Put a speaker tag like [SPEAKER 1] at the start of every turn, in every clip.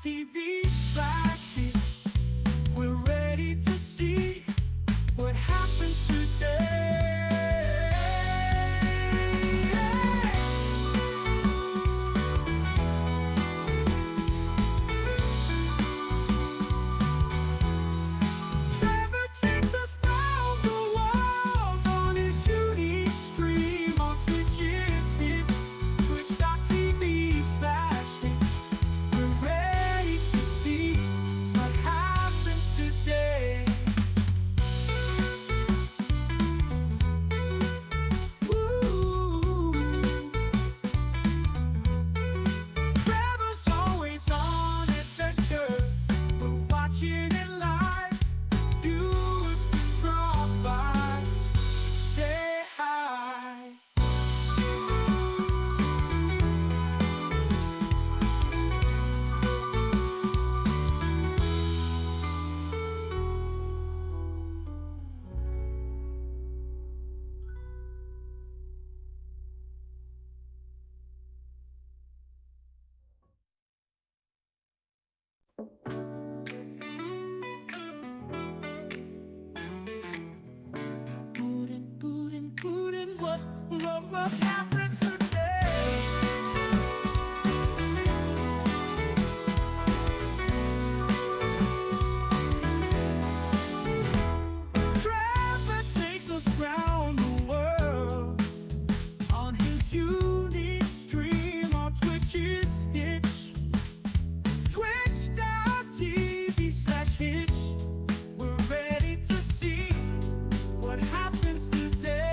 [SPEAKER 1] TV/Hitch. We're ready to see what happens today. Trevor takes us round the world on his unique stream on Twitch. It's Hitch, twitch.tv/Hitch. We're ready to see what happens today. Woo. Trevor's always on adventure. We're watching it live. Viewers can drop by, say hi. Bootin', what happened today? Trevor takes us round the world on his unique stream on Twitch. It's Hitch, twitch.tv/Hitch. We're ready to see what happens today.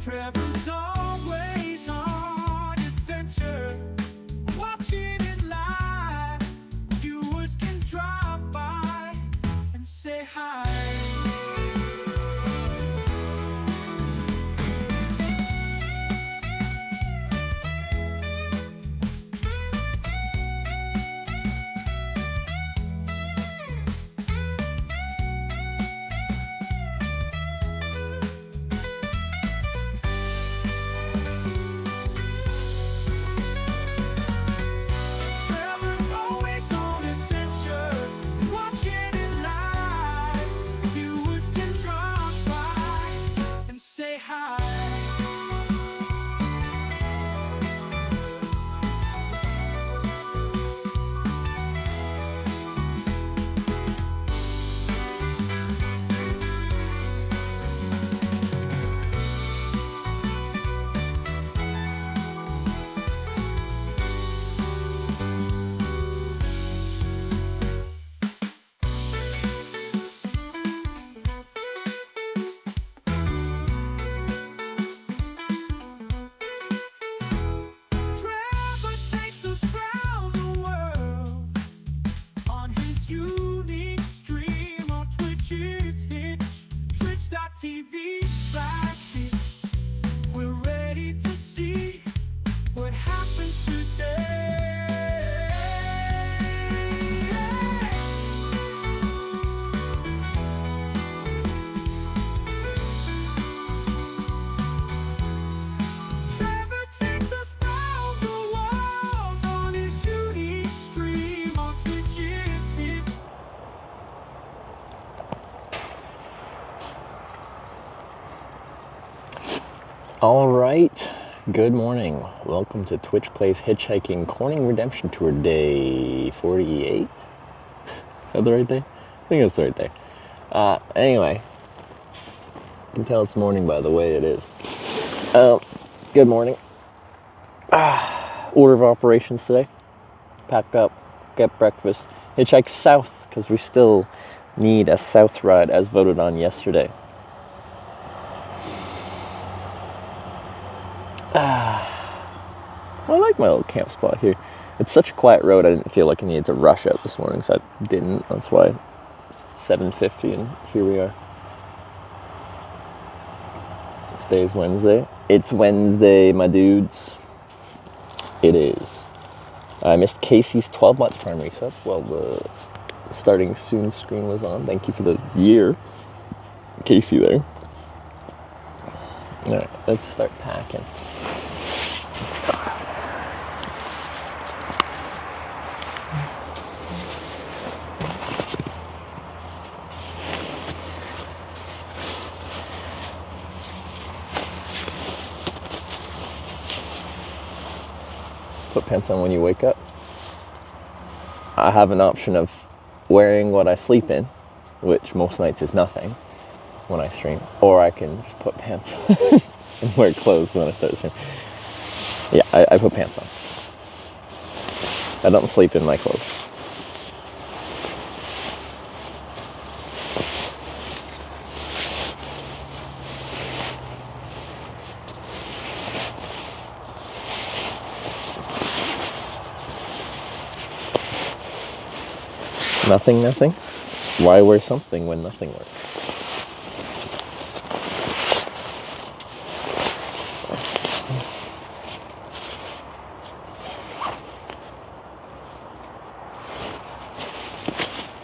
[SPEAKER 1] Trevor's always on adventure, watching it live. Viewers can drop by and say hi. Trevor's always on adventure, watching it live. Viewers can drop by and say hi. Trevor takes us round the world on his unique stream on Twitch. It's Hitch, twitch.tv/Hitch. We're ready to see what happens today. Trevor takes us round the world on his unique stream on Twitch. It's Hitch.
[SPEAKER 2] All right, good morning. Welcome to Twitch Plays Hitchhiking Corning Redemption Tour Day 48. Is that the right day? I think that's the right day. Anyway, You can tell it's morning by the way it is. Good morning. Order of operations today. Pack up, get breakfast, hitchhike south, because we still need a south ride as voted on yesterday. I like my little camp spot here. It's such a quiet road, I didn't feel like I needed to rush out this morning, so I didn't. That's why it's 7:50 and here we are. Today is Wednesday. It's Wednesday, my dudes. It is. I missed Casey's 12 months primary sub while the starting soon screen was on. Thank you for the year, Casey there. Alright, let's start packing. Put pants on when you wake up. I have an option of wearing what I sleep in, which most nights is nothing when I stream, or I can just put pants on and wear clothes when I start the stream. Yeah, I put pants on. I don't sleep in my clothes. Nothing? Why wear something when nothing works?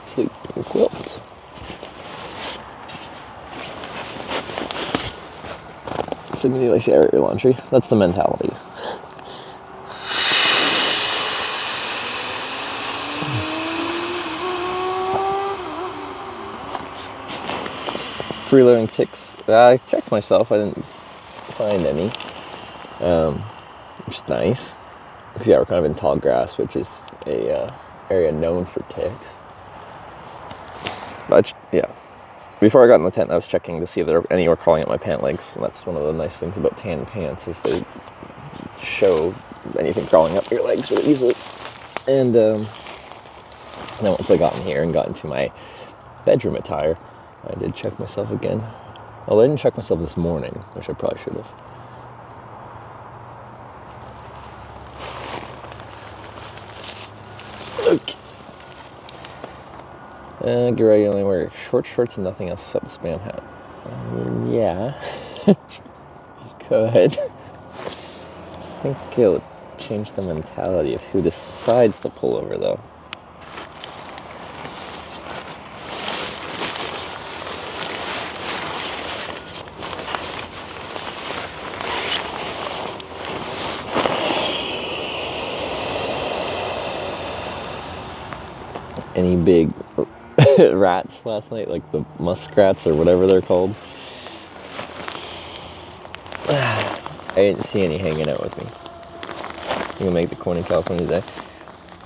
[SPEAKER 2] Sleeping quilt. So immediately say air your laundry. That's the mentality. Free-loading ticks. I checked myself. I didn't find any, which is nice. Because yeah, we're kind of in tall grass, which is a area known for ticks. But yeah, before I got in the tent, I was checking to see if there were any were crawling at my pant legs. And that's one of the nice things about tan pants is they show anything crawling up your legs really easily. And then once I got in here and got into my bedroom attire, I did check myself again. Well, I didn't check myself this morning, which I probably should have. Okay. Get ready, only wear short shorts and nothing else except the spam hat. Yeah. Go ahead. I think it'll change the mentality of who decides to pull over, though. Any big rats last night, like the muskrats or whatever they're called? I didn't see any hanging out with me. You gonna make the corn in California today?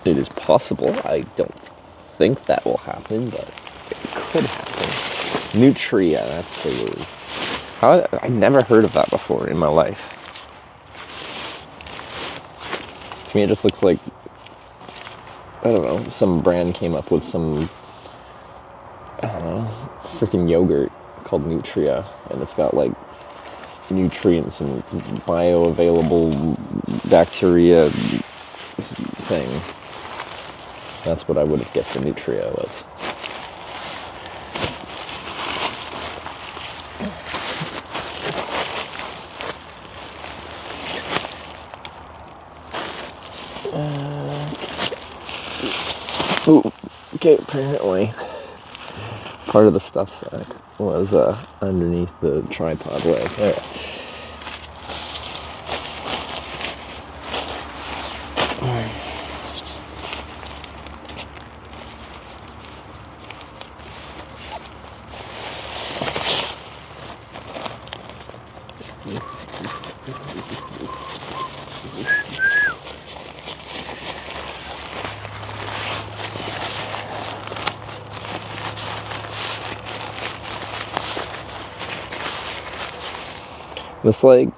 [SPEAKER 2] It is possible. I don't think that will happen, but it could happen. Nutria, that's the word. I never heard of that before in my life. To me, it just looks like, I don't know, some brand came up with some, I don't know, freaking yogurt called Nutria, and it's got like nutrients and bioavailable bacteria thing. That's what I would have guessed the Nutria was. Ooh, okay, apparently part of the stuff sack was underneath the tripod leg. There. This like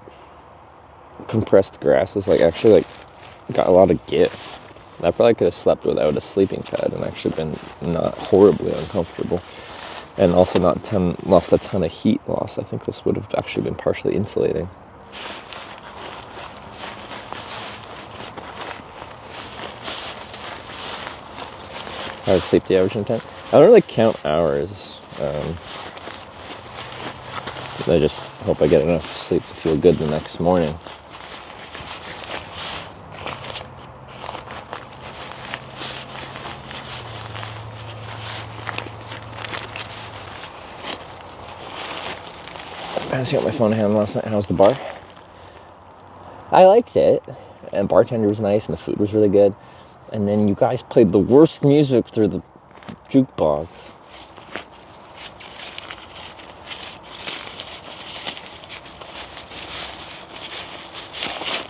[SPEAKER 2] compressed grass is like actually like got a lot of give. I probably could have slept without a sleeping pad and actually been not horribly uncomfortable, and also not lost a ton of heat loss. I think this would have actually been partially insulating. How's safety average in 10? I don't really count hours. I just hope I get enough sleep to feel good the next morning. I was on my phone hand last night. How's the bar? I liked it, and bartender was nice, and the food was really good. And then you guys played the worst music through the jukebox.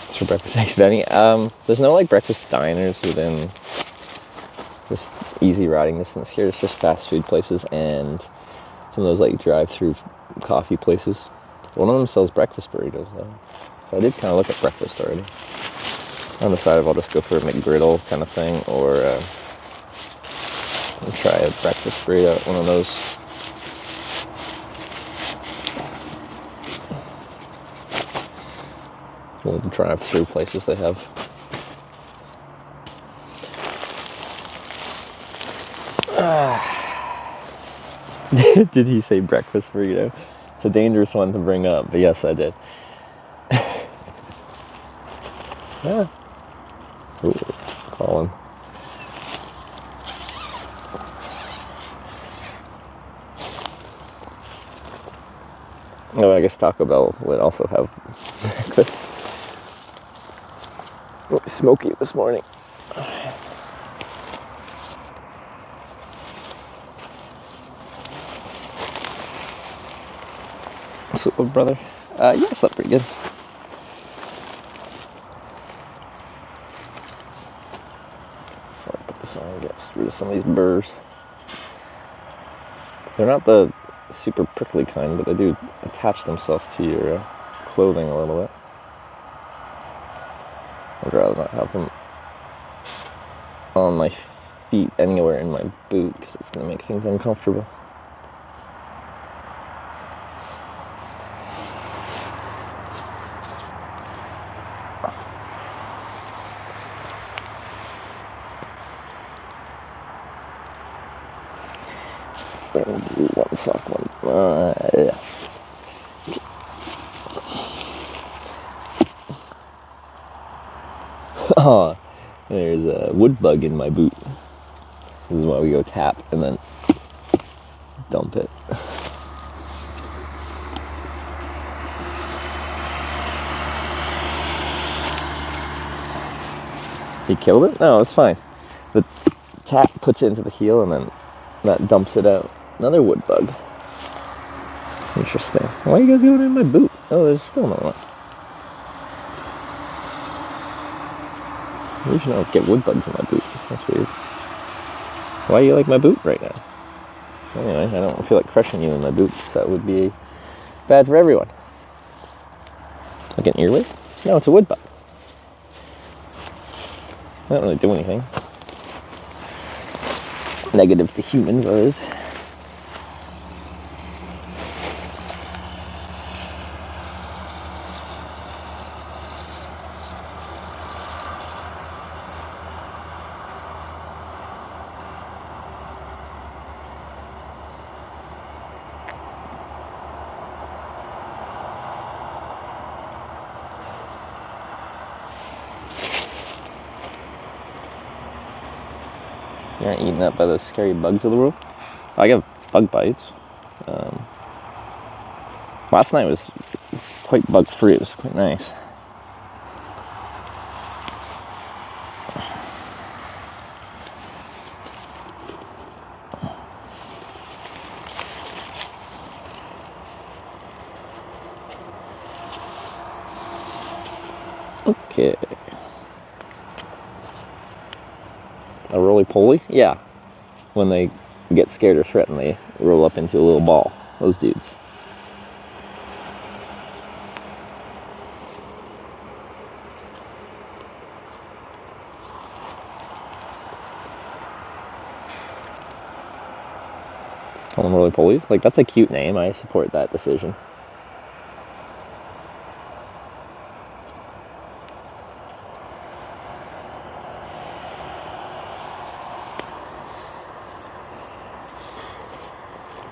[SPEAKER 2] It's for breakfast. Thanks, Benny. There's no like breakfast diners within just easy riding distance here. It's just fast food places and some of those like drive-through coffee places. One of them sells breakfast burritos though, so I did kind of look at breakfast already. On the side, I'll just go for a McGriddle kind of thing, or try a breakfast burrito at one of those. Little drive-through places they have. Did he say breakfast burrito? It's a dangerous one to bring up, but yes, I did. Yeah. Ooh, Colin. Oh, I guess Taco Bell would also have breakfast. Oh, smoky this morning. What's up, brother? Yeah, I slept pretty good. Before I put this on, get rid of some of these burrs. They're not the super prickly kind, but they do attach themselves to your clothing a little bit. I'd rather not have them on my feet anywhere in my boot because it's going to make things uncomfortable. We'll do one sock, one. Yeah. Oh, there's a wood bug in my boot. This is why we go tap and then dump it. He killed it? No, it's fine. The tap puts it into the heel and then that dumps it out. Another wood bug. Interesting. Why are you guys going in my boot? Oh, there's still no one. You should not get wood bugs in my boot. That's weird. Why do you like my boot right now? Anyway, I don't feel like crushing you in my boot, because that would be bad for everyone. Like an earwig? No, it's a wood bug. I don't really do anything negative to humans, that is. You're not eaten up by those scary bugs of the world. I get bug bites. Last night was quite bug free. It was quite nice. Okay. A roly-poly? Yeah. When they get scared or threatened, they roll up into a little ball. Those dudes. Call them roly-polies? Like, that's a cute name. I support that decision.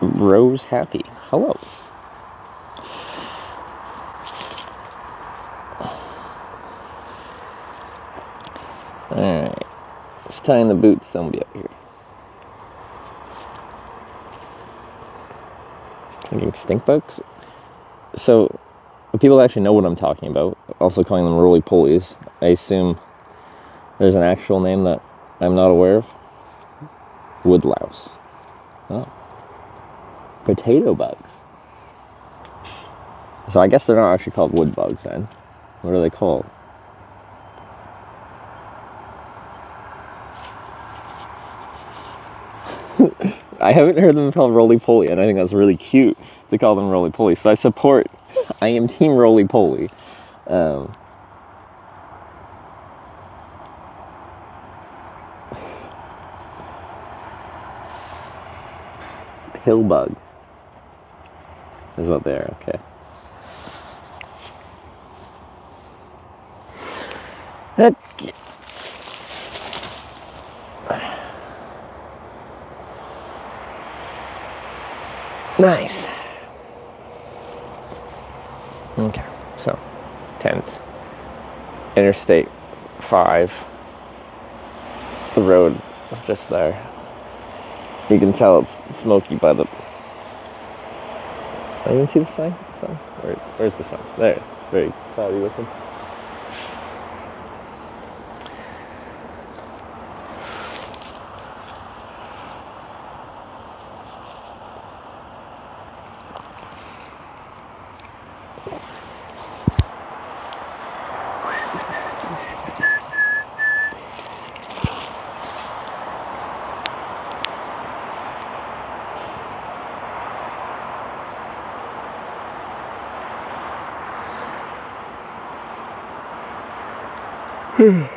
[SPEAKER 2] Rose Happy. Hello. Alright. Just tying the boots, then we'll be out here. Thinking stink bugs? So, people actually know what I'm talking about. Also calling them roly-polies. I assume there's an actual name that I'm not aware of. Woodlouse. Oh. Potato bugs. So I guess they're not actually called wood bugs then. What are they called? I haven't heard them called roly-poly, and I think that's really cute to call them roly-poly. So I am team roly-poly. Pill bug is what they are, okay. Okay. Nice. Okay, so tent, Interstate 5. The road is just there. You can tell it's smoky by the. I even see the sign. The sun. Where's the sun? There. It's very cloudy looking. Okay.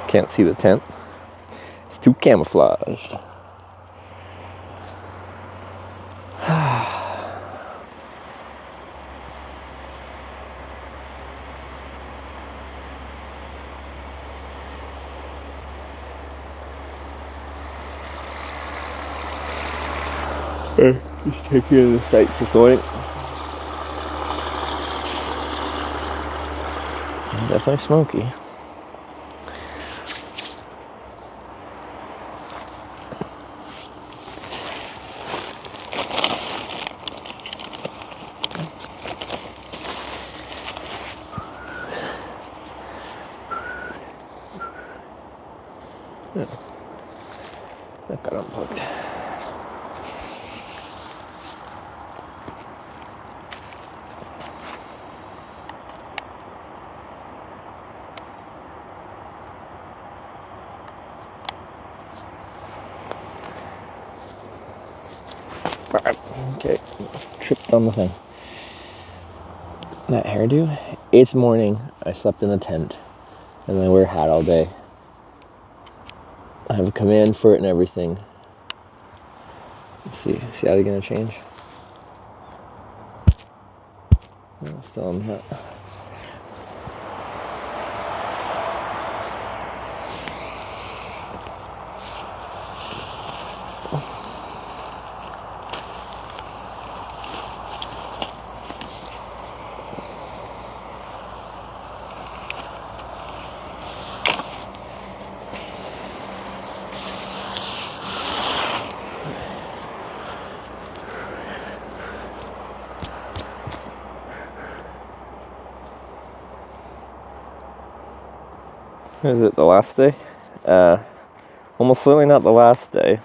[SPEAKER 2] Can't see the tent. It's too camouflaged. Just taking in the sights this morning. Definitely smoky. Yeah. That got unplugged. Okay, tripped on the thing. That hairdo? It's morning. I slept in a tent, and I wear a hat all day. I have a command for it and everything. Let's see how they're gonna change. Oh, still on the hat. Is it the last day? Almost certainly not the last day.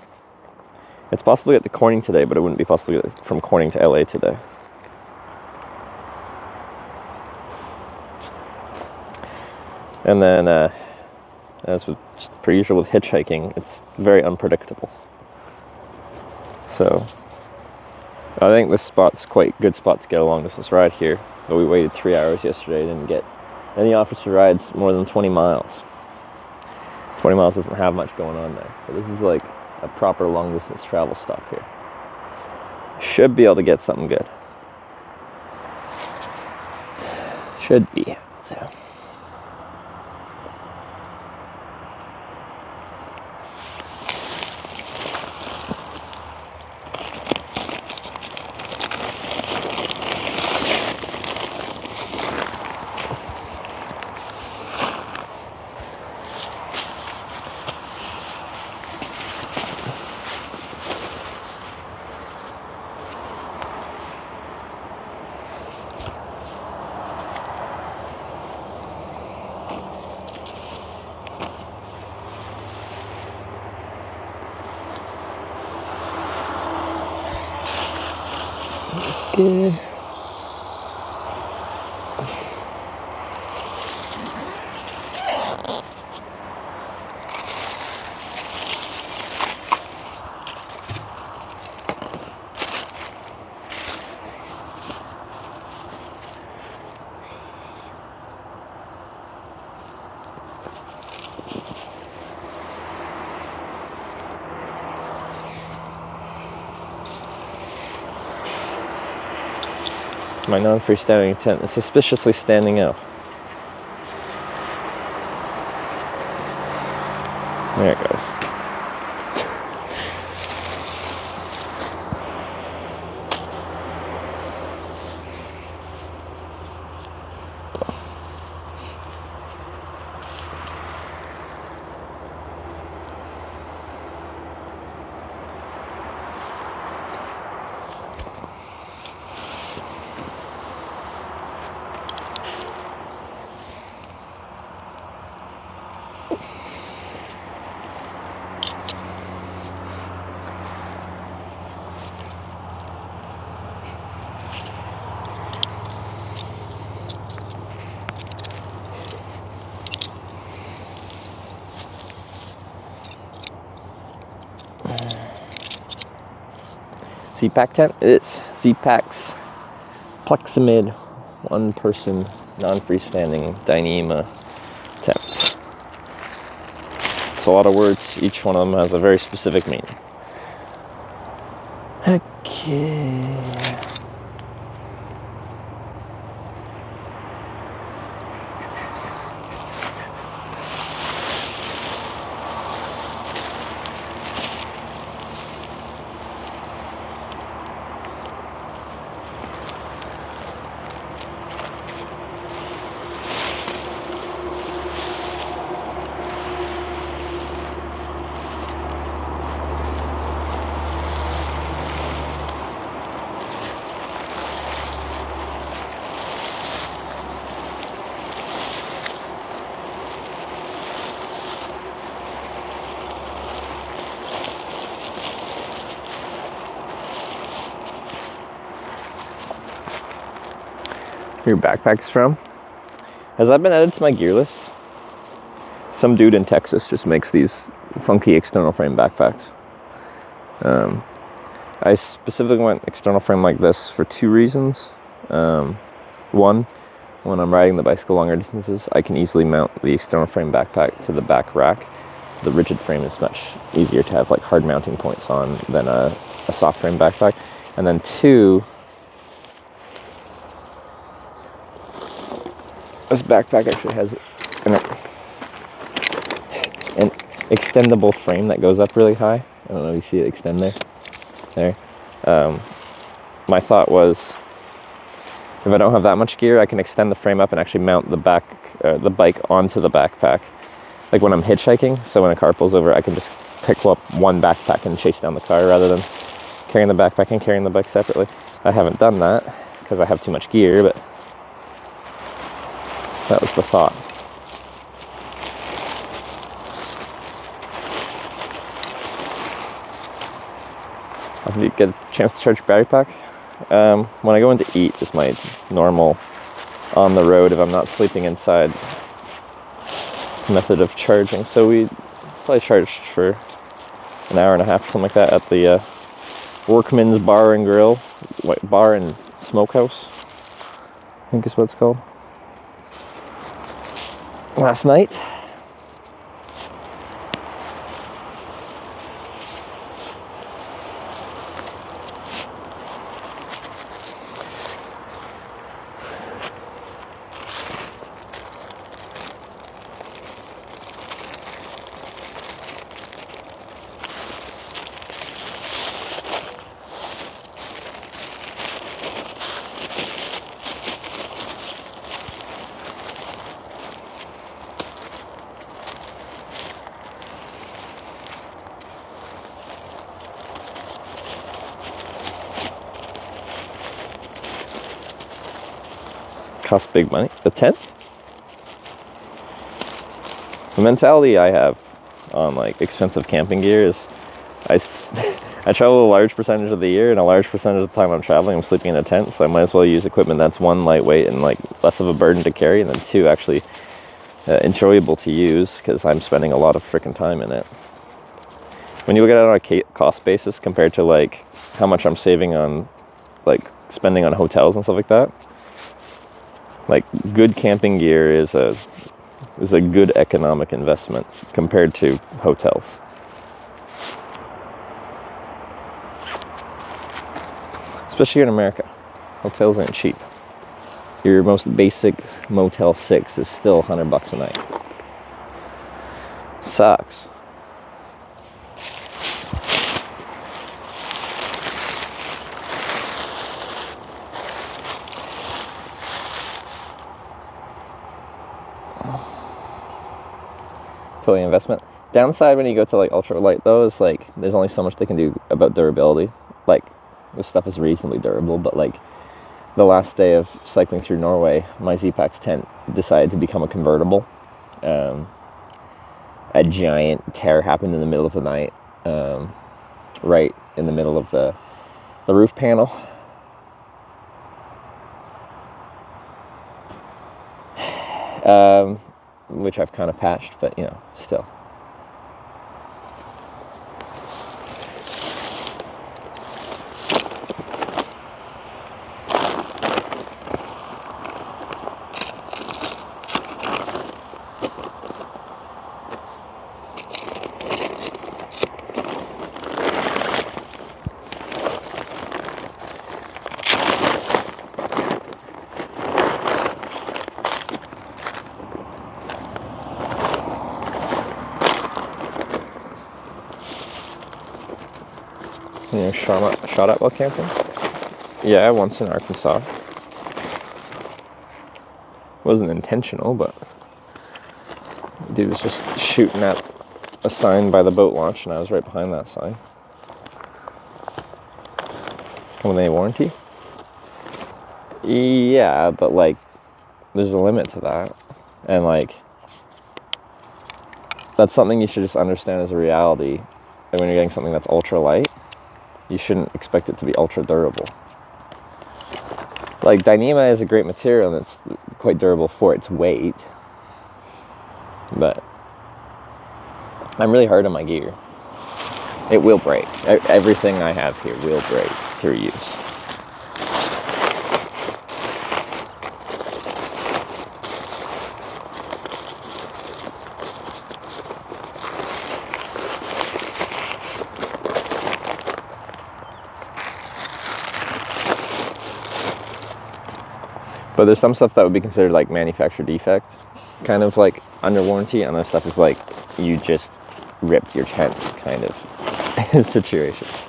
[SPEAKER 2] It's possibly at the Corning today, but it wouldn't be possibly from Corning to LA today. And then, as with per usual with hitchhiking, it's very unpredictable. So, I think this spot's quite a good spot to get a long distance ride here. But we waited 3 hours yesterday, didn't get any offers for rides more than 20 miles. 20 miles doesn't have much going on there. But this is like a proper long distance travel stop here. Should be able to get something good. Should be. So. Good. My non-freestanding tent is suspiciously standing out. There it goes. Z-Pack tent is Z-Pack's Pleximid one-person non-freestanding Dyneema tent. It's a lot of words. Each one of them has a very specific meaning. Okay. Your backpack's from? Has that been added to my gear list? Some dude in Texas just makes these funky external frame backpacks. I specifically went external frame like this for two reasons. One, when I'm riding the bicycle longer distances, I can easily mount the external frame backpack to the back rack. The rigid frame is much easier to have like hard mounting points on than a soft frame backpack. And then two, this backpack actually has an extendable frame that goes up really high. I don't know if you see it extend there. My thought was, if I don't have that much gear, I can extend the frame up and actually mount the bike onto the backpack. Like when I'm hitchhiking, so when a car pulls over, I can just pick up one backpack and chase down the car rather than carrying the backpack and carrying the bike separately. I haven't done that because I have too much gear, but that was the thought. If you get a chance to charge battery pack, when I go in to eat, is my normal on the road if I'm not sleeping inside. method of charging. So we probably charged for an hour and a half, something like that, at the Workman's Bar and Grill, Bar and Smokehouse, I think is what it's called. Last night. Costs big money. The tent? The mentality I have on like expensive camping gear is I travel a large percentage of the year, and a large percentage of the time I'm traveling I'm sleeping in a tent, so I might as well use equipment that's one, lightweight and like less of a burden to carry, and then two, actually enjoyable to use because I'm spending a lot of freaking time in it. When you look at it on a cost basis compared to like how much I'm saving on like spending on hotels and stuff like that, like good camping gear is a good economic investment compared to hotels. Especially here in America, hotels aren't cheap. Your most basic Motel 6 is still $100 a night. Sucks. Totally investment. Downside when you go to like ultralight though is like there's only so much they can do about durability. Like this stuff is reasonably durable, but like the last day of cycling through Norway, my Z-Packs tent decided to become a convertible. A giant tear happened in the middle of the night, right in the middle of the roof panel. Which I've kind of patched, but you know, still. You know, shot at while camping? Yeah, once in Arkansas. Wasn't intentional, but dude was just shooting at a sign by the boat launch, and I was right behind that sign. Come with any warranty? Yeah, but like, there's a limit to that, and like, that's something you should just understand as a reality. And when you're getting something that's ultra light, you shouldn't expect it to be ultra durable. Like Dyneema is a great material and it's quite durable for its weight, but I'm really hard on my gear. It will break. Everything I have here will break through use. But there's some stuff that would be considered like manufacturer defect, kind of like under warranty, and other stuff is like you just ripped your tent kind of situations.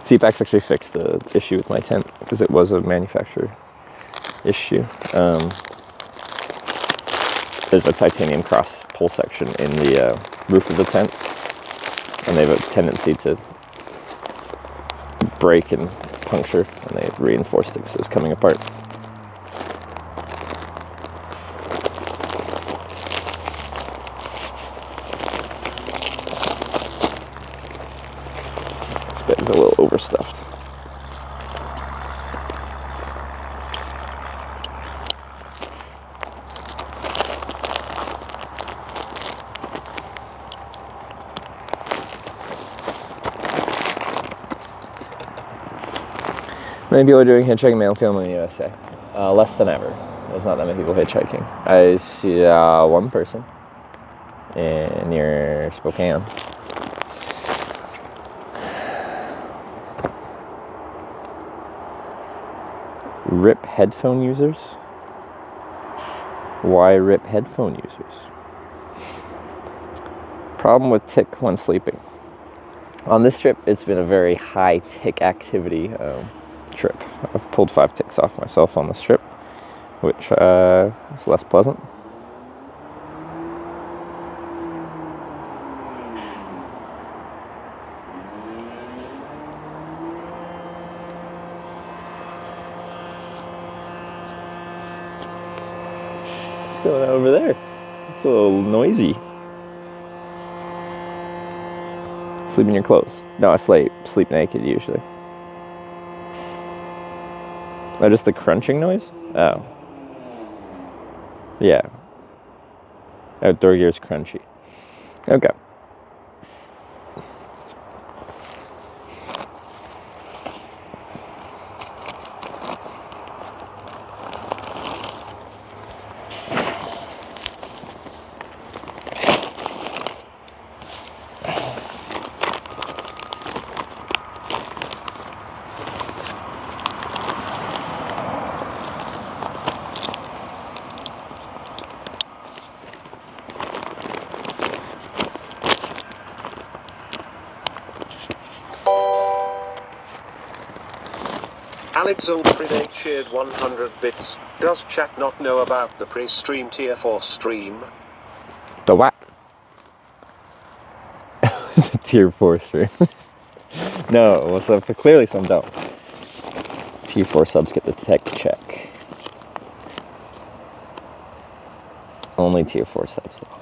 [SPEAKER 2] Z-Packs actually fixed the issue with my tent because it was a manufacturer issue. There's a titanium cross pull section in the roof of the tent, and they have a tendency to break and puncture, and they reinforced it because it was coming apart. This bed's a little overstuffed. Many people are doing hitchhiking male film in the USA. Less than ever. There's not that many people hitchhiking. I see one person near Spokane. RIP headphone users? Why RIP headphone users? Problem with tick when sleeping. On this trip, it's been a very high tick activity trip. I've pulled 5 ticks off myself on this trip, which is less pleasant. What's going on over there? It's a little noisy. Sleep in your clothes. No, I sleep naked usually. Oh, just the crunching noise? Oh. Yeah. Outdoor gear's crunchy. Okay.
[SPEAKER 3] Alexander Predate shared 100 bits. Does chat not know about the pre-stream tier 4 stream?
[SPEAKER 2] The what? The tier 4 stream. No, well, so clearly some don't. Tier 4 subs get the tech check. Only tier 4 subs though.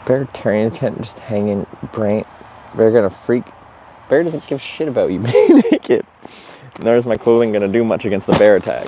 [SPEAKER 2] Bear carrying a tent, just hanging, brain. Bear gonna freak. Bear doesn't give a shit about you being naked. Nor is my clothing gonna do much against the bear attack.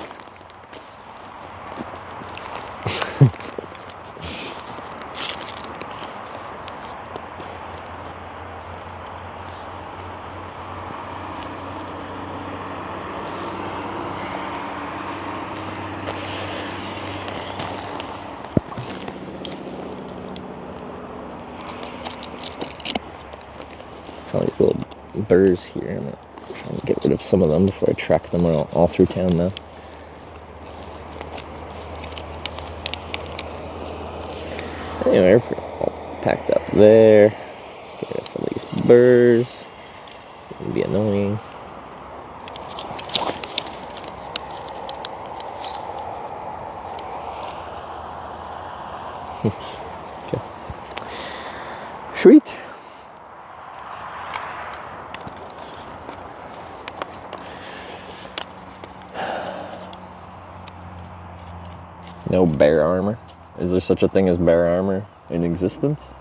[SPEAKER 2] All these little burrs here. I'm trying to get rid of some of them before I track them all through town now. Anyway, we're all packed up there. Get rid of some of these burrs. It's gonna be annoying. Okay. Sweet. No bear armor? Is there such a thing as bear armor in existence?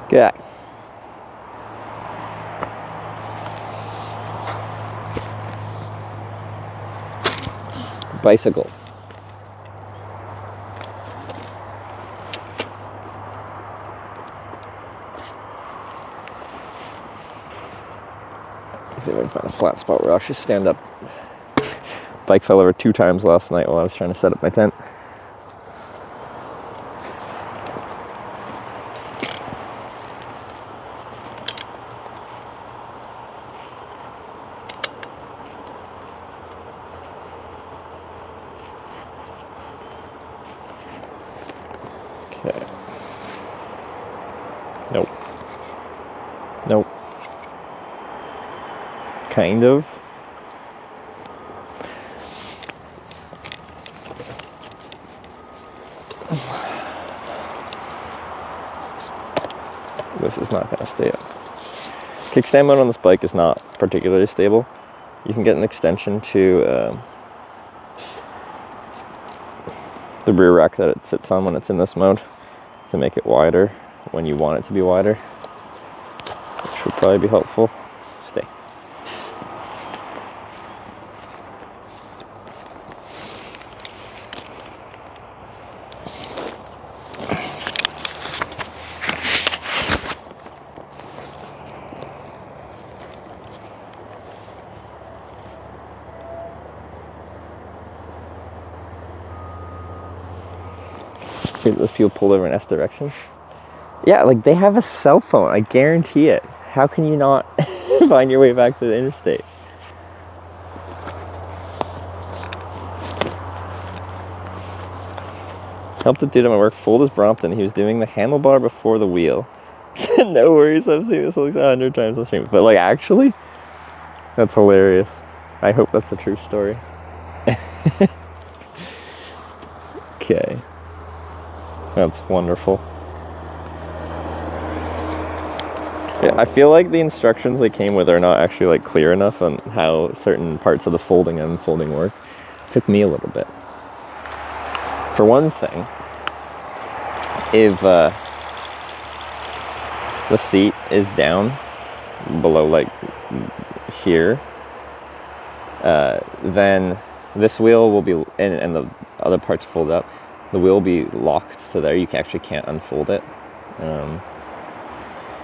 [SPEAKER 2] Okay. Bicycle. Let's see if I can find a flat spot where I'll actually stand up. Bike fell over 2 times last night while I was trying to set up my tent. Okay. Nope. Nope. Kind of. This is not going to stay up. Kickstand mode on this bike is not particularly stable. You can get an extension to the rear rack that it sits on when it's in this mode to make it wider when you want it to be wider, which would probably be helpful. Stay. Those people pulled over in S directions. Yeah, like they have a cell phone, I guarantee it. How can you not find your way back to the interstate? Helped a dude at my work fold his Brompton. He was doing the handlebar before the wheel. No worries, I've seen this like 100 times on stream. But like actually, that's hilarious. I hope that's the true story. Okay. That's wonderful. Yeah, I feel like the instructions they came with are not actually like clear enough on how certain parts of the folding and unfolding work. It took me a little bit. For one thing, if the seat is down below like here, then this wheel will be, and the other parts fold up, the wheel will be locked to there. You actually can't unfold it.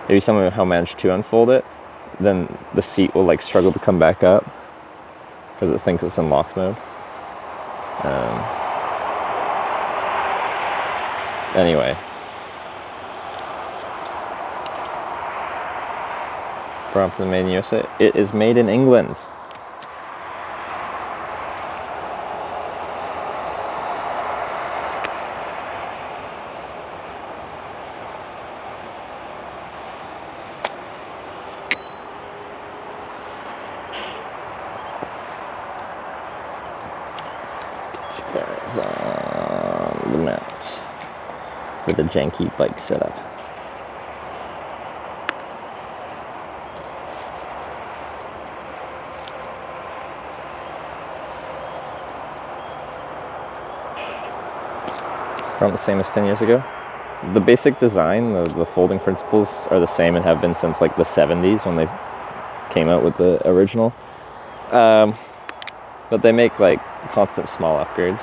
[SPEAKER 2] Maybe somehow managed to unfold it, then the seat will like struggle to come back up because it thinks it's in locked mode. Anyway, Brompton made in USA. It is made in England. Guys on the mount for the janky bike setup. Around the same as 10 years ago. The basic design, the folding principles are the same and have been since like the 70s when they came out with the original. But they make like constant small upgrades.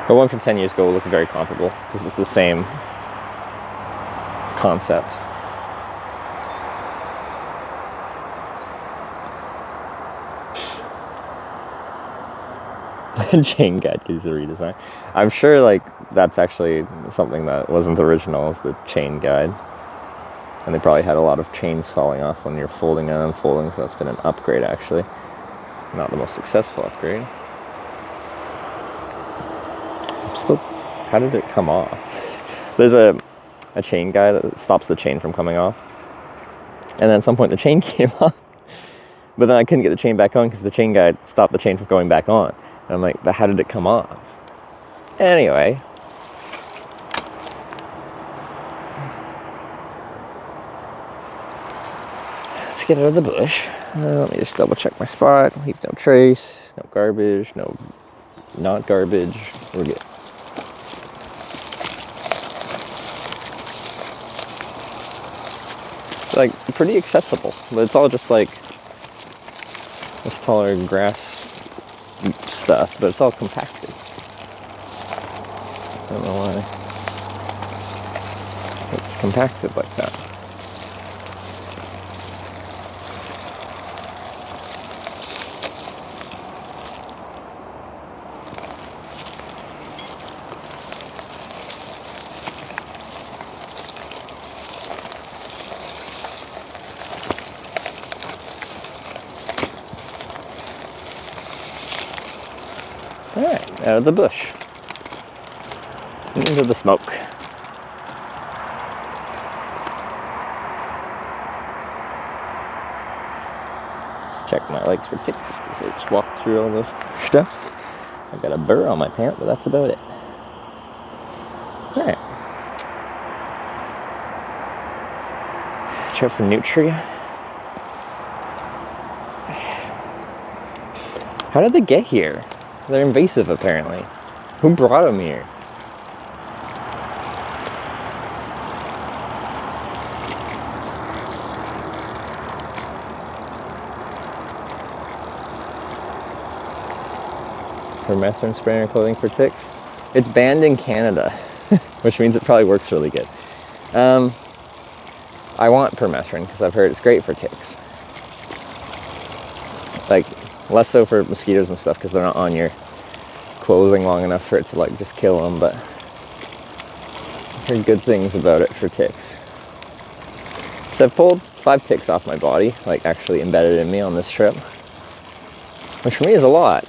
[SPEAKER 2] The one from 10 years ago will look very comparable because it's the same concept. Chain guide gives a redesign. I'm sure like that's actually something that wasn't original, is the chain guide. And they probably had a lot of chains falling off when you're folding and unfolding, so that's been an upgrade actually. Not the most successful upgrade. Still, how did it come off? There's a chain guide that stops the chain from coming off. And then at some point the chain came off. But then I couldn't get the chain back on because the chain guide stopped the chain from going back on. And I'm like, but how did it come off? Anyway. Let's get out of the bush. Let me just double check my spot. Leave no trace, no garbage, no not garbage. We're good. Like, pretty accessible, but it's all just like this taller grass stuff, but it's all compacted. I don't know why it's compacted like that. Alright, out of the bush. Into the smoke. Let's check my legs for ticks, because I just walked through all the stuff. I got a burr on my pant, but that's about it. Alright. Check for nutria. How did they get here? They're invasive, apparently. Who brought them here? Permethrin spray on your clothing for ticks? It's banned in Canada, which means it probably works really good. I want permethrin because I've heard it's great for ticks. Like, less so for mosquitoes and stuff because they're not on your clothing long enough for it to like just kill them, but I've heard good things about it for ticks. So I've pulled 5 ticks off my body, like actually embedded in me on this trip, which for me is a lot.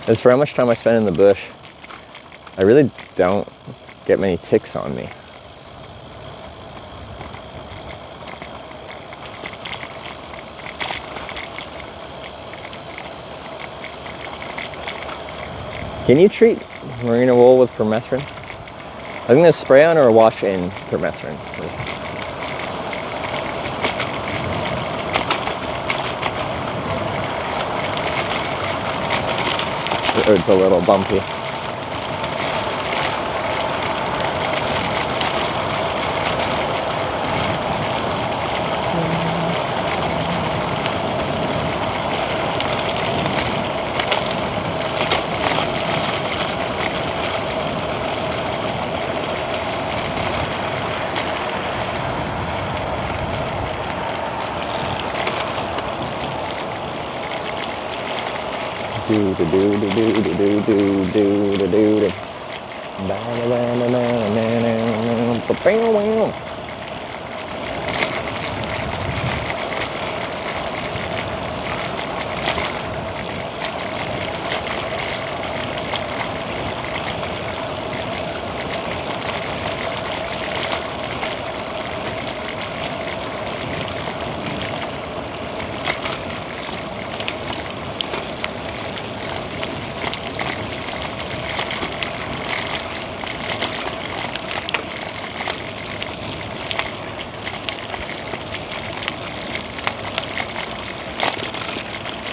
[SPEAKER 2] As for how much time I spend in the bush, I really don't get many ticks on me. Can you treat merino wool with permethrin? I think there's spray on or wash in permethrin. It's a little bumpy. Do do do do do do do do do do do do.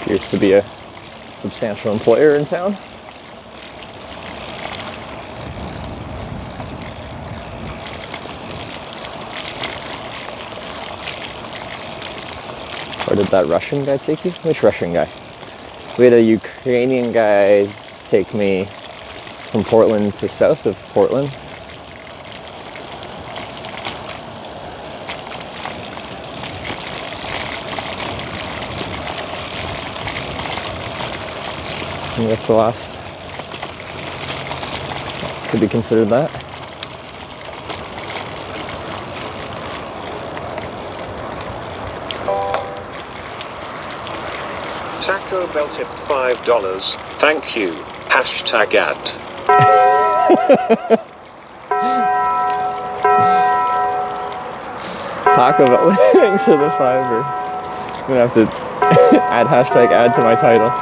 [SPEAKER 2] Appears to be a substantial employer in town. Where did that Russian guy take you? Which Russian guy? We had a Ukrainian guy take me from Portland to south of Portland. I think that's the last. Could be considered that.
[SPEAKER 3] Taco Bell tipped $5. Thank you. Hashtag ad.
[SPEAKER 2] Taco Bell, thanks for the fiber. I'm gonna have to add hashtag ad to my title.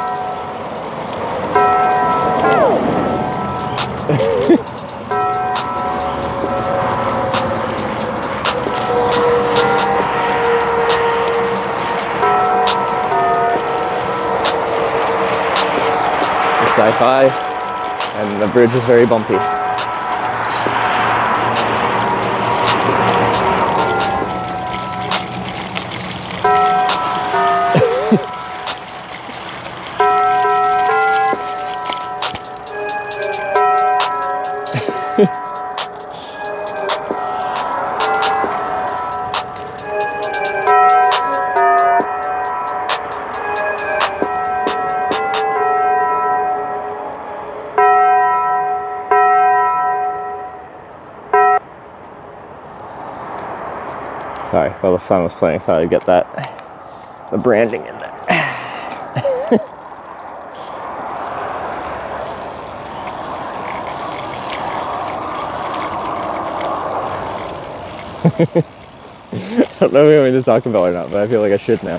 [SPEAKER 2] sci-fi, and the bridge is very bumpy. Sorry, while the song was playing, thought I'd get the branding in there. I don't know if you want me to talk about it or not, but I feel like I should now.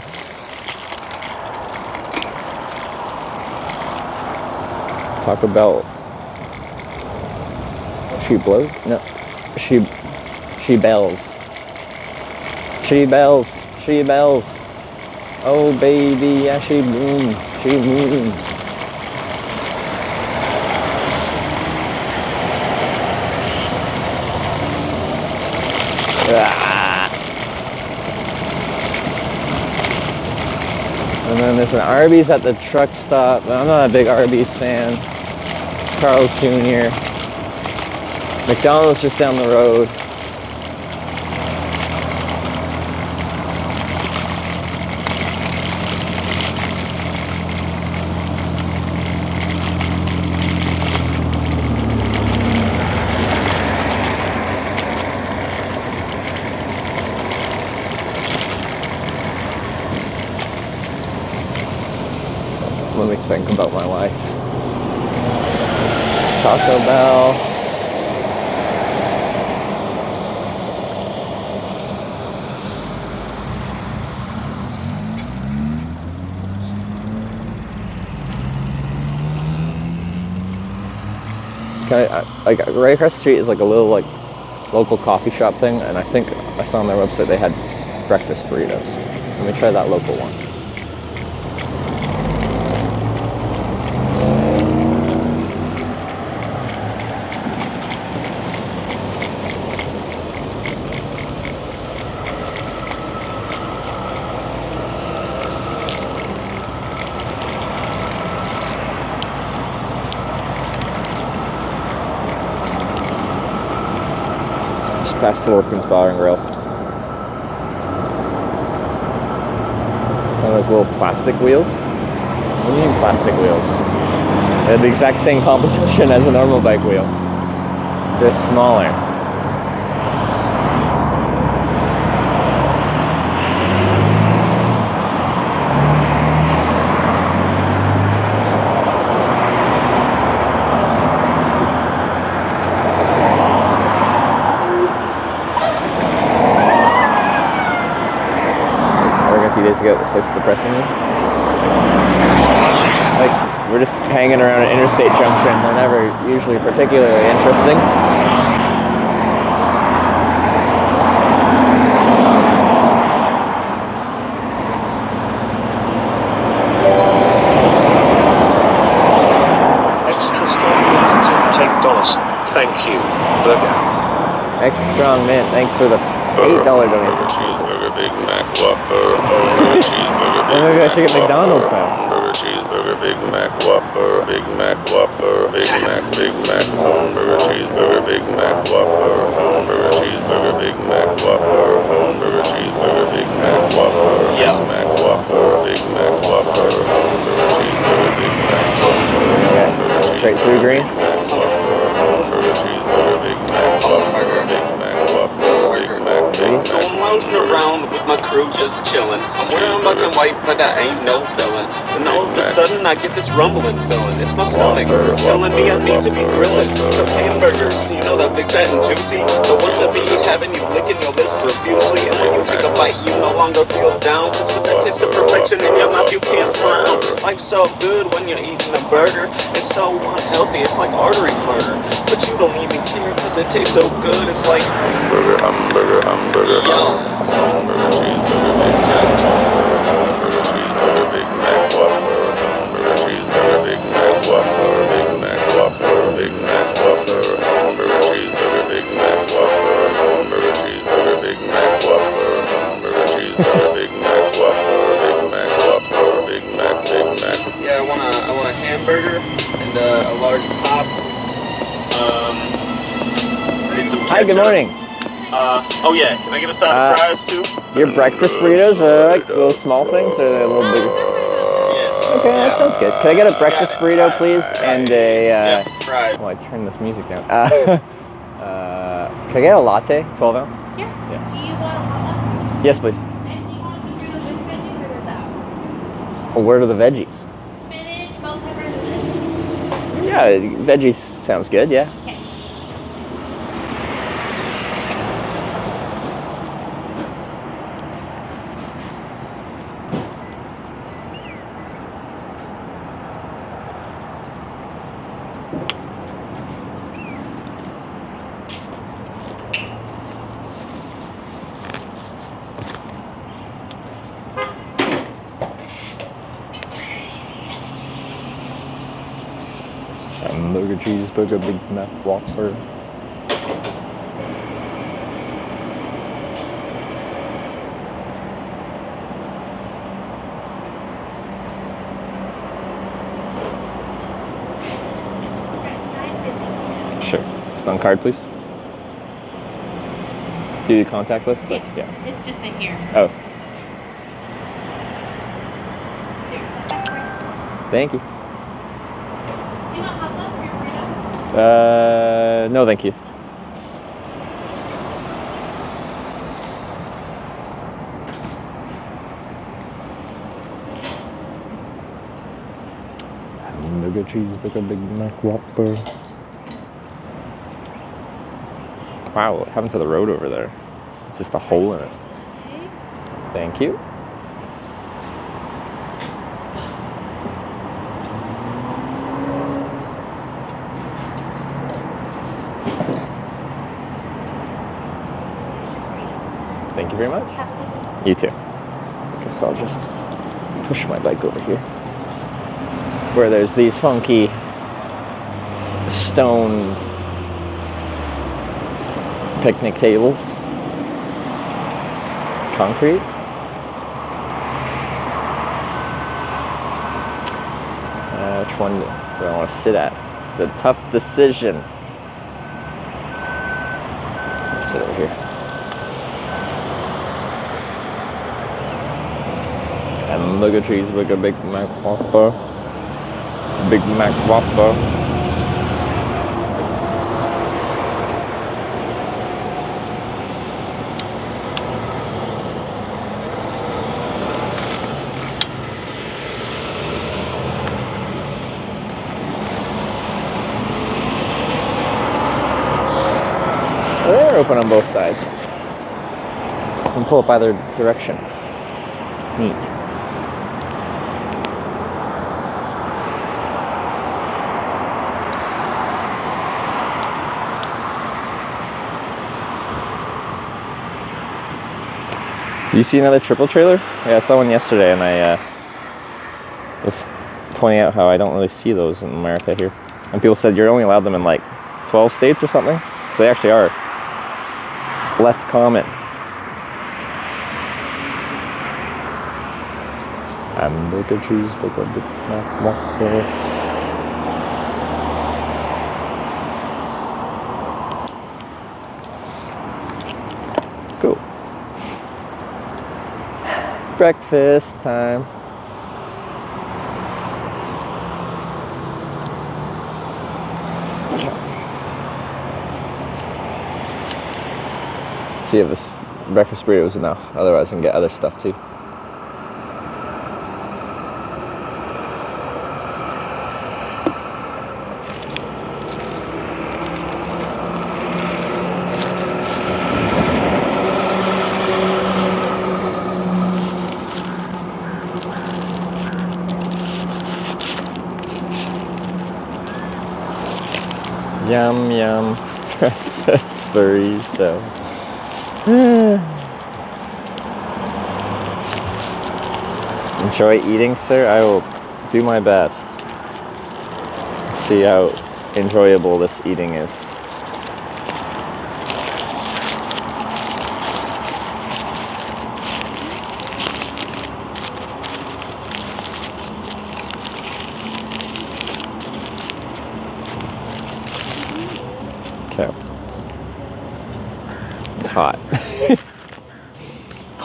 [SPEAKER 2] Talk about she blows? No, she bells. She bells, she bells. Oh baby, yeah, she moons, she moons. Ah. And then there's an Arby's at the truck stop. I'm not a big Arby's fan. Carl's Jr. McDonald's just down the road. Let me think about my life. Taco Bell. Like right across the street is like a little like local coffee shop thing, and I think I saw on their website they had breakfast burritos. Let me try that local one. Past the Workman's Bar and Grill. One of those little plastic wheels. What do you mean plastic wheels? They're the exact same composition as a normal bike wheel, just smaller. Days ago, this place is depressing me. Like, we're just hanging around an interstate junction. They're never usually particularly interesting.
[SPEAKER 3] Extra strong mint to take dollars. Thank you, burger.
[SPEAKER 2] Extra strong mint. Thanks for the $8 donation.
[SPEAKER 4] Cheeseburger, Big Mac, Whopper, Burger Cheeseburger, Big
[SPEAKER 2] Maybe I
[SPEAKER 4] Mac,
[SPEAKER 2] should get McDonald's now.
[SPEAKER 4] Burger Cheeseburger, Big Mac, Whopper, Big Mac, Whopper, Big Mac, Burger Cheeseburger, Big Mac, Whopper, Burger Cheeseburger, Big Mac, Whopper, Burger Cheeseburger, Big Mac, Whopper, Big Mac, Whopper, Big Mac, Whopper, Burger Cheeseburger, Big Mac, Whopper,
[SPEAKER 2] Okay, straight through green.
[SPEAKER 4] Burger Cheeseburger, Big Mac, Whopper, Big Mac, Whopper, Big Mac, Big
[SPEAKER 5] So I'm lounging around with my crew just chilling. I'm wearing black and white, but I ain't no villain. And all of a sudden I get this rumbling feeling. It's my stomach. It's telling me I need to be grilling some hamburgers. You know that big fat and juicy? The ones that be having you licking your lips profusely. And when you take a bite, you no longer feel down. Cause with that taste of perfection in your mouth, you can't frown. Life's so good when you're eating a burger. It's so unhealthy, it's like artery murder. But you don't even care cause it tastes so good. It's like
[SPEAKER 4] hamburger, hamburger, hamburger, cheeseburger, Big Mac, Burger Cheeseburger, Big Mac, Whopper, Burger Cheeseburger, Big Mac, Whopper,
[SPEAKER 5] I want a hamburger and a large pop. I need some ketchup.
[SPEAKER 2] Hi, good morning.
[SPEAKER 5] Oh yeah, can I get a side of fries too?
[SPEAKER 2] Your breakfast burritos are like those small things, or they're a little bigger?
[SPEAKER 5] Yes.
[SPEAKER 2] Okay, that sounds good. Can I get a breakfast burrito, please? And a,
[SPEAKER 5] Yep, fries.
[SPEAKER 2] oh, I turned this music down. Can I get a latte, 12 ounce?
[SPEAKER 6] Yeah.
[SPEAKER 2] Yeah.
[SPEAKER 6] Do you want a hot latte?
[SPEAKER 2] Yes, please.
[SPEAKER 6] And do you want burrito with veggies or without?
[SPEAKER 2] Oh, where are the veggies?
[SPEAKER 6] Spinach, bell peppers, and onions.
[SPEAKER 2] Yeah, veggies sounds good, yeah.
[SPEAKER 6] Okay.
[SPEAKER 2] Hamburger, cheeseburger, Big Mac, Whopper. Sure. Just on card, please. Do you contactless?
[SPEAKER 6] Yeah.
[SPEAKER 2] Yeah.
[SPEAKER 6] It's just in here.
[SPEAKER 2] Oh,
[SPEAKER 6] There's that back right.
[SPEAKER 2] thank you.
[SPEAKER 6] Do you want hot sauce for your burrito?
[SPEAKER 2] No, thank you. Hamburger, cheeseburger, Big Mac, Whopper. Wow, what happened to the road over there? It's just a hole in it.
[SPEAKER 6] Okay.
[SPEAKER 2] Thank you. Thank you very much.
[SPEAKER 6] Have a good one.
[SPEAKER 2] You too. I guess I'll just push my bike over here. Where there's these funky stone picnic tables. Concrete. Which one do I want to sit at? It's a tough decision. I'll sit over here. Hamburger, cheeseburger, Big Mac, Whopper. Big Mac, Whopper. They're open on both sides. You can pull up either direction. Neat. You see another triple trailer? Yeah, I saw one yesterday, and I was pointing out how I don't really see those in America here. And people said you're only allowed them in like 12 states or something. So they actually are less common. Hamburger, cheeseburger, Big Mac, Whopper. Cool. Breakfast time. See if this breakfast burrito is enough. Otherwise, I can get other stuff too. Yum, yum. Breakfast burrito. Enjoy eating, sir? I will do my best. See how enjoyable this eating is.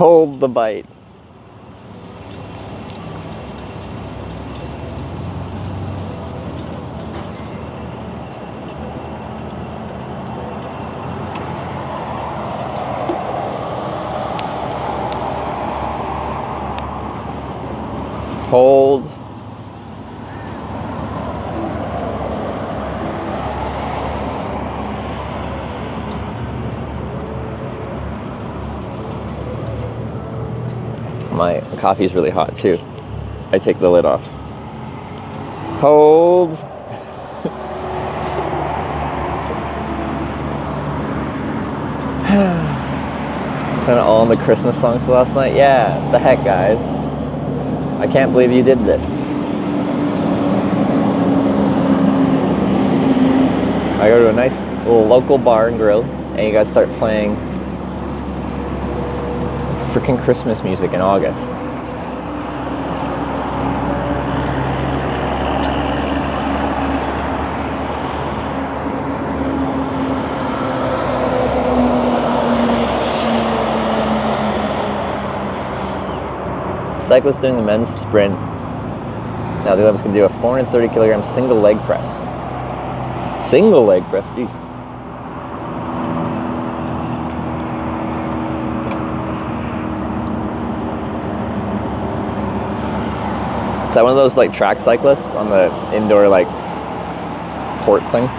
[SPEAKER 2] Hold the bite. Hold. My coffee is really hot too. I take the lid off. Hold. Spent it all on the Christmas songs last night. Yeah, the heck, guys. I can't believe you did this. I go to a nice little local bar and grill, and you guys start playing freaking Christmas music in August. Cyclist doing the men's sprint. Now the other one's going to do a 430 kilogram single leg press. Single leg press, jeez. Is that one of those like track cyclists on the indoor like court thing?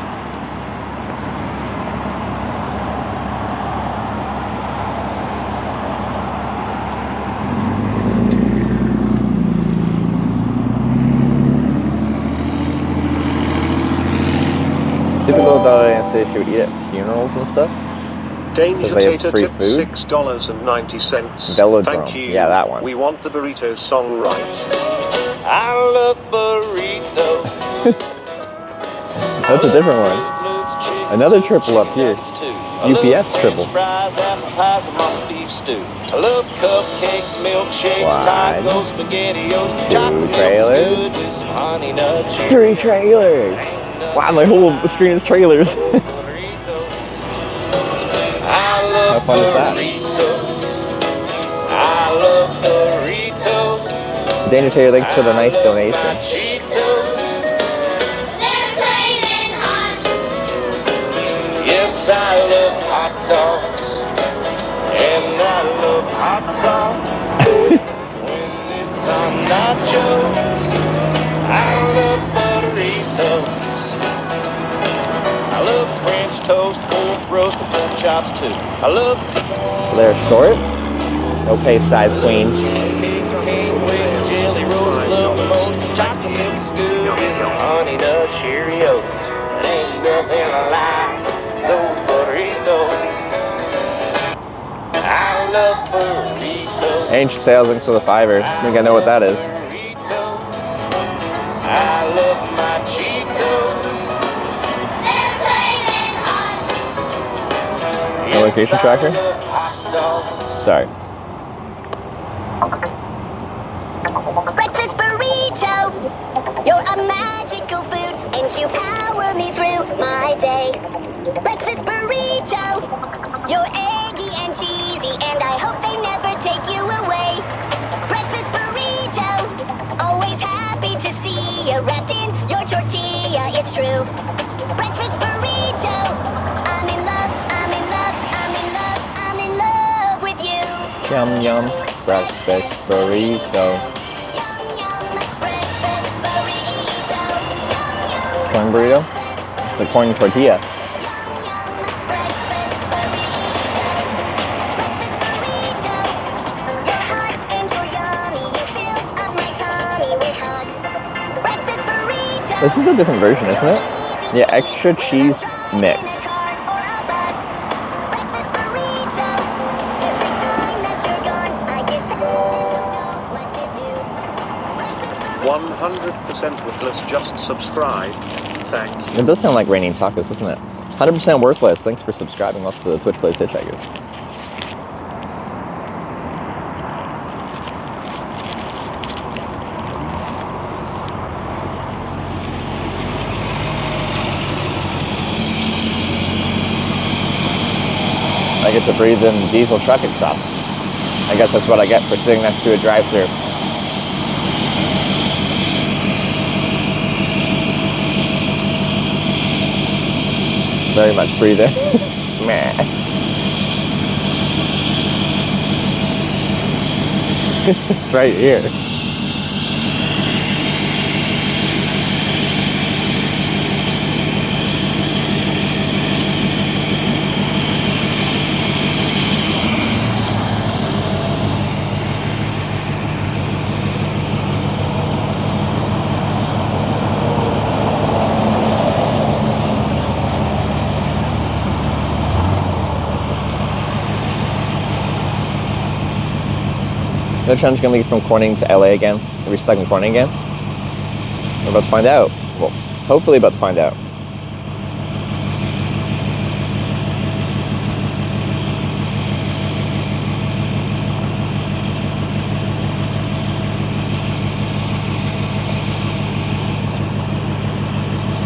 [SPEAKER 2] Stupid little dog say she would eat at funerals and stuff.
[SPEAKER 3] Danger
[SPEAKER 2] they have
[SPEAKER 3] Tater
[SPEAKER 2] free
[SPEAKER 3] tip
[SPEAKER 2] food?
[SPEAKER 3] $6.90.
[SPEAKER 2] Velodrome.
[SPEAKER 3] Thank you.
[SPEAKER 2] Yeah, that one.
[SPEAKER 3] We want the burrito song right.
[SPEAKER 5] I love burritos.
[SPEAKER 2] That's a different one. Another triple up here. UPS triple.
[SPEAKER 5] Fries, apple pies, and mom's beef stew. I love cupcakes, milkshakes,
[SPEAKER 2] One,
[SPEAKER 5] tacos, spaghettios,
[SPEAKER 2] two
[SPEAKER 5] chocolate milk is
[SPEAKER 2] trailers.
[SPEAKER 5] good with some honey nut cheese.
[SPEAKER 2] 3 trailers. Wow, my whole screen is trailers. How fun is that?
[SPEAKER 5] I love burritos.
[SPEAKER 2] Dana Taylor, thanks for the nice donation.
[SPEAKER 5] Yes, I love hot dogs, and I love hot sauce. When it's on nachos, I love burritos. I love French toast, pork roast, and pork chops too. I love
[SPEAKER 2] They're short. No pace size queen.
[SPEAKER 5] cheesecake, king with jelly rolls. I love the most. Chocolate milk is good with some honey nut Cheerios. It ain't nothing like those burritos. I love burritos.
[SPEAKER 2] Ancient sales links for the $5. I think I know what that is.
[SPEAKER 5] I love my Cheetos.
[SPEAKER 2] No location tracker? Sorry.
[SPEAKER 7] Breakfast burrito, you're a magical food, and you power me through my day. Breakfast burrito, you're eggy and cheesy, and I hope they never take you away. Breakfast burrito, always happy to see you wrapped in your tortilla, it's true. Breakfast burrito, I'm in love, I'm in love, I'm in love, I'm in love with you.
[SPEAKER 2] Yum yum. Breakfast burrito. Corn burrito? It's a corn tortilla. This is a different version, isn't it? Yeah, extra cheese mix.
[SPEAKER 3] 100% worthless, just subscribe. Thank you.
[SPEAKER 2] It does sound like Raining Tacos, doesn't it? 100% worthless. Thanks for subscribing. Welcome to the Twitch Plays Hitchhikers. I get to breathe in diesel truck exhaust. I guess that's what I get for sitting next to a drive-thru. Very much breather. Meh. It's right here. No chance gonna be from Corning to LA again. Are we stuck in Corning again? We're about to find out. Well, hopefully about to find out.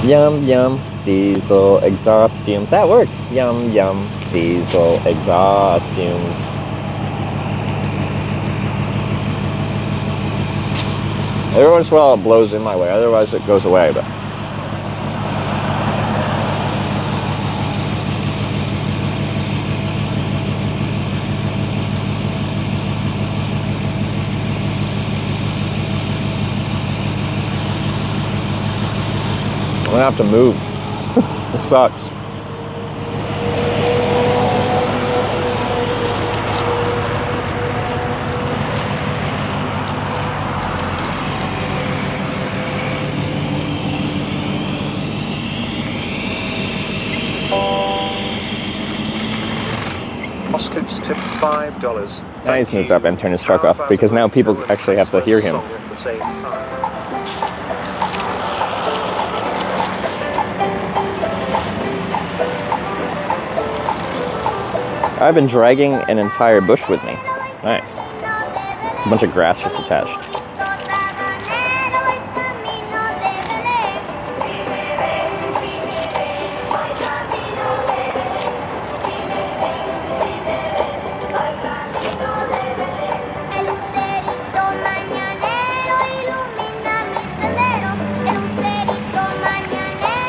[SPEAKER 2] Yum, yum, diesel exhaust fumes. That works. Yum, yum, diesel exhaust fumes. Every once in a while it blows in my way, otherwise it goes away, but... I'm gonna have to move. This sucks.
[SPEAKER 3] Oscar's tip $5.
[SPEAKER 2] Now he's moved up and turned his truck off because now people actually have to hear him.
[SPEAKER 3] At the same time.
[SPEAKER 2] I've been dragging an entire bush with me. Nice. It's a bunch of grass just attached.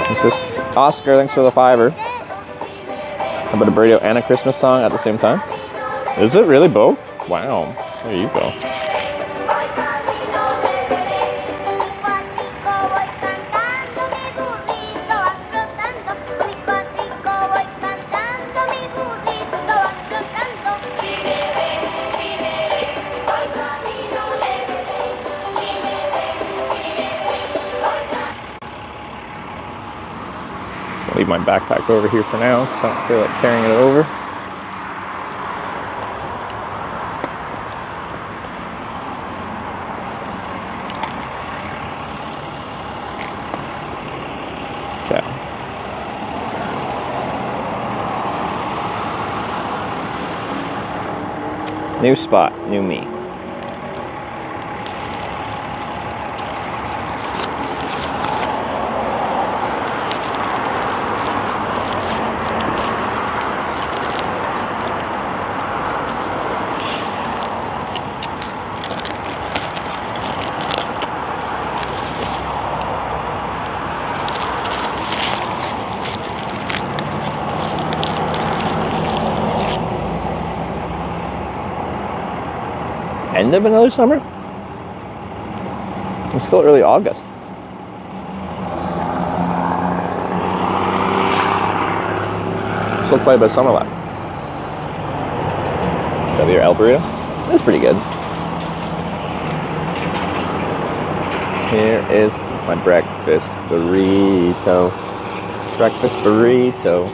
[SPEAKER 2] What's this? Oscar, thanks for the $5. How about a burrito and a Christmas song at the same time? Is it really both? Wow. There you go. Leave my backpack over here for now because I don't feel like carrying it over. Okay. New spot, new me. End of another summer? It's still early August. Still quite a bit of summer left. W or El burrito? That's pretty good. Here is my breakfast burrito. Breakfast burrito.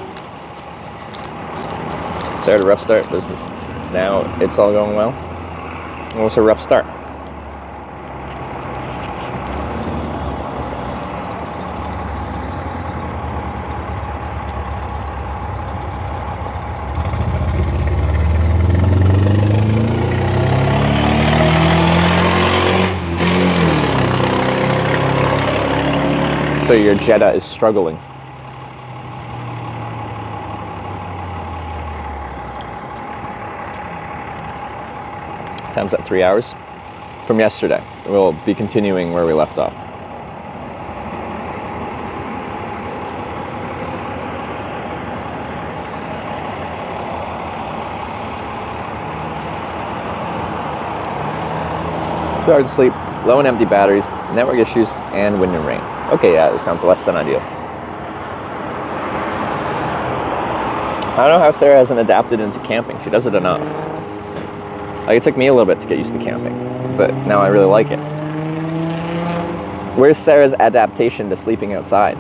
[SPEAKER 2] So I had a rough start, but now it's all going well. It was a rough start. So your Jetta is struggling. Time's at 3 hours from yesterday. We'll be continuing where we left off. Two hours of sleep, low and empty batteries, network issues, and wind and rain. Okay, yeah, this sounds less than ideal. I don't know how Sarah hasn't adapted into camping. She does it enough. Like, it took me a little bit to get used to camping, but now I really like it. Where's Sarah's adaptation to sleeping outside?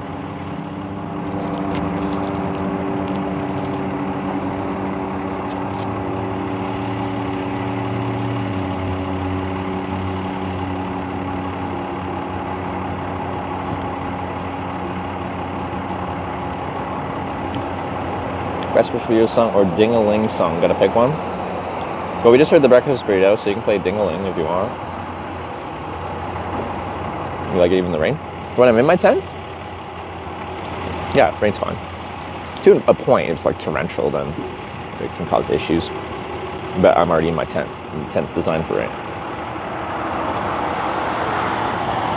[SPEAKER 2] Breakfast Burrito song or Ding-a-Ling song? Gotta pick one? Well, we just heard the Breakfast Burrito, so you can play Ding-a-Ling if you want. You like it even in the rain? When I'm in my tent? Yeah, rain's fine. To a point, if it's like torrential, then it can cause issues. But I'm already in my tent, and the tent's designed for rain.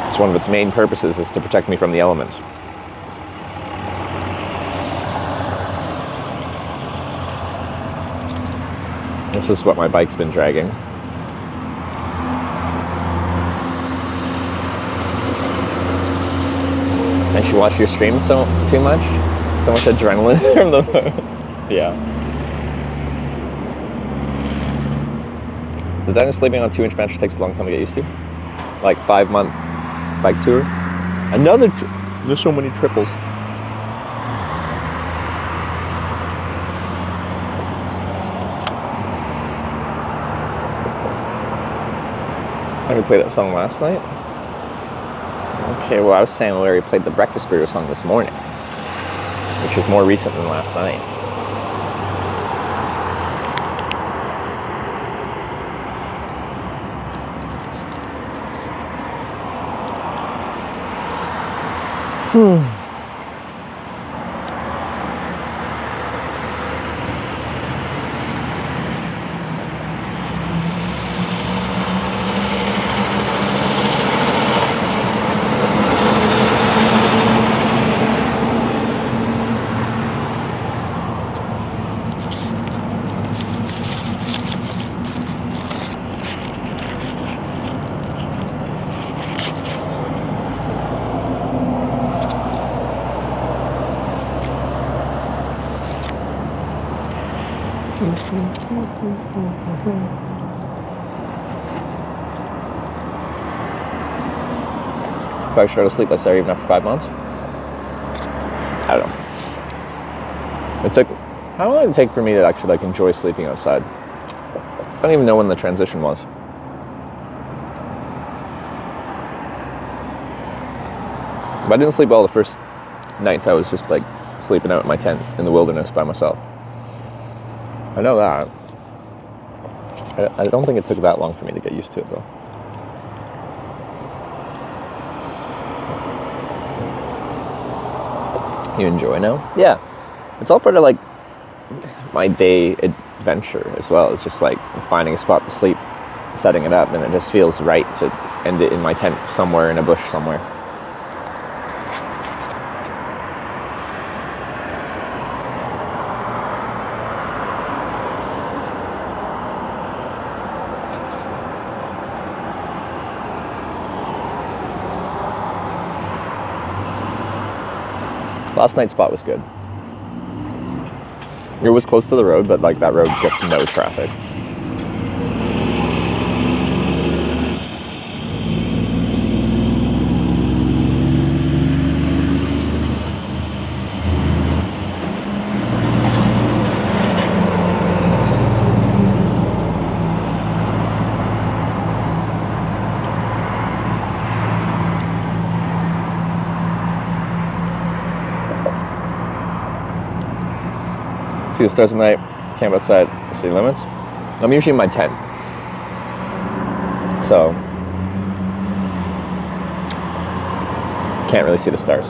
[SPEAKER 2] It's one of its main purposes is to protect me from the elements. This is what my bike's been dragging. And she watched your stream too much? So much adrenaline from the roads. Yeah. The Dennis sleeping on 2-inch bench takes a long time to get used to. Like 5-month bike tour. Another, there's so many triples. We played that song last night. Okay, well, I was saying we already played the Breakfast Burrito song this morning, which is more recent than last night. Probably should go to sleep by Sarah even after 5 months. I don't know. How long did it take for me to actually like enjoy sleeping outside? I don't even know when the transition was. But I didn't sleep well the first nights. I was just like sleeping out in my tent in the wilderness by myself. I know that. I don't think it took that long for me to get used to it though. You enjoy now? Yeah. It's all part of like my day adventure as well. It's just like finding a spot to sleep, setting it up, and it just feels right to end it in my tent somewhere in a bush somewhere. Last night's spot was good. It was close to the road, but like that road gets no traffic. See the stars at night, camp outside city limits. I'm usually in my tent. So, can't really see the stars.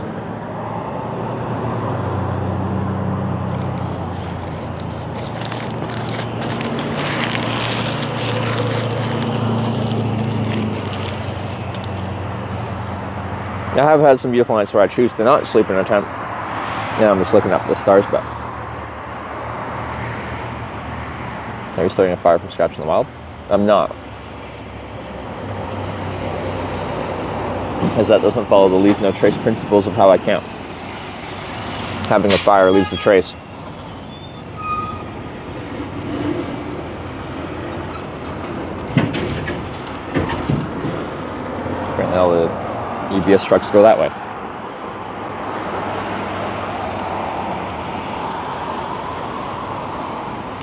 [SPEAKER 2] I have had some beautiful nights where I choose to not sleep in a tent. Yeah, I'm just looking up at the stars, but... Are you starting a fire from scratch in the wild? I'm not. As that doesn't follow the leave no trace principles of how I camp. Having a fire leaves a trace. Right now the UBS trucks go that way.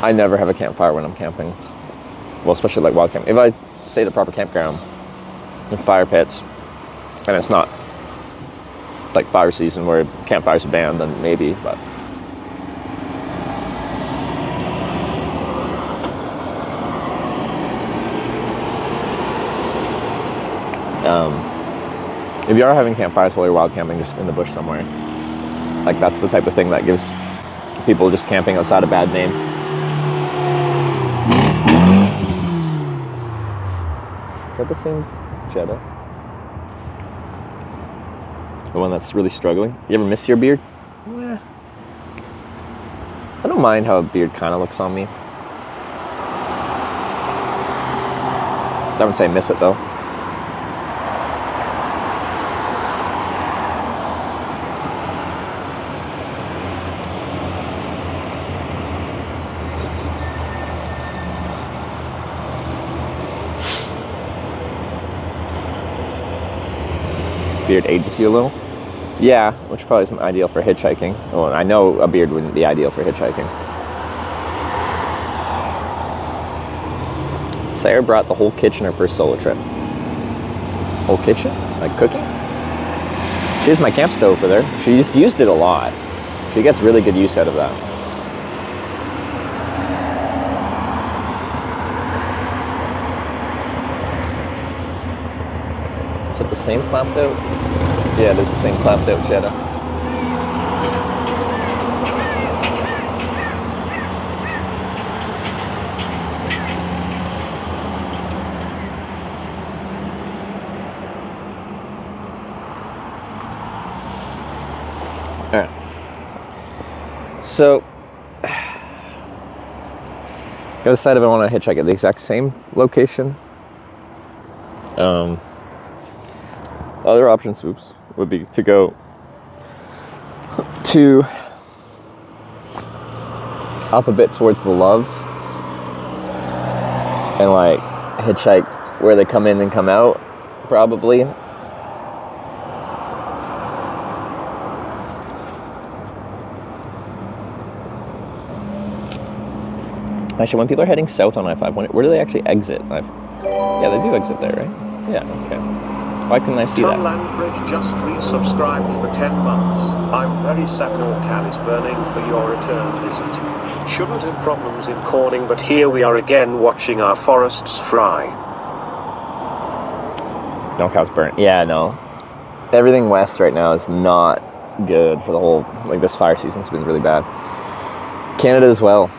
[SPEAKER 2] I never have a campfire when I'm camping. Well, especially like wild camp. If I stay at a proper campground with fire pits, and it's not like fire season where campfires are banned, then maybe, but... if you are having campfires while you're wild camping just in the bush somewhere, like that's the type of thing that gives people just camping outside a bad name. Is that the same Jetta? The one that's really struggling? You ever miss your beard? Yeah. I don't mind how a beard kind of looks on me. I wouldn't say I miss it though. Beard ages you a little? Yeah, which probably isn't ideal for hitchhiking. Well, I know a beard wouldn't be ideal for hitchhiking. Sarah brought the whole kitchen her first solo trip. Whole kitchen? Like cooking? She has my camp stove over there. She's used it a lot. She gets really good use out of that. Is it the same clamped out? Yeah, it is the same clamped out Jetta. Alright. So, gotta decide if I want to hitchhike at the exact same location. Other options, would be to go to up a bit towards the Loves and like hitchhike where they come in and come out, probably. Actually, when people are heading south on I-5, where do they actually exit? Yeah, they do exit there, right? Yeah, okay. Why couldn't I see that?
[SPEAKER 3] Landbridge just resubscribed for 10 months. I'm very sad NorCal is burning for your return visit. Shouldn't have problems in Corning, but here we are again watching our forests fry.
[SPEAKER 2] NorCal's burnt. Yeah, no. Everything west right now is not good for the whole, like this fire season's been really bad. Canada as well.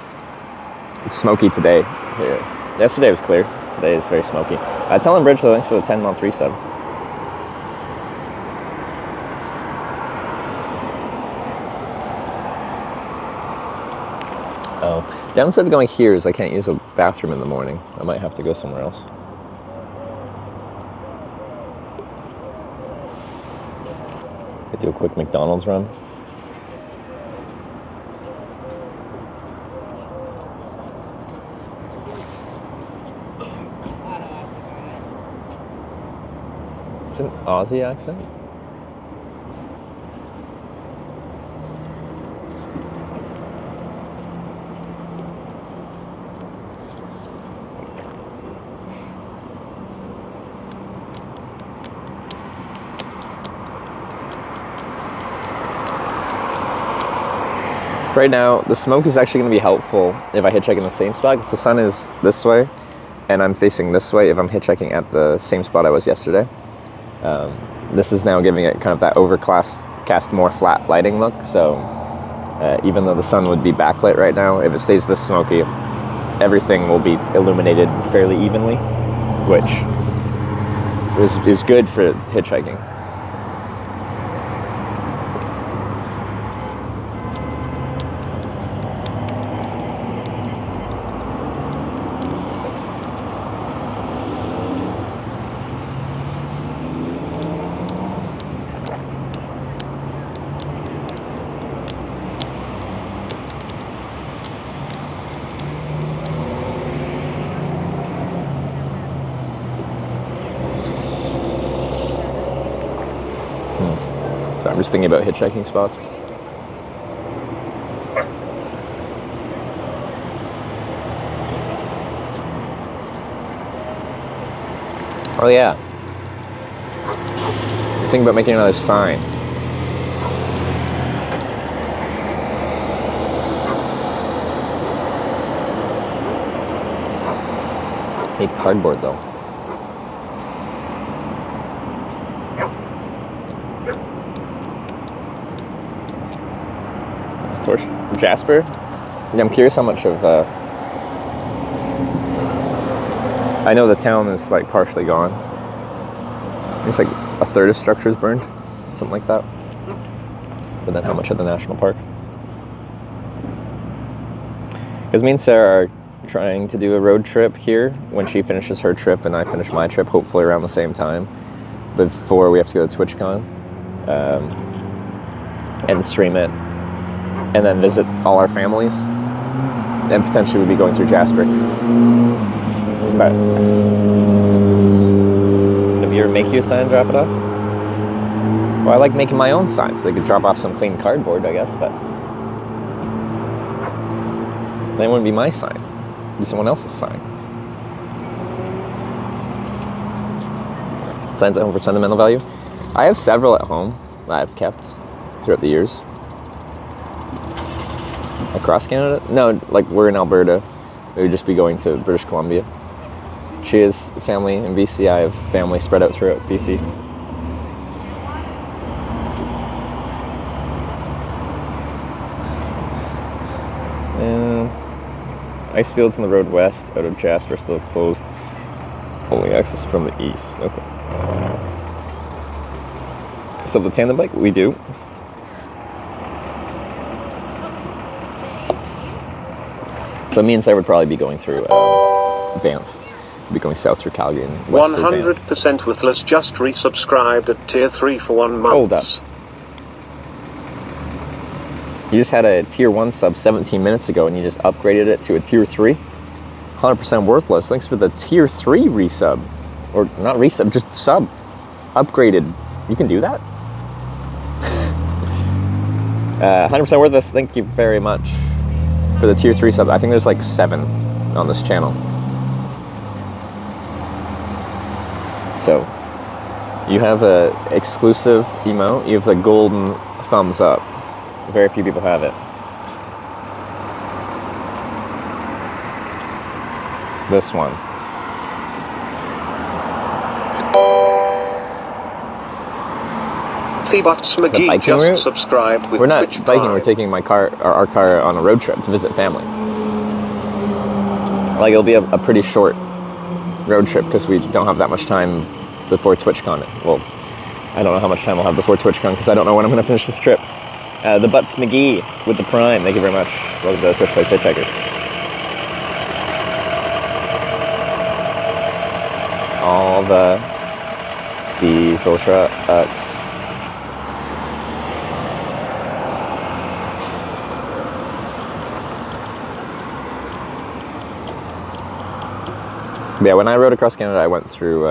[SPEAKER 2] It's smoky today. Here. Yesterday was clear. Today is very smoky. Tell him Bridge, thanks for the 10-month resub. Oh, downside of going here is I can't use a bathroom in the morning. I might have to go somewhere else. I do a quick McDonald's run. It's an Aussie accent? Right now, the smoke is actually going to be helpful if I hitchhike in the same spot, because the sun is this way, and I'm facing this way if I'm hitchhiking at the same spot I was yesterday. This is now giving it kind of that overcast, more flat lighting look, so even though the sun would be backlit right now, if it stays this smoky, everything will be illuminated fairly evenly, which is good for hitchhiking. Just thinking about hitchhiking spots. Oh yeah. Think about making another sign. I hate cardboard though. Torch Jasper. Yeah, I'm curious how much of I know the town is like partially gone. It's like a third of structures burned, something like that. But then how much of the national park? Because me and Sarah are trying to do a road trip here when she finishes her trip and I finish my trip, hopefully around the same time, before we have to go to TwitchCon and stream it. And then visit all our families, and potentially we'll be going through Jasper. But if you ever make you a sign and drop it off? Well, I like making my own signs. They could drop off some clean cardboard, I guess, but then it wouldn't be my sign. It'd be someone else's sign. Signs at home for sentimental value. I have several at home that I've kept throughout the years. Across Canada? No, like we're in Alberta. We would just be going to British Columbia. She has family in BC. I have family spread out throughout BC. And ice fields on the road west out of Jasper still closed. Only access from the east. Okay. Still the tandem bike? We do. So me and Sarah would probably be going through Banff. We'd be going south through Calgary and west
[SPEAKER 3] 100% Worthless just resubscribed at tier 3 for 1 month.
[SPEAKER 2] Hold up. You just had a tier 1 sub 17 minutes ago and you just upgraded it to a tier 3? 100% Worthless. Thanks for the tier 3 resub. Or not resub, just sub. Upgraded. You can do that? 100% Worthless. Thank you very much for the tier 3 sub. I think there's like 7 on this channel. So, you have a exclusive emote. You have the golden thumbs up. Very few people have it. This one.
[SPEAKER 3] Seabots McGee just
[SPEAKER 2] route?
[SPEAKER 3] subscribed with
[SPEAKER 2] We're not
[SPEAKER 3] Twitch
[SPEAKER 2] biking,
[SPEAKER 3] Prime.
[SPEAKER 2] we're taking our car on a road trip to visit family. Like, it'll be a pretty short road trip because we don't have that much time before TwitchCon. Well, I don't know how much time we'll have before TwitchCon because I don't know when I'm going to finish this trip. The Butts McGee with the Prime. Thank you very much. Welcome to the Twitch Plays Hitchhikers. All the diesel trucks. Yeah, when I rode across Canada, I went through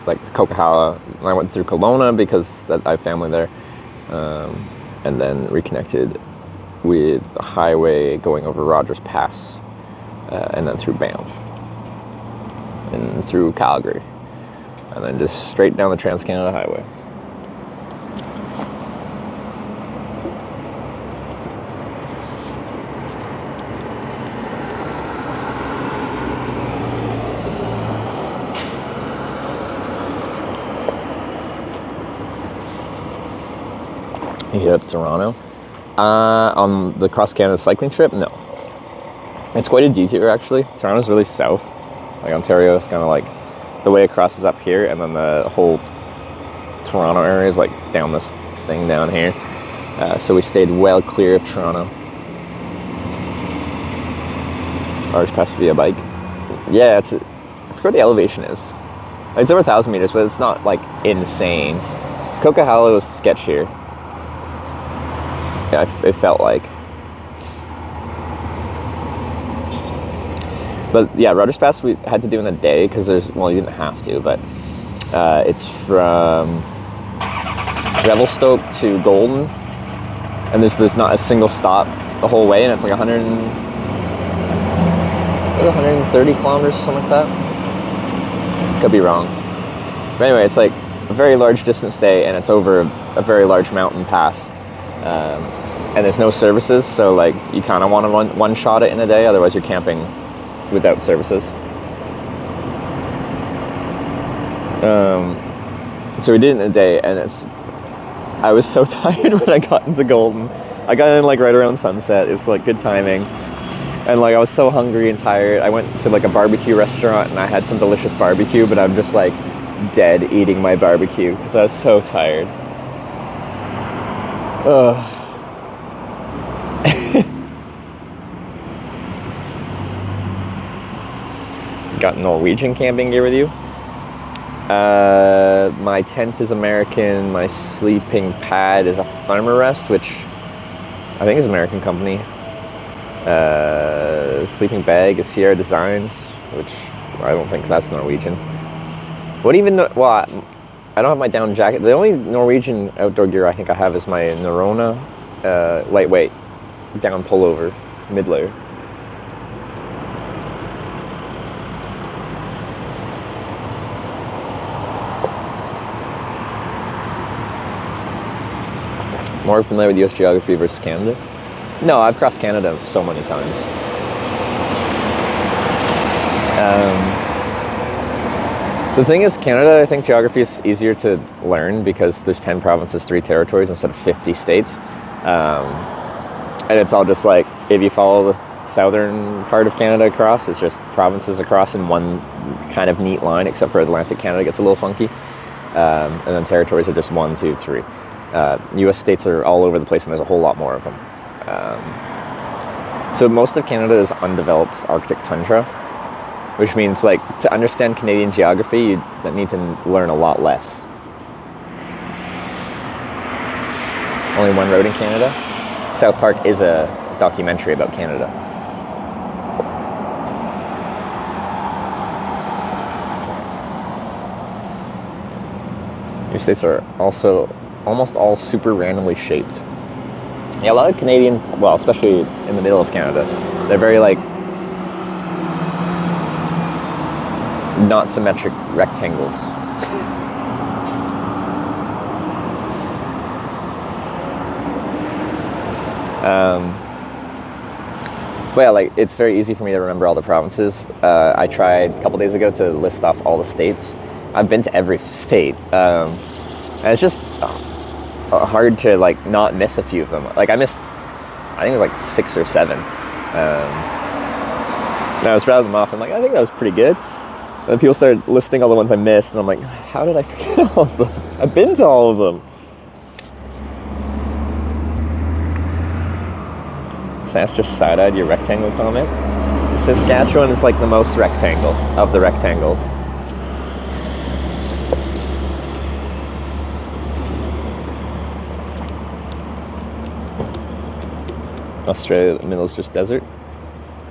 [SPEAKER 2] like Coquihalla, and I went through Kelowna because I have family there, and then reconnected with the highway going over Rogers Pass, and then through Banff, and through Calgary, and then just straight down the Trans-Canada Highway. You hit up Toronto. On the cross Canada cycling trip, no. It's quite a detour actually. Toronto's really south. Like Ontario is kind of like the way it crosses up here, and then the whole Toronto area is like down this thing down here. So we stayed well clear of Toronto. Large pass via bike. Yeah, I forget what the elevation is. It's over 1,000 meters, but it's not like insane. Coquihalla was sketchier. Yeah, it felt like. But yeah, Rogers Pass we had to do in a day because you didn't have to, but it's from Revelstoke to Golden, and there's not a single stop the whole way, and it's like 130 kilometers or something like that. Could be wrong. But anyway, it's like a very large distance stay, and it's over a very large mountain pass. And there's no services, so like you kind of want to one shot it in a day, otherwise you're camping without services. So we did it in a day, and I was so tired when I got into Golden. I got in like right around sunset. It was like good timing. And like I was so hungry and tired. I went to like a barbecue restaurant and I had some delicious barbecue, but I'm just like dead eating my barbecue because I was so tired. Ugh. Got Norwegian camping gear with you. My tent is American. My sleeping pad is a Farmer Rest, which I think is an American company. Sleeping bag is Sierra Designs, which I don't think that's Norwegian. What even? Well, I don't have my down jacket. The only Norwegian outdoor gear I think I have is my Norona lightweight down pullover mid layer. More familiar with US geography versus Canada? No, I've crossed Canada so many times. The thing is, Canada, I think geography is easier to learn because there's 10 provinces, 3 territories instead of 50 states. And it's all just like, if you follow the southern part of Canada across, it's just provinces across in one kind of neat line, except for Atlantic Canada gets a little funky. And then territories are just 1, 2, 3. US states are all over the place, and there's a whole lot more of them. So most of Canada is undeveloped Arctic tundra, which means like to understand Canadian geography, you need to learn a lot less. Only one road in Canada. South Park is a documentary about Canada. Your states are also almost all super randomly shaped. Yeah, a lot of Canadian, well, especially in the middle of Canada, they're very like not symmetric rectangles. But yeah, like it's very easy for me to remember all the provinces. I tried a couple days ago to list off all the states. I've been to every state, and it's just hard to like not miss a few of them. Like I think it was like 6 or 7. And I was rattled them off. I'm like, I think that was pretty good. And then people started listing all the ones I missed, and I'm like, how did I forget all of them? I've been to all of them. Sans just side-eyed your rectangle comment. Saskatchewan is like the most rectangle of the rectangles. Australia, the middle is just desert.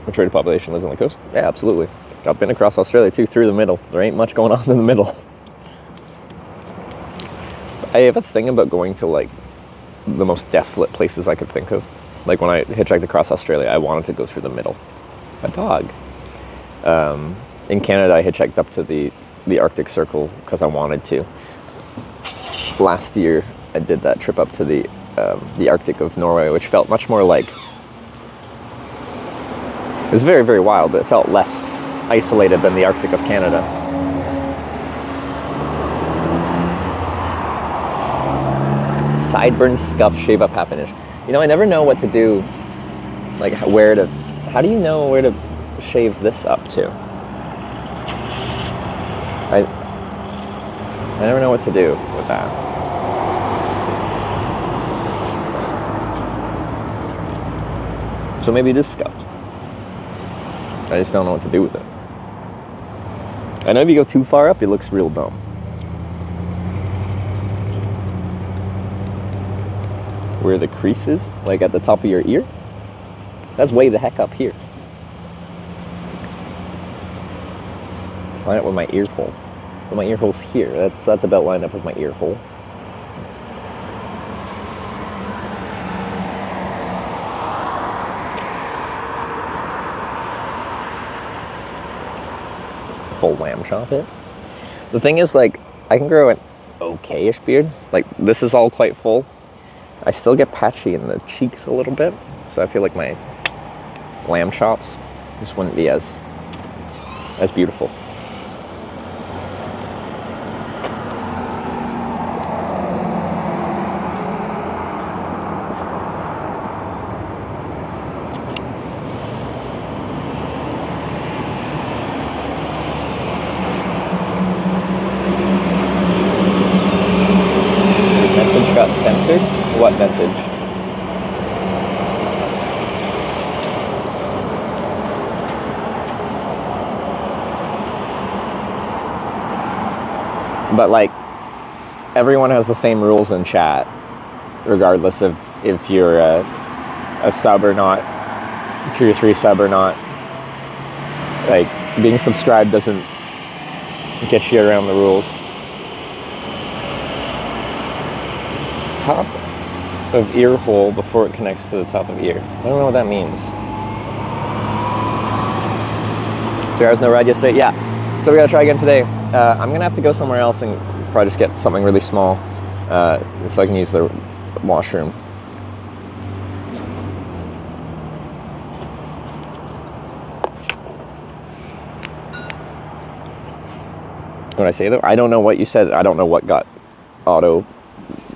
[SPEAKER 2] Majority of the population lives on the coast. Yeah, absolutely. I've been across Australia too, through the middle. There ain't much going on in the middle. I have a thing about going to like the most desolate places I could think of. Like when I hitchhiked across Australia, I wanted to go through the middle. A dog. In Canada, I hitchhiked up to the Arctic Circle because I wanted to. Last year, I did that trip up to the Arctic of Norway, which felt much more like, it was very, very wild, but it felt less isolated than the Arctic of Canada. Sideburns, scuff, shave up, half an inch. You know, I never know what to do, like how do you know where to shave this up to? I never know what to do with that. So maybe it is scuffed. I just don't know what to do with it. I know if you go too far up, it looks real dumb. Where the crease is, like at the top of your ear, that's way the heck up here. Line up with my ear hole. But my ear hole's here. That's about lined up with my ear hole. full lamb chop it. The thing is, like, I can grow an okay-ish beard. Like, this is all quite full. I still get patchy in the cheeks a little bit, so I feel like my lamb chops just wouldn't be as beautiful. Message got censored? What message? But like, everyone has the same rules in chat, regardless of if you're a sub or not, tier 3 sub or not. Like, being subscribed doesn't get you around the rules. Top of ear hole before it connects to the top of ear. I don't know what that means. So there was no ride yesterday? Yeah. So we gotta try again today. I'm gonna have to go somewhere else and probably just get something really small so I can use the washroom. What I say though? I don't know what you said. I don't know what got auto,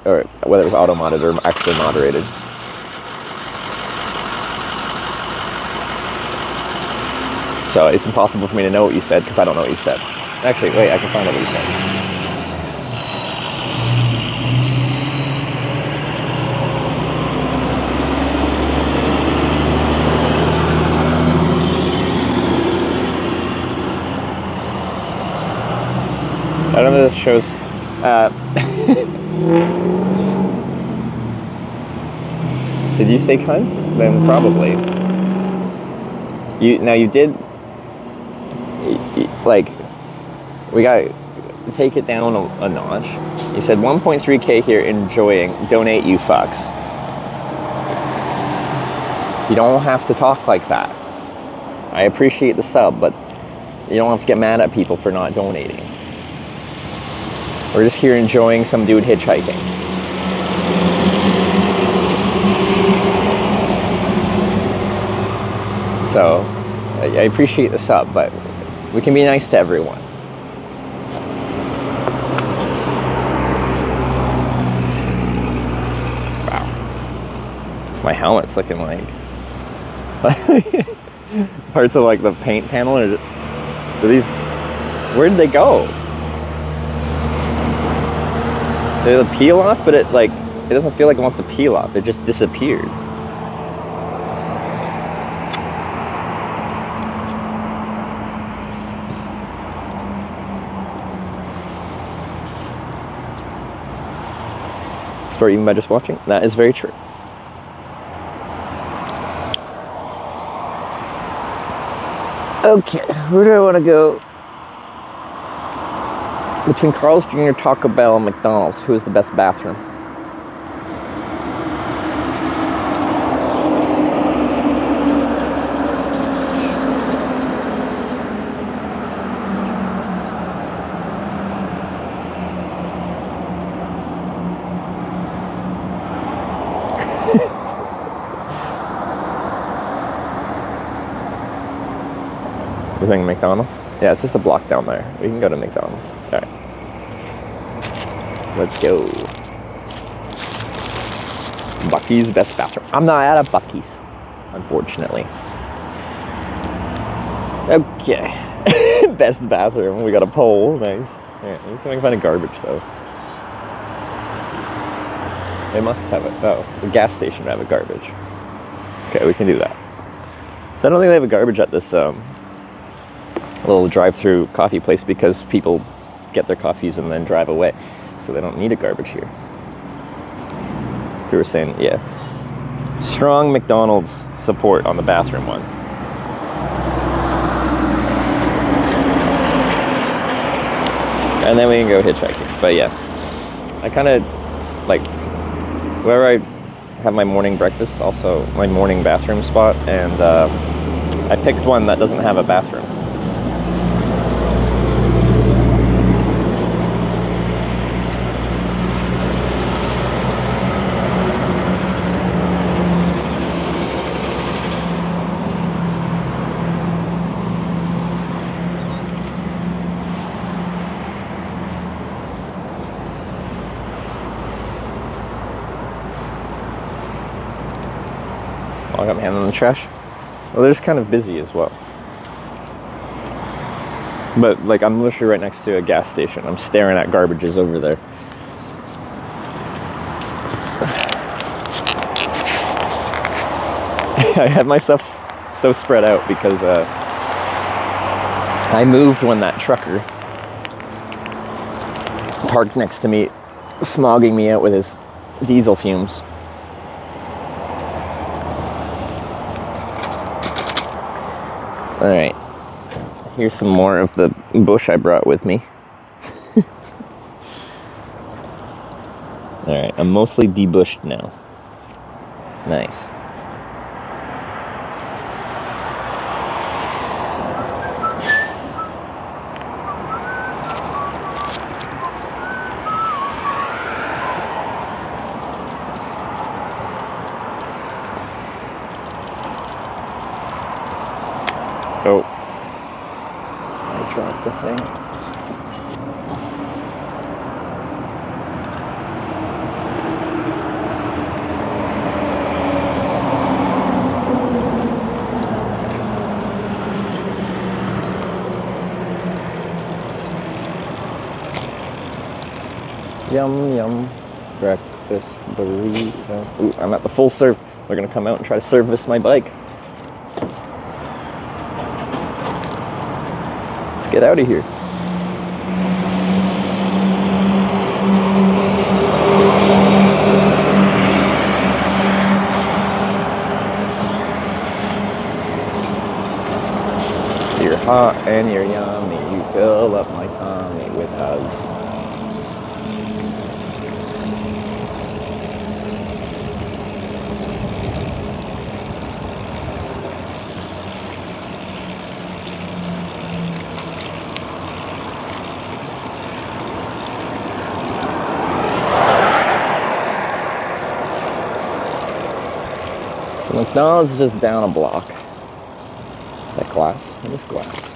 [SPEAKER 2] or whether it was auto-modded or actually moderated. So it's impossible for me to know what you said because I don't know what you said. Actually, wait, I can find out what you said. I don't know if this shows... Did you say cunt? Then probably. You did... Like, we got to take it down a notch. You said 1.3k here, enjoying. Donate, you fucks. You don't have to talk like that. I appreciate the sub, but you don't have to get mad at people for not donating. We're just here enjoying some dude hitchhiking. So, I appreciate the sub, but we can be nice to everyone. Wow. My helmet's looking like... parts of like the paint panel are these... Where did they go? They peel off, but it doesn't feel like it wants to peel off. It just disappeared. Start even by just watching. That is very true. Okay, where do I want to go? Between Carl's Jr., Taco Bell, and McDonald's, who is the best bathroom? You think McDonald's? Yeah, it's just a block down there. We can go to McDonald's. Alright. Let's go. Buc-ee's best bathroom. I'm not at a Buc-ee's, unfortunately. Okay. Best bathroom. We got a poll. Nice. Alright, let's see if I can find a garbage though. They must have it. Oh, the gas station would have a garbage. Okay, we can do that. So I don't think they have a garbage at this little drive-through coffee place because people get their coffees and then drive away, so they don't need a garbage here. You were saying, yeah, strong McDonald's support on the bathroom one. And then we can go hitchhiking. But yeah, I kind of like wherever I have my morning breakfast, also my morning bathroom spot, and I picked one that doesn't have a bathroom. While I got my hand on the trash. Well, they're just kind of busy as well. But like, I'm literally right next to a gas station. I'm staring at garbages over there. I had myself so spread out because I moved when that trucker parked next to me, smogging me out with his diesel fumes. All right, here's some more of the bush I brought with me. All right, I'm mostly debushed now. Nice. Oh, I dropped the thing. Yum, yum, breakfast burrito. Ooh, I'm at the full serve. They're gonna come out and try to service my bike. Let's get out of here. You're hot and you're yummy. You fill up my tummy with hugs. So McDonald's is just down a block. That glass? What is glass?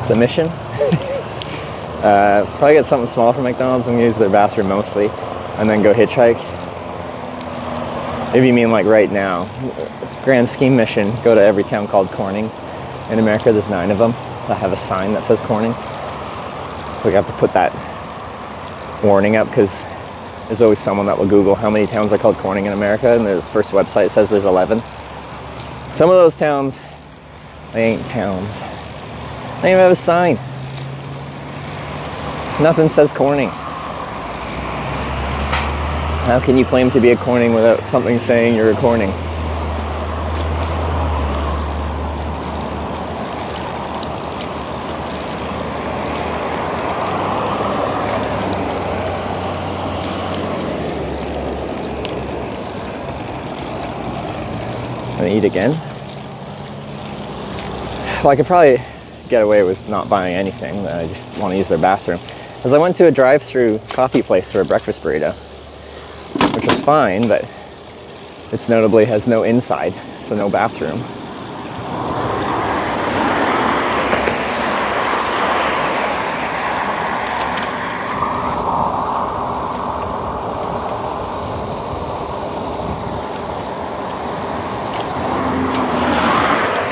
[SPEAKER 2] It's a mission. Probably get something small from McDonald's and use their bathroom mostly, and then go hitchhike. If you mean like right now, grand scheme mission, go to every town called Corning. In America, there's 9 of them that have a sign that says Corning. We have to put that warning up because there's always someone that will Google how many towns are called Corning in America, and the first website says there's 11. Some of those towns, they ain't towns. They even have a sign. Nothing says Corning. How can you claim to be a Corning without something saying you're a Corning? Gonna eat again? Well, I could probably get away with not buying anything. I just want to use their bathroom. Because I went to a drive-through coffee place for a breakfast burrito, which was fine, but it's notably has no inside, so no bathroom.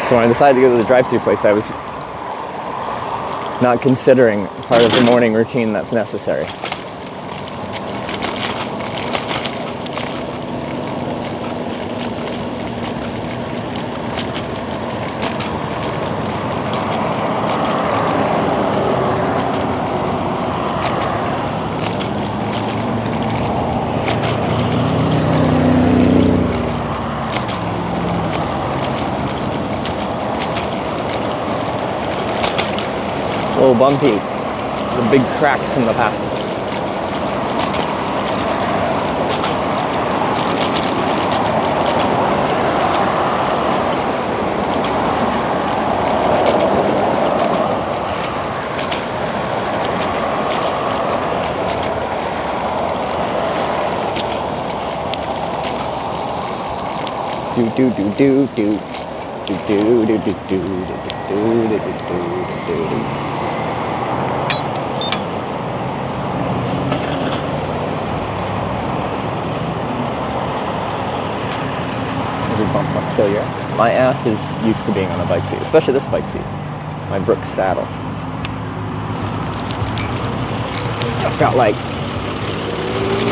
[SPEAKER 2] So when I decided to go to the drive-through place, I was not considering part of the morning routine that's necessary. A little bumpy, the big cracks in the path. Do do do do do. Do do do do do do do do do. Every bump must kill your ass. My ass is used to being on a bike seat, especially this bike seat. My Brooks saddle. I've got like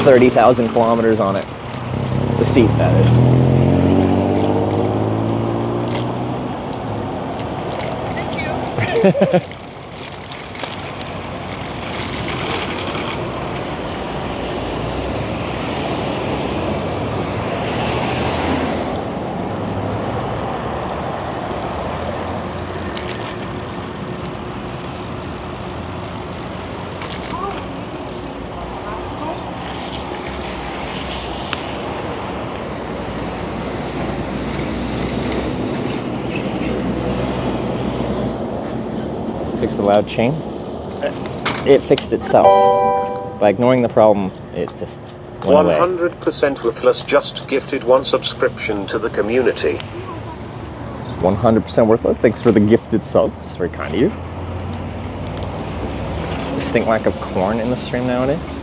[SPEAKER 2] 30,000 kilometers on it. The seat, that is. Thank you. Fix the loud chain. It fixed itself. By ignoring the problem, it just went away.
[SPEAKER 3] 100% Worthless just gifted 1 subscription to the community.
[SPEAKER 2] 100% worthless. Thanks for the gifted sub. It's very kind of you. Distinct lack of corn in the stream nowadays.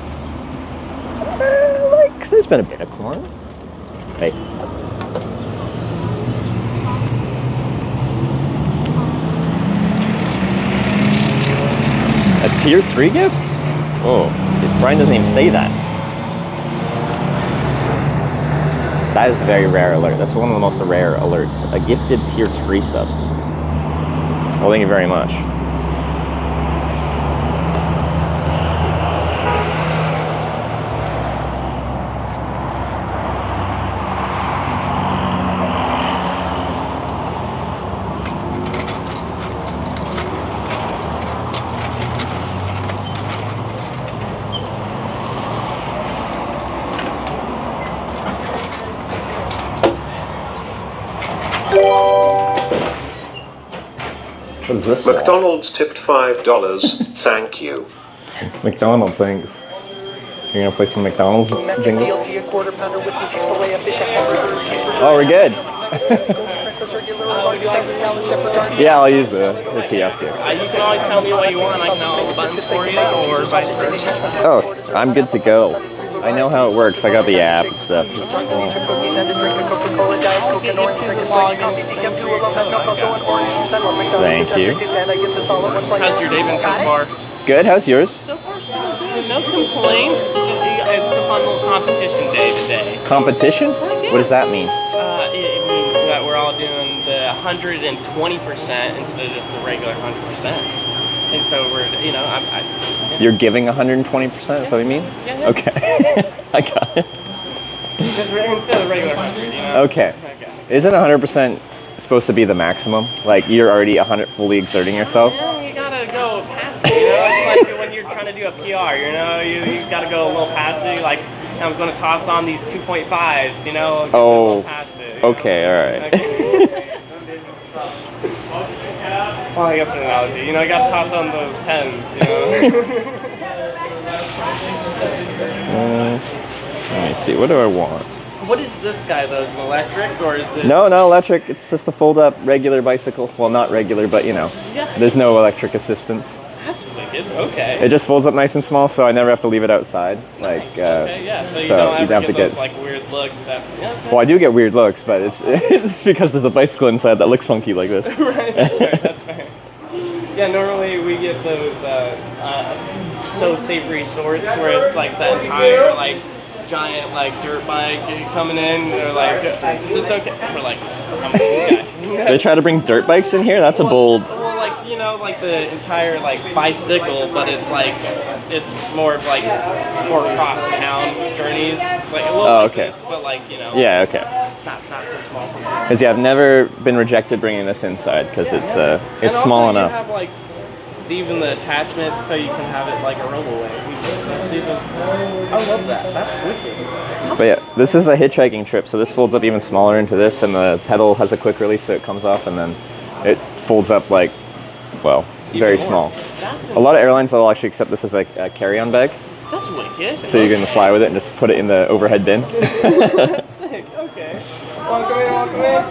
[SPEAKER 2] Like, there's been a bit of corn. Hey. A tier 3 gift? Oh, Brian doesn't even say that. That is a very rare alert. That's one of the most rare alerts. A gifted tier 3 sub. Well, thank you very much. What is this?
[SPEAKER 3] McDonald's tipped $5. Thank you.
[SPEAKER 2] McDonald's, thanks. You're gonna play some McDonald's jingle? Oh, we're good. Yeah, I'll use the kiosk here.
[SPEAKER 8] You can always tell me what you want. I can all the buttons for you, or vice versa.
[SPEAKER 2] Oh, I'm good to go. I know how it works. I got the app and stuff. Thank you.
[SPEAKER 8] How's your day been so far?
[SPEAKER 2] Good. How's yours?
[SPEAKER 8] So far, so good. No complaints. It's a fun little competition day today.
[SPEAKER 2] Competition? What does that mean?
[SPEAKER 8] It means that we're all doing the 120% instead of just the regular 100%. And so we're, you know, yeah.
[SPEAKER 2] You're giving 120%? Is that what you mean?
[SPEAKER 8] Yeah.
[SPEAKER 2] Okay. I got it.
[SPEAKER 8] Just instead of regular 100, you know?
[SPEAKER 2] Okay. Isn't 100% supposed to be the maximum? Like, you're already 100 fully exerting yourself?
[SPEAKER 8] Yeah, you gotta go past it, you know? It's like when you're trying to do a PR, you know? You gotta go a little past it. Like, I'm gonna toss on these 2.5s, you know? Get a little past it, you know?
[SPEAKER 2] Okay, alright.
[SPEAKER 8] Well, I guess for an analogy, you know, you gotta toss on those 10s, you know?
[SPEAKER 2] Let me see, what do I want?
[SPEAKER 8] What is this guy though? Is it electric or is it?
[SPEAKER 2] No, not electric. It's just a fold-up regular bicycle. Well, not regular, but you know,
[SPEAKER 8] Yeah.
[SPEAKER 2] there's no electric assistance.
[SPEAKER 8] That's wicked. Okay.
[SPEAKER 2] It just folds up nice and small, so I never have to leave it outside. Like,
[SPEAKER 8] Nice. Okay, yeah. So you
[SPEAKER 2] so
[SPEAKER 8] don't
[SPEAKER 2] you'd
[SPEAKER 8] ever
[SPEAKER 2] have to
[SPEAKER 8] get those
[SPEAKER 2] get-
[SPEAKER 8] like weird looks. Yeah, okay.
[SPEAKER 2] well, I do get weird looks, but it's because there's a bicycle inside that looks funky like this.
[SPEAKER 8] Right. That's fair. That's fair. Yeah. Normally we get those so savory sorts where it's like the entire like giant like dirt bike coming in. They're like, is this okay? We're like, I'm a cool guy.
[SPEAKER 2] They try to bring dirt bikes in here? That's a bold...
[SPEAKER 8] Well, like, you know, like the entire like bicycle, but it's like it's more of like more cross town journeys, like a little like
[SPEAKER 2] okay.
[SPEAKER 8] this, but like, you know,
[SPEAKER 2] Yeah, okay.
[SPEAKER 8] not so small.
[SPEAKER 2] Because yeah, I've never been rejected bringing this inside because it's
[SPEAKER 8] And
[SPEAKER 2] small
[SPEAKER 8] also
[SPEAKER 2] enough.
[SPEAKER 8] You have like even the attachment so you can have it like a rollaway. That's even. I love that. That's wicked.
[SPEAKER 2] But yeah, this is a hitchhiking trip, so this folds up even smaller into this, and the pedal has a quick release, so it comes off, and then it folds up like, well, very small.
[SPEAKER 8] That's
[SPEAKER 2] A lot of airlines will actually accept this as a carry-on bag,
[SPEAKER 8] That's wicked.
[SPEAKER 2] so you can fly with it and just put it in the overhead bin.
[SPEAKER 8] That's sick. Okay. Welcome in, welcome in.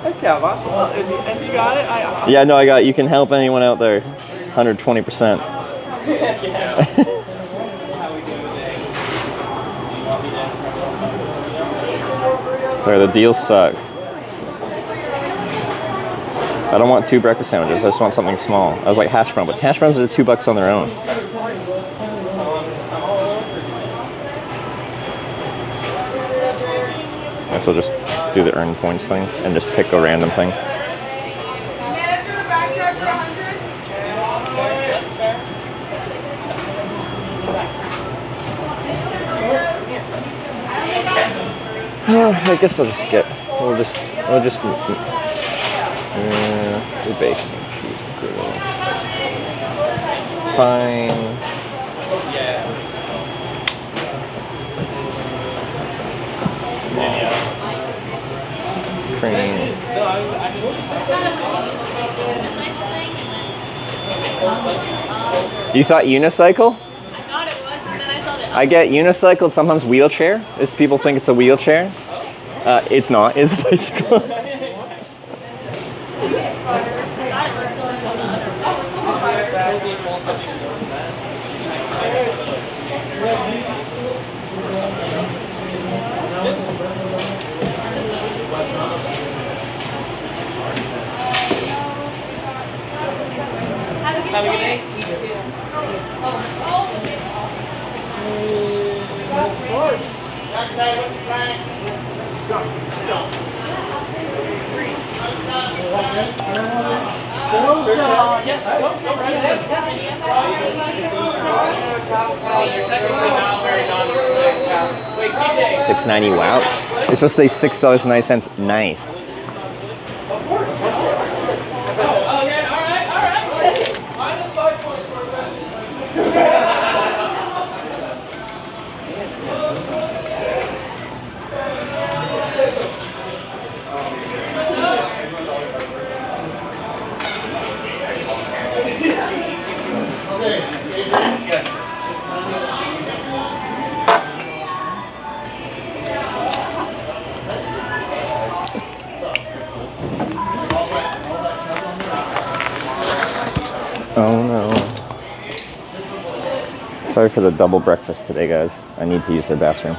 [SPEAKER 8] Okay, boss. Well, if you got it,
[SPEAKER 2] Yeah, no, I got it. You can help anyone out there. 120%.
[SPEAKER 8] yeah.
[SPEAKER 2] Sorry, the deals suck. I don't want 2 breakfast sandwiches. I just want something small. I was like hash brown, but hash browns are $2 on their own. I guess I'll just do the earn points thing and just pick a random thing.
[SPEAKER 6] Manager, the backtrack for 100.
[SPEAKER 2] I guess I'll just get. We'll just do bacon and cheese grill. Fine. Small. Cream. You thought unicycle?
[SPEAKER 6] I thought it was, and then I saw that.
[SPEAKER 2] I get unicycle, sometimes wheelchair. As people think it's a wheelchair. It's not. It's a bicycle.
[SPEAKER 8] Have a good day. You too. Yes, go right ahead. You're technically not very non-religious. Wait, TJ.
[SPEAKER 2] $6.90. Wow. It's supposed to say $6.09. Nice.
[SPEAKER 8] Okay, all right. Minus 5 points for that.
[SPEAKER 2] Oh no. Sorry for the double breakfast today, guys. I need to use their bathroom.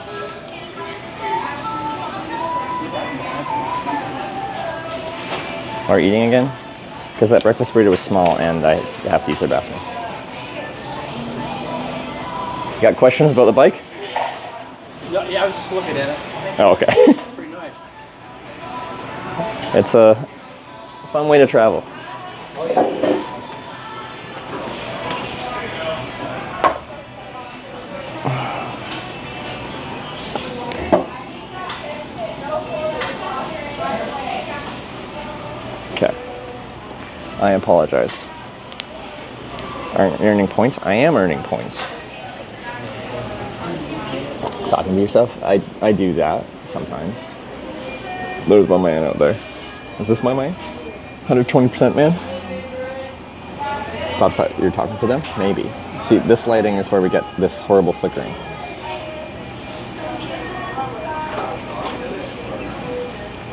[SPEAKER 2] Are you eating again? Because that breakfast burrito was small and I have to use their bathroom. You got questions about the bike?
[SPEAKER 8] Yeah, I was just looking at it.
[SPEAKER 2] Oh, okay.
[SPEAKER 8] Pretty nice.
[SPEAKER 2] It's a fun way to travel. Okay. I apologize. Earning points? I am earning points. Talking to yourself? I do that sometimes. There's my man out there. Is this my man? 120% man? You're talking to them? Maybe. See, this lighting is where we get this horrible flickering.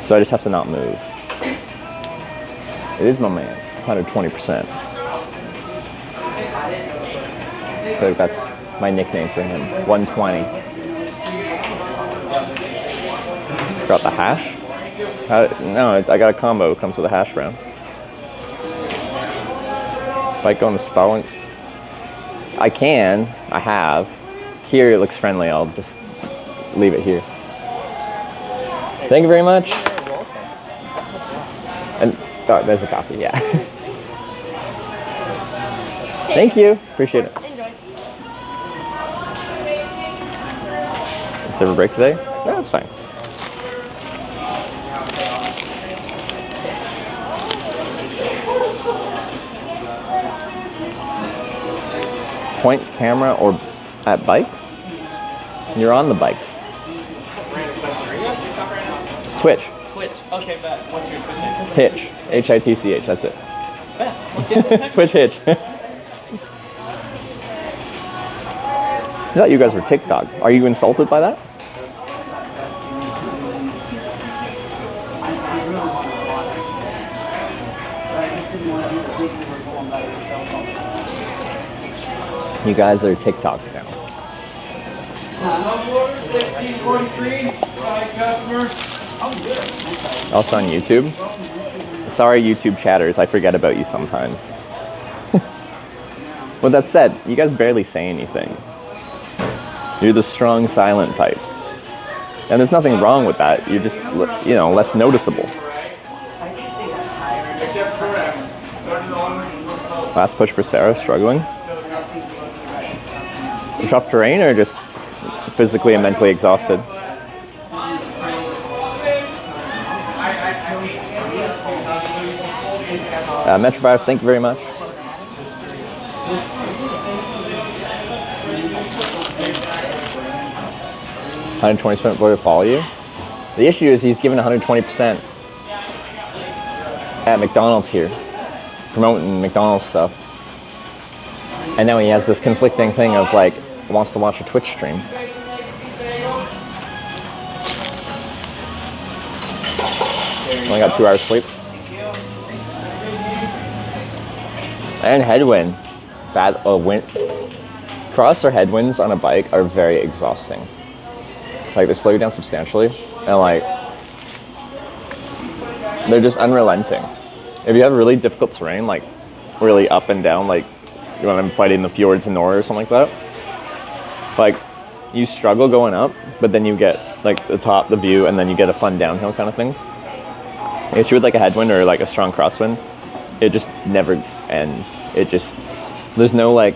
[SPEAKER 2] So I just have to not move. It is my man, 120%. I feel like that's my nickname for him, 120. Forgot the hash? No, I got a combo. It comes with a hash brown. If I go in the stalling, I can. I have. Here it looks friendly. I'll just leave it here. Thank you very much. And oh, there's the coffee. Yeah. Thank you. Appreciate it.
[SPEAKER 6] Enjoy.
[SPEAKER 2] Is there a break today? No, that's fine. Point camera or at bike? You're on the bike. Twitch.
[SPEAKER 8] Twitch. Okay, bet. What's your Twitch name?
[SPEAKER 2] Hitch. Hitch. That's it.
[SPEAKER 8] Bet. Okay.
[SPEAKER 2] Twitch Hitch. I thought you guys were TikTok. Are you insulted by that? You guys are TikTok now. Also on YouTube. Sorry, YouTube chatters. I forget about you sometimes. With that said, you guys barely say anything. You're the strong, silent type. And there's nothing wrong with that. You're just, you know, less noticeable. Last push for Sarah, struggling. Tough terrain or just physically and mentally exhausted? Metrovirus, thank you very much. $120 boy to follow you. The issue is he's given 120% at McDonald's here, promoting McDonald's stuff. And now he has this conflicting thing of like, wants to watch a Twitch stream. Only got 2 hours sleep. And headwind. Bad wind. Cross or headwinds on a bike are very exhausting. Like, they slow you down substantially, and like, they're just unrelenting. If you have really difficult terrain, like really up and down, like when I'm fighting the fjords in Norway or something like that, like, you struggle going up, but then you get like the top, the view, and then you get a fun downhill kind of thing. If you with like a headwind or like a strong crosswind, it just never ends. It just, there's no like,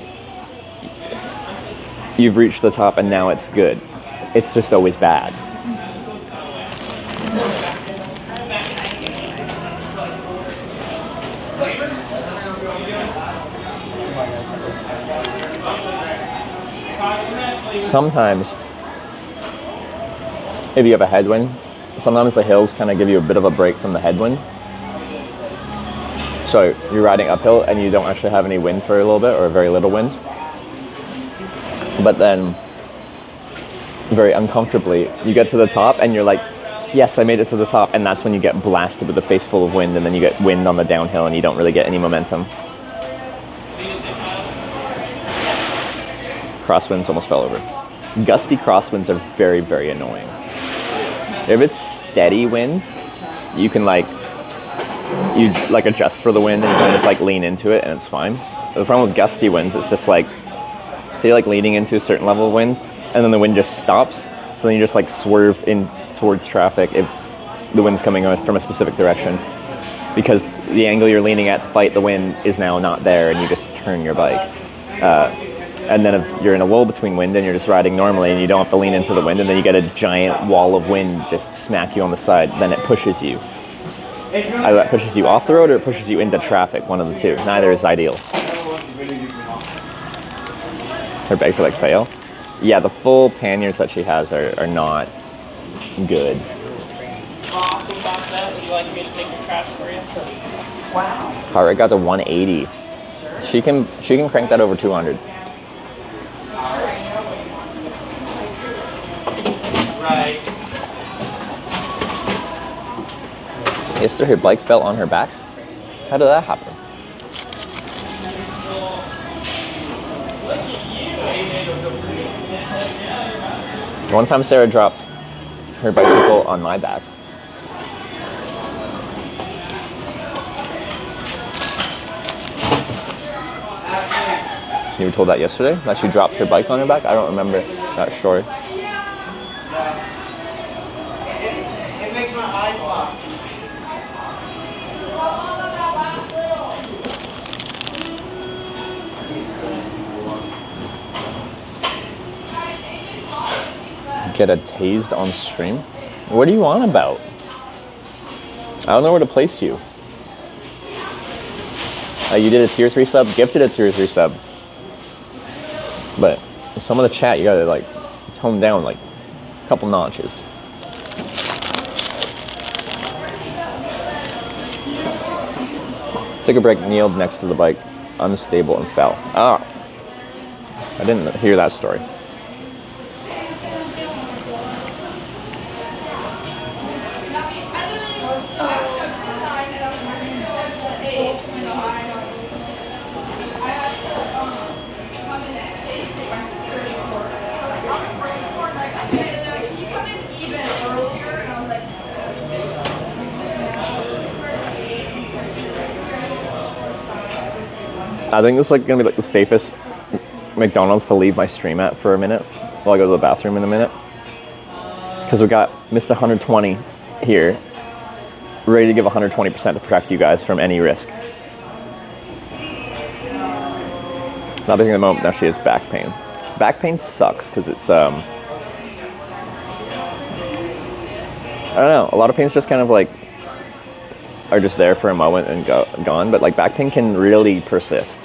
[SPEAKER 2] you've reached the top and now it's good. It's just always bad. Sometimes, if you have a headwind, sometimes the hills kind of give you a bit of a break from the headwind. So you're riding uphill and you don't actually have any wind for a little bit, or very little wind. But then, very uncomfortably, you get to the top and you're like, yes, I made it to the top, and that's when you get blasted with a face full of wind, and then you get wind on the downhill and you don't really get any momentum. Crosswinds almost fell over. Gusty crosswinds are very, very annoying. If it's steady wind, you can like, you like adjust for the wind and you can just like lean into it and it's fine. The problem with gusty winds, it's just like, say you're like leaning into a certain level of wind and then the wind just stops, so then you just like swerve in towards traffic if the wind's coming from a specific direction, because the angle you're leaning at to fight the wind is now not there, and you just turn your bike. And then if you're in a lull between wind and you're just riding normally and you don't have to lean into the wind, and then you get a giant wall of wind just smack you on the side, then it pushes you. Either it pushes you off the road or it pushes you into traffic, one of the two. Neither is ideal. Her bags are like sale. Yeah, the full panniers that she has are not good.
[SPEAKER 8] Awesome about that. Would you like me to take your trash for you?
[SPEAKER 2] Wow. Heart rate got to 180. She can crank that over 200.
[SPEAKER 8] Right.
[SPEAKER 2] Yesterday her bike fell on her back. How did that happen? One time Sarah dropped her bicycle on my back. You were told that yesterday? That she dropped her bike on her back? I don't remember that story.
[SPEAKER 1] It makes my eyes pop.
[SPEAKER 2] Get a tased on stream? What are you on about? I don't know where to place you. You did a tier 3 sub, gifted a tier 3 sub. But some of the chat, you gotta like tone down like a couple notches. Took a break, kneeled next to the bike, unstable, and fell. Ah, I didn't hear that story. I think this is like gonna be like the safest McDonald's to leave my stream at for a minute while I go to the bathroom in a minute. Because we got Mr. 120 here, ready to give 120% to protect you guys from any risk. Not thinking at the moment actually is back pain. Back pain sucks because it's I don't know, a lot of pains just kind of like are just there for a moment and gone, but like back pain can really persist.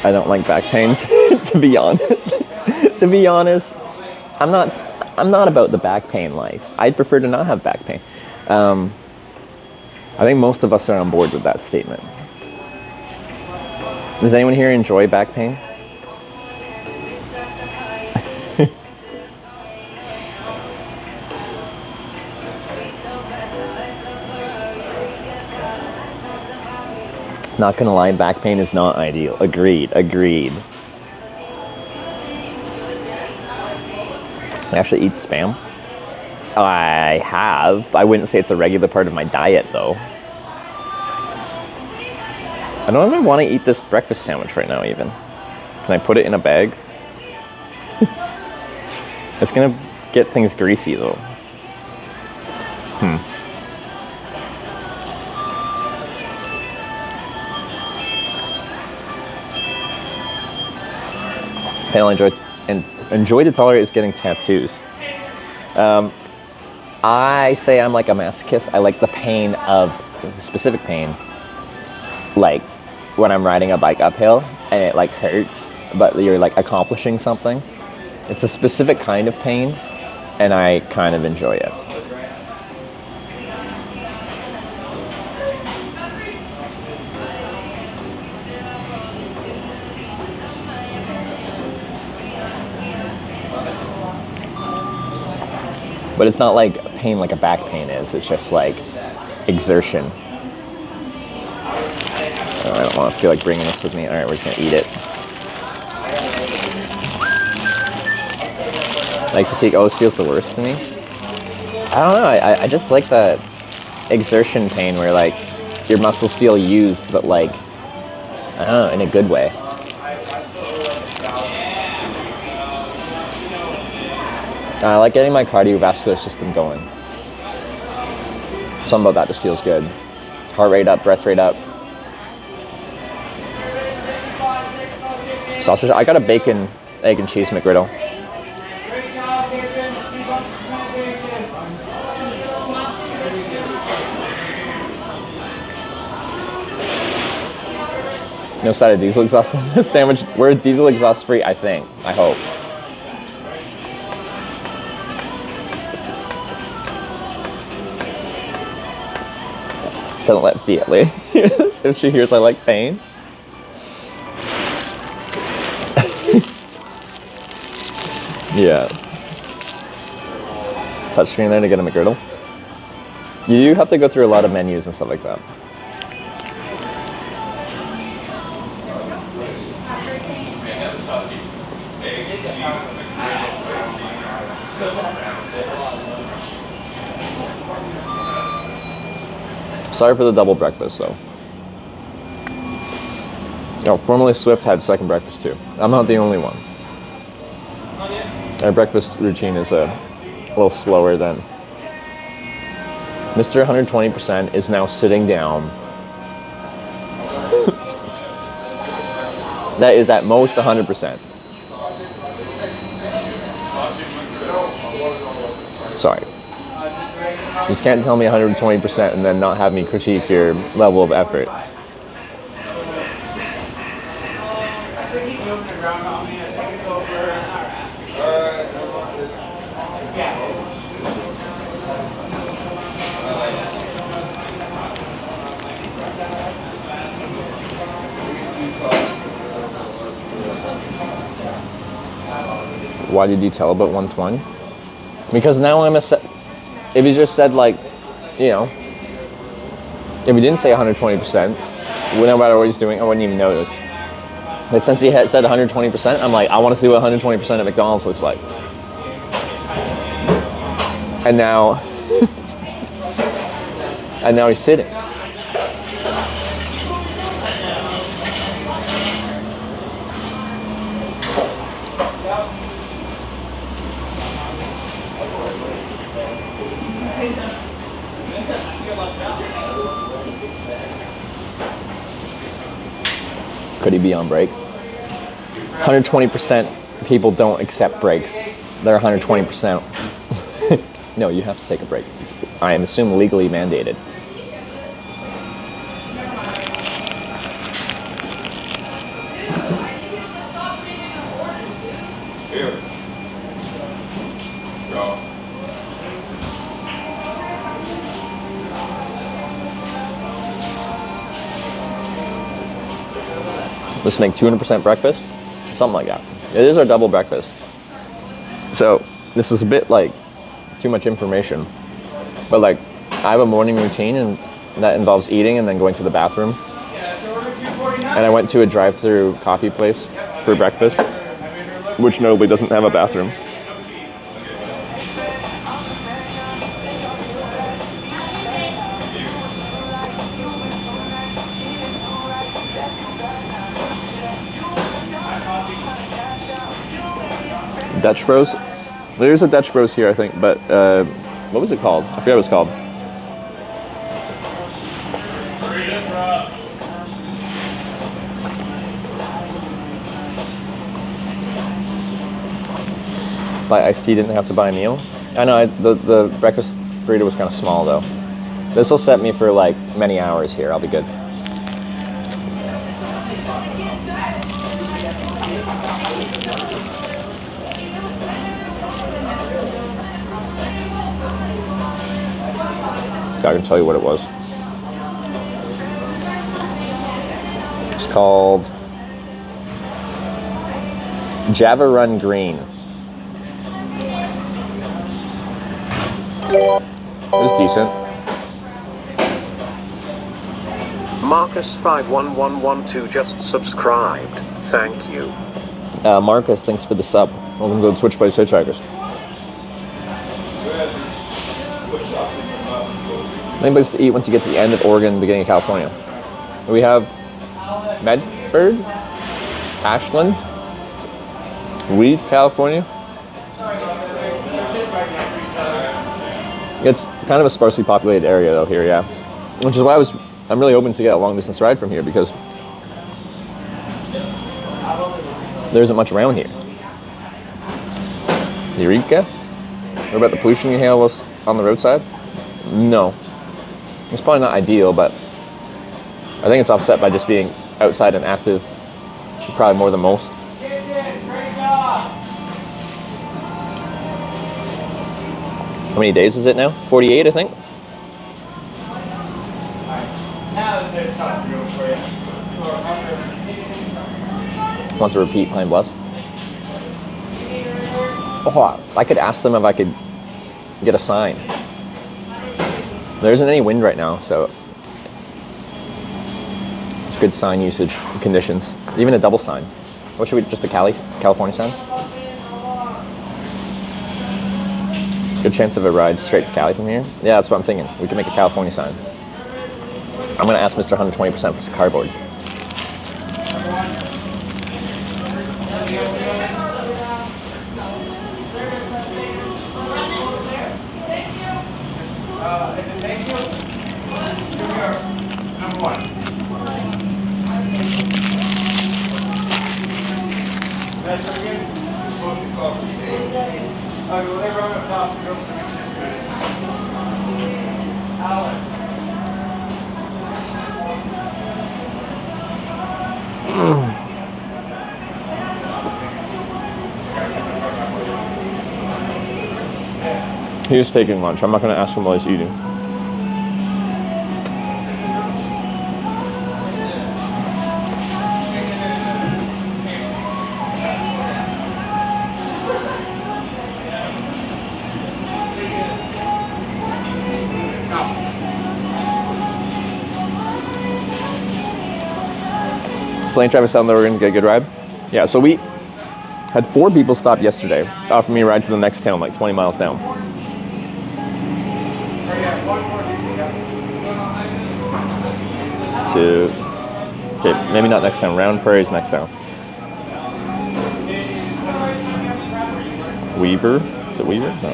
[SPEAKER 2] I don't like back pain, to be honest. To be honest, I'm not about the back pain life. I'd prefer to not have back pain. I think most of us are on board with that statement. Does anyone here enjoy back pain? Not gonna lie, back pain is not ideal. Agreed. I actually eat Spam. I have. I wouldn't say it's a regular part of my diet, though. I don't even want to eat this breakfast sandwich right now, even. Can I put it in a bag? It's gonna get things greasy, though. Enjoy to tolerate is getting tattoos. I say I'm like a masochist. I like the pain of specific pain, like when I'm riding a bike uphill and it like hurts, but you're like accomplishing something. It's a specific kind of pain, and I kind of enjoy it. But it's not like pain like a back pain is. It's just like exertion. I don't want to feel like bringing this with me. All right, we're just gonna eat it. Like fatigue always feels the worst to me. I don't know. I just like the exertion pain where like your muscles feel used, but like I don't know, in a good way. I like getting my cardiovascular system going. Something about that just feels good. Heart rate up, breath rate up. Sausage. I got a bacon, egg, and cheese McGriddle. No side of diesel exhaust on this sandwich. We're diesel exhaust free, I think. I hope. Don't let Fiat leave. If she hears I like pain. Yeah. Touchscreen there to get a McGriddle. You do have to go through a lot of menus and stuff like that. Sorry for the double breakfast, though. No, formerly Swift had second breakfast too. I'm not the only one. Our breakfast routine is a little slower than. Mr. 120% is now sitting down. That is at most 100%. Sorry. You just can't tell me 120% and then not have me critique your level of effort. Why did you tell about 120? Because now I'm if he just said like, you know, if he didn't say 120%, no matter what he's doing, I wouldn't even notice. But since he had said 120%, I'm like, I want to see what 120% at McDonald's looks like. And now, and now he's sitting. Could he be on break? 120% people don't accept breaks. They're 120%. No, you have to take a break. I am assuming legally mandated.
[SPEAKER 4] Here. Go.
[SPEAKER 2] Let's make 200% breakfast, something like that. It is our double breakfast. So this is a bit like too much information, but like I have a morning routine and that involves eating and then going to the bathroom. And I went to a drive-through coffee place for breakfast, which notably doesn't have a bathroom. Dutch Bros. There's a Dutch Bros here, I think, but what was it called? I forget what it's called. Buy iced tea, didn't have to buy a meal. I know, the breakfast burrito was kind of small though. This will set me for like many hours here, I'll be good. I can tell you what it was. It's called Java Run Green. It was decent.
[SPEAKER 3] Marcus51112 just subscribed. Thank you.
[SPEAKER 2] Marcus, thanks for the sub. Welcome to the Twitch by Hitchhikers. Anybody's to eat once you get to the end of Oregon, beginning of California. We have Medford, Ashland, Weed, California. It's kind of a sparsely populated area though here, yeah. Which is why I'm really hoping to get a long distance ride from here because there isn't much around here. Eureka? What about the pollution you inhale was on the roadside? No. It's probably not ideal, but I think it's offset by just being outside and active, probably more than most. How many days is it now? 48, I think. Want to repeat Pine Bluffs? Oh, I could ask them if I could get a sign. There isn't any wind right now, so it's good sign usage conditions. Even a double sign. What should we, just a California sign? Good chance of a ride straight to Cali from here? Yeah, that's what I'm thinking. We can make a California sign. I'm gonna ask Mr. 120% for some cardboard. He's taking lunch. I'm not going to ask him while he's eating. Plane traffic sound that we're gonna get a good ride. Yeah, so we had 4 people stop yesterday, offer me a ride to the next town, like 20 miles down. Okay, maybe not next town. Round Prairie's next town. Weaver? Is it Weaver? No.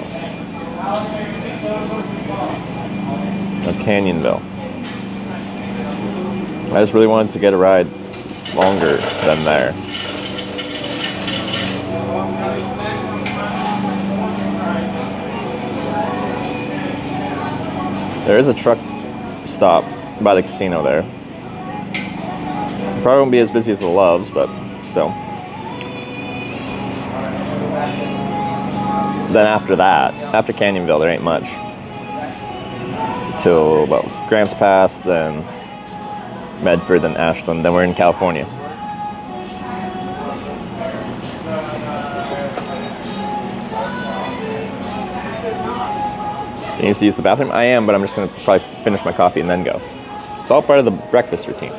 [SPEAKER 2] No, Canyonville. I just really wanted to get a ride longer than there. There is a truck stop by the casino there. Probably won't be as busy as the Loves, but still. Then after that, after Canyonville, there ain't much. Till, well, Grants Pass, then Medford, then Ashland, then we're in California. You need to use the bathroom? I am, but I'm just going to probably finish my coffee and then go. It's all part of the breakfast routine.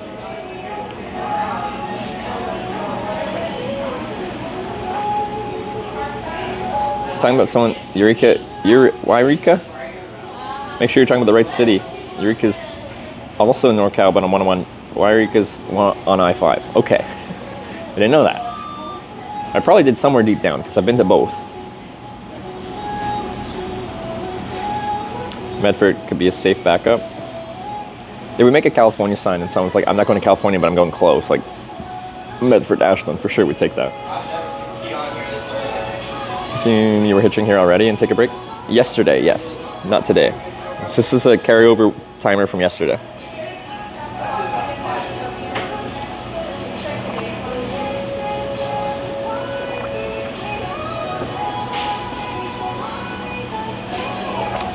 [SPEAKER 2] Talking about someone, Eureka? Make sure you're talking about the right city. Eureka's also in NorCal, but on 101. Eureka's on I-5. Okay. I didn't know that. I probably did somewhere deep down, because I've been to both. Medford could be a safe backup. If we make a California sign and someone's like, I'm not going to California, but I'm going close, like Medford, Ashland, for sure we'd take that. Assume you were hitching here already and take a break? Yesterday, yes. Not today. So this is a carryover timer from yesterday.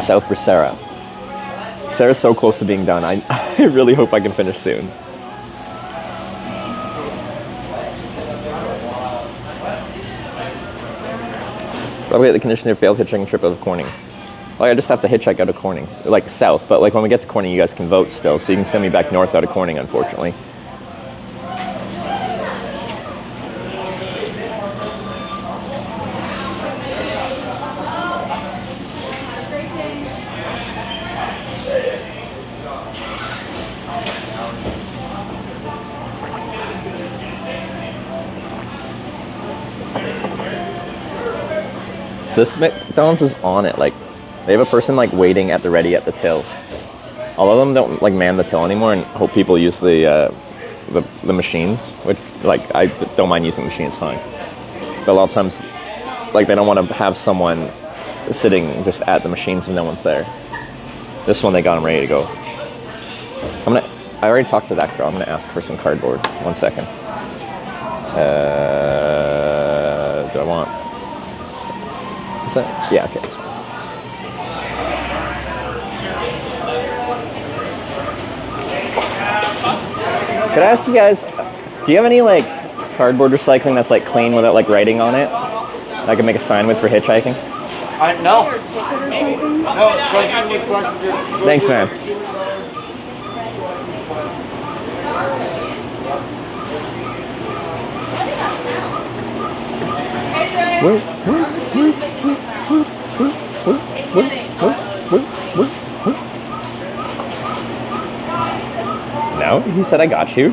[SPEAKER 2] South for Sarah. Sarah's so close to being done. I really hope I can finish soon. Probably at the conditioner failed hitchhiking trip out of Corning. Like I just have to hitchhike out of Corning, like south. But like when we get to Corning, you guys can vote still, so you can send me back north out of Corning, unfortunately. This McDonald's is on it. Like, they have a person like waiting at the ready at the till. A lot of them don't like man the till anymore and hope people use the machines. Which like I don't mind using the machine, it's fine. But a lot of times, like they don't want to have someone sitting just at the machines when no one's there. This one they got them ready to go. I already talked to that girl. I'm gonna ask for some cardboard. 1 second. Do I want? Is that? Yeah, okay. Could I ask you guys, do you have any like cardboard recycling that's like clean without like writing on it? I can make a sign with for hitchhiking?
[SPEAKER 9] No.
[SPEAKER 2] Thanks, man. No, he said I got you.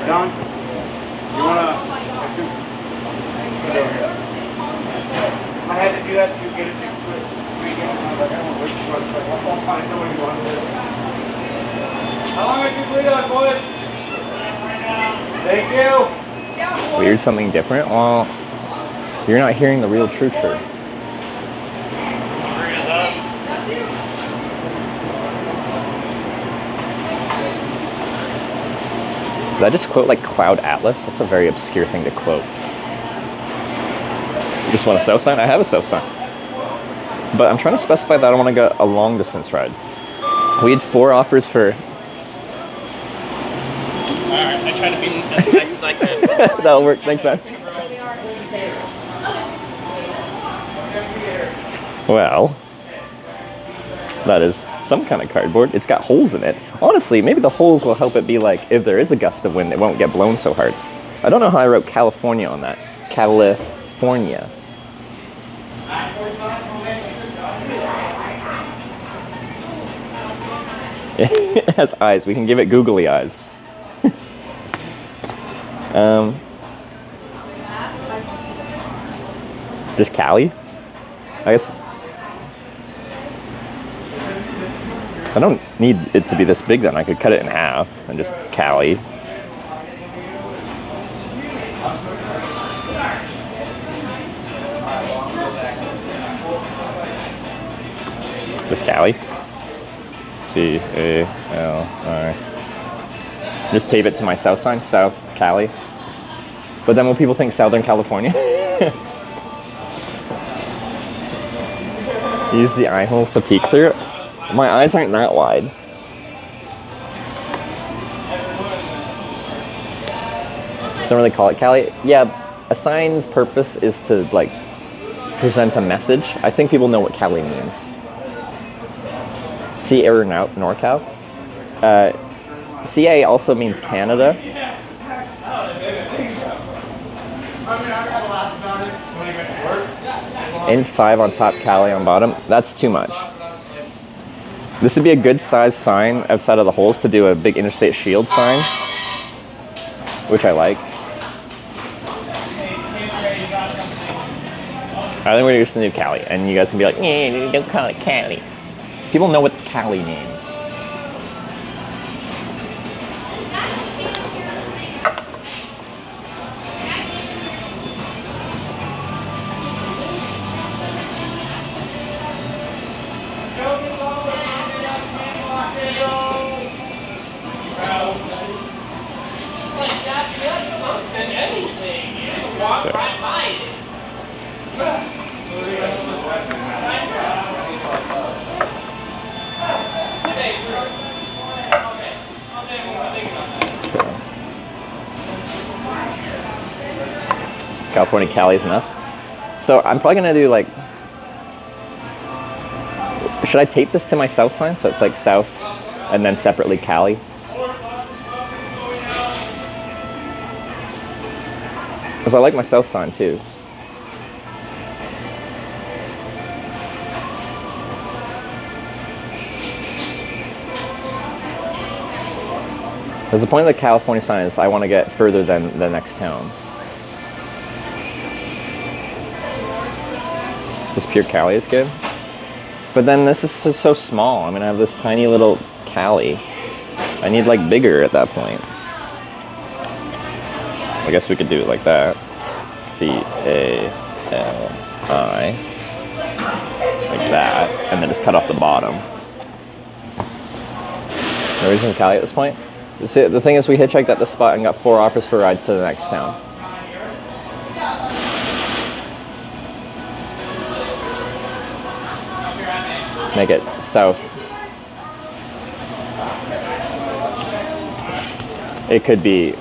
[SPEAKER 9] John, you wanna? I had to do that to get it to weekend. I was like, I don't know which one. I'll find the one you want to do. How long have you been on, boys? Thank you.
[SPEAKER 2] Weird, something different? Well, you're not hearing the real truth. Did I just quote like Cloud Atlas? That's a very obscure thing to quote. You just want a south sign? I have a south sign. But I'm trying to specify that I want to go a long distance ride. We had 4 offers for...
[SPEAKER 8] Alright, I try to be as nice as I can.
[SPEAKER 2] That'll work, thanks man. Well, that is some kind of cardboard. It's got holes in it. Honestly, maybe the holes will help it be like, if there is a gust of wind, it won't get blown so hard. I don't know how I wrote California on that. California. It has eyes. We can give it googly eyes. Just Cali? I guess I don't need it to be this big then. I could cut it in half and just Cali. Just Cali. C-A-L-I. Just tape it to my south sign, South Cali. But then will people think Southern California? Use the eye holes to peek through it. My eyes aren't that wide. Don't really call it Cali. Yeah, a sign's purpose is to like present a message. I think people know what Cali means. See error NorCal. CA also means Canada. In 5 on top, Cali on bottom. That's too much. This would be a good size sign outside of the holes to do a big interstate shield sign, which I like. I think we're just gonna do Cali, and you guys can be like, yeah, don't call it Cali. People know what Cali means. California Cali is enough. So I'm probably gonna do like, should I tape this to my south sign so it's like south and then separately Cali? Because I like my south sign too. Because the point of the California sign is I want to get further than the next town. This pure Cali is good. But then this is so small. I'm going to have this tiny little Cali. I need like bigger at that point. I guess we could do it like that. C-A-L-I. Like that. And then just cut off the bottom. No reason Cali at this point? The thing is we hitchhiked at this spot and got 4 offers for rides to the next town. Make it south. It could be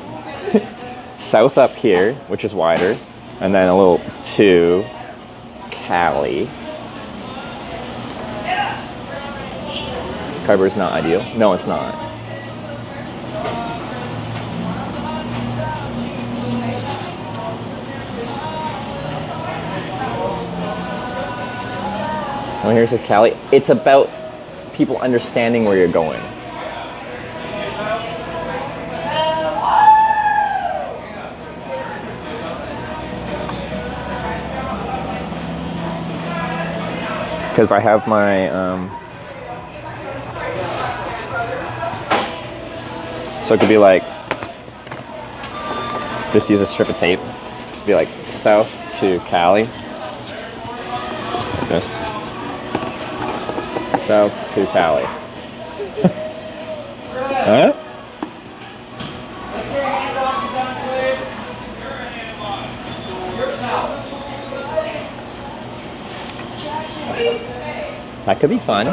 [SPEAKER 2] south up here, which is wider, and then a little to Cali. Cardboard's not ideal. No, it's not. Oh, here's the Cali. It's about people understanding where you're going. Because I have my, so it could be like, just use a strip of tape. Be like south to Cali. Like this. South to Cali. Huh? That could be fun.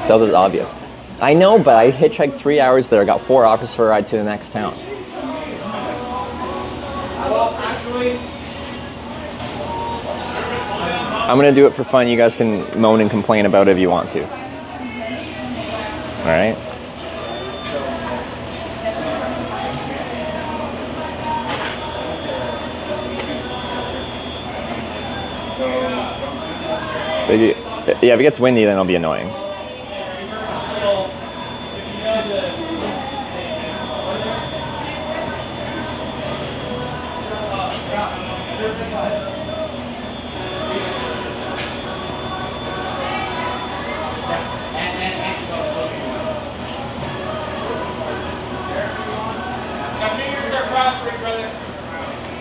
[SPEAKER 2] South is obvious. I know, but I hitchhiked 3 hours there. I got 4 offers for a ride to the next town. I'm gonna do it for fun. You guys can moan and complain about it if you want to. All right. Yeah, if it gets windy, then it'll be annoying.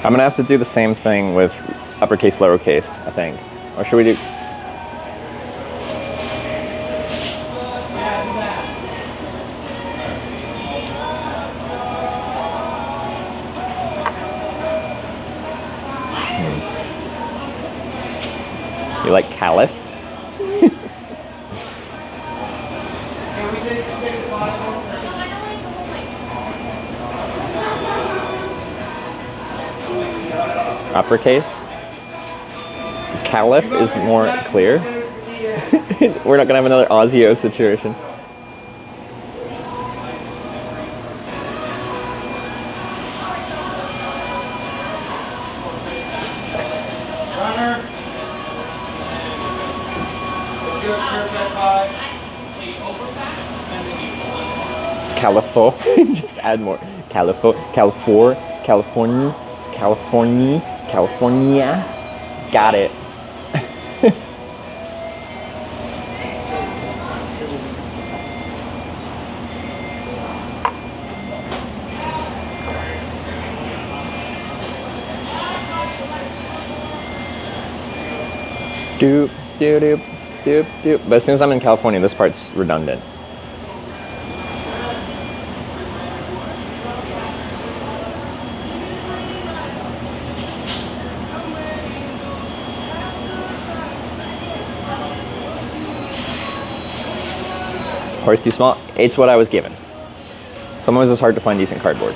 [SPEAKER 2] I'm gonna have to do the same thing with uppercase, lowercase, I think. Or should we do? You like Caliph? Uppercase. Caliph is more clear. We're not gonna have another Ozio situation. California. Just add more. California. Got it. Doop, doop, doop, doop, doop. But as soon as I'm in California, this part's redundant. Horse too small? It's what I was given. Sometimes it's hard to find decent cardboard.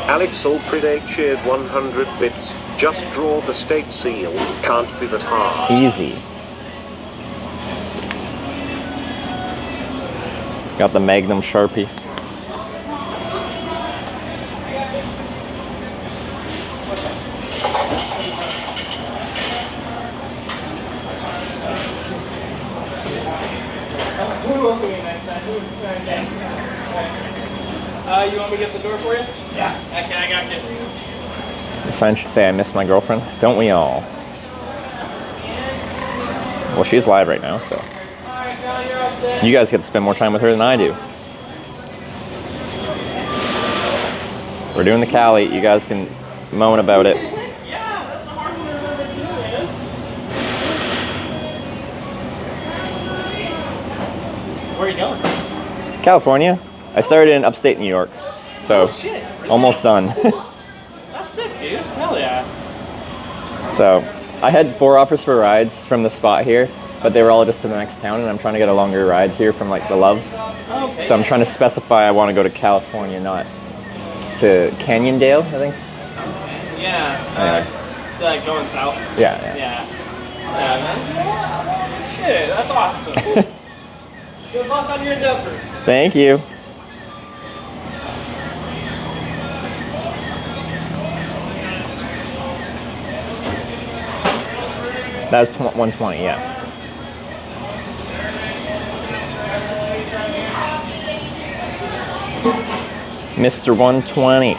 [SPEAKER 3] Alex Alpride cheered 100 bits. Just draw the state seal. Can't be that hard.
[SPEAKER 2] Easy. Got the Magnum Sharpie.
[SPEAKER 8] You want me to get the door for you? Yeah. Okay, I got you.
[SPEAKER 2] The sign should say I miss my girlfriend. Don't we all? Well, she's live right now, so. You guys get to spend more time with her than I do. We're doing the Cali. You guys can moan about it.
[SPEAKER 8] Yeah, that's the hard one to do, man. Where are you going?
[SPEAKER 2] California. I started in upstate New York, so
[SPEAKER 8] Oh shit, really?
[SPEAKER 2] almost done.
[SPEAKER 8] That's sick, dude. Hell yeah.
[SPEAKER 2] So I had 4 offers for rides from the spot here, but they were all just to the next town, and I'm trying to get a longer ride here from like the Loves.
[SPEAKER 8] Okay.
[SPEAKER 2] So I'm trying to specify I want to go to California, not to Canyondale, I think.
[SPEAKER 8] Okay. Yeah.
[SPEAKER 2] Anyway.
[SPEAKER 8] Like going south.
[SPEAKER 2] Yeah.
[SPEAKER 8] Yeah. Yeah, man. Shit, that's awesome. Good luck on your endeavors.
[SPEAKER 2] Thank you. That was 120, yeah. Mr. 120.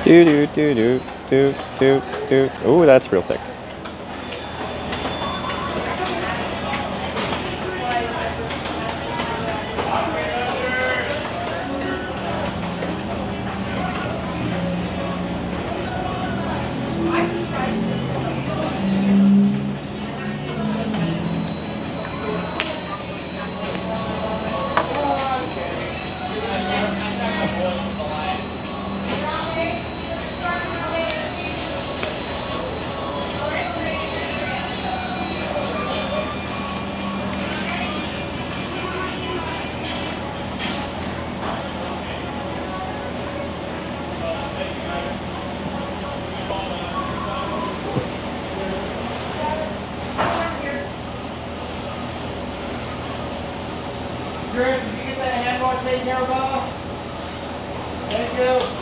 [SPEAKER 2] Do do do do do do do. Ooh, that's real thick.
[SPEAKER 9] Chris, did you get that hand wash taken care of, Bubba? Thank you.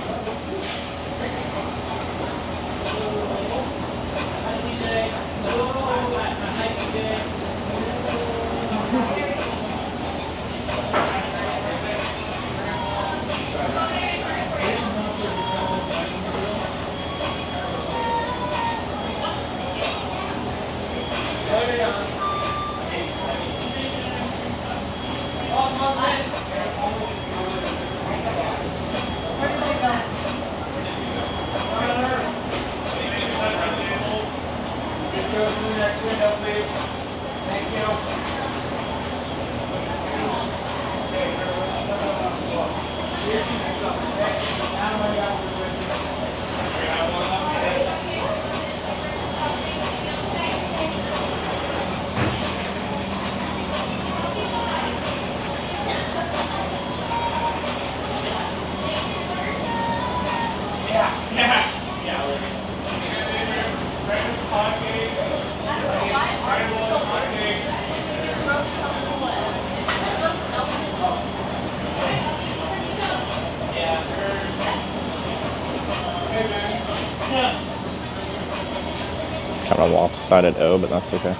[SPEAKER 2] Kind of lopsided O, but that's okay.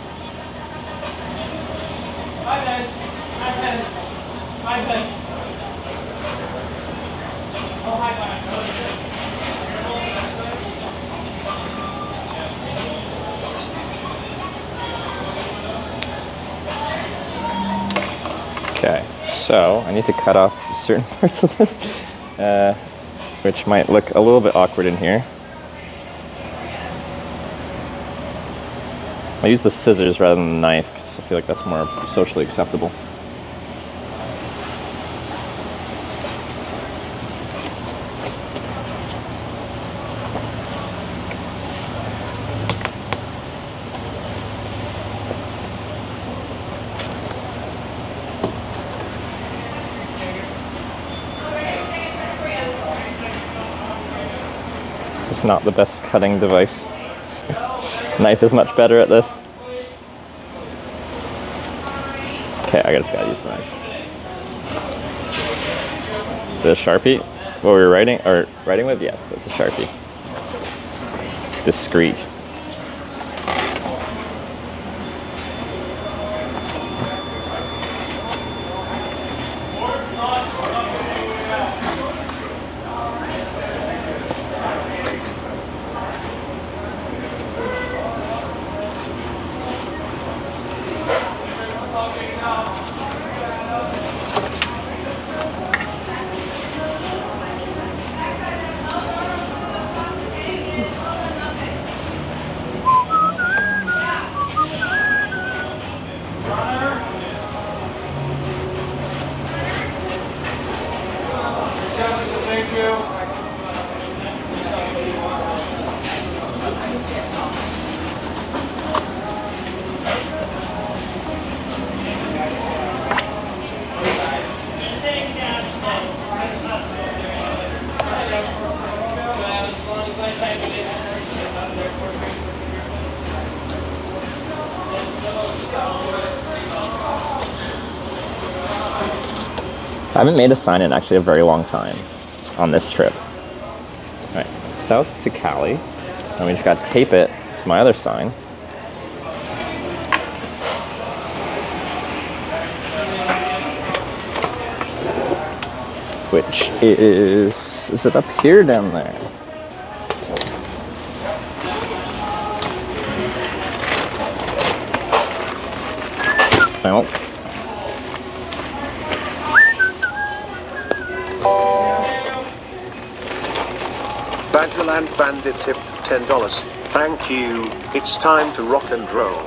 [SPEAKER 9] Hi, Ben. Hi, Ben. Hi, Ben. Oh, hi, Ben.
[SPEAKER 2] Okay, so I need to cut off certain parts of this, which might look a little bit awkward in here. I use the scissors rather than the knife because I feel like that's more socially acceptable. This is not the best cutting device. Knife is much better at this. Okay, I just gotta use the knife. Is it a Sharpie? What we were writing with? Yes, it's a Sharpie. Discreet.
[SPEAKER 9] Thank you.
[SPEAKER 2] I haven't made a sign in actually a very long time on this trip. All right, south to Cali, and we just got to tape it to my other sign. Which is it up here, down there? Well,
[SPEAKER 3] Badgerland Bandit tipped $10. Thank you. It's time to rock and roll.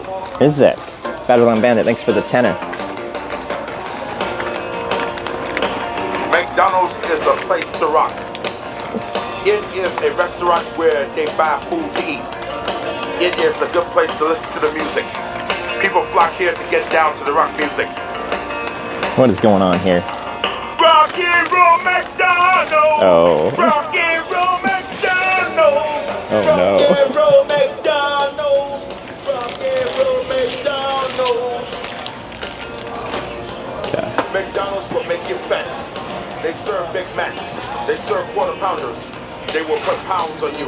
[SPEAKER 2] is it? Badgerland Bandit, thanks for the tenner.
[SPEAKER 10] McDonald's is a place to rock. It is a restaurant where they buy food to eat. It is a good place to listen to the music. People flock here to get down to the rock music.
[SPEAKER 2] What is going on here?
[SPEAKER 10] Rock and roll McDonald's.
[SPEAKER 2] Oh.
[SPEAKER 10] Rock and roll McDonald's.
[SPEAKER 2] Oh no.
[SPEAKER 10] Rock and roll McDonald's. Rock and roll McDonald's.
[SPEAKER 2] Okay.
[SPEAKER 10] McDonald's will make you fat. They serve Big Macs. They serve quarter pounders. They will put pounds on you.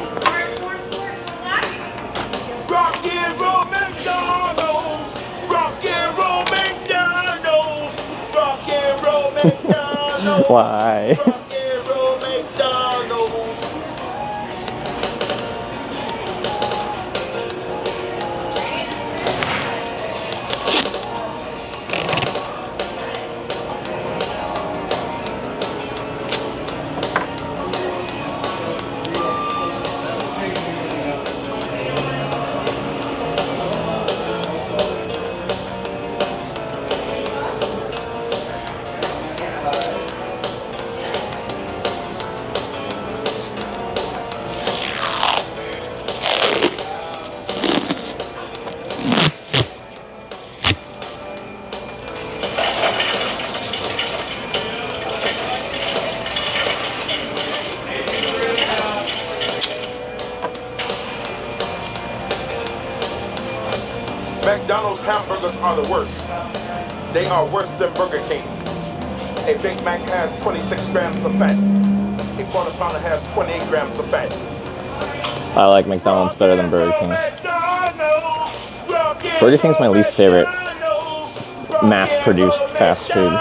[SPEAKER 10] Rock and roll McDonald's. Rock and roll McDonald's. Rock and roll McDonald's.
[SPEAKER 2] Why?
[SPEAKER 10] Rock and roll McDonald's. McDonald's hamburgers are the worst. They are worse than Burger King. A Big Mac has 26 grams of fat. A quarter pounder has 28 grams of fat.
[SPEAKER 2] I like McDonald's better than Burger King. Burger King's my least favorite mass-produced fast food.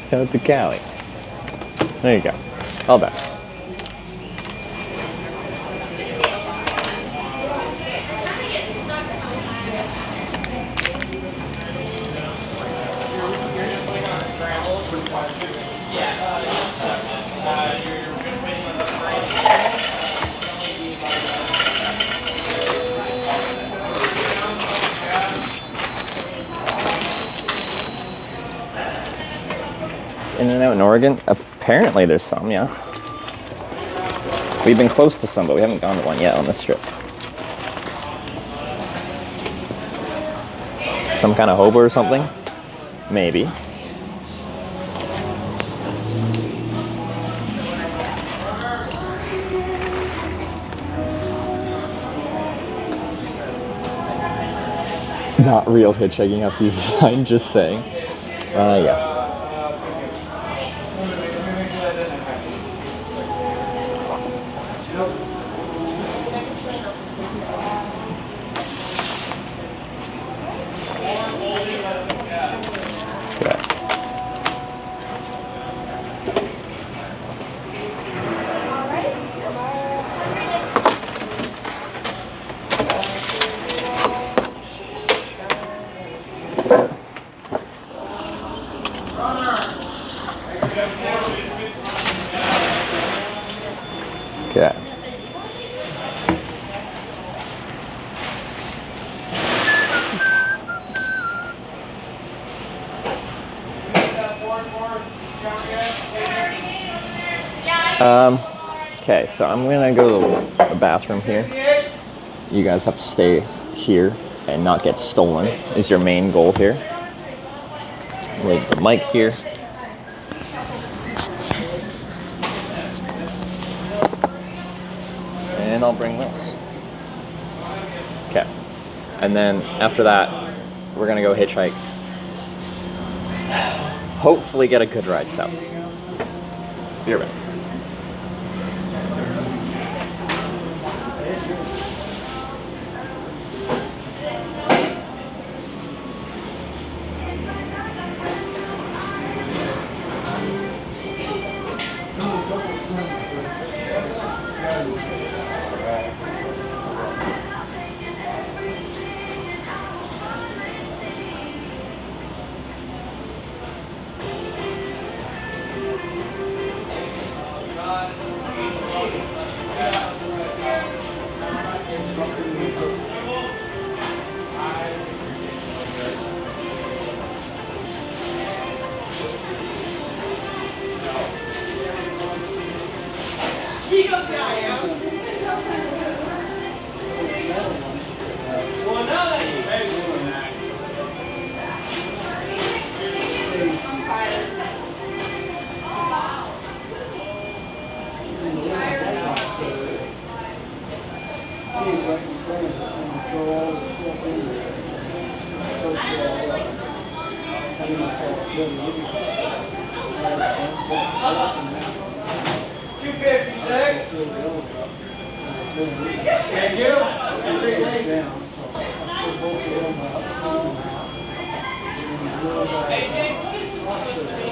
[SPEAKER 2] Shout out to Cali. There you go. All back. In-N-Out in Oregon? Apparently there's some, yeah. We've been close to some, but we haven't gone to one yet on this trip. Some kind of hobo or something? Maybe. Not real hitchhiking up these signs, just saying. Yes. Okay. Okay, so I'm gonna go to the bathroom here. You guys have to stay here and not get stolen is your main goal here. Leave the mic here. And I'll bring this. Okay. And then after that, we're gonna go hitchhike. Hopefully get a good ride south. Be right back.
[SPEAKER 9] Thank you.
[SPEAKER 6] AJ, what is this supposed to be?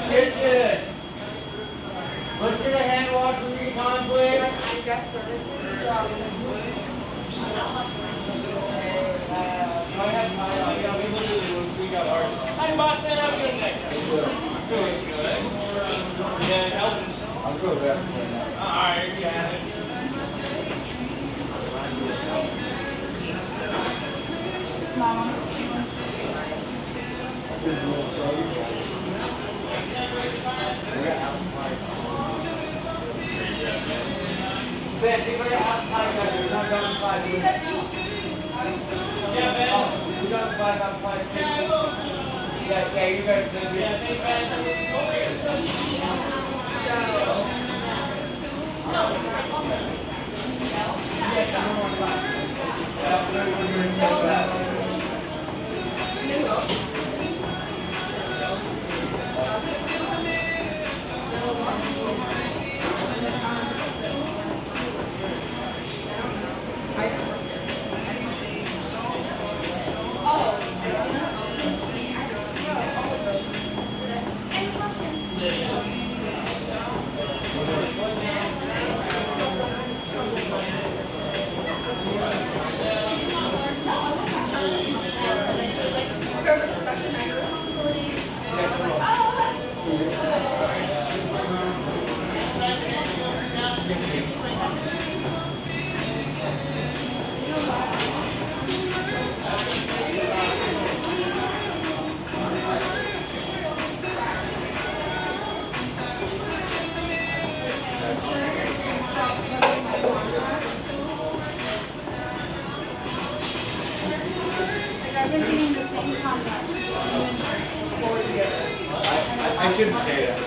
[SPEAKER 9] Kitchen. Look for the hand wash when you come, please.
[SPEAKER 6] Guest services. Hi, Boston. How are you doing? Good. Yeah, help.
[SPEAKER 9] I'll go back.
[SPEAKER 6] Alright, got it.
[SPEAKER 9] Ben, take away half pie, guys. We're not done in 5 minutes.
[SPEAKER 6] Yeah, Ben.
[SPEAKER 9] Oh, we're done in 5, half pie. Yeah, you guys did.
[SPEAKER 6] Yeah, thank Ben.
[SPEAKER 11] I've been reading the same contract for years.
[SPEAKER 9] I shouldn't say that.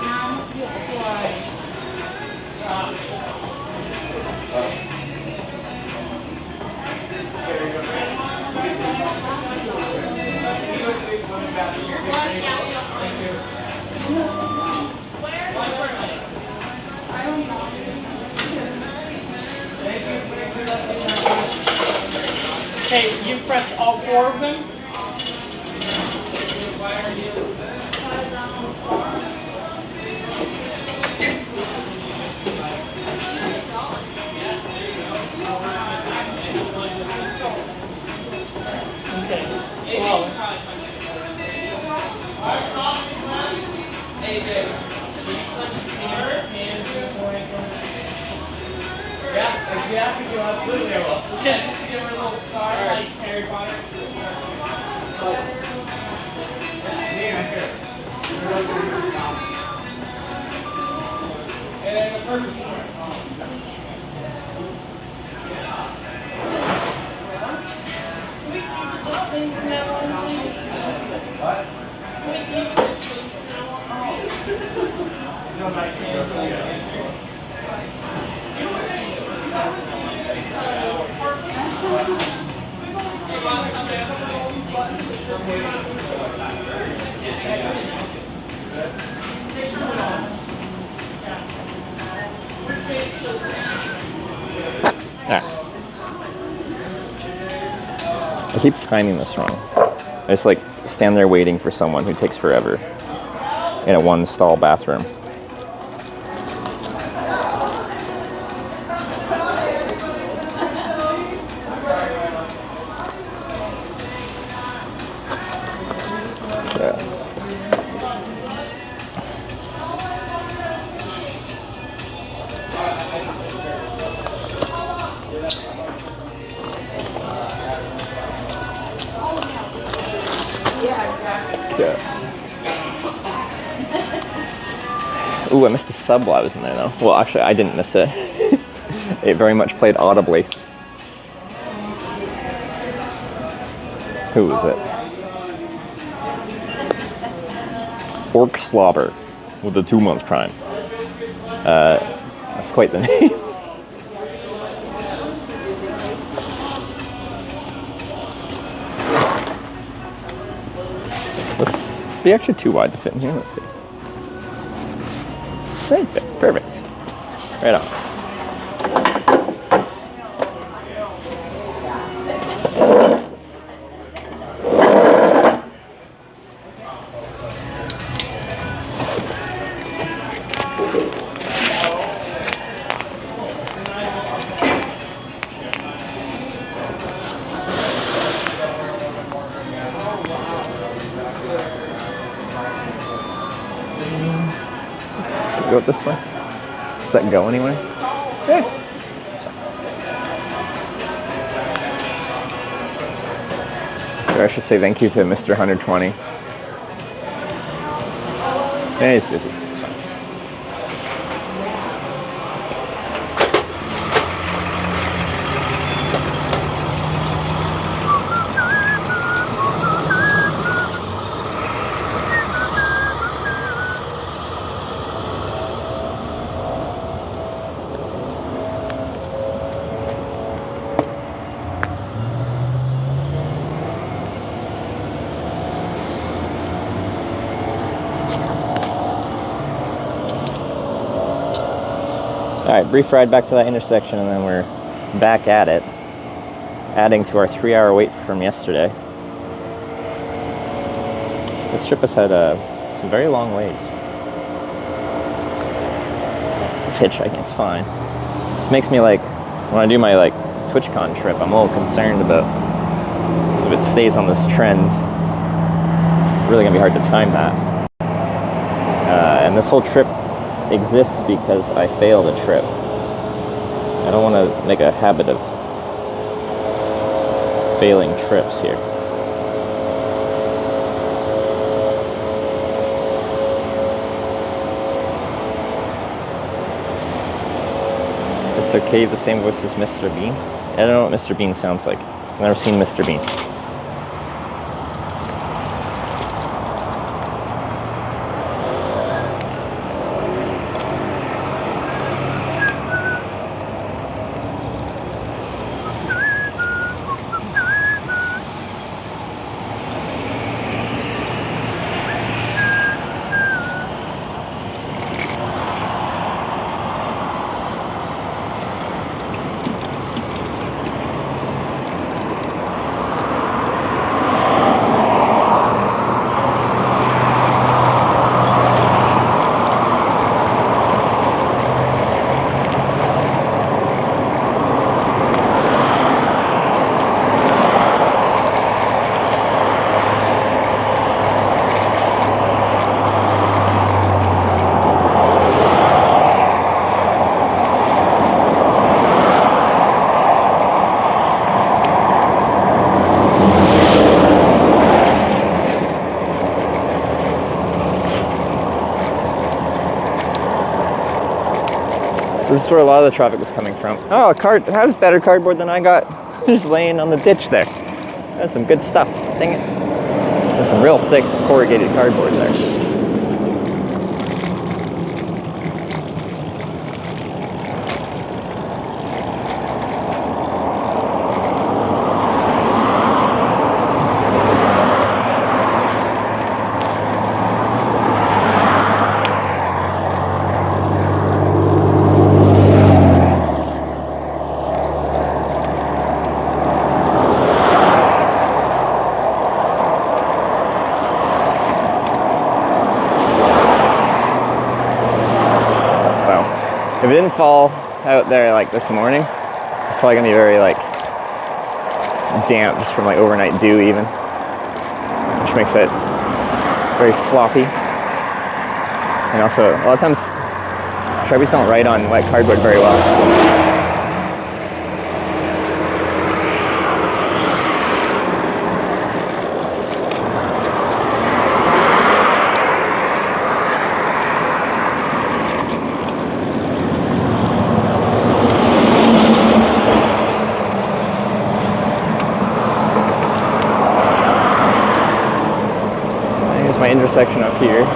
[SPEAKER 11] Now you apply. I don't know.
[SPEAKER 6] Hey, you pressed all 4 of them? Okay. Well. AJ.
[SPEAKER 9] Yeah, exactly. You absolutely will.
[SPEAKER 6] Yeah, give her a little star like Harry Potter. And then the purpose for it.
[SPEAKER 2] I keep timing this wrong. I just like stand there waiting for someone who takes forever in a one stall bathroom. Ooh, I missed a sub while I was in there, though. Well, actually, I didn't miss it. It very much played audibly. Who was it? Orc Slobber with the 2-month prime. That's quite the name. Let's be actually too wide to fit in here. Let's see. Perfect. Right on. Go this way? Does that go anywhere? Yeah. Or I should say thank you to Mr. 120. Yeah, he's busy. It's fine. Alright, brief ride back to that intersection and then we're back at it, adding to our 3-hour wait from yesterday. This trip has had some very long waits. It's hitchhiking, it's fine. This makes me like, when I do my like TwitchCon trip, I'm a little concerned about if it stays on this trend. It's really gonna be hard to time that. And this whole trip exists because I failed a trip. I don't want to make a habit of failing trips here. It's okay, the same voice as Mr. Bean? I don't know what Mr. Bean sounds like. I've never seen Mr. Bean. This is where a lot of the traffic was coming from. Oh, that was better cardboard than I got. Just laying on the ditch there. That's some good stuff. Dang it. There's some real thick corrugated cardboard there. it didn't fall out there like this morning, it's probably gonna be very like damp just from like overnight dew even, which makes it very floppy. And also, a lot of times, Sharpies don't write on wet cardboard very well. Here's my intersection up here.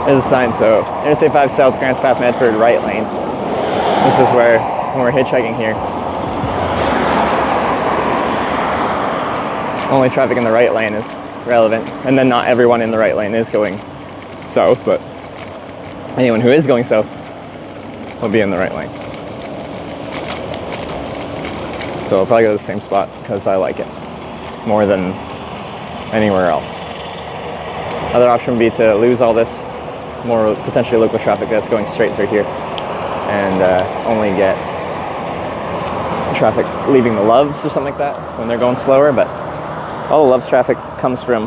[SPEAKER 2] There's a sign, so Interstate 5 South, Grants Path, Medford, right lane. This is where, when we're hitchhiking here, only traffic in the right lane is relevant. And then not everyone in the right lane is going south, but anyone who is going south will be in the right lane. So I'll probably go to the same spot because I like it more than anywhere else. Other option would be to lose all this more potentially local traffic that's going straight through here and only get traffic leaving the Loves or something like that when they're going slower, but all the Loves traffic comes from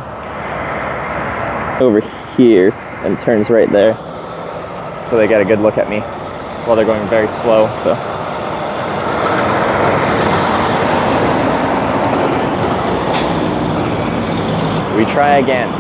[SPEAKER 2] over here and turns right there, so they get a good look at me while they're going very slow. So we try again.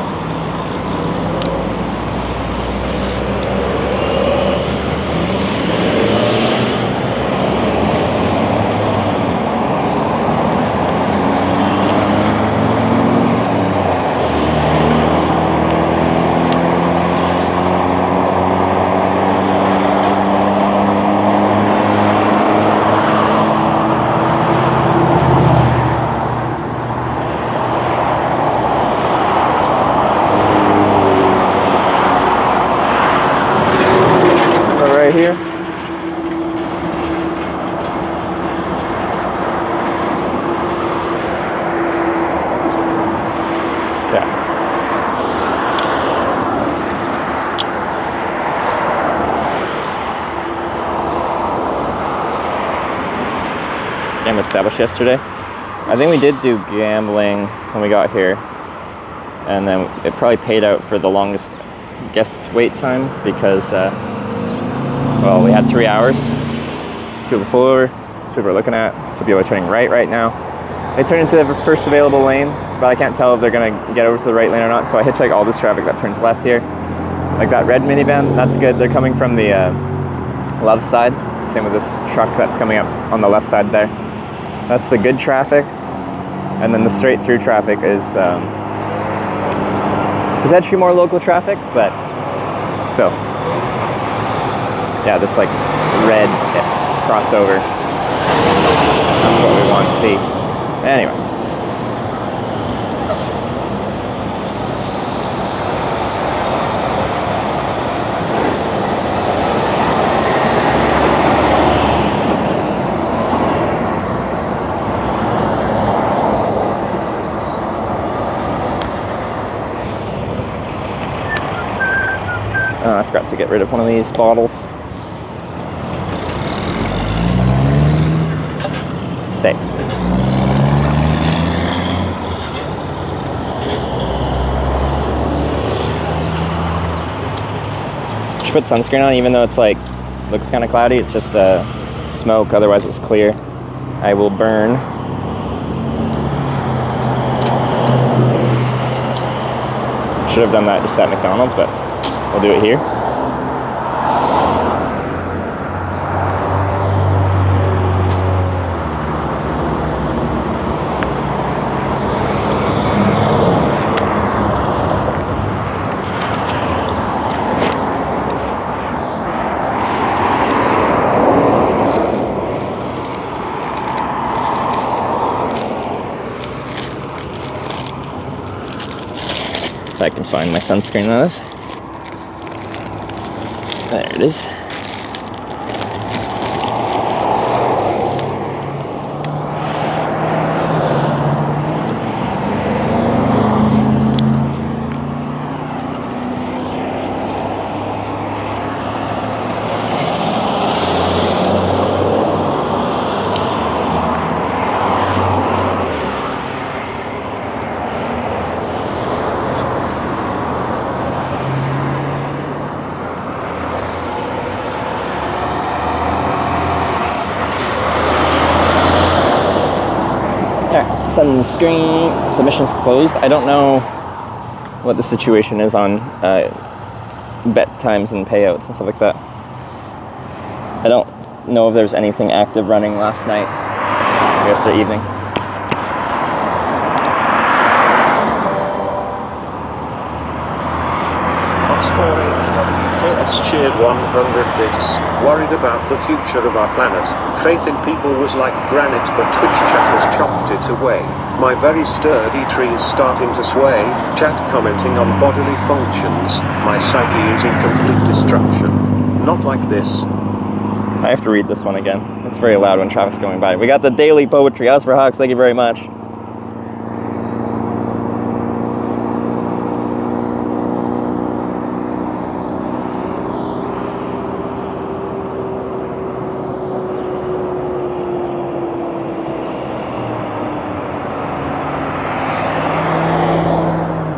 [SPEAKER 2] Right here. Okay. Game established yesterday. I think we did do gambling when we got here, and then it probably paid out for the longest guest wait time because well, we had 3 hours. People pull over, so people are looking at, so people are turning right now. They turn into the first available lane, but I can't tell if they're gonna get over to the right lane or not, so I hitchhike all this traffic that turns left here. Like that red minivan, that's good. They're coming from the left side. Same with this truck that's coming up on the left side there. That's the good traffic. And then the straight through traffic is potentially more local traffic, but still. Yeah, this like red crossover. That's what we want to see. Anyway. I forgot to get rid of one of these bottles. Stay. Should put sunscreen on even though it's like looks kind of cloudy. It's just smoke, otherwise it's clear. I will burn. Should have done that just at McDonald's, but we'll do it here. If I can find my sunscreen on this. There it is. Sunscreen submissions closed. I don't know what the situation is on bet times and payouts and stuff like that. I don't know if there's anything active running last night, yesterday evening.
[SPEAKER 3] KS cheered 100 bits, worried about the future of our planet. Faith in people was like granite, but Twitch chat has chopped it away. My very sturdy tree is starting to sway. Chat commenting on bodily functions. My psyche is in complete destruction. Not like this.
[SPEAKER 2] I have to read this one again. It's very loud when traffic's going by. We got the daily poetry. As for Hawks, thank you very much.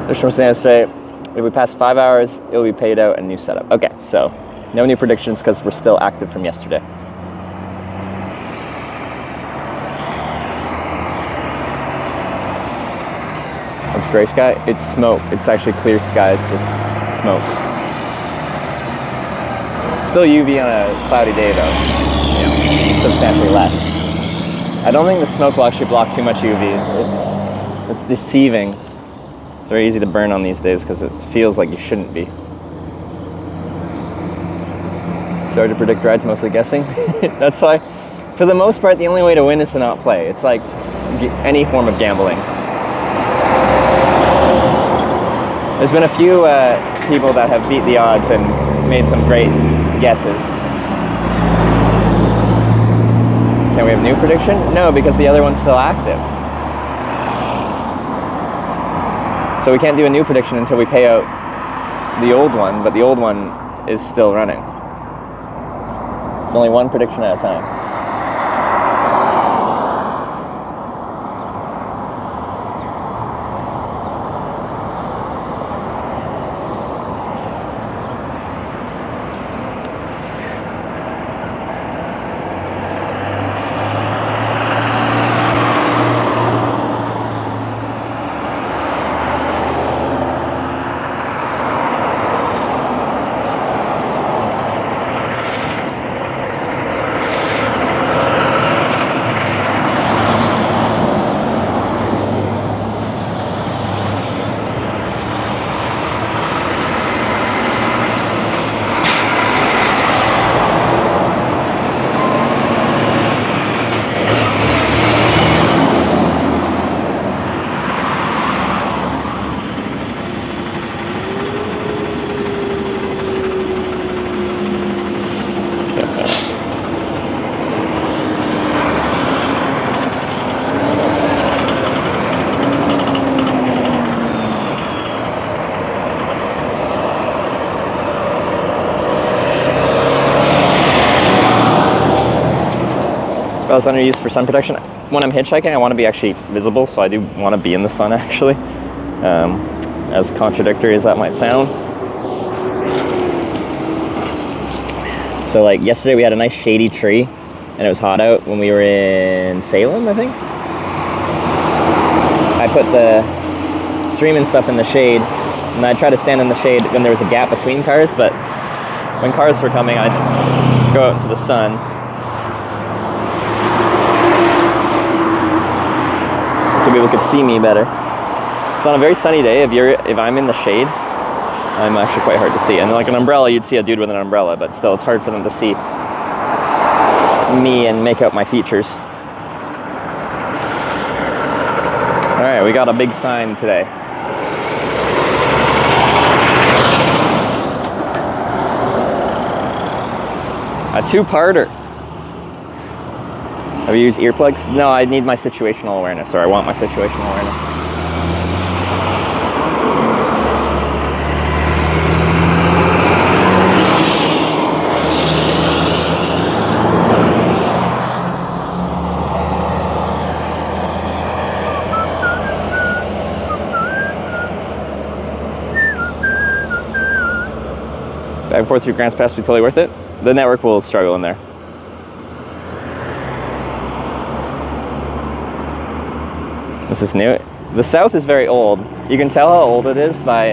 [SPEAKER 2] There's something to say. If we pass 5 hours, it will be paid out and new setup. Okay, so no new predictions because we're still active from yesterday. Looks gray sky. It's smoke. It's actually clear skies, just smoke. Still UV on a cloudy day though. You know, substantially less. I don't think the smoke will actually block too much UV. It's deceiving. It's very easy to burn on these days because it feels like you shouldn't be. Sorry to predict rides, mostly guessing. That's why, for the most part, the only way to win is to not play. It's like any form of gambling. There's been a few people that have beat the odds and made some great guesses. Can we have a new prediction? No, because the other one's still active. So we can't do a new prediction until we pay out the old one, but the old one is still running. It's only one prediction at a time. I was underused for sun protection. When I'm hitchhiking, I want to be actually visible, so I do want to be in the sun actually. As contradictory as that might sound. So like yesterday we had a nice shady tree and it was hot out when we were in Salem, I think. I put the stream and stuff in the shade and I tried to stand in the shade when there was a gap between cars, but when cars were coming I'd go out into the sun. So people could see me better. So on a very sunny day, if I'm in the shade, I'm actually quite hard to see. And like an umbrella, you'd see a dude with an umbrella, but still it's hard for them to see me and make out my features. All right, we got a big sign today. A two-parter. Have you used earplugs? No, I need my situational awareness, or I want my situational awareness. Back and forth through Grants Pass will be totally worth it. The network will struggle in there. This is new. The South is very old. You can tell how old it is by,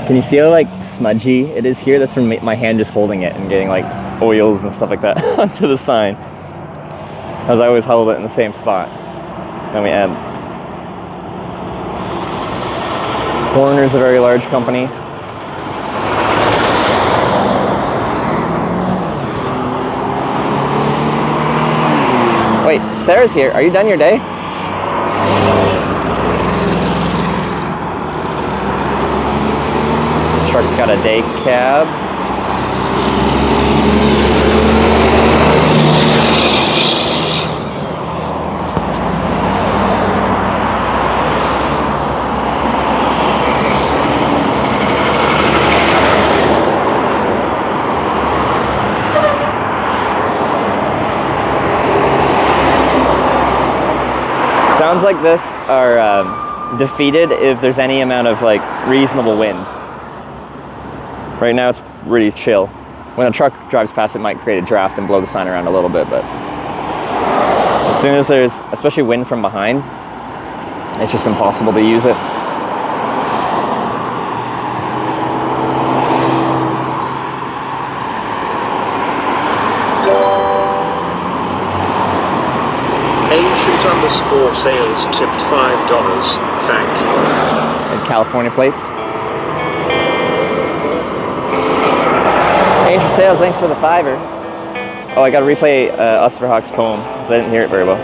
[SPEAKER 2] can you see how like smudgy it is here? That's from my hand just holding it and getting like oils and stuff like that onto the sign. As I always hold it in the same spot. Then we add. Warner's a very large company. Wait, Sarah's here. Are you done your day? This truck's got a day cab. Sounds like this are defeated if there's any amount of like reasonable wind. Right now it's really chill. When a truck drives past, it might create a draft and blow the sign around a little bit, but as soon as there's especially wind from behind, it's just impossible to use it.
[SPEAKER 3] Ancient_sales tipped $5. Thank you.
[SPEAKER 2] And California plates. Ancient Sales, thanks for the $5. Oh, I gotta replay Us for Hawk's poem, because I didn't hear it very well.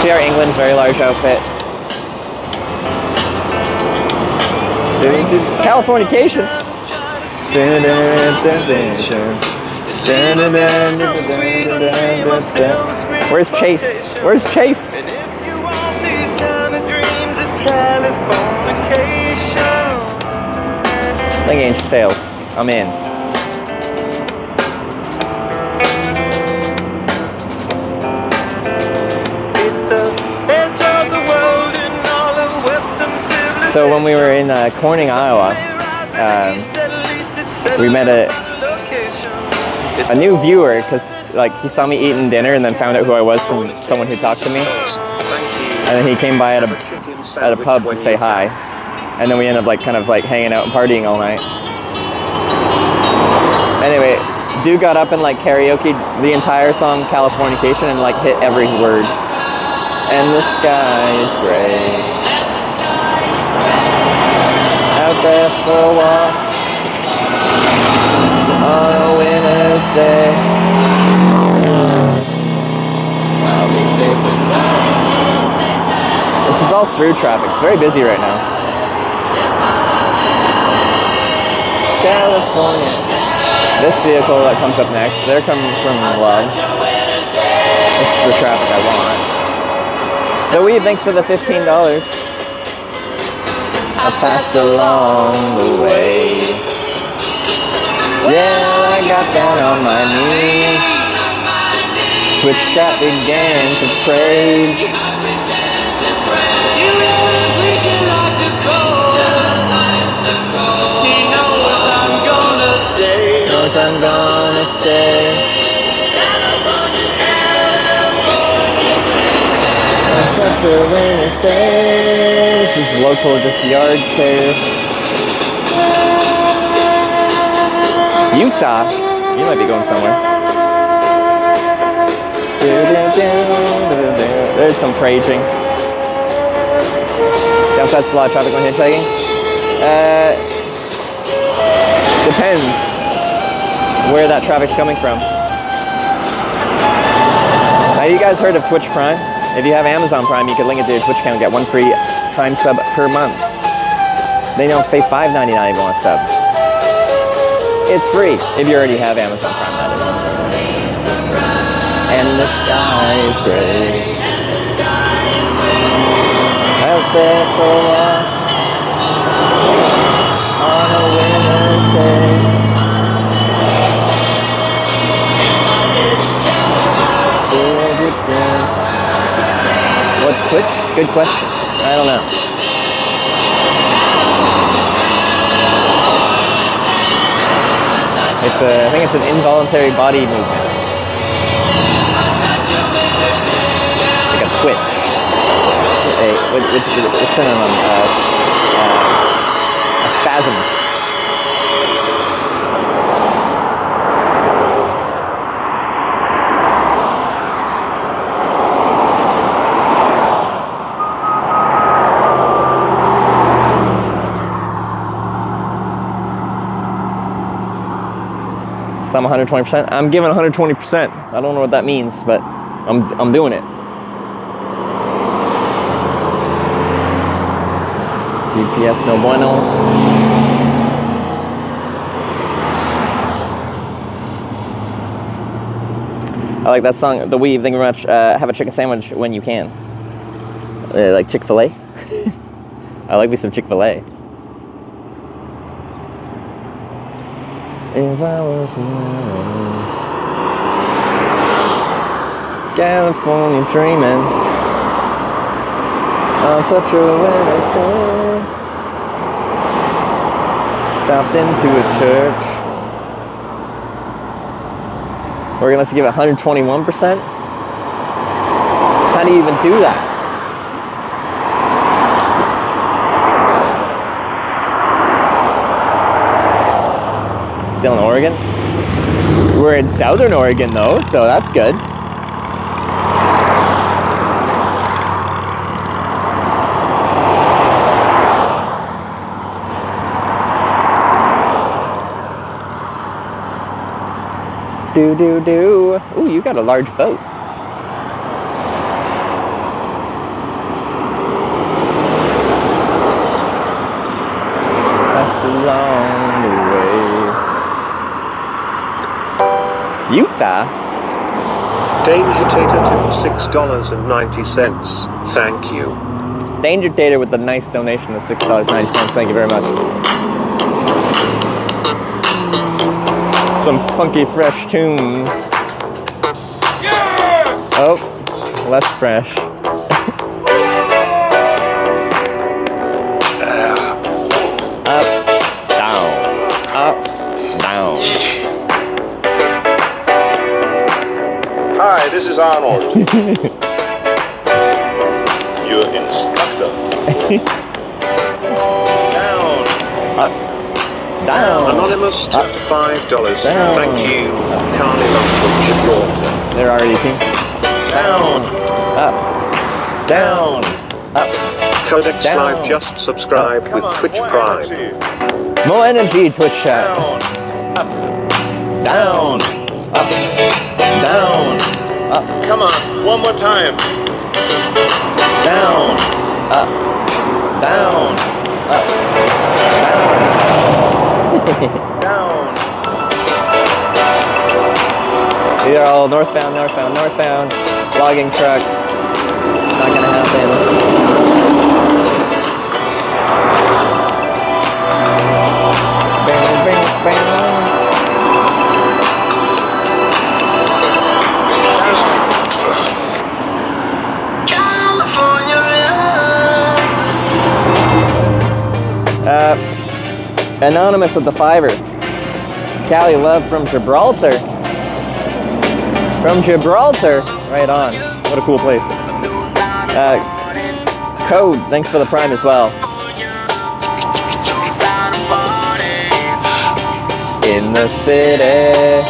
[SPEAKER 2] CR England's very large outfit. Californication. Where's Chase? Where's Chase? I think Ancient Sales. I'm in. So when we were in Corning, Iowa, we met a new viewer because like he saw me eating dinner and then found out who I was from someone who talked to me, and then he came by at a pub to say hi, and then we ended up like kind of like hanging out and partying all night. Anyway, dude got up and like karaoke the entire song Californication and like hit every word. And the sky is gray. Out there for a walk on a winter's day. I'll be safe with that. This is all through traffic. It's very busy right now. California. This vehicle that comes up next, they're coming from Love. This is the traffic I want. The weed, thanks for the $15. I passed along the way. Yeah, I got down on my knees. Twitch chat began to rage. I'm gonna stay. It's such a winter's day. This is local, just yard care. Utah? You might be going somewhere. There's some raging. Downside's a lot of traffic when hitchhiking. Depends where that traffic's coming from. Now you guys heard of Twitch Prime? If you have Amazon Prime, you can link it to your Twitch account and get one free Prime sub per month. They don't pay $5.99 if you want to sub. It's free if you already have Amazon Prime, that is. And the sky is gray. Out there for a walk on a winter's day. What's Twitch? Good question. I don't know. I think it's an involuntary body movement. Like a twitch. Which is synonym? A spasm. So I'm 120%. I'm giving 120%. I don't know what that means, but I'm doing it. UPS no bueno. I like that song, The Weave. Thank you very much. Have a chicken sandwich when you can. Like Chick-fil-A. I like me some Chick-fil-A. If I was in California dreaming on such a winter's day, stopped into a church. We're gonna give it 121%. How do you even do that? Still in Oregon? We're in Southern Oregon though, so that's good. Do do do. Ooh, you got a large boat. Passed along the way. Utah?
[SPEAKER 3] Danger Tater to $6.90. Thank you.
[SPEAKER 2] Danger Tater with a nice donation of $6.90. Thank you very much. Some funky fresh tunes. Yeah! Oh, less fresh. Up, down, up, down.
[SPEAKER 4] Hi, this is Arnold. Your instructor.
[SPEAKER 2] Down, up, down.
[SPEAKER 3] Anonymous to
[SPEAKER 2] up,
[SPEAKER 3] $5.
[SPEAKER 2] down.
[SPEAKER 3] Thank you. Carly loves from Gibraltar.
[SPEAKER 2] They're already team. Down, up, down, up.
[SPEAKER 3] Codex
[SPEAKER 2] Down.
[SPEAKER 3] Live just subscribed with Twitch Prime.
[SPEAKER 2] More energy, Twitch chat. Up, down, up, down, up.
[SPEAKER 4] Come on, one more time.
[SPEAKER 2] Down, up, down, up,
[SPEAKER 4] Down.
[SPEAKER 2] These are all northbound, northbound, northbound. Logging truck. Not gonna happen. Bang, bang, bang. Anonymous with the $5. Cali Love from Gibraltar. From Gibraltar. Right on. What a cool place. Code, thanks for the Prime as well. In the city.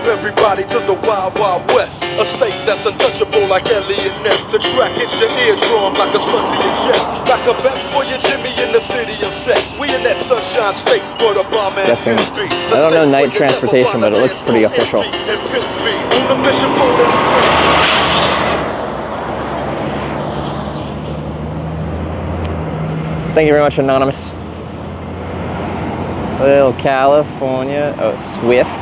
[SPEAKER 12] Everybody to the Wild Wild West. A state that's untouchable like Elliot Ness. The track hits your eardrum like a slug to your chest. Like a best for your Jimmy in the city of sex. We in that sunshine state for the bomb ass
[SPEAKER 2] Guessing.
[SPEAKER 12] history.
[SPEAKER 2] I don't know night transportation, but it looks pretty official. Thank you very much, Anonymous. Little California. Oh, Swift.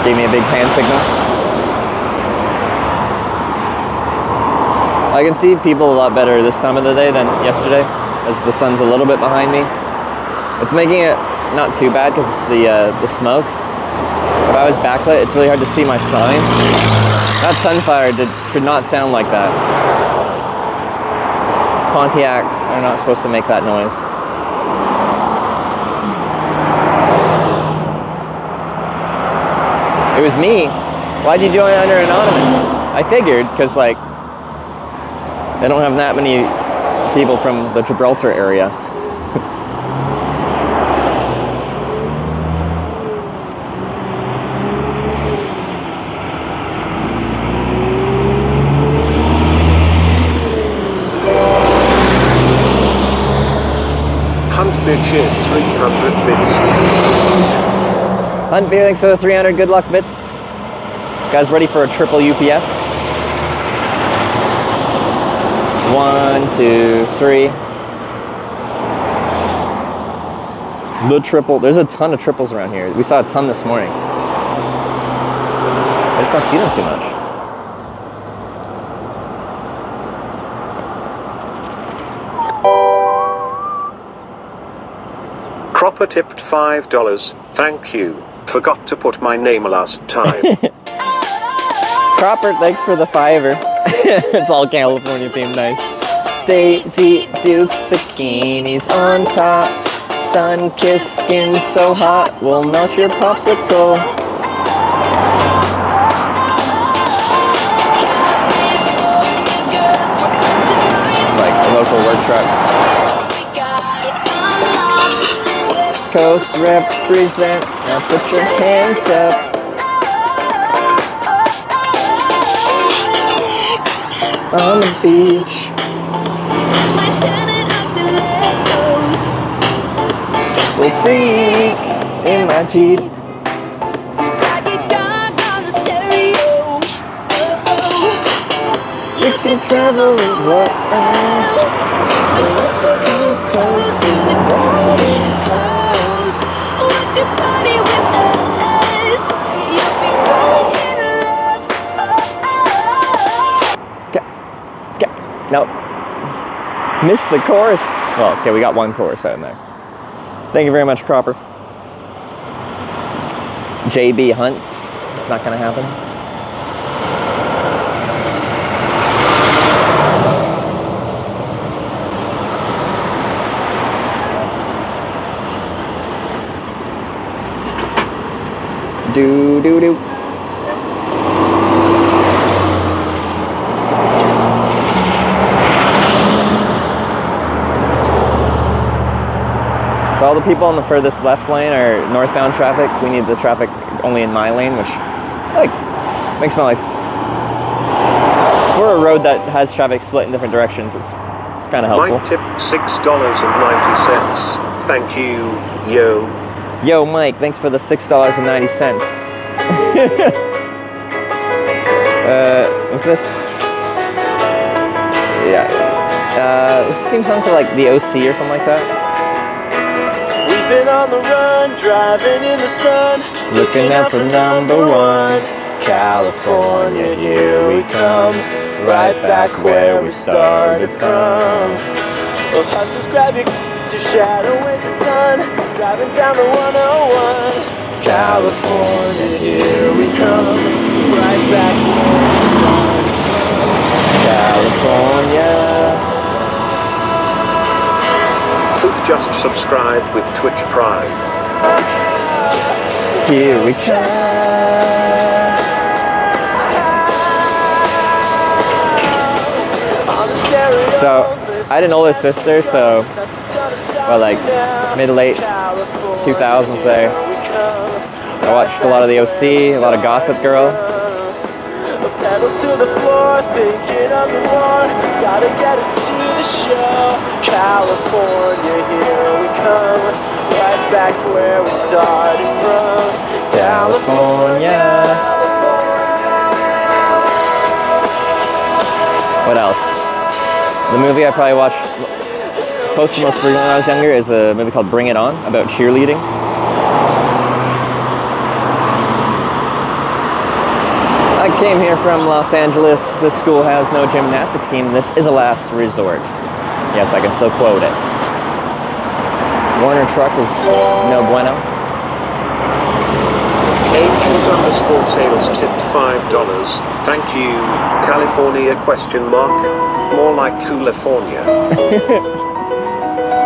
[SPEAKER 2] Gave me a big hand signal. I can see people a lot better this time of the day than yesterday, as the sun's a little bit behind me. It's making it not too bad because it's the smoke. If I was backlit, it's really hard to see my sign. That Sunfire should not sound like that. Pontiacs are not supposed to make that noise. It was me. Why'd you join under Anonymous? I figured, because like, they don't have that many people from the Gibraltar area.
[SPEAKER 3] Hunt bitch in 300 bits.
[SPEAKER 2] Hunt Beer, thanks for the 300 good luck bits. Guys ready for a triple UPS? 1, 2, 3. The triple. There's a ton of triples around here. We saw a ton this morning. I just don't see them too much.
[SPEAKER 3] Cropper tipped $5. Thank you. Forgot to put my name last time.
[SPEAKER 2] Cropper, thanks for the $5. It's all California themed, nice. Daisy Dukes bikinis on top. Sun-kissed skin so hot, will melt your popsicle. Like a local work truck. West Coast represent, now put your hands up. On the beach. We'll freak in my Jeep. We can travel and walk around. Coast to the golden coast. Once you party with us, you'll be falling in love. Nope. Missed the chorus. Well, okay, we got one chorus out in there. Thank you very much, Cropper. JB Hunt. It's not gonna happen. Do do do. So all the people on the furthest left lane are northbound traffic. We need the traffic only in my lane, which like makes my life, for a road that has traffic split in different directions, it's kind of helpful.
[SPEAKER 3] Mike tipped $6.90. Thank you, yo.
[SPEAKER 2] Yo, Mike, thanks for the $6.90. What's this? Yeah. This theme song to like the OC or something like that.
[SPEAKER 1] We've been on the run, driving in the sun,
[SPEAKER 2] Looking out for number one. California, here we come. Right back where we started from.
[SPEAKER 1] Well, hustlers grab your to shadow weighs a ton, driving down the 101.
[SPEAKER 2] California, here we come.
[SPEAKER 1] Right back where we started from.
[SPEAKER 2] California.
[SPEAKER 3] Who just subscribed with Twitch Prime?
[SPEAKER 2] Here we come. So, I had an older sister, so, well, like, mid-late 2000s there. I watched a lot of the OC, a lot of Gossip Girl.
[SPEAKER 1] Pedal to the floor, thinking of the war. Gotta get us to the show. California, here we come. Right back to where we started from.
[SPEAKER 2] California. What else? The movie I probably watched close to most frequently when I was younger is a movie called Bring It On, about cheerleading. I came here from Los Angeles. This school has no gymnastics team. This is a last resort. Yes, I can still quote it. Warner Truck is no bueno.
[SPEAKER 3] Ancient_sales tipped $5. Thank you, California ? More like California.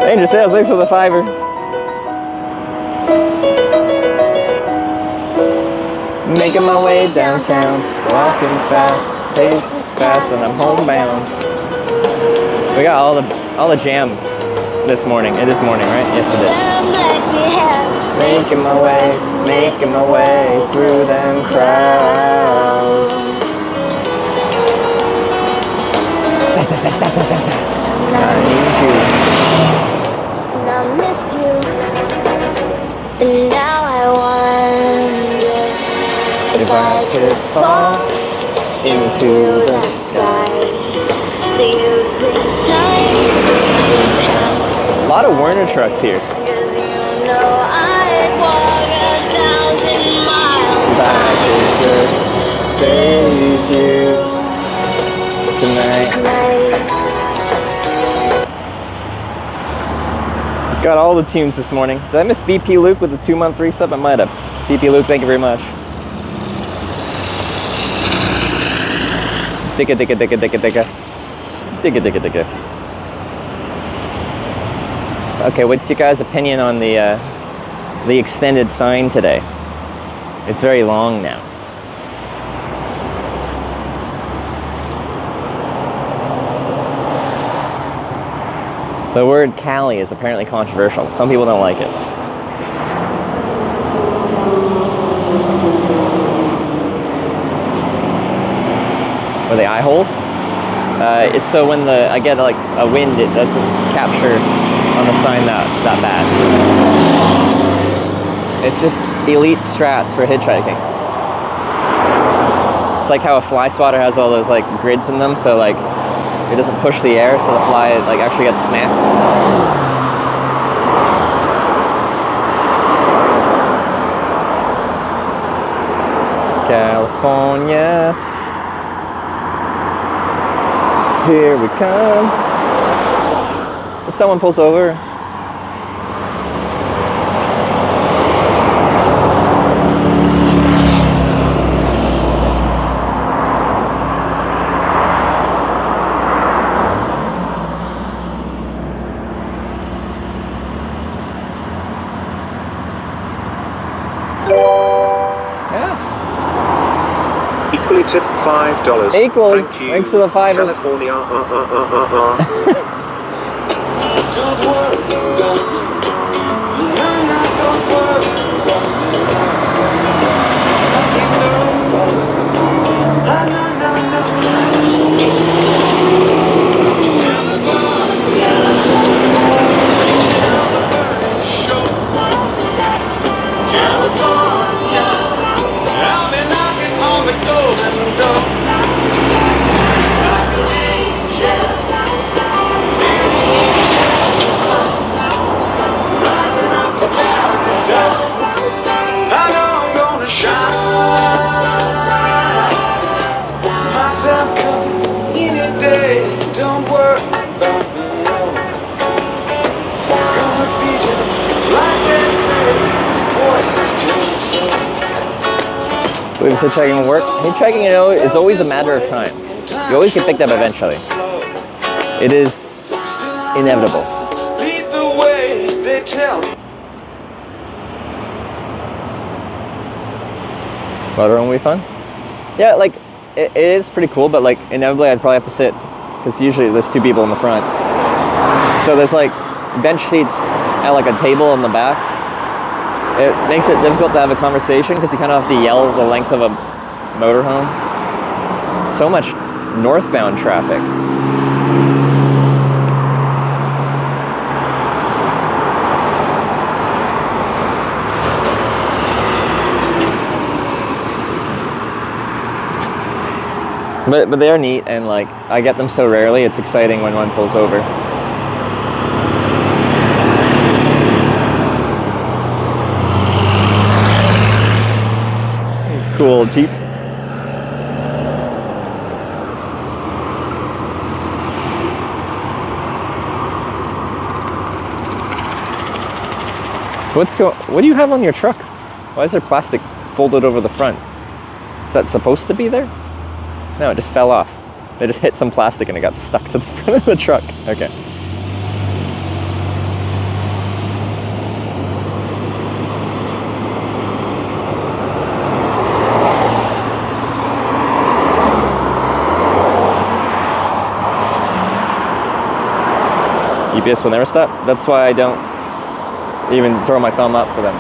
[SPEAKER 2] Ancient Sales, thanks for the $5. Making my way downtown, walking fast, pace is fast, and I'm homebound. We got all the jams this morning. It is morning, right? Yes, it is. Making my way through them crowds. I need you.
[SPEAKER 7] And I miss you. And now I wonder if I could fall into the sky. Do you think time would pass?
[SPEAKER 2] A lot of Werner trucks here.
[SPEAKER 7] Cause you know I'd walk 1,000 miles.
[SPEAKER 2] If I could just save you tonight. Got all the tunes this morning. Did I miss BP Luke with the 2-month resub? I might have. BP Luke, thank you very much. Dicka dicka dicka dicka dicka. Dicka dicka dicka. Okay, what's your guys' opinion on the extended sign today? It's very long now. The word Cali is apparently controversial. Some people don't like it. Are they eye holes? It's so when I get like a wind, it doesn't capture on the sign that bad. It's just elite strats for hitchhiking. It's like how a fly swatter has all those like grids in them, so like it doesn't push the air, so the fly like actually gets smacked. California, here we come. If someone pulls over,
[SPEAKER 3] Equally tipped $5.
[SPEAKER 2] Equal.
[SPEAKER 3] Thank you.
[SPEAKER 2] Thanks for the $5.
[SPEAKER 3] California.
[SPEAKER 1] Don't worry about me. No, don't worry about me. California, I'll be knocking on the golden door. Like an angel, rising up to paradise. I know I'm gonna shine. My time coming any day. Don't worry about me, no. It's gonna be just like they say. Voices to the soul.
[SPEAKER 2] believe hitchhiking will work. Hitchhiking, you know, is always a matter of time. You always get picked up eventually. It is inevitable.
[SPEAKER 1] Lead the way, they tell me.
[SPEAKER 2] Motorhome will be fun. Yeah, like it is pretty cool, but like inevitably I'd probably have to sit because usually there's two people in the front. So there's like bench seats at like a table in the back, It makes it difficult to have a conversation because you kind of have to yell the length of a motorhome. So much northbound traffic. But they're neat, and like I get them so rarely, it's exciting when one pulls over. It's cool, Jeep. What do you have on your truck? Why is there plastic folded over the front? Is that supposed to be there? No, it just fell off. They just hit some plastic and it got stuck to the front of the truck. Okay. UPS will never stop. That's why I don't even throw my thumb up for them.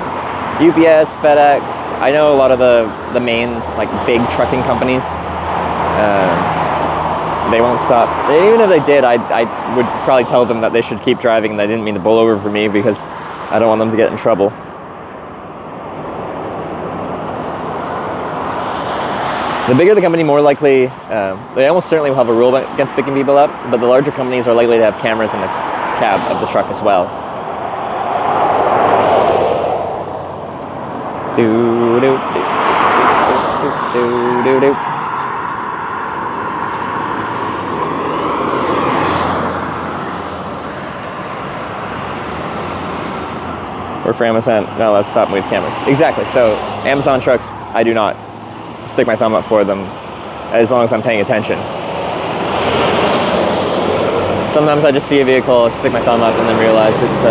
[SPEAKER 2] UPS, FedEx, I know a lot of the main like big trucking companies. They won't stop. Even if they did, I would probably tell them that they should keep driving and they didn't mean to pull over for me because I don't want them to get in trouble. The bigger the company, more likely, they almost certainly will have a rule against picking people up, but the larger companies are likely to have cameras in the cab of the truck as well. Or for Amazon, no, let's stop with cameras. Exactly. So Amazon trucks, I do not stick my thumb up for them as long as I'm paying attention. Sometimes I just see a vehicle, stick my thumb up, and then realize it's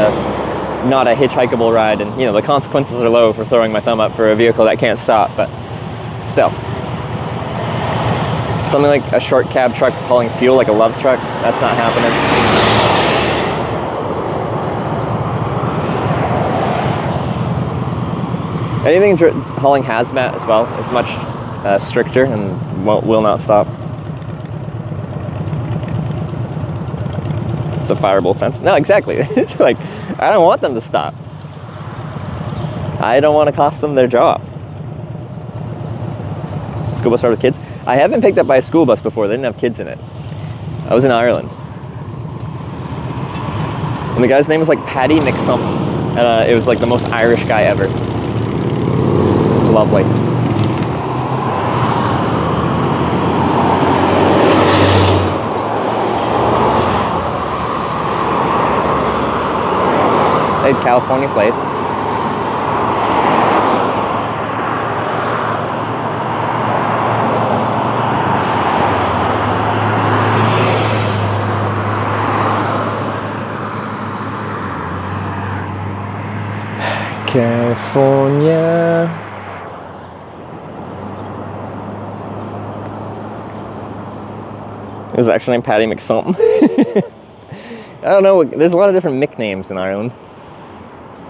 [SPEAKER 2] not a hitchhikeable ride, and the consequences are low for throwing my thumb up for a vehicle that can't stop, but still. Something like a short cab truck hauling fuel, like a Love's truck, that's not happening. Anything hauling hazmat as well is much stricter and will not stop. It's a fireable offense. No, exactly. It's like, I don't want them to stop. I don't want to cost them their job. School bus ride with kids? I haven't picked up by a school bus before. They didn't have kids in it. I was in Ireland. And the guy's name was like Paddy McSomething. And it was like the most Irish guy ever. It was lovely. They had California plates. California. His actual name Paddy McSomething. I don't know. There's a lot of different Mick names in Ireland.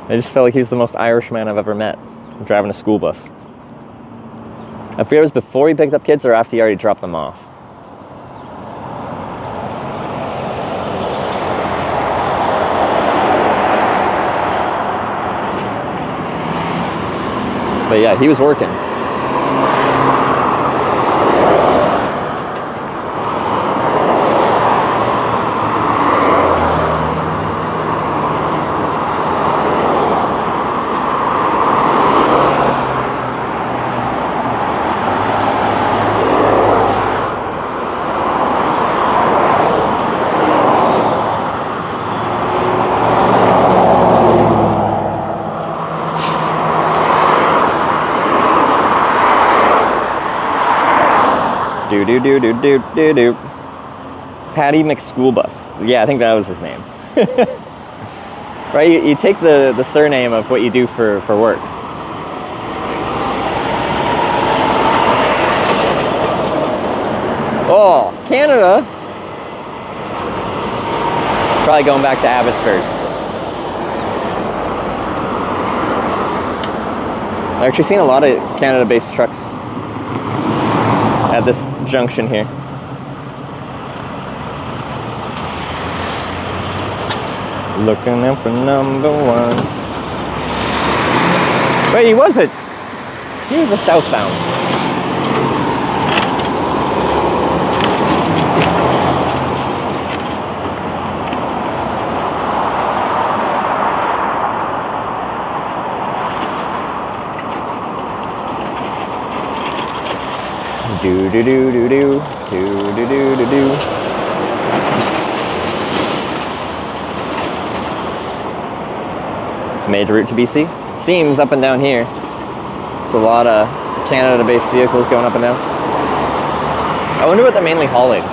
[SPEAKER 2] I just felt like he was the most Irish man I've ever met, driving a school bus. I forget it was before he picked up kids or after he already dropped them off. But yeah, he was working. Do. Paddy McSchoolbus. Yeah, I think that was his name. Right? You take the surname of what you do for work. Oh, Canada. Probably going back to Abbotsford. I've actually seen a lot of Canada-based trucks at this junction here. Looking out for number one. Wait, he wasn't. He was a southbound. Do do do do do do do do do do. It's a major route to BC. Seems up and down here. It's a lot of Canada-based vehicles going up and down. I wonder what they're mainly hauling.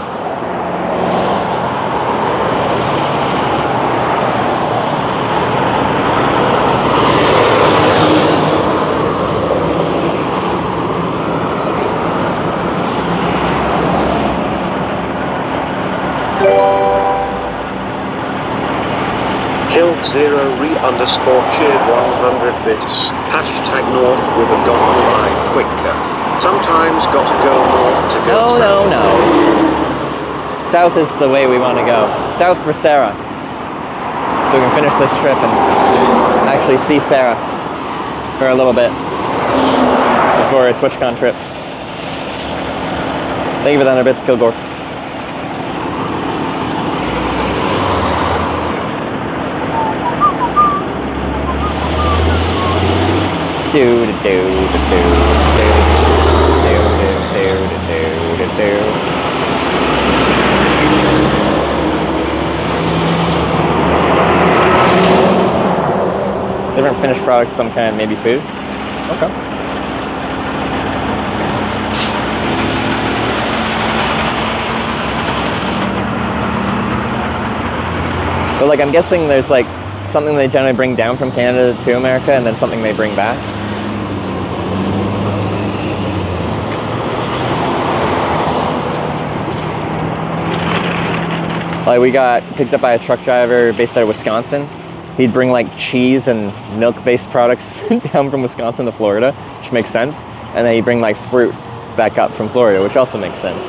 [SPEAKER 3] Killed 0re_cheered 100 bits. Hashtag north would have gone live quicker. Sometimes gotta go north to go south.
[SPEAKER 2] No, no, no. South is the way we want to go. South for Sarah. So we can finish this trip and actually see Sarah for a little bit before a TwitchCon trip. Thank you for the 100 bits, Kilgore. Do do do do do do do do do. Different finished products, some kind, maybe food. Okay. But like, I'm guessing there's like something they generally bring down from Canada to America, and then something they bring back. Like, we got picked up by a truck driver based out of Wisconsin. He'd bring like cheese and milk-based products down from Wisconsin to Florida, which makes sense. And then he'd bring like fruit back up from Florida, which also makes sense.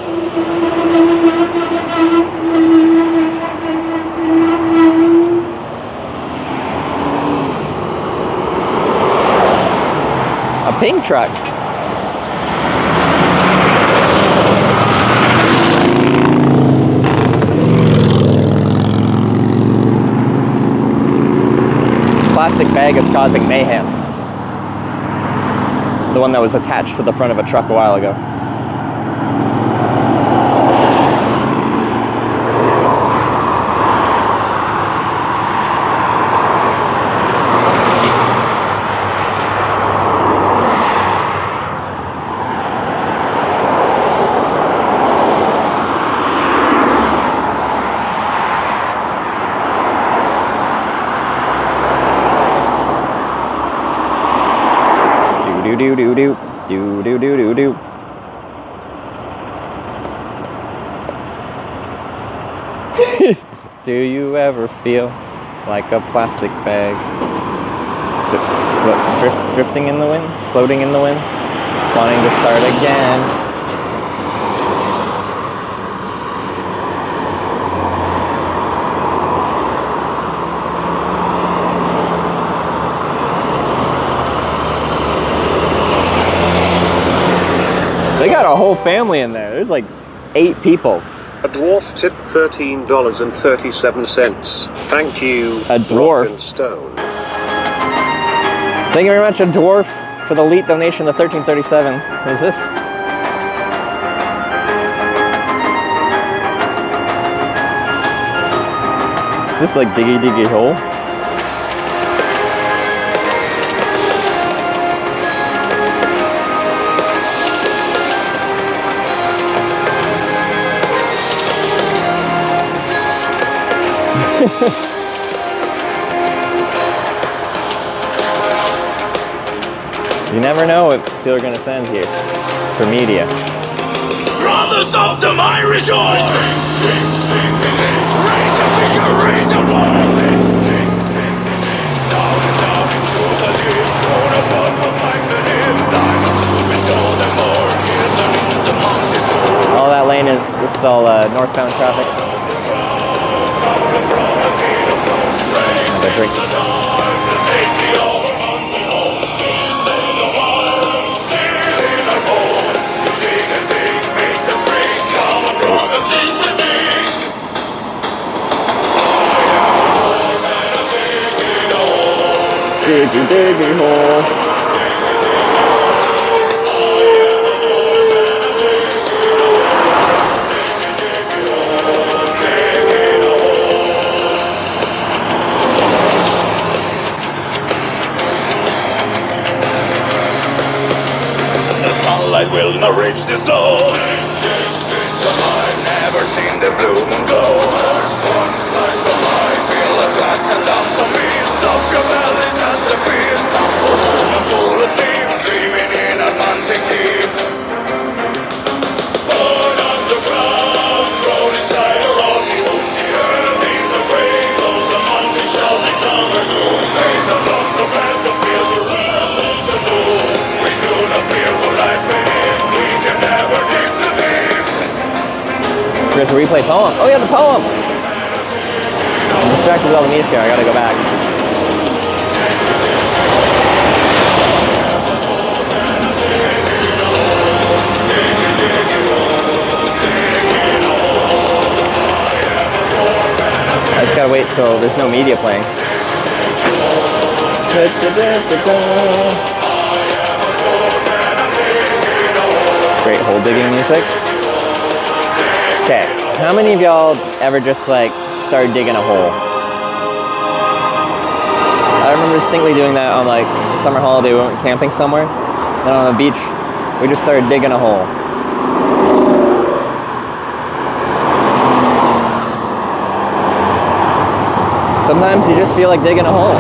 [SPEAKER 2] A pink truck. Plastic bag is causing mayhem. The one that was attached to the front of a truck a while ago. Do do do do do do do do. Do you ever feel like a plastic bag? Is it drifting in the wind? Floating in the wind? Wanting to start again? They got a whole family in there. There's like 8 people.
[SPEAKER 3] A dwarf tipped $13.37. Thank you,
[SPEAKER 2] a dwarf.
[SPEAKER 3] Rock and Stone.
[SPEAKER 2] Thank you very much, a dwarf, for the elite donation of $13.37. What is this? Is this like Diggy Diggy Hole? You never know what people are going to send here for media.
[SPEAKER 12] Brothers of the Irish Oil! Raise a bigger, raise a down and down into the deep. Corner fun will find the deep.
[SPEAKER 2] all northbound traffic. Have a drink. Diggy, diggy hole.
[SPEAKER 4] The sunlight will not reach the snow. I've never seen the blue moon glow. There's one slice of life, feel a glass and down some me. Stop your bellies at the pier. Stop for home and pull a steam. Dreaming in Atlantic deep. Burn underground, roll inside a rocky wood. The earth is a break, though the mountain shall become a tomb. Face us on the battlefield, the world is a doom. We do not fear what lies beneath. We can never dig the deep.
[SPEAKER 2] There's a replay poem. Oh yeah, the poem! I'm distracted with all the music here. I gotta go back. I just gotta wait till there's no media playing. Great hole digging music. Okay, how many of y'all ever just like started digging a hole? I remember distinctly doing that on like a summer holiday. We went camping somewhere, and on the beach, we just started digging a hole. Sometimes you just feel like digging a hole.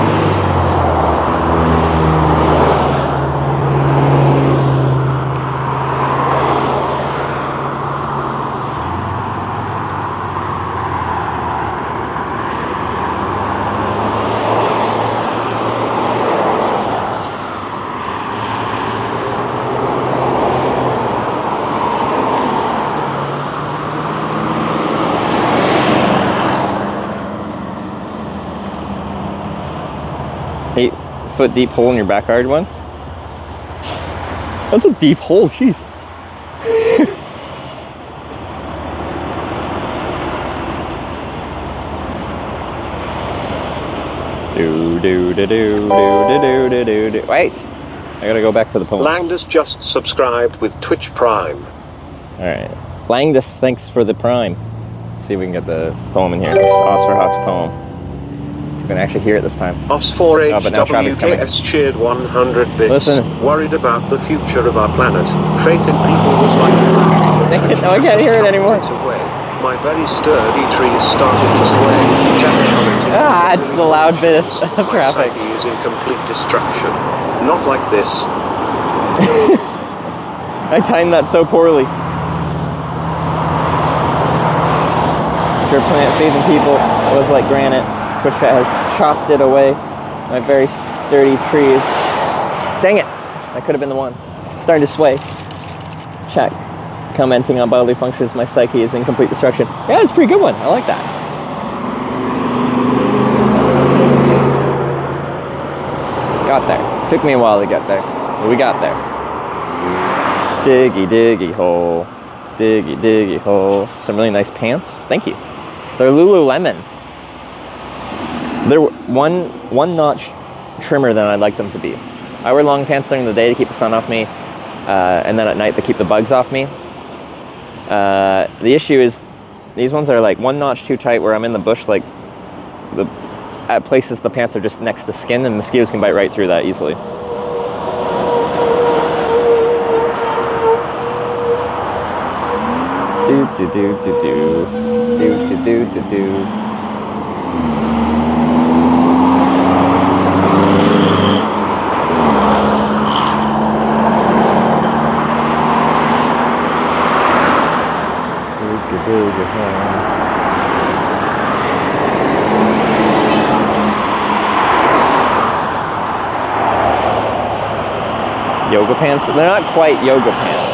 [SPEAKER 2] Foot deep hole in your backyard once? That's a deep hole, jeez. Do do do do do do do do do. Wait, I gotta go back to the poem.
[SPEAKER 3] Langdus just subscribed with Twitch Prime.
[SPEAKER 2] All right, Langdus, thanks for the Prime. See if we can get the poem in here. This is Osforhawk's poem. You can actually hear it this time.
[SPEAKER 3] Os4HWKS cheered 100 bits.
[SPEAKER 2] Listen.
[SPEAKER 3] Worried about the future of our planet. Faith in people was like
[SPEAKER 2] Dang it, no, I can't hear it anymore.
[SPEAKER 3] away. My very sturdy trees started to sway. Jack commented,
[SPEAKER 2] Ah, it's the loud bit of
[SPEAKER 3] my
[SPEAKER 2] traffic.
[SPEAKER 3] psyche is in complete destruction. Not like this.
[SPEAKER 2] I timed that so poorly. Sure, plant faith in people was like granite. Which has chopped it away. My very sturdy trees. Dang it! That could have been the one. Starting to sway. Check. Commenting on bodily functions. My psyche is in complete destruction. Yeah, it's a pretty good one. I like that. Got there. Took me a while to get there, but we got there. Diggy, diggy hole. Diggy, diggy hole. Some really nice pants. Thank you. They're Lululemon. They're one notch trimmer than I'd like them to be. I wear long pants during the day to keep the sun off me, and then at night to keep the bugs off me. The issue is these ones are like one notch too tight where I'm in the bush, like at places the pants are just next to skin and mosquitoes can bite right through that easily. Do do do do do do do do do do. Yoga pants? They're not quite yoga pants.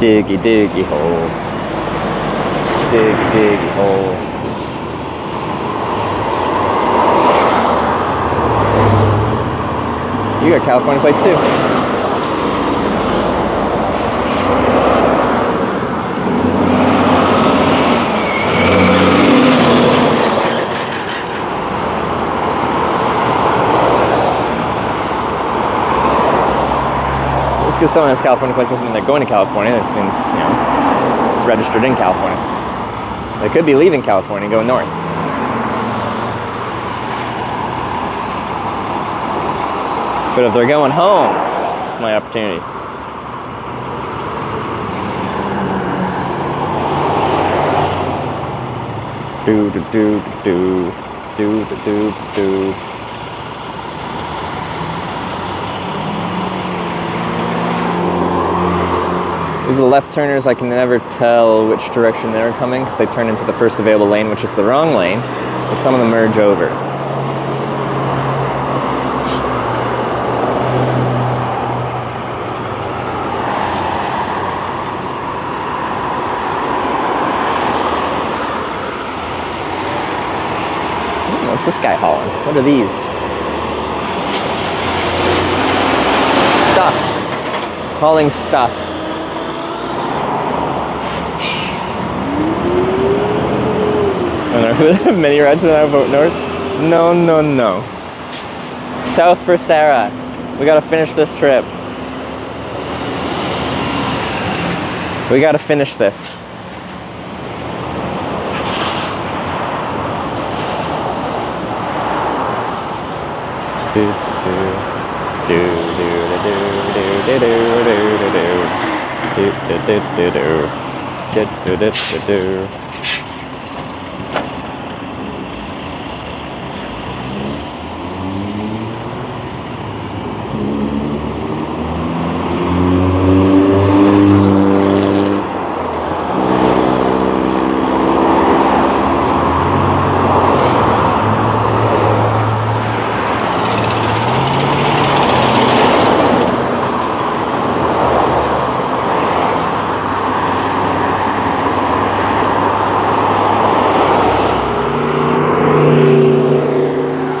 [SPEAKER 2] Diggy, diggy hole. Diggy, diggy hole. You got California plates too. Just because someone has California plates doesn't mean they're going to California. It just means, you know, it's registered in California. They could be leaving California and going north. But if they're going home, it's my opportunity. Do do do do do do do do. These are the left turners. I can never tell which direction they're coming because they turn into the first available lane, which is the wrong lane, but some of them merge over. What's this guy hauling? What are these? Stuff. Hauling stuff. Many rides when I vote north? No, no, no. South for Sarah. We gotta finish this trip. We gotta finish this. Do do do do do do do do do do do do do do do do do.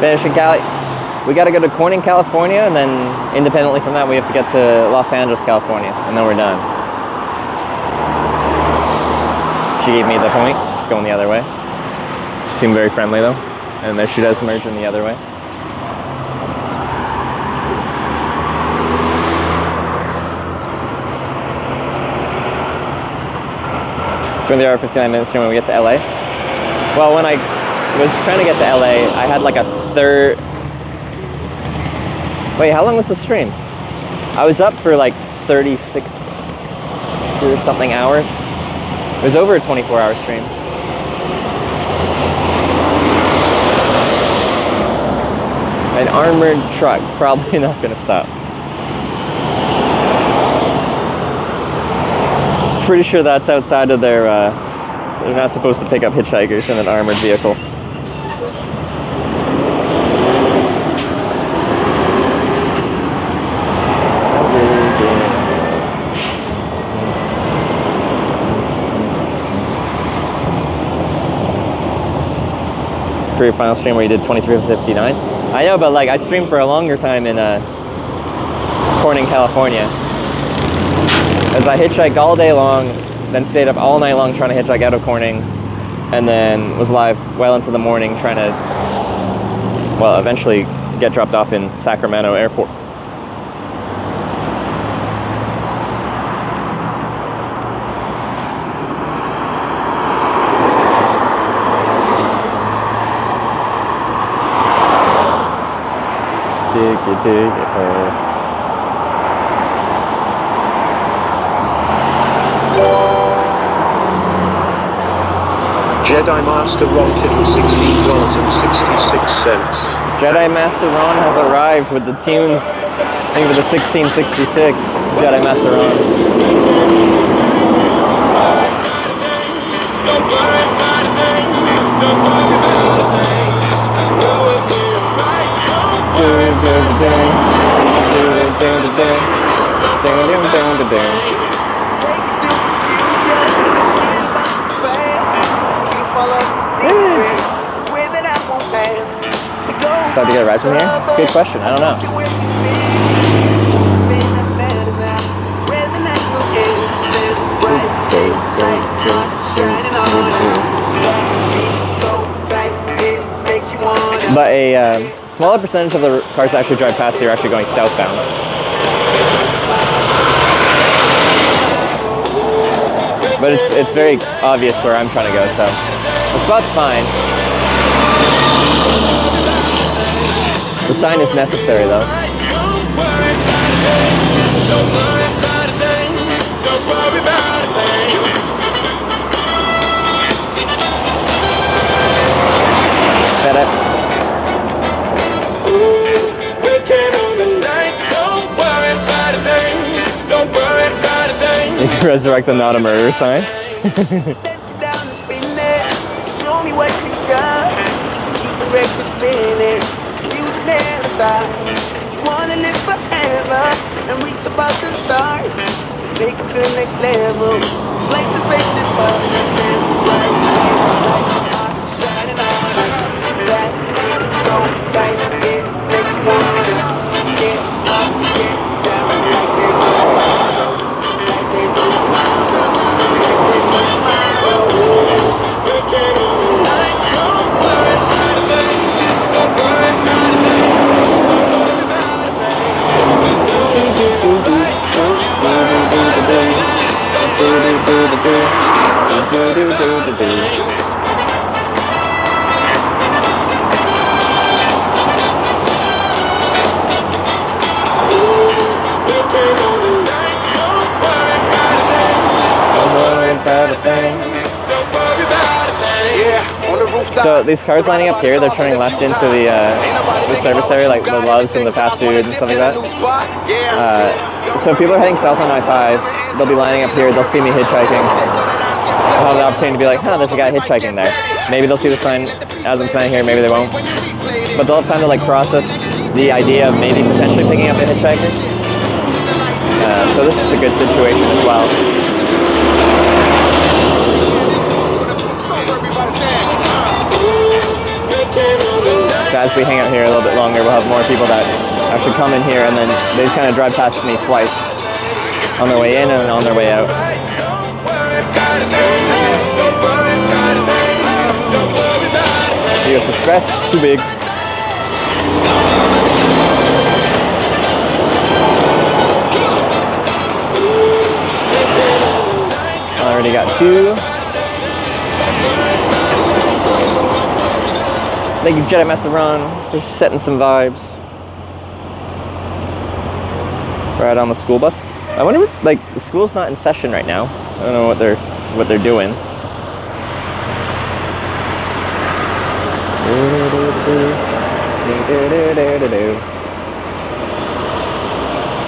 [SPEAKER 2] Finishing Cali. We got to go to Corning, California, and then independently from that, we have to get to Los Angeles, California, and then we're done. She gave me the point. Just going the other way. She seemed very friendly though, and there she does merge in the other way. It's going to be 59 minutes when we get to LA. Well, when I was trying to get to LA, I had like a third. Wait, how long was the stream? I was up for like 36 or something hours. It was over a 24-hour stream. An armored truck, probably not gonna stop. Pretty sure that's outside of their, they're not supposed to pick up hitchhikers in an armored vehicle. For your final stream where you did 23 of 59? I know, but like I streamed for a longer time in Corning, California. As I hitchhiked all day long, then stayed up all night long trying to hitchhike out of Corning, and then was live well into the morning trying to, well, eventually get dropped off in Sacramento Airport. Dig it hole.
[SPEAKER 3] Jedi Master Ron tipped $16.66.
[SPEAKER 2] Jedi Master Ron has arrived with the tunes. I think for the 1666. Jedi Master Ron. decide to get a ride from here? It's a good question. I don't know. But a smaller percentage of the cars that actually drive past here are actually going southbound. But it's very obvious where I'm trying to go, so the spot's fine. The sign is necessary, though. Better. You can resurrect the not a murder sign.
[SPEAKER 1] Show me what you got. Just keep the record spinning. Music never stops. You wanna live forever and reach about the stars. Let's take it to the next level. It's like the spaceship up and right here, shining on us. That is so tight, it makes you wanna get up, get down, like there's no tomorrow, like there's no tomorrow, like there's no tomorrow.
[SPEAKER 2] So these cars lining up here, they're turning left into the service area, like the Loves and the fast food and stuff like that. So if people are heading south on I-5, they'll be lining up here, they'll see me hitchhiking. I'll have the opportunity to be like, huh, there's a guy hitchhiking there. Maybe they'll see the sign as I'm standing here, maybe they won't. But they'll have time to like process the idea of maybe potentially picking up a hitchhiker. So this is a good situation as well. So as we hang out here a little bit longer, we'll have more people that actually come in here and then they kind of drive past me twice on their way in and on their way out. US Express, too big. Already got two. Thank you, Jedi Master Ron, for setting some vibes. Right on the school bus. I wonder, like, the school's not in session right now. I don't know what they're doing.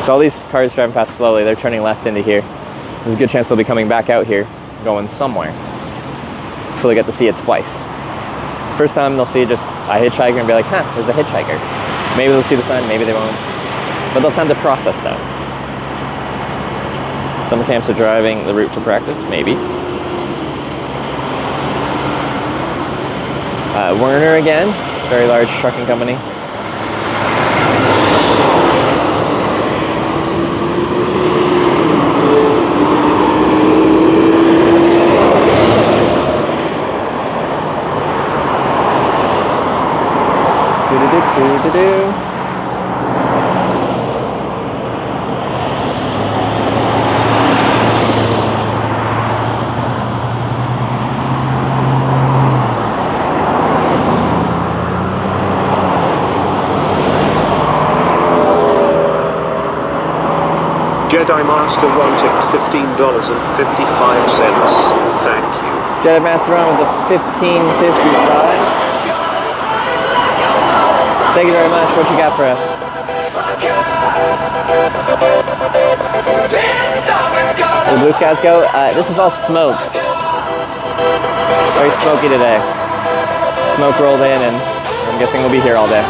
[SPEAKER 2] So all these cars driving past slowly, they're turning left into here. There's a good chance they'll be coming back out here, going somewhere. So they get to see it twice. First time they'll see just a hitchhiker and be like, huh, there's a hitchhiker. Maybe they'll see the sign, maybe they won't. But they'll have time to process that. Summer camps are driving the route for practice, maybe. Werner again, very large trucking company.
[SPEAKER 3] Jedi Master Ron tipped $15.55. Thank you.
[SPEAKER 2] Jedi Master Ron with the $15.55. Thank you very much. What you got for us? The Blue Skies go. This is all smoke. Very smoky today. Smoke rolled in, and I'm guessing we'll be here all day.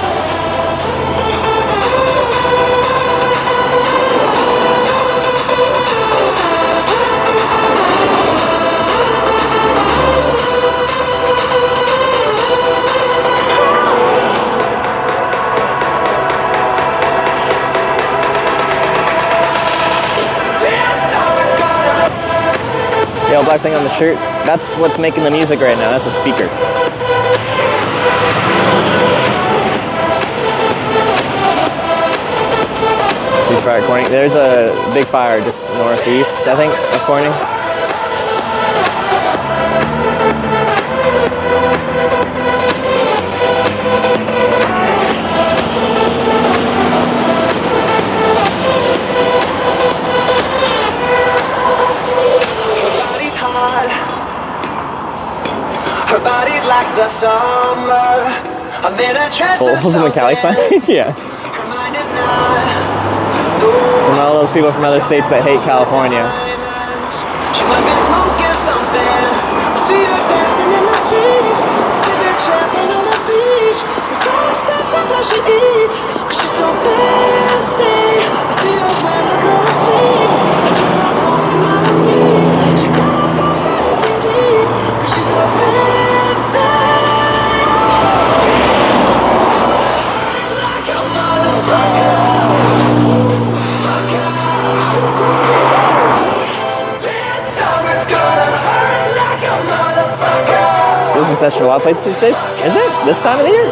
[SPEAKER 2] yellow black thing on the shirt. That's what's making the music right now. That's a speaker. Huge fire at Corning. There's a big fire just northeast, I think, of Corning.
[SPEAKER 1] Her body's like the summer. I'm in a trance of
[SPEAKER 2] Holes in the Cali sign? Yeah.
[SPEAKER 1] Her mind is not.
[SPEAKER 2] From all those people from other states that hate California.
[SPEAKER 1] She must be smoking something. I see her dancing in the streets, sipping champagne on the beach. It's so expensive what she eats, but she's so fancy. I see her when I go to sleep. I keep on walking on her feet. She got post everything deep, 'cause she's so fancy. Like a motherfucker.
[SPEAKER 2] So this is such a lot of places these days? Is it? This time of the year?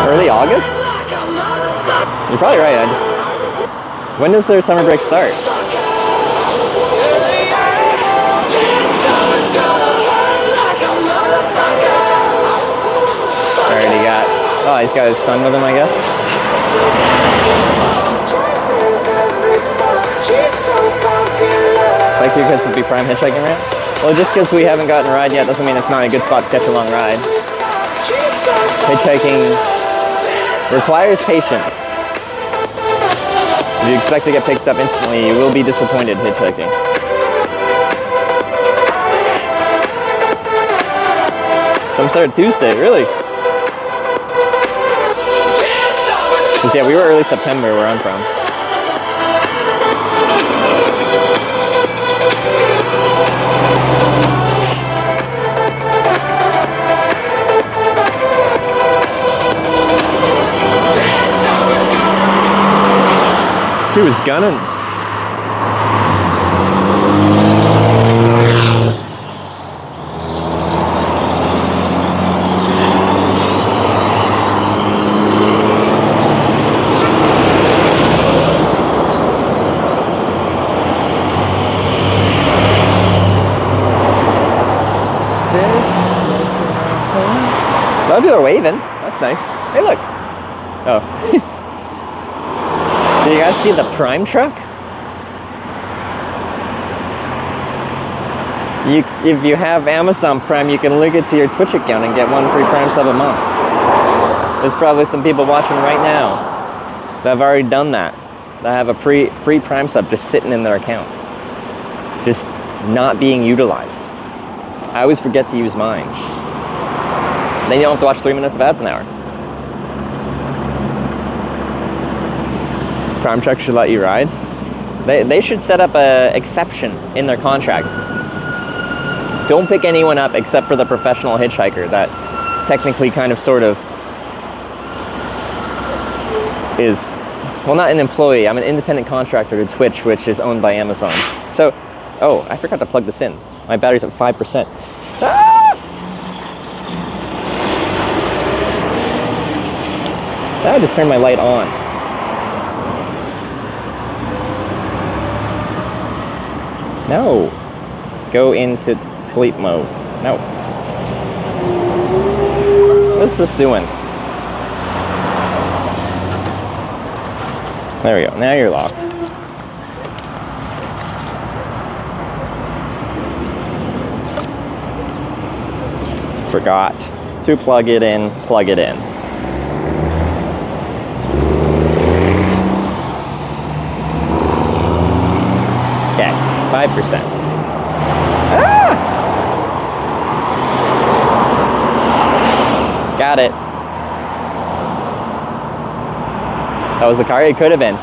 [SPEAKER 2] Early August? You're probably right. When does their summer break start? Already got. Oh, he's got his son with him, I guess. Like because of the prime hitchhiking ramp? Well, just because we haven't gotten a ride yet doesn't mean it's not a good spot to catch a long ride. Hitchhiking requires patience. If you expect to get picked up instantly, you will be disappointed hitchhiking. Some start Tuesday, really? Because yeah, we were early September where I'm from. He was gunning. A lot of people are waving. That's nice. Hey, look. Oh. Do you guys see the Prime truck? If you have Amazon Prime, you can link it to your Twitch account and get one free Prime sub a month. There's probably some people watching right now that have already done that. That have a free Prime sub just sitting in their account. Just not being utilized. I always forget to use mine. Then you don't have to watch 3 minutes of ads an hour. Prime truck should let you ride. They should set up an exception in their contract. Don't pick anyone up except for the professional hitchhiker that technically kind of sort of is, well, not an employee. I'm an independent contractor to Twitch, which is owned by Amazon. So, oh, I forgot to plug this in. My battery's at 5%. Ah! I just turned my light on. No. Go into sleep mode. No. What's this doing? There we go. Now you're locked. Forgot to plug it in. Plug it in. Okay, 5%. Ah! Got it. That was the car? It could have been.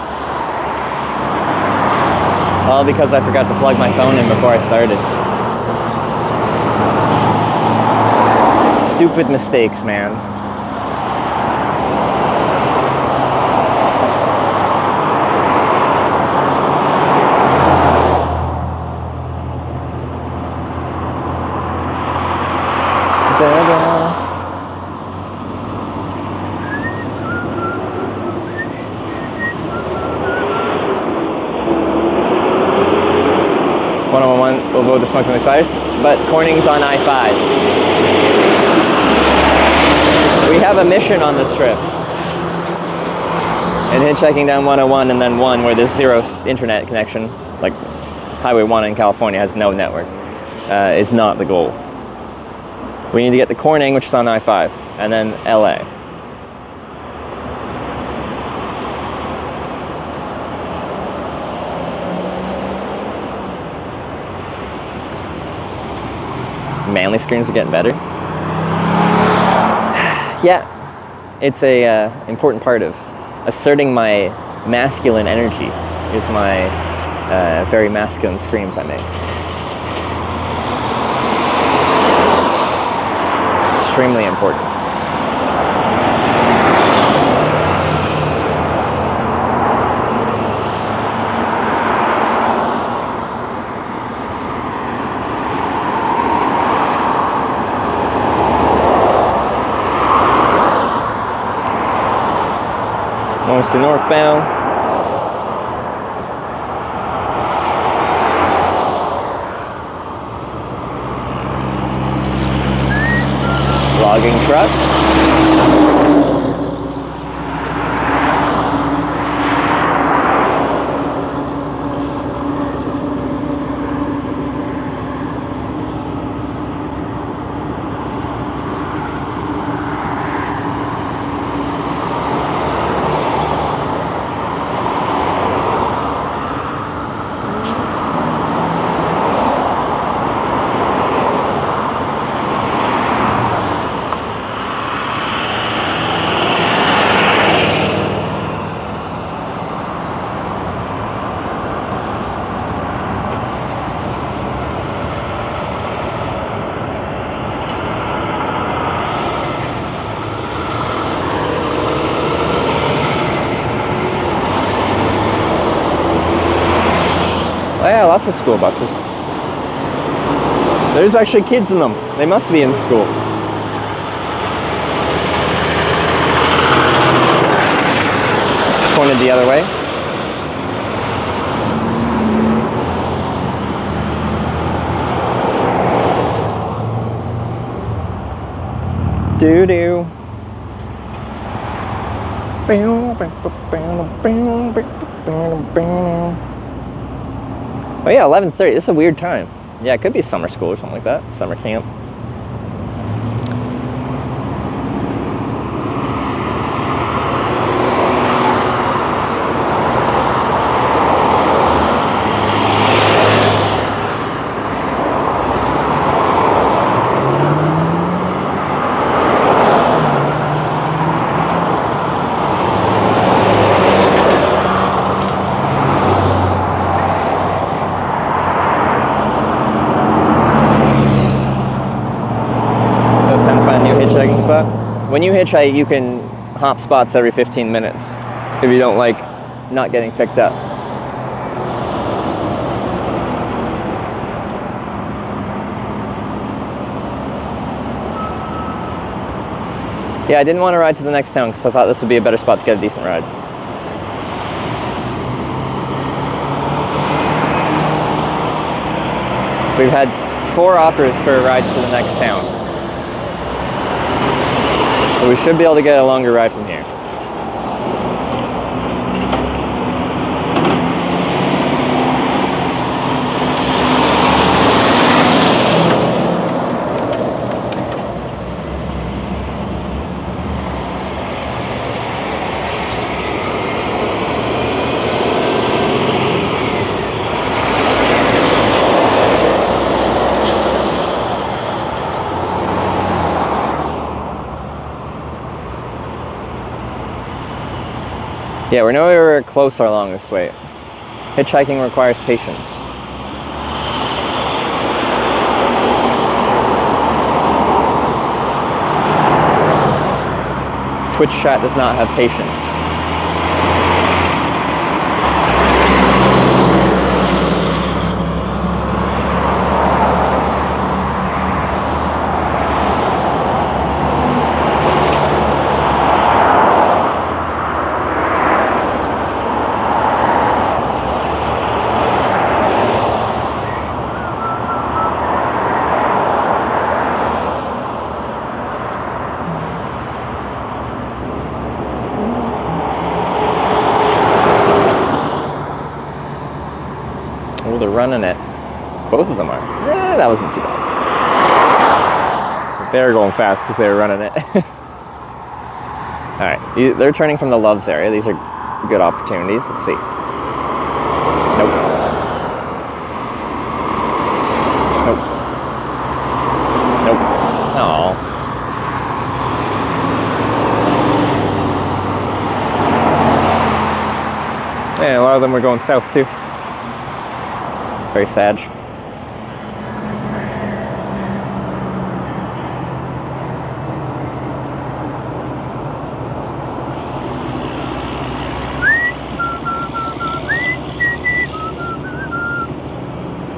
[SPEAKER 2] All because I forgot to plug my phone in before I started. Stupid mistakes, man. we'll avoid the smoke and the fires. But Corning's on I-5. We have a mission on this trip. And hitchhiking down 101 and then 1 where there's zero internet connection, like Highway 1 in California has no network, is not the goal. We need to get to Corning, which is on I-5, and then LA. Manly screens are getting better. Yeah, it's a important part of asserting my masculine energy is my very masculine screams I make. Extremely important. Mostly northbound. Logging truck. Oh yeah, lots of school buses. There's actually kids in them. They must be in school. Pointed the other way. Doo-doo. Oh yeah, 11:30. This is a weird time. Yeah, it could be summer school or something like that. Summer camp. When you hitchhike, you can hop spots every 15 minutes if you don't like not getting picked up. Yeah, I didn't want to ride to the next town because I thought this would be a better spot to get a decent ride. So we've had 4 offers for a ride to the next town. So we should be able to get a longer ride from here. Yeah, we're nowhere closer along this way. Hitchhiking requires patience. Twitch chat does not have patience. Oh, they're running it. Both of them are. That wasn't too bad. But they're going fast because they were running it. All right, they're turning from the Loves area. These are good opportunities. Let's see. Nope. Nope. Nope. Oh. Yeah, a lot of them were going south too. Very sad.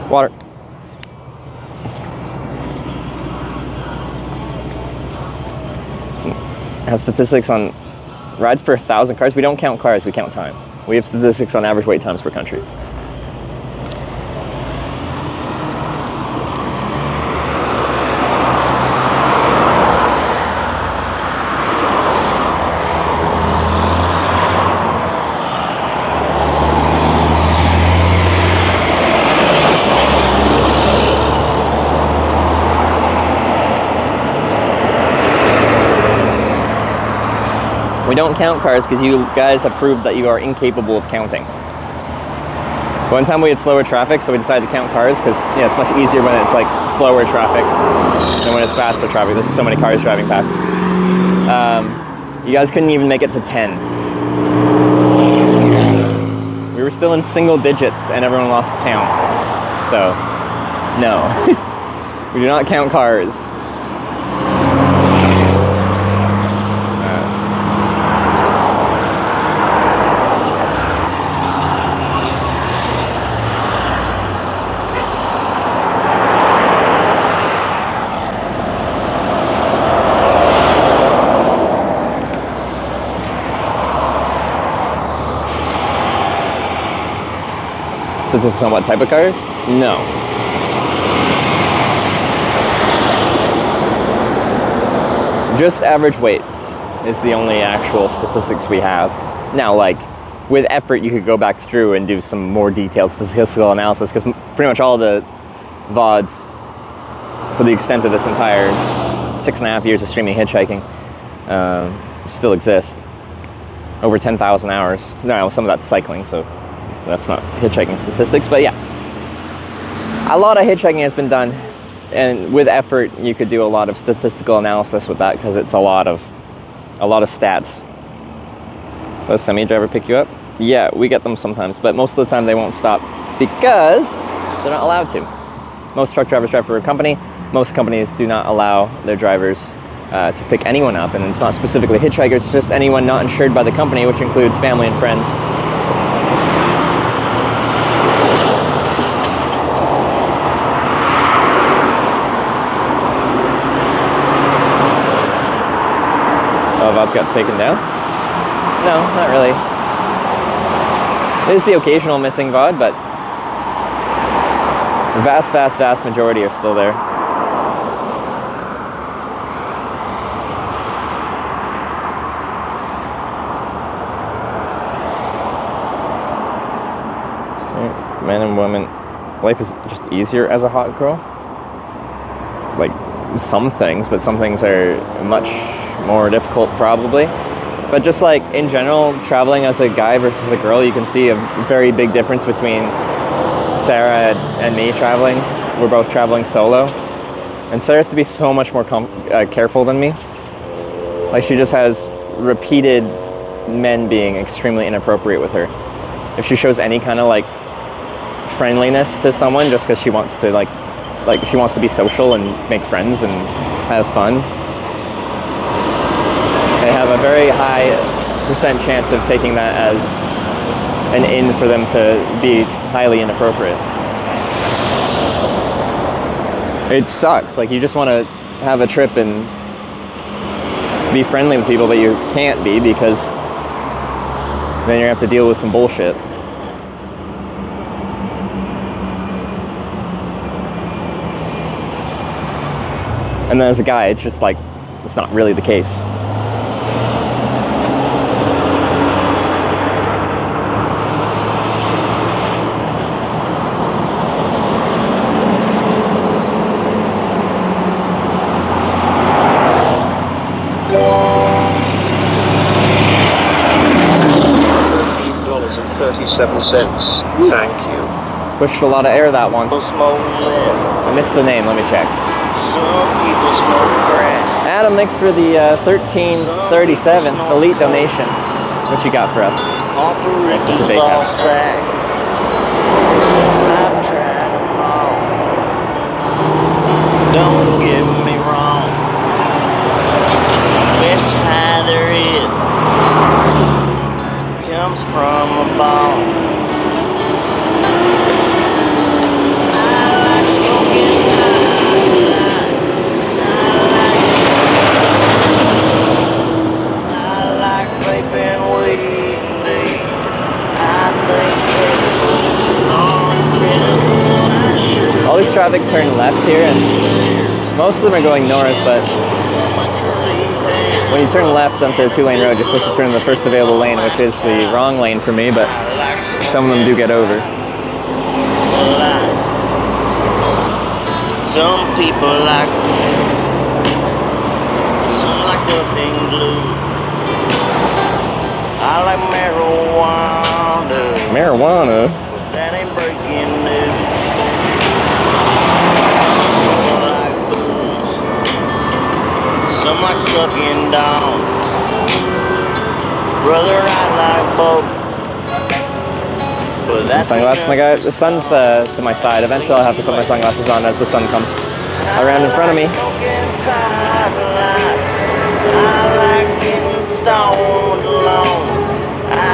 [SPEAKER 2] Water. I have statistics on rides per 1,000 cars. We don't count cars, we count time. We have statistics on average wait times per country. We don't count cars because you guys have proved that you are incapable of counting. One time we had slower traffic, so we decided to count cars because it's much easier when it's like slower traffic than when it's faster traffic. There's so many cars driving past. You guys couldn't even make it to 10. We were still in single digits and everyone lost count. So, no. We do not count cars. Statistics on what type of cars? No. Just average weights is the only actual statistics we have. Now, like, with effort, you could go back through and do some more detailed statistical analysis because pretty much all the VODs for the extent of this entire 6.5 years of streaming Hitchhiking still exist. Over 10,000 hours. No, some of that's cycling, so that's not hitchhiking statistics, but yeah. A lot of hitchhiking has been done, and with effort, you could do a lot of statistical analysis with that because it's a lot of stats. Does a semi-driver pick you up? Yeah, we get them sometimes, but most of the time they won't stop because they're not allowed to. Most truck drivers drive for a company. Most companies do not allow their drivers to pick anyone up, and it's not specifically hitchhikers, it's just anyone not insured by the company, which includes family and friends. Oh, VODs got taken down? No, not really. There's the occasional missing VOD, but the vast majority are still there. Men and women, life is just easier as a hot girl. Like, some things, but some things are much more difficult probably. But just like in general, traveling as a guy versus a girl, you can see a very big difference between Sarah and me traveling. We're both traveling solo, and Sarah has to be so much more careful than me. Like, she just has repeated men being extremely inappropriate with her. If she shows any kind of like friendliness to someone just because she wants to like she wants to be social and make friends and have fun, they have a very high % chance of taking that as an in for them to be highly inappropriate. It sucks. Like, you just want to have a trip and be friendly with people, but you can't be because then you have to deal with some bullshit. And then as a guy, it's just like, it's not really the case.
[SPEAKER 3] 27 cents. Thank you.
[SPEAKER 2] Pushed a lot of air that one.
[SPEAKER 13] Smoke less.
[SPEAKER 2] I missed the name, let me check.
[SPEAKER 13] Some people smoke crack.
[SPEAKER 2] Adam, thanks for the 1337 elite donation. What you got for us?
[SPEAKER 13] Off of
[SPEAKER 2] Nice
[SPEAKER 13] Ricky's
[SPEAKER 2] to bake
[SPEAKER 13] ball
[SPEAKER 2] out.
[SPEAKER 13] sack. I've tried them all. Don't get me wrong. Best high there is comes from a ball. I like smoking hot. I like vaping weed. I think edibles are incredible. I should.
[SPEAKER 2] All this traffic turned left here, and most of them are going north, but when you turn left onto a 2-lane road, you're supposed to turn in the first available lane, which is the wrong lane for me, but some of them do get over.
[SPEAKER 13] Some people like pills. Some like nothing blue. I like marijuana.
[SPEAKER 2] Marijuana?
[SPEAKER 13] But that ain't breaking news. Some like sucking down. Brother, I like both. But
[SPEAKER 2] Some
[SPEAKER 13] that's
[SPEAKER 2] sunglasses, my guy. The sun's to my side. Eventually I'll have to put my sunglasses on as the sun comes around in front of me.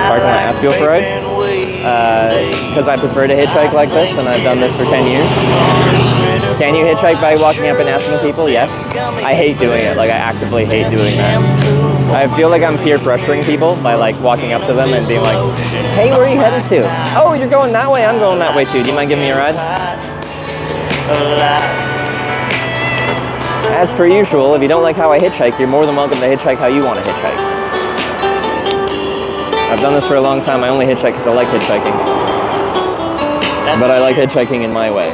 [SPEAKER 2] Parking lot ask people for rides? Because I prefer to hitchhike like this, and I've done this for 10 years. Can you hitchhike by walking up and asking people? Yes. I hate doing it. Like, I actively hate doing that. I feel like I'm peer pressuring people by like walking up to them and being like, hey, where are you headed to? Oh, you're going that way? I'm going that way too. Do you mind giving me a ride? As per usual, if you don't like how I hitchhike, you're more than welcome to hitchhike how you want to hitchhike. I've done this for a long time. I only hitchhike because I like hitchhiking. But I like hitchhiking in my way.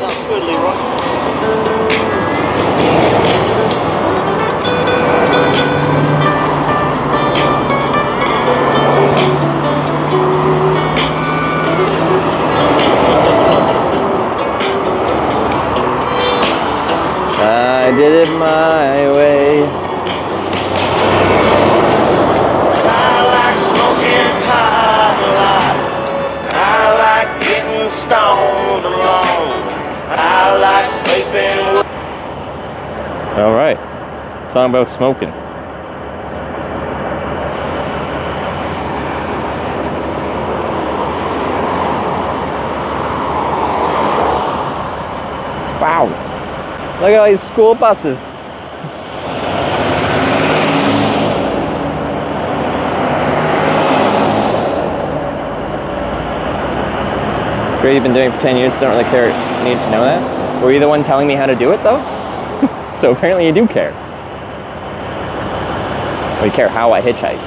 [SPEAKER 2] I did it my way.
[SPEAKER 13] I like smoking pot a lot. I like getting stoned alone. I like vaping.
[SPEAKER 2] All right, song about smoking. Wow, look at all these school buses. Great, you've been doing it for 10 years, don't really care, need to know that. Were you the one telling me how to do it though? So apparently you do care. Or you care how I hitchhike.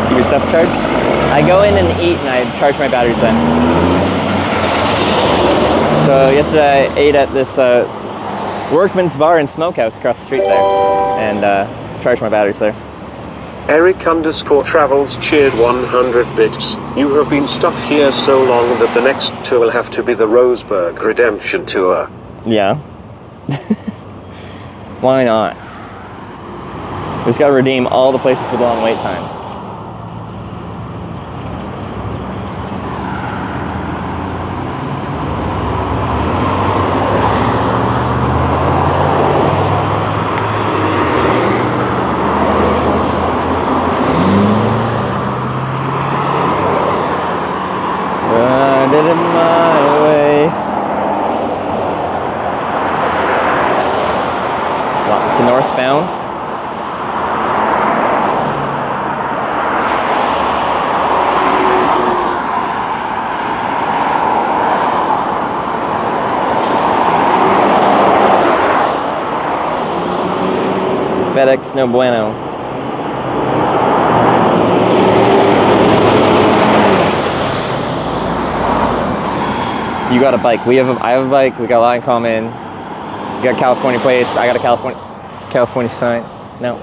[SPEAKER 2] Your stuff charged? I go in and eat and I charge my batteries then. So yesterday I ate at this Workman's Bar and Smokehouse across the street there and charged my batteries there.
[SPEAKER 3] Eric_Travels cheered 100 bits. You have been stuck here so long that the next tour will have to be the Roseburg Redemption Tour.
[SPEAKER 2] Yeah. Why not? We just gotta redeem all the places with long wait times. I did it my way. Lots of northbound. FedEx, no bueno. You got a bike. I have a bike. We got a lot in common. You got California plates. I got a California sign. No.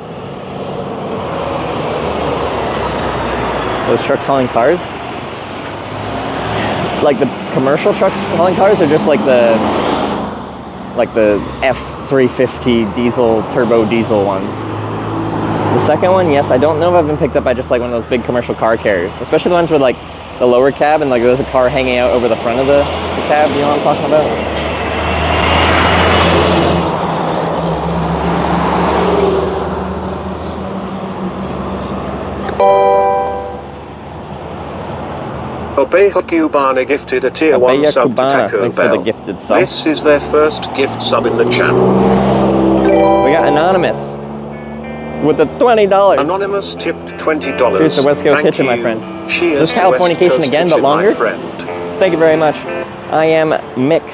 [SPEAKER 2] Those trucks hauling cars? Like the commercial trucks hauling cars, or just like the F350 diesel, turbo diesel ones? The second one, yes. I don't know if I've been picked up by just like one of those big commercial car carriers, especially the ones with like the lower cab and like there's a car hanging out over the front of the cab. You know what I'm talking about?
[SPEAKER 3] Obeya Cubana gifted a tier 1 sub to Taco
[SPEAKER 2] Thanks
[SPEAKER 3] Bell.
[SPEAKER 2] for the gifted sub.
[SPEAKER 3] This is their first gift sub in the channel.
[SPEAKER 2] We got Anonymous with the $20.
[SPEAKER 3] Anonymous tipped $20.
[SPEAKER 2] Cheers to West Coast
[SPEAKER 3] Thank
[SPEAKER 2] Hitchin', my
[SPEAKER 3] you.
[SPEAKER 2] friend.
[SPEAKER 3] Cheers
[SPEAKER 2] Is this
[SPEAKER 3] to West
[SPEAKER 2] Californication
[SPEAKER 3] Coast
[SPEAKER 2] again, but
[SPEAKER 3] Hitchin', my
[SPEAKER 2] longer?
[SPEAKER 3] friend.
[SPEAKER 2] Thank you very much. I am Mick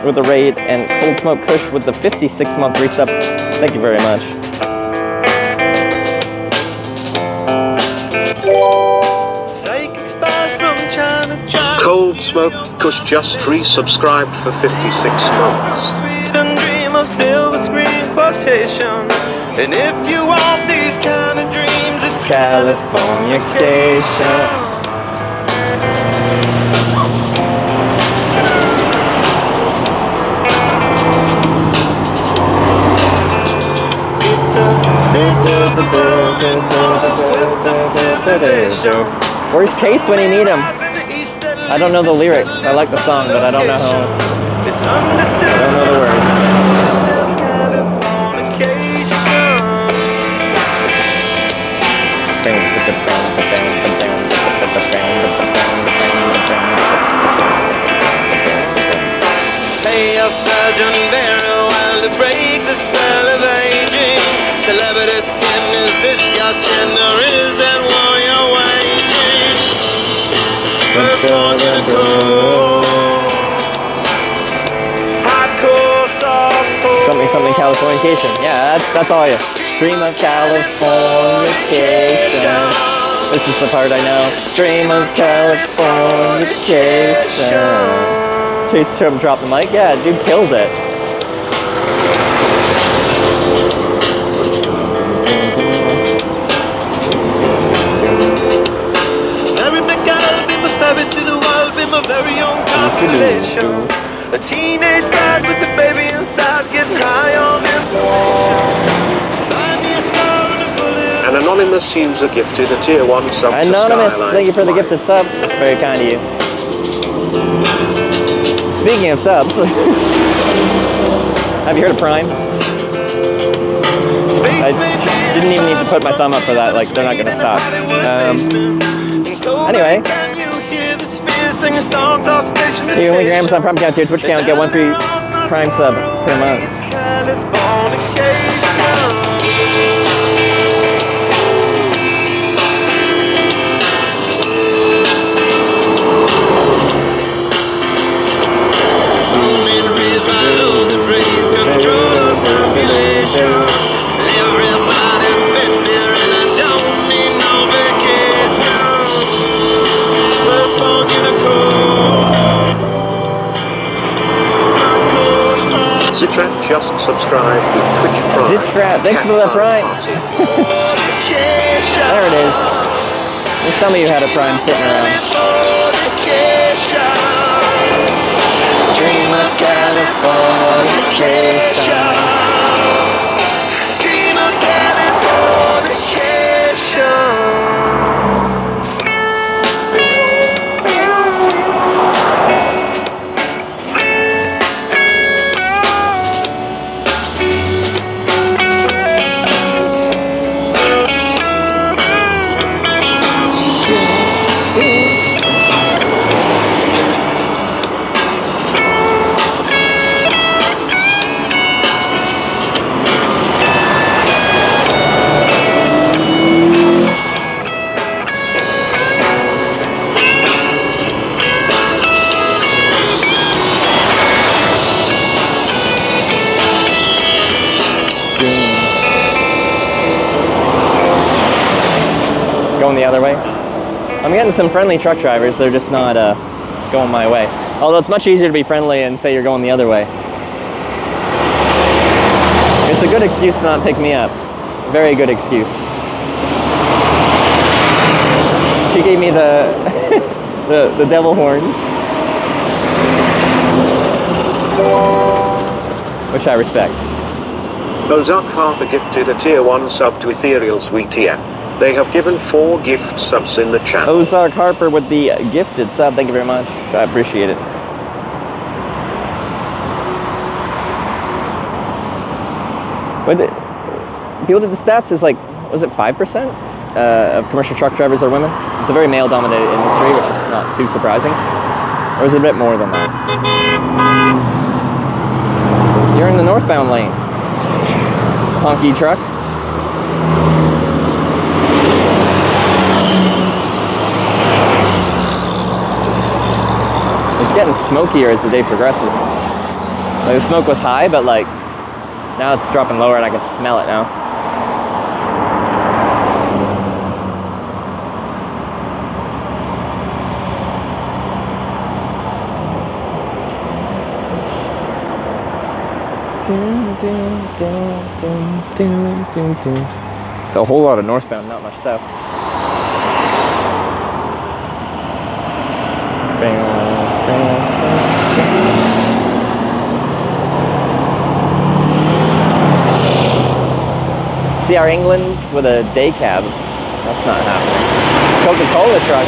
[SPEAKER 2] with the raid and Cold Smoke Kush with the 56-month resub. Thank you very much.
[SPEAKER 3] Cold Smoke Kush just resubscribed for 56 months.
[SPEAKER 1] Dream of silver screen quotation. And if you want these kind of dreams, it's Californication.
[SPEAKER 2] Where's Chase when you need him? I don't know the lyrics. I like the song, but I don't know how. I don't know the words.
[SPEAKER 1] Hey, a surgeon very well to break the spell of aging. Celebrity skin, is this your chin, or is that war you're waging? First one to go. Hardcore, softcore.
[SPEAKER 2] Something Californication. Yeah, that's all you. Dream of Californication. This is the part I know. Dream of Californication. Chase dropped the mic. Yeah, dude killed it.
[SPEAKER 1] Mary McGall, be my ferry to the world, be my very own constellation. A teenage bride with a baby inside, getting high on information. Find me a star and a bullet.
[SPEAKER 3] An Anonymous user gifted a tier 1 sub to
[SPEAKER 2] Anonymous,
[SPEAKER 3] Skyline
[SPEAKER 2] thank you for the
[SPEAKER 3] Flight.
[SPEAKER 2] gifted sub. That's very kind of you. Speaking of subs, have you heard of Prime? I didn't even need to put my thumb up for that. Like, they're not going to stop. Anyway, you can link your Amazon Prime account to your Twitch account, get 1 free Prime sub per month.
[SPEAKER 3] Zitrat just subscribed with Twitch Prime.
[SPEAKER 2] Zitrat, thanks for the Prime. There it is. There's some of you had a Prime sitting around. Dream of Californication.
[SPEAKER 1] Dream of Californication.
[SPEAKER 2] going the other way. I'm getting some friendly truck drivers. They're just not going my way. Although it's much easier to be friendly and say you're going the other way. It's a good excuse to not pick me up. Very good excuse. She gave me the the devil horns, which I respect.
[SPEAKER 3] Ozark Harper gifted a tier 1 sub to Ethereal Sweetie. They have given 4 gift subs in the channel.
[SPEAKER 2] Ozark Harper with the gifted sub. Thank you very much. I appreciate it. But people did the stats. Is like, was it 5% of commercial truck drivers are women? It's a very male-dominated industry, which is not too surprising. Or is it a bit more than that? You're in the northbound lane. Honky truck. It's getting smokier as the day progresses. Like the smoke was high, but like now it's dropping lower and I can smell it now. It's a whole lot of northbound, not much south. See our England's with a day cab. That's not happening. Coca-Cola truck.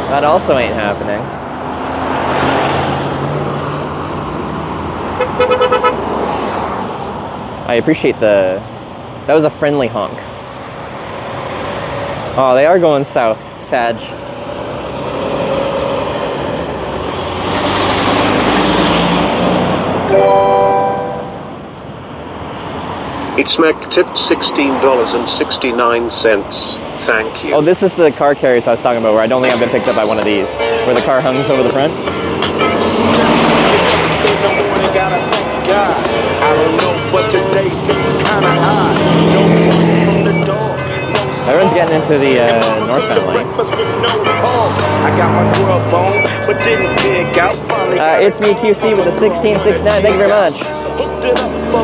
[SPEAKER 2] That also ain't happening. I appreciate that was a friendly honk. Oh, they are going south. Sag.
[SPEAKER 3] It's Mac tipped $16.69. Thank you.
[SPEAKER 2] Oh, this is the car carriers I was talking about where I don't think I've been picked up by one of these. Where the car hangs over the front. Everyone's getting into the northbound lane. It's me, QC, with the 1669. Thank you very much.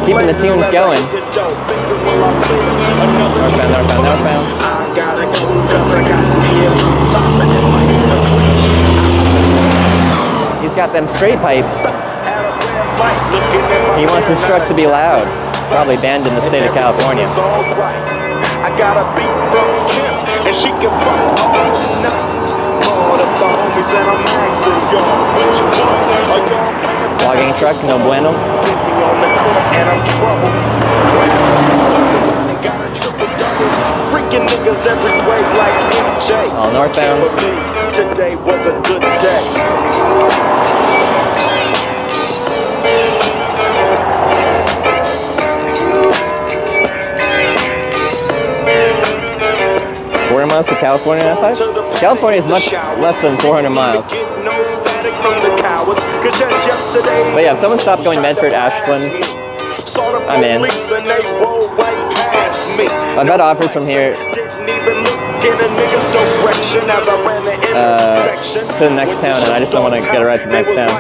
[SPEAKER 2] Keeping the tunes going. Northbound, northbound, northbound. He's got them straight pipes. He wants his truck to be loud. Probably banned in the state of California.
[SPEAKER 12] I got a beat from Kim, and she can fuck all night. All of the homies and I'm asking y'all, which one are y'all?
[SPEAKER 2] Logging truck, no bueno.
[SPEAKER 12] On the court and I'm trouble. Got a triple double. Freaking niggas every way like MJ.
[SPEAKER 2] All northbound.
[SPEAKER 12] Today was a good day.
[SPEAKER 2] 400 miles to California on that side? California is much less than 400 miles. But yeah, if someone stopped going Medford, Ashland, I'm in. I've had offers from here to the next town, and I just don't want to get a ride to the next town.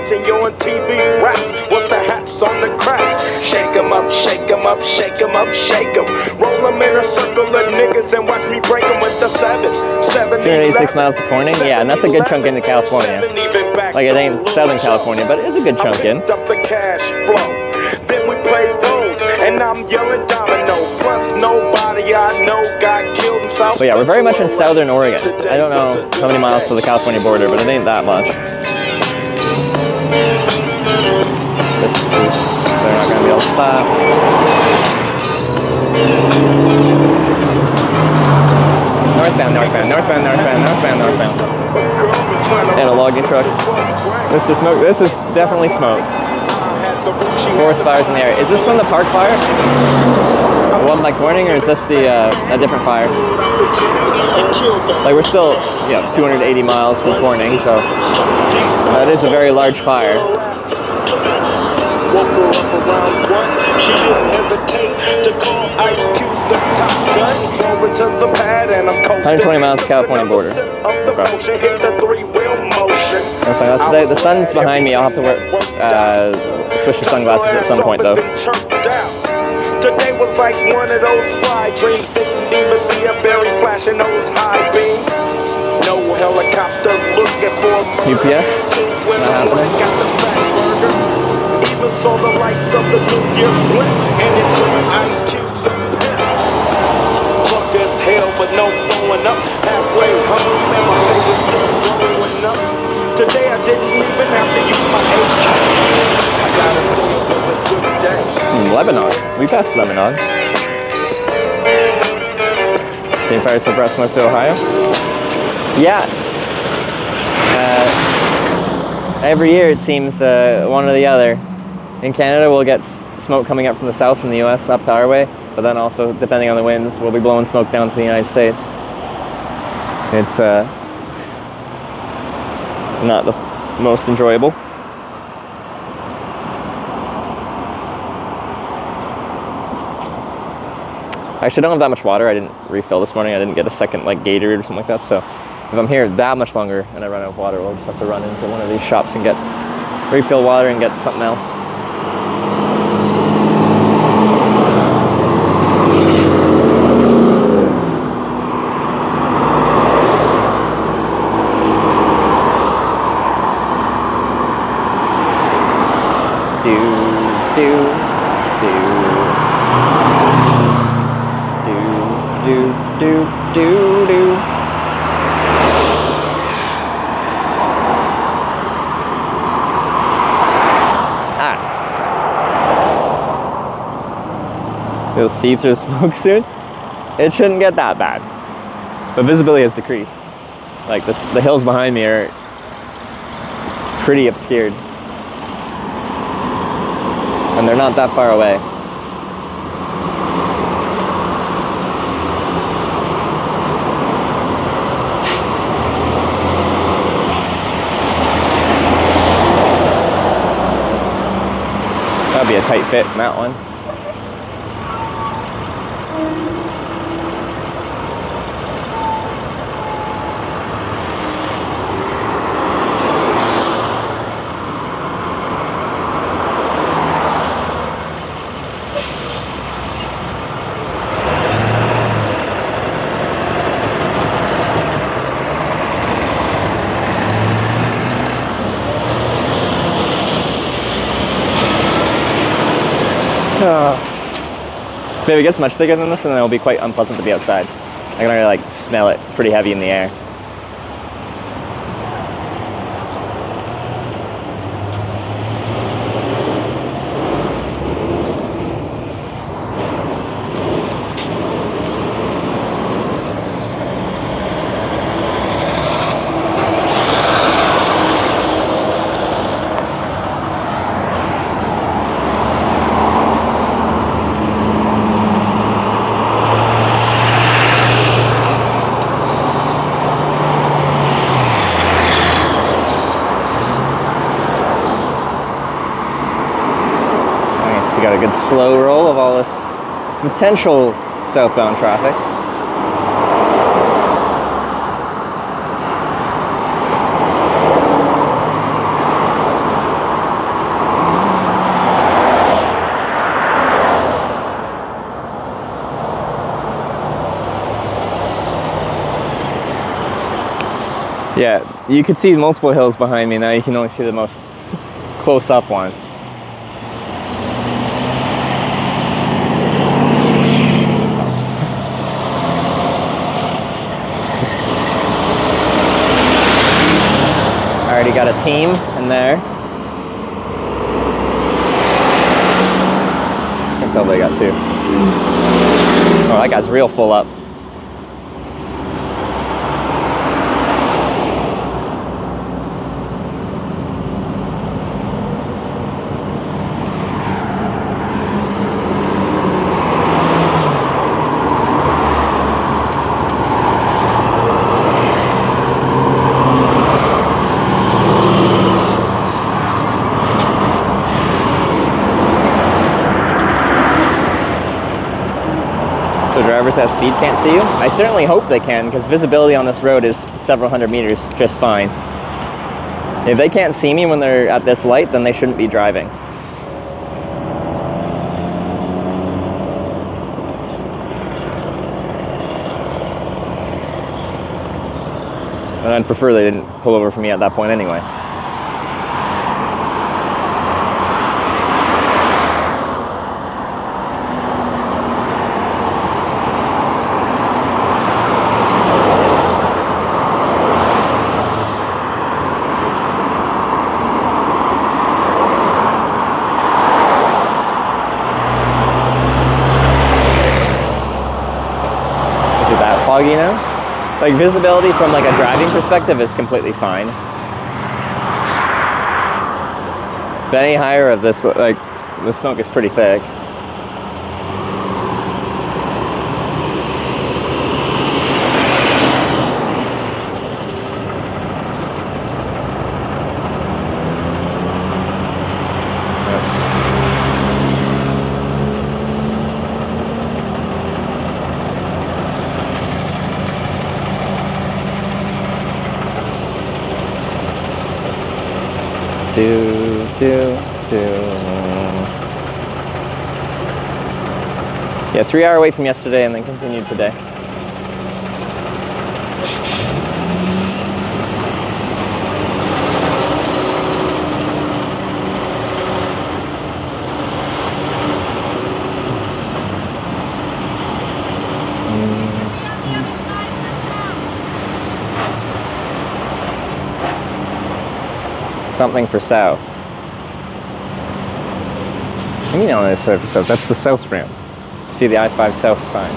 [SPEAKER 12] On the cracks, shake 'em up, shake 'em up, shake 'em up, shake 'em. Roll 'em in a circle of niggas and watch me break 'em with the
[SPEAKER 2] 286 miles to Corning, yeah, and that's a good chunk into California. Like it ain't Southern California, but it's a good chunk in.
[SPEAKER 12] Then we play roles, and I'm yelling domino. Plus nobody I know got killed in South.
[SPEAKER 2] But yeah, we're very much in Southern Oregon. I don't know how many miles to the California border, but it ain't that much. They're not going to be able to stop. Northbound, northbound, northbound, northbound, northbound, northbound. And a logging truck. Mr. Smoke, this is definitely smoke. Forest fires in the area. Is this from the park fire? The one by Corning, or is this the a different fire? Like we're still, 280 miles from Corning, so that is a very large fire.
[SPEAKER 12] Woke her up around 1. She didn't hesitate to call Ice Cube the top Over to the pad and I'm coasting.
[SPEAKER 2] 120 miles to California border. Okay.
[SPEAKER 12] Hit the three-wheel motion.
[SPEAKER 2] That's today. The sun's behind me. I'll have to wear switch to sunglasses at some point though.
[SPEAKER 12] Today was like one of those spy dreams. Didn't even see a berry flashing those high beams. No helicopter looking for
[SPEAKER 2] UPS? Not happening.
[SPEAKER 12] Even saw the lights of the nuclear blip and it bring ice cubes and pimp. Fuck as hell, but no throwing up. Halfway home and my face is still growing up. Today I didn't even have to use my AK. I gotta say it was a good day.
[SPEAKER 2] Lebanon. We passed Lebanon. Team fire suppress smoke to Ohio? Yeah. Every year it seems one or the other. In Canada we'll get smoke coming up from the south from the US up to our way, but then also depending on the winds we'll be blowing smoke down to the United States. It's not the most enjoyable. I actually don't have that much water. I didn't refill this morning. I didn't get a second like Gatorade or something like that, so if I'm here that much longer and I run out of water, we'll just have to run into one of these shops and get refill water and get something else. Do. You'll see through smoke soon. It shouldn't get that bad, but visibility has decreased. Like this, the hills behind me are pretty obscured, and they're not that far away. That'd be a tight fit in that one. If it gets much thicker than this, then it'll be quite unpleasant to be outside. I can already like smell it pretty heavy in the air. Got a good slow roll of all this potential southbound traffic. Yeah, you could see multiple hills behind me. Now you can only see the most close-up one. Already got a team in there. I can tell they got two. Oh, that guy's real full up. So drivers at speed can't see you? I certainly hope they can, because visibility on this road is several hundred meters just fine. If they can't see me when they're at this light, then they shouldn't be driving. And I'd prefer they didn't pull over for me at that point anyway. Is it that foggy now? Like, visibility from like a driving perspective is completely fine. But any higher of this, like, the smoke is pretty thick. Yeah, 3 hour wait from yesterday and then continued today. Something for south. I mean, on this surface, that's the south ramp. See the I-5 south sign.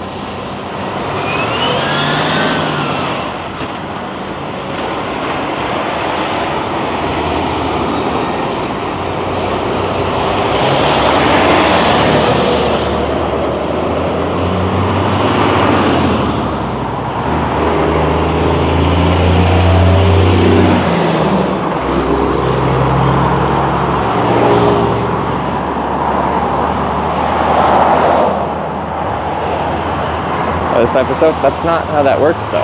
[SPEAKER 2] This episode, that's not how that works though.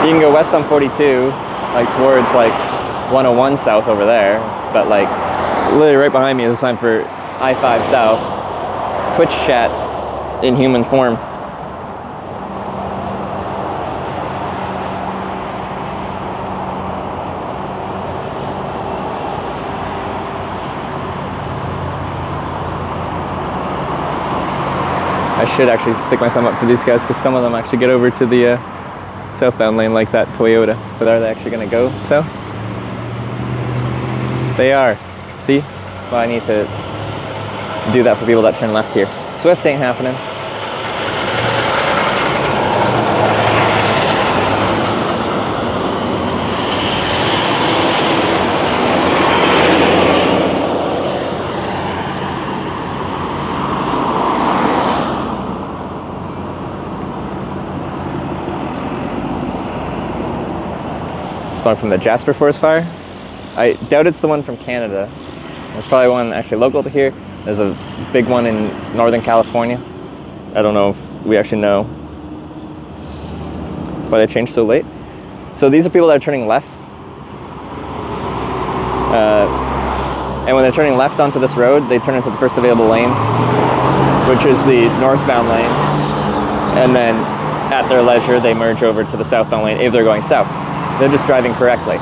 [SPEAKER 2] You can go west on 42, like towards like 101 south over there, but like literally right behind me is a sign for I-5 south. Twitch chat in human form. I should actually stick my thumb up for these guys because some of them actually get over to the southbound lane like that Toyota. But are they actually going to go south? They are. See? That's why I need to do that for people that turn left here. Swift ain't happening. Smoke from the Jasper Forest fire. I doubt it's the one from Canada. It's probably one actually local to here. There's a big one in Northern California. I don't know if we actually know why they changed so late. So these are people that are turning left. And when they're turning left onto this road, they turn into the first available lane, which is the northbound lane. And then at their leisure, they merge over to the southbound lane if they're going south. They're just driving correctly.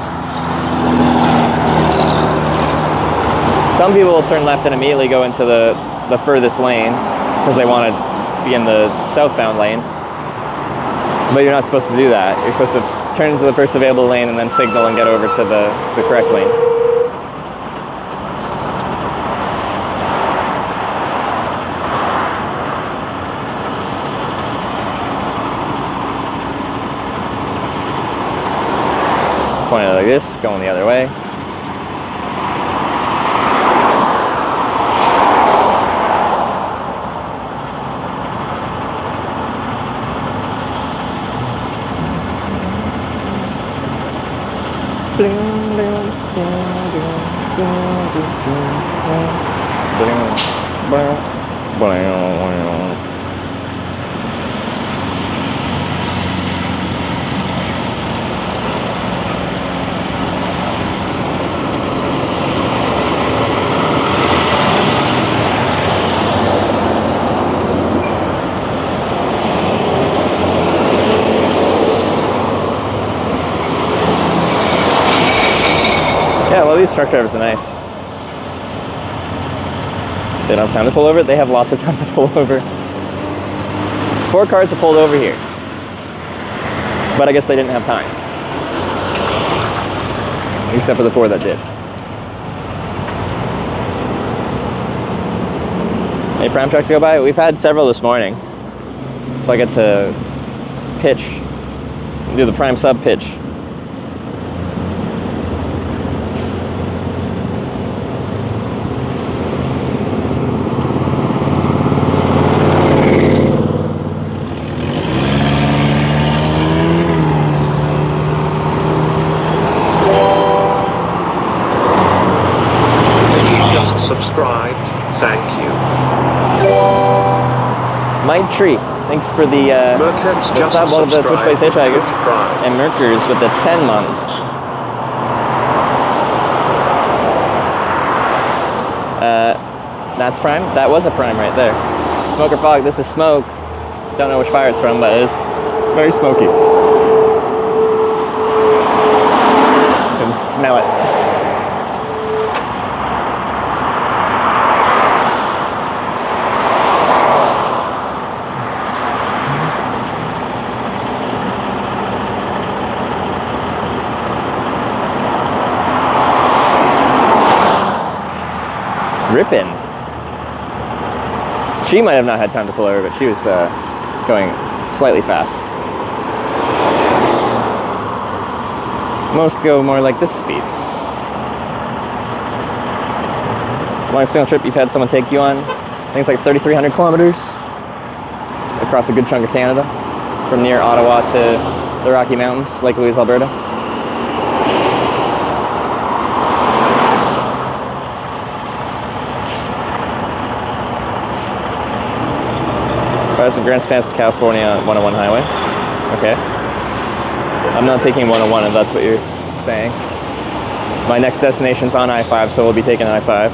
[SPEAKER 2] Some people will turn left and immediately go into the furthest lane because they want to be in the southbound lane. But you're not supposed to do that. You're supposed to turn into the first available lane and then signal and get over to the correct lane. Pointing like this, going the other way. Yeah, well, these truck drivers are nice. They don't have time to pull over. They have lots of time to pull over. 4 cars have pulled over here. But I guess they didn't have time. Except for the 4 that did. Any Prime trucks go by? We've had several this morning. So I get to pitch, do the Prime sub pitch.
[SPEAKER 3] Subscribed, thank you.
[SPEAKER 2] Mind Tree, thanks for the sub, one of the Twitch-based hitchhikers. And Merkers with the 10 months. That's Prime? That was a Prime right there. Smoke or Fog, this is smoke. Don't know which fire it's from, but it is very smoky. You can smell it. Rippin'. She might have not had time to pull over, but she was going slightly fast. Most go more like this speed. Longest single trip you've had someone take you on? I think it's like 3,300 kilometers across a good chunk of Canada, from near Ottawa to the Rocky Mountains, Lake Louise, Alberta. Some Grants Pass to California on 101 highway. Okay. I'm not taking 101 if that's what you're saying. My next destination's on I-5, so we'll be taking I-5.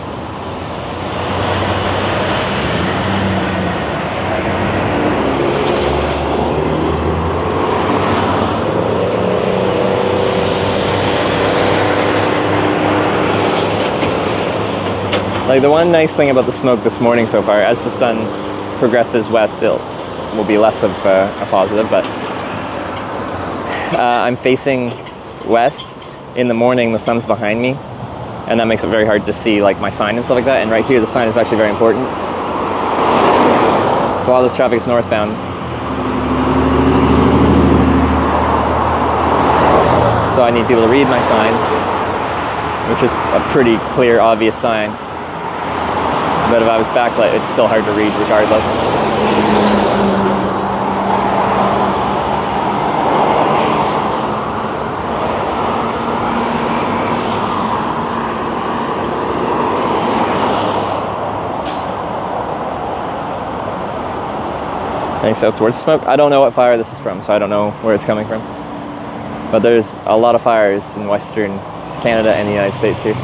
[SPEAKER 2] Like, the one nice thing about the smoke this morning so far, as the sun progresses west, it will be less of a positive, but I'm facing west. In the morning, the sun's behind me, and that makes it very hard to see like my sign and stuff like that. And right here, the sign is actually very important. So a lot of this traffic is northbound. So I need people to read my sign, which is a pretty clear, obvious sign. But if I was backlit, it's still hard to read regardless. Heading south towards smoke. I don't know what fire this is from, so I don't know where it's coming from. But there's a lot of fires in Western Canada and the United States here.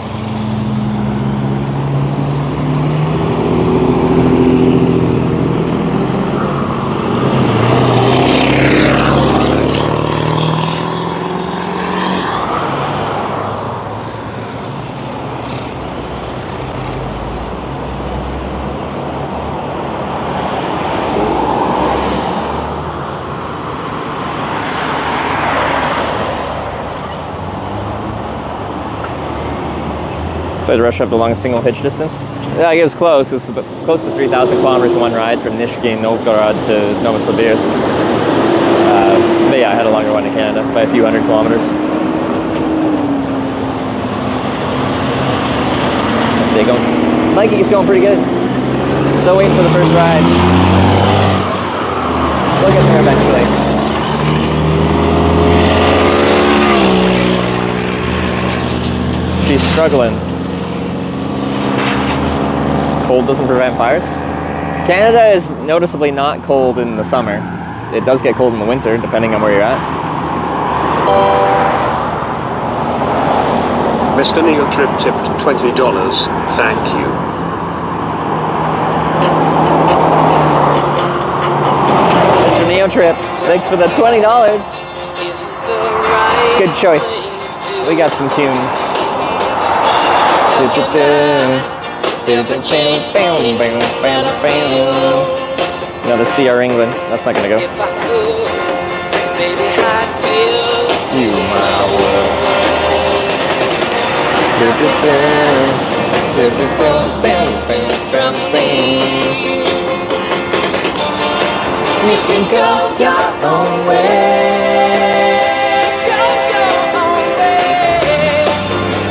[SPEAKER 2] The rush up along a single hitch distance. Yeah, it was close. It was close to 3,000 kilometers in one ride from Nishkin, Novgorod to Novosibirsk. But yeah, I had a longer one in Canada by a few hundred kilometers. Stay going. Mikey's going pretty good. Still waiting for the first ride. We'll get there eventually. She's struggling. cold doesn't prevent fires. Canada is noticeably not cold in the summer. It does get cold in the winter, depending on where you're at.
[SPEAKER 3] Mr. Neil Trip tipped $20. Thank you.
[SPEAKER 2] Mr. Neo Trip, thanks for the $20. Good choice. We got some tunes. Another CR England. That's not gonna go. You my world. You can go your own way. Go your own way.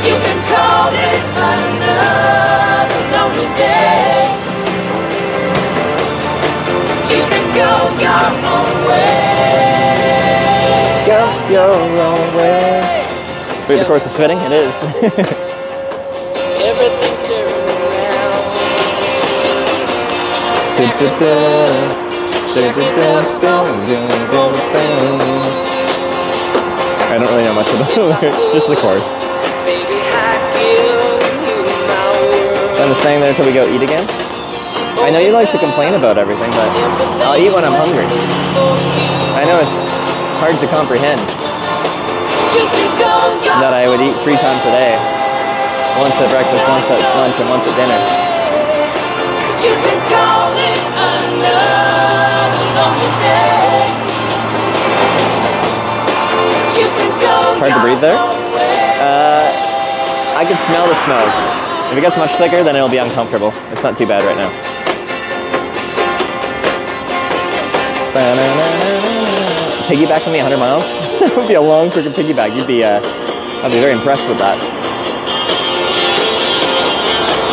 [SPEAKER 2] You can call it another lonely day. You can go your own way. Go your own way. Wait, the course is fitting? It is. Everything turned around. I don't really know much of the lyrics, just the chorus. I'm just staying there until we go eat again. I know you like to complain about everything, but I'll eat when I'm hungry. I know it's hard to comprehend that I would eat 3 times a day. Once at breakfast, once at lunch, and once at dinner. You can call it another lonely day. You can go. Hard to breathe there? I can smell the smoke. If it gets much thicker, then it'll be uncomfortable. It's not too bad right now. Piggyback on me 100 miles? It would be a long freaking piggyback. I'd be very impressed with that.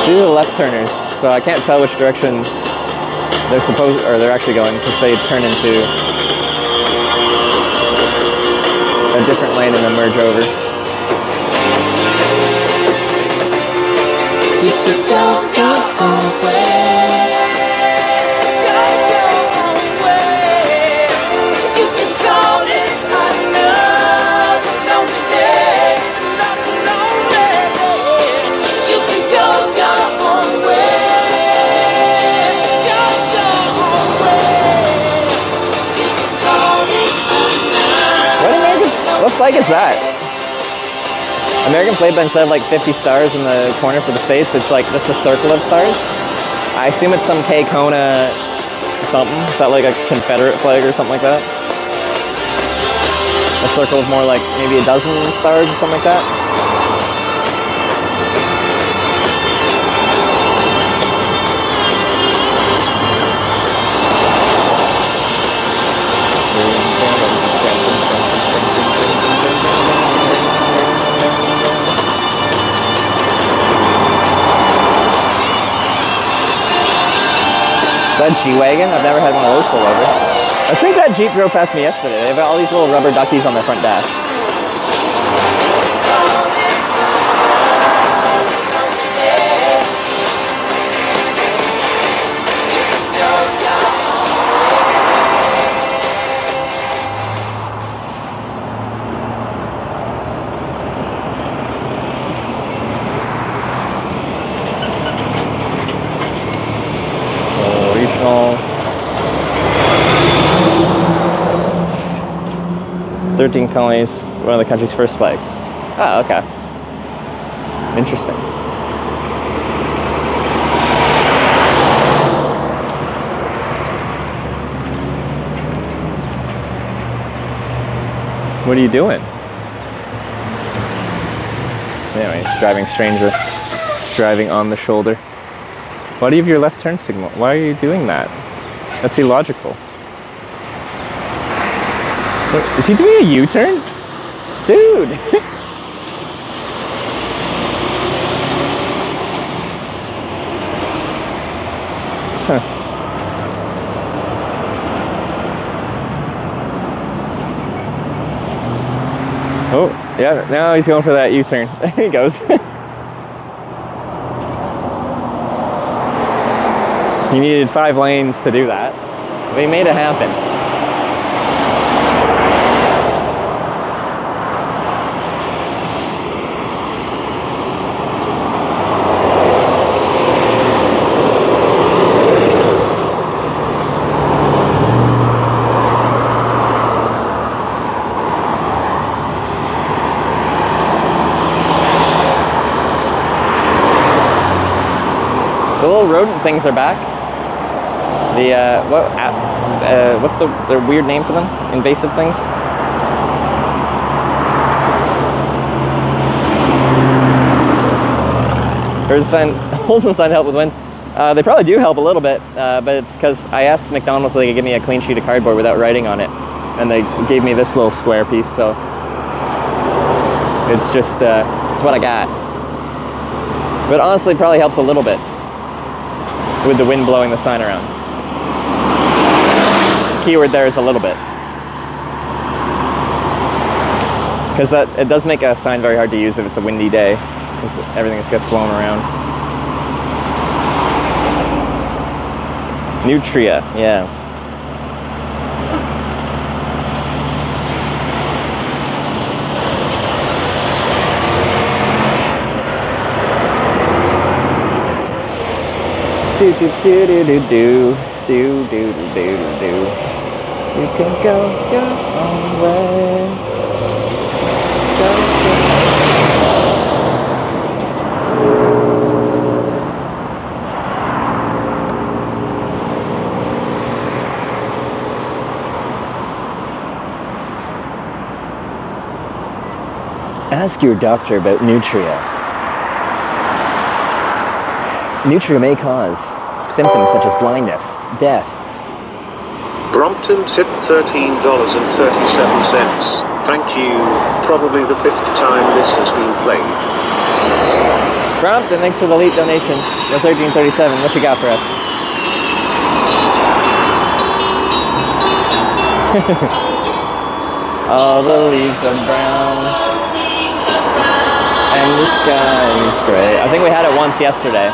[SPEAKER 2] These are the left turners, so I can't tell which direction they're actually going, because they turn into a different lane and then merge over. You can go your own way. Go your own way. You can call it another lonely day. Another lonely day. You can go your own way. Go your own way. You can call it another. What flag is that? American flag, but instead of like 50 stars in the corner for the States, it's like just a circle of stars. I assume it's some K-Kona something. Is that like a Confederate flag or something like that? A circle of more like maybe a dozen stars or something like that? Is that G-Wagon? I've never had one of those pull over. I think that Jeep drove past me yesterday. They've got all these little rubber duckies on their front dash. Regional 13 colonies, one of the country's first flags. Oh, okay. Interesting. What are you doing? Anyways, driving stranger. Driving on the shoulder. Why do you have your left turn signal? Why are you doing that? That's illogical. What, is he doing a U-turn? Dude! Huh. Oh, yeah, now he's going for that U-turn. There he goes. He needed 5 lanes to do that. They made it happen. The little rodent things are back. The what's the weird name for them? Invasive things. There's a sign. Olsen sign help with wind. They probably do help a little bit, but it's because I asked McDonald's if they could give me a clean sheet of cardboard without writing on it, and they gave me this little square piece. So it's just it's what I got. But honestly, it probably helps a little bit with the wind blowing the sign around. Keyword there is a little bit, because that it does make a sign very hard to use if it's a windy day, because everything just gets blown around. Nutria, yeah. Do do do do do do do do do do do. You can go your own way. Go. Ask your doctor about Nutria. Nutria may cause symptoms such as blindness, death.
[SPEAKER 3] Brompton tipped $13.37. Thank you. Probably the 5th time this has been played.
[SPEAKER 2] Brompton, thanks for the late donation. The $13.37. What you got for us? All the leaves are brown. And the sky is gray. I think we had it once yesterday.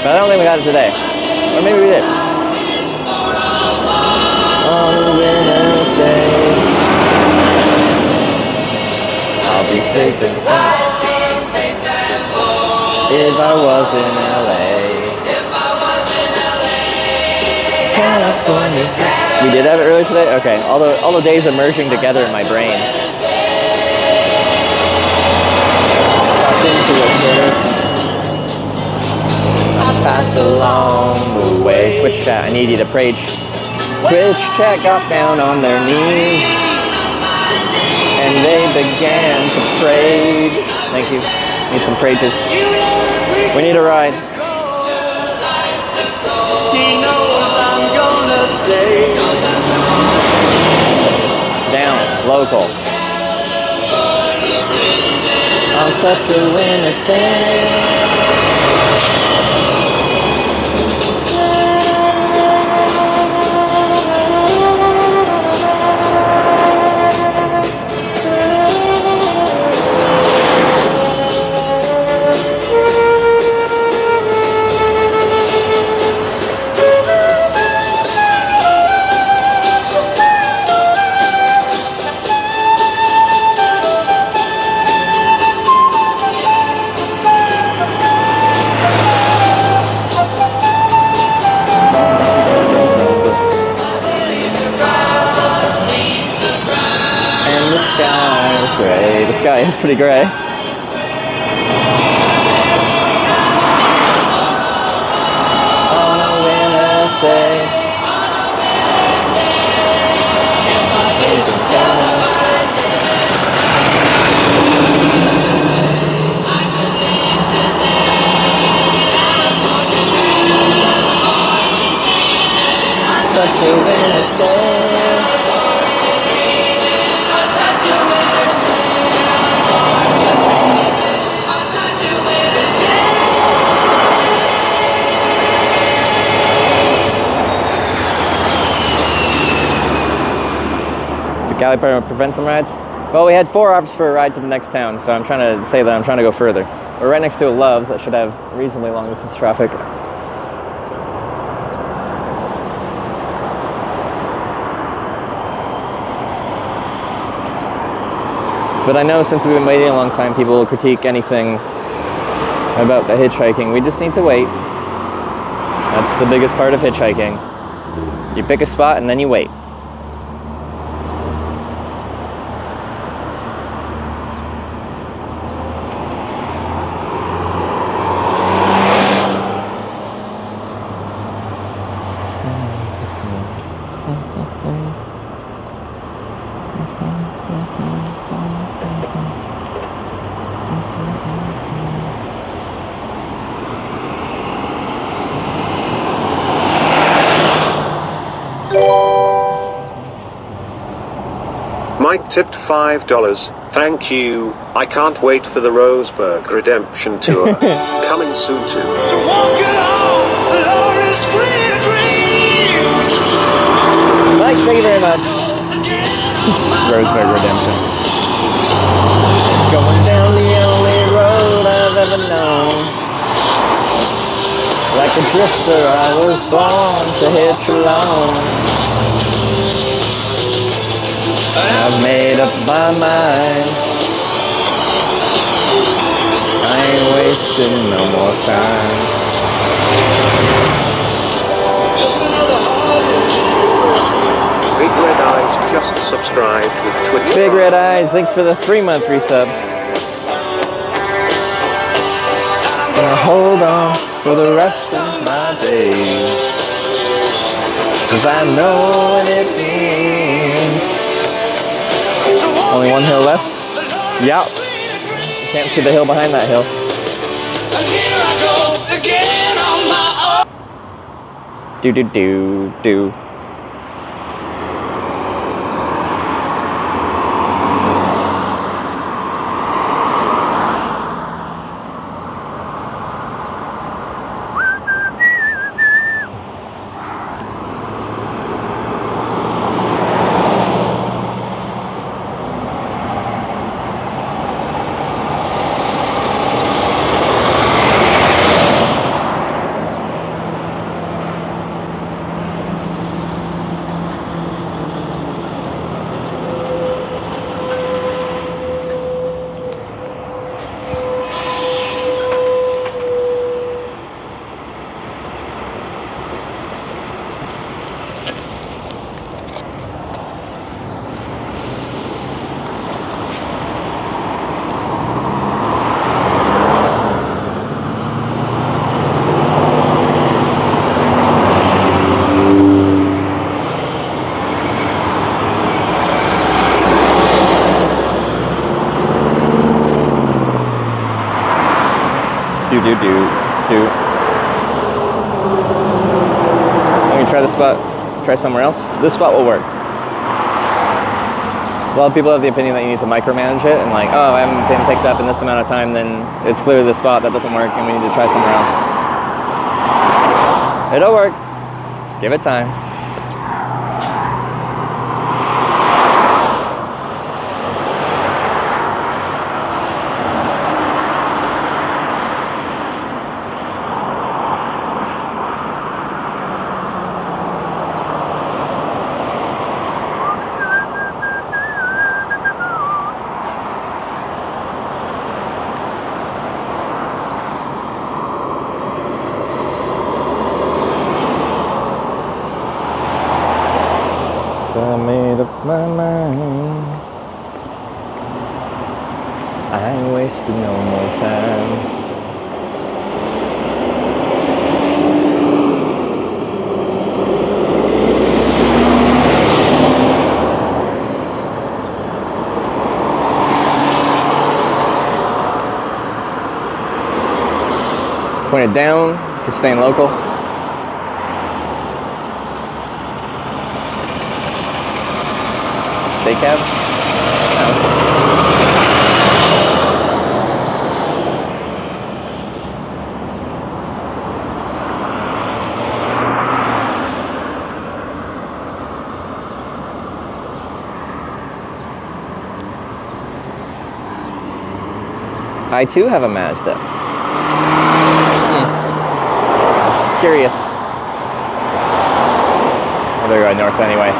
[SPEAKER 2] But I don't think we got it today. Or maybe we did. On Winter's Day, I'll be safe and sound if I was in LA. California. We did have it earlier today? Okay. All the days are merging together in my brain. Stuck into a church. Passed along the way. Twitch chat, I need you to pray. Twitch chat got down on their knees and they began to pray. Thank you. Need some prages. We need a ride. He knows I'm gonna stay. Down, local. On such a winter's day. The sky is pretty gray. On a winter's day. Such a winter's day. Galley Park prevent some rides? Well, we had 4 offers for a ride to the next town, so I'm trying to say that I'm trying to go further. We're right next to a Love's that should have reasonably long distance traffic. But I know since we've been waiting a long time, people will critique anything about the hitchhiking. We just need to wait. That's the biggest part of hitchhiking. You pick a spot and then you wait.
[SPEAKER 3] Mike tipped $5. Thank you. I can't wait for the Roseburg redemption tour. Coming soon too.
[SPEAKER 1] To walk along the Lawrence dream.
[SPEAKER 2] Mike, thank you very much. Roseburg Redemption. Going down the only road I've ever known. Like a drifter, I was born to hitch alone. I've made up my mind. I ain't wasting no more time.
[SPEAKER 1] Just another holiday.
[SPEAKER 3] Big Red Eyes just subscribed with Twitch.
[SPEAKER 2] Big Red Eyes, thanks for the 3-month resub. Gonna hold on for the rest of my days, 'cause I know what it means. Only one hill left? Yep. Can't see the hill behind that hill.
[SPEAKER 1] And here I go again on my own.
[SPEAKER 2] Do do do do. Do. Let me try this spot. Try somewhere else. This spot will work. A lot of people have the opinion that you need to micromanage it and like, oh, I haven't been picked up in this amount of time, then it's clearly the spot that doesn't work and we need to try somewhere else. It'll work. Just give it time. I made up my mind. I ain't wasting no more time. Point it down, sustain local. Stay cab. I too have a Mazda. Curious. Oh, they're going north anyway.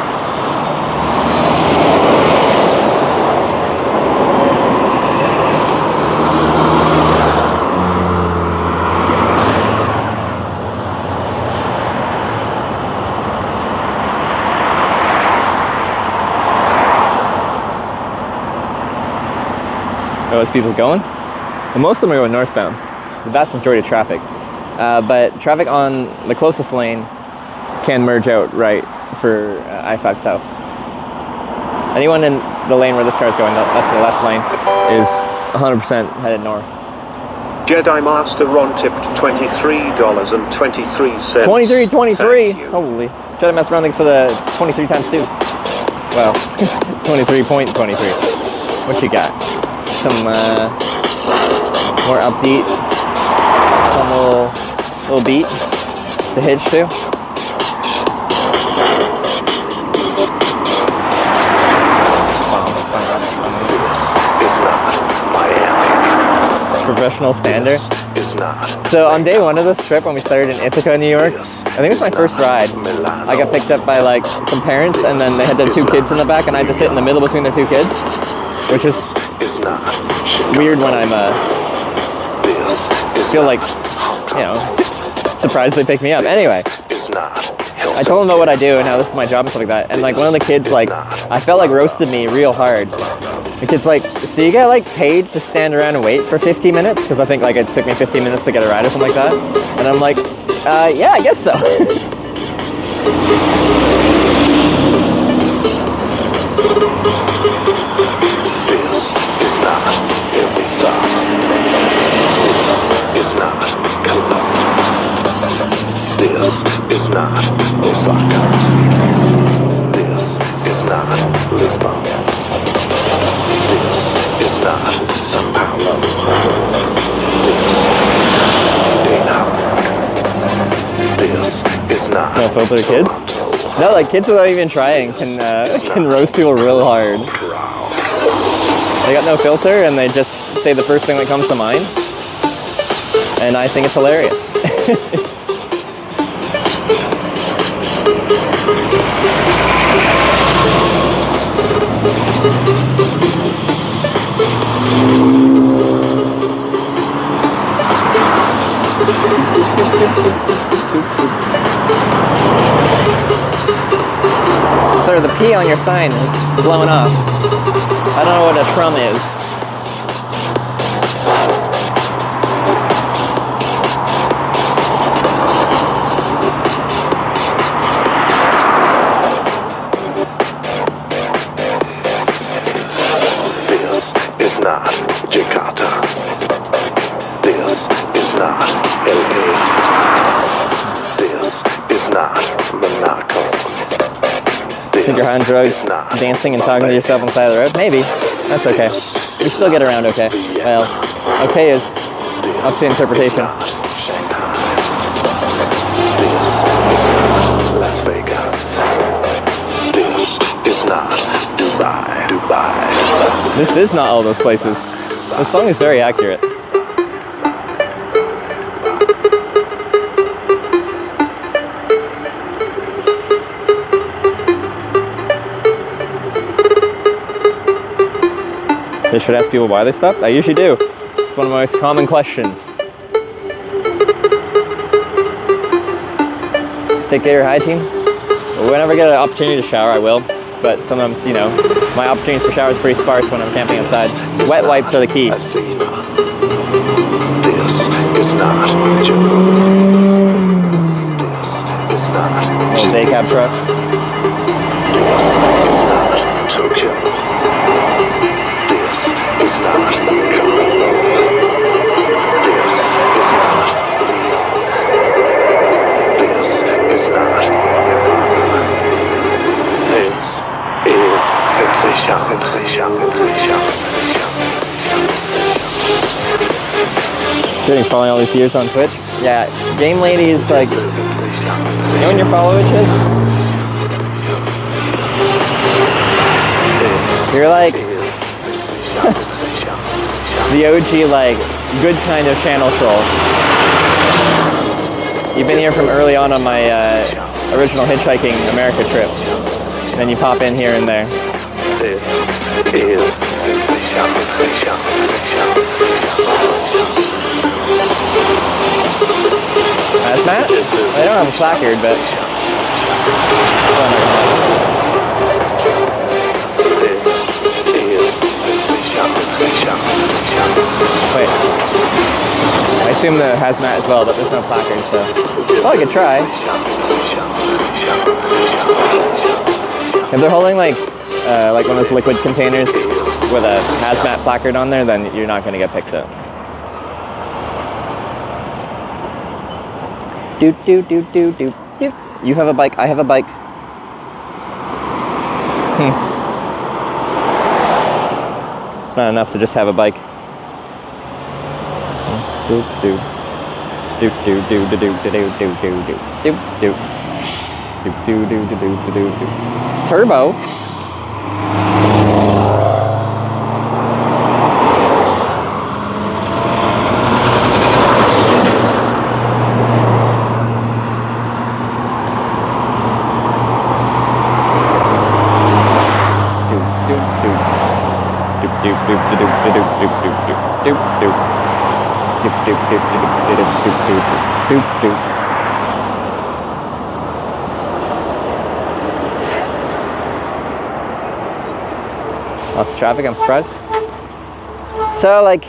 [SPEAKER 2] as people going. And most of them are going northbound. The vast majority of traffic. But traffic on the closest lane can merge out right for I-5 south. Anyone in the lane where this car is going, that's the left lane, is 100% headed north.
[SPEAKER 3] Jedi Master Ron tipped $23.23.
[SPEAKER 2] 23.23. Holy. Jedi Master Ron, thanks for the 23 times 2. Well, 23.23. What you got? Some more upbeat, some little beat to hitch to. Professional stander. So on day one of this trip, when we started in Ithaca, New York, I think it was my first ride. I got picked up by like some parents, and then they had their 2 kids in the back, and I had to sit in the middle between their 2 kids, which is weird when I'm feel like, you know, surprised they picked me up. Anyway, I told them about what I do and how this is my job and stuff like that. And like one of the kids, like, I felt like roasted me real hard. The kid's like, so you get like paid to stand around and wait for 15 minutes? Because I think like it took me 15 minutes to get a ride or something like that. And I'm like, yeah, I guess so.
[SPEAKER 12] This is not Osaka. This is not Lisbon. This is not Sao Paulo. This is not
[SPEAKER 2] No filter kids? No, like kids without even trying can roast people real hard. They got no filter and they just say the first thing that comes to mind. And I think it's hilarious. Sir, the P on your sign is blowing off. I don't know what a trum is.
[SPEAKER 12] This is not Jakarta. This is not LA. This is not Monaco.
[SPEAKER 2] Think you're high on drugs, dancing and talking to yourself on the side of the road? Maybe. That's okay. We still get around okay. Well, okay is up to interpretation.
[SPEAKER 12] Las Vegas. This is not Dubai.
[SPEAKER 2] This is not all those places. The song is very accurate. They should ask people why they stopped? I usually do. It's one of my most common questions. Take care of your hygiene. Whenever I get an opportunity to shower, I will. But sometimes, you know, my opportunities for shower is pretty sparse when I'm camping outside. Wet wipes are the key.
[SPEAKER 12] This is not Japan. This is not
[SPEAKER 2] Little day cab truck.
[SPEAKER 12] This is not Tokyo. This is not Kyoto. This is not Lyon. This is not Nirvana. This is sensation.
[SPEAKER 2] Sitting following all these years on Twitch. Yeah, Game Lady is like, you know when your followage is? You're like the OG, like, good kind of channel troll. You've been here from early on my original Hitchhiking America trip. Then you pop in here and there. That's Matt? I don't have a placard, but... I assume the hazmat as well, but there's no placard, so. Well, I could try. If they're holding like one of those liquid containers with a hazmat placard on there, then you're not going to get picked up. Doot doot doot doot doot doot. You have a bike. I have a bike. It's not enough to just have a bike. Doot doot doot doot doot doot doot doot doot doot doot doot doot doot doot doot. Turbo. Lots of traffic, I'm surprised. So like,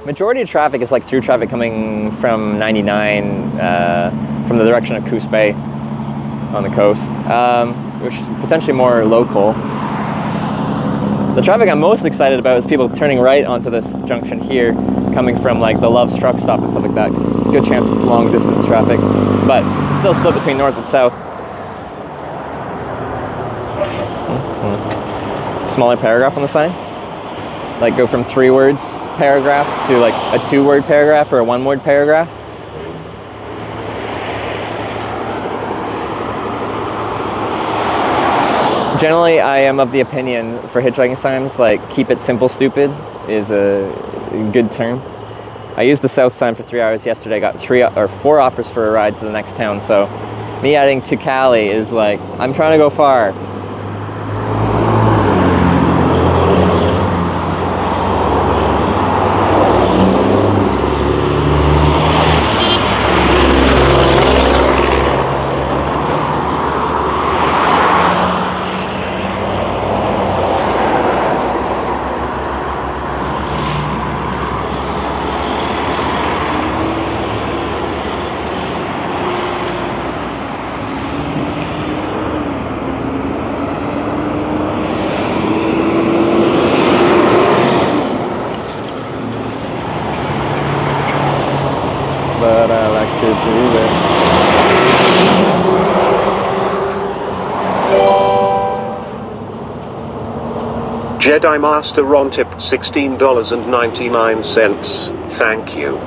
[SPEAKER 2] majority of traffic is like through traffic coming from 99 from the direction of Coos Bay on the coast, which is potentially more local. The traffic I'm most excited about is people turning right onto this junction here, coming from like the Love's truck stop and stuff like that. It's a good chance it's long distance traffic, but it's still split between north and south. Smaller paragraph on the sign. Like go from 3 words paragraph to like a 2-word paragraph or a 1-word paragraph. Generally, I am of the opinion for hitchhiking signs, like keep it simple, stupid is a good term. I used the south sign for 3 hours yesterday, got 3 or 4 offers for a ride to the next town, so me adding to Cali is like, I'm trying to go far. But I like to do that.
[SPEAKER 3] Jedi Master Ron tipped $16.99. Thank you.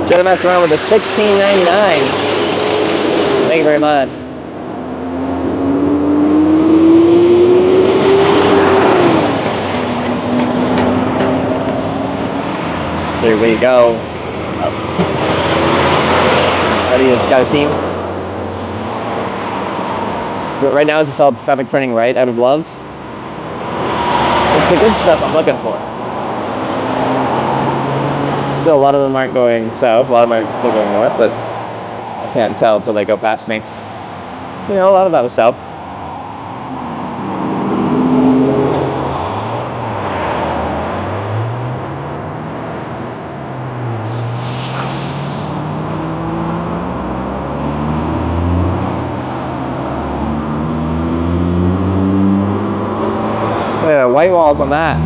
[SPEAKER 2] Jedi Master Ron with a $16.99. Thank you very much. There we go. Ready to got a team? But right now is just all traffic turning right out of Love's. It's the good stuff I'm looking for. Still, a lot of them aren't going south. A lot of them are still going north, but I can't tell until they go past me. You know, a lot of that was south. Yeah, white walls on that.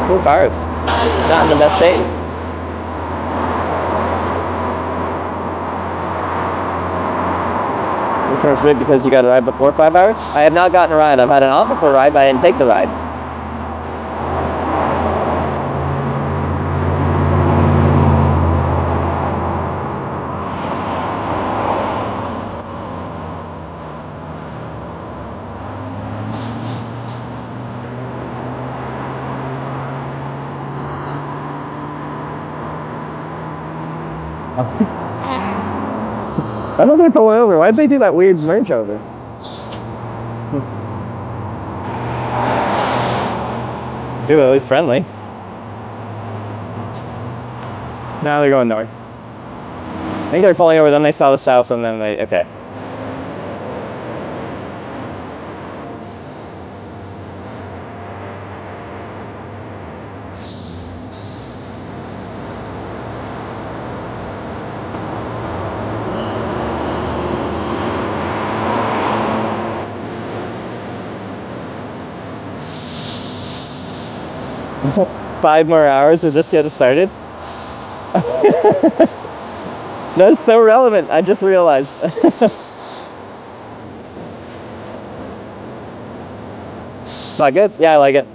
[SPEAKER 2] Cool cars. Not in the best shape. Your first bid because you got a ride before 5 hours? I have not gotten a ride. I've had an offer for a ride, but I didn't take the ride. I don't know if they're pulling over. Why'd they do that weird merge over? Dude, at least friendly. Now they're going north.
[SPEAKER 8] I think they were pulling over, then they saw the south, and then they, okay. Five more hours to just get it started? That's so relevant, I just realized. It's not good? Yeah, I like it.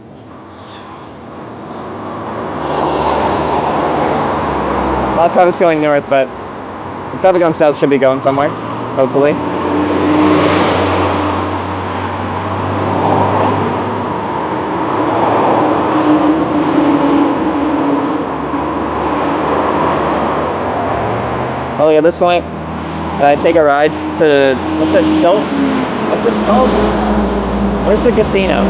[SPEAKER 8] A lot of traffic's going north, but the traffic going south should be going somewhere, hopefully. Oh, at this point, I take a ride to, what's it called? Where's the casino?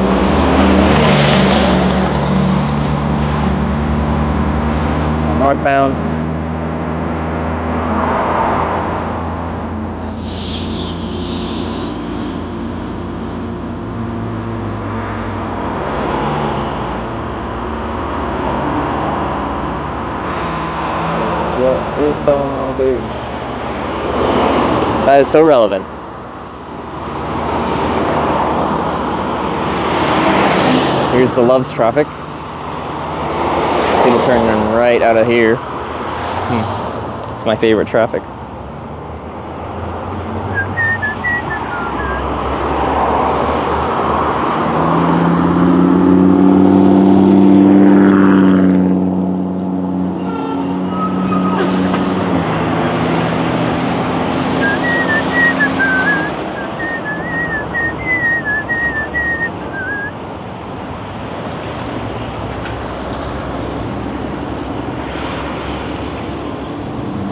[SPEAKER 8] Northbound. That is so relevant. Here's the Loves traffic. People turning right out of here. It's my favorite traffic.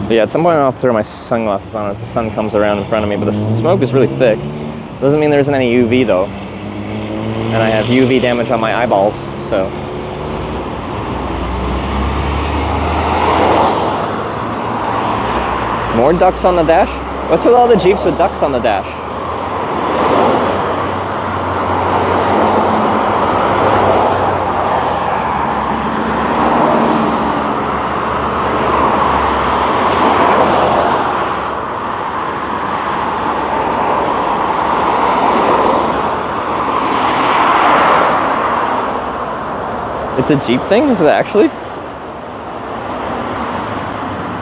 [SPEAKER 8] But yeah, at some point I'll have to throw my sunglasses on as the sun comes around in front of me, but the smoke is really thick. Doesn't mean there isn't any UV though. And I have UV damage on my eyeballs, so. More ducks on the dash? What's with all the Jeeps with ducks on the dash? It's a Jeep thing? Is it actually?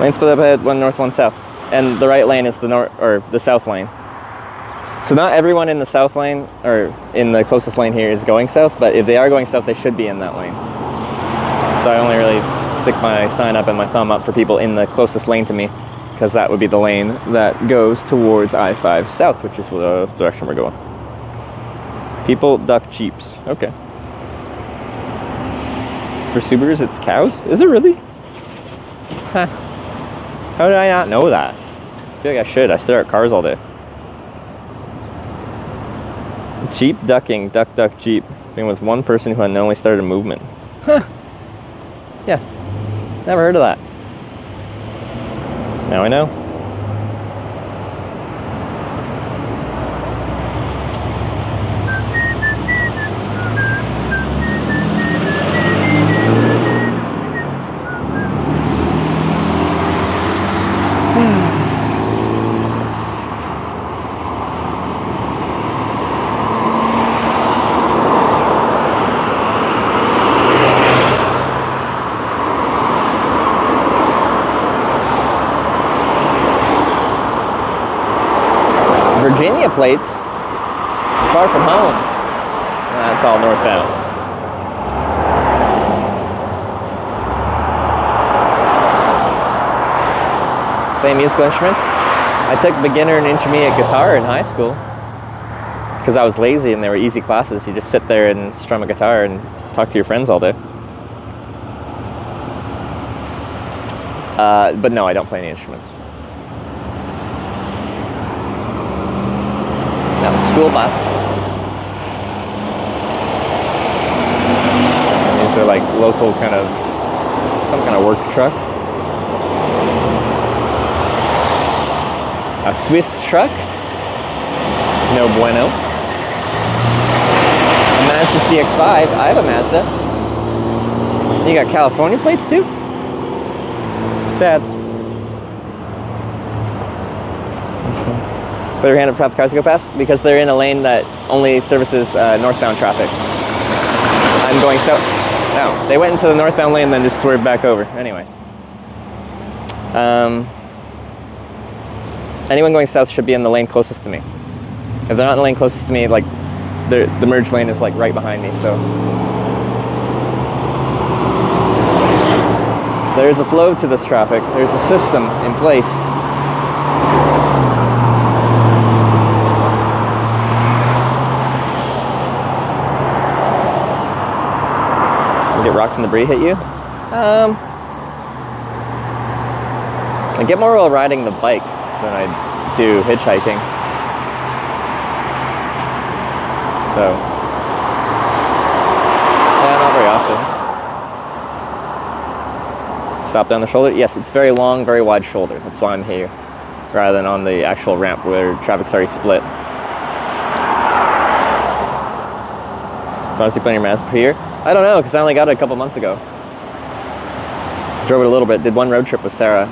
[SPEAKER 8] Lane split up ahead, one north, one south. And the right lane is the north or the south lane. So not everyone in the south lane or in the closest lane here is going south, but if they are going south, they should be in that lane. So I only really stick my sign up and my thumb up for people in the closest lane to me, because that would be the lane that goes towards I-5 south, which is the direction we're going. People duck Jeeps. Okay. For Subarus, it's cows? Is it really? Huh. How did I not know that? I feel like I should. I stare at cars all day. Jeep ducking, duck, duck, Jeep. Being with one person who unknowingly started a movement. Huh. Yeah. Never heard of that. Now I know. Virginia plates, far from home. That's all northbound. Play musical instruments? I took beginner and intermediate guitar in high school because I was lazy and they were easy classes. You just sit there and strum a guitar and talk to your friends all day. But no, I don't play any instruments. Now the school bus. These are like local kind of, some kind of work truck.
[SPEAKER 2] A Swift truck? No bueno. A Mazda CX-5. I have a Mazda. You got California plates too? Sad. Put your hand up for the cars to go past? Because they're in a lane that only services northbound traffic. I'm going south. No, they went into the northbound lane and then just swerved back over. Anyway. Anyone going south should be in the lane closest to me. If they're not in the lane closest to me, like, the merge lane is like right behind me, so. There's a flow to this traffic. There's a system in place. Get rocks and debris hit you? I get more while riding the bike than I do hitchhiking. So, yeah, not very often. Stop down the shoulder? Yes, it's very long, very wide shoulder. That's why I'm here, rather than on the actual ramp where traffic's already split. Honestly, putting your Mazda here? I don't know, because I only got it a couple months ago. Drove it a little bit, did one road trip with Sarah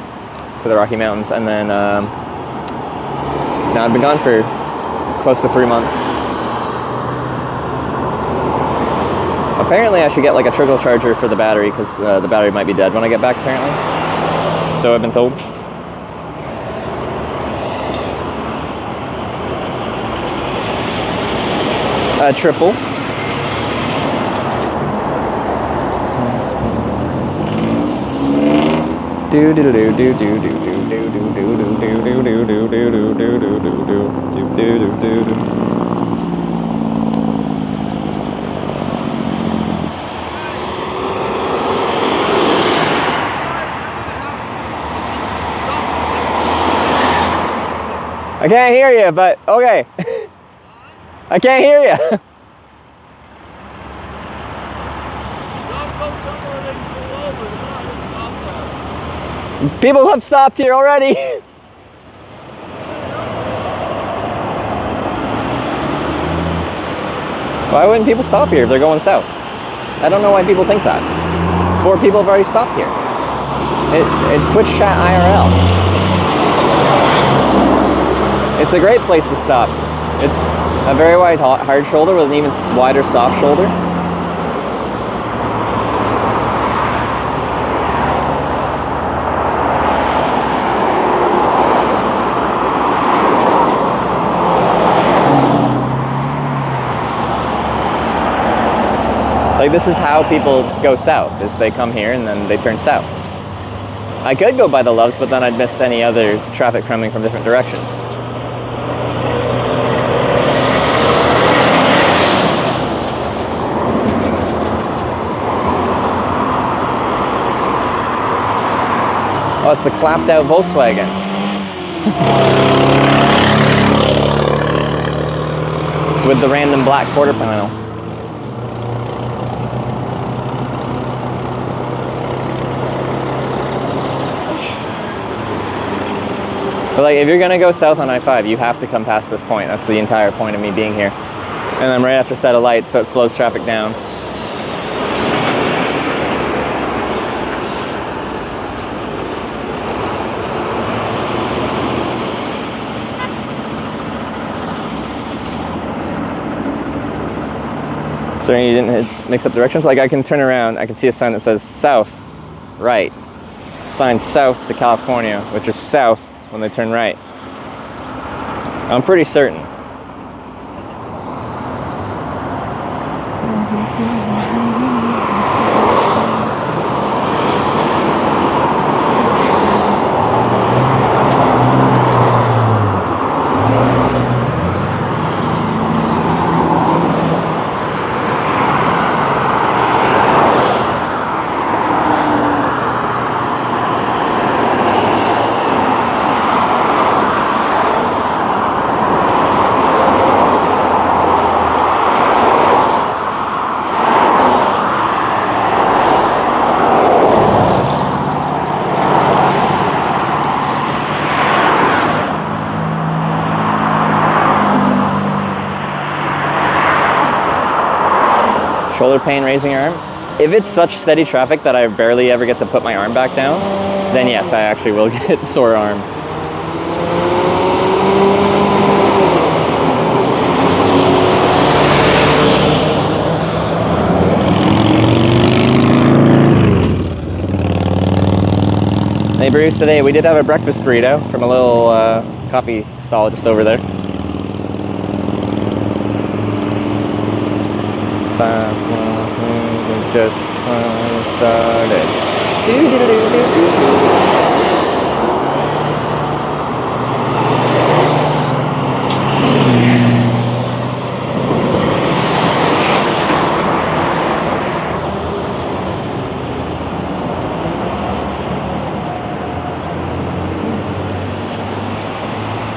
[SPEAKER 2] to the Rocky Mountains, and then now I've been gone for close to 3 months. Apparently I should get like a trickle charger for the battery, because the battery might be dead when I get back, apparently. So I've been told. Triple. Do do do do do do do do do do do do do do do do do do do. I can't hear you, but okay. I can't hear you. People have stopped here already. Why wouldn't people stop here if they're going south? I don't know why people think that. 4 people have already stopped here. It's Twitch chat IRL. It's a great place to stop. It's a very wide hard shoulder with an even wider soft shoulder. Like, this is how people go south, is they come here and then they turn south. I could go by the Loves, but then I'd miss any other traffic coming from different directions. Oh, it's the clapped out Volkswagen. With the random black quarter panel. But like, if you're gonna go south on I-5, you have to come past this point. That's the entire point of me being here. And I'm right after set of lights, so it slows traffic down. So you didn't mix up directions? Like, I can turn around, I can see a sign that says south, right. Sign south to California, which is south when they turn right. I'm pretty certain. shoulder pain raising your arm. If it's such steady traffic that I barely ever get to put my arm back down, then yes, I actually will get sore arm. Hey Bruce, today we did have a breakfast burrito from a little coffee stall just over there. Just started.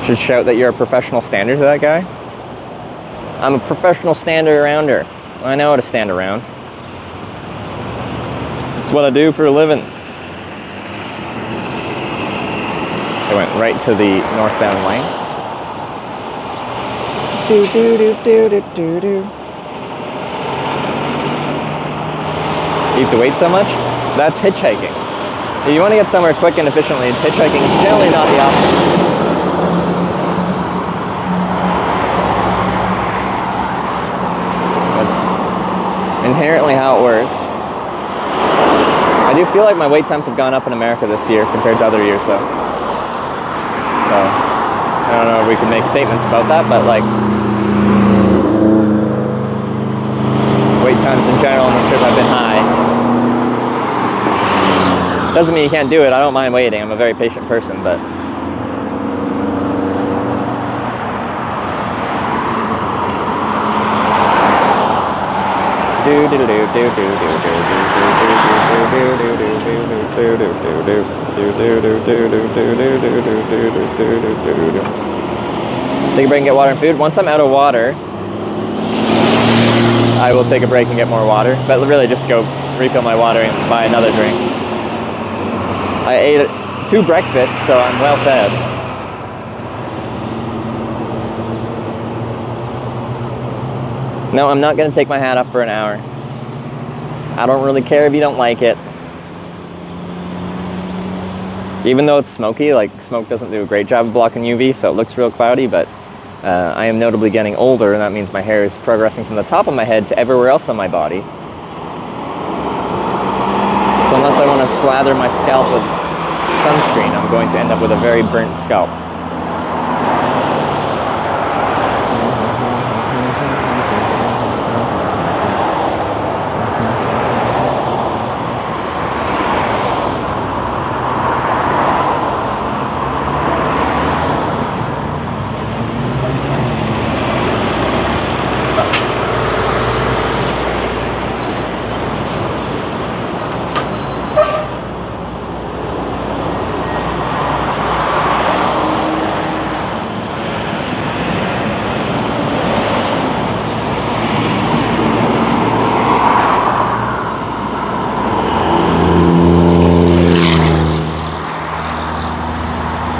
[SPEAKER 2] Should shout that you're a professional stander to that guy. I'm a professional stander arounder. I know how to stand around. It's what I do for a living. I went right to the northbound lane. Do do do do do do do. You have to wait so much? That's hitchhiking. If you want to get somewhere quick and efficiently, hitchhiking is generally not the option. Inherently how it works. I do feel like my wait times have gone up in America this year compared to other years though. So, I don't know if we can make statements about that, but like, wait times in general on this trip have been high. Doesn't mean you can't do it, I don't mind waiting, I'm a very patient person, but take a break and get water and food. Once I'm out of water, I will take a break and get more water, but really just go refill my water and buy another drink. I ate 2 breakfasts, so I'm well fed. No, I'm not going to take my hat off for an hour. I don't really care if you don't like it. Even though it's smoky, like smoke doesn't do a great job of blocking UV, so it looks real cloudy, but I am notably getting older, and that means my hair is progressing from the top of my head to everywhere else on my body. So unless I want to slather my scalp with sunscreen, I'm going to end up with a very burnt scalp.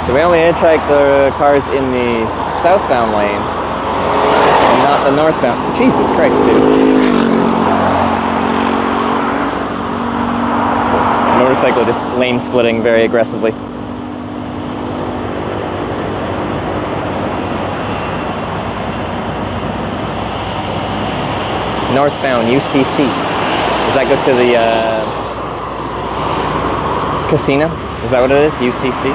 [SPEAKER 2] So we only hitchhike the cars in the southbound lane and not the northbound. Jesus Christ, dude. Motorcycle just lane splitting very aggressively. Northbound UCC. Does that go to the casino? Is that what it is? UCC?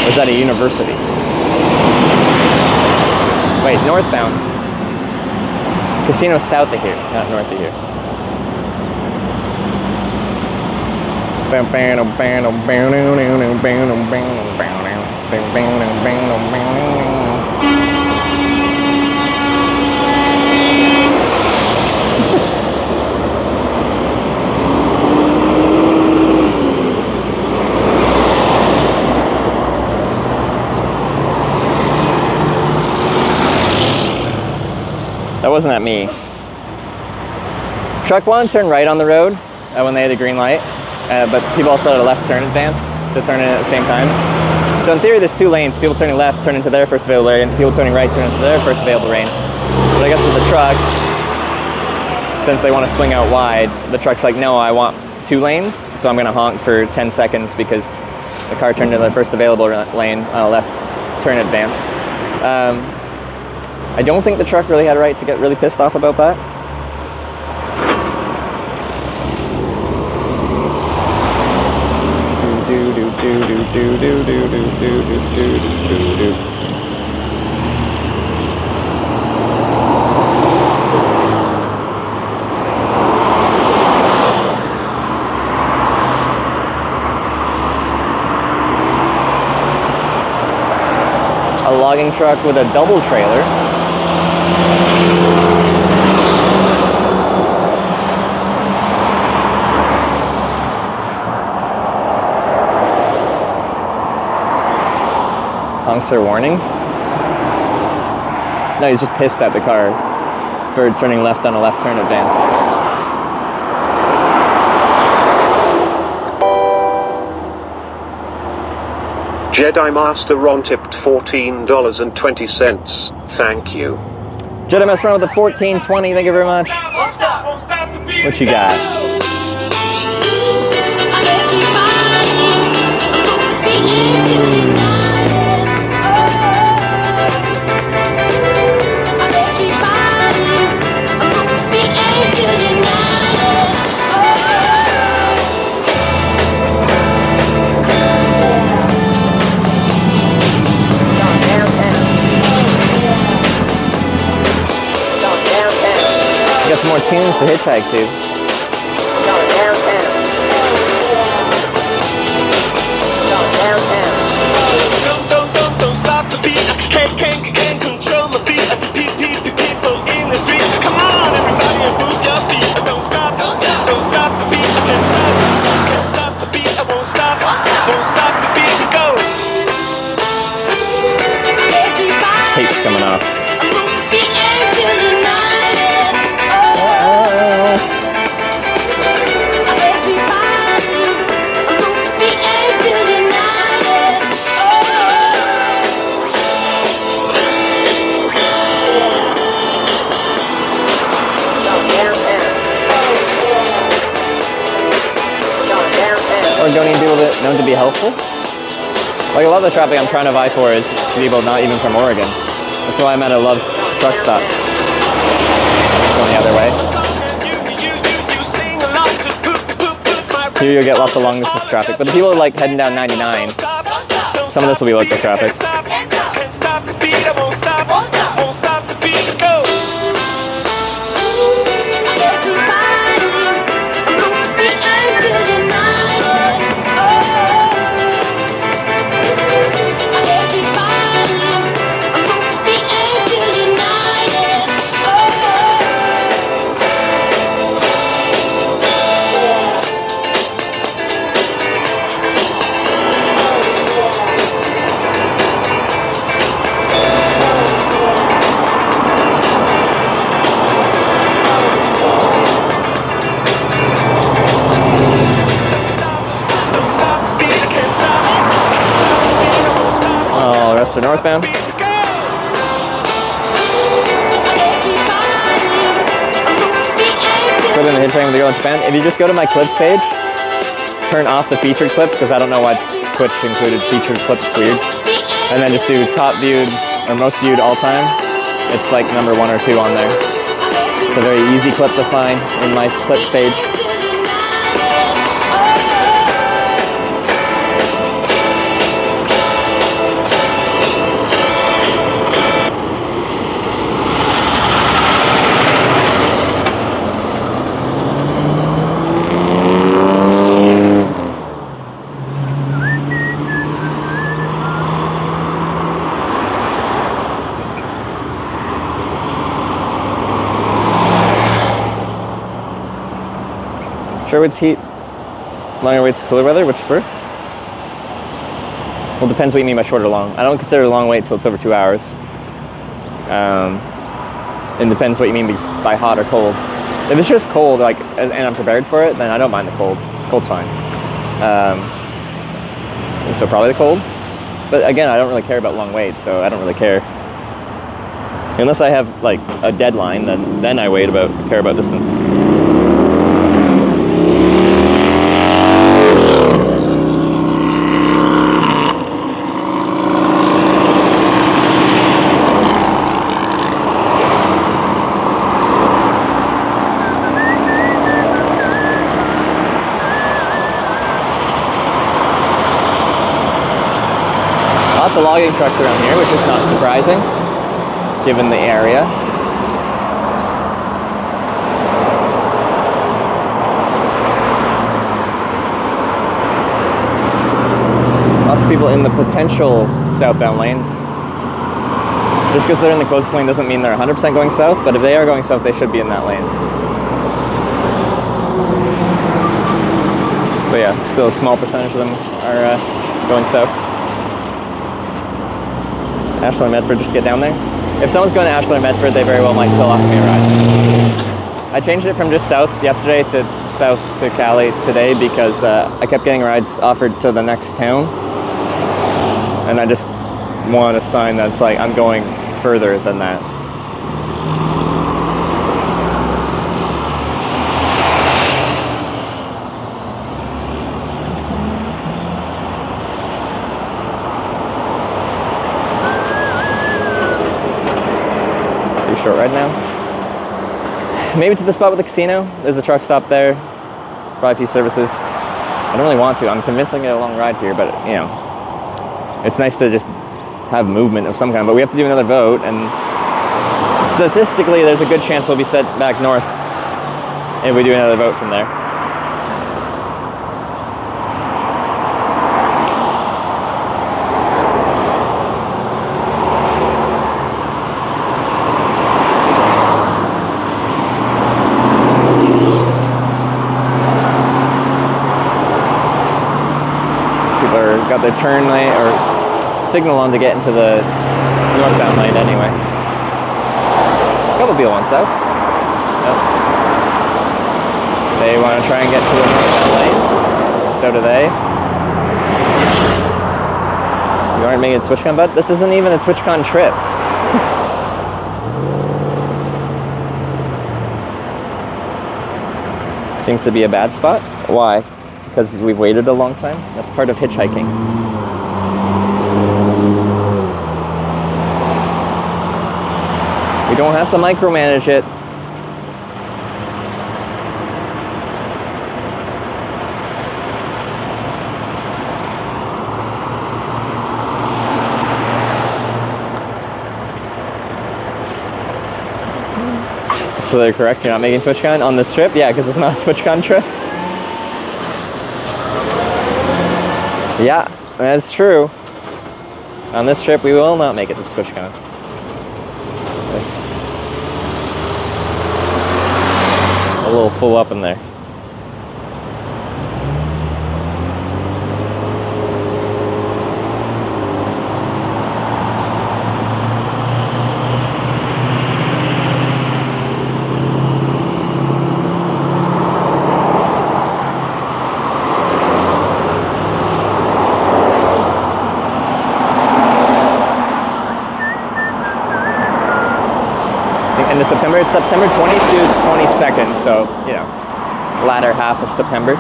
[SPEAKER 2] Or is that a university? Wait, northbound. Casino's south of here, not north of here. That wasn't at me. Truck one turned right on the road when they had a green light, but people also had a left turn advance to turn in at the same time. So in theory, there's 2 lanes. People turning left turn into their first available lane, people turning right turn into their first available lane. But I guess with the truck, since they want to swing out wide, the truck's like, no, I want 2 lanes, so I'm going to honk for 10 seconds because the car turned into the first available lane on a left turn advance. I don't think the truck really had a right to get really pissed off about that. A logging truck with a double trailer. Honks are warnings. No, he's just pissed at the car for turning left on a left turn advance.
[SPEAKER 3] Jedi Master Ron tipped $14.20. Thank you.
[SPEAKER 2] Jedi Master Ron with the 14.20. Thank you very much. What you got? Got some more tunes to hitchhike to.
[SPEAKER 12] Don't stop the beat. Can't control my feet. People in the street. Come on, everybody, and move your feet. Don't stop the beat. I can't stop the beat. I won't stop the beat. Go.
[SPEAKER 2] Tape's coming off. Or don't even be able to known to be helpful. Like a lot of the traffic I'm trying to vie for is people not even from Oregon. That's why I'm at a Love's truck stop. Going the other way. Here you'll get lots of long distance traffic, but the people like heading down 99, some of this will be local traffic. Northbound. Put in the hitchhiking with the girl in Japan. If you just go to my clips page, turn off the featured clips because I don't know why Twitch included featured clips. It's weird. And then just do top viewed or most viewed all time. It's like number 1 or 2 on there. It's a very easy clip to find in my clips page. Short waits heat, longer waits cooler weather, which is first? Well, it depends what you mean by short or long. I don't consider a long wait till it's over 2 hours. It depends what you mean by hot or cold. If it's just cold, like, and I'm prepared for it, then I don't mind the cold. Cold's fine. So probably the cold. But again, I don't really care about long waits, so I don't really care. Unless I have like a deadline, then I care about distance. Lots of logging trucks around here, which is not surprising, given the area. Lots of people in the potential southbound lane. Just because they're in the closest lane doesn't mean they're 100% going south, but if they are going south, they should be in that lane. But yeah, still a small percentage of them are going south. Ashland Medford, just to get down there. If someone's going to Ashland Medford, they very well might still offer me a ride. I changed it from just south yesterday to south to Cali today because I kept getting rides offered to the next town, and I just want a sign that's like I'm going further than that. Short right now. Maybe to the spot with the casino. There's a truck stop there. Probably a few services. I don't really want to. I'm convinced I can get a long ride here, but you know, it's nice to just have movement of some kind. But we have to do another vote, and statistically, there's a good chance we'll be sent back north if we do another vote from there. Got their turn lane or signal on to get into the northbound lane anyway. A couple people on south. Nope. They want to try and get to the northbound lane. So do they. You aren't making a TwitchCon, bud? This isn't even a TwitchCon trip. Seems to be a bad spot. Why? Because we've waited a long time? That's part of hitchhiking. We don't have to micromanage it. So they're correct, you're not making TwitchCon on this trip? Yeah, because it's not a TwitchCon trip. Yeah, that's true. On this trip, we will not make it to TwitchCon. It's a little full up in there. Into September. It's September 20th to 22nd, so, you know, latter half of September.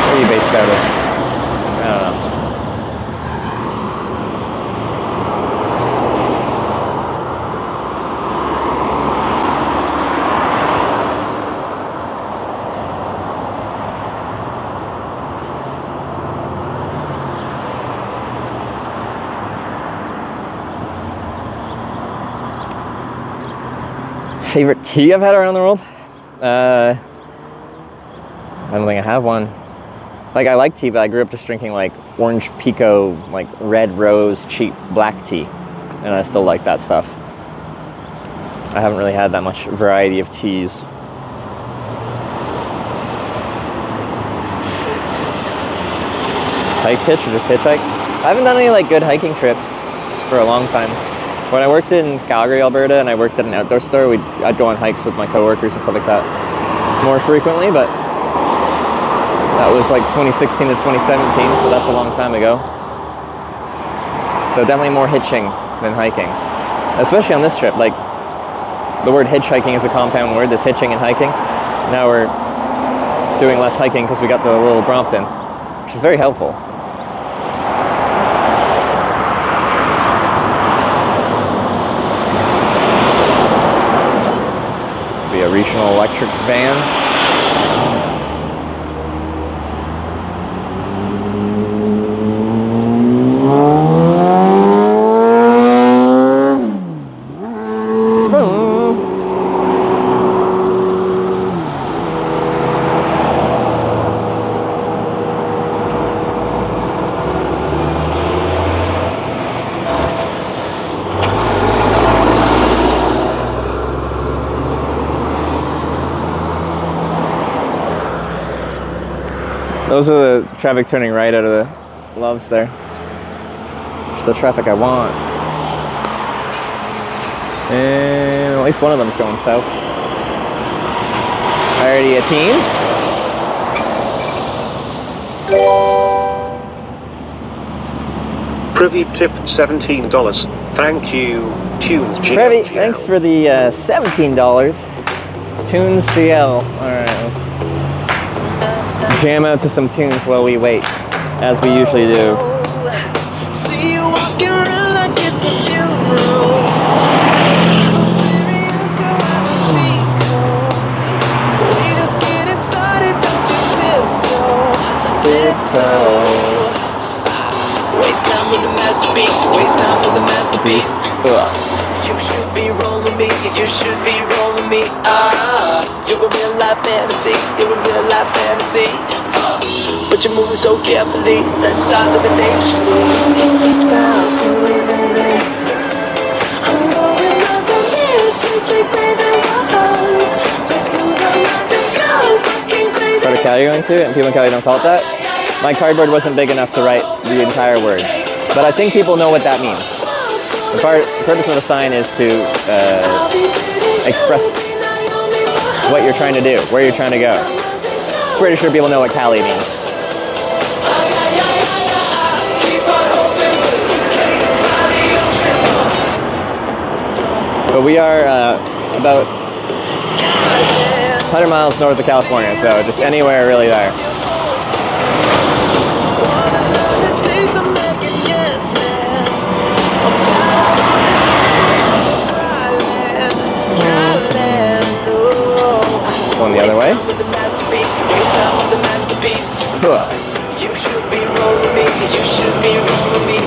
[SPEAKER 2] Where are you based out of? Favorite tea I've had around the world? I don't think I have one. Like, I like tea, but I grew up just drinking like orange pico, like red rose, cheap black tea, and I still like that stuff. I haven't really had that much variety of teas. hike hitch or just hitchhike. I haven't done any like good hiking trips for a long time. When I worked in Calgary, Alberta, and I worked at an outdoor store, I'd go on hikes with my coworkers and stuff like that more frequently, but that was like 2016 to 2017, so that's a long time ago. So definitely more hitching than hiking, especially on this trip. Like, the word hitchhiking is a compound word. There's hitching and hiking. Now we're doing less hiking because we got the little Brompton, which is very helpful. Be a regional electric van. Those are the traffic turning right out of the Loves there. It's the traffic I want. And at least one of them is going south. Already a teen.
[SPEAKER 3] Privy tip $17. Thank you, Tunes GL.
[SPEAKER 2] Privy, thanks for the $17. Tunes GL. Alright, let's jam out to some tunes while we wait, as we usually do.
[SPEAKER 1] See you walking around like it's a funeral. So serious, girl, I speak. We just getting started, don't you tiptoe. Waste time with the masterpiece, waste time with the masterpiece. You should be rolling me, you should be rolling me. You're a real life fantasy, you're a real life fantasy. But you're moving so carefully, let's start living dangerously. Talk to me, baby. I'm going up the stairs, sweet baby, whoa. Let's lose our minds and go fucking crazy.
[SPEAKER 2] Part of Cali you're going to, and people in Cali don't call it that. My cardboard wasn't big enough to write the entire word, but I think people know what that means. The purpose of the sign is to express what you're trying to do, where you're trying to go. Pretty sure people know what Cali means. But we are about 100 miles north of California, so just anywhere really there. Going the other way.
[SPEAKER 1] You should be rolling me, you should be rolling me.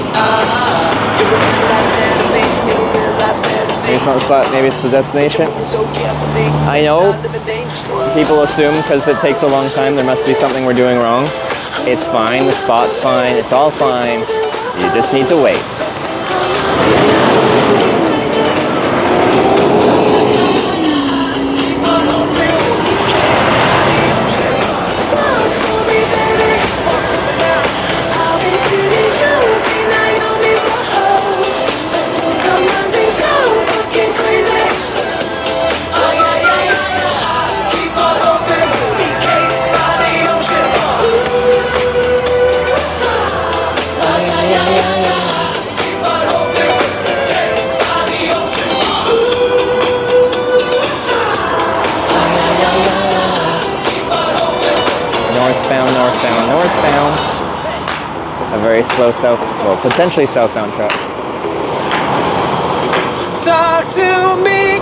[SPEAKER 1] You're a real life fantasy, you're a real life fantasy.
[SPEAKER 2] Maybe it's not the spot, maybe it's the destination. I know people assume because it takes a long time there must be something we're doing wrong. It's fine, the spot's fine, it's all fine. You just need to wait. Northbound. A very slow potentially southbound truck.
[SPEAKER 1] Talk to me,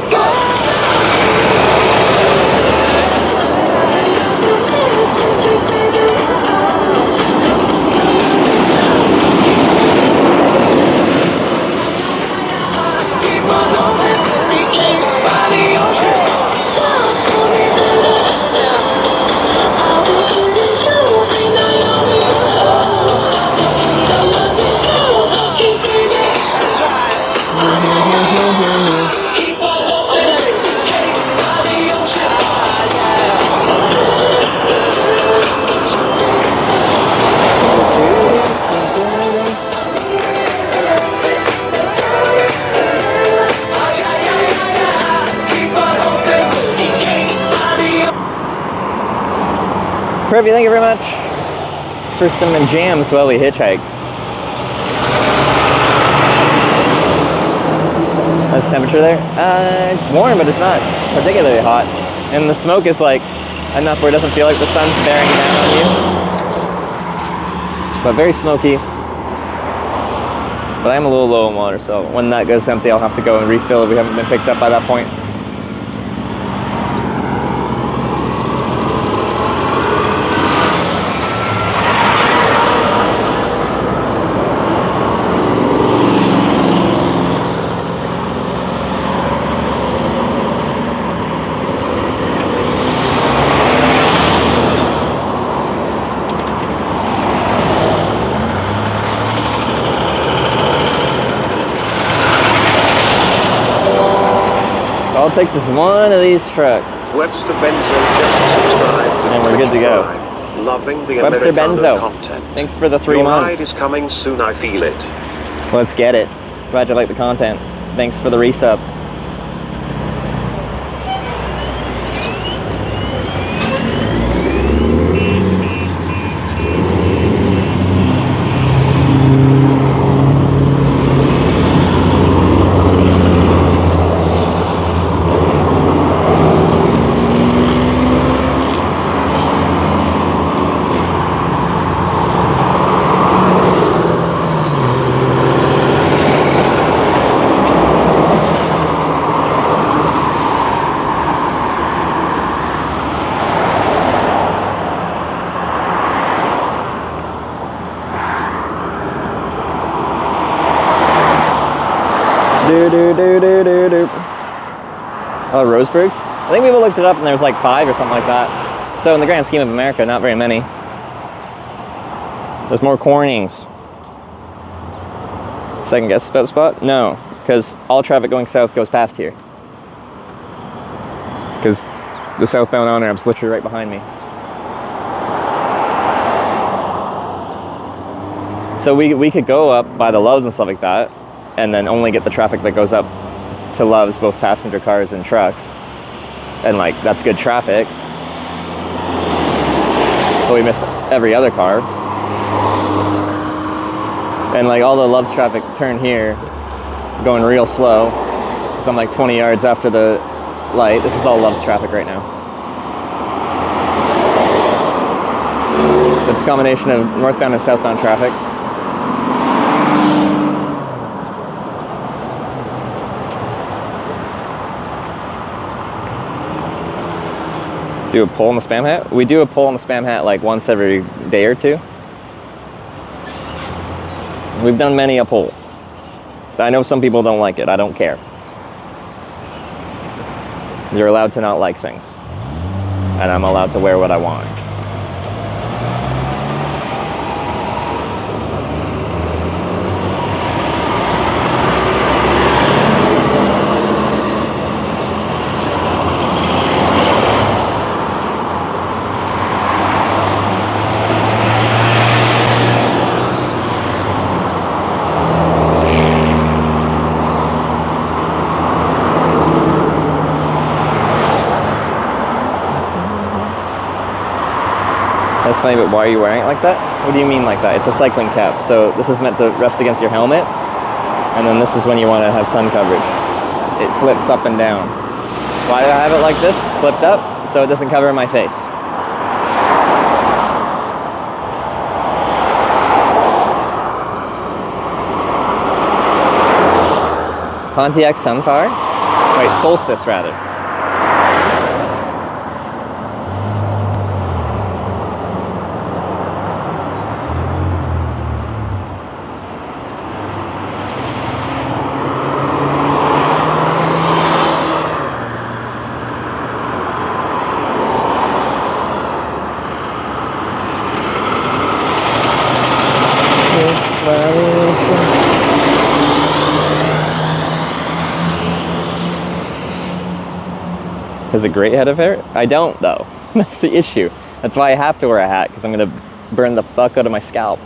[SPEAKER 2] Harvey, thank you very much for some jams while we hitchhike. How's the temperature there? It's warm, but it's not particularly hot. And the smoke is like enough where it doesn't feel like the sun's bearing down on you. But very smoky. But I am a little low in water, so when that goes empty, I'll have to go and refill if we haven't been picked up by that point. All it takes is one of these trucks.
[SPEAKER 3] Webster Benzo just subscribed.
[SPEAKER 2] And we're good to go.
[SPEAKER 3] Loving the
[SPEAKER 2] Webster
[SPEAKER 3] Americano
[SPEAKER 2] Benzo,
[SPEAKER 3] content.
[SPEAKER 2] thanks for the 3
[SPEAKER 3] Your
[SPEAKER 2] months.
[SPEAKER 3] ride is coming soon, I feel it.
[SPEAKER 2] Let's get it. Glad you like the content. Thanks for the resub. Oh, Roseburgs? I think people looked it up and there's like 5 or something like that. So in the grand scheme of America, not very many. There's more Cornings. Second guess about spot? No, because all traffic going south goes past here. Because the southbound on-ramp's literally right behind me. So we could go up by the Loves and stuff like that, and then only get the traffic that goes up to Loves, both passenger cars and trucks. And like, that's good traffic. But we miss every other car. And like all the Loves traffic turn here, going real slow. So I'm like 20 yards after the light. This is all Loves traffic right now. It's a combination of northbound and southbound traffic. Do a poll on the spam hat? We do a poll on the spam hat like once every day or two. We've done many a poll. I know some people don't like it. I don't care. You're allowed to not like things. And I'm allowed to wear what I want. That's funny, but why are you wearing it like that? What do you mean like that? It's a cycling cap, so this is meant to rest against your helmet, and then this is when you want to have sun coverage. It flips up and down. Why do I have it like this, flipped up? So it doesn't cover my face. Pontiac Sunfire? Wait, Solstice rather. Has a great head of hair? I don't though. That's the issue. That's why I have to wear a hat, because I'm gonna burn the fuck out of my scalp.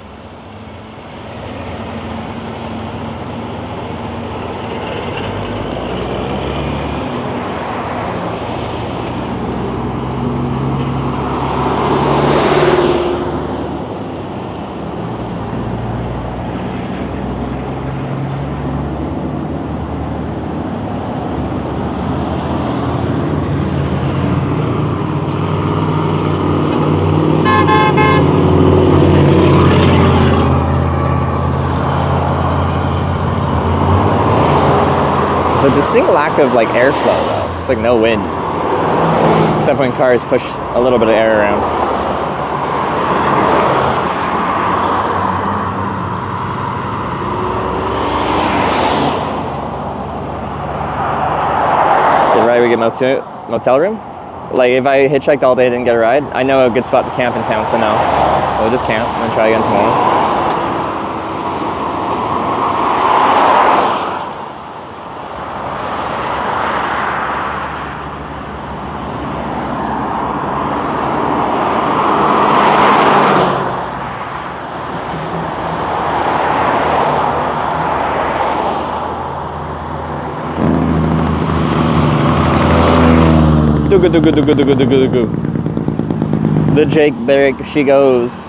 [SPEAKER 2] a distinct lack of like airflow though. It's like no wind. Except when cars push a little bit of air around. Get a ride, we get motel room? Like if I hitchhiked all day and didn't get a ride, I know a good spot to camp in town, so no. We'll just camp and then try again tomorrow. The Jake Barrick, she goes. I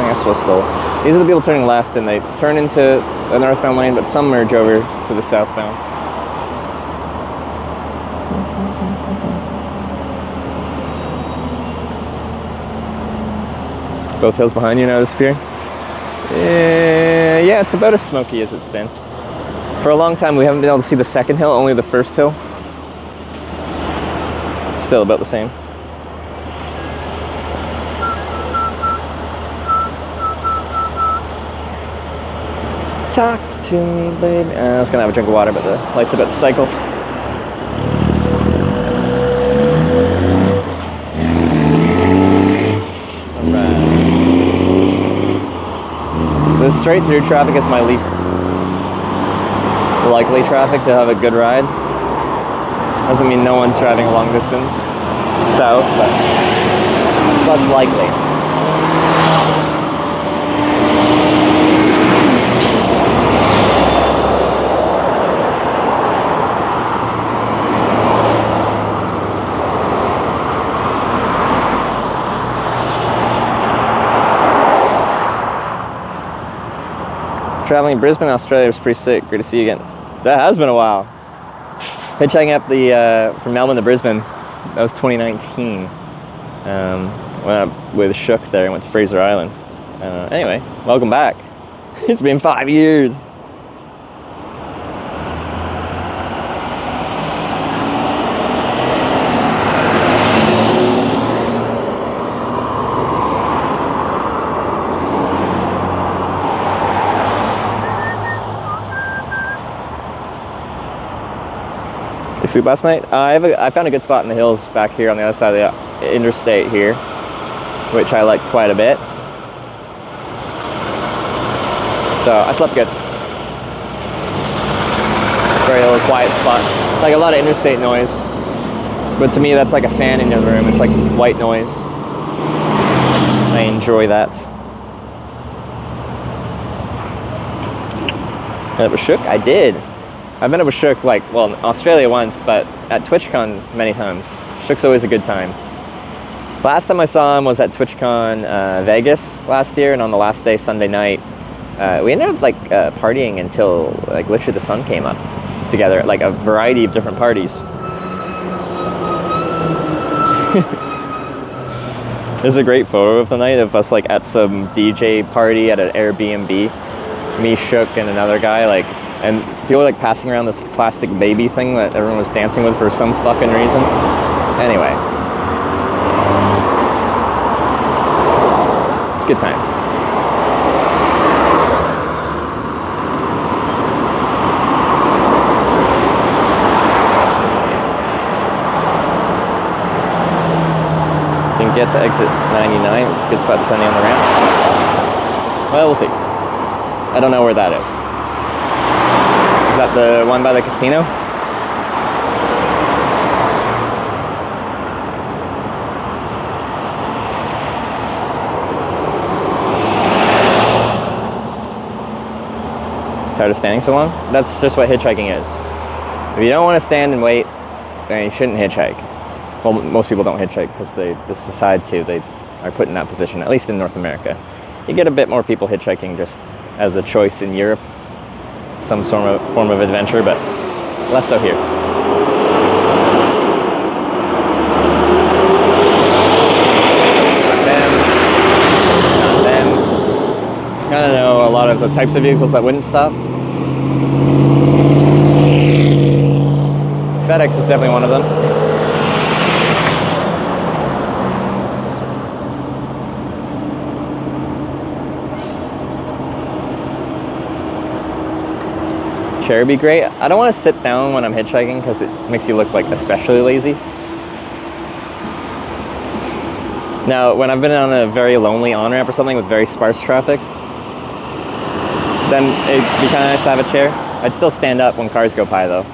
[SPEAKER 2] guess we'll still. These are the people turning left, and they turn into the northbound lane, but some merge over to the southbound. Both hills behind you now disappearing? Yeah, it's about as smoky as it's been. For a long time, we haven't been able to see the second hill, only the first hill. Still about the same. Talk to me, baby. I was gonna have a drink of water, but the light's about to cycle. The straight through traffic is my least likely traffic to have a good ride. Doesn't mean no one's driving a long distance south, but it's less likely. Traveling Brisbane, Australia was pretty sick. Great to see you again. That has been a while. Hitchhiking up the from Melbourne to Brisbane. That was 2019. Went up with Shook there and went to Fraser Island. Anyway, welcome back. It's been 5 years. You sleep last night? I found a good spot in the hills back here on the other side of the interstate here, which I like quite a bit. So I slept good. Very little quiet spot. Like a lot of interstate noise. But to me that's like a fan in the room. It's like white noise. I enjoy that. Met up with Shook? I did. I've been up with Shook, like, well, in Australia once, but at TwitchCon many times. Shook's always a good time. Last time I saw him was at TwitchCon Vegas last year, and on the last day, Sunday night, we ended up, like, partying until, like, literally the sun came up together at, like, a variety of different parties. There's a great photo of the night of us, like, at some DJ party at an Airbnb. Me, Shook, and another guy, like, and people were like passing around this plastic baby thing that everyone was dancing with for some fucking reason. Anyway. It's good times. Didn't get to exit 99. Good spot depending on the ramp. Well, we'll see. I don't know where that is. Is that the one by the casino? Tired of standing so long? That's just what hitchhiking is. If you don't want to stand and wait, then you shouldn't hitchhike. Well, most people don't hitchhike because they decide to. They are put in that position, at least in North America. You get a bit more people hitchhiking just as a choice in Europe. Some form of adventure, but Less so here. Not them. Not them. I don't know a lot of the types of vehicles that wouldn't stop. FedEx is definitely one of them. Chair would be great. I don't want to sit down when I'm hitchhiking because it makes you look like especially lazy. Now, when I've been on a very lonely on-ramp or something with very sparse traffic, then it'd be kind of nice to have a chair. I'd still stand up when cars go by though.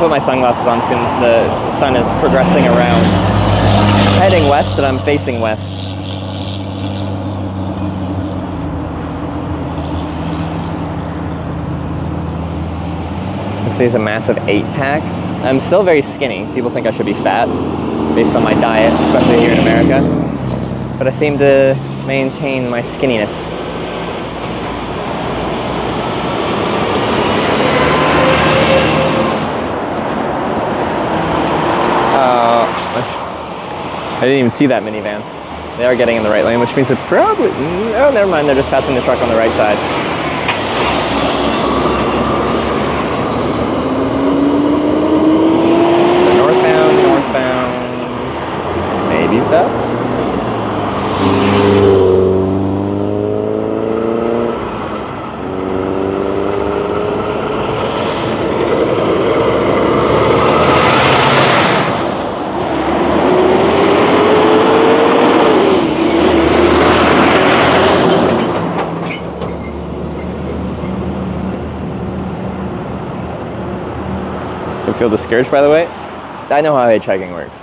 [SPEAKER 2] Put my sunglasses on soon. The sun is progressing around. Heading west and I'm facing west. Let's say it's a massive 8-pack. I'm still very skinny. People think I should be fat based on my diet, especially here in America. But I seem to maintain my skinniness. I didn't even see that minivan. They are getting in the right lane, which means it probably... Oh, never mind. They're just passing the truck on the right side. Northbound, northbound. Maybe so. Feel discouraged by the way. I know how hitchhiking works.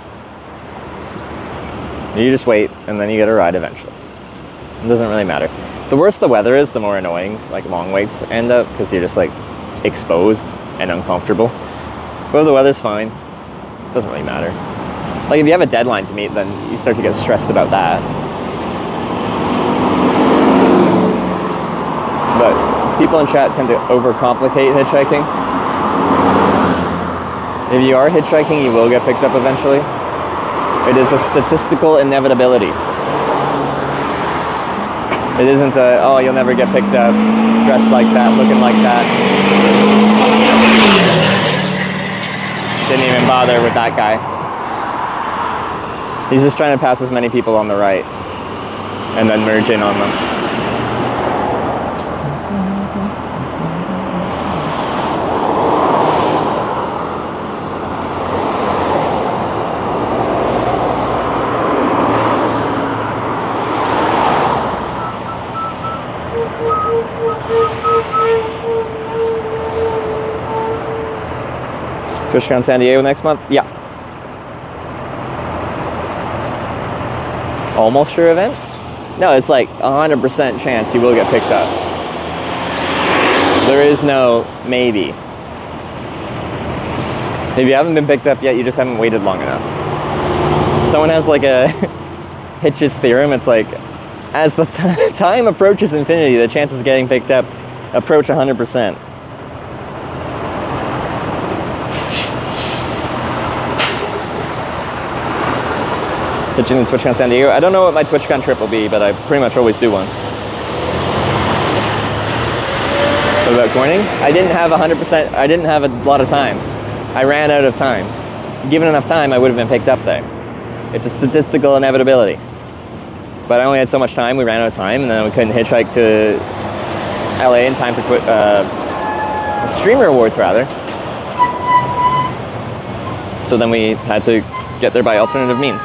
[SPEAKER 2] You just wait and then you get a ride eventually. It doesn't really matter. The worse the weather is, the more annoying like long waits end up because you're just like exposed and uncomfortable. But if the weather's fine, it doesn't really matter. Like if you have a deadline to meet, then you start to get stressed about that. But people in chat tend to overcomplicate hitchhiking. If you are hitchhiking, you will get picked up eventually. It is a statistical inevitability. It isn't a, oh, you'll never get picked up, dressed like that, looking like that. Didn't even bother with that guy. He's just trying to pass as many people on the right and then merge in on them. TwitchCon San Diego next month? Yeah. Almost sure event? No, it's like 100% chance you will get picked up. There is no maybe. If you haven't been picked up yet, you just haven't waited long enough. Someone has like a Hitch's theorem. It's like, as the time approaches infinity, the chances of getting picked up approach 100%. Pitching in TwitchCon San Diego. I don't know what my TwitchCon trip will be, but I pretty much always do one. What about Corning? I didn't have 100%, I didn't have a lot of time. I ran out of time. Given enough time, I would have been picked up there. It's a statistical inevitability. But I only had so much time, we ran out of time, and then we couldn't hitchhike to LA in time for Streamer Awards, rather. So then we had to get there by alternative means.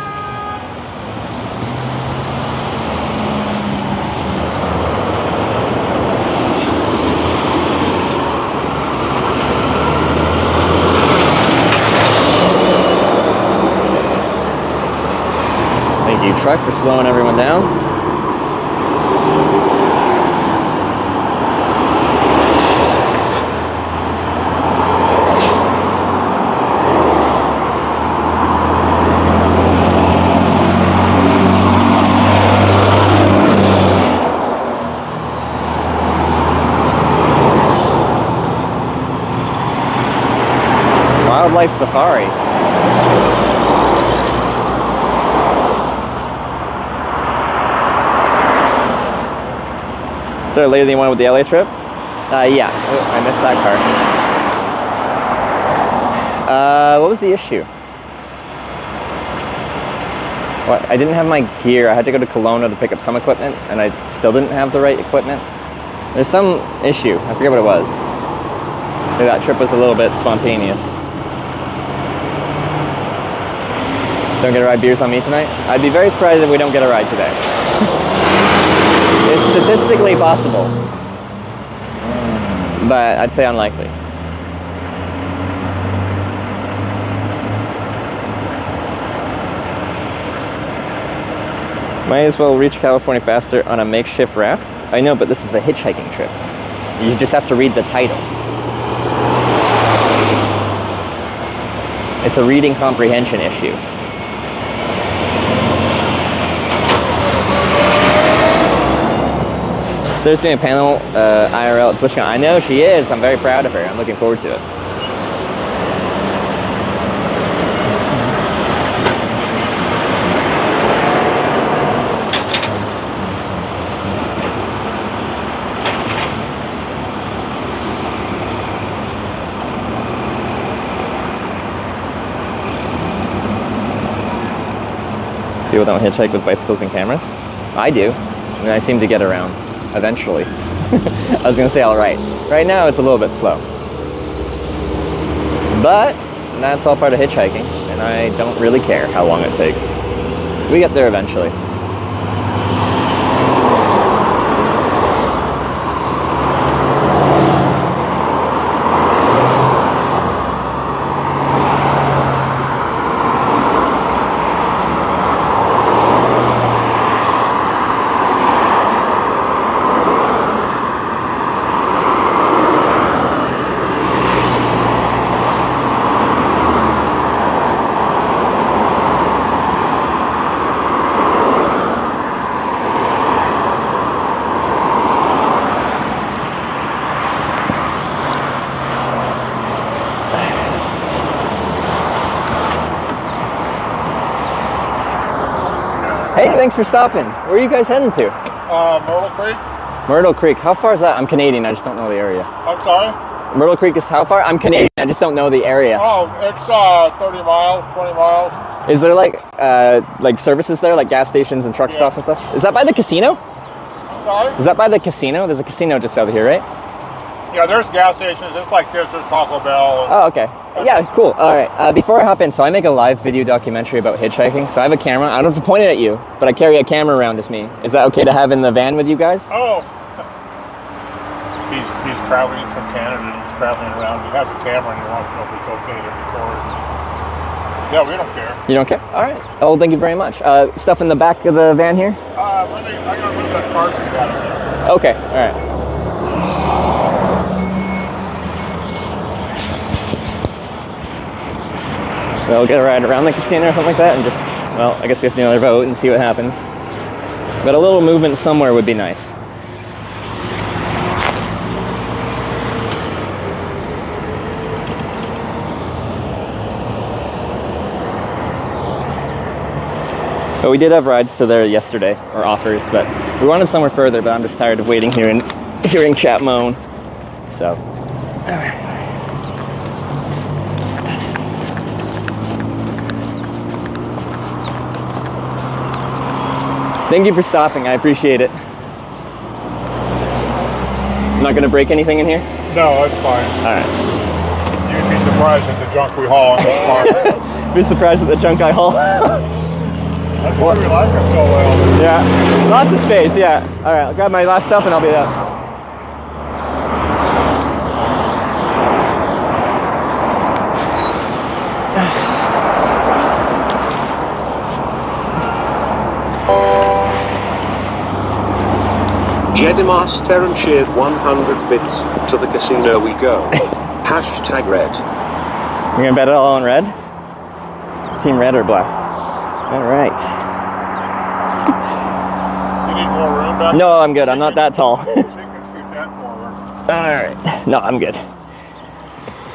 [SPEAKER 2] Thank you, truck, for slowing everyone down. Wildlife safari. Is there later than one with the LA trip? Yeah. Oh, I missed that car. What was the issue? What? I didn't have my gear. I had to go to Kelowna to pick up some equipment, and I still didn't have the right equipment. There's some issue. I forget what it was. Maybe that trip was a little bit spontaneous. Don't get a ride beers on me tonight? I'd be very surprised if we don't get a ride today. It's statistically possible, but I'd say unlikely. Might as well reach California faster on a makeshift raft. I know, but this is a hitchhiking trip. You just have to read the title. It's a reading comprehension issue. So there's doing a panel IRL at TwitchCon. I know she is. I'm very proud of her. I'm looking forward to it. People don't hitchhike with bicycles and cameras? I do. I mean, I seem to get around. Eventually. I was gonna say all right. Right now it's a little bit slow. But that's all part of hitchhiking, and I don't really care how long it takes. We get there eventually. Hey, thanks for stopping. Where are you guys heading to?
[SPEAKER 14] Myrtle Creek.
[SPEAKER 2] Myrtle Creek. How far is that? I'm Canadian. I just don't know the area.
[SPEAKER 14] I'm sorry?
[SPEAKER 2] Myrtle Creek is how far? I'm Canadian. I just don't know the area.
[SPEAKER 14] Oh, it's 30 miles, 20 miles.
[SPEAKER 2] Is there like services there, like gas stations and truck stops and stuff? Is that by the casino?
[SPEAKER 14] I'm sorry?
[SPEAKER 2] Is that by the casino? There's a casino just over here, right?
[SPEAKER 14] Yeah, there's gas stations. It's like this. There's Taco Bell.
[SPEAKER 2] Oh, okay. Yeah, cool. All right. Before I hop in, so I make a live video documentary about hitchhiking. So I have a camera. I don't have to point it at you, but I carry a camera around with me. Is that okay to have in the van with you guys?
[SPEAKER 14] Oh. He's traveling from Canada and he's traveling around. He has a camera and he wants to know if it's okay to record. Yeah, we don't care.
[SPEAKER 2] You don't care? All right. Oh, thank you very much. Stuff in the back of the van here?
[SPEAKER 14] I gotta move that car so you got it.
[SPEAKER 2] Okay. All right. We'll get a ride around the casino or something like that and just, well, I guess we have to do another vote and see what happens. But a little movement somewhere would be nice. But we did have rides to there yesterday, or offers, but we wanted somewhere further, but I'm just tired of waiting here and hearing chat moan. So, all right. Thank you for stopping. I appreciate it. I'm not going to break anything in here?
[SPEAKER 14] No, it's fine.
[SPEAKER 2] All right.
[SPEAKER 14] You'd be surprised. surprised at the junk we haul on this farm.
[SPEAKER 2] Be surprised at the junk I haul.
[SPEAKER 14] That's why we like it so well.
[SPEAKER 2] Yeah, lots of space, yeah. All right, I'll grab my last stuff and I'll be there.
[SPEAKER 3] Jedimas Theron shared 100 bits. To the casino we go. Hashtag red.
[SPEAKER 2] You're gonna bet it all on red? Team red or black? All right.
[SPEAKER 14] You need more room back?
[SPEAKER 2] No, I'm good. I'm not that tall.
[SPEAKER 14] She can scoot that forward.
[SPEAKER 2] All right. No, I'm good.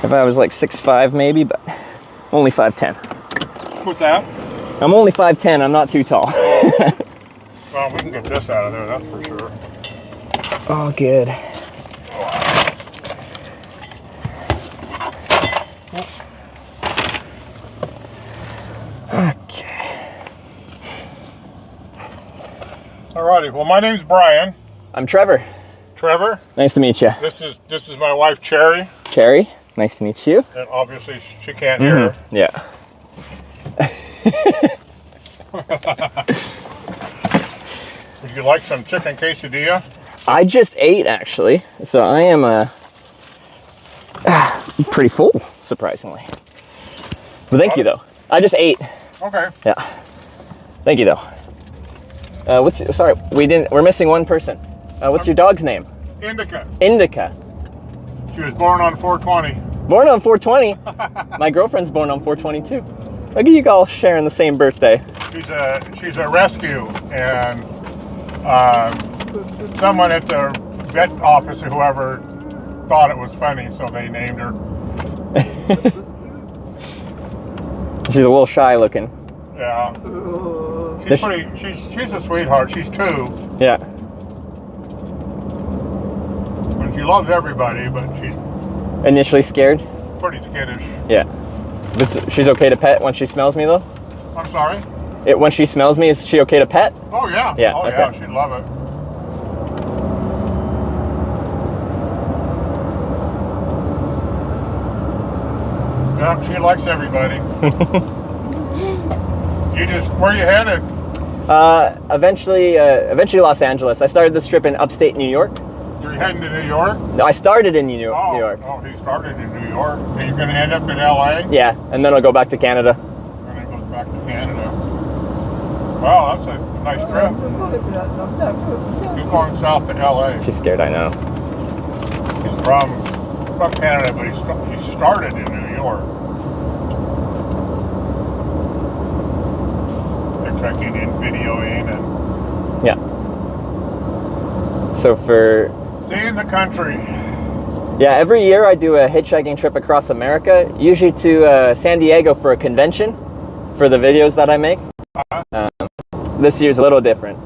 [SPEAKER 2] If I was like 6'5", maybe, but only 5'10".
[SPEAKER 14] What's that?
[SPEAKER 2] I'm only 5'10". I'm not too tall.
[SPEAKER 14] Well, we can get this out of there, that's for sure.
[SPEAKER 2] Oh, good. Okay.
[SPEAKER 14] Alrighty, well my name's Brian.
[SPEAKER 2] I'm Trevor.
[SPEAKER 14] Trevor?
[SPEAKER 2] Nice to meet you.
[SPEAKER 14] This is my wife Cherry.
[SPEAKER 2] Cherry, nice to meet you.
[SPEAKER 14] And obviously she can't hear.
[SPEAKER 2] Yeah.
[SPEAKER 14] Would you like some chicken quesadilla?
[SPEAKER 2] I just ate, actually, so I am pretty full, surprisingly. But thank you, though. I just ate.
[SPEAKER 14] Okay.
[SPEAKER 2] Yeah. Thank you, though. Sorry, we're missing one person. What's your dog's name?
[SPEAKER 14] Indica.
[SPEAKER 2] Indica.
[SPEAKER 14] She was born on 420.
[SPEAKER 2] Born on 420? My girlfriend's born on 420, too. Look at you all sharing the same birthday.
[SPEAKER 14] She's a rescue, and someone at the vet office or whoever thought it was funny, so they named her.
[SPEAKER 2] She's a little shy looking.
[SPEAKER 14] Yeah. She's a sweetheart. She's 2.
[SPEAKER 2] Yeah.
[SPEAKER 14] And she loves everybody, but she's
[SPEAKER 2] Initially scared?
[SPEAKER 14] pretty skittish.
[SPEAKER 2] Yeah. But she's okay to pet when she smells me, though?
[SPEAKER 14] I'm sorry?
[SPEAKER 2] When she smells me, is she okay to pet?
[SPEAKER 14] Oh, yeah.
[SPEAKER 2] Yeah,
[SPEAKER 14] Oh,
[SPEAKER 2] okay.
[SPEAKER 14] yeah, she'd love it. Yeah, she likes everybody. Where you headed?
[SPEAKER 2] Eventually Los Angeles. I started this trip in upstate New York.
[SPEAKER 14] You're heading to New York?
[SPEAKER 2] No, I started in New York.
[SPEAKER 14] Oh, he started in New York. So you're going to end up in LA?
[SPEAKER 2] Yeah, and then I'll go back to Canada.
[SPEAKER 14] And then goes back to Canada. Wow, that's a nice trip. He's going south to LA.
[SPEAKER 2] She's scared, I know.
[SPEAKER 14] He's from Canada, but he started in New York. They're checking in, videoing, and
[SPEAKER 2] yeah. So for
[SPEAKER 14] seeing the country.
[SPEAKER 2] Yeah, every year I do a hitchhiking trip across America, usually to San Diego for a convention for the videos that I make. This year's a little different.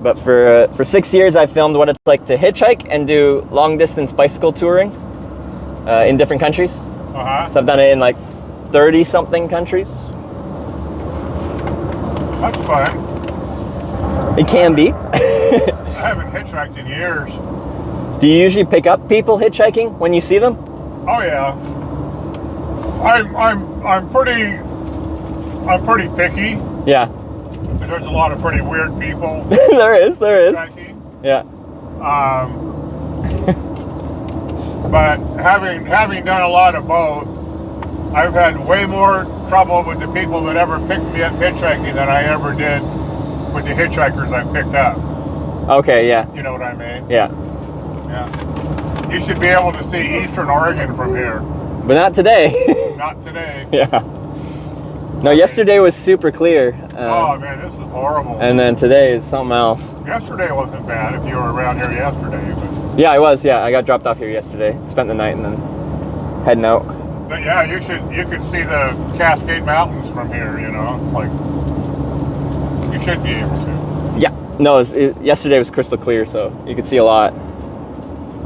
[SPEAKER 2] But for 6 years I filmed what it's like to hitchhike and do long distance bicycle touring in different countries. So I've done it in like 30 something countries.
[SPEAKER 14] That's fun.
[SPEAKER 2] It can be.
[SPEAKER 14] I haven't hitchhiked in years.
[SPEAKER 2] Do you usually pick up people hitchhiking when you see them?
[SPEAKER 14] Oh yeah. I'm pretty picky.
[SPEAKER 2] Yeah.
[SPEAKER 14] There's a lot of pretty weird people.
[SPEAKER 2] there is.
[SPEAKER 14] Hitchhiking.
[SPEAKER 2] Yeah.
[SPEAKER 14] But having done a lot of both, I've had way more trouble with the people that ever picked me up hitchhiking than I ever did with the hitchhikers I picked up.
[SPEAKER 2] Okay, yeah.
[SPEAKER 14] You know what I mean?
[SPEAKER 2] Yeah.
[SPEAKER 14] Yeah. You should be able to see Eastern Oregon from here.
[SPEAKER 2] But not today.
[SPEAKER 14] Not today.
[SPEAKER 2] Yeah. No, yesterday was super clear.
[SPEAKER 14] Oh man, this is horrible.
[SPEAKER 2] And then today is something else.
[SPEAKER 14] Yesterday wasn't bad if you were around here yesterday. But
[SPEAKER 2] yeah, I was. Yeah, I got dropped off here yesterday. Spent the night and then heading out.
[SPEAKER 14] But yeah, you could see the Cascade Mountains from here. You know, it's like you should be able to.
[SPEAKER 2] Yeah. No, yesterday was crystal clear, so you could see a lot.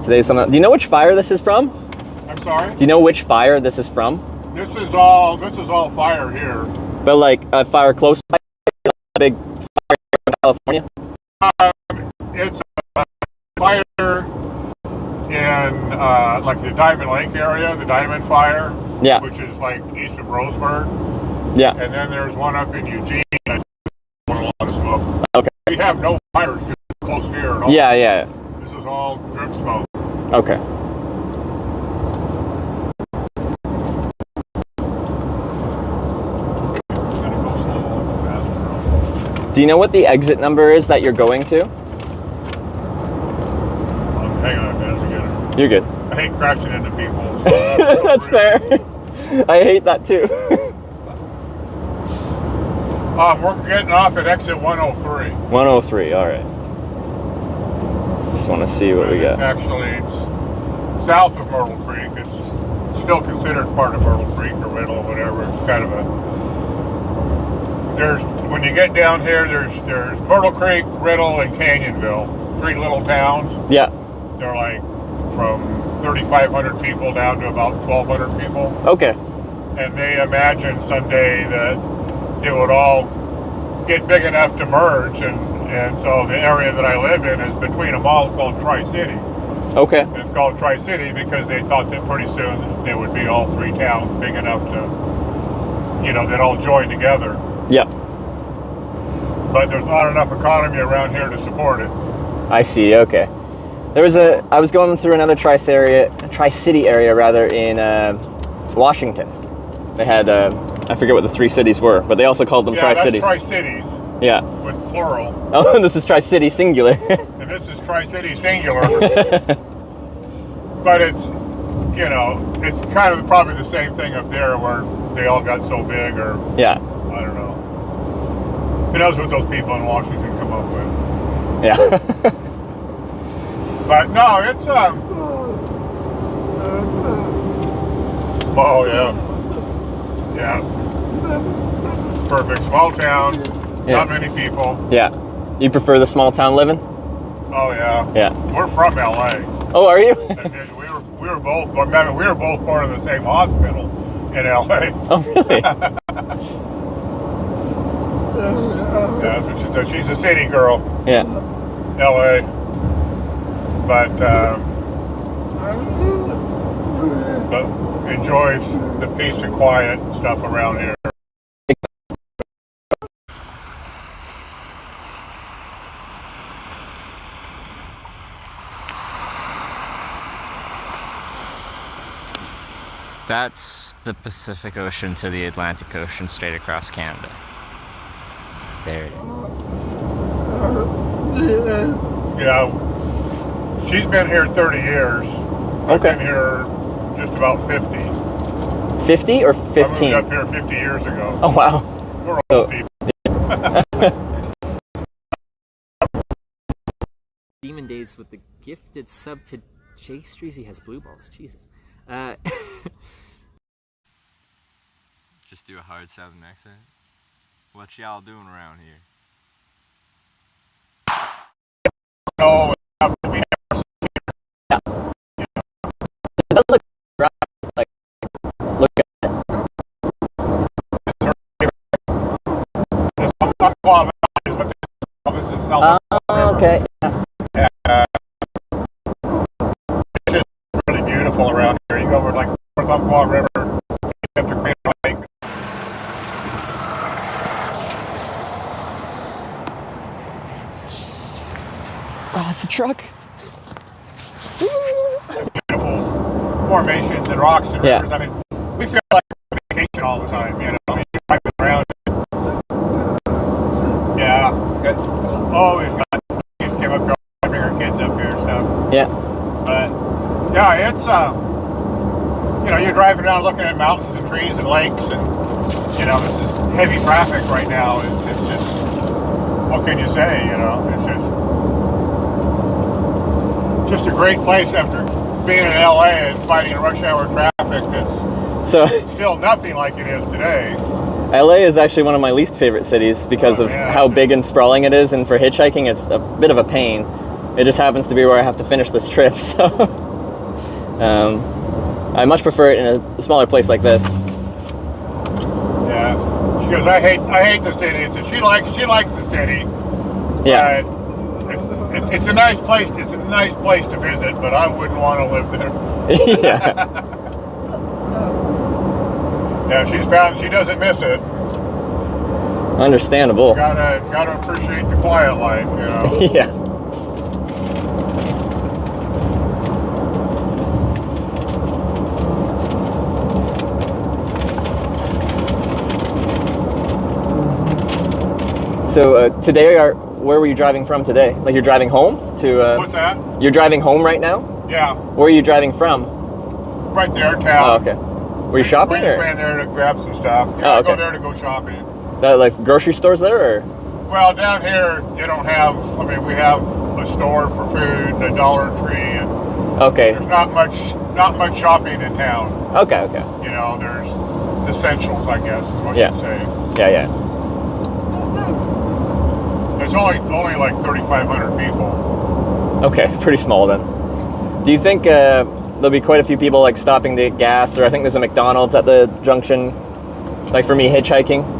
[SPEAKER 2] Today's something. Do you know which fire this is from?
[SPEAKER 14] I'm sorry?
[SPEAKER 2] Do you know which fire this is from?
[SPEAKER 14] This is all fire here.
[SPEAKER 2] But like a fire close by, a big fire in California?
[SPEAKER 14] It's a fire in like the Diamond Lake area, the Diamond Fire.
[SPEAKER 2] Yeah.
[SPEAKER 14] Which is like east of Roseburg.
[SPEAKER 2] Yeah.
[SPEAKER 14] And then there's one up in Eugene. That's a lot of smoke.
[SPEAKER 2] Okay.
[SPEAKER 14] We have no fires just close here at all.
[SPEAKER 2] Yeah, yeah.
[SPEAKER 14] This is all drip smoke.
[SPEAKER 2] Okay. Do you know what the exit number is that you're going to?
[SPEAKER 14] Hang on a minute, again.
[SPEAKER 2] You're good.
[SPEAKER 14] I hate crashing into people. So
[SPEAKER 2] That's fair. I hate that too.
[SPEAKER 14] We're getting off at exit 103.
[SPEAKER 2] 103, alright. Just want to see what we got.
[SPEAKER 14] It's south of Myrtle Creek. It's still considered part of Myrtle Creek or Riddle or whatever. It's kind of when you get down here, there's Myrtle Creek, Riddle, and Canyonville. 3 little towns.
[SPEAKER 2] Yeah.
[SPEAKER 14] They're like from 3,500 people down to about 1,200 people.
[SPEAKER 2] Okay.
[SPEAKER 14] And they imagine someday that it would all get big enough to merge, and so the area that I live in is between them all called Tri-City.
[SPEAKER 2] Okay.
[SPEAKER 14] And it's called Tri-City because they thought that pretty soon there would be all 3 towns big enough to, they'd all join together.
[SPEAKER 2] Yeah.
[SPEAKER 14] But there's not enough economy around here to support it.
[SPEAKER 2] I see, okay. I was going through another Tri-City area rather in Washington. They had, I forget what the 3 cities were, but they also called them Tri-Cities.
[SPEAKER 14] That's Tri-Cities.
[SPEAKER 2] Yeah.
[SPEAKER 14] With plural.
[SPEAKER 2] Oh, this is Tri-City singular.
[SPEAKER 14] And this is Tri-City singular. But it's, it's kind of probably the same thing up there where they all got so big, or
[SPEAKER 2] yeah.
[SPEAKER 14] I don't know. Who knows what those people in Washington come up with.
[SPEAKER 2] Yeah.
[SPEAKER 14] But no, it's oh yeah. Yeah. Perfect. Small town.
[SPEAKER 2] Yeah.
[SPEAKER 14] Not many people.
[SPEAKER 2] Yeah. You prefer the small town living?
[SPEAKER 14] Oh yeah.
[SPEAKER 2] Yeah.
[SPEAKER 14] We're from LA.
[SPEAKER 2] Oh, are you?
[SPEAKER 14] we were both part of the same hospital in LA.
[SPEAKER 2] Oh really?
[SPEAKER 14] Yeah, that's what she said. She's a city girl.
[SPEAKER 2] Yeah.
[SPEAKER 14] LA. But enjoys the peace and quiet stuff around here.
[SPEAKER 2] That's the Pacific Ocean to the Atlantic Ocean straight across Canada. There it is.
[SPEAKER 14] Yeah, she's been here 30 years.
[SPEAKER 2] Okay.
[SPEAKER 14] I've been here just about 50.
[SPEAKER 2] 50 or 15?
[SPEAKER 14] I moved up here 50 years ago.
[SPEAKER 2] Oh, wow.
[SPEAKER 14] We're old people.
[SPEAKER 2] Demon Days with the gifted sub to Jay Streezy has blue balls. Jesus.
[SPEAKER 15] Just do a hard southern accent. What y'all doing around here?
[SPEAKER 14] No, have to be.
[SPEAKER 2] Yeah. It does look like look at it. Okay.
[SPEAKER 14] It's just really beautiful around here. You go over like North Umpqua River, up to Crater Lake.
[SPEAKER 2] Oh, it's a truck.
[SPEAKER 14] Beautiful formations and rocks and rivers. I mean, we feel like we're on vacation all the time, you driving around. Yeah. We've came up here, bring our kids up here and stuff.
[SPEAKER 2] Yeah.
[SPEAKER 14] But, yeah, it's, you're driving around looking at mountains and trees and lakes, and, this is heavy traffic right now. It's just, what can you say, It's just a great place after being in LA and fighting rush hour traffic. It's still nothing like it is today.
[SPEAKER 2] LA is actually one of my least favorite cities because of how big and sprawling it is, and for hitchhiking it's a bit of a pain. It just happens to be where I have to finish this trip, so I much prefer it in a smaller place like this.
[SPEAKER 14] Yeah, she goes, I hate the city. She likes the city.
[SPEAKER 2] Yeah.
[SPEAKER 14] It's a nice place. It's a nice place to visit, but I wouldn't want to live there.
[SPEAKER 2] Yeah.
[SPEAKER 14] Yeah, she doesn't miss it.
[SPEAKER 2] Understandable.
[SPEAKER 14] Gotta appreciate the quiet life, you know.
[SPEAKER 2] Yeah. So today, where were you driving from today? Like you're driving home to?
[SPEAKER 14] What's that?
[SPEAKER 2] You're driving home right now?
[SPEAKER 14] Yeah.
[SPEAKER 2] Where are you driving from?
[SPEAKER 14] Right there, town.
[SPEAKER 2] Oh, okay. Were you shopping?
[SPEAKER 14] We just ran there to grab some stuff. Yeah,
[SPEAKER 2] oh, okay.
[SPEAKER 14] I go there to go shopping.
[SPEAKER 2] Like grocery stores there, or?
[SPEAKER 14] Well, down here you don't have. I mean, we have a store for food, a Dollar Tree, and
[SPEAKER 2] okay.
[SPEAKER 14] There's not much shopping in town.
[SPEAKER 2] Okay, okay.
[SPEAKER 14] You know, there's essentials, I guess, is what
[SPEAKER 2] yeah.
[SPEAKER 14] you'd say.
[SPEAKER 2] Yeah, yeah.
[SPEAKER 14] It's only like 3,500 people.
[SPEAKER 2] Okay, pretty small then. Do you think there'll be quite a few people like stopping to get gas, or I think there's a McDonald's at the junction, like for me hitchhiking?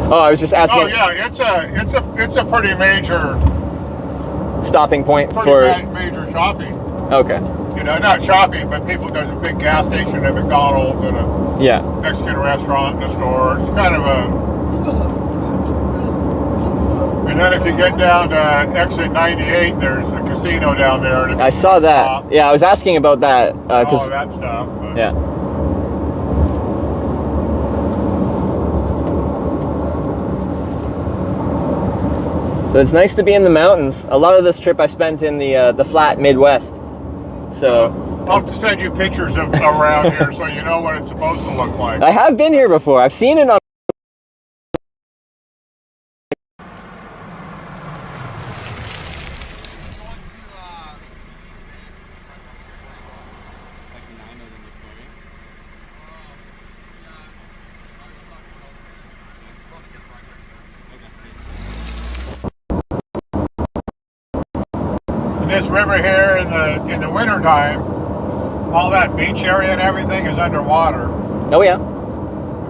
[SPEAKER 2] Oh, I was just asking.
[SPEAKER 14] Oh yeah, it's a pretty major
[SPEAKER 2] stopping point
[SPEAKER 14] major shopping.
[SPEAKER 2] Okay.
[SPEAKER 14] You know, not shopping, but there's a big gas station at McDonald's and a Mexican restaurant and a store. It's kind of a. And then if you get down to exit 98, there's a casino down there.
[SPEAKER 2] I saw that. Yeah, I was asking about that.
[SPEAKER 14] All that stuff. But.
[SPEAKER 2] Yeah. But it's nice to be in the mountains. A lot of this trip I spent in the flat Midwest. So
[SPEAKER 14] I'll have to send you pictures of around here so you know what it's supposed to look like.
[SPEAKER 2] I have been here before. I've seen it on.
[SPEAKER 14] This river here in the winter time, all that beach area and everything is underwater.
[SPEAKER 2] Oh yeah.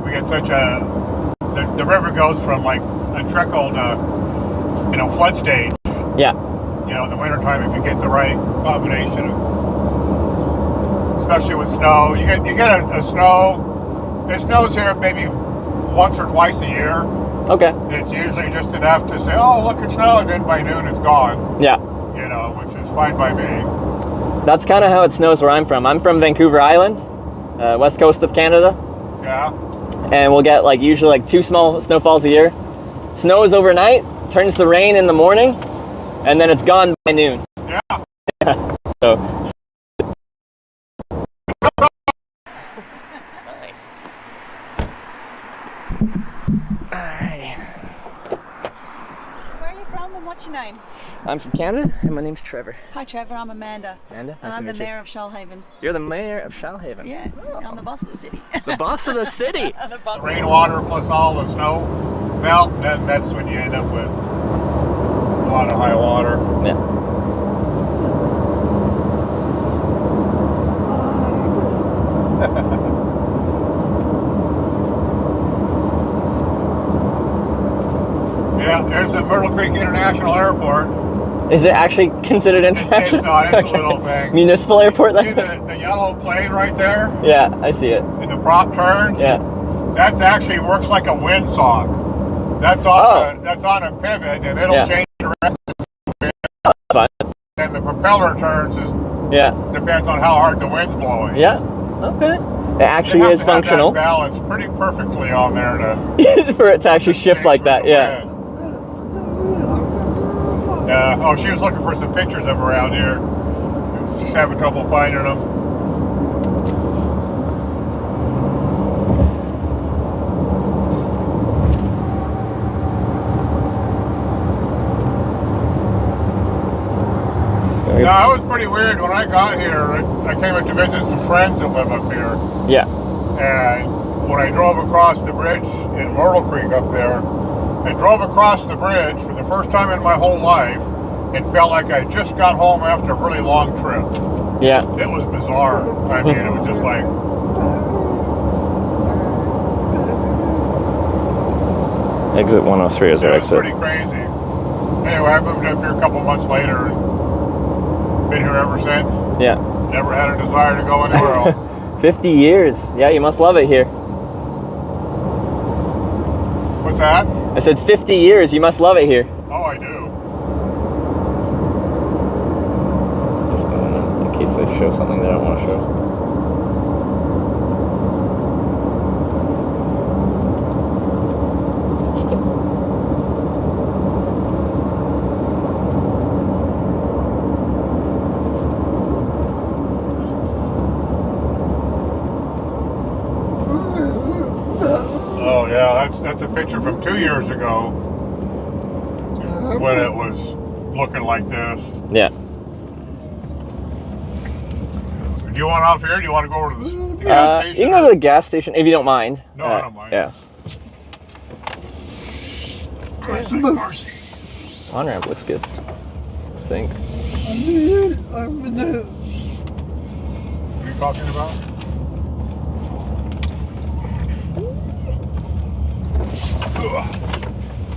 [SPEAKER 14] We get such the river goes from like a trickle to flood stage.
[SPEAKER 2] Yeah.
[SPEAKER 14] You know, in the winter time if you get the right combination of, especially with snow, you get a snow. It snows here maybe once or twice a year.
[SPEAKER 2] Okay.
[SPEAKER 14] It's usually just enough to say, oh look, it snowed, and then by noon it's gone.
[SPEAKER 2] Yeah.
[SPEAKER 14] You know, which is fine by me.
[SPEAKER 2] That's kind of how it snows where I'm from. I'm from Vancouver Island, west coast of Canada.
[SPEAKER 14] Yeah.
[SPEAKER 2] And we'll get like usually like 2 small snowfalls a year. Snows overnight, turns to rain in the morning, and then it's gone by noon.
[SPEAKER 14] Yeah.
[SPEAKER 2] So. Nice. All right.
[SPEAKER 11] So where are you from and what's your name?
[SPEAKER 2] I'm from Canada, and my name's Trevor.
[SPEAKER 11] Hi Trevor, I'm Amanda.
[SPEAKER 2] Amanda,
[SPEAKER 11] and
[SPEAKER 2] nice
[SPEAKER 11] I'm
[SPEAKER 2] to
[SPEAKER 11] the
[SPEAKER 2] meet you.
[SPEAKER 11] mayor of Shoalhaven.
[SPEAKER 2] You're the mayor of Shoalhaven.
[SPEAKER 11] Yeah, I'm the boss of the city.
[SPEAKER 2] The boss of the city.
[SPEAKER 11] The boss
[SPEAKER 14] Rainwater plus all the snow melt, and then that's when you end up with a lot of high water.
[SPEAKER 2] Yeah.
[SPEAKER 14] Yeah, there's the Myrtle Creek International Airport.
[SPEAKER 2] Is it actually considered international?
[SPEAKER 14] It's not, it's a little thing.
[SPEAKER 2] Municipal airport then?
[SPEAKER 14] See the yellow plane right there?
[SPEAKER 2] Yeah, I see it.
[SPEAKER 14] And the prop turns?
[SPEAKER 2] Yeah.
[SPEAKER 14] That's actually works like a windsock. That's on that's on a pivot and it'll change direction.
[SPEAKER 2] That's fine.
[SPEAKER 14] And the propeller turns depends on how hard the wind's blowing.
[SPEAKER 2] Yeah. Okay. It actually is functional.
[SPEAKER 14] That balance pretty perfectly on there to
[SPEAKER 2] for it to actually shift like that. Yeah.
[SPEAKER 14] Oh, she was looking for some pictures of around here. She's having trouble finding them. No, it was pretty weird. When I got here, I came up to visit some friends that live up here.
[SPEAKER 2] Yeah.
[SPEAKER 14] And when I drove across the bridge in Myrtle Creek up there, I drove across the bridge for the first time in my whole life and felt like I just got home after a really long trip.
[SPEAKER 2] Yeah.
[SPEAKER 14] It was bizarre. I mean, it was just like...
[SPEAKER 2] Exit 103 is our
[SPEAKER 14] It was
[SPEAKER 2] exit.
[SPEAKER 14] pretty crazy. Anyway, I moved up here a couple months later and been here ever since.
[SPEAKER 2] Yeah.
[SPEAKER 14] Never had a desire to go anywhere else.
[SPEAKER 2] 50 years. Yeah, you must love it here.
[SPEAKER 14] What's that?
[SPEAKER 2] I said 50 years. You must love it here.
[SPEAKER 14] Oh, I do.
[SPEAKER 2] Just in case they show something they don't want to show.
[SPEAKER 14] Oh yeah, that's a picture from 2 years ago when it was looking like this.
[SPEAKER 2] Yeah.
[SPEAKER 14] Do you want off here? Or do you want to go over to the gas station?
[SPEAKER 2] You can go to the gas station if you don't mind.
[SPEAKER 14] No, I don't mind.
[SPEAKER 2] Yeah.
[SPEAKER 14] Mercy.
[SPEAKER 2] On-ramp looks good, I think.
[SPEAKER 14] What are you talking about?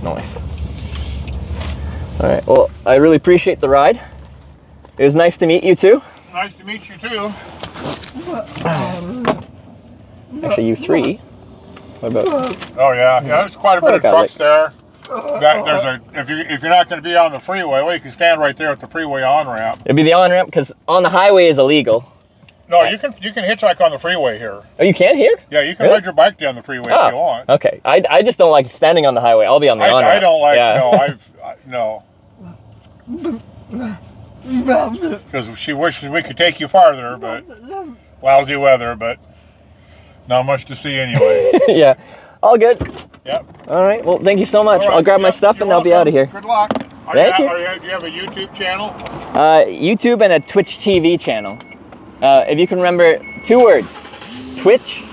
[SPEAKER 2] Nice. All right. Well, I really appreciate the ride. It was nice to meet you too.
[SPEAKER 14] Nice to meet you too.
[SPEAKER 2] Actually, you three. What about?
[SPEAKER 14] Oh yeah, there's quite a bit of trucks there. If you're not going to be on the freeway, well, you can stand right there at the freeway on ramp.
[SPEAKER 2] It'd be the on ramp because on the highway is illegal.
[SPEAKER 14] No, you can hitchhike on the freeway here.
[SPEAKER 2] Oh, you can here?
[SPEAKER 14] Yeah, you can
[SPEAKER 2] Really?
[SPEAKER 14] ride your bike down the freeway if you want.
[SPEAKER 2] Okay. I just don't like standing on the highway. I'll be on the on ramp.
[SPEAKER 14] I don't like.
[SPEAKER 2] Yeah.
[SPEAKER 14] No, no. Because she wishes we could take you farther, but lousy weather, but not much to see anyway.
[SPEAKER 2] Yeah. All good.
[SPEAKER 14] Yep.
[SPEAKER 2] All right. Well, thank you so much.
[SPEAKER 14] All right.
[SPEAKER 2] I'll grab my stuff and I'll be out of here.
[SPEAKER 14] Good luck.
[SPEAKER 2] Thank you.
[SPEAKER 14] Do you have a YouTube channel?
[SPEAKER 2] YouTube and a Twitch TV channel. If you can remember 2 words, Twitch.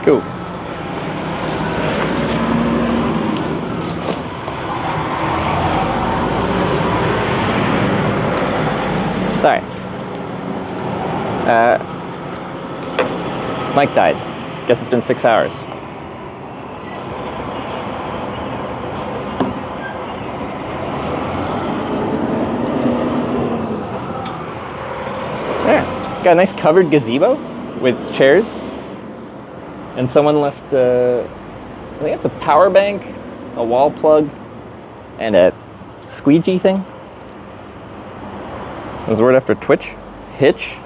[SPEAKER 2] Cool. Sorry. Mike died. Guess it's been 6 hours. Yeah, got a nice covered gazebo with chairs. And someone left, I think it's a power bank, a wall plug, and a squeegee thing. Was the word after Twitch? Hitch?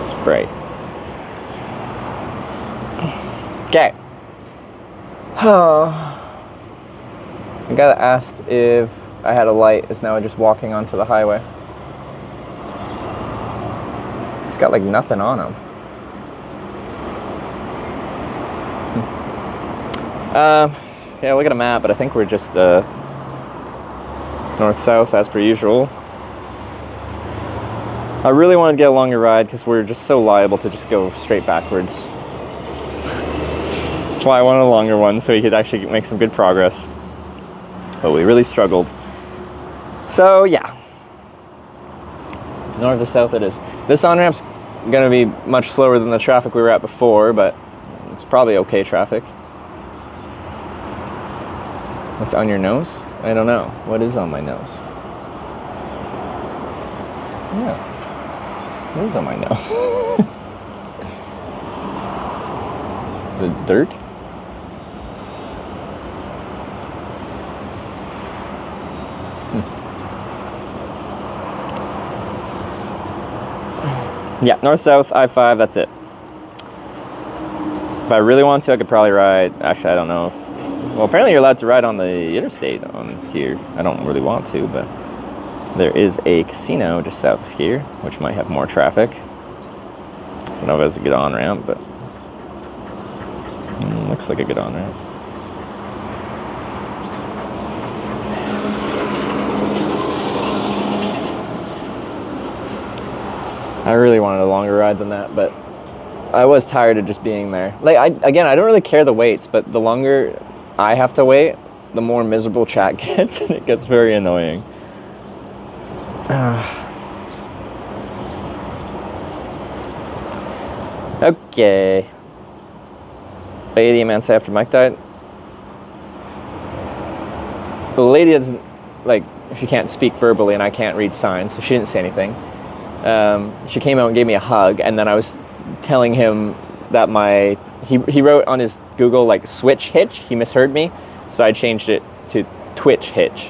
[SPEAKER 2] Spray. Okay. The guy that asked if I had a light is now just walking onto the highway. He's got like nothing on him. Yeah, look at a map, but I think we're just north-south as per usual. I really wanted to get a longer ride because we're just so liable to just go straight backwards. That's why I wanted a longer one, so we could actually make some good progress. But we really struggled. So yeah, north or south it is. This on-ramp's gonna be much slower than the traffic we were at before, but it's probably okay traffic. What's on your nose? I don't know. What is on my nose? Yeah, what is on my nose? The dirt? Yeah, north-south, I-5, that's it. If I really want to, I could probably ride, actually, I don't know if, well, apparently you're allowed to ride on the interstate on here. I don't really want to, but there is a casino just south of here, which might have more traffic. I don't know if it's a good on-ramp, but looks like a good on-ramp. I really wanted a longer ride than that, but I was tired of just being there. Like, I don't really care the waits, but the longer I have to wait, the more miserable chat gets, and it gets very annoying. Okay. Lady and man say after Mike died. The lady doesn't, like, she can't speak verbally and I can't read signs, so she didn't say anything. She came out and gave me a hug, and then I was telling him that he wrote on his Google like switch hitch. He misheard me, so I changed it to Twitch hitch.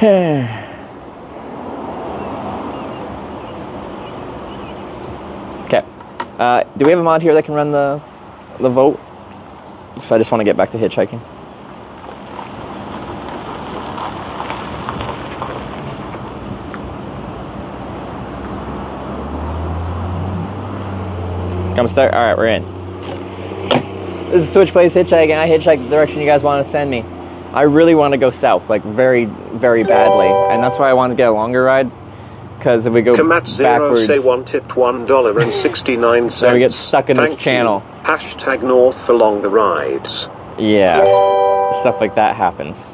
[SPEAKER 2] Okay. Do we have a mod here that can run the vote? So I just want to get back to hitchhiking. Come start. All right, we're in. This is Twitch Plays Hitchhiking. I hitchhike the direction you guys want to send me. I really want to go south, like very, very badly, and that's why I want to get a longer ride. Because if we go backwards,
[SPEAKER 3] say one tipped $1.69.
[SPEAKER 2] So we get stuck in this channel.
[SPEAKER 3] Hashtag north for longer rides.
[SPEAKER 2] Yeah, stuff like that happens.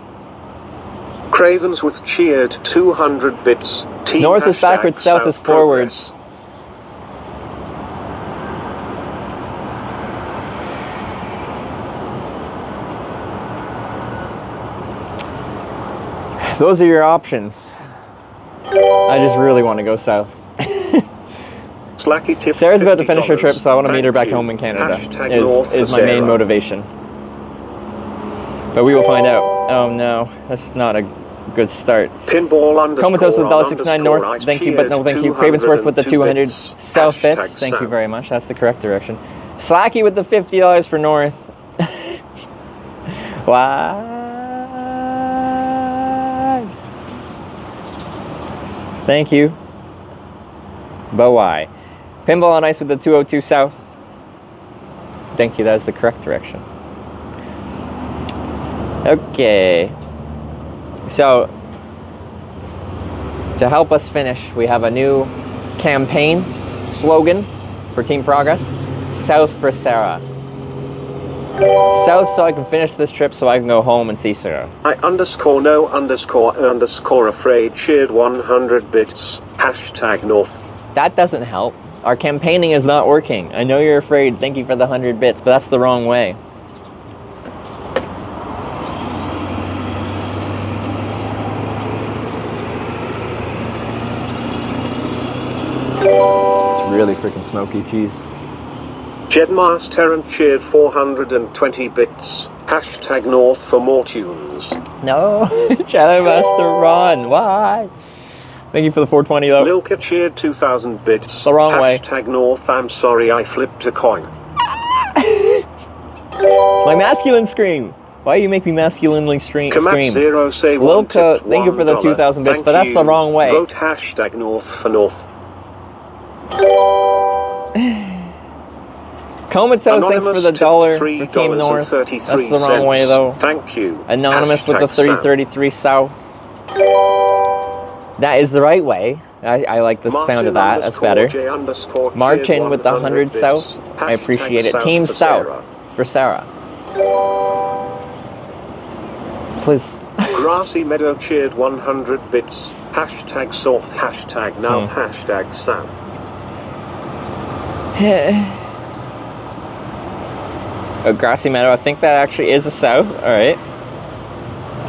[SPEAKER 3] Cravens with cheered 200 bits. Team
[SPEAKER 2] north is backwards, south is forwards. Those are your options. I just really want to go south.
[SPEAKER 3] Slacky tip.
[SPEAKER 2] Sarah's about to finish her trip, so I want to meet her back home in Canada. Is my main motivation. But we will find out. Oh no, that's not a good start.
[SPEAKER 3] Pinball
[SPEAKER 2] Comatose with $1.69 north. Thank you, but no thank you. Cravensworth with the 200 south bits. Thank you very much. That's the correct direction. Slacky with the $50 for north. Wow. Thank you. But why? Pinball on ice with the 202 south. Thank you, that is the correct direction. Okay. So, to help us finish, we have a new campaign slogan for Team Progress. South for Sarah. South so I can finish this trip so I can go home and see Sarah.
[SPEAKER 3] I_no_afraid cheered 100 bits. # north.
[SPEAKER 2] That doesn't help. Our campaigning is not working. I know you're afraid. Thank you for the 100 bits, but that's the wrong way. It's really freaking smoky cheese.
[SPEAKER 3] Jedmas Terran cheered 420 bits. # north for more tunes.
[SPEAKER 2] No, Shadow Master Ron, why? Thank you for the 420 though.
[SPEAKER 3] Lilka cheered 2,000 bits.
[SPEAKER 2] The wrong way.
[SPEAKER 3] # north, I'm sorry I flipped a coin.
[SPEAKER 2] It's my masculine scream. Why do you make me masculinely scream?
[SPEAKER 3] Zero say
[SPEAKER 2] Lilka, thank you for the 2,000 bits, but that's the wrong way.
[SPEAKER 3] Vote # north for north.
[SPEAKER 2] Comatose, thanks for the $1 for Team North. That's the wrong way though.
[SPEAKER 3] Thank you.
[SPEAKER 2] Anonymous with the 333 South. That is the right way. I like the sound of that. That's better. Martin with the 100 South. I appreciate it. Team South for Sarah. Please.
[SPEAKER 3] Grassy Meadow cheered 100 bits. # south. # north. # south.
[SPEAKER 2] Oh, Grassy Meadow, I think that actually is a south. Alright.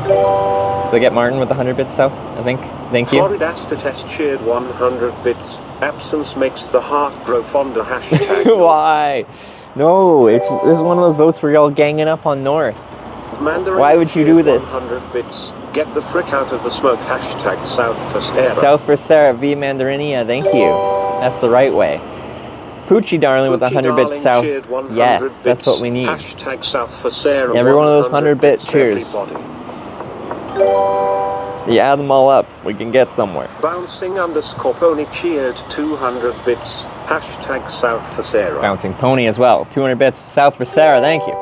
[SPEAKER 2] Did I get Martin with the 100 bits south? I think. Thank you.
[SPEAKER 3] Florida Test cheered 100 bits. Absence makes the heart grow fonder. #.
[SPEAKER 2] Why? No, this is one of those votes where y'all ganging up on North. Why would you do this?
[SPEAKER 3] 100 bits. Get the frick out of the smoke. # south for Sarah.
[SPEAKER 2] South for Sarah, V Mandarinia, thank you. That's the right way. Poochie Darling with 100 bits south. Yes, that's what we need.
[SPEAKER 3] # south for Sarah.
[SPEAKER 2] Every one of those 100 bit cheers. You add them all up, we can get somewhere.
[SPEAKER 3] Bouncing_pony cheered 200 bits. # south for Sarah.
[SPEAKER 2] Bouncing Pony as well. 200 bits south for Sarah, thank you.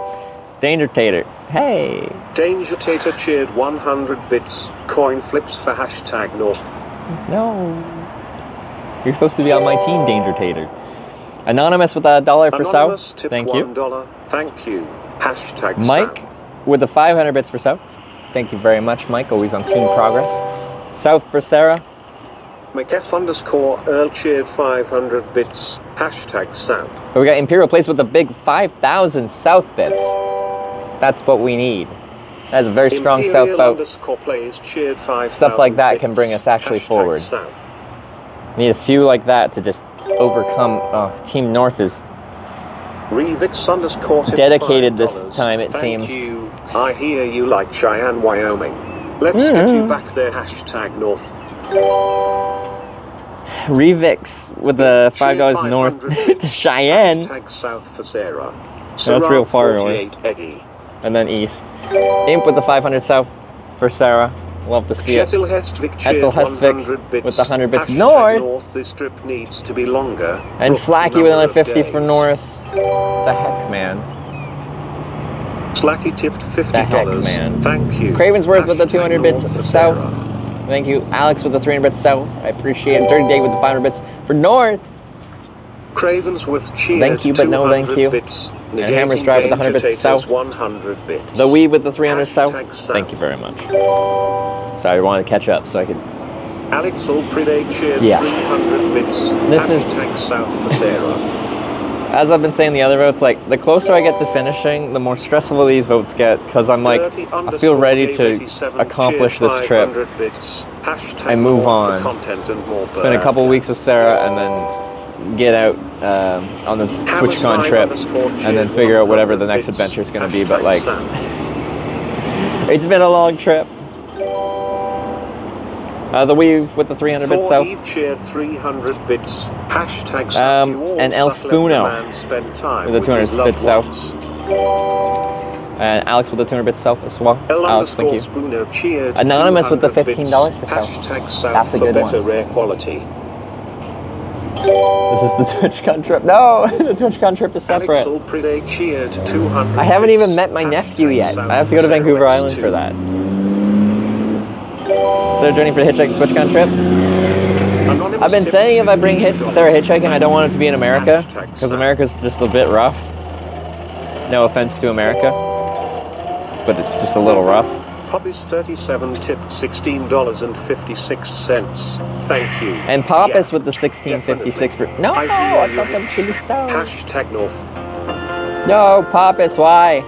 [SPEAKER 2] Danger Tater, hey.
[SPEAKER 3] Danger Tater cheered 100 bits. Coin flips for # north.
[SPEAKER 2] No. You're supposed to be on my team, Danger Tater. Anonymous with a $1 for
[SPEAKER 3] Anonymous
[SPEAKER 2] South. Thank you.
[SPEAKER 3] $1. Thank you. #
[SPEAKER 2] Mike with the 500 bits for South. Thank you very much, Mike. Always on Team Progress. South for Sarah.
[SPEAKER 3] McF_Earl cheered 500 bits. # south.
[SPEAKER 2] So we got Imperial Place with the big 5,000 South bits. That's what we need. That's a very strong South vote.
[SPEAKER 3] Cheered 5,
[SPEAKER 2] stuff like that can bring us actually forward.
[SPEAKER 3] South.
[SPEAKER 2] Need a few like that to just overcome. Team North is dedicated this time, it seems.
[SPEAKER 3] You. I hear you like Cheyenne, Wyoming. Let's get you back there. # north.
[SPEAKER 2] Revix with the $5 north to Cheyenne.
[SPEAKER 3] # south for Sarah.
[SPEAKER 2] That's real far away. And then east. Imp with the 500 south for Sarah. Love to see it.
[SPEAKER 3] Ethel Hestvik
[SPEAKER 2] with the 100 bits north.
[SPEAKER 3] This trip needs to be longer.
[SPEAKER 2] And Slacky with another 50 for north. The heck, man.
[SPEAKER 3] Slacky tipped $50.
[SPEAKER 2] The heck, man.
[SPEAKER 3] Thank you.
[SPEAKER 2] Cravensworth with the 200 bits south. Thank you. Alex with the 300 bits south. I appreciate it. Dirty Dave with the 500 bits for north.
[SPEAKER 3] Cravensworth cheered.
[SPEAKER 2] Thank you, but no thank you.
[SPEAKER 3] Bits.
[SPEAKER 2] And Hammer's Drive with the 100 bits south.
[SPEAKER 3] 100 bits.
[SPEAKER 2] The Weave with the 300 south. Thank you very much. Sorry, I wanted to catch up so I could.
[SPEAKER 3] Alex Ulpride cheered 300 bits.
[SPEAKER 2] This is
[SPEAKER 3] south for Sarah.
[SPEAKER 2] As I've been saying the other votes, like the closer I get to finishing, the more stressful these votes get because I'm like, I feel ready to accomplish this trip and move on. It's been a couple weeks with Sarah and then get out on the TwitchCon trip and then figure out whatever the next adventure is going to be, but like it's been a long trip. The Weave with the 300 bits south.
[SPEAKER 3] Cheered 300 bits.
[SPEAKER 2] And El Spuno with the 200 bits south. And Alex with the 200 bits south as well. Alex, thank you. Anonymous with the $15 for south. That's a good one.
[SPEAKER 3] Rare quality.
[SPEAKER 2] This is the TwitchCon trip. No, the TwitchCon trip is separate.
[SPEAKER 3] Cheered 200
[SPEAKER 2] I haven't even met my nephew yet. I have to go to Vancouver Island for that. So journey for the Hitchhiking TwitchCon trip. I've been saying if I bring Sarah hitchhiking, I don't want it to be in America, because America's just a bit rough. No offense to America, but it's just a little rough.
[SPEAKER 3] Hobbies 37 tip $16.56. Thank you.
[SPEAKER 2] And Pappas with the 16.56 for no, I thought that was gonna be so.
[SPEAKER 3] Hashtag North.
[SPEAKER 2] No, Pappas, why?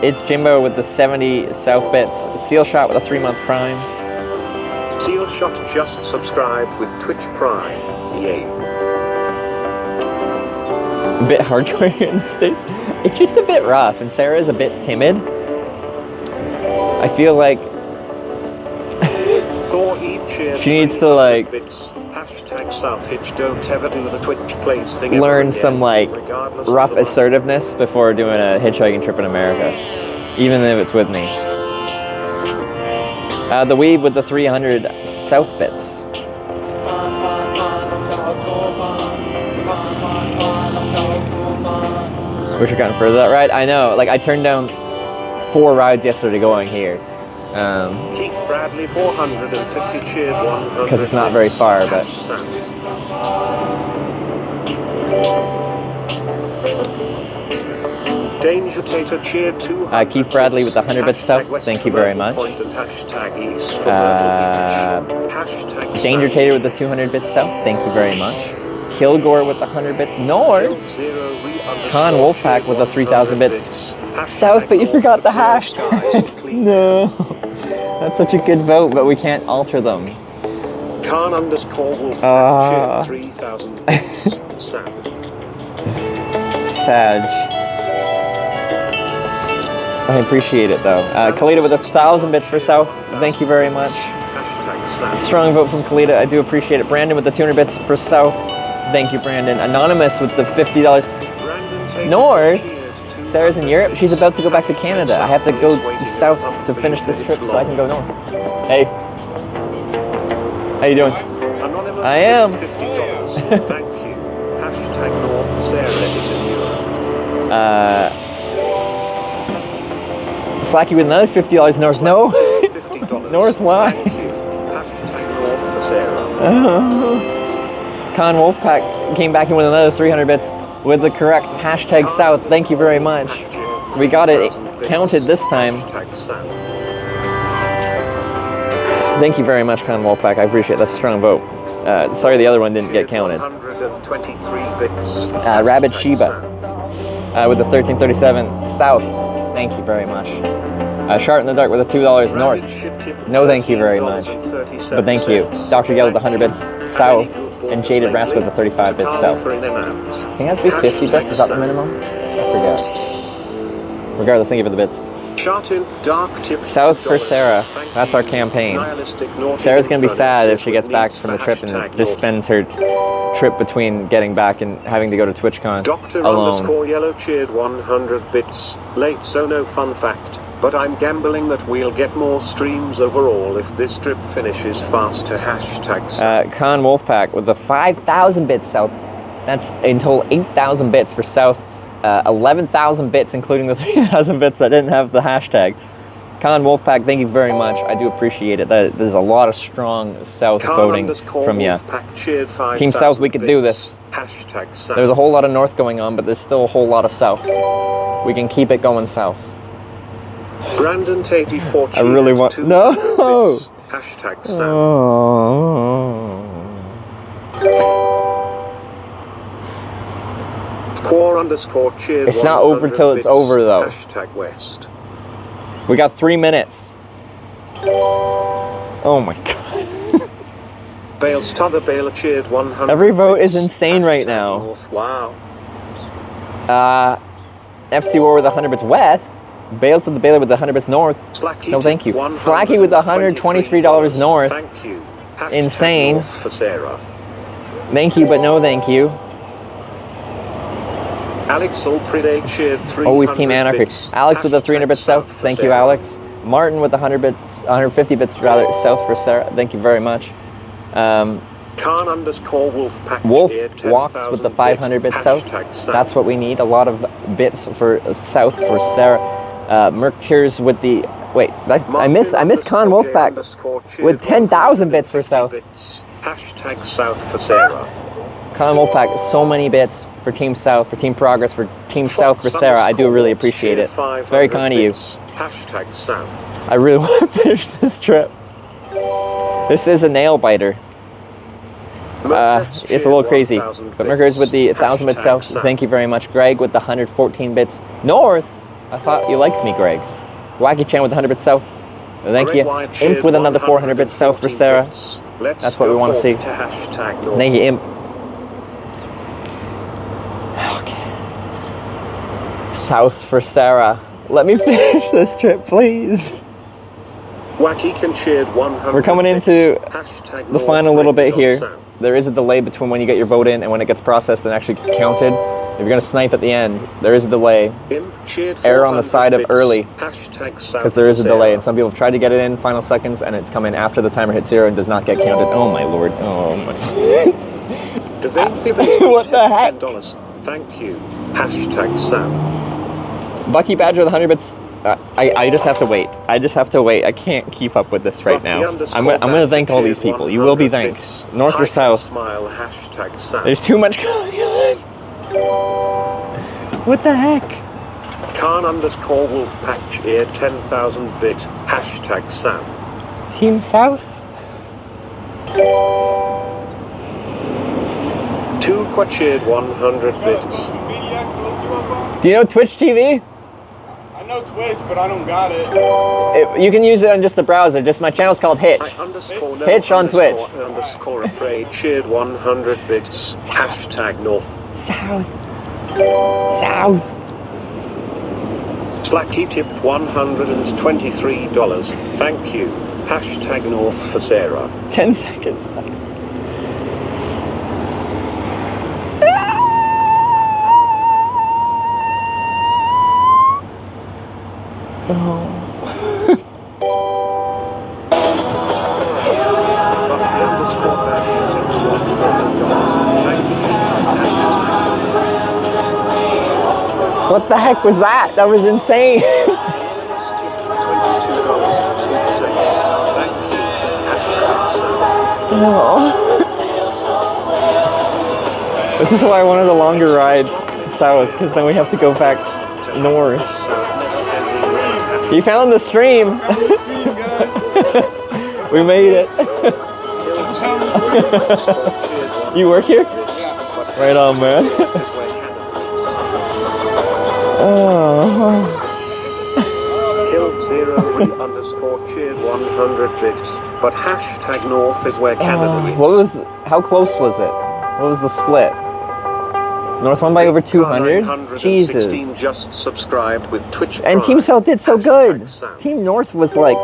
[SPEAKER 2] It's Jimbo with the 70 South bits. Seal Shot with a 3-month prime.
[SPEAKER 3] Seal Shot just subscribed with Twitch Prime. Yay.
[SPEAKER 2] A bit hardcore here in the States. It's just a bit rough, and Sarah's a bit timid. I feel like she needs to like
[SPEAKER 3] Hashtag South Hitch, don't ever do the Twitch plays thing.
[SPEAKER 2] Learn some like rough assertiveness before doing a hitchhiking trip in America, even if it's with me. The Weave with the 300 South bits. Wish I gotten further that ride. I know, like I turned down 4 rides yesterday going here.
[SPEAKER 3] Keith Bradley 450 cheered 100.
[SPEAKER 2] Because it's not very far, but
[SPEAKER 3] Danger Tater cheered 200.
[SPEAKER 2] Keith Bradley with the 100 bits south. Thank you very much. Danger Tater with the 200 bits south. Thank you very much. Kilgore with the 100 bits north. Con Wolfpack with the 3,000 bits south, but you forgot the hashtag. No. That's such a good vote, but we can't alter them.
[SPEAKER 3] Khan underscore Wolfpack cheered 3,000 bits south.
[SPEAKER 2] Sag. I appreciate it though. Kalita with 1,000 bits for south. Thank you very much. Strong vote from Kalita. I do appreciate it. Brandon with the 200 bits for south. Thank you, Brandon. Anonymous with the $50 north. Sarah's in Europe. She's about to go back to Canada. I have to go south to finish this trip so I can go north. Hey. How you doing? I am.
[SPEAKER 3] $50. Thank you. Hashtag North Sarah is in Europe.
[SPEAKER 2] Slacky with another $50 north. No. North, why?
[SPEAKER 3] Hashtag North for Sarah.
[SPEAKER 2] Con Wolfpack came back in with another 300 bits with the correct hashtag south. Thank you very much. We got it counted this time. Thank you very much, Con Wolfpack. I appreciate it. That's a strong vote. Sorry the other one didn't get counted.
[SPEAKER 3] 123 bits.
[SPEAKER 2] Rabbit Sheba with the 1337 south. Thank you very much. Shart in the Dark with the $2 north. No thank you very much. But thank you. Dr. Yell with the 100 bits south. And Jaded Rasp with the 35 bits south. I think it has to be 50 bits. Is that the minimum? I forget. Regardless, thank you for the bits. South for Sarah. That's our campaign. Sarah's going to be sad if she gets back from the trip and just spends her trip between getting back and having to go to TwitchCon alone.
[SPEAKER 3] Dr. Yellow cheered 100 bits late, so no fun fact. But I'm gambling that we'll get more streams overall if this trip finishes faster. Hashtag south.
[SPEAKER 2] Con Wolfpack with the 5,000 bits south. That's in total 8,000 bits for south. 11,000 bits, including the 3,000 bits that didn't have the hashtag. Con Wolfpack, thank you very much. I do appreciate it. There's a lot of strong south voting from you. Team South, we could do this.
[SPEAKER 3] Hashtag south.
[SPEAKER 2] There's a whole lot of north going on, but there's still a whole lot of south. We can keep it going south.
[SPEAKER 3] Brandon 84
[SPEAKER 2] I really want no.
[SPEAKER 3] Hashtag south. Core underscore cheered.
[SPEAKER 2] It's not over till it's over though.
[SPEAKER 3] Hashtag west.
[SPEAKER 2] We got 3 minutes. Oh my god.
[SPEAKER 3] Bale Stother Bale cheered 100.
[SPEAKER 2] Every vote is insane right now.
[SPEAKER 3] North. Wow.
[SPEAKER 2] FC War with 100 bits west. Bales to the Baylor with the 100 bits north.
[SPEAKER 3] Slacky
[SPEAKER 2] no thank you. Slacky with the $123 north.
[SPEAKER 3] Thank you. Hashtag
[SPEAKER 2] insane.
[SPEAKER 3] North for Sarah.
[SPEAKER 2] Thank you, but no thank you.
[SPEAKER 3] Alex Ulpride cheered 300
[SPEAKER 2] Always Team Anarchy.
[SPEAKER 3] bits.
[SPEAKER 2] Alex with the 300 bits south. Thank you, Alex. Martin with the 100 bits, 150 bits rather, south for Sarah. Thank you very much.
[SPEAKER 3] Khan_Wolfpack
[SPEAKER 2] Wolf
[SPEAKER 3] here,
[SPEAKER 2] walks with the 500 bits south.
[SPEAKER 3] #south.
[SPEAKER 2] That's what we need. A lot of bits for south for Sarah. Mercures with the wait. I miss Khan Wolfpack with 10,000 bits for south.
[SPEAKER 3] #south for Sarah.
[SPEAKER 2] Khan Wolfpack, so many bits for Team South, for Team Progress, for Team South for Sarah. I do really appreciate it. It's very kind of you.
[SPEAKER 3] #south.
[SPEAKER 2] I really want to finish this trip. This is a nail biter. It's a little crazy. But Mercury's with the 1,000 bits south. Thank you very much. Greg with the 114 bits north. I thought you liked me, Greg. Wacky Chan with the 100 bits south. Thank you. Imp with another 400 bits south for Sarah. That's what we want to see. Thank you, Imp. Okay. South for Sarah. Let me finish this trip, please.
[SPEAKER 3] Wacky can cheered 100.
[SPEAKER 2] We're coming into the final little bit here.
[SPEAKER 3] South.
[SPEAKER 2] There is a delay between when you get your vote in and when it gets processed and actually counted. If you're going to snipe at the end, there is a delay. Error on the side of early, because there is a delay, and some people have tried to get it in final seconds, and it's coming after the timer hits 0 and does not get counted. Oh my lord! Oh my! What the heck?
[SPEAKER 3] Thank you. #South.
[SPEAKER 2] Bucky Badger with 100 bits. I just have to wait. I just have to wait. I can't keep up with this right now. I'm gonna thank all these people. You will be thanked. North or south?
[SPEAKER 3] Smile, #South.
[SPEAKER 2] There's too much going on. What the heck?
[SPEAKER 3] Khan_Wolfpack here, 10,000 bits. #South.
[SPEAKER 2] Team South?
[SPEAKER 3] Two cheered 100 bits.
[SPEAKER 2] Do you know Twitch TV?
[SPEAKER 9] I know Twitch, but I don't got it.
[SPEAKER 2] You can use it on just the browser. Just my channel's called Hitch. Hitch on Twitch.
[SPEAKER 3] _afraid cheered 100 bits. #North.
[SPEAKER 2] South. South.
[SPEAKER 3] Slacky tipped $123. Thank you. #North for Sarah.
[SPEAKER 2] 10 seconds. What the heck was that? That was insane. This is why I wanted a longer ride south, because then we have to go back north. You found the stream. We made it. You work here? Right on, man.
[SPEAKER 3] Killed 0_cheered 100 bits, but #North is where Canada is.
[SPEAKER 2] How close was it? What was the split? North won by over 200? Jesus.
[SPEAKER 3] Just subscribed with Twitch
[SPEAKER 2] and
[SPEAKER 3] Prime.
[SPEAKER 2] Team South did so good. Team North was like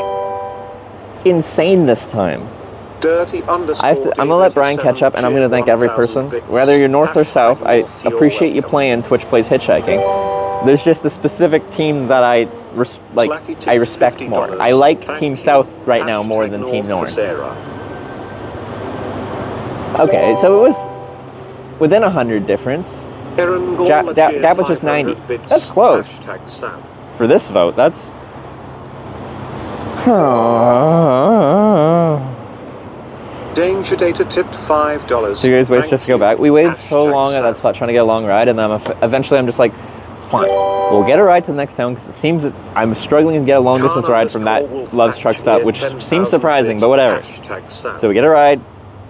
[SPEAKER 2] insane this time. I'm gonna let Brian catch up, and I'm gonna thank every person. Whether you're North or South, I appreciate you playing Twitch Plays Hitchhiking. There's just a specific team that I respect more. I like Team South right now more than Team North. Okay, so it was within 100 difference. Gap was just 90. That's close. For this vote, that's...
[SPEAKER 3] Danger Data tipped $5.
[SPEAKER 2] So you guys wait just to go back. We waited so long at that spot trying to get a long ride, and then eventually I'm just like, fine, we'll get a ride to the next town, because it seems that I'm struggling to get a long distance ride from that Love's truck stop, which seems surprising, but whatever. So we get a ride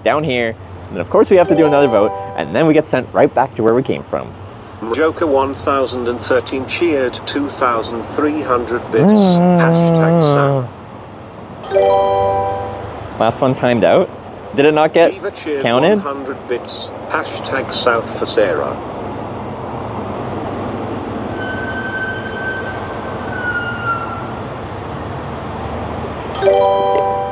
[SPEAKER 2] down here, and then of course we have to do another vote, and then we get sent right back to where we came from.
[SPEAKER 3] Joker 1013 cheered 2,300 bits. #South.
[SPEAKER 2] Last one timed out. Did it not get counted?
[SPEAKER 3] 100 bits. #South for Sarah.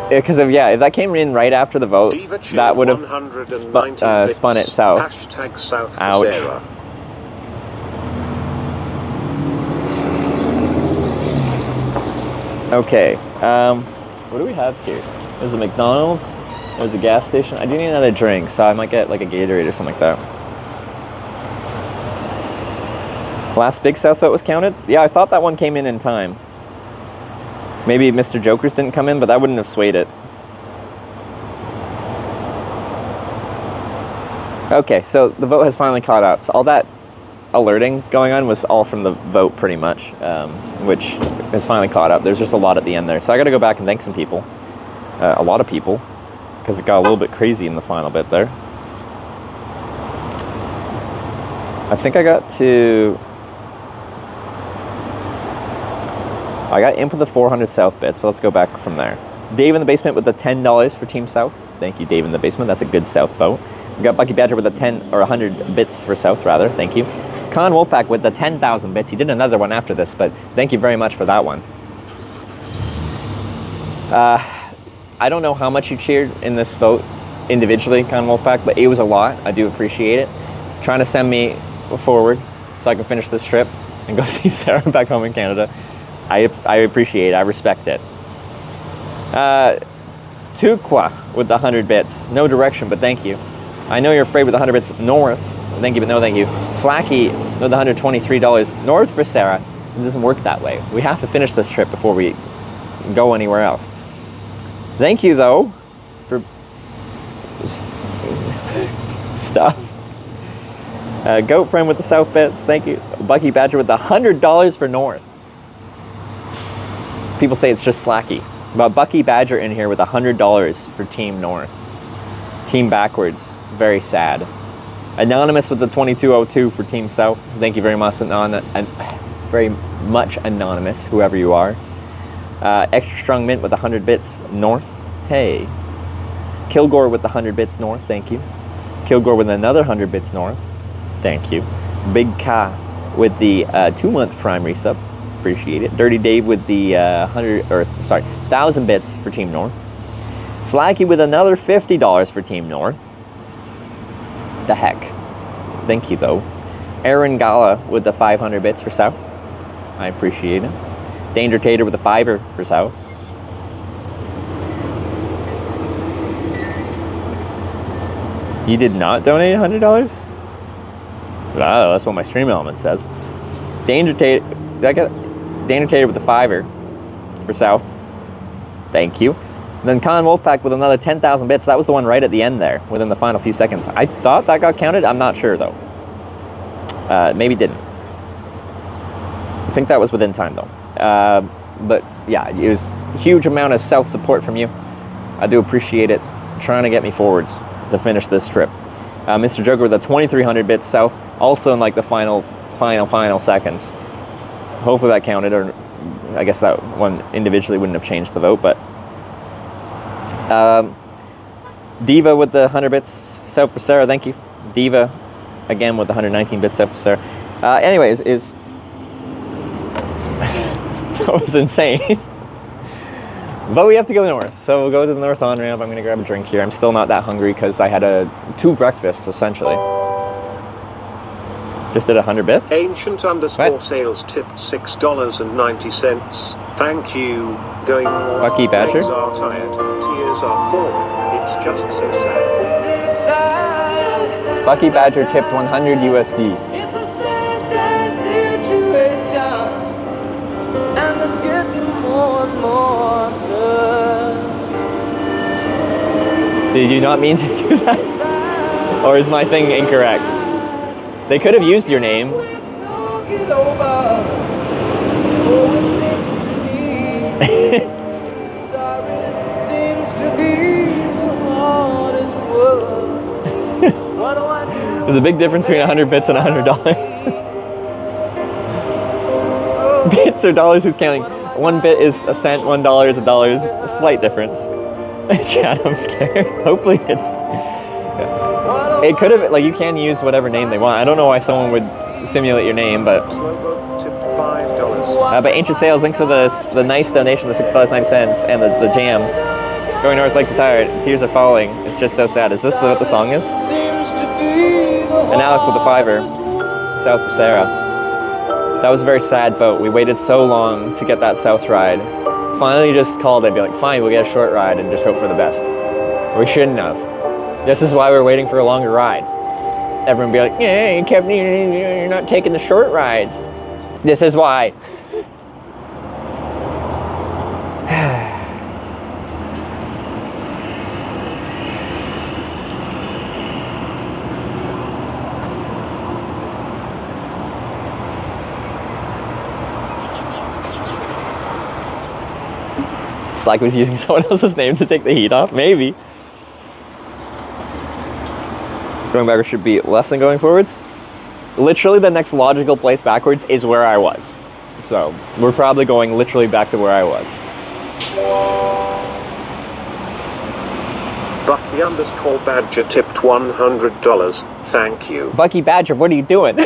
[SPEAKER 2] Because if that came in right after the vote, that would have spun it south.
[SPEAKER 3] #South for
[SPEAKER 2] Ouch.
[SPEAKER 3] Sarah.
[SPEAKER 2] Okay, what do we have here? There's a McDonald's, there's a gas station. I do need another drink, so I might get like a Gatorade or something like that. Last Big South vote was counted? Yeah, I thought that one came in time. Maybe Mr. Joker's didn't come in, but that wouldn't have swayed it. Okay, so the vote has finally caught up. So all that alerting going on was all from the vote pretty much, which has finally caught up. There's just a lot at the end there. So I gotta go back and thank some people. A lot of people, because it got a little bit crazy in the final bit there. I think I got in for the 400 South bits, but let's go back from there. Dave in the basement with the $10 for Team South. Thank you, Dave in the basement. That's a good South vote. We got Bucky Badger with the 10 or 100 bits for South, rather. Thank you. Con Wolfpack with the 10,000 bits. He did another one after this, but thank you very much for that one. I don't know how much you cheered in this vote individually, Con Wolfpack, but it was a lot. I do appreciate it. Trying to send me forward so I can finish this trip and go see Sarah back home in Canada. I appreciate it. I respect it. Tukwa with the 100 bits. No direction, but thank you. I know you're afraid with the 100 bits north. Thank you, but no thank you. Slacky with the $123 north for Sarah. It doesn't work that way. We have to finish this trip before we go anywhere else. Thank you, though, for stuff. Goat Friend with the South bits. Thank you. Bucky Badger with the $100 for north. People say it's just Slacky. But Bucky Badger in here with $100 for Team North. Team Backwards. Very sad. Anonymous with the 2202 for Team South. Thank you very much, very much Anonymous, whoever you are. Extra Strong Mint with the 100 bits North. Hey. Kilgore with the 100 bits North. Thank you. Kilgore with another 100 bits North. Thank you. Big K with the 2-month Prime resub. Appreciate it. Dirty Dave with the 1,000 bits for Team North. Slacky with another $50 for Team North. The heck. Thank you, though. Aaron Gala with the 500 bits for South. I appreciate it. Danger Tater with the $5 for South. You did not donate $100? Wow, that's what my stream element says. Danger Tater with the $5 for South. Thank you. And then Con Wolfpack with another 10,000 bits. That was the one right at the end there, within the final few seconds. I thought that got counted. I'm not sure, though. Maybe didn't. I think that was within time, though. But yeah, it was a huge amount of self-support from you. I do appreciate it. Trying to get me forwards to finish this trip. Mr. Joker with the 2,300 bits South, also in like the final seconds. Hopefully that counted, or I guess that one individually wouldn't have changed the vote, but Diva with the 100 bits South for Sarah, thank you. Diva, again with the 119 bits South for Sarah. Anyways, that was insane. But we have to go north, so we'll go to the north on-ramp. I'm going to grab a drink here. I'm still not that hungry because I had 2 breakfasts, essentially. Just did 100 bits?
[SPEAKER 3] Ancient_sales tipped $6.90. Thank you. Going north.
[SPEAKER 2] Bucky Badger.
[SPEAKER 3] Legs are tired. Tears are falling. It's just so sad.
[SPEAKER 2] Bucky Badger tipped 100 USD.
[SPEAKER 1] It's a sad situation, and it's getting more and more absurd.
[SPEAKER 2] Did you not mean to do that? Or is my thing incorrect? They could have used your name. There's a big difference between 100 bits and $100. Bits or dollars, who's counting? 1 bit is a cent, $1 is a dollar. Is a slight difference. Chad, I'm scared. Hopefully it's... Yeah. It could have, like, you can use whatever name they want. I don't know why someone would simulate your name, but... but Ancient Sales, thanks for the nice donation, the $6.90, and the jams. Going north, legs are tired, tears are falling. It's just so sad. Is this what the song is? And Alex with the $5, South for Sarah. That was a very sad vote. We waited so long to get that South ride finally just called it, be like, fine, we'll get a short ride and just hope for the best. We shouldn't have. This is why we're waiting for a longer ride. Everyone be like, yeah, you're not taking the short rides. This is why. Slack was using someone else's name to take the heat off? Maybe. Going backwards should be less than going forwards. Literally the next logical place backwards is where I was. So we're probably going literally back to where I was.
[SPEAKER 3] Bucky _ Badger tipped $100. Thank you.
[SPEAKER 2] Bucky Badger, what are you doing?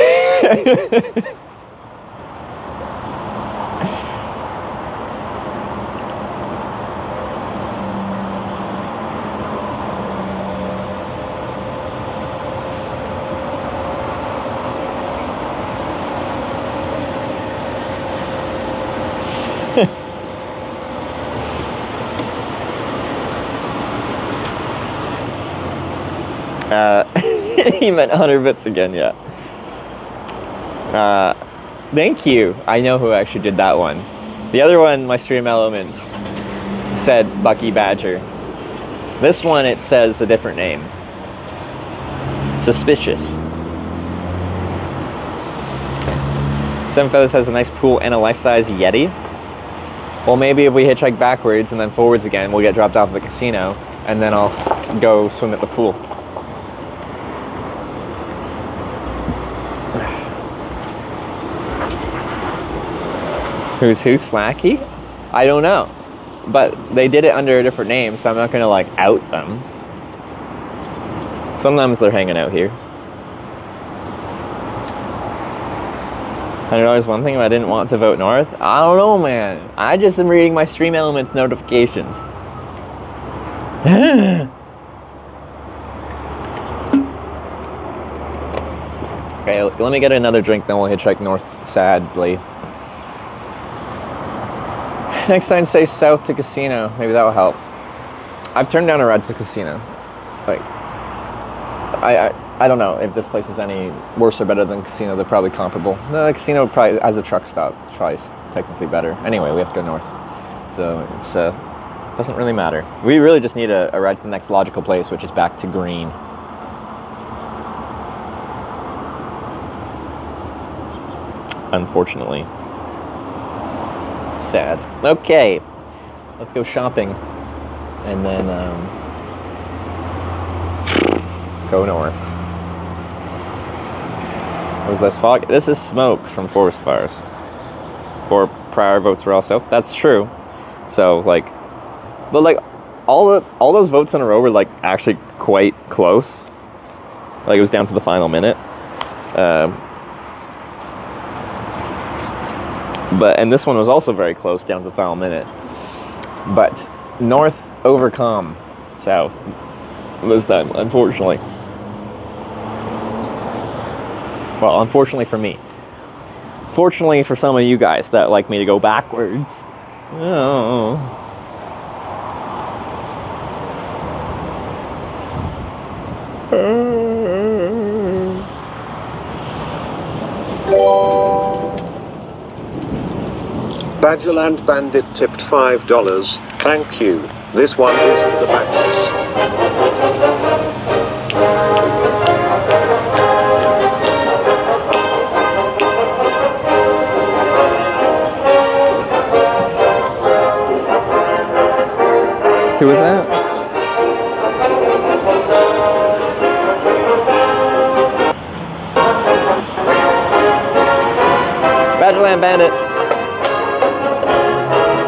[SPEAKER 2] He meant 100 bits again, yeah. Thank you. I know who actually did that one. The other one, my stream elements, said Bucky Badger. This one, it says a different name. Suspicious. Seven Feathers has a nice pool and a life-size Yeti. Well, maybe if we hitchhike backwards and then forwards again, we'll get dropped off at the casino, and then I'll go swim at the pool. Who's who? Slacky? I don't know. But they did it under a different name, so I'm not gonna like out them. Sometimes they're hanging out here. $100 one thing if I didn't want to vote North? I don't know, man. I just am reading my Stream Elements notifications. Okay, let me get another drink, then we'll hitchhike north, sadly. Next sign say south to casino. Maybe that will help. I've turned down a ride to casino. Like, I don't know if this place is any worse or better than casino. They're probably comparable. The casino probably has a truck stop. Probably technically better. Anyway, we have to go north, so it's doesn't really matter. We really just need a ride to the next logical place, which is back to green. Unfortunately. Sad. Okay, let's go shopping and then go north. Was this fog? This is smoke from forest fires. 4 prior votes were all south. That's true. So like, but like all those votes in a row were like actually quite close. Like it was down to the final minute. And this one was also very close down to the final minute. But north overcome south this time, unfortunately. Well, unfortunately for me. Fortunately for some of you guys that like me to go backwards. Oh.
[SPEAKER 3] Badgerland Bandit tipped $5. Thank you. This one is for the Badgers.
[SPEAKER 2] Who was that? Badgerland Bandit.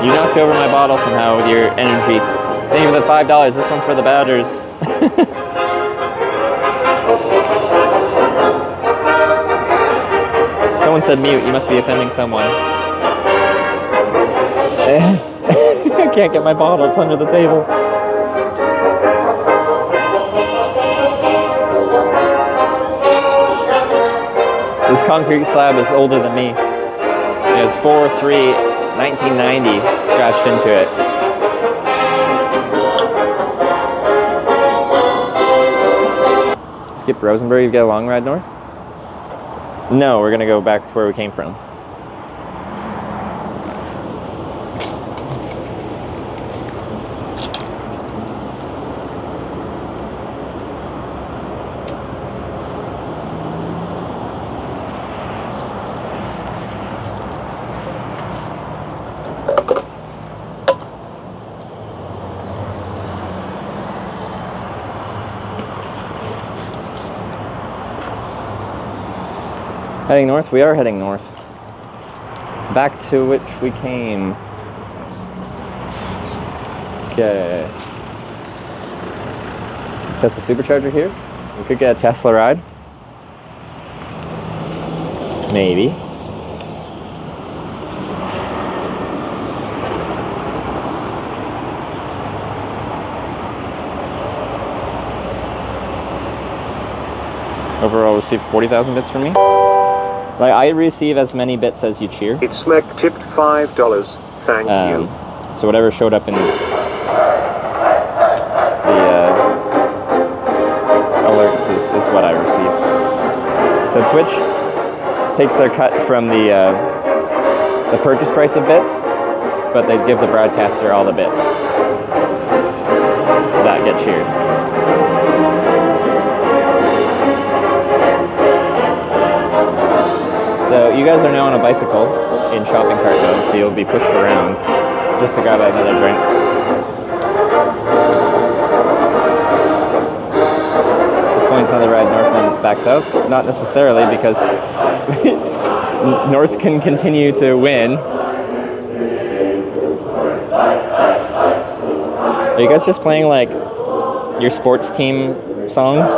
[SPEAKER 2] You knocked over my bottle somehow with your energy. Thank you for the $5. This one's for the Badgers. Someone said mute. You must be offending someone. I can't get my bottle. It's under the table. This concrete slab is older than me. It has 4/3/1990 scratched into it. Skip Roseburg, you get a long ride north? No, we're gonna go back to where we came from. Heading north? We are heading north. Back to which we came. Okay. Tesla supercharger here. We could get a Tesla ride. Maybe. Overall received 40,000 bits from me. Like, I receive as many bits as you cheer.
[SPEAKER 3] It's Meg tipped $5. Thank you.
[SPEAKER 2] So whatever showed up in the alerts is what I received. So Twitch takes their cut from the purchase price of bits, but they give the broadcaster all the bits that get cheered. So you guys are now on a bicycle in shopping cart mode, so you'll be pushed around just to grab another drink. At this point, it's another ride north and back south. Not necessarily, because north can continue to win. Are you guys just playing like your sports team songs?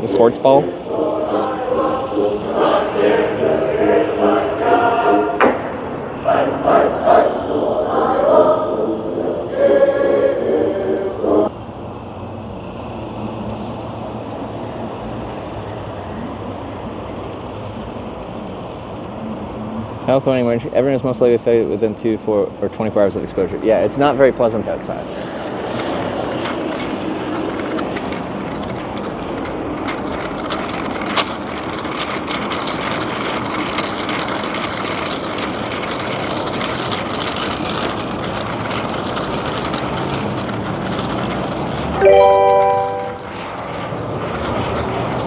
[SPEAKER 2] The sports ball? Health warning, everyone is most likely affected within 2, 4, or 24 hours of exposure. Yeah, it's not very pleasant outside.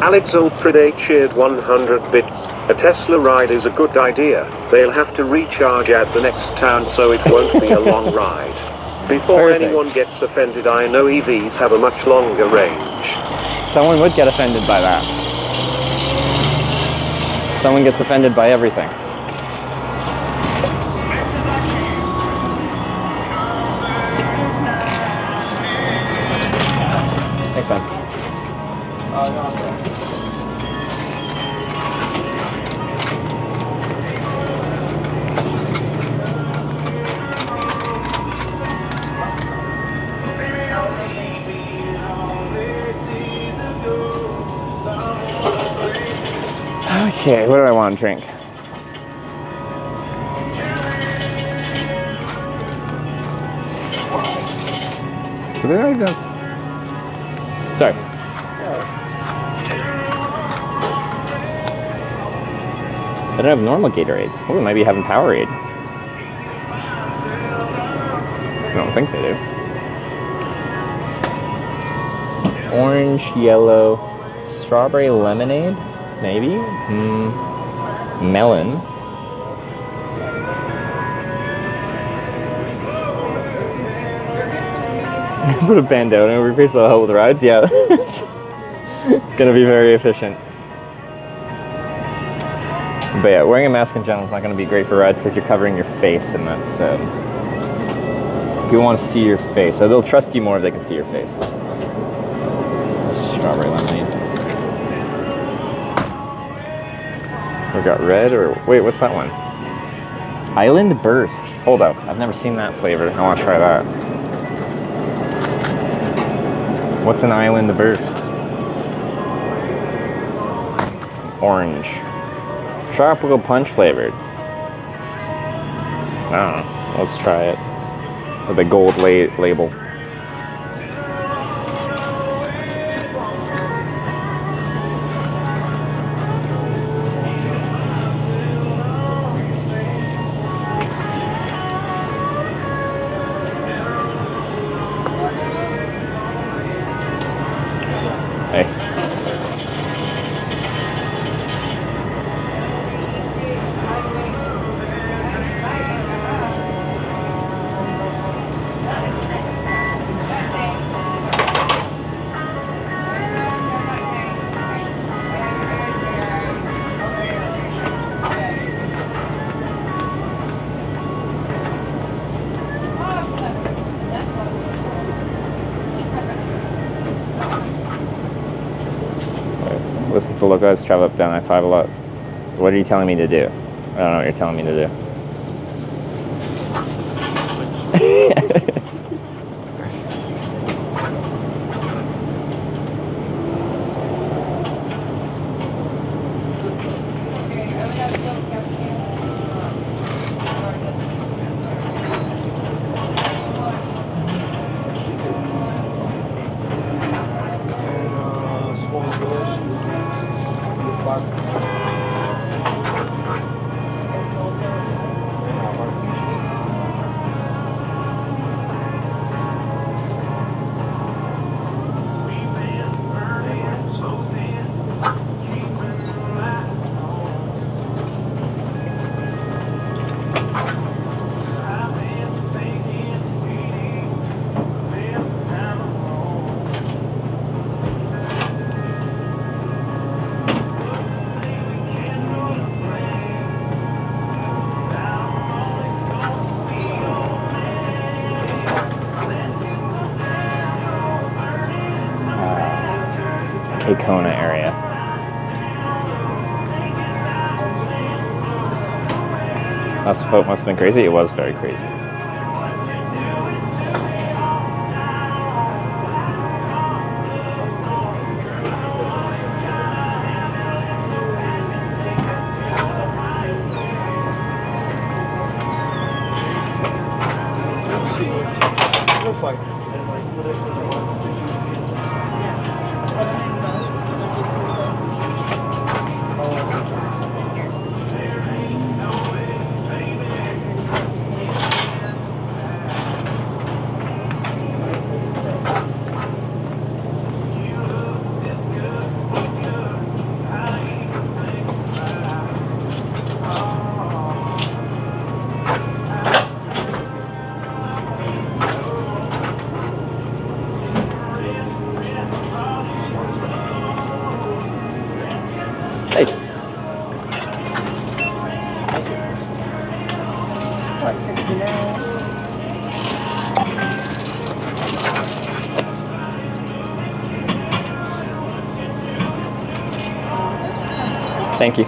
[SPEAKER 3] Alex Ulpredate shared 100 bits. A Tesla ride is a good idea. They'll have to recharge at the next town, so it won't be a long ride. Before anyone gets offended, I know EVs have a much longer range.
[SPEAKER 2] Someone would get offended by that. Someone gets offended by everything. Thanks, man. Okay, what do I want to drink? Where did I go? Sorry. I don't have normal Gatorade. Oh, we might be having Powerade. I don't think they do. Orange, yellow, strawberry lemonade, maybe? Melon. Put a bandana and replace the whole with rides. Yeah, it's gonna be very efficient. But yeah, wearing a mask in general is not gonna be great for rides because you're covering your face, and that's people want to see your face, so they'll trust you more if they can see your face. Strawberry lemonade. We got red, or wait, what's that one? Island Burst. Hold up, I've never seen that flavor. I want to try that. What's an Island Burst? Orange. Tropical punch flavored. I don't know. Let's try it. With the gold label. Hey. Listen to the locals travel up down I-5 a lot. What are you telling me to do? I don't know what you're telling me to do. Kona area. That must have been crazy. It was very crazy. Hey.
[SPEAKER 16] What, 69?
[SPEAKER 2] Thank you.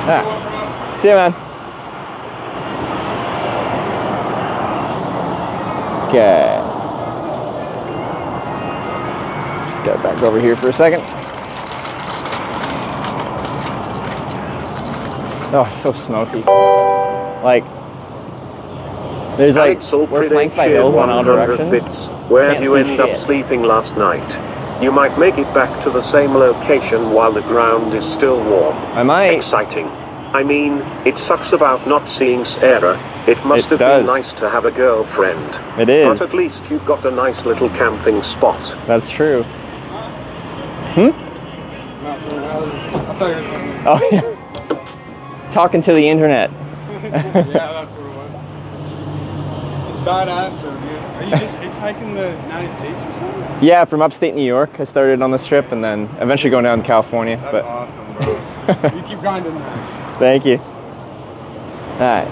[SPEAKER 2] Ah. See you, man. Okay. Just get back over here for a second. Oh, it's so smoky. Like, there's like, we're flanked by hills on all directions.
[SPEAKER 3] Bits. Where did you end up sleeping last night? You might make it back to the same location while the ground is still warm.
[SPEAKER 2] I might.
[SPEAKER 3] Exciting. I mean, it sucks about not seeing Sarah. It must have been nice to have a girlfriend.
[SPEAKER 2] It is.
[SPEAKER 3] But at least you've got a nice little camping spot.
[SPEAKER 2] That's true. Hmm? Oh, yeah. Talking to the internet.
[SPEAKER 9] Yeah, that's what it was. It's badass though, dude. Are you just hitchhiking the United States or something?
[SPEAKER 2] Yeah, from upstate New York. I started on this trip and then eventually going down to California.
[SPEAKER 9] That's awesome, bro. You keep grinding that.
[SPEAKER 2] Thank you. All right.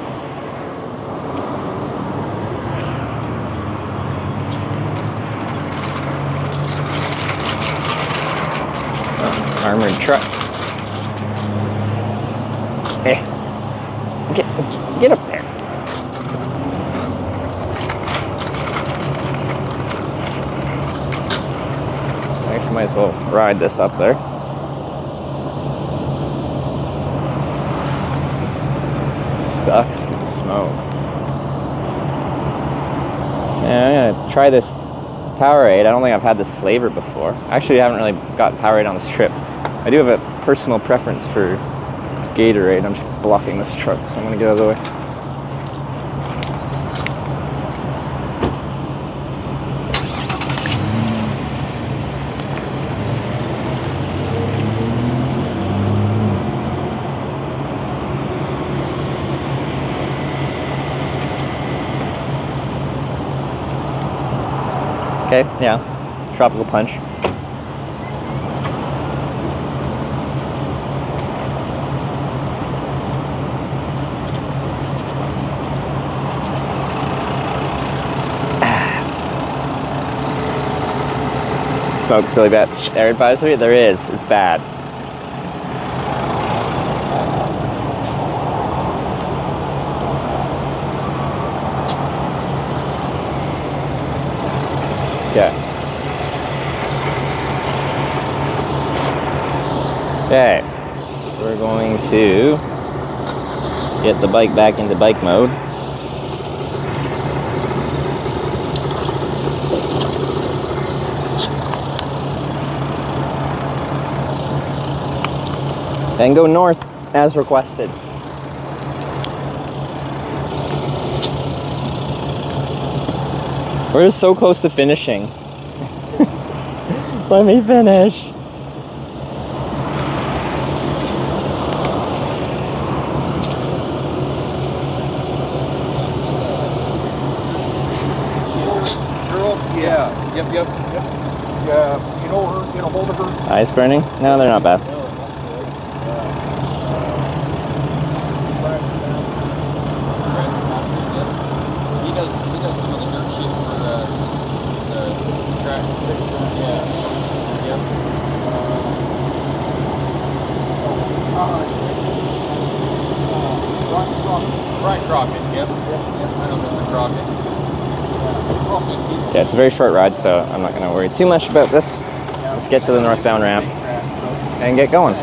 [SPEAKER 2] Armored truck. Hey, get up there. might as well ride this up there. Sucks with the smoke. Yeah, I'm gonna try this Powerade. I don't think I've had this flavor before. Actually, I haven't really got Powerade on this trip. I do have a personal preference for Gatorade. I'm just blocking this truck, so I'm gonna get out of the way. Okay, yeah, tropical punch. Smoke's really bad. Air advisory? There is. It's bad. Yeah. Okay. We're going to get the bike back into bike mode. And go north as requested. We're just so close to finishing. Let me finish.
[SPEAKER 17] Girl? Yeah. Yep. Yeah. You know her? Get a hold of her?
[SPEAKER 2] Eyes burning? No, they're not bad.
[SPEAKER 17] He does some of the dirt shit for the track. Yeah. Yep. Brian Crockett. Yep. I know Mr. Crockett.
[SPEAKER 2] Yeah, it's a very short ride, so I'm not going to worry too much about this. Let's get to the northbound ramp and get going.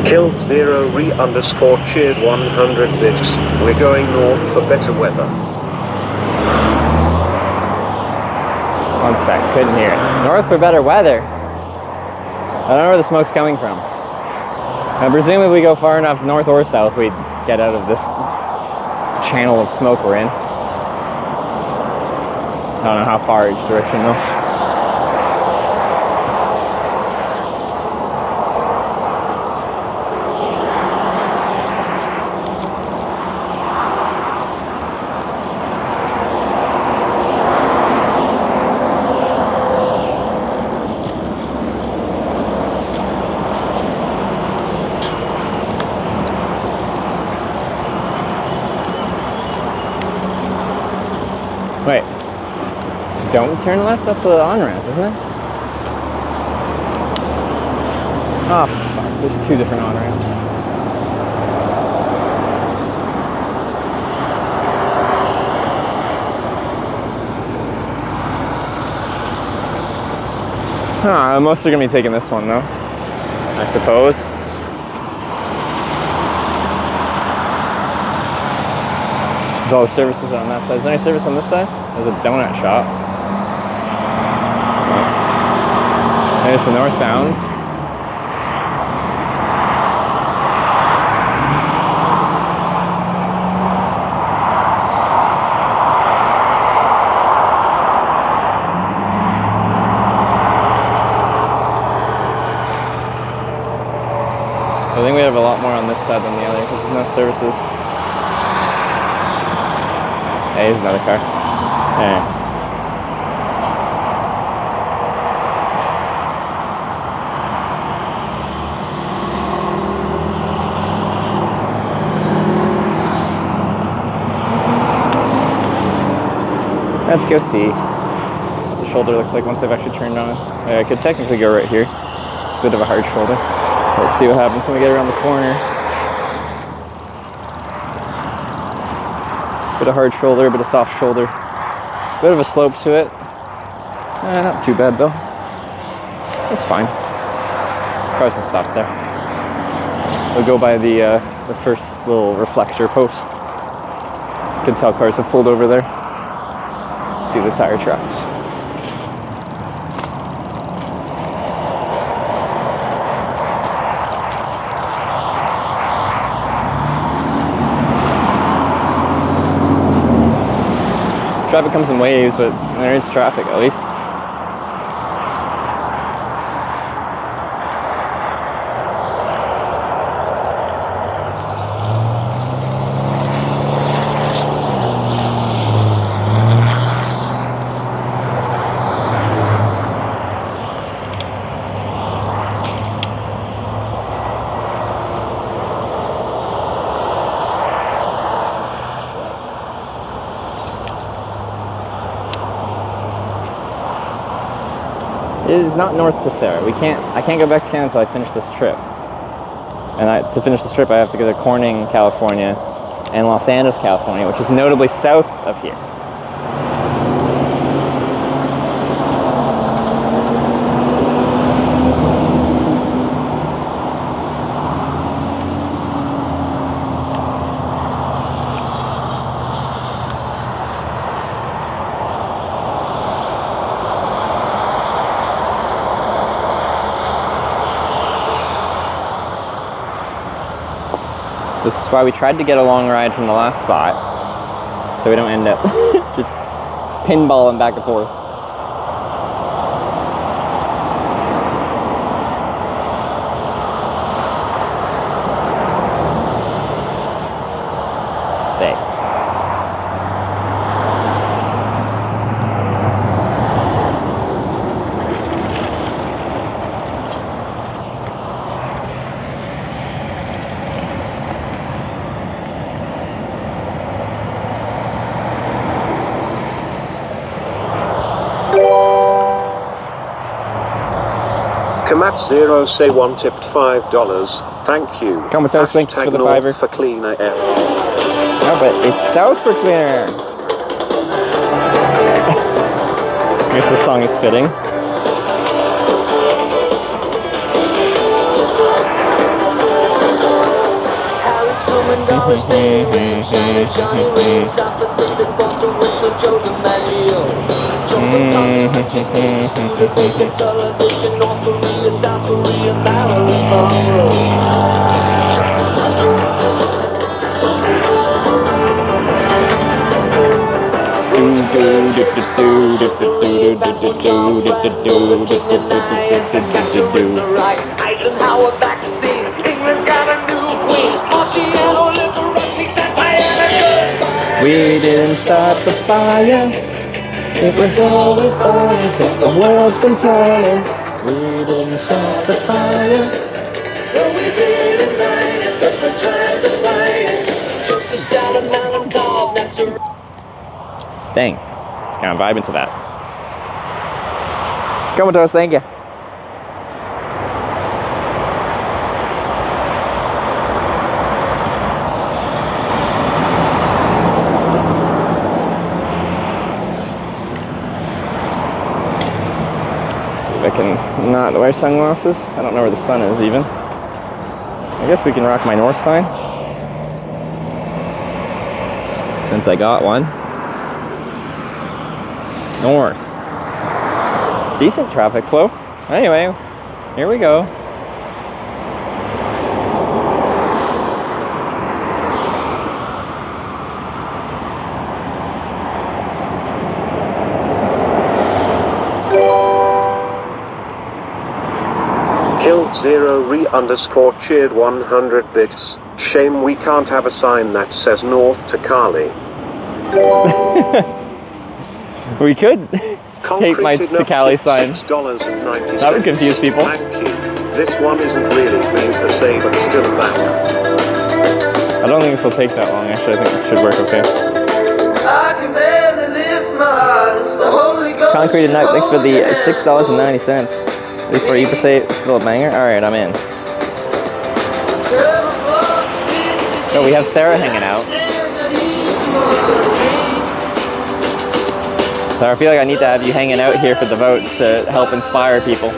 [SPEAKER 3] Killed 0 re_ cheered 100 bits. We're going north for better weather.
[SPEAKER 2] One sec, couldn't hear it. North for better weather. I don't know where the smoke's coming from. I presume if we go far enough north or south, we'd get out of this channel of smoke we're in. I don't know how far each direction though. Wait, don't turn left? That's the on-ramp, isn't it? Oh, fuck, there's two different on-ramps. Huh, most are gonna be taking this one though, I suppose. All the services are on that side. Is there any service on this side? There's a donut shop. There's the northbound. I think we have a lot more on this side than the other because there's no services. Hey, here's another car. Yeah. Let's go see what the shoulder looks like once I've actually turned on. I could technically go right here. It's a bit of a hard shoulder. Let's see what happens when we get around the corner. Bit of hard shoulder, bit of soft shoulder. Bit of a slope to it. Not too bad though. It's fine. Cars can stop there. We'll go by the first little reflector post. You can tell cars have pulled over there. See the tire tracks. Traffic comes in waves, but there is traffic at least. It is not north to Sarah. I can't go back to Canada until I finish this trip. And to finish this trip, I have to go to Corning, California, and Los Angeles, California, which is notably south of here. This is why we tried to get a long ride from the last spot, so we don't end up just pinballing back and forth. Stay.
[SPEAKER 3] Kamat Zero say one tipped $5. Thank you.
[SPEAKER 2] Comatose, thanks for the
[SPEAKER 3] North
[SPEAKER 2] $5.
[SPEAKER 3] For cleaner air.
[SPEAKER 2] No, but it's south for cleaner air. I guess this song is fitting.
[SPEAKER 1] Eisenhower vaccine. England's got a new queen. Marciano Liberace said
[SPEAKER 2] We didn't start the fire. It was always burning since the world's been turning. We didn't start the fire.
[SPEAKER 1] Well, we didn't light it, but we tried to fight it. Joseph's got a melancholy. That's a
[SPEAKER 2] Dang. It's kind of vibing to that. Comatose, thank you. See if I can not wear sunglasses. I don't know where the sun is even. I guess we can rock my north sign, since I got one. North. Decent traffic flow. Anyway, here we go.
[SPEAKER 3] Killed 0 re_ cheered 100 bits. Shame we can't have a sign that says north to Cali.
[SPEAKER 2] We could take my Tecali sign.
[SPEAKER 3] $6.90.
[SPEAKER 2] That would confuse people.
[SPEAKER 3] Thank you. This one isn't really for you per se, but still a banger.
[SPEAKER 2] I don't think this will take that long, actually. I think this should work okay.
[SPEAKER 1] I can barely lift my eyes. The Holy Ghost.
[SPEAKER 2] Concrete Nut, thanks for the $6.90. Before you say it's still a banger? Alright, I'm in. Oh, we have Sarah hanging out. So I feel like I need to have you hanging out here for the votes to help inspire people.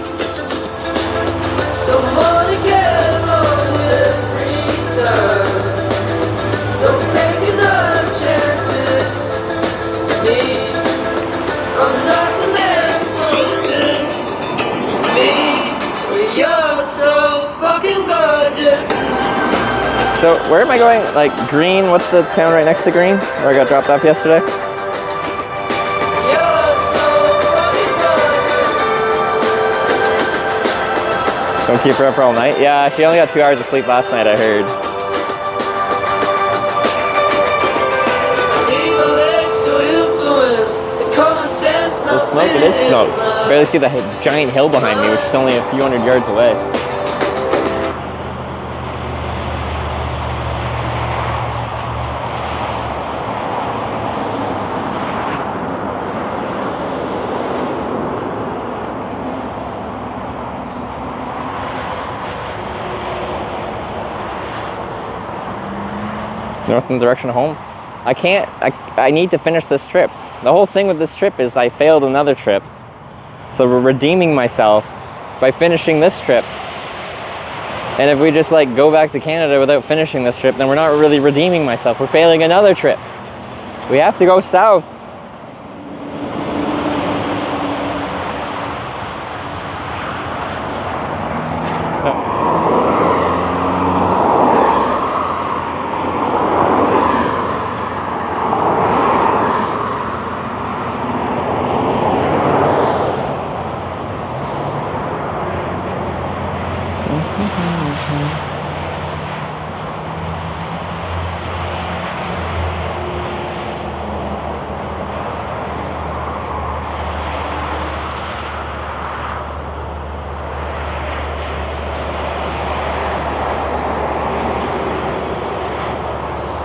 [SPEAKER 1] Somebody get along every time. Don't take another chance with me. I'm not the man supposed to be. You're so fucking gorgeous.
[SPEAKER 2] So where am I going? Like Green? What's the town right next to Green? Where I got dropped off yesterday? Don't keep her up all night? Yeah, she only got 2 hours of sleep last night, I heard. The smoke, it is smoke. Barely see the giant hill behind me, which is only a few hundred yards away. North in the direction of home. I can't, I need to finish this trip. The whole thing with this trip is I failed another trip. So we're redeeming myself by finishing this trip. And if we just like go back to Canada without finishing this trip, then we're not really redeeming myself. We're failing another trip. We have to go south.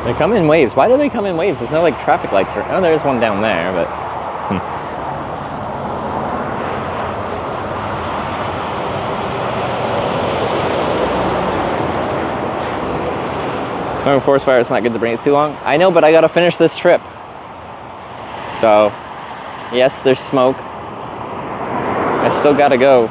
[SPEAKER 2] They come in waves. Why do they come in waves? There's no like traffic lights or oh, there's one down there, but Smoke forest fire, it's not good to bring it too long. I know, but I gotta finish this trip. So yes, there's smoke. I still gotta go.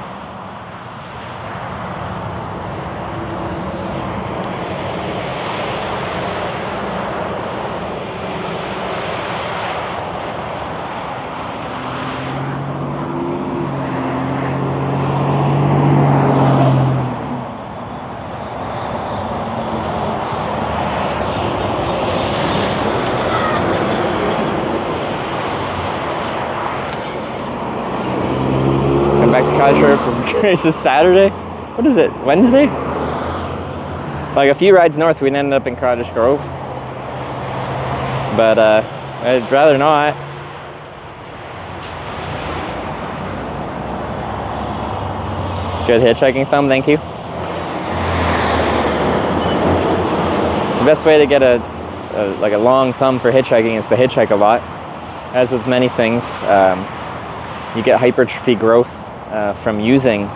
[SPEAKER 2] From This is Saturday? What is it? Wednesday? Like a few rides north, we'd end up in Cottage Grove. But I'd rather not. Good hitchhiking thumb, thank you. The best way to get a long thumb for hitchhiking is to hitchhike a lot. As with many things, you get hypertrophy growth from using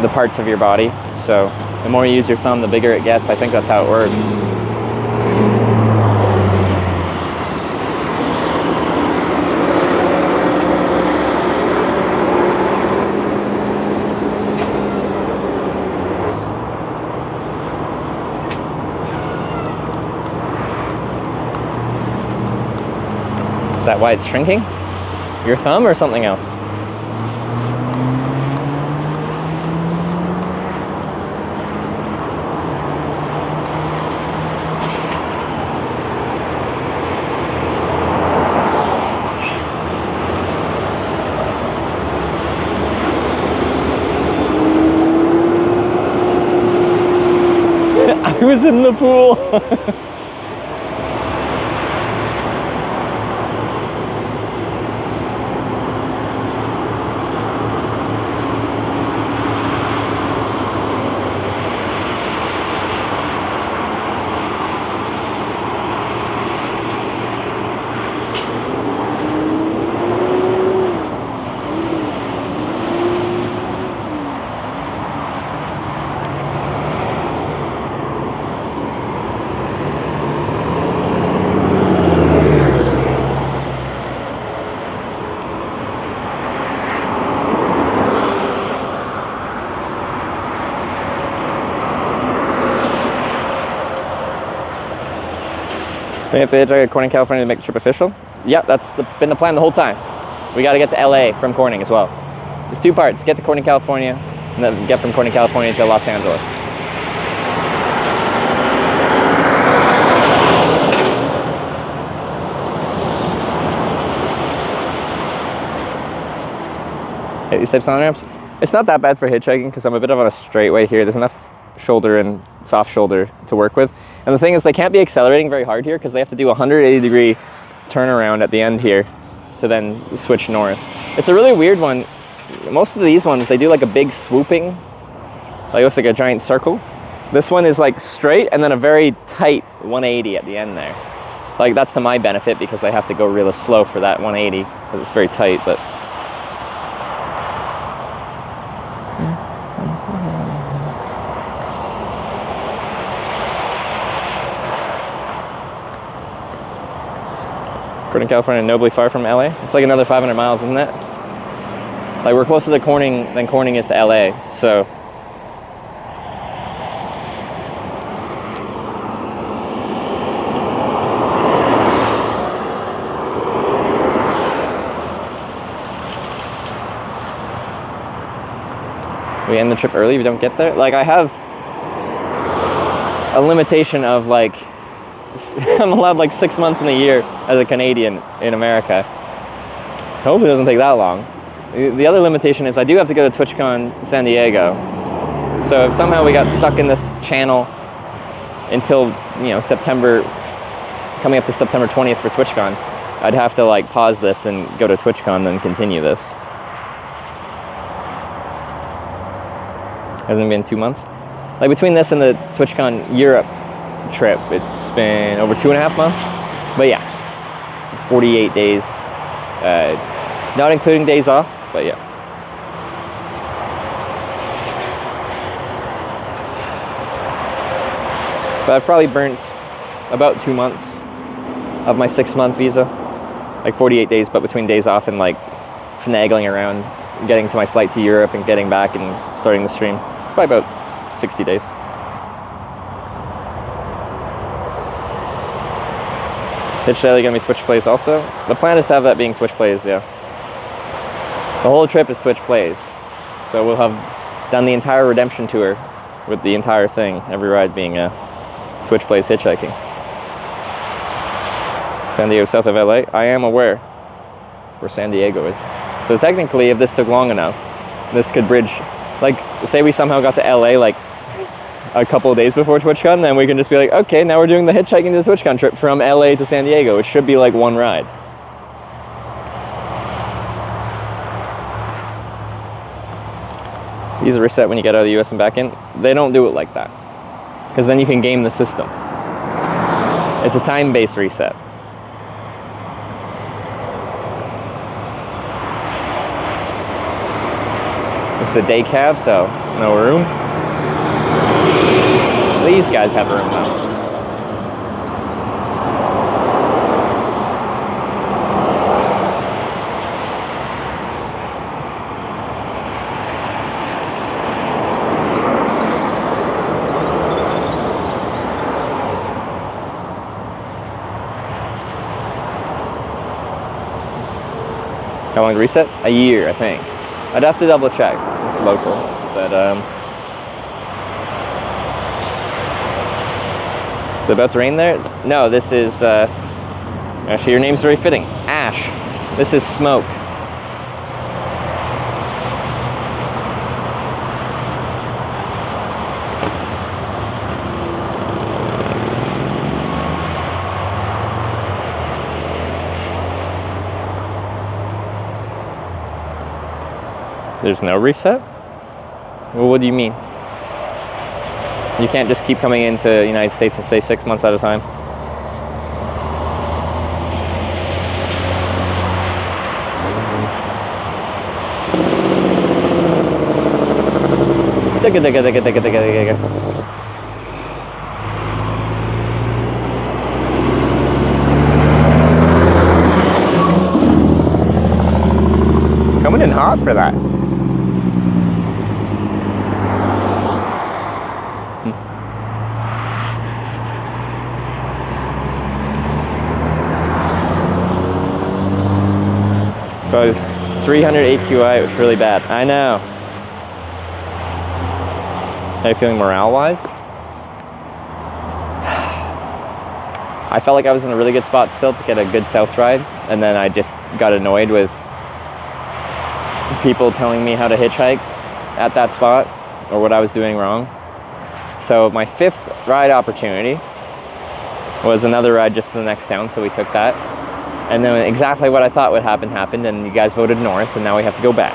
[SPEAKER 2] the parts of your body. So the more you use your thumb, the bigger it gets. I think that's how it works. Is that why it's shrinking? Your thumb or something else? I was in the pool. Do we have to hitchhike at Corning, California to make the trip official? Yeah, that's been the plan the whole time. We got to get to LA from Corning as well. There's 2 parts. Get to Corning, California, and then get from Corning, California to Los Angeles. Hit these types of on-ramps. It's not that bad for hitchhiking because I'm a bit of on a straightaway here. There's enough shoulder and soft shoulder to work with. And the thing is, they can't be accelerating very hard here because they have to do a 180-degree turnaround at the end here to then switch north. It's a really weird one. Most of these ones, they do like a big swooping, like it looks like a giant circle. This one is like straight and then a very tight 180 at the end there. Like that's to my benefit because I have to go really slow for that 180 because it's very tight, but Corning, California, nobly far from LA. It's like another 500 miles, isn't it? Like we're closer to Corning than Corning is to LA, so. We end the trip early, we don't get there. Like I have a limitation of like, I'm allowed like 6 months in a year as a Canadian in America. Hopefully it doesn't take that long. The other limitation is I do have to go to TwitchCon San Diego. So if somehow we got stuck in this channel until, you know, September, coming up to September 20th for TwitchCon, I'd have to like pause this and go to TwitchCon and continue this. Hasn't it been 2 months? Like between this and the TwitchCon Europe trip, it's been over 2.5 months. But yeah, 48 days, not including days off, but yeah. But I've probably burnt about 2 months of my 6-month visa, like 48 days, but between days off and like finagling around, getting to my flight to Europe and getting back and starting the stream, probably about 60 days. Hitch Daily gonna be Twitch Plays also? The plan is to have that being Twitch Plays, yeah. The whole trip is Twitch Plays. So we'll have done the entire redemption tour with the entire thing, every ride being Twitch Plays Hitchhiking. San Diego south of LA? I am aware where San Diego is. So technically, if this took long enough, this could bridge, like, say we somehow got to LA like a couple of days before TwitchCon, then we can just be like, okay, now we're doing the hitchhiking to the TwitchCon trip from LA to San Diego. It should be like one ride. These are reset when you get out of the US and back in. They don't do it like that, because then you can game the system. It's a time-based reset. It's a day cab, so no room. These guys have room though. How long to reset? A year, I think. I'd have to double check. It's local, but is it about to rain there? No, this is actually your name's very fitting. Ash. This is Smoke. There's no reset? Well, what do you mean? You can't just keep coming into the United States and stay 6 months at a time? Coming in hot for that. So I was 300 AQI, it was really bad. I know. How are you feeling morale-wise? I felt like I was in a really good spot still to get a good south ride, and then I just got annoyed with people telling me how to hitchhike at that spot, or what I was doing wrong. So my 5th ride opportunity was another ride just to the next town, so we took that. And then exactly what I thought would happen happened, and you guys voted north, and now we have to go back.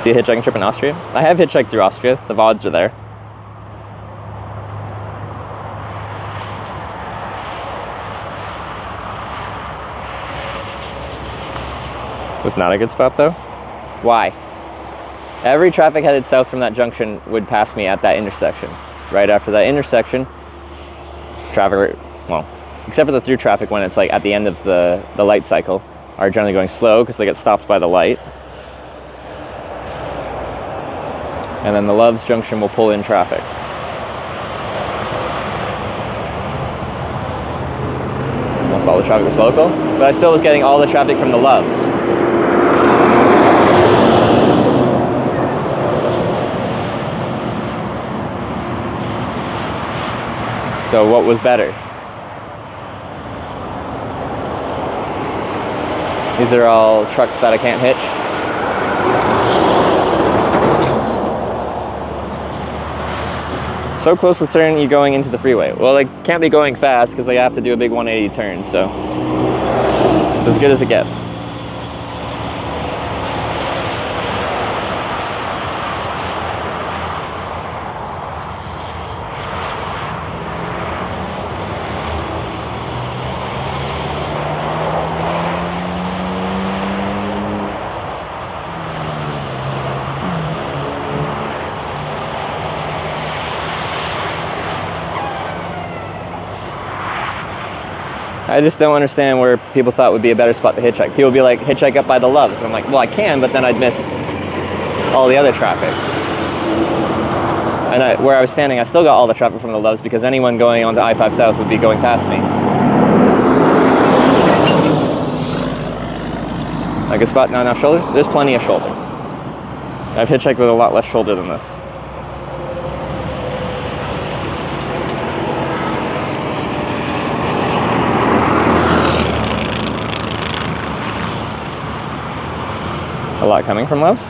[SPEAKER 2] See a hitchhiking trip in Austria? I have hitchhiked through Austria. The VODs are there. Was not a good spot though. Why? Every traffic headed south from that junction would pass me at that intersection. Right after that intersection, traffic, well, except for the through traffic when it's like at the end of the light cycle, are generally going slow because they get stopped by the light. And then the Loves junction will pull in traffic. Almost all the traffic was local, but I still was getting all the traffic from the Loves. So what was better? These are all trucks that I can't hitch. So close to the turn, you're going into the freeway. Well, they can't be going fast because they have to do a big 180 turn, so it's as good as it gets. I just don't understand where people thought would be a better spot to hitchhike. People would be like, hitchhike up by the Loves. And I'm like, well, I can, but then I'd miss all the other traffic. And where I was standing, I still got all the traffic from the Loves because anyone going onto I-5 South would be going past me. Like a spot, not enough shoulder? There's plenty of shoulder. I've hitchhiked with a lot less shoulder than this. A lot coming from Loves.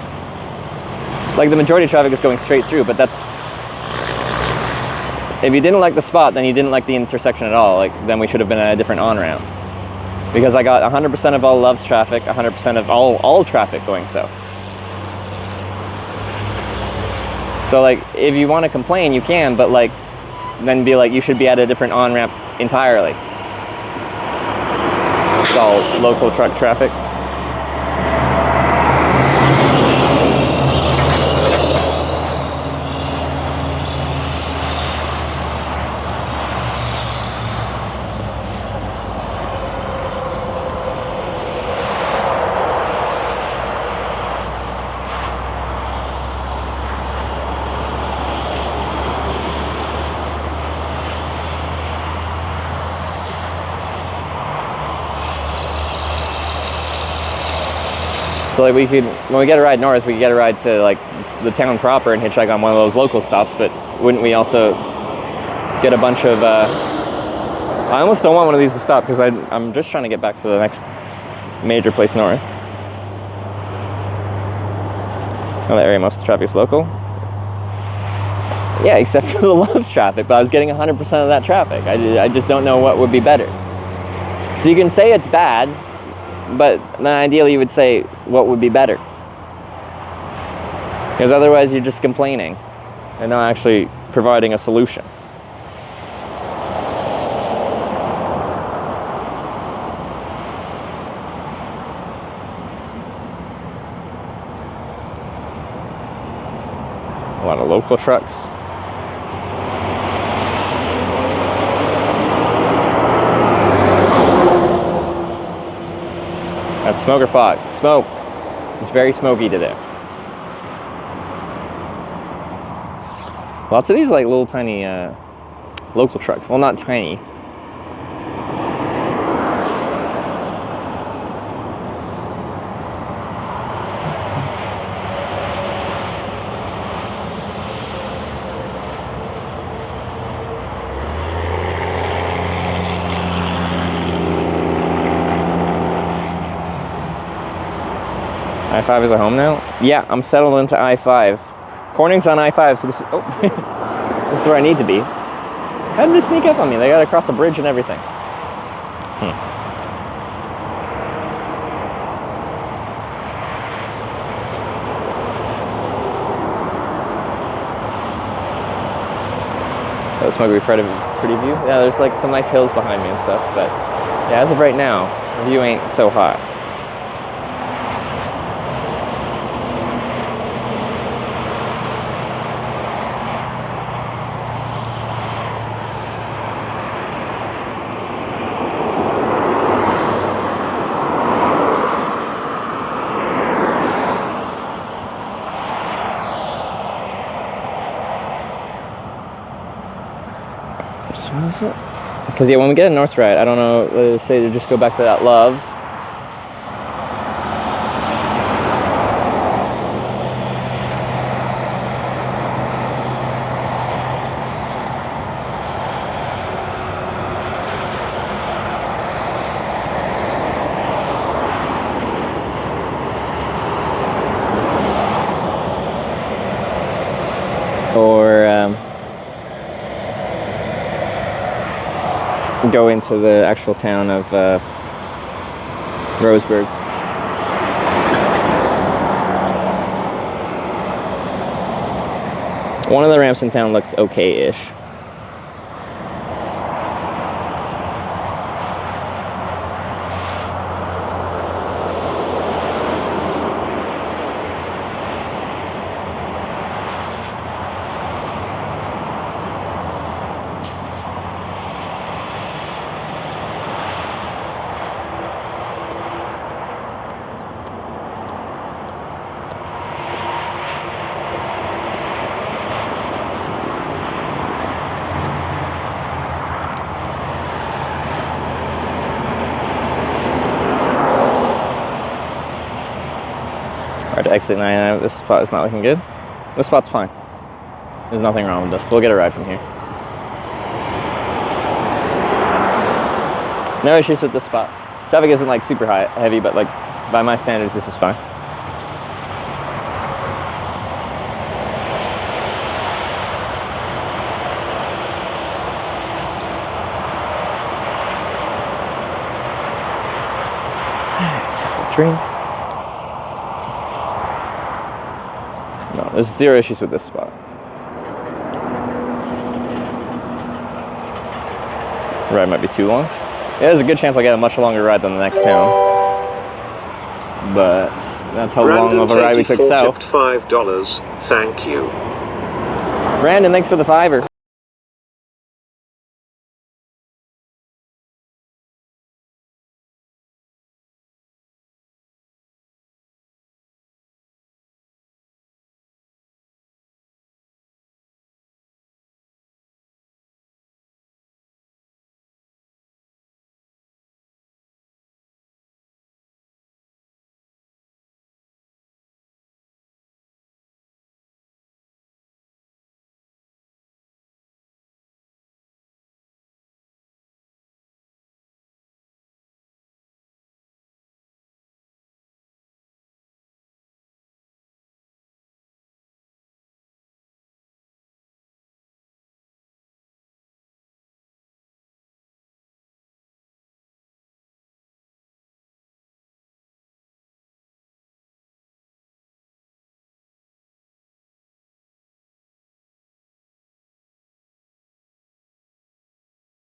[SPEAKER 2] Like the majority of traffic is going straight through, but that's, if you didn't like the spot, then you didn't like the intersection at all. Like, then we should have been at a different on-ramp. Because I got 100% of all Loves traffic, 100% of all traffic going south. So like, if you want to complain, you can, but like, then be like, you should be at a different on-ramp entirely. It's all local truck traffic. So like we could, when we get a ride north, we could get a ride to like the town proper and hitchhike on one of those local stops, but wouldn't we also get a bunch of, I almost don't want one of these to stop because I'm just trying to get back to the next major place north. Oh, that area, most of the traffic is local. Yeah, except for the Loves traffic, but I was getting 100% of that traffic. I just don't know what would be better. So you can say it's bad, but then ideally you would say what would be better. Because otherwise you're just complaining and not actually providing a solution. A lot of local trucks. That's smoke or fog? Smoke. It's very smoky today. Lots of these like little tiny local trucks. Well, not tiny. I-5 is a home now? Yeah, I'm settled into I-5. Corning's on I-5, so this is... Oh. This is where I need to be. How did they sneak up on me? They got across the bridge and everything. This might be a pretty view. Yeah, there's like some nice hills behind me and stuff, but yeah, as of right now, the view ain't so hot. So what is it? Because yeah, when we get a north right, I don't know, let's say to just go back to that Love's. Or go into the actual town of Roseburg. One of the ramps in town looked okay-ish. Hard to exit 99. This spot is not looking good. This spot's fine. There's nothing wrong with this. We'll get a ride from here. No issues with this spot. Traffic isn't like super heavy, but like by my standards, this is fine. Let's have a drink. No, there's zero issues with this spot. Ride might be too long. Yeah, there's a good chance I'll get a much longer ride than the next town. But that's how long of a ride we took south.
[SPEAKER 3] Tipped $5. Thank you.
[SPEAKER 2] Brandon, thanks for the $5.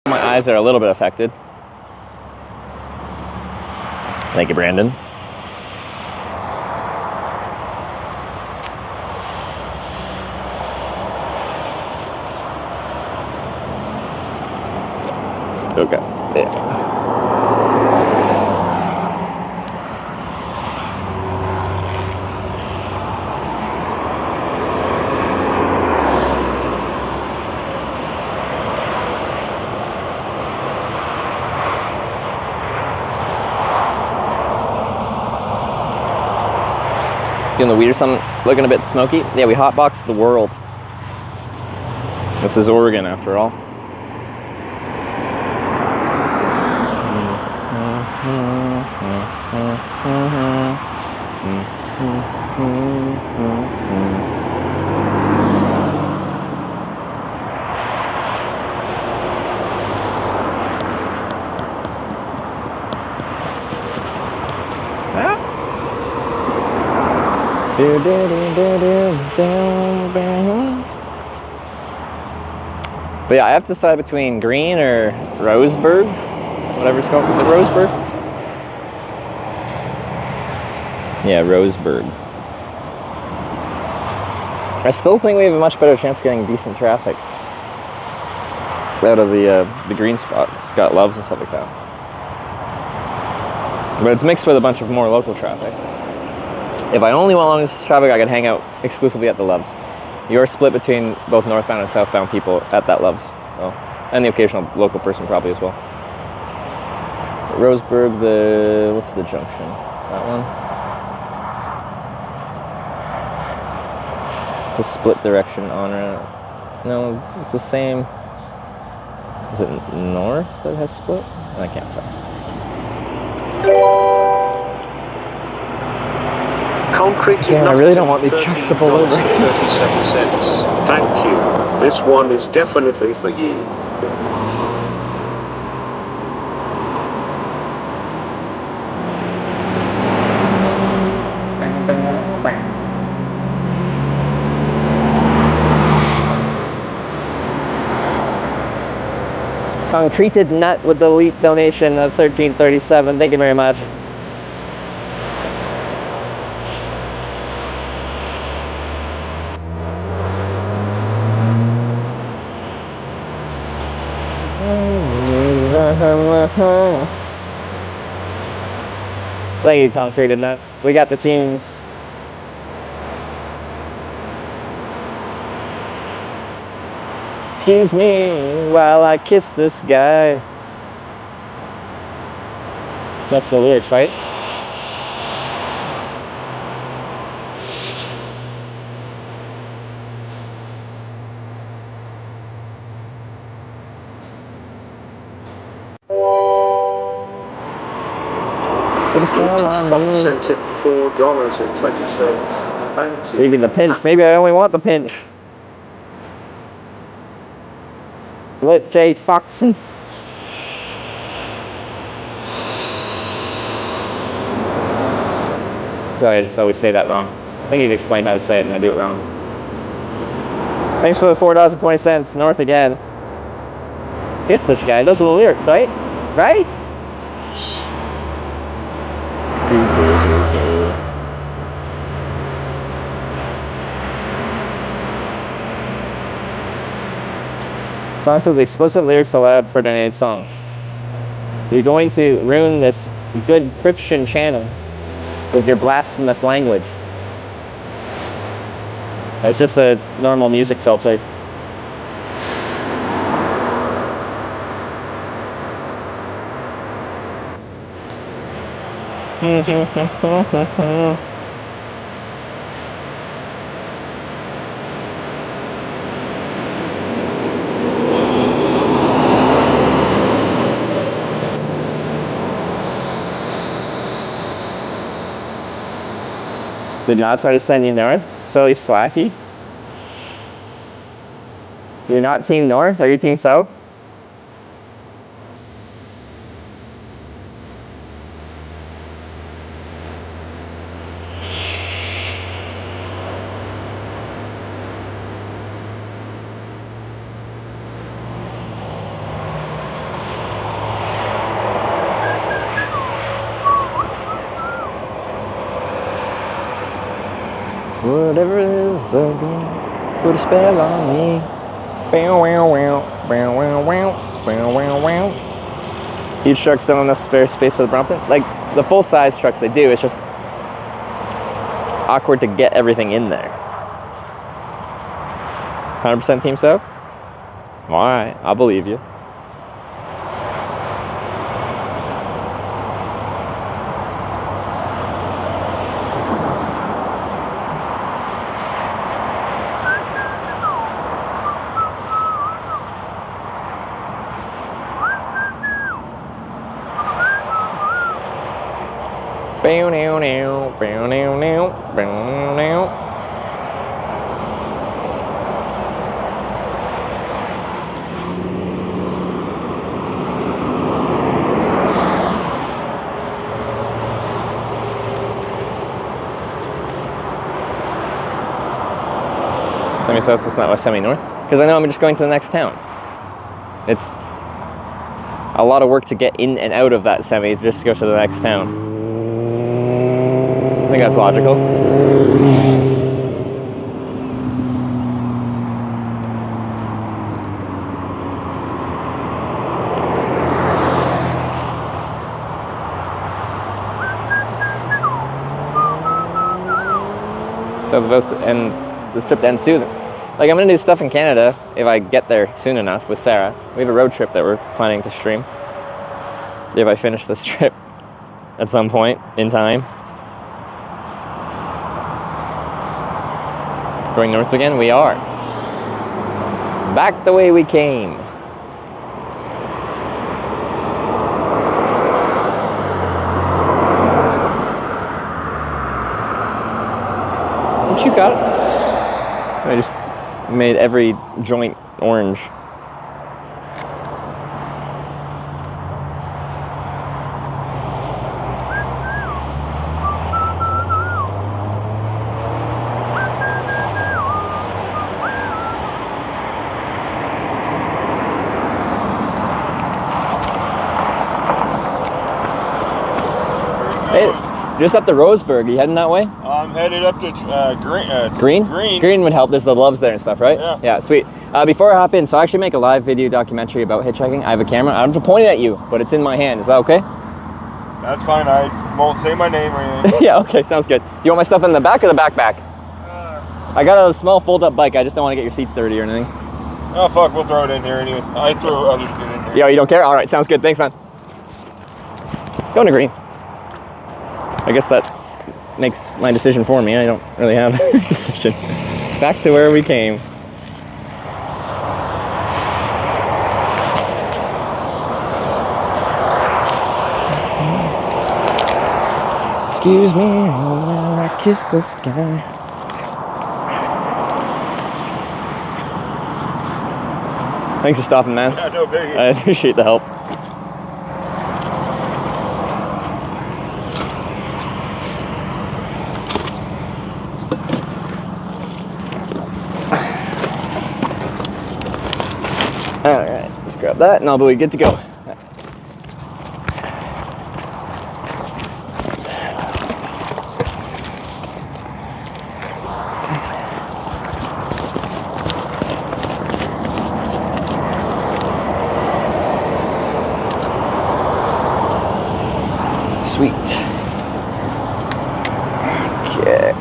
[SPEAKER 2] My eyes are a little bit affected. Thank you, Brandon. Okay, yeah. Feeling the weed or something, looking a bit smoky. Yeah, we hotboxed the world. This is Oregon, after all. But yeah, I have to decide between Green or Roseburg, whatever it's called. Is it Roseburg? Yeah, Roseburg. I still think we have a much better chance of getting decent traffic out of the green spot. Scott Loves and stuff like that. But it's mixed with a bunch of more local traffic. If I only went along this traffic, I could hang out exclusively at the Loves. You're split between both northbound and southbound people at that Loves. Oh, and the occasional local person probably as well. Roseburg, what's the junction? That one? It's a split direction on ramp. No, it's the same. Is it north that has split? I can't tell.
[SPEAKER 3] Concrete
[SPEAKER 2] Yeah, I really don't want these trucks to pull over.
[SPEAKER 3] $13.37. Thank you. This one is definitely for you.
[SPEAKER 8] Concreted nut with the elite donation of $13.37. Thank you very much. Thank you, Concreted Nut. We got the teams. Excuse me while I kiss this guy. That's the lyrics, right?
[SPEAKER 3] Sent it $4.20. Thank you.
[SPEAKER 8] Maybe the pinch. Maybe I only want the pinch. Let J. Foxon. Sorry, I just always say that wrong. I think you'd explain how to say it and I do it wrong. Thanks for the $4.20. North again. Kiss this guy. Those are the lyrics, right? Right? Songs with explicit lyrics allowed for donated songs. You're going to ruin this good Christian channel with your blasphemous language. It's just a normal music filter. Did not try to send you north? So he's slacky? You're not team north? Are you team south?
[SPEAKER 2] Whatever it is, put a spell on me. Bow, wow, wow, bow, wow, wow, bow, wow, wow. Huge trucks don't have enough spare space for the Brompton. Like, the full-size trucks they do, it's just awkward to get everything in there. 100% Team South? Alright, I'll believe you. Bow, now, now. Semi-south, that's not West Semi-north. Because I know I'm just going to the next town. It's a lot of work to get in and out of that semi just to go to the next town. I think that's logical. So this trip to end soon. Like, I'm gonna do stuff in Canada if I get there soon enough with Sarah. We have a road trip that we're planning to stream if I finish this trip at some point in time. Going north again, we are. Back the way we came. What you got? I just made every joint orange. Hey, just up to Roseburg. You heading that way?
[SPEAKER 18] I'm headed up to
[SPEAKER 2] Green?
[SPEAKER 18] Green.
[SPEAKER 2] Green would help. There's the loves there and stuff, right?
[SPEAKER 18] Yeah.
[SPEAKER 2] Yeah, sweet. Before I hop in, so I actually make a live video documentary about hitchhiking. I have a camera. I'm pointing at you, but it's in my hand. Is that okay?
[SPEAKER 18] That's fine. I won't say my name or anything.
[SPEAKER 2] Yeah, okay, sounds good. Do you want my stuff in the back or the backpack? I got a small fold-up bike. I just don't want to get your seats dirty or anything.
[SPEAKER 18] Oh, fuck. We'll throw it in here anyways. I throw other shit in here.
[SPEAKER 2] Yeah, you don't care? All right, sounds good. Thanks, man. Going to Green. I guess that makes my decision for me. I don't really have a decision. Back to where we came. Excuse me while I kiss the sky. Thanks for stopping, man.
[SPEAKER 18] Yeah, no biggie.
[SPEAKER 2] I appreciate the help. Alright, let's grab that and I'll be good to go. Sweet. Okay.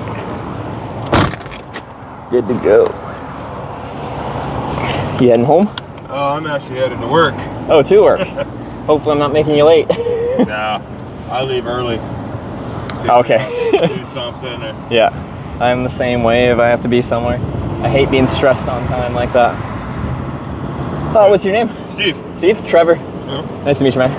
[SPEAKER 2] Good to go. You heading home?
[SPEAKER 18] Oh, I'm actually headed to work.
[SPEAKER 2] Oh, to work. Hopefully I'm not making you late.
[SPEAKER 18] Nah, I leave early.
[SPEAKER 2] Okay.
[SPEAKER 18] Do something. Or...
[SPEAKER 2] Yeah, I'm the same way if I have to be somewhere. I hate being stressed on time like that. Oh, what's your name?
[SPEAKER 18] Steve.
[SPEAKER 2] Steve? Trevor.
[SPEAKER 18] Yeah.
[SPEAKER 2] Nice to meet you, man.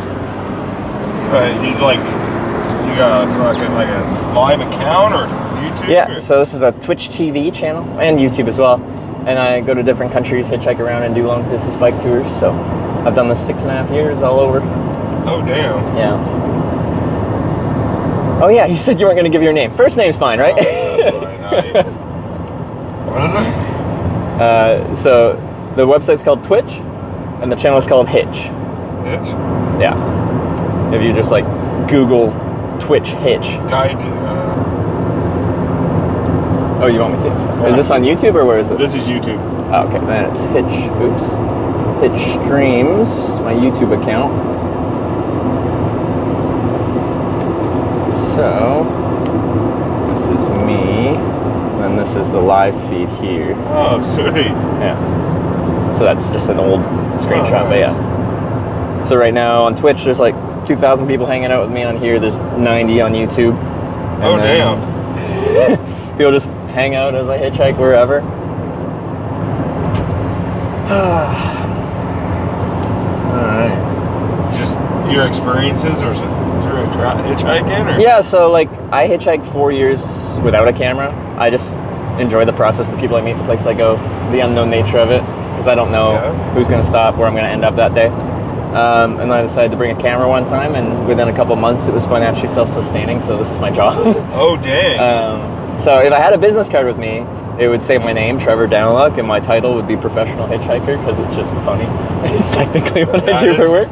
[SPEAKER 18] You got a fucking like a live account or YouTube?
[SPEAKER 2] Yeah,
[SPEAKER 18] or?
[SPEAKER 2] so this is a Twitch TV channel and YouTube as well. And I go to different countries, hitchhike around and do long distance bike tours. So I've done this 6.5 years all over.
[SPEAKER 18] Oh, damn.
[SPEAKER 2] Yeah. Oh yeah, you said you weren't going to give your name. First name's fine, right?
[SPEAKER 18] Oh, that's fine. What is it?
[SPEAKER 2] So the website's called Twitch and the channel is called Hitch.
[SPEAKER 18] Hitch?
[SPEAKER 2] Yeah. If you just like Google Twitch Hitch.
[SPEAKER 18] Guide.
[SPEAKER 2] Oh, you want me to?
[SPEAKER 18] Yeah.
[SPEAKER 2] Is this on YouTube or where is this?
[SPEAKER 18] This is YouTube.
[SPEAKER 2] Oh, okay, then it's Hitch. Oops. Hitch Streams. It's my YouTube account. So this is me, and this is the live feed here.
[SPEAKER 18] Oh, sweet.
[SPEAKER 2] Yeah. So that's just an old screenshot,
[SPEAKER 18] Oh,
[SPEAKER 2] but
[SPEAKER 18] nice.
[SPEAKER 2] yeah. So right now on Twitch, there's like 2,000 people hanging out with me on here. There's 90 on YouTube. And
[SPEAKER 18] Oh, damn.
[SPEAKER 2] People just hang out as I hitchhike wherever.
[SPEAKER 18] Alright. Just your experiences or is it through a hitchhiking? Or?
[SPEAKER 2] Yeah, so like I hitchhiked 4 years without a camera. I just enjoy the process, the people I meet, the places I go, the unknown nature of it, because I don't know who's going to stop, where I'm going to end up that day. And then I decided to bring a camera one time, and within a couple months it was financially self-sustaining, so this is my job.
[SPEAKER 18] Oh, dang.
[SPEAKER 2] So if I had a business card with me, it would say my name, Trevor Downluck, and my title would be professional hitchhiker, because it's just funny. It's technically what I do for work.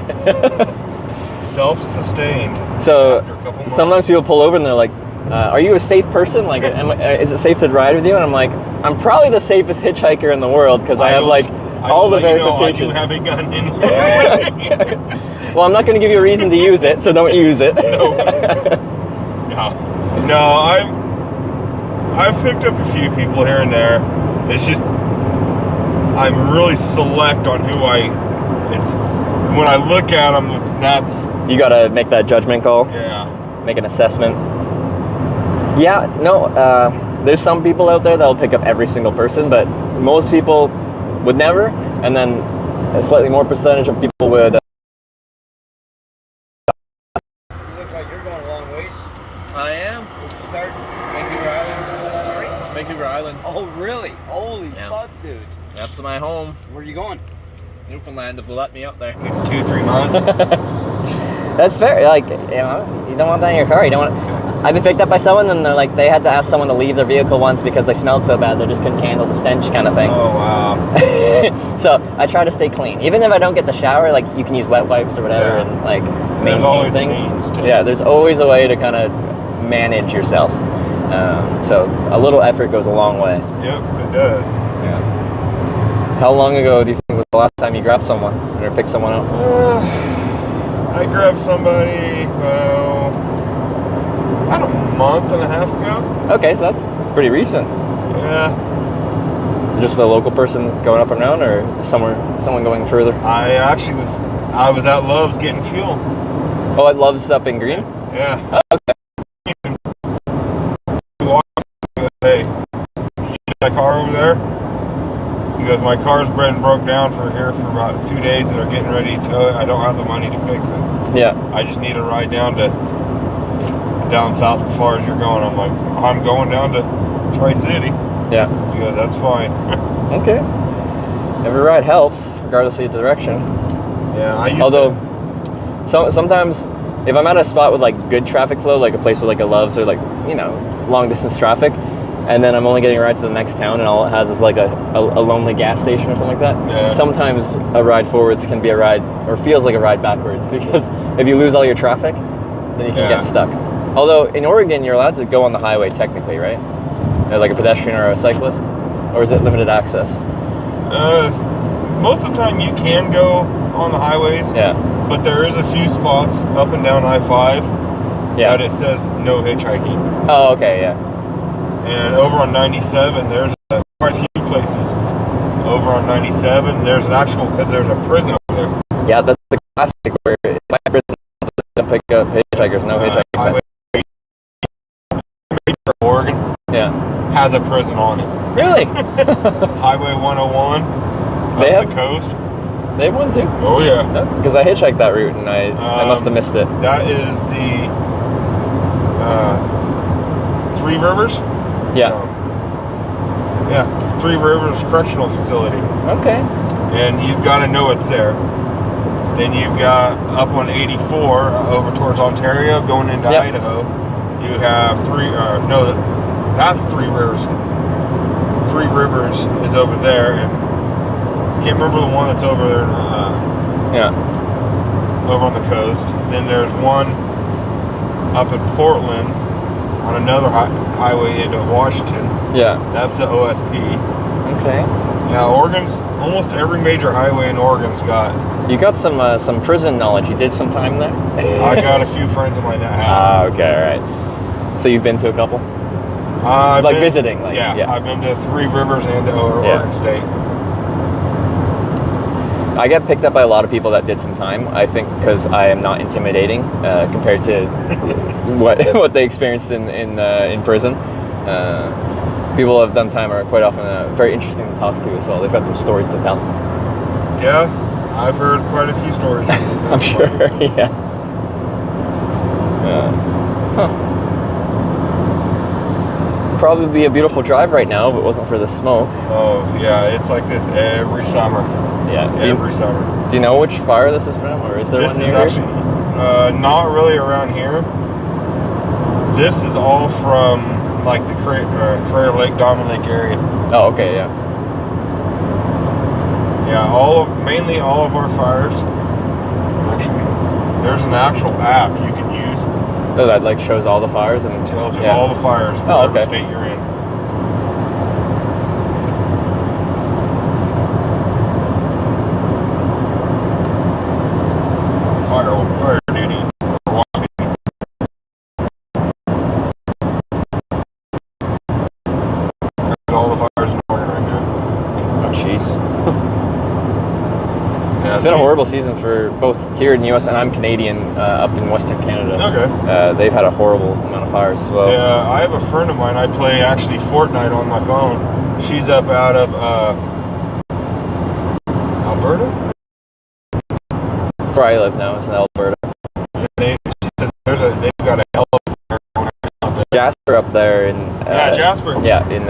[SPEAKER 18] Self-sustained.
[SPEAKER 2] So sometimes people pull over and they're like, are you a safe person? Like, is it safe to ride with you? And I'm like, I'm probably the safest hitchhiker in the world, because I have like all the verifications.
[SPEAKER 18] You have a gun in.
[SPEAKER 2] Well, I'm not going to give you a reason to use it, so don't use it.
[SPEAKER 18] No, I've picked up a few people here and there. It's just I'm really select on who when I look at them, that's...
[SPEAKER 2] You got to make that judgment call.
[SPEAKER 18] Yeah.
[SPEAKER 2] Make an assessment. Yeah, no, there's some people out there that'll pick up every single person, but most people would never, and then a slightly more percentage of people would.
[SPEAKER 9] Looks like you're going a long ways.
[SPEAKER 2] I am.
[SPEAKER 9] Where'd you start? Vancouver Island? Sorry?
[SPEAKER 2] Vancouver Island.
[SPEAKER 9] Oh, really? Holy fuck, dude.
[SPEAKER 2] That's my home.
[SPEAKER 9] Where are you going?
[SPEAKER 2] Newfoundland, if they'll let me up there.
[SPEAKER 18] 2-3 months.
[SPEAKER 2] That's fair. Like, you don't want that in your car. You don't want. I've been picked up by someone, and they're like, they had to ask someone to leave their vehicle once because they smelled so bad they just couldn't handle the stench, kind of thing.
[SPEAKER 18] Oh wow.
[SPEAKER 2] So I try to stay clean, even if I don't get the shower. Like, you can use wet wipes or whatever, and like maintain things. Yeah, there's always a way to kind of manage yourself. So a little effort goes a long way.
[SPEAKER 18] Yep, it does.
[SPEAKER 2] Yeah. How long ago do you think was the last time you grabbed someone or picked someone up?
[SPEAKER 18] I grabbed somebody, about a month and a half ago.
[SPEAKER 2] Okay, so that's pretty recent.
[SPEAKER 18] Yeah.
[SPEAKER 2] Just a local person going up and down, or someone going further?
[SPEAKER 18] I was at Love's getting fuel.
[SPEAKER 2] Oh, at Love's up in Green?
[SPEAKER 18] Yeah.
[SPEAKER 2] Oh, okay.
[SPEAKER 18] Hey, see that car over there? He goes, my car's been broke down for about 2 days and they're getting ready to tow it. I don't have the money to fix it.
[SPEAKER 2] Yeah.
[SPEAKER 18] I just need a ride down south as far as you're going. I'm like, I'm going down to Tri-City.
[SPEAKER 2] Yeah.
[SPEAKER 18] He goes, that's fine.
[SPEAKER 2] Okay. Every ride helps, regardless of the direction.
[SPEAKER 18] Yeah,
[SPEAKER 2] sometimes if I'm at a spot with like good traffic flow, like a place with like a Love's or like, long distance traffic, and then I'm only getting a ride to the next town and all it has is like a lonely gas station or something like that.
[SPEAKER 18] Yeah.
[SPEAKER 2] Sometimes a ride forwards can be a ride, or feels like a ride backwards, because if you lose all your traffic, then you can get stuck. Although in Oregon, you're allowed to go on the highway technically, right? Like a pedestrian or a cyclist? Or is it limited access?
[SPEAKER 18] Most of the time you can go on the highways.
[SPEAKER 2] Yeah.
[SPEAKER 18] But there is a few spots up and down I-5 that it says no hitchhiking.
[SPEAKER 2] Oh, okay, yeah.
[SPEAKER 18] And over on 97, there's quite a few places. Over on 97, there's an actual, because there's a prison over there.
[SPEAKER 2] Yeah, that's the classic where my prison doesn't pick up hitchhikers, no hitchhikers.
[SPEAKER 18] Oregon has a prison on it.
[SPEAKER 2] Really?
[SPEAKER 18] Highway 101
[SPEAKER 2] they
[SPEAKER 18] up
[SPEAKER 2] have
[SPEAKER 18] the coast.
[SPEAKER 2] They have one too?
[SPEAKER 18] Oh yeah.
[SPEAKER 2] Because I hitchhiked that route and I must have missed it.
[SPEAKER 18] That is the Three Rivers?
[SPEAKER 2] Yeah.
[SPEAKER 18] Yeah, Three Rivers Correctional Facility.
[SPEAKER 2] Okay.
[SPEAKER 18] And you've got to know it's there. Then you've got up on 84 over towards Ontario going into Idaho. You have that's Three Rivers. Three Rivers is over there, and I can't remember the one that's over there. Over on the coast. Then there's one up in Portland on another highway into Washington.
[SPEAKER 2] Yeah.
[SPEAKER 18] That's the OSP.
[SPEAKER 2] Okay.
[SPEAKER 18] Now Oregon's almost every major highway in Oregon's got.
[SPEAKER 2] You got some prison knowledge. You did some time there.
[SPEAKER 18] I got a few friends of mine that have.
[SPEAKER 2] Okay, all right. So you've been to a couple? Visiting.
[SPEAKER 18] I've been to Three Rivers and to Oregon State.
[SPEAKER 2] I get picked up by a lot of people that did some time, I think, because I am not intimidating compared to what they experienced in prison. People who have done time are quite often very interesting to talk to as well. They've got some stories to tell.
[SPEAKER 18] Yeah, I've heard quite a few stories.
[SPEAKER 2] I'm sure, yeah. Huh. Probably be a beautiful drive right now if it wasn't for the smoke.
[SPEAKER 18] Oh yeah, it's like this every summer.
[SPEAKER 2] Yeah.
[SPEAKER 18] Every summer.
[SPEAKER 2] Do you know which fire this is from, or is there one near here?
[SPEAKER 18] This is actually not really around here. This is all from like the Crater Lake, Diamond Lake area.
[SPEAKER 2] Oh, okay, yeah.
[SPEAKER 18] Yeah, mainly all of our fires. Actually, there's an actual app you can use.
[SPEAKER 2] Oh, that like shows all the fires and
[SPEAKER 18] tells you all the fires in whatever state you're in. Fire duty. All the fires in Oregon right now.
[SPEAKER 2] Oh, jeez. It's been a horrible season for both here in the U.S. and I'm Canadian, up in Western Canada.
[SPEAKER 18] Okay.
[SPEAKER 2] They've had a horrible amount of fires as well.
[SPEAKER 18] Yeah, I have a friend of mine. I play actually Fortnite on my phone. She's up out of Alberta.
[SPEAKER 2] Where I live now is in Alberta.
[SPEAKER 18] She says they've got a hell of a fire going on up there.
[SPEAKER 2] Jasper up there in
[SPEAKER 18] Jasper.
[SPEAKER 2] Yeah, in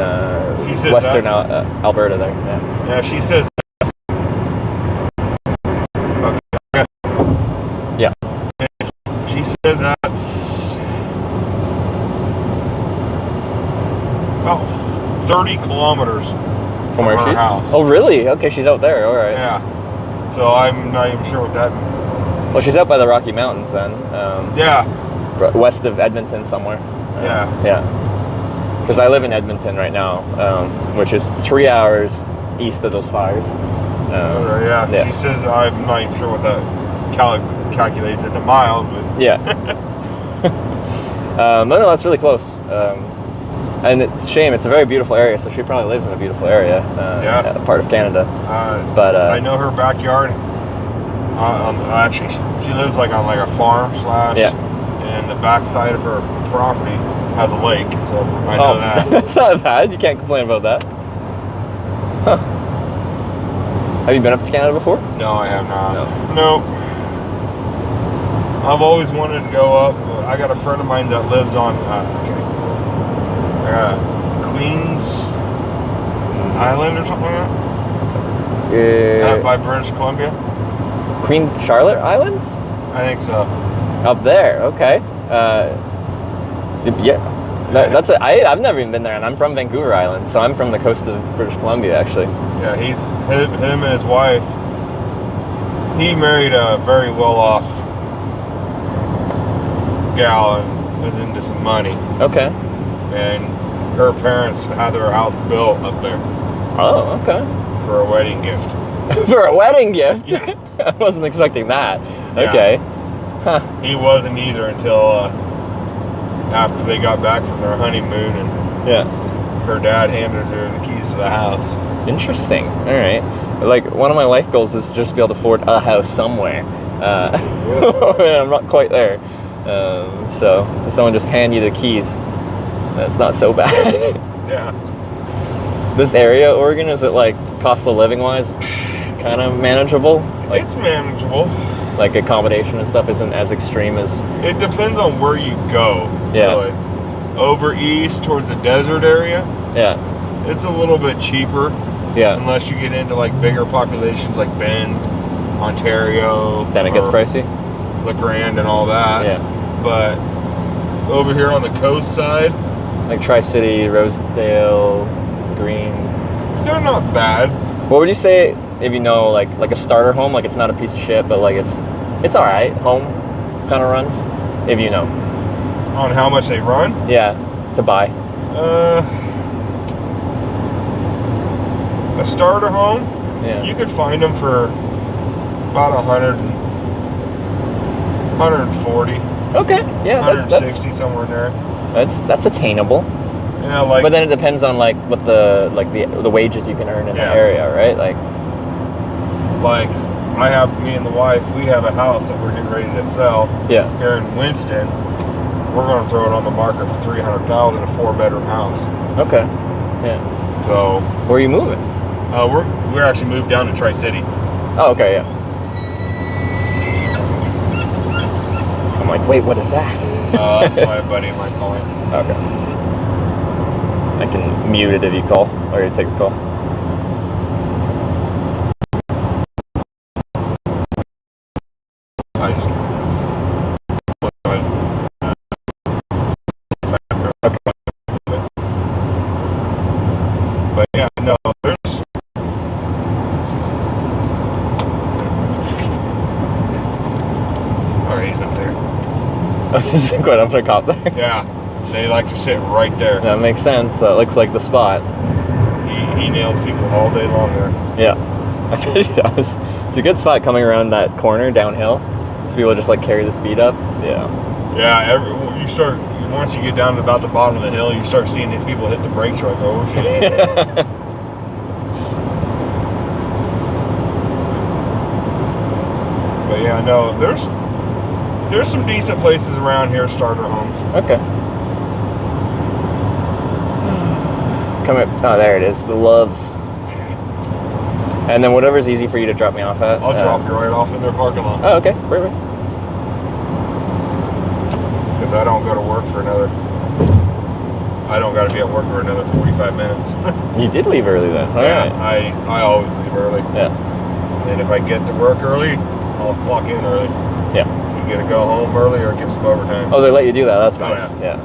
[SPEAKER 18] she says
[SPEAKER 2] Western Alberta there. Yeah.
[SPEAKER 18] Yeah, she says.
[SPEAKER 2] Yeah.
[SPEAKER 18] She says that's about 30 kilometers from
[SPEAKER 2] where
[SPEAKER 18] her
[SPEAKER 2] she's?
[SPEAKER 18] house.
[SPEAKER 2] Oh, really? Okay, she's out there. All right.
[SPEAKER 18] Yeah. So I'm not even sure what that means.
[SPEAKER 2] Well, she's out by the Rocky Mountains then.
[SPEAKER 18] Yeah.
[SPEAKER 2] West of Edmonton somewhere.
[SPEAKER 18] Yeah.
[SPEAKER 2] Yeah. Because I live in Edmonton right now, which is 3 hours east of those fires.
[SPEAKER 18] Yeah. She says I'm not even sure what that calculates into miles, but
[SPEAKER 2] yeah. No, that's really close. And it's a shame. It's a very beautiful area, so she probably lives in a beautiful area. Part of Canada.
[SPEAKER 18] But I know her backyard. Actually, she lives like on like a farm and the backside of her property has a lake, so I know that.
[SPEAKER 2] That's not bad. You can't complain about that. Huh. Have you been up to Canada before?
[SPEAKER 18] No, I have not. No. I've always wanted to go up. I got a friend of mine that lives on Queens Island or something like that. By British Columbia.
[SPEAKER 2] Queen Charlotte Islands?
[SPEAKER 18] I think so.
[SPEAKER 2] Up there, okay. Yeah. I've never even been there, and I'm from Vancouver Island, so I'm from the coast of British Columbia, actually.
[SPEAKER 18] Yeah, him and his wife. He married a very well-off gal and was into some money.
[SPEAKER 2] Okay.
[SPEAKER 18] And her parents had their house built up there.
[SPEAKER 2] Oh, okay.
[SPEAKER 18] For a wedding gift.
[SPEAKER 2] For a wedding gift?
[SPEAKER 18] Yeah.
[SPEAKER 2] I wasn't expecting that. Okay. Huh.
[SPEAKER 18] He wasn't either until after they got back from their honeymoon, and her dad handed her the keys to the house.
[SPEAKER 2] Interesting. All right. Like, one of my life goals is just to be able to afford a house somewhere. I'm not quite there. So to someone just hand you the keys, that's not so bad.
[SPEAKER 18] Yeah.
[SPEAKER 2] This area, Oregon, is it like cost of living wise kind of manageable? Like,
[SPEAKER 18] it's manageable.
[SPEAKER 2] Like accommodation and stuff isn't as extreme as...
[SPEAKER 18] It depends on where you go.
[SPEAKER 2] Yeah.
[SPEAKER 18] Really. Over east towards the desert area.
[SPEAKER 2] Yeah.
[SPEAKER 18] It's a little bit cheaper.
[SPEAKER 2] Yeah.
[SPEAKER 18] Unless you get into like bigger populations like Bend, Ontario.
[SPEAKER 2] Then it gets pricey.
[SPEAKER 18] LeGrand and all that.
[SPEAKER 2] Yeah.
[SPEAKER 18] But over here on the coast side,
[SPEAKER 2] like Tri-City, Rosedale, Green,
[SPEAKER 18] they're not bad.
[SPEAKER 2] What would you say if you know like a starter home? Like it's not a piece of shit, but like it's all right. Home kind of runs, if you know.
[SPEAKER 18] On how much they run?
[SPEAKER 2] Yeah, to buy.
[SPEAKER 18] A starter home.
[SPEAKER 2] Yeah.
[SPEAKER 18] You could find them for about 140.
[SPEAKER 2] Okay. Yeah.
[SPEAKER 18] 160 somewhere in there.
[SPEAKER 2] That's attainable.
[SPEAKER 18] Yeah, like.
[SPEAKER 2] But then it depends on like what the wages you can earn in the area, right? Like
[SPEAKER 18] me and the wife, we have a house that we're getting ready to sell.
[SPEAKER 2] Yeah.
[SPEAKER 18] Here in Winston, we're going to throw it on the market for $300,000, a 4-bedroom house.
[SPEAKER 2] Okay. Yeah.
[SPEAKER 18] So.
[SPEAKER 2] Where are you moving?
[SPEAKER 18] We're actually moved down to Tri-City.
[SPEAKER 2] Oh, okay, yeah. I'm like, wait, what is that?
[SPEAKER 18] That's my buddy of mine calling.
[SPEAKER 2] Okay. I can mute it if you call, or you take a call.
[SPEAKER 18] I just... But yeah, no, there's... Alright, he's up there.
[SPEAKER 2] This is going up to a cop there?
[SPEAKER 18] Yeah, they like to sit right there.
[SPEAKER 2] That makes sense. It looks like the spot.
[SPEAKER 18] He nails people all day long there.
[SPEAKER 2] Yeah. I bet he does. It's a good spot coming around that corner downhill. So people just like carry the speed up. Yeah.
[SPEAKER 18] Yeah, once you get down to about the bottom of the hill, you start seeing these people hit the brakes. You're like, oh shit. But yeah, no, there's some decent places around here, starter homes.
[SPEAKER 2] Okay. Come up. Oh, there it is. The Loves. And then whatever's easy for you to drop me off at.
[SPEAKER 18] I'll drop you right off in their parking lot.
[SPEAKER 2] Oh, okay. Perfect.
[SPEAKER 18] Because I don't go to work for another... I don't got to be at work for another 45 minutes.
[SPEAKER 2] You did leave early then. All
[SPEAKER 18] yeah,
[SPEAKER 2] right.
[SPEAKER 18] I always leave early.
[SPEAKER 2] Yeah.
[SPEAKER 18] And if I get to work early, I'll clock in early.
[SPEAKER 2] Yeah.
[SPEAKER 18] So you get to go home early or get some overtime.
[SPEAKER 2] Oh, they let you do that. That's nice.
[SPEAKER 18] Oh,
[SPEAKER 2] yeah.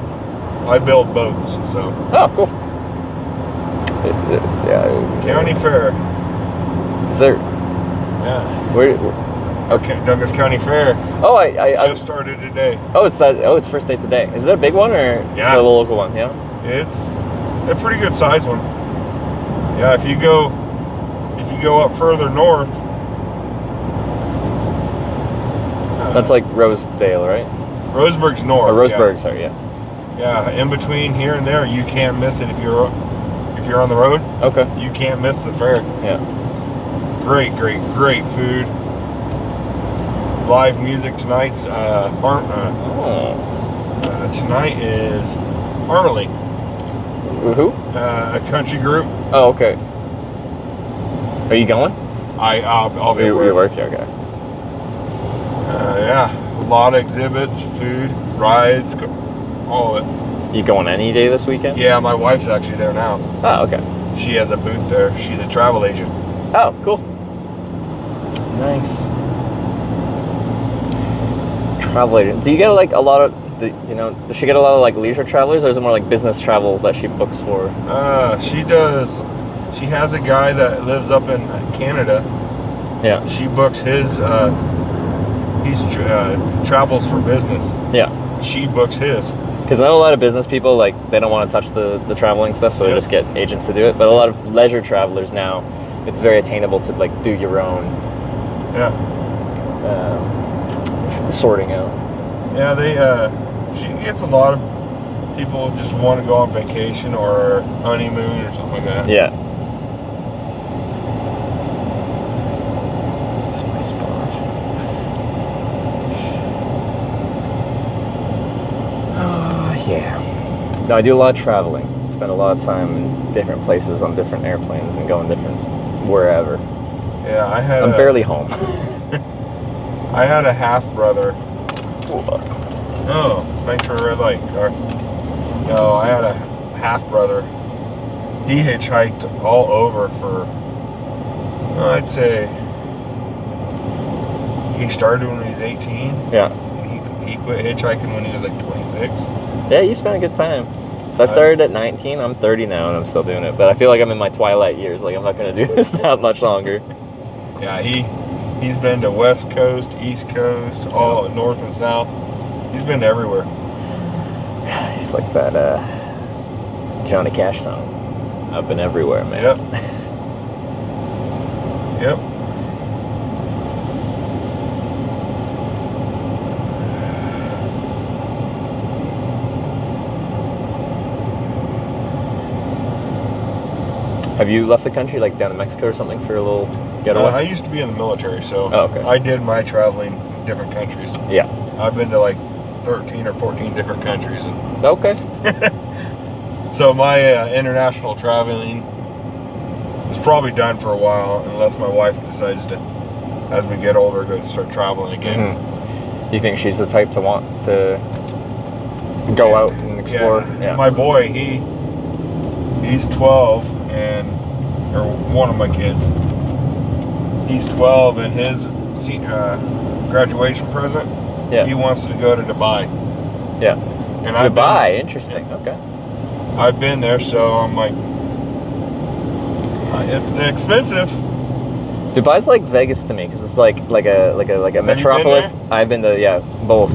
[SPEAKER 18] I build boats, so...
[SPEAKER 2] Oh, cool. Yeah.
[SPEAKER 18] County Fair.
[SPEAKER 2] Is there...
[SPEAKER 18] Yeah.
[SPEAKER 2] Where... Okay.
[SPEAKER 18] Douglas County Fair.
[SPEAKER 2] Oh, I
[SPEAKER 18] just started today.
[SPEAKER 2] Oh, it's first day today. Is it a big one or is it a local one? Yeah.
[SPEAKER 18] It's a pretty good size one. Yeah, if you go up further north.
[SPEAKER 2] That's like Rosedale, right?
[SPEAKER 18] Roseburg's north.
[SPEAKER 2] Oh, Roseburg, yeah. Sorry, yeah.
[SPEAKER 18] Yeah, in between here and there, you can't miss it if you're on the road.
[SPEAKER 2] Okay.
[SPEAKER 18] You can't miss the fair.
[SPEAKER 2] Yeah.
[SPEAKER 18] Great food. Live music tonight's tonight is Harmony.
[SPEAKER 2] Who?
[SPEAKER 18] A country group.
[SPEAKER 2] Oh, okay. Are you going?
[SPEAKER 18] I'll be
[SPEAKER 2] You're working, okay.
[SPEAKER 18] Yeah, a lot of exhibits, food, rides, all of it.
[SPEAKER 2] You going any day this weekend?
[SPEAKER 18] Yeah, my wife's actually there now.
[SPEAKER 2] Oh, okay.
[SPEAKER 18] She has a booth there. She's a travel agent.
[SPEAKER 2] Oh, cool. Nice. Travel agent. Do you get like a lot of, does she get a lot of like leisure travelers, or is it more like business travel that she books for?
[SPEAKER 18] She does. She has a guy that lives up in Canada.
[SPEAKER 2] Yeah.
[SPEAKER 18] She books his, he travels for business.
[SPEAKER 2] Yeah.
[SPEAKER 18] She books his.
[SPEAKER 2] Because I know a lot of business people, like, they don't want to touch the traveling stuff, so they just get agents to do it. But a lot of leisure travelers now, it's very attainable to, like, do your own sorting out.
[SPEAKER 18] Yeah, she gets a lot of people who just want to go on vacation or honeymoon or something like that.
[SPEAKER 2] Yeah. Yeah. No, I do a lot of traveling. Spend a lot of time in different places on different airplanes and going different wherever.
[SPEAKER 18] Yeah,
[SPEAKER 2] I'm barely home.
[SPEAKER 18] I had a half brother. Oh, thanks for a red light. No, I had a half brother. He hitchhiked all over for, I'd say, he started when he was 18.
[SPEAKER 2] Yeah.
[SPEAKER 18] He quit hitchhiking when he was like 26.
[SPEAKER 2] Yeah, you spent a good time. So I started at 19. I'm 30 now, and I'm still doing it. But I feel like I'm in my twilight years. Like, I'm not going to do this that much longer.
[SPEAKER 18] Yeah, he's been to West Coast, East Coast, all North and South. He's been everywhere.
[SPEAKER 2] He's like that Johnny Cash song. I've been everywhere, man.
[SPEAKER 18] Yep. Yep.
[SPEAKER 2] Have you left the country, like down to Mexico or something, for a little getaway?
[SPEAKER 18] I used to be in the military, so
[SPEAKER 2] okay.
[SPEAKER 18] I did my traveling in different countries.
[SPEAKER 2] Yeah.
[SPEAKER 18] I've been to like 13 or 14 different countries.
[SPEAKER 2] Okay.
[SPEAKER 18] So my international traveling is probably done for a while, unless my wife decides to, as we get older, go start traveling again.
[SPEAKER 2] Do you think she's the type to want to go out and explore?
[SPEAKER 18] Yeah. My boy, he's 12, or one of my kids. He's 12, and his graduation present, he wants to go to Dubai.
[SPEAKER 2] Yeah.
[SPEAKER 18] And
[SPEAKER 2] Dubai, interesting. Okay.
[SPEAKER 18] I've been there, so I'm like, it's expensive.
[SPEAKER 2] Dubai's like Vegas to me because it's like a metropolis. I've been to both,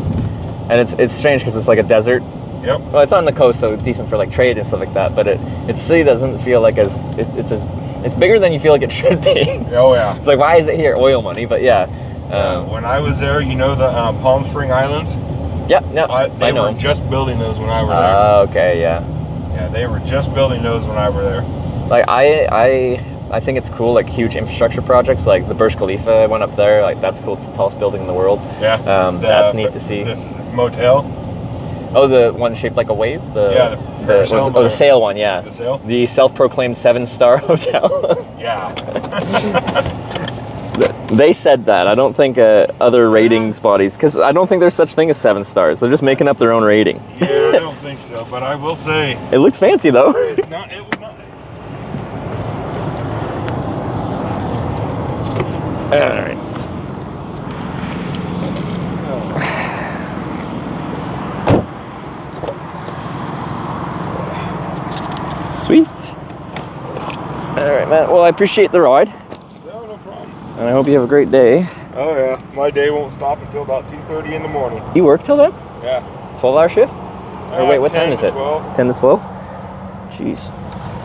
[SPEAKER 2] and it's strange because it's like a desert.
[SPEAKER 18] Yep.
[SPEAKER 2] Well, it's on the coast, so decent for like trade and stuff like that. But its city doesn't feel like it's bigger than you feel like it should be.
[SPEAKER 18] Oh yeah.
[SPEAKER 2] It's like, why is it here? Oil money, but yeah.
[SPEAKER 18] When I was there, the Palm Spring Islands. They were just building those when I were there.
[SPEAKER 2] Oh, okay, yeah.
[SPEAKER 18] Yeah, they were just building those when I were there.
[SPEAKER 2] Like I think it's cool, like huge infrastructure projects, like the Burj Khalifa. I went up there, like that's cool. It's the tallest building in the world.
[SPEAKER 18] Yeah.
[SPEAKER 2] That's neat to see.
[SPEAKER 18] This motel.
[SPEAKER 2] Oh, the one shaped like a wave. The sail one. Yeah.
[SPEAKER 18] The sail.
[SPEAKER 2] The self-proclaimed 7-star hotel.
[SPEAKER 18] Yeah.
[SPEAKER 2] They said that. I don't think other ratings bodies, because I don't think there's such thing as 7 stars. They're just making up their own rating.
[SPEAKER 18] Yeah, I don't think so, but I will say
[SPEAKER 2] it looks fancy though.
[SPEAKER 18] It's not. It was not.
[SPEAKER 2] All right. Sweet. All right, man. Well, I appreciate the ride.
[SPEAKER 18] No problem.
[SPEAKER 2] And I hope you have a great day.
[SPEAKER 18] Oh yeah, my day won't stop until about 2:30 in the morning.
[SPEAKER 2] You work till then?
[SPEAKER 18] Yeah.
[SPEAKER 2] 12-hour shift? Or wait, what time is it?
[SPEAKER 18] 12.
[SPEAKER 2] 10 to 12? Jeez.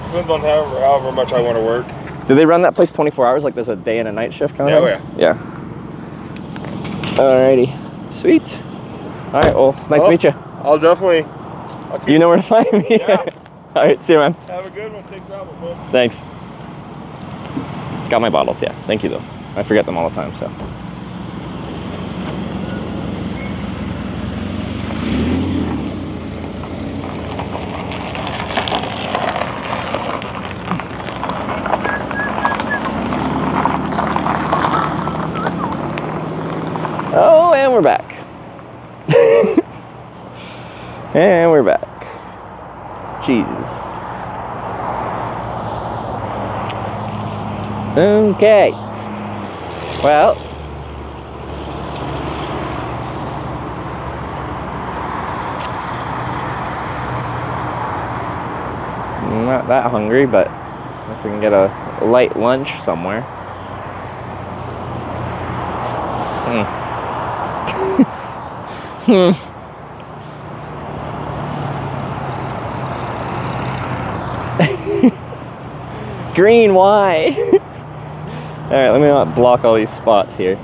[SPEAKER 18] Depends on however much I want to work.
[SPEAKER 2] Do they run that place 24 hours? Like there's a day and a night shift kind of?
[SPEAKER 18] Yeah.
[SPEAKER 2] Alrighty. Sweet. All right. Well, it's nice to meet you.
[SPEAKER 18] I'll definitely.
[SPEAKER 2] You know where to find me.
[SPEAKER 18] Yeah.
[SPEAKER 2] All right. See you, man.
[SPEAKER 18] Have a good one. Safe travel, man.
[SPEAKER 2] Thanks. Got my bottles. Yeah. Thank you though. I forget them all the time. So. Oh, and we're back. And we're back. Jesus. Okay. Well. I'm not that hungry, but I guess we can get a light lunch somewhere. Green, why? All right, let me not block all these spots here.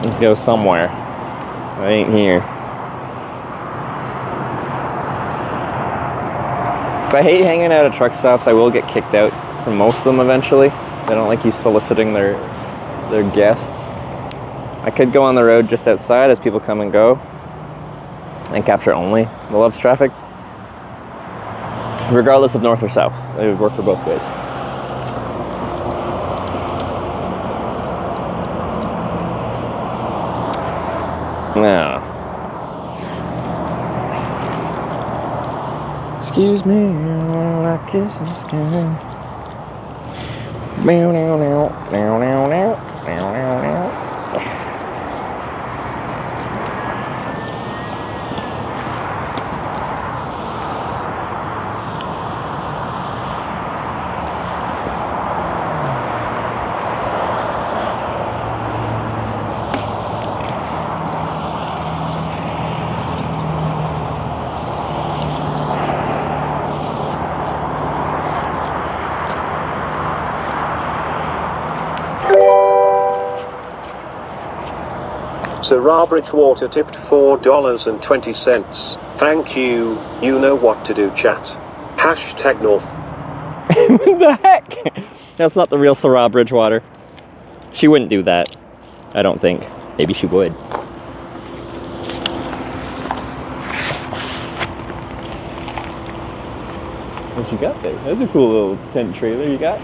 [SPEAKER 2] Let's go somewhere. I ain't here. So I hate hanging out at truck stops. I will get kicked out from most of them eventually. They don't like you soliciting their guests. I could go on the road just outside as people come and go and capture only the Love's traffic. Regardless of north or south, it would work for both ways. Now, excuse me while I kiss the skin.
[SPEAKER 3] Sarah Bridgewater tipped $4.20. Thank you. You know what to do, chat. Hashtag North.
[SPEAKER 2] What the heck? That's not the real Sarah Bridgewater. She wouldn't do that. I don't think. Maybe she would. What you got there? That's a cool little tent trailer you got.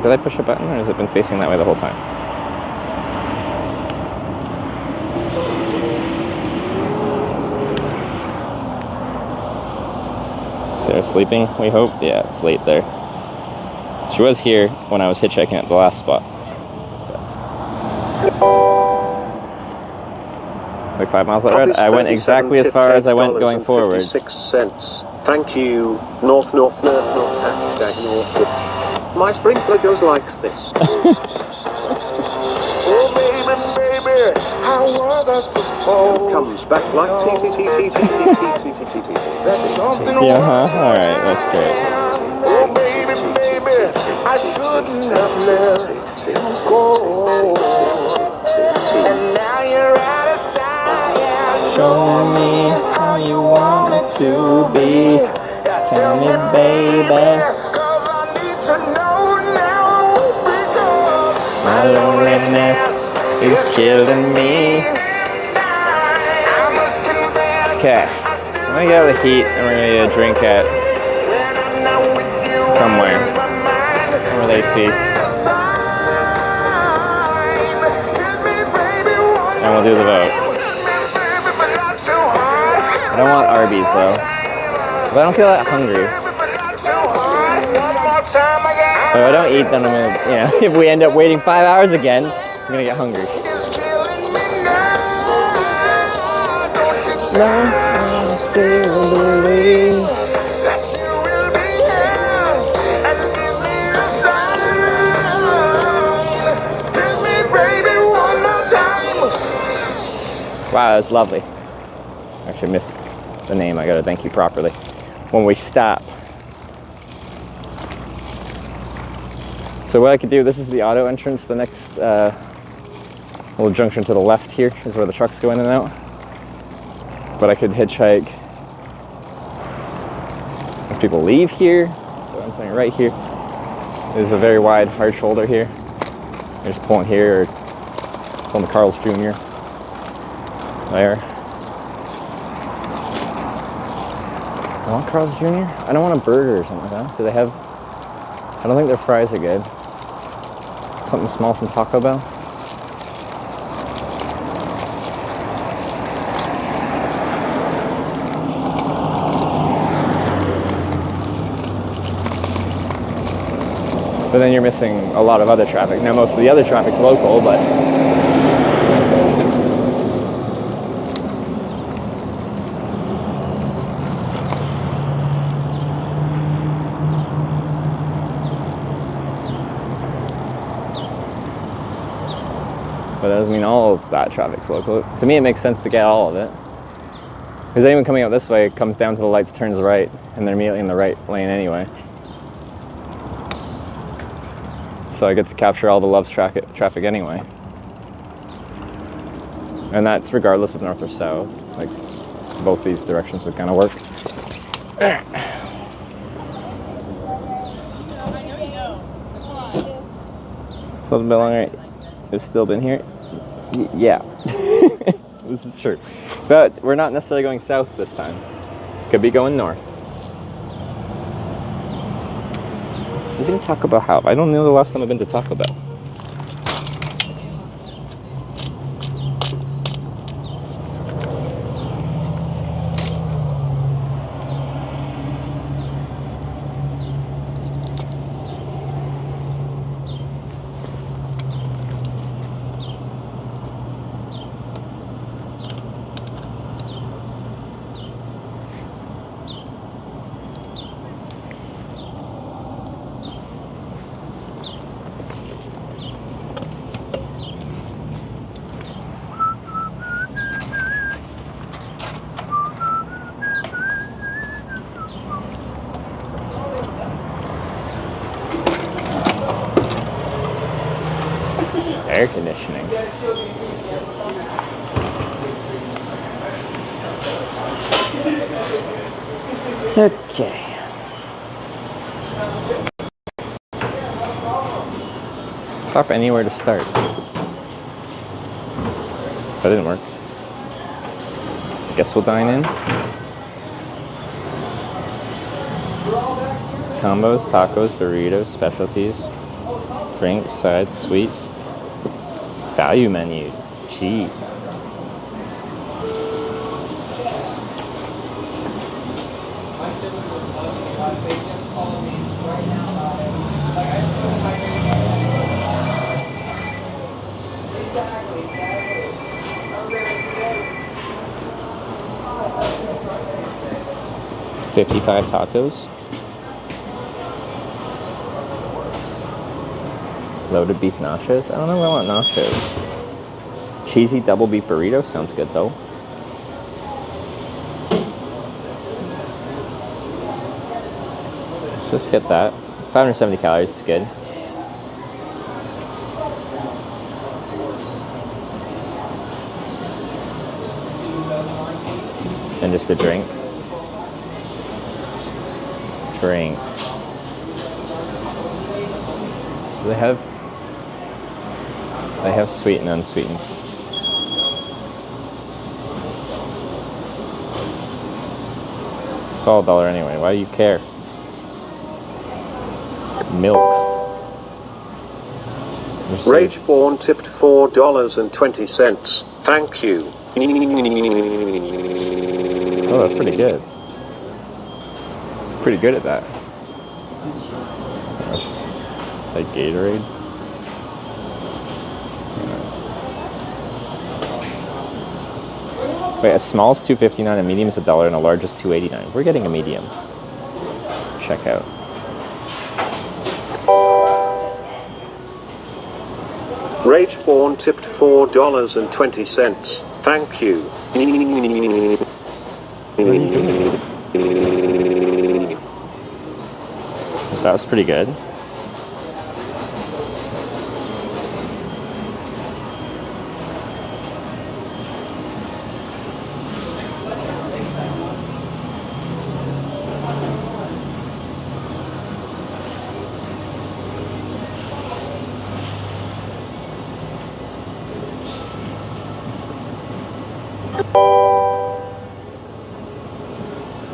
[SPEAKER 2] Did I push a button, or has it been facing that way the whole time? Sarah's sleeping, we hope? Yeah, it's late there. She was here when I was hitchhiking at the last spot. Like 5 miles that road. I went exactly as far as I went going forwards.
[SPEAKER 3] $57.56. Thank you. North, hashtag North Hitch. My sprinkler goes like this.
[SPEAKER 12] Oh baby, baby, how was I supposed
[SPEAKER 3] Comes back like
[SPEAKER 12] That's something
[SPEAKER 2] Yeah, huh? Alright, that's great.
[SPEAKER 12] Oh baby, baby, I shouldn't have let you go. And now you're out of sight.
[SPEAKER 2] Show me how you want it to be. Tell me, baby.
[SPEAKER 12] Cause I need to know now. Because
[SPEAKER 2] My loneliness is killing me. Okay, I'm gonna get out of the heat and we're gonna get a drink at somewhere. Where they see. And we'll do the vote. I don't want Arby's though. But I don't feel that hungry. If I don't eat, then I'm gonna, you know, if we end up waiting 5 hours again, I'm gonna get hungry. Wow, that's lovely. Actually missed the name. I gotta thank you properly when we stop. So what I could do, this is the auto entrance. The next little junction to the left here is where the trucks go in and out. But I could hitchhike as people leave here. So I'm saying right here. There's a very wide hard shoulder here. You're just pulling here or pulling the Carl's Jr. There. I want Carl's Jr. I don't want a burger or something like that. Do they have? I don't think their fries are good. Something small from Taco Bell. But then you're missing a lot of other traffic. Now most of the other traffic's local, but that doesn't mean all of that traffic's local. To me, it makes sense to get all of it. Because anyone coming out this way comes down to the lights, turns right, and they're immediately in the right lane anyway. So I get to capture all the Love's traffic anyway. And that's regardless of north or south. Like, both these directions would kind of work. Still been long, right? It's still been here? Yeah. This is true. But we're not necessarily going south this time. Could be going north. Visiting Taco Bell how? I don't know the last time I've been to Taco Bell. Air conditioning. Okay. Stop anywhere to start. That didn't work. Guess we'll dine in. Combos, tacos, burritos, specialties. Drinks, sides, sweets. Value menu. Cheap. $55 tacos. Loaded beef nachos. I don't know if I want nachos. Cheesy double beef burrito sounds good though. Let's just get that. 570 calories is good. And just a drink. Drinks. Do they have sweet and unsweetened. It's all $1 anyway. Why do you care? Milk.
[SPEAKER 3] Rageborn tipped $4.20. Thank you.
[SPEAKER 2] Oh, that's pretty good. Pretty good at that. It's like Gatorade. Wait, a small is $2.59, a medium is $1, and a large is $2.89. We're getting a medium. Check out.
[SPEAKER 3] Rageborn tipped $4.20. Thank you.
[SPEAKER 2] That was pretty good.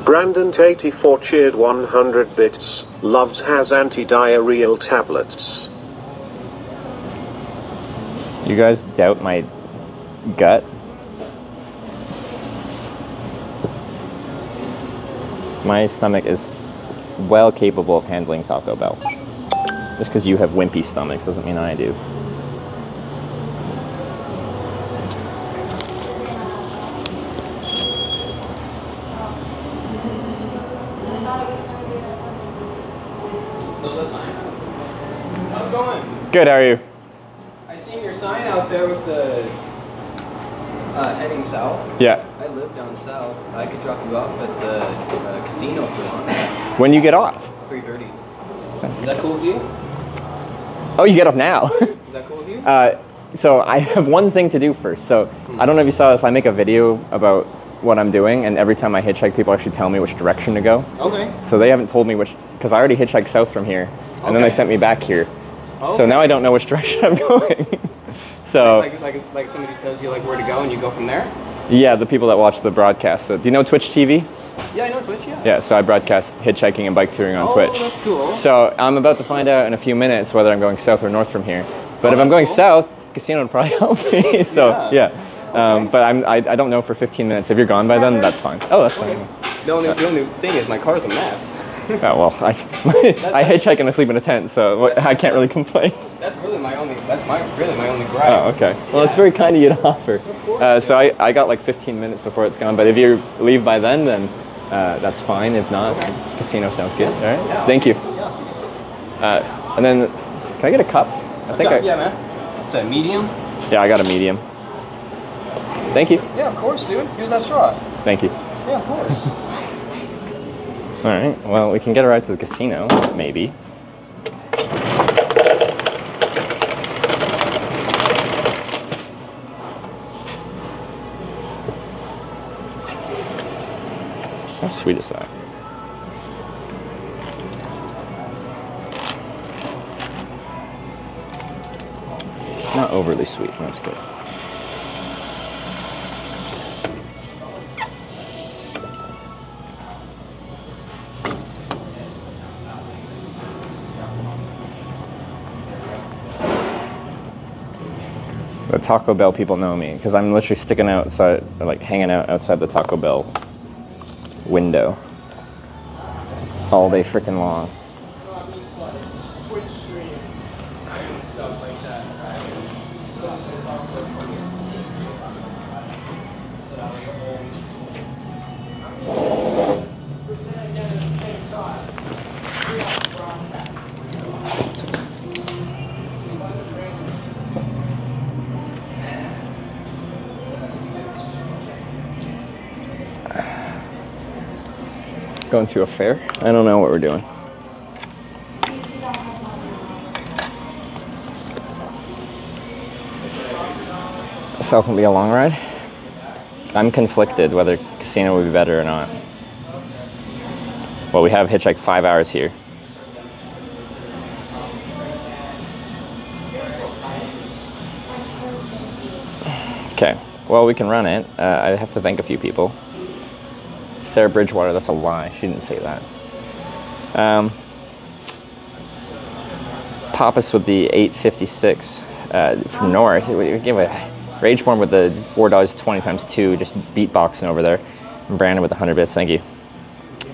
[SPEAKER 3] Brandon84 cheered 100 bits. Loves has anti-diarrheal tablets.
[SPEAKER 2] You guys doubt my gut? My stomach is well capable of handling Taco Bell. Just because you have wimpy stomachs doesn't mean I do.
[SPEAKER 17] How's it going?
[SPEAKER 2] Good, how are you?
[SPEAKER 17] I seen your sign out there with the heading south.
[SPEAKER 2] Yeah.
[SPEAKER 17] I live down south. I could drop you off at the casino if you want.
[SPEAKER 2] When you get off?
[SPEAKER 17] 3:30. Is that cool with you?
[SPEAKER 2] Oh, you get off now?
[SPEAKER 17] Is that cool with you?
[SPEAKER 2] So I have one thing to do first. So I don't know if you saw this. I make a video about what I'm doing, and every time I hitchhike, people actually tell me which direction to go.
[SPEAKER 17] Okay.
[SPEAKER 2] So they haven't told me which, because I already hitchhiked south from here, and then they sent me back here.
[SPEAKER 17] Okay.
[SPEAKER 2] So now I don't know which direction I'm going. So
[SPEAKER 17] like somebody tells you like where to go and you go from there?
[SPEAKER 2] yeah, the people that watch the broadcast. So, do you know Twitch TV?
[SPEAKER 17] Yeah, I know Twitch, yeah.
[SPEAKER 2] Yeah, so I broadcast hitchhiking and bike touring on Twitch.
[SPEAKER 17] Oh, that's cool.
[SPEAKER 2] So I'm about to find out in a few minutes whether I'm going south or north from here. But if I'm going south, casino would probably help me. So yeah. But I don't know for 15 minutes. If you're gone by then, that's fine. Oh, that's fine.
[SPEAKER 17] The only thing is my car's a mess.
[SPEAKER 2] Oh, well, I hitchhike and I sleep in a tent, so I can't really complain.
[SPEAKER 17] That's really my only gripe.
[SPEAKER 2] Oh, okay. Well, it's very kind of you to offer. So I got like 15 minutes before it's gone, but if you leave by then that's fine. If not, casino sounds good. All right.
[SPEAKER 17] Yeah,
[SPEAKER 2] Thank you. And then, can I get a cup?
[SPEAKER 17] Yeah, man. It's a medium?
[SPEAKER 2] Yeah, I got a medium. Thank you.
[SPEAKER 17] Yeah, of course, dude. Use that straw.
[SPEAKER 2] Thank you.
[SPEAKER 17] Yeah, of course.
[SPEAKER 2] All right. Well, we can get a ride to the casino, maybe. How sweet is that? Not overly sweet. That's good. The Taco Bell people know me because I'm literally sticking outside, like hanging out outside the Taco Bell window all day freaking long. Going to a fair? I don't know what we're doing. South will be a long ride. I'm conflicted whether casino would be better or not. Well, we have hitchhiked 5 hours here. Okay, well, we can run it. I have to thank a few people. Sarah Bridgewater, that's a lie. She didn't say that. Pappas with the 856 from North. We gave a Rageborn with the $4.20 times 2, just beatboxing over there. And Brandon with the 100 bits, thank you.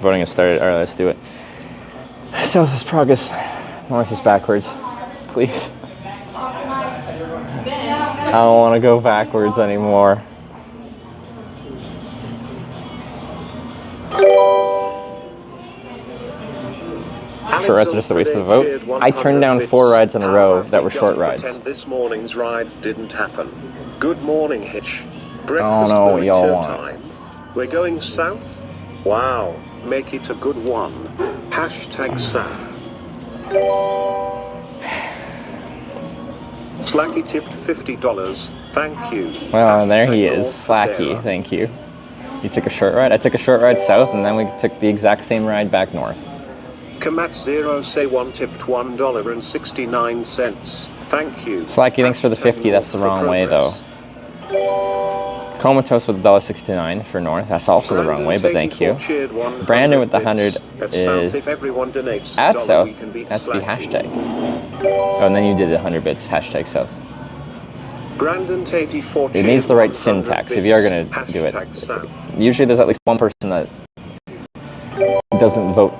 [SPEAKER 2] Voting has started. All right, let's do it. South is progress, north is backwards. Please. I don't want to go backwards anymore. Short rides are just a waste of the vote. I turned down 4 rides in a row that were short rides.
[SPEAKER 3] This morning's ride didn't happen. Good morning, Hitch.
[SPEAKER 2] I
[SPEAKER 3] Breakfast
[SPEAKER 2] don't know what y'all want.
[SPEAKER 3] time. We're going south? Wow, make it a good one. Hashtag south. Slacky tipped $50. Thank you.
[SPEAKER 2] Well, there he is. Slacky, thank you. You took a short ride? I took a short ride south, and then we took the exact same ride back north.
[SPEAKER 3] Kamat 0 say 1 tipped $1.69. Thank you.
[SPEAKER 2] Slacky, thanks for the 50. That's the wrong way, though. Comatose with $1.69 for north. That's also the wrong way, but thank you. Brandon with the 100 is at south. That's the hashtag. Oh, and then you did 100 bits. Hashtag south.
[SPEAKER 3] Brandon 84.
[SPEAKER 2] It needs the right syntax if you are going to do it. Usually there's at least one person that doesn't vote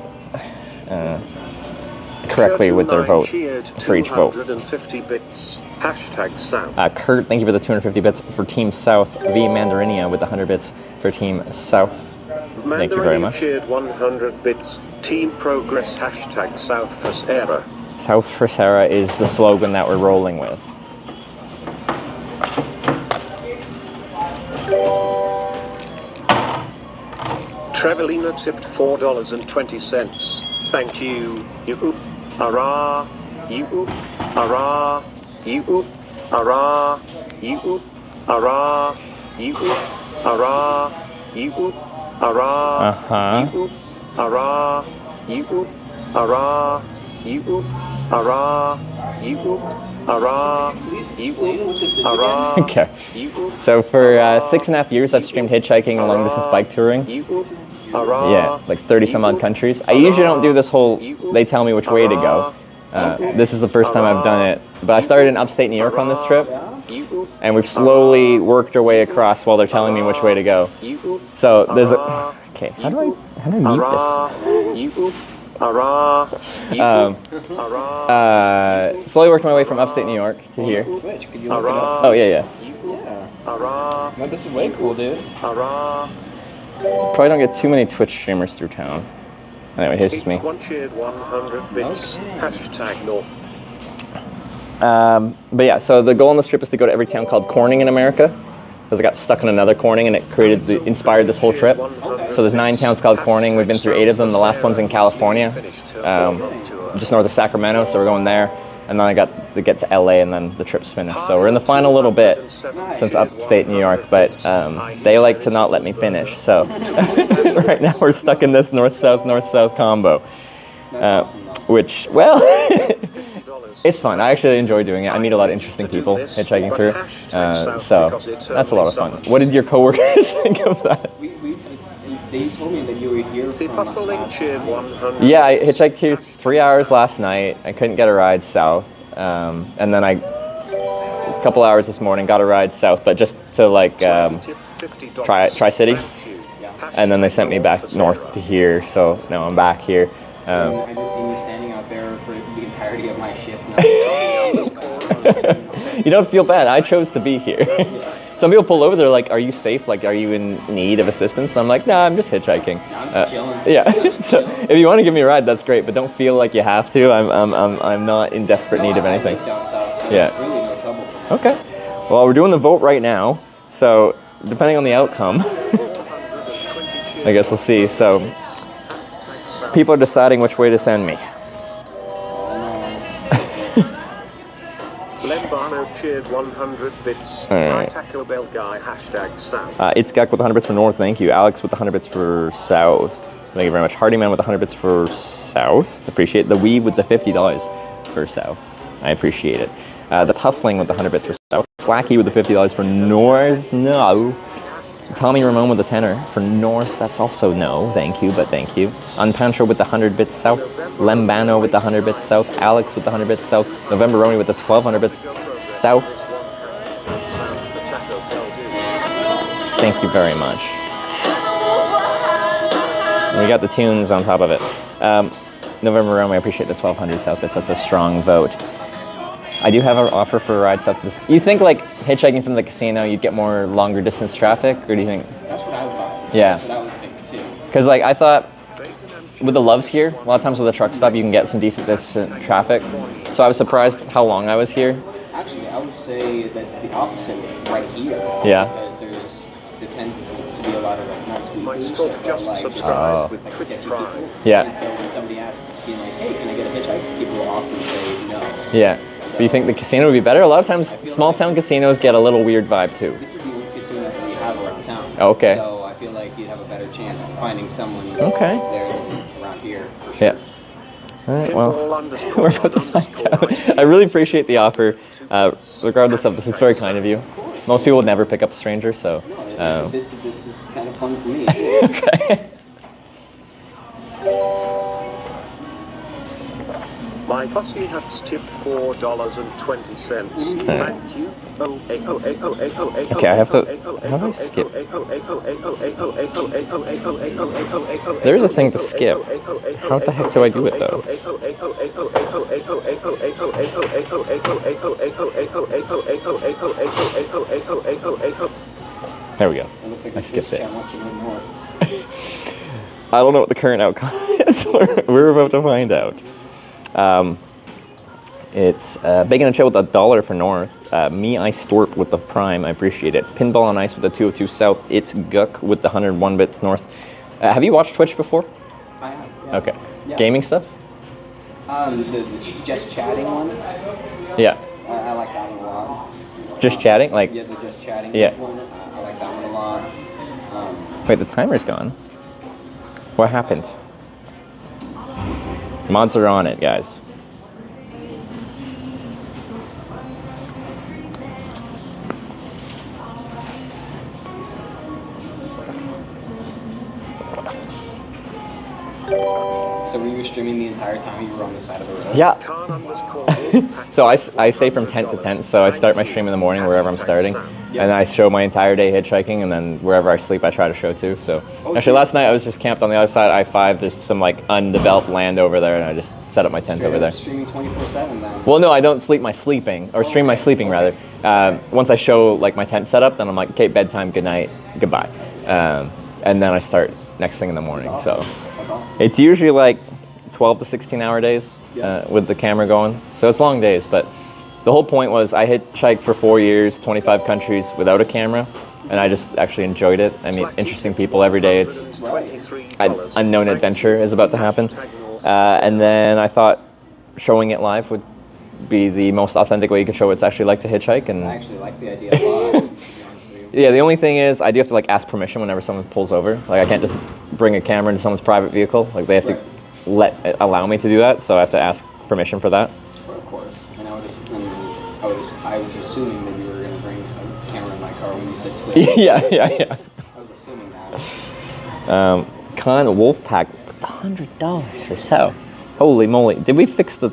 [SPEAKER 2] correctly with their vote for each vote.
[SPEAKER 3] 250 bits. Hashtag south.
[SPEAKER 2] Kurt, thank you for the 250 bits for Team South. V Mandarinia with the 100 bits for Team South. Thank you very much.
[SPEAKER 3] Cheered 100 bits. Team Progress. Hashtag South for Sarah.
[SPEAKER 2] South for Sarah is the slogan that we're rolling with.
[SPEAKER 3] Trevelina tipped $4.20. Thank you. You oop, hurrah. You oop, hurrah. You oop, hurrah. You oop, hurrah. You oop, hurrah. You oop, hurrah. You oop, hurrah. You oop, hurrah. You oop, hurrah. You oop, hurrah. You oop, hurrah.
[SPEAKER 2] Okay. So for 6.5 years, I've streamed hitchhiking and long distance bike touring. Yeah, like 30 some odd countries. I usually don't do this whole, they tell me which way to go. This is the first time I've done it. But I started in upstate New York on this trip. And we've slowly worked our way across while they're telling me which way to go. So there's a, okay, how do I mute this? Slowly worked my way from upstate New York to here.
[SPEAKER 17] Twitch, could you look it up?
[SPEAKER 2] Oh, yeah.
[SPEAKER 17] Yeah. No, this is way cool, dude.
[SPEAKER 2] Probably don't get too many Twitch streamers through town. Anyway, here's just me.
[SPEAKER 3] One cheered 100 bits. Hashtag North.
[SPEAKER 2] But yeah, so the goal on this trip is to go to every town called Corning in America. Because I got stuck in another Corning and it inspired this whole trip. So there's 9 towns called Corning. We've been through 8 of them. The last one's in California, just north of Sacramento. So we're going there. And then I got to get to LA and then the trip's finished. So we're in the final little bit since upstate New York, but they like to not let me finish. So right now we're stuck in this north-south combo. Which, well, it's fun. I actually enjoy doing it. I meet a lot of interesting people hitchhiking through. So that's a lot of fun. What did your coworkers think of that?
[SPEAKER 17] They told me that you were here from last night.
[SPEAKER 2] Yeah, I hitchhiked here 3 hours last night. I couldn't get a ride south. And then I a couple hours this morning, got a ride south, but just to like Tri-City, and then they sent me back north to here, so now I'm back here.
[SPEAKER 17] I just see me standing out there for the entirety of my shift now.
[SPEAKER 2] You don't feel bad. I chose to be here. Some people pull over. They're like, "Are you safe? Like, are you in need of assistance?" I'm like, "Nah, I'm just hitchhiking."
[SPEAKER 17] No, I'm just chilling.
[SPEAKER 2] Yeah. So if you want to give me a ride, that's great. But don't feel like you have to. I'm not in desperate need of anything.
[SPEAKER 17] I live down south, so
[SPEAKER 2] Yeah.
[SPEAKER 17] it's really no trouble for me.
[SPEAKER 2] Okay. Well, we're doing the vote right now. So depending on the outcome, I guess we'll see. So people are deciding which way to send me.
[SPEAKER 3] Lembano cheered 100 bits.
[SPEAKER 2] Alright.
[SPEAKER 3] Taco Bell guy #Sam.
[SPEAKER 2] It's Gek with 100 bits for north, thank you. Alex with 100 bits for south. Thank you very much. Hardyman with 100 bits for south. Appreciate it. The Weave with the $50 for south. I appreciate it. The Puffling with the 100 bits for south. Slacky with the $50 for north. No. Tommy Ramone with the tenner for north. That's also no. Thank you, but thank you. Unpancho with the 100 bits south. Lembano with the 100 bits south. Alex with the 100 bits south. November Roni with the 1200 bits south. Thank you very much. We got the tunes on top of it. November Rome, I appreciate the 1200 south bits. That's a strong vote. I do have an offer for a ride south. You think like hitchhiking from the casino, you'd get more longer distance traffic, or do you think?
[SPEAKER 17] That's what I would thought.
[SPEAKER 2] Yeah.
[SPEAKER 17] That's what I would think too.
[SPEAKER 2] Because like I thought, with the Loves here, a lot of times with a truck stop, you can get some decent distance traffic. So I was surprised how long I was here.
[SPEAKER 17] Actually, I would say that's the opposite right here.
[SPEAKER 2] Yeah.
[SPEAKER 17] Because there tends to be a lot of like not tweakers, but like
[SPEAKER 2] Oh.
[SPEAKER 17] with like sketchy people.
[SPEAKER 2] Yeah.
[SPEAKER 17] And so when somebody asks, being like, "Hey, can I get a hitchhike?" People will often say no.
[SPEAKER 2] Yeah. Do you think the casino would be better? A lot of times, small town casinos get a little weird vibe too.
[SPEAKER 17] This is the only casino that we have around town.
[SPEAKER 2] Okay.
[SPEAKER 17] So I feel like you'd have a better chance of finding someone
[SPEAKER 2] Okay.
[SPEAKER 17] there than around here. For sure.
[SPEAKER 2] Yeah. All right. Well, we're about to find out. I really appreciate the offer. Regardless of this, it's very kind of you. Most people would never pick up a stranger, so.
[SPEAKER 17] This is kind of fun for me too.
[SPEAKER 2] Okay.
[SPEAKER 3] My posse has tipped $4.20. Thank you.
[SPEAKER 2] Okay, I have to. How do I skip? There is a thing to skip. How the heck do I do it though? There we go.
[SPEAKER 17] It looks like
[SPEAKER 2] I skipped it.
[SPEAKER 17] chat wants to know more.
[SPEAKER 2] I don't know what the current outcome is. We're about to find out. It's Bacon and Chill with $1 for north. Me I Storp with the prime. I appreciate it. Pinball on Ice with the 202 south. It's Guck with the 101 bits north. Have you watched Twitch before?
[SPEAKER 17] I have. Yeah.
[SPEAKER 2] Okay.
[SPEAKER 17] Yeah.
[SPEAKER 2] Gaming stuff?
[SPEAKER 17] The just chatting one.
[SPEAKER 2] Yeah.
[SPEAKER 17] I like that one a lot.
[SPEAKER 2] Just chatting? Like.
[SPEAKER 17] Yeah, the just chatting
[SPEAKER 2] Yeah.
[SPEAKER 17] one. I like that one a lot.
[SPEAKER 2] Wait, the timer's gone. What happened? Mods are on it, guys.
[SPEAKER 17] So were you streaming the entire time you were on the side of the road?
[SPEAKER 2] Yeah. So I stay from tent to tent, so I start my stream in the morning wherever I'm starting, and I show my entire day hitchhiking, and then wherever I sleep I try to show too. So actually last night I was just camped on the other side of I-5. There's some like undeveloped land over there, and I just set up my tent over there.
[SPEAKER 17] Streaming 24/7 then.
[SPEAKER 2] Well, no, I don't sleep my sleeping, or stream my sleeping rather. Once I show like my tent setup, then I'm like, okay, bedtime, good night, goodbye, and then I start next thing in the morning. So it's usually like 12 to 16 hour days with the camera going. So it's long days, but the whole point was I hitchhiked for 4 years, 25 countries without a camera, and I just actually enjoyed it. I meet interesting people every day. It's an unknown adventure is about to happen. And then I thought showing it live would be the most authentic way you can show what it's actually like to hitchhike. And
[SPEAKER 17] I actually like the idea a lot.
[SPEAKER 2] yeah, the only thing is I do have to like ask permission whenever someone pulls over. Like I can't just bring a camera into someone's private vehicle. Like they have to allow me to do that, so I have to ask permission for that.
[SPEAKER 17] Of course. And I was assuming that you were going to bring a camera in my car when you said Twitch.
[SPEAKER 2] yeah.
[SPEAKER 17] I was assuming that.
[SPEAKER 2] Con Wolfpack, $100 or so. Holy moly! Did we fix the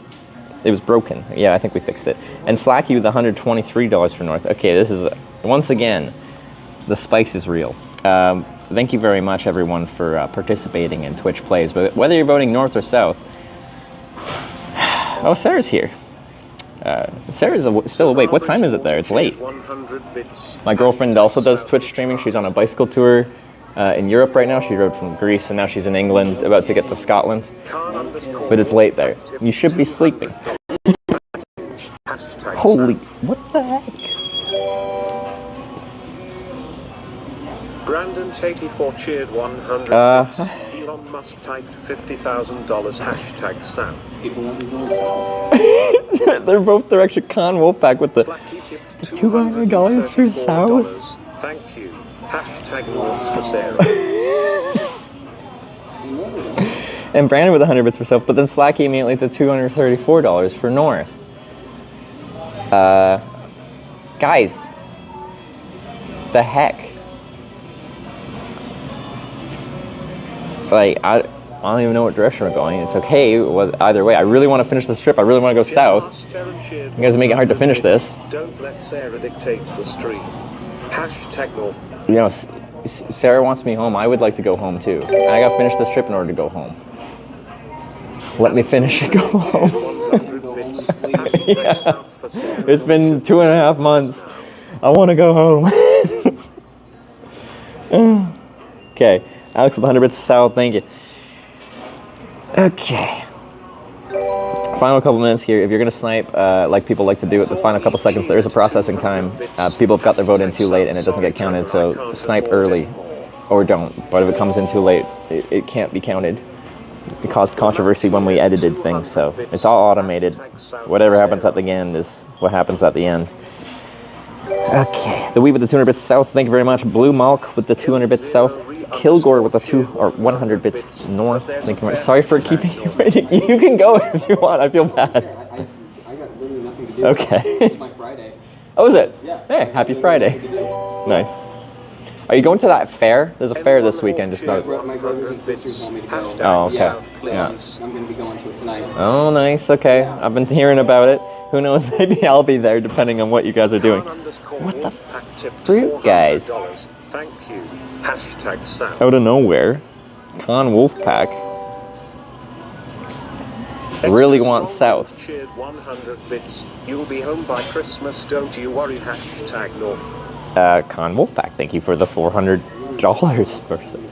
[SPEAKER 2] It was broken. Yeah, I think we fixed it. And Slacky with $123 for North. Okay, this is, once again, the spikes is real. Thank you very much, everyone, for participating in Twitch Plays. But whether you're voting North or South... Oh, Sarah's here. Sarah's still awake. What time is it there? It's late. My girlfriend also does Twitch streaming. She's on a bicycle tour in Europe right now. She rode from Greece and now she's in England, about to get to Scotland. But it's late there. You should be sleeping. Holy, what the heck?
[SPEAKER 3] Brandon 84 cheered 100. Elon Musk typed $50,000 hashtag Sam. People want to go south.
[SPEAKER 2] They're both direction. Con Wolfpack with the $200 for South.
[SPEAKER 3] Thank you. Hashtag North for Sarah.
[SPEAKER 2] And Brandon with 100 bits for South, but then Slacky immediately to $234 for North. Guys, the heck? Like, I don't even know what direction we're going. It's okay either way. I really want to finish this trip. I really want to go south. You guys are making it hard to finish this.
[SPEAKER 3] Don't let Sarah dictate the stream. Hashtag North.
[SPEAKER 2] You know, Sarah wants me home. I would like to go home too. I got to finish this trip in order to go home. Let me finish and go home. Yeah. It's been 2.5 months. I want to go home. Okay. Alex with 100 bits South, thank you. Okay. Final couple minutes here. If you're going to snipe, like people like to do at the final couple seconds, there is a processing time. People have got their vote in too late and it doesn't get counted, so snipe early. Or don't. But if it comes in too late, it can't be counted. It caused controversy when we edited things, so it's all automated. Whatever happens at the end is what happens at the end. Okay. The Wee with the 200 bits South, thank you very much. Blue Malk with the 200 bits South. Kilgore with the 100 bits North. Thank you. Sorry for keeping you waiting. You can go if you want. I feel bad.
[SPEAKER 17] I got literally nothing to do.
[SPEAKER 2] Okay.
[SPEAKER 17] It's my Friday.
[SPEAKER 2] Oh, is it?
[SPEAKER 17] Yeah.
[SPEAKER 2] Hey, happy Friday. Nice. Are you going to that fair? There's a fair this weekend. Just not.
[SPEAKER 17] My brothers and sisters want me to go.
[SPEAKER 2] Oh, okay.
[SPEAKER 17] Yeah. I'm going to be going to it tonight.
[SPEAKER 2] Oh, nice. Okay. I've been hearing about it. Who knows? Maybe I'll be there depending on what you guys are doing. What the fruit, guys?
[SPEAKER 3] Thank you. Hashtag Sam.
[SPEAKER 2] Out of nowhere, Con Wolfpack really wants South.
[SPEAKER 3] Cheered 100 bits. You'll be home by Christmas, don't you worry. Hashtag North.
[SPEAKER 2] Con Wolfpack, thank you for the $400 person.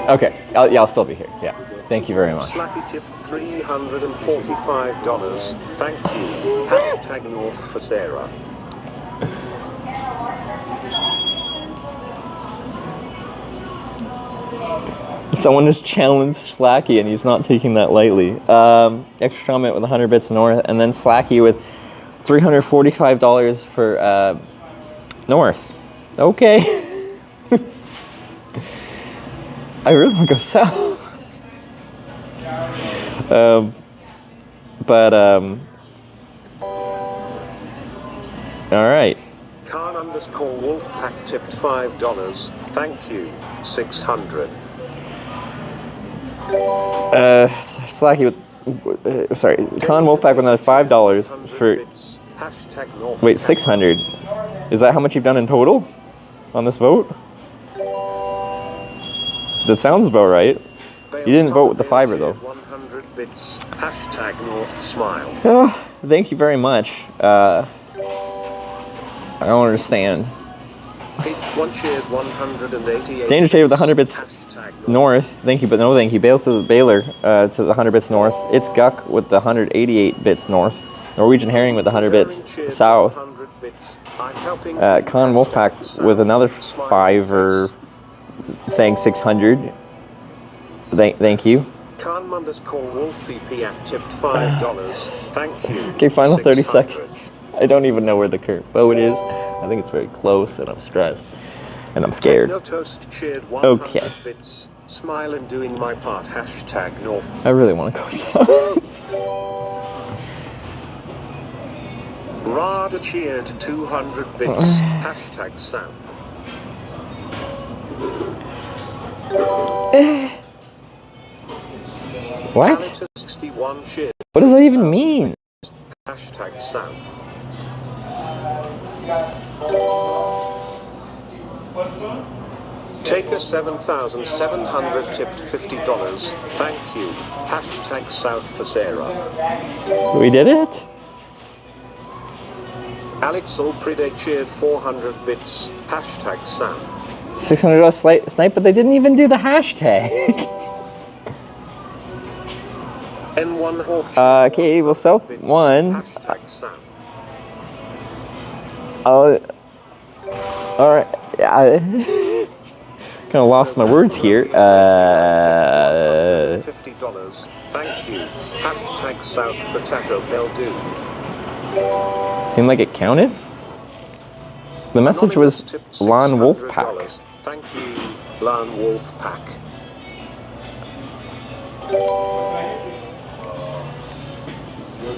[SPEAKER 2] Okay, I'll still be here. Yeah, thank you very much.
[SPEAKER 3] Slappy tip $345. Thank you. Hashtag North for Sarah.
[SPEAKER 2] Someone has challenged Slacky and he's not taking that lightly. Extra comment with 100 bits North, and then Slacky with $345 for North. Okay. I really want to go south. All right.
[SPEAKER 3] Khan _ Wolfpack tipped $5. Thank you. 600.
[SPEAKER 2] Slacky with sorry, Con Wolfpack with another $5 for. Wait, 600. Is that how much you've done in total on this vote? That sounds about right. You didn't vote with the fiver though.
[SPEAKER 3] 100 bits. Hashtag North Smile.
[SPEAKER 2] Oh, thank you very much. I don't understand.
[SPEAKER 3] One cheered 188.
[SPEAKER 2] Danger Shade with 100 bits North. Thank you, but no thank you. Bales to the Baylor to the 100 bits North. It's Guck with the 188 bits North. Norwegian Herring with the 100 bits South. Con Wolfpack with another fiver saying 600. Thank you.
[SPEAKER 3] Khan _ Wolfie P tipped $5. Thank you.
[SPEAKER 2] Okay, final 30 seconds. I don't even know where the current vote is. I think it's very close, and I'm stressed, and I'm scared. Okay.
[SPEAKER 3] Bits. Smile and doing my part. Hashtag North.
[SPEAKER 2] I really want to go south.
[SPEAKER 3] Rada cheered 200 bits. Hashtag Sam.
[SPEAKER 2] What?
[SPEAKER 3] 61 cheered.
[SPEAKER 2] What does that even you mean?
[SPEAKER 3] Hashtag South. Taker 7,700 tipped $50. Thank you. Hashtag South for Sarah.
[SPEAKER 2] We did it?
[SPEAKER 3] Alex Alpride cheered 400 bits. Hashtag Sam.
[SPEAKER 2] $600 snipe, but they didn't even do the hashtag.
[SPEAKER 3] N1 Hawk.
[SPEAKER 2] Okay, well, South won.
[SPEAKER 3] Hashtag Sam.
[SPEAKER 2] Alright. I kind of lost my words here.
[SPEAKER 3] $50. Thank you. Hashtag South for Taco Bell dude.
[SPEAKER 2] Seemed like it counted. The message was Lon Wolfpack.
[SPEAKER 3] Thank you, Lon Wolfpack.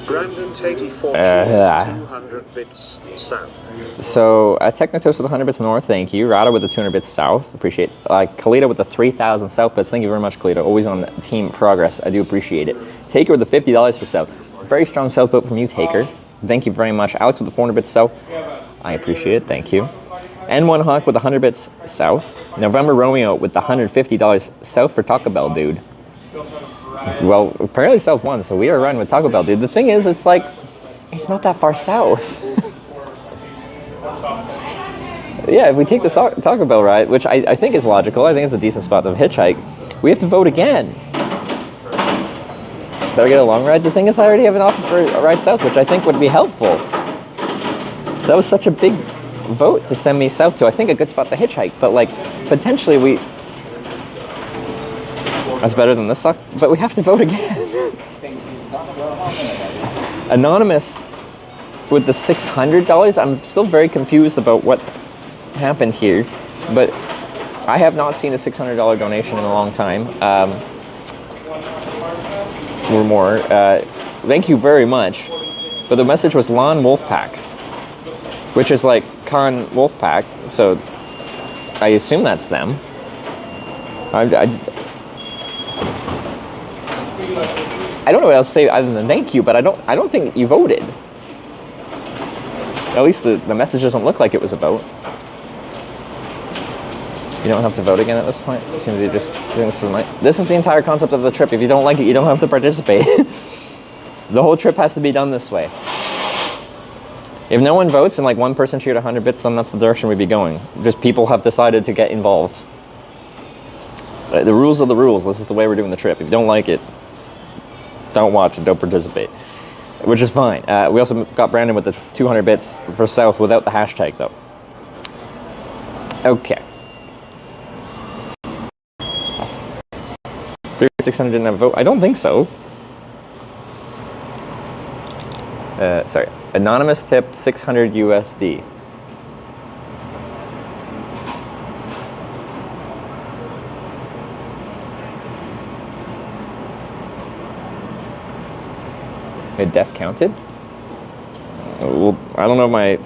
[SPEAKER 3] Brandon 84 200 bits south.
[SPEAKER 2] So Technotos with 100 bits north, thank you. Rada with the 200 bits south, appreciate. Kalita with the 3,000 south bits, thank you very much, Kalita. Always on team progress, I do appreciate it. Taker with the $50 for south. Very strong south vote from you, Taker. Thank you very much. Alex with the 400 bits south, I appreciate it, thank you. N1 Hawk with 100 bits south. November Romeo with the $150 south for Taco Bell, dude. Well, apparently South won, so we are running with Taco Bell, dude. The thing is, it's like, it's not that far south. Yeah, if we take the Taco Bell ride, which I think is logical, I think it's a decent spot to hitchhike, we have to vote again. Better get a long ride. The thing is, I already have an offer for a ride south, which I think would be helpful. That was such a big vote to send me south to. I think a good spot to hitchhike, but like, potentially that's better than this stuff, but we have to vote again. Anonymous with the $600, I'm still very confused about what happened here, but I have not seen a $600 donation in a long time, or more. Thank you very much. But the message was Lon Wolfpack, which is like Con Wolfpack, so I assume that's them. I don't know what else to say other than thank you, but I don't think you voted. At least the message doesn't look like it was a vote. You don't have to vote again at this point? It seems you're just doing this for the night. This is the entire concept of the trip. If you don't like it, you don't have to participate. The whole trip has to be done this way. If no one votes and like one person cheered 100 bits, then that's the direction we'd be going. Just people have decided to get involved. The rules are the rules. This is the way we're doing the trip. If you don't like it, don't watch and don't participate, which is fine. We also got Brandon with the 200 bits for South without the hashtag though. Okay. 600 didn't have a vote? I don't think so. Sorry. Anonymous tipped 600 USD. Def counted? Well, I don't know if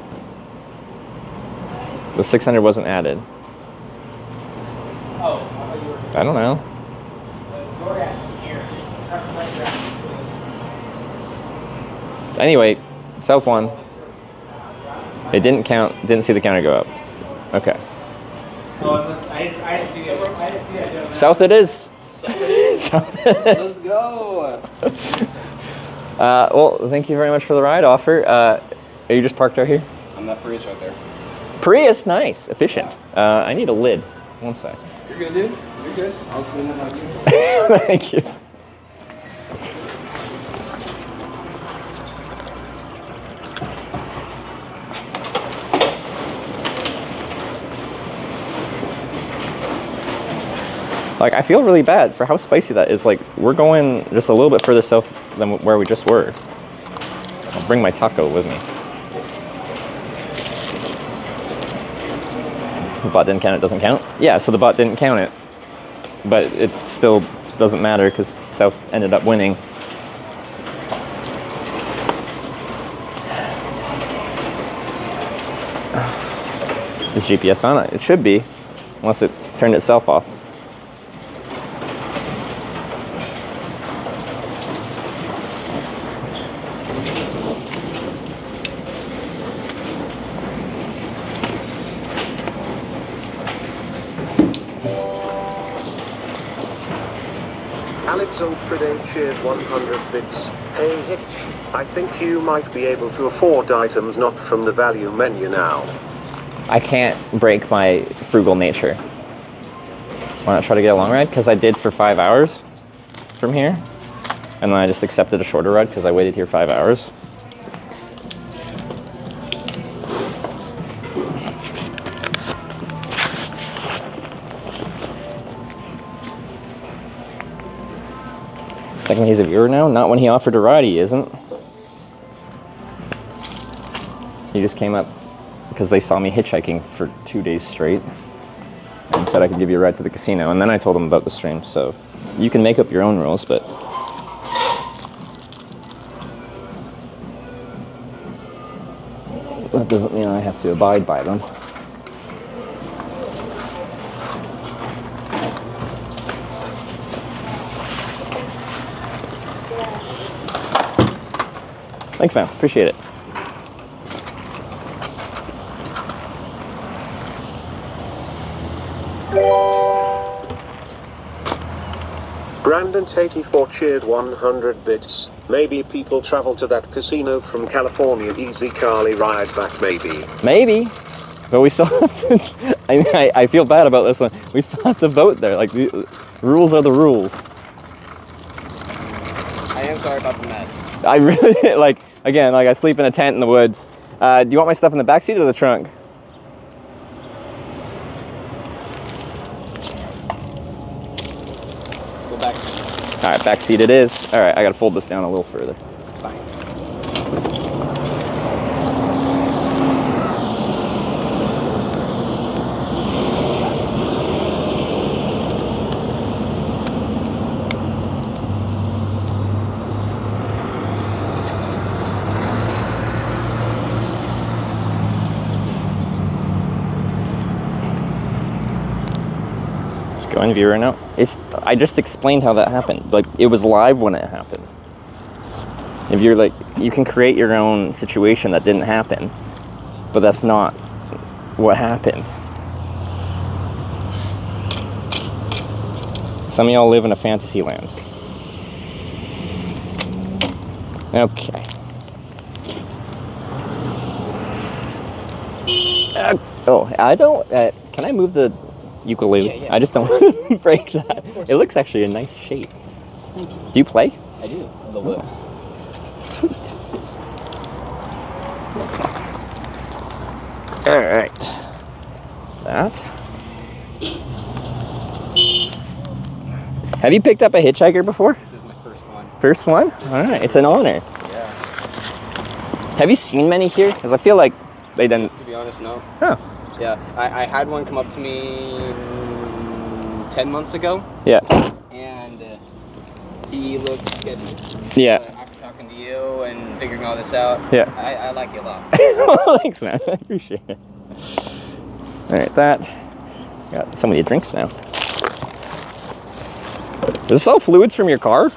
[SPEAKER 2] the 600 wasn't added. I don't know. Anyway, South won. It didn't count, didn't see the counter go up. Okay. South it is.
[SPEAKER 17] Let's go.
[SPEAKER 2] Well, thank you very much for the ride offer. Are you just parked out here?
[SPEAKER 17] I'm that Prius right there.
[SPEAKER 2] Prius, nice, efficient. I need a lid. One sec.
[SPEAKER 17] You're good, dude. You're good. I'll clean them up.
[SPEAKER 2] Thank you. Like, I feel really bad for how spicy that is. Like, we're going just a little bit further south than where we just were. I'll bring my taco with me. The bot didn't count, it doesn't count? Yeah, so the bot didn't count it. But it still doesn't matter because South ended up winning. Is GPS on it? It should be, unless it turned itself off.
[SPEAKER 3] Alex Ulpride cheered 100 bits. Hey Hitch, I think you might be able to afford items not from the value menu now.
[SPEAKER 2] I can't break my frugal nature. Why not try to get a long ride? Because I did for 5 hours from here. And then I just accepted a shorter ride because I waited here 5 hours. Second he's a viewer now? Not when he offered a ride, he isn't. He just came up because they saw me hitchhiking for 2 days straight and said I could give you a ride to the casino. And then I told him about the stream, so you can make up your own rules, but that doesn't mean I have to abide by them. Thanks, man. Appreciate it.
[SPEAKER 3] Brandon84 cheered 100 bits. Maybe people travel to that casino from California. Easy Carly ride back, maybe.
[SPEAKER 2] Maybe. But we still have to... I feel bad about this one. We still have to vote there. Like, the rules are the rules.
[SPEAKER 8] I am sorry about the mess.
[SPEAKER 2] I really... Like, again, like I sleep in a tent in the woods. Do you want my stuff in the backseat or the trunk?
[SPEAKER 8] Go back.
[SPEAKER 2] All right, backseat it is. All right, I gotta fold this down a little further.
[SPEAKER 8] Fine.
[SPEAKER 2] Go in viewer now. I just explained how that happened. Like, it was live when it happened. If you're like, you can create your own situation that didn't happen, but that's not what happened. Some of y'all live in a fantasy land. Okay. Oh, I don't, can I move the ukulele?
[SPEAKER 8] Yeah.
[SPEAKER 2] I just don't want to break that. It looks actually a nice shape. Do you play?
[SPEAKER 8] I do. A little bit.
[SPEAKER 2] Sweet. All right. That. Have you picked up a hitchhiker before?
[SPEAKER 8] This is my first one.
[SPEAKER 2] First one? All right. It's an honor.
[SPEAKER 8] Yeah.
[SPEAKER 2] Have you seen many here? Because I feel like they didn't.
[SPEAKER 8] To be honest, no.
[SPEAKER 2] Oh.
[SPEAKER 8] Yeah, I had one come up to me 10 months ago.
[SPEAKER 2] Yeah.
[SPEAKER 8] And he looked sketchy.
[SPEAKER 2] Yeah.
[SPEAKER 8] But after talking to you and figuring all this out,
[SPEAKER 2] yeah.
[SPEAKER 8] I like you a lot.
[SPEAKER 2] Thanks, man. I appreciate it. All right, that. Got so many drinks now. Is this all fluids from your car?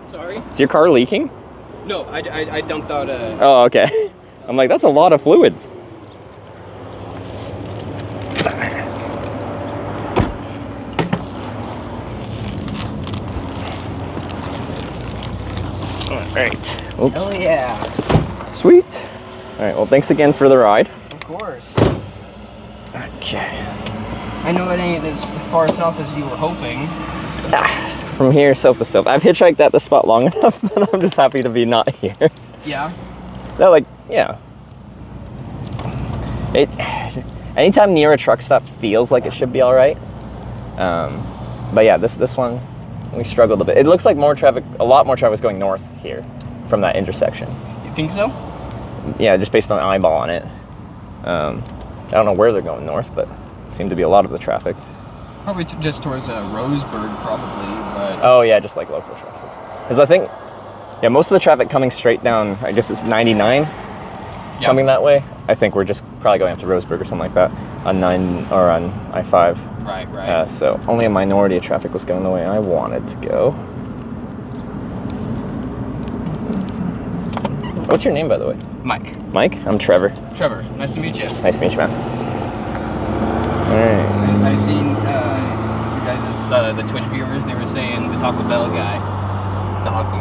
[SPEAKER 8] Sorry?
[SPEAKER 2] Is your car leaking?
[SPEAKER 8] No, I dumped out a...
[SPEAKER 2] Oh, okay. I'm like, that's a lot of fluid. All right. Oops.
[SPEAKER 8] Oh, yeah.
[SPEAKER 2] Sweet. All right, well, thanks again for the ride.
[SPEAKER 8] Of course.
[SPEAKER 2] Okay.
[SPEAKER 8] I know it ain't as far south as you were hoping.
[SPEAKER 2] From here, south to south. I've hitchhiked at the spot long enough that I'm just happy to be not here.
[SPEAKER 8] Yeah.
[SPEAKER 2] No, like, yeah. Anytime near a truck stop feels like it should be all right. But yeah, this one, we struggled a bit. It looks like a lot more traffic's going north here from that intersection.
[SPEAKER 8] You think so?
[SPEAKER 2] Yeah, just based on eyeballing it. I don't know where they're going north, but it seemed to be a lot of the traffic.
[SPEAKER 8] Probably just towards Roseburg, probably, but...
[SPEAKER 2] Oh yeah, just like local traffic. Because I think, yeah, most of the traffic coming straight down, I guess it's 99 coming that way. I think we're just probably going up to Roseburg or something like that on 9 or on I-5.
[SPEAKER 8] Right.
[SPEAKER 2] So only a minority of traffic was going the way I wanted to go. What's your name, by the way?
[SPEAKER 8] Mike.
[SPEAKER 2] Mike? I'm Trevor.
[SPEAKER 8] Trevor, nice to meet you.
[SPEAKER 2] Nice to meet you, man. All right.
[SPEAKER 8] I seen you guys'
[SPEAKER 17] the Twitch viewers, they were saying the Taco Bell guy. It's awesome.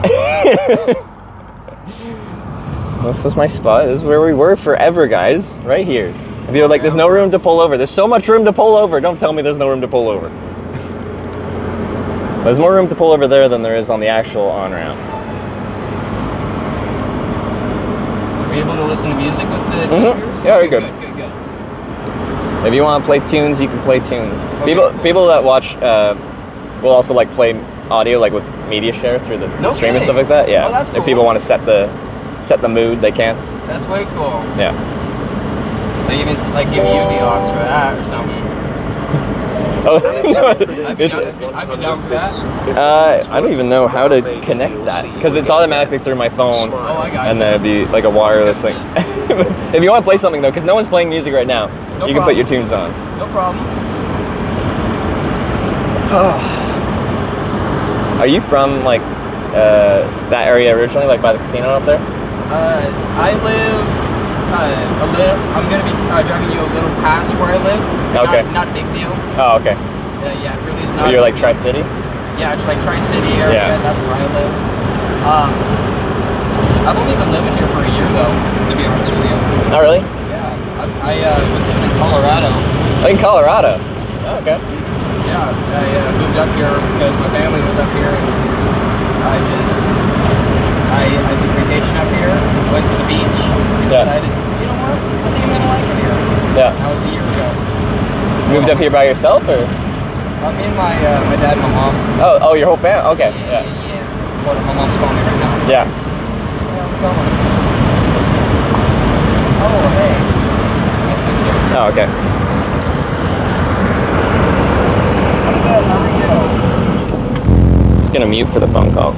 [SPEAKER 2] So this is my spot. This is where we were forever, guys. Right here. If you're like, there's no room to pull over. There's so much room to pull over. Don't tell me there's no room to pull over. There's more room to pull over there than there is on the actual on-ramp.
[SPEAKER 17] Are you able to listen to music with the Twitch viewers?
[SPEAKER 2] Yeah, very good.
[SPEAKER 17] Good.
[SPEAKER 2] If you want to play tunes, you can play tunes.
[SPEAKER 17] Okay,
[SPEAKER 2] People that watch will also like play audio, like with media share through the stream and stuff like that. Yeah.
[SPEAKER 17] Oh, that's cool.
[SPEAKER 2] If people want to set the mood, they can.
[SPEAKER 17] That's way cool.
[SPEAKER 2] Yeah.
[SPEAKER 17] They even like give you the aux for that or something.
[SPEAKER 2] Oh,
[SPEAKER 17] I'd be down for that.
[SPEAKER 2] I don't even know how to connect that because it's automatically through my phone.
[SPEAKER 17] Oh, I got
[SPEAKER 2] and then it'd be like a wireless thing. If you want to play something though, because no one's playing music right now, you can put your tunes on.
[SPEAKER 17] No problem.
[SPEAKER 2] Are you from like that area originally, like by the casino up there?
[SPEAKER 17] I live I'm gonna be driving you a little past where I live.
[SPEAKER 2] Okay.
[SPEAKER 17] Not a big deal.
[SPEAKER 2] Oh, okay.
[SPEAKER 17] Yeah, it really is not.
[SPEAKER 2] You're like Tri-City?
[SPEAKER 17] Yeah, it's like Tri-City area.
[SPEAKER 2] Yeah.
[SPEAKER 17] That's where I live. I've only been living here for a year though, to be honest with you.
[SPEAKER 2] Oh, really?
[SPEAKER 17] Yeah. I was living in Colorado.
[SPEAKER 2] In Colorado? Oh, okay.
[SPEAKER 17] Yeah, I moved up here because my family was up here, and I took vacation up here, went to the beach, and decided, you know what, I think I'm gonna like it here.
[SPEAKER 2] Yeah.
[SPEAKER 17] That was a year ago.
[SPEAKER 2] Moved up here by yourself, or?
[SPEAKER 17] Me and my dad and my mom.
[SPEAKER 2] Oh, your whole family? Okay, yeah.
[SPEAKER 17] Well, my mom's calling me right now. So.
[SPEAKER 2] Yeah.
[SPEAKER 17] How's it going? Oh, hey. My sister.
[SPEAKER 2] Oh, okay.
[SPEAKER 17] I'm good, how are you?
[SPEAKER 2] Just gonna mute for the phone call.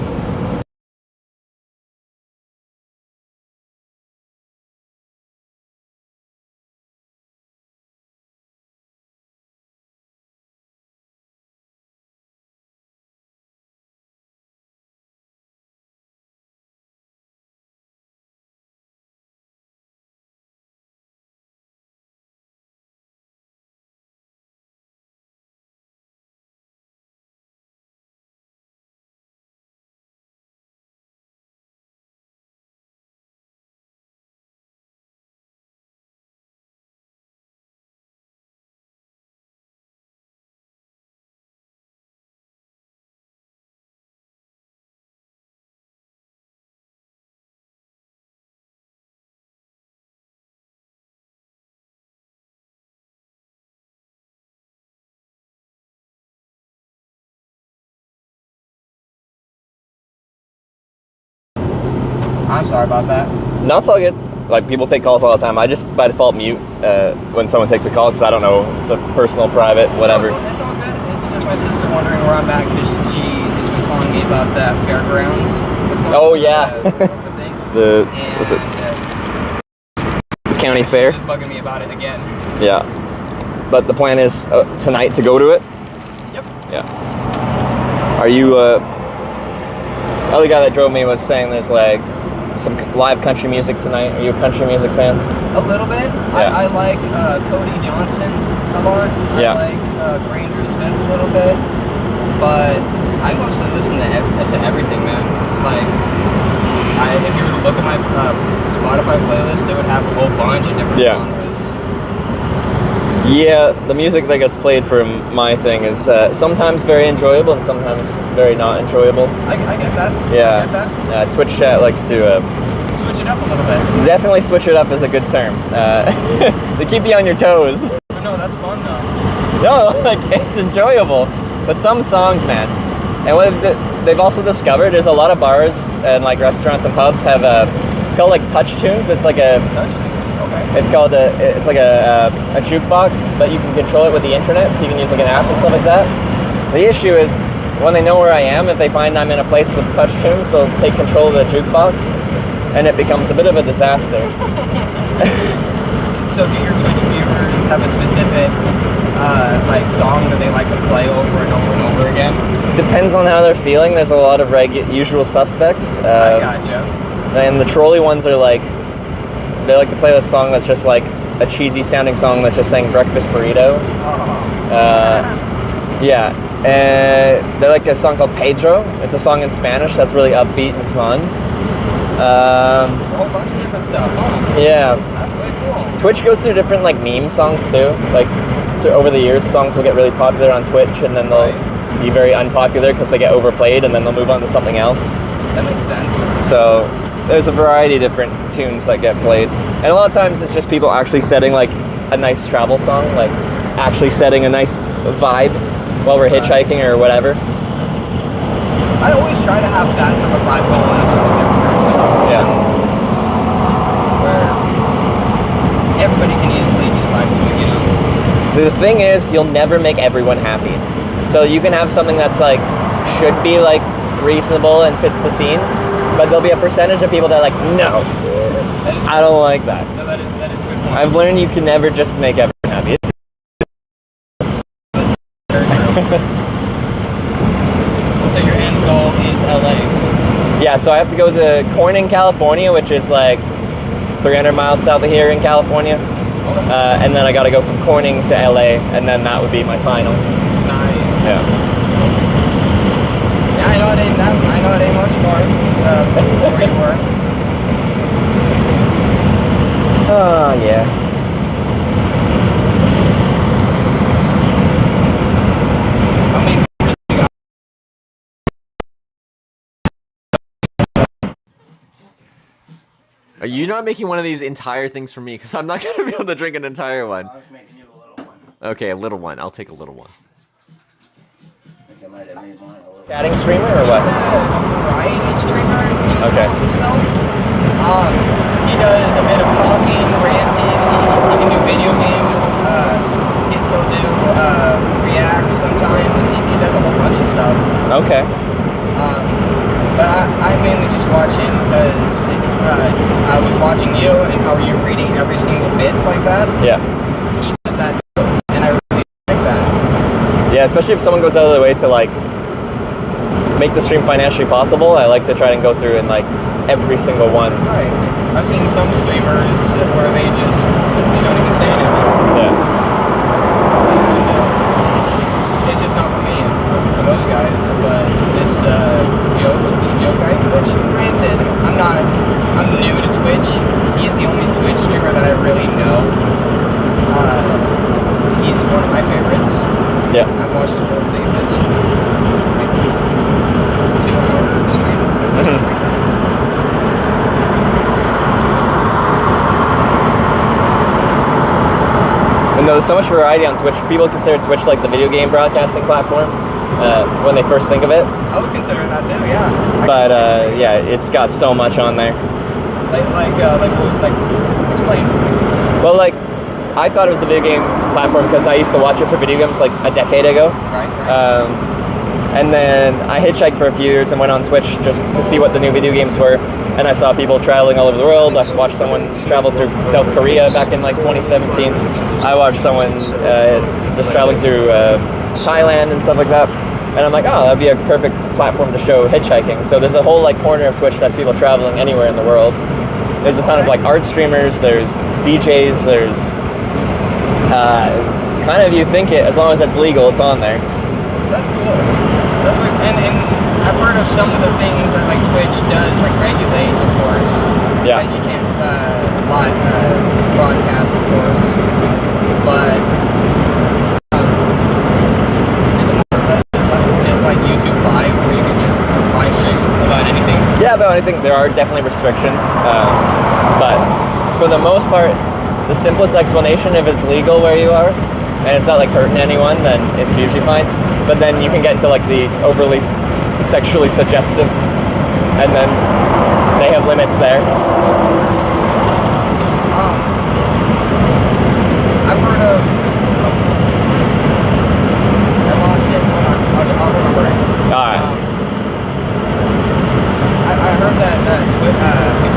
[SPEAKER 17] I'm sorry about that.
[SPEAKER 2] No, it's all good. Like, people take calls all the time. I just, by default, mute when someone takes a call because I don't know. It's a personal, private, whatever.
[SPEAKER 17] No, it's all good. It's just my sister wondering where I'm at because she has been calling me about the fairgrounds. What's going on
[SPEAKER 2] yeah. The what's it? The county fair.
[SPEAKER 17] She's bugging me about it again.
[SPEAKER 2] Yeah. But the plan is tonight to go to it?
[SPEAKER 17] Yep.
[SPEAKER 2] Yeah. Are you, the other guy that drove me was saying there's like some live country music tonight. Are you a country music fan?
[SPEAKER 17] A little bit.
[SPEAKER 2] Yeah.
[SPEAKER 17] I like Cody Johnson a lot.
[SPEAKER 2] Yeah.
[SPEAKER 17] I like Granger Smith a little bit. But I mostly listen to everything, man. Like, if you were to look at my Spotify playlist, they would have a whole bunch of different genres.
[SPEAKER 2] Yeah, the music that gets played for my thing is sometimes very enjoyable and sometimes very not enjoyable.
[SPEAKER 17] I get that.
[SPEAKER 2] Yeah.
[SPEAKER 17] I get that.
[SPEAKER 2] Twitch chat likes to
[SPEAKER 17] switch it up a little bit.
[SPEAKER 2] Definitely switch it up is a good term. To keep you on your toes.
[SPEAKER 17] But no, that's fun though.
[SPEAKER 2] No, like, it's enjoyable. But some songs, man. And what they've also discovered is a lot of bars and like restaurants and pubs have it's called like touch tunes. It's like a
[SPEAKER 17] touch tunes. Okay.
[SPEAKER 2] It's called it's like a jukebox, but you can control it with the internet, so you can use like an app and stuff like that. The issue is when they know where I am, if they find I'm in a place with touch tunes, they'll take control of the jukebox, and it becomes a bit of a disaster.
[SPEAKER 17] So do your Twitch viewers have a specific like song that they like to play over and over and over again?
[SPEAKER 2] Depends on how they're feeling. There's a lot of usual suspects.
[SPEAKER 17] I gotcha.
[SPEAKER 2] And the trolly ones are like, they like to play this song that's just like a cheesy sounding song that's just saying breakfast burrito.
[SPEAKER 17] Oh.
[SPEAKER 2] Yeah. They're like a song called Pedro. It's a song in Spanish that's really upbeat and fun.
[SPEAKER 17] A whole bunch of different stuff, huh?
[SPEAKER 2] Yeah.
[SPEAKER 17] That's way cool.
[SPEAKER 2] Twitch goes through different like meme songs too. Like over the years, songs will get really popular on Twitch, and then they'll be very unpopular because they get overplayed, and then they'll move on to something else.
[SPEAKER 17] That makes sense.
[SPEAKER 2] So there's a variety of different tunes that get played, and a lot of times it's just people actually setting like a nice travel song, like actually setting a nice vibe while we're hitchhiking or whatever.
[SPEAKER 17] I always try to have that type of vibe going when I'm with a different person.
[SPEAKER 2] Yeah.
[SPEAKER 17] Where everybody can easily just vibe to it, you know?
[SPEAKER 2] The thing is, you'll never make everyone happy. So you can have something that's like, should be like reasonable and fits the scene, but there'll be a percentage of people that are like, no, I don't like that.
[SPEAKER 17] No, that is a good point.
[SPEAKER 2] I've learned you can never just make everyone happy.
[SPEAKER 17] So your end goal is LA?
[SPEAKER 2] Yeah, so I have to go to Corning, California, which is like 300 miles south of here in California. And then I got to go from Corning to LA, and then that would be my final.
[SPEAKER 17] Nice.
[SPEAKER 2] Yeah.
[SPEAKER 17] Yeah, I know it ain't much more from where you were.
[SPEAKER 2] Oh, yeah. Are you not making one of these entire things for me? Because I'm not going to be able to drink an entire one.
[SPEAKER 19] I was making you a little one.
[SPEAKER 2] Okay, a little one. I'll take a little one.
[SPEAKER 19] I think I might have made mine a little.
[SPEAKER 2] Chatting streamer or what?
[SPEAKER 17] He's a variety streamer. He
[SPEAKER 2] Okay.
[SPEAKER 17] calls himself. He does a bit of talking, ranting. He can do video games. He'll do reacts sometimes. He does a whole bunch of stuff.
[SPEAKER 2] Okay.
[SPEAKER 17] But I mainly just watch him because I was watching you and how you're reading every single bits like that.
[SPEAKER 2] Yeah.
[SPEAKER 17] He does that too, and I really like that.
[SPEAKER 2] Yeah, especially if someone goes out of their way to like make the stream financially possible. I like to try and go through and like every single one.
[SPEAKER 17] Right. I've seen some streamers where they don't even say anything.
[SPEAKER 2] Yeah.
[SPEAKER 17] It's just not for me, for those guys. But this Joe guy, which granted, I'm new to Twitch. He's the only Twitch streamer that I really know. He's one of my favorites.
[SPEAKER 2] Yeah.
[SPEAKER 17] I've watched his whole thing. It's like 2-hour stream or something like that.
[SPEAKER 2] And there's so much variety on Twitch. People consider Twitch like the video game broadcasting platform when they first think of it.
[SPEAKER 17] I would consider that too, yeah.
[SPEAKER 2] But yeah, it's got so much on there.
[SPEAKER 17] Like explain.
[SPEAKER 2] Well, like I thought it was the video game platform because I used to watch it for video games like a decade ago.
[SPEAKER 17] Right.
[SPEAKER 2] And then I hitchhiked for a few years and went on Twitch just to see what the new video games were. And I saw people traveling all over the world. I watched someone travel through South Korea back in like 2017. I watched someone just traveling through Thailand and stuff like that. And I'm like, oh, that'd be a perfect platform to show hitchhiking. So there's a whole like corner of Twitch that's people traveling anywhere in the world. There's a ton of like art streamers, there's DJs, there's kind of, you think it, as long as it's legal, it's on there.
[SPEAKER 17] That's cool. That's what, and I've heard of some of the things that like Twitch does, like regulate, of course.
[SPEAKER 2] Yeah.
[SPEAKER 17] Like you can't live broadcast, of course. But is it more or less just like YouTube Live, where you can just live stream about anything?
[SPEAKER 2] Yeah, about anything. There are definitely restrictions, but for the most part, the simplest explanation, if it's legal where you are, and it's not like hurting anyone, then it's usually fine. But then you can get into like the overly sexually suggestive, and then they have limits there.
[SPEAKER 17] I've heard of. I lost it. Hold on. I'll remember it.
[SPEAKER 2] Alright.
[SPEAKER 17] I heard that people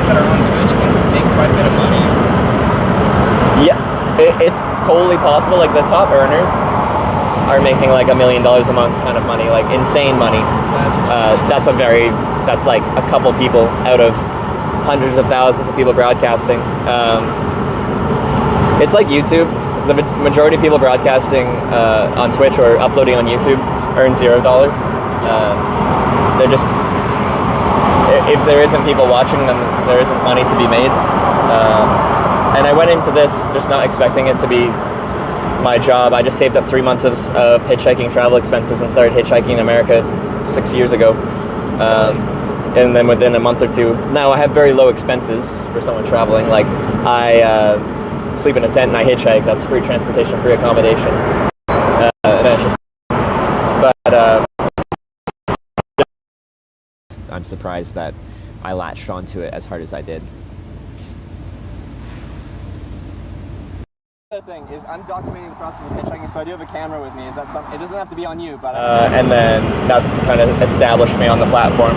[SPEAKER 17] that are on Twitch can make quite a bit of money.
[SPEAKER 2] Yeah, it's totally possible. Like the top earners are making like $1 million a month kind of money, like insane money. That's like a couple people out of hundreds of thousands of people broadcasting. It's like YouTube. The majority of people broadcasting on Twitch or uploading on YouTube earn $0. They're just, if there isn't people watching, then there isn't money to be made. And I went into this just not expecting it to be my job. I just saved up 3 months of hitchhiking travel expenses and started hitchhiking in America 6 years ago. And then within a month or two, now I have very low expenses for someone traveling. Like I sleep in a tent and I hitchhike. That's free transportation, free accommodation. And that's just, but I'm surprised that I latched onto it as hard as I did.
[SPEAKER 17] The other thing is I'm documenting the process of hitchhiking, so I do have a camera with me. Is that something? It doesn't have to be on you, but
[SPEAKER 2] and then that's kind of established me on the platform.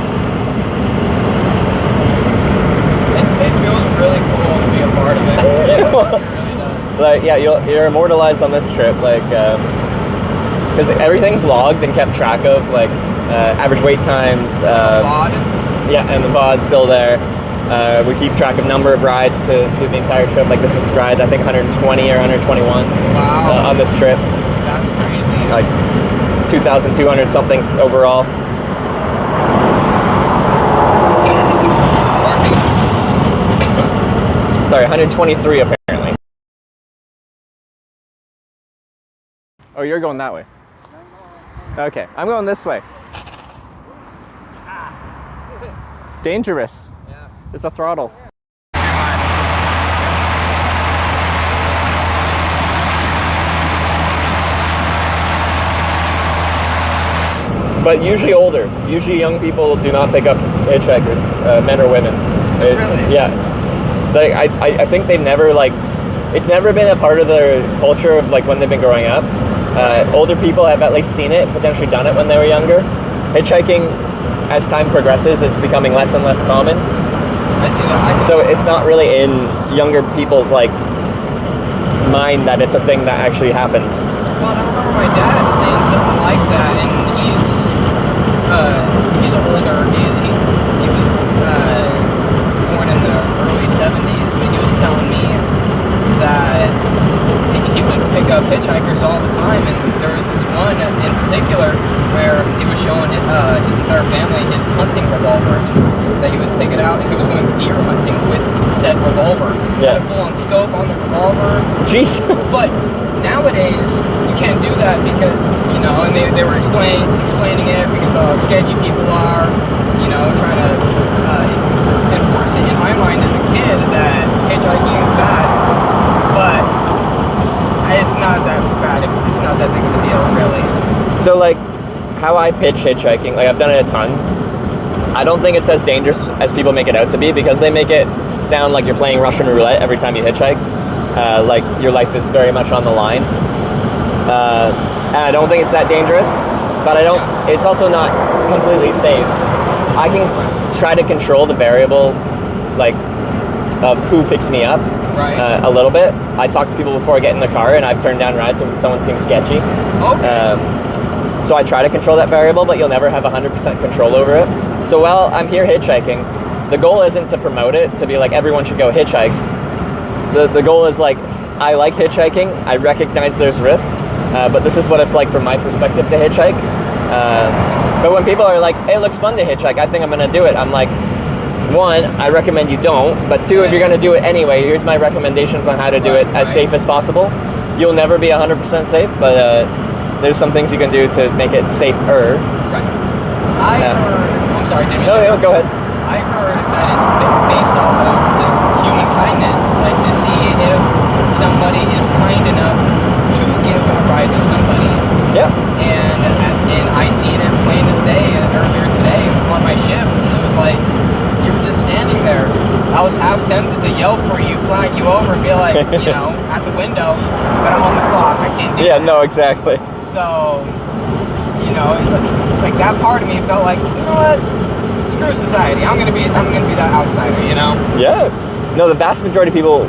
[SPEAKER 17] It feels really cool to be a part of it. It really does.
[SPEAKER 2] Like, yeah, you're immortalized on this trip, like, because everything's logged and kept track of, like average wait times.
[SPEAKER 17] VOD.
[SPEAKER 2] Yeah, and the VOD's still there. We keep track of number of rides to do the entire trip. Like this is ride, I think 120 or 121 on this trip.
[SPEAKER 17] That's crazy.
[SPEAKER 2] Like 2,200 something overall. Sorry, 123 apparently. Oh, you're going that way. Okay, I'm going this way. Dangerous.
[SPEAKER 17] Yeah.
[SPEAKER 2] It's a throttle. But usually older. Usually young people do not pick up hitchhikers, men or women.
[SPEAKER 17] Really?
[SPEAKER 2] Yeah. Like I think they've never it's never been a part of their culture of like when they've been growing up. Older people have at least seen it, potentially done it when they were younger. Hitchhiking, as time progresses, it's becoming less and less common.
[SPEAKER 17] I see that.
[SPEAKER 2] So it's not really in younger people's like mind that it's a thing that actually happens.
[SPEAKER 17] Well, I remember my dad saying something like that, and he's older. He was born in the early 70s, but he was telling me that he would pick up hitchhikers all the time, and there was this one in particular where he was showing his entire family his hunting revolver that he was taking out, and he was going deer hunting with said revolver.
[SPEAKER 2] Yeah.
[SPEAKER 17] Had a full-on scope on the revolver.
[SPEAKER 2] Jeez.
[SPEAKER 17] But nowadays you can't do that because and they were explaining it because of how sketchy people are, trying to enforce it in my mind as a kid that hitchhiking is bad, but it's not that bad. It's not that big of a deal, really.
[SPEAKER 2] So like how I pitch hitchhiking, like I've done it a ton. I don't think it's as dangerous as people make it out to be because they make it sound like you're playing Russian roulette every time you hitchhike. Like your life is very much on the line. And I don't think it's that dangerous, but it's also not completely safe. I can try to control the variable, like, of who picks me up a little bit. I talk to people before I get in the car, and I've turned down rides when someone seems sketchy.
[SPEAKER 17] Okay.
[SPEAKER 2] So I try to control that variable, but you'll never have 100% control over it. So while I'm here hitchhiking, the goal isn't to promote it, to be like everyone should go hitchhike. The goal is like, I like hitchhiking, I recognize there's risks, but this is what it's like from my perspective to hitchhike. But when people are like, hey, it looks fun to hitchhike, I think I'm gonna do it, I'm like, one, I recommend you don't, but two, if you're gonna do it anyway, here's my recommendations on how to do it as safe as possible. You'll never be 100% safe, but there's some things you can do to make it safer.
[SPEAKER 17] Right. I heard, I'm sorry, Demi.
[SPEAKER 2] No, go ahead.
[SPEAKER 17] I heard that it's based off of just human kindness, like to see if somebody is kind enough to give a ride to somebody.
[SPEAKER 2] Yeah.
[SPEAKER 17] And I seen it plain as day earlier today on my shift, and it was like, you were just standing there. I was half tempted to yell for you, flag you over, and be like, at the window, but I'm on the clock, I can't do that.
[SPEAKER 2] Yeah, no, exactly.
[SPEAKER 17] So, it's like that part of me felt like, you know what? Screw society. I'm gonna be that outsider,
[SPEAKER 2] Yeah. No, the vast majority of people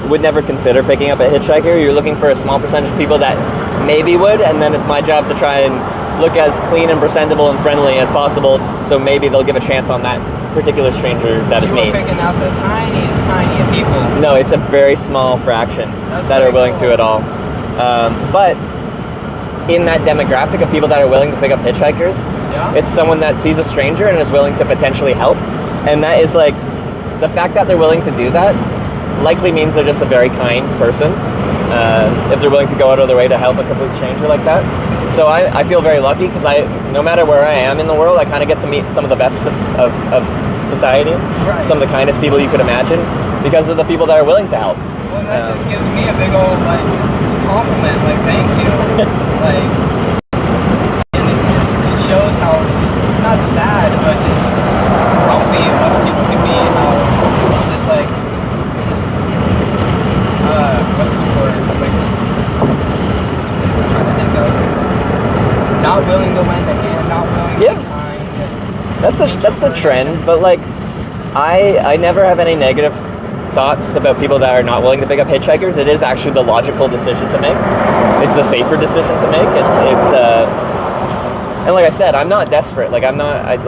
[SPEAKER 2] would never consider picking up a hitchhiker. You're looking for a small percentage of people that maybe would, and then it's my job to try and look as clean and presentable and friendly as possible, so maybe they'll give a chance on that particular stranger that is me.
[SPEAKER 17] You're picking out the tiniest of people.
[SPEAKER 2] No, it's a very small fraction that are willing to at all. But in that demographic of people that are willing to pick up hitchhikers.
[SPEAKER 17] Yeah.
[SPEAKER 2] It's someone that sees a stranger and is willing to potentially help. And that is like, the fact that they're willing to do that likely means they're just a very kind person. If they're willing to go out of their way to help a complete stranger like that. So I feel very lucky because no matter where I am in the world, I kind of get to meet some of the best of society,
[SPEAKER 17] right.
[SPEAKER 2] Some of the kindest people you could imagine because of the people that are willing to help.
[SPEAKER 17] Well, that just gives me a big old, like, just compliment, like, thank you. Like, and it shows how, not sad, but just grumpy other people can be, how just, like, what's the word, like, I'm trying to think of, not willing to lend a hand, not willing to be kind.
[SPEAKER 2] That's the trend, but, like, I never have any negative thoughts about people that are not willing to pick up hitchhikers. It is actually the logical decision to make. It's the safer decision to make. And like I said, I'm not desperate. Like I'm not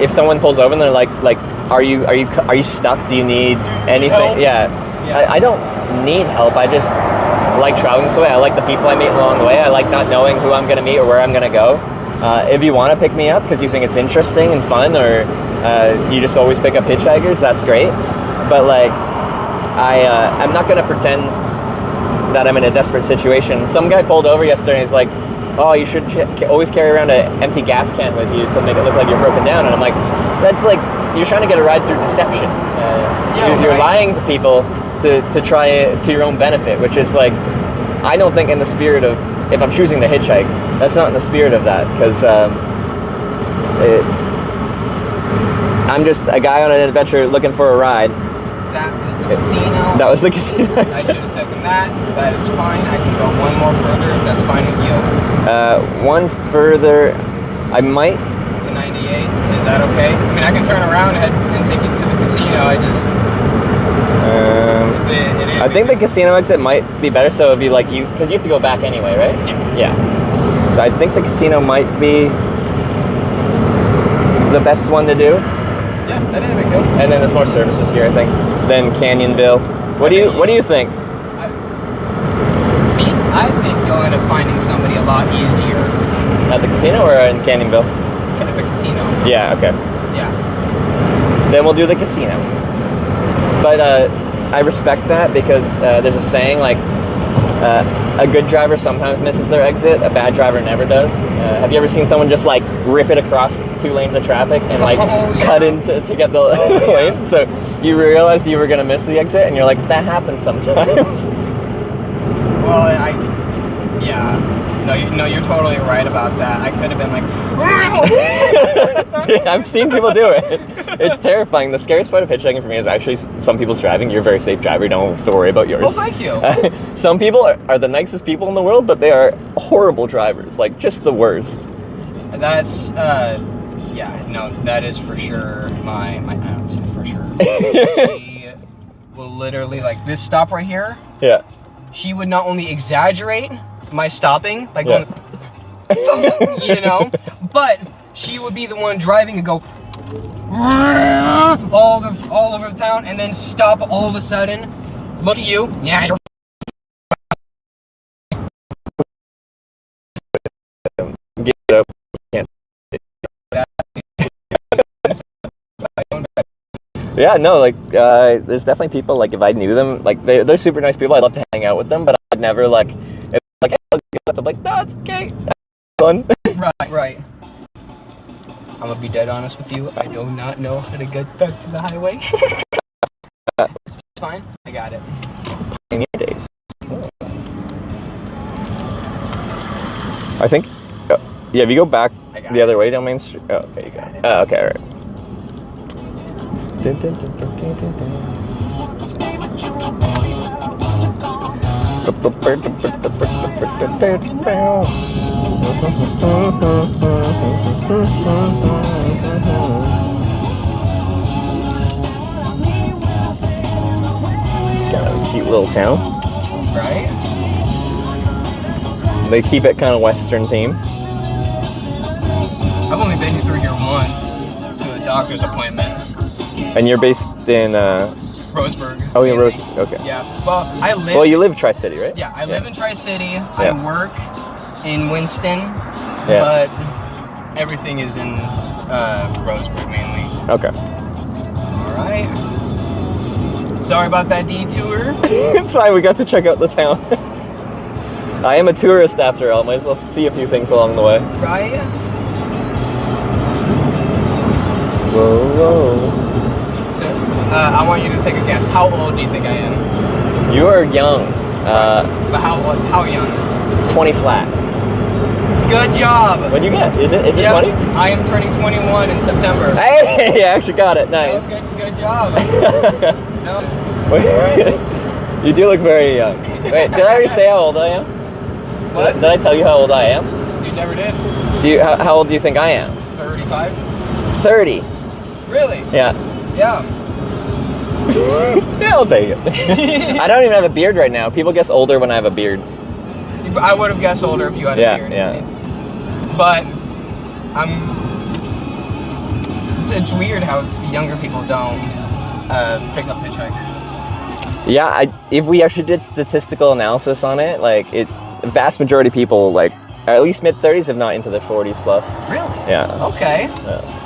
[SPEAKER 2] if someone pulls over and they're like, are you stuck? Do you need anything? Yeah. I don't need help. I just like traveling this way. I like the people I meet along the way. I like not knowing who I'm going to meet or where I'm going to go. If you want to pick me up because you think it's interesting and fun, or you just always pick up hitchhikers, that's great. But like, I'm not gonna pretend that I'm in a desperate situation. Some guy pulled over yesterday and he's like, oh, you should always carry around an empty gas can with you to make it look like you're broken down. And I'm like, that's like, you're trying to get a ride through deception. You're lying to people to try to your own benefit, which is like, I don't think in the spirit of, if I'm choosing to hitchhike, that's not in the spirit of that, because I'm just a guy on an adventure looking for a ride.
[SPEAKER 17] That was the casino.
[SPEAKER 2] That was the casino.
[SPEAKER 17] I should have taken that. That is fine. I can go one more further if that's fine with you.
[SPEAKER 2] One further, I might.
[SPEAKER 17] To 98. Is that okay? I mean, I can turn around and take you to the casino. I just.
[SPEAKER 2] I think the casino exit might be better. So if you because you have to go back anyway, right? Yeah. So I think the casino might be the best one to do.
[SPEAKER 17] Yeah, that is a big deal.
[SPEAKER 2] And then there's more services here, I think, than Canyonville. What do you think?
[SPEAKER 17] I think you'll end up finding somebody a lot easier.
[SPEAKER 2] At the casino or in Canyonville?
[SPEAKER 17] At the casino.
[SPEAKER 2] Yeah. Okay.
[SPEAKER 17] Yeah.
[SPEAKER 2] Then we'll do the casino. But I respect that because there's a saying like a good driver sometimes misses their exit, a bad driver never does. Have you ever seen someone just like rip it across 2 lanes of traffic and like cut in to get the lane? So you realized you were going to miss the exit and you're like, that happens sometimes.
[SPEAKER 17] Well, no, you're totally right about that. I could have been like,
[SPEAKER 2] I've seen people do it. It's terrifying. The scariest part of hitchhiking for me is actually some people's driving. You're a very safe driver. You don't have to worry about yours.
[SPEAKER 17] Oh, thank you.
[SPEAKER 2] Some people are the nicest people in the world, but they are horrible drivers. Like, just the worst.
[SPEAKER 17] That's, that is for sure my aunt, for sure. She will literally, like, this stop right here.
[SPEAKER 2] Yeah.
[SPEAKER 17] She would not only exaggerate my stopping, like,
[SPEAKER 2] yeah.
[SPEAKER 17] But she would be the one driving and go all over the town, and then stop all of a sudden, look at you, yeah, you're
[SPEAKER 2] get it up. Can't. Yeah, no, like, there's definitely people, like, if I knew them, like, they're super nice people, I'd love to hang out with them, but I'd never, like, hey, I'm like, no, it's okay, fun.
[SPEAKER 17] Right. I'm gonna be dead honest with you, I do not know how to get back to the highway. It's fine, I got it.
[SPEAKER 2] In your days. I think, yeah, if you go back the other way down Main Street, oh, okay, you got it. Oh, okay, all right. Dun, dun, dun, dun, dun, dun, dun. It's kind of a cute little town.
[SPEAKER 17] Right?
[SPEAKER 2] They keep it kind of Western themed.
[SPEAKER 17] I've only been through here once to a doctor's appointment.
[SPEAKER 2] And you're based in
[SPEAKER 17] Roseburg.
[SPEAKER 2] Oh, yeah, Roseburg. Okay.
[SPEAKER 17] Yeah. Well, I live.
[SPEAKER 2] Well, you live Tri-City, right?
[SPEAKER 17] Yeah, I live in Tri-City.
[SPEAKER 2] Yeah.
[SPEAKER 17] I work in Winston, but everything is in Roseburg mainly.
[SPEAKER 2] Okay.
[SPEAKER 17] All right. Sorry about that detour.
[SPEAKER 2] It's fine. We got to check out the town. I am a tourist after all. Might as well see a few things along the way.
[SPEAKER 17] Right.
[SPEAKER 2] Whoa, whoa.
[SPEAKER 17] So, I want you to take a guess. How old do you think I am?
[SPEAKER 2] You are young.
[SPEAKER 17] But how young?
[SPEAKER 2] 20 flat.
[SPEAKER 17] Good job.
[SPEAKER 2] What'd you get? Is it 20?
[SPEAKER 17] I am turning 21 in September.
[SPEAKER 2] Hey, you actually got it. Nice.
[SPEAKER 17] Good job. No.
[SPEAKER 2] You do look very young. Wait, did I already say how old I am?
[SPEAKER 17] What?
[SPEAKER 2] Did I tell you how old I am?
[SPEAKER 17] You never did.
[SPEAKER 2] How old do you think I am?
[SPEAKER 17] 35.
[SPEAKER 2] 30.
[SPEAKER 17] Really?
[SPEAKER 2] Yeah.
[SPEAKER 17] Yeah.
[SPEAKER 2] Yeah, I'll take it. I don't even have a beard right now. People guess older when I have a beard.
[SPEAKER 17] I would have guessed older if you had a beard.
[SPEAKER 2] Yeah.
[SPEAKER 17] But it's weird how younger people don't pick up hitchhikers.
[SPEAKER 2] Yeah, if we actually did statistical analysis on it, like the vast majority of people, like at least mid-30s, if not into their 40s plus.
[SPEAKER 17] Really?
[SPEAKER 2] Yeah.
[SPEAKER 17] Okay.
[SPEAKER 2] Yeah.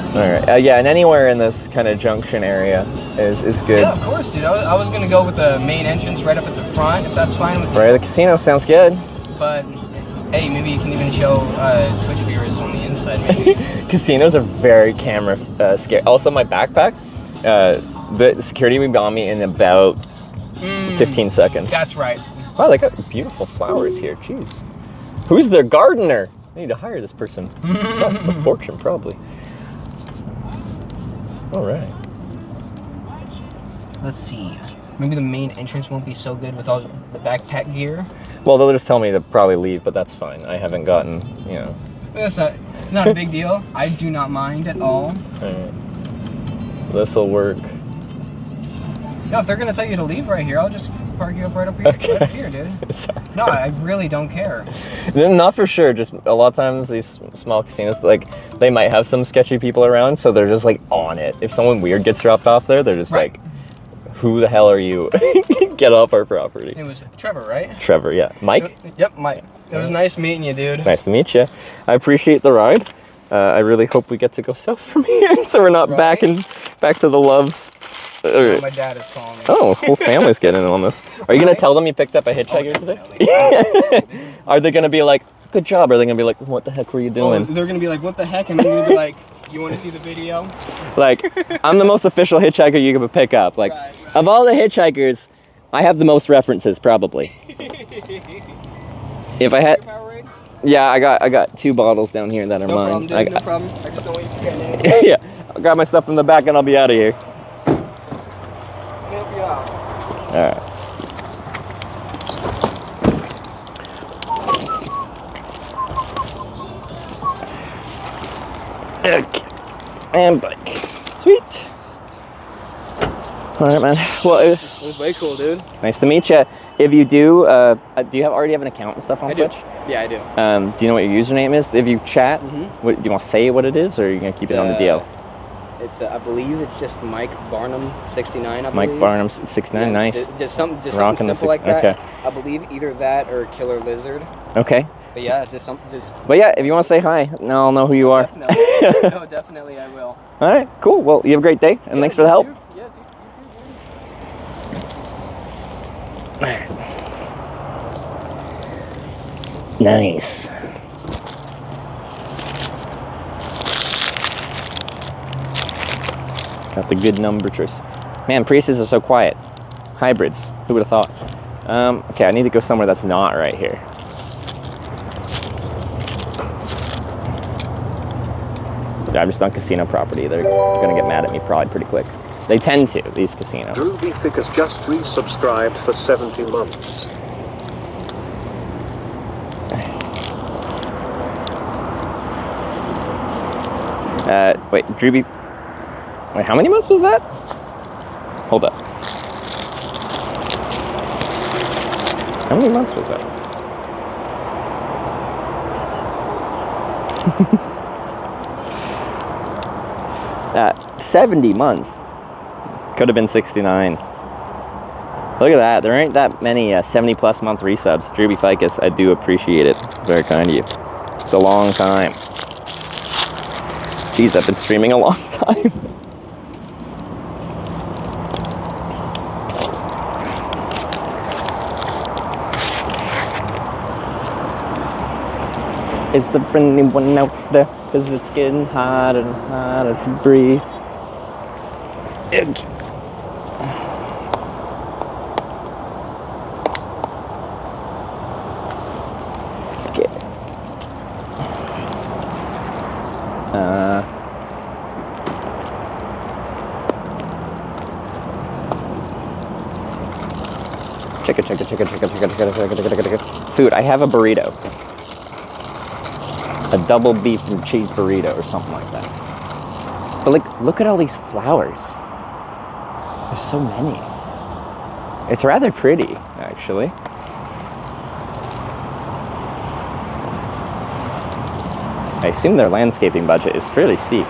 [SPEAKER 2] All right. Yeah, and anywhere in this kind of junction area is good.
[SPEAKER 17] Yeah, of course, dude. I was gonna go with the main entrance right up at the front, if that's fine with you.
[SPEAKER 2] Right, the casino sounds good.
[SPEAKER 17] But hey, maybe you can even show Twitch viewers on the inside, maybe.
[SPEAKER 2] Casinos are very camera scary. Also, my backpack, the security would be on me in about 15 seconds.
[SPEAKER 17] That's right.
[SPEAKER 2] Wow, they got beautiful flowers here. Jeez. Who's their gardener? I need to hire this person. That's a fortune, probably. All right.
[SPEAKER 17] Let's see. Maybe the main entrance won't be so good with all the backpack gear.
[SPEAKER 2] Well, they'll just tell me to probably leave, but that's fine. I haven't gotten,
[SPEAKER 17] That's not a big deal. I do not mind at all.
[SPEAKER 2] All right. This'll work.
[SPEAKER 17] No, if they're gonna tell you to leave right here, I'll just park you up right up here, right up here, dude. No, I really don't care.
[SPEAKER 2] Not for sure. Just a lot of times these small casinos, like they might have some sketchy people around, so they're just like on it. If someone weird gets dropped off there, they're just like, "Who the hell are you? Get off our property."
[SPEAKER 17] It was Trevor, right?
[SPEAKER 2] Trevor, yeah. Mike.
[SPEAKER 17] Yep, Mike. It was nice meeting you, dude.
[SPEAKER 2] Nice to meet you. I appreciate the ride. I really hope we get to go south from here, so we're not back to the Loves.
[SPEAKER 17] Oh, my dad is calling me.
[SPEAKER 2] Oh, whole family's getting in on this. Are you gonna tell them you picked up a hitchhiker today? Are they gonna be like, "Good job"? Or are they gonna be like, "What the heck were you doing?"
[SPEAKER 17] Oh, they're gonna be like, "What the heck?" And I'm gonna be like, "You want to see the video?"
[SPEAKER 2] Like, I'm the most official hitchhiker you could pick up. Like, of all the hitchhikers, I have the most references probably. If I had, yeah, I got 2 bottles down here that are mine.
[SPEAKER 17] Problem, dude, no problem. I just don't want you to get in.
[SPEAKER 2] Yeah, I'll grab my stuff from the back and I'll be out of here.
[SPEAKER 17] Help you out.
[SPEAKER 2] All right. Okay. And bike. Sweet. All right, man. Well, it
[SPEAKER 17] was way cool, dude.
[SPEAKER 2] Nice to meet you. If you do, you already have an account and stuff on Twitch?
[SPEAKER 17] Yeah, I do.
[SPEAKER 2] Do you know what your username is? If you chat, do you want to say what it is, or are you gonna keep it on the DL?
[SPEAKER 17] It's I believe it's just Mike Barnum 69. I believe.
[SPEAKER 2] Mike Barnum 69. Yeah, nice.
[SPEAKER 17] Just something simple like that.
[SPEAKER 2] Okay.
[SPEAKER 17] I believe either that or Killer Lizard.
[SPEAKER 2] Okay.
[SPEAKER 17] But yeah, just.
[SPEAKER 2] But yeah, if you want to say hi, now I'll know who you are.
[SPEAKER 17] Definitely. No, definitely I will.
[SPEAKER 2] All right, cool. Well, you have a great day, and thanks for the help.
[SPEAKER 17] Yeah, you too, dude.
[SPEAKER 2] Nice. Got the good number choice. Man, Priuses are so quiet. Hybrids. Who would have thought? Okay, I need to go somewhere that's not right here. I'm just on casino property. They're gonna get mad at me probably pretty quick. They tend to, these casinos.
[SPEAKER 3] Drew B. Thick has just resubscribed for 70 months.
[SPEAKER 2] Wait, Drew B. Wait, how many months was that? Hold up. How many months was that? 70 months. Could have been 69. Look at that. There aren't that many 70+ month resubs. Drewby Ficus, I do appreciate it. Very kind of you. It's a long time. Jeez, I've been streaming a long time. Is there anyone out there? Because it's getting harder and harder to breathe. Chicka. Food, I have a burrito. A double beef and cheese burrito or something like that. But like, look at all these flowers. There's so many. It's rather pretty, actually. I assume their landscaping budget is fairly steep.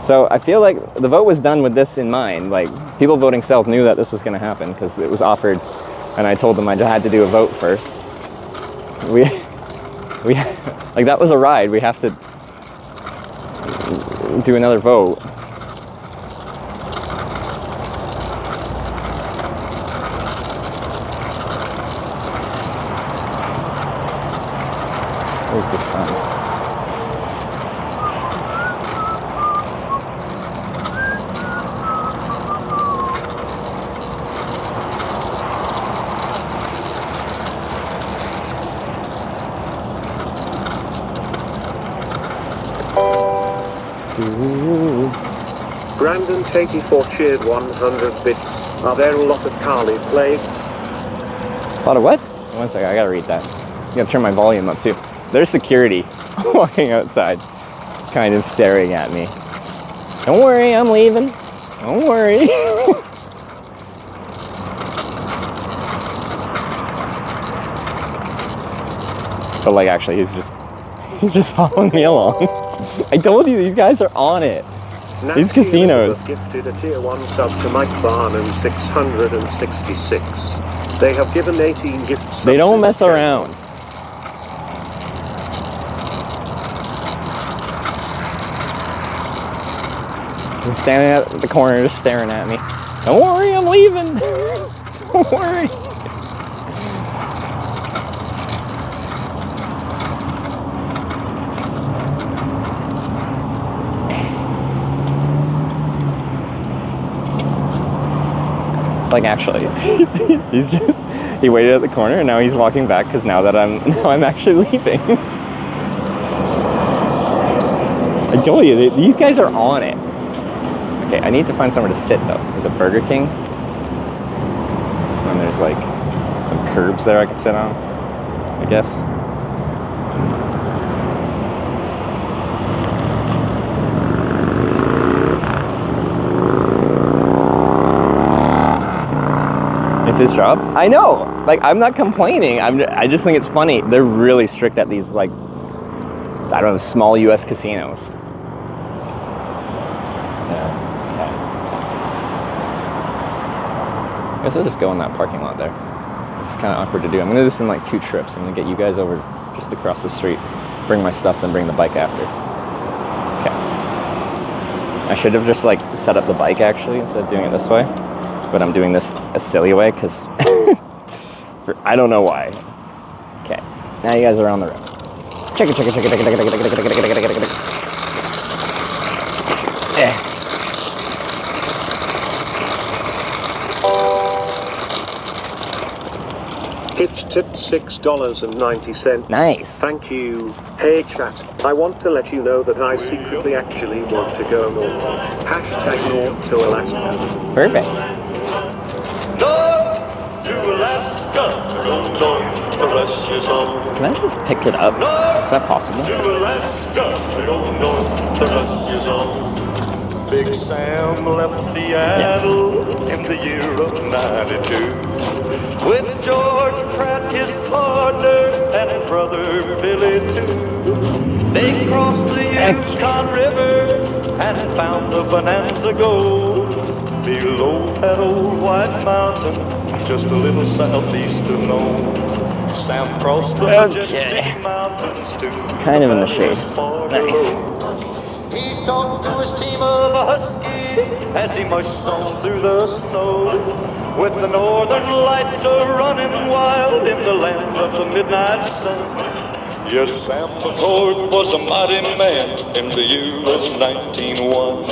[SPEAKER 2] So I feel like the vote was done with this in mind. Like, people voting south knew that this was going to happen because it was offered, and I told them I had to do a vote first. We like, that was a ride. We have to do another vote. Where's the sun?
[SPEAKER 3] Brandon84 cheered 100 bits. Are there a lot of Carly plagues?
[SPEAKER 2] A lot of what? One second, I gotta read that. I gotta turn my volume up too. There's security walking outside, kind of staring at me. Don't worry, I'm leaving. Don't worry. But like, actually, he's just following me along. I told you, these guys are on it. These casinos.
[SPEAKER 3] Gifted a tier 1 sub to Mike Barnum 666. They have given 18 gifts.
[SPEAKER 2] They don't mess around. He's standing at the corner just staring at me. Don't worry, I'm leaving. Don't worry. Like, actually, he waited at the corner and now he's walking back because now I'm actually leaving. I told you, these guys are on it. Okay, I need to find somewhere to sit though. There's a Burger King. And there's like some curbs there I could sit on, I guess. It's his job. I know. Like, I'm not complaining. I just think it's funny. They're really strict at these, like, I don't know, small U.S. casinos. Yeah. I guess I'll just go in that parking lot there. It's kind of awkward to do. I'm gonna do this in like 2 trips. I'm gonna get you guys over just across the street, bring my stuff, then bring the bike after. Okay. I should have just like set up the bike actually instead of doing it this way. But I'm doing this a silly way because I don't know why. Okay, now you guys are on the road. Check it.
[SPEAKER 3] Hitch tipped $6.90.
[SPEAKER 2] Nice.
[SPEAKER 3] Thank you. Hey chat, I want to let you know that I secretly actually want to go north. Hashtag north to Alaska.
[SPEAKER 2] Perfect.
[SPEAKER 1] North to Alaska, go north for precious home.
[SPEAKER 2] Can I just pick it up? Is that possible?
[SPEAKER 1] To Alaska, go north for precious home. Big Sam left Seattle in the year of '92 with George Pratt, his partner, and brother Billy too. They crossed the Yukon River and found the Bonanza Gold below that old white mountain, just a little southeast of Nome. Sam crossed the majestic mountains to
[SPEAKER 2] Kind of in the
[SPEAKER 1] valley
[SPEAKER 2] shade.
[SPEAKER 1] as far
[SPEAKER 2] Nice.
[SPEAKER 1] below. He talked to his team of huskies as he mushed on through the snow, with the northern lights a-running wild in the land of the midnight sun. Yes, Sam McCord was a mighty man in the year of 1901,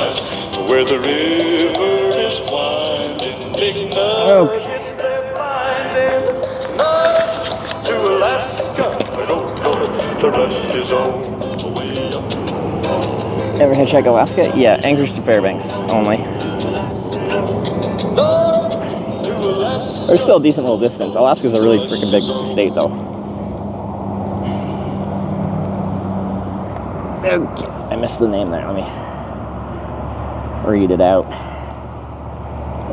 [SPEAKER 1] where the river is winding, big nuggets they're finding. North to Alaska, go north, the rush is on. Way up.
[SPEAKER 2] Ever hitchhike Alaska? Yeah, Anchorage to Fairbanks only. There's still a decent little distance. Alaska's a really freaking big state, though. Okay, I missed the name there. Let me read it out,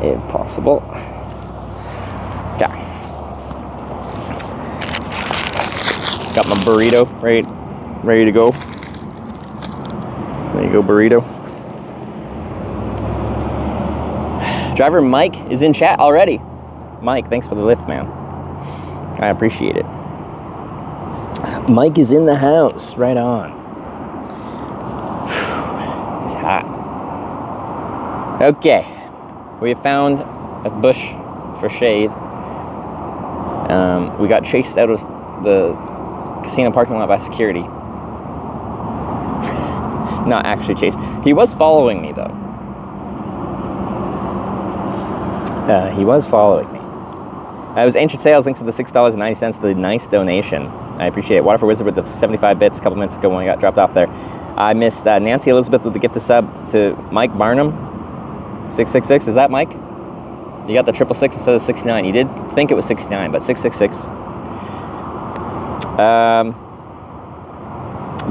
[SPEAKER 2] if possible. Okay. Got my burrito ready to go. There you go, burrito. Driver Mike is in chat already. Mike, thanks for the lift, man. I appreciate it. Mike is in the house. Right on. It's hot. Okay. We have found a bush for shade. We got chased out of the casino parking lot by security. Not actually chased. He was following me, though. He was following me. It was Ancient Sales, links to the $6.90, the nice donation. I appreciate it. Water for Wizard with the 75 bits a couple minutes ago when I got dropped off there. I missed Nancy Elizabeth with the gift of sub to Mike Barnum. 666, is that Mike? You got the 666 instead of 69. You did think it was 69, but 666.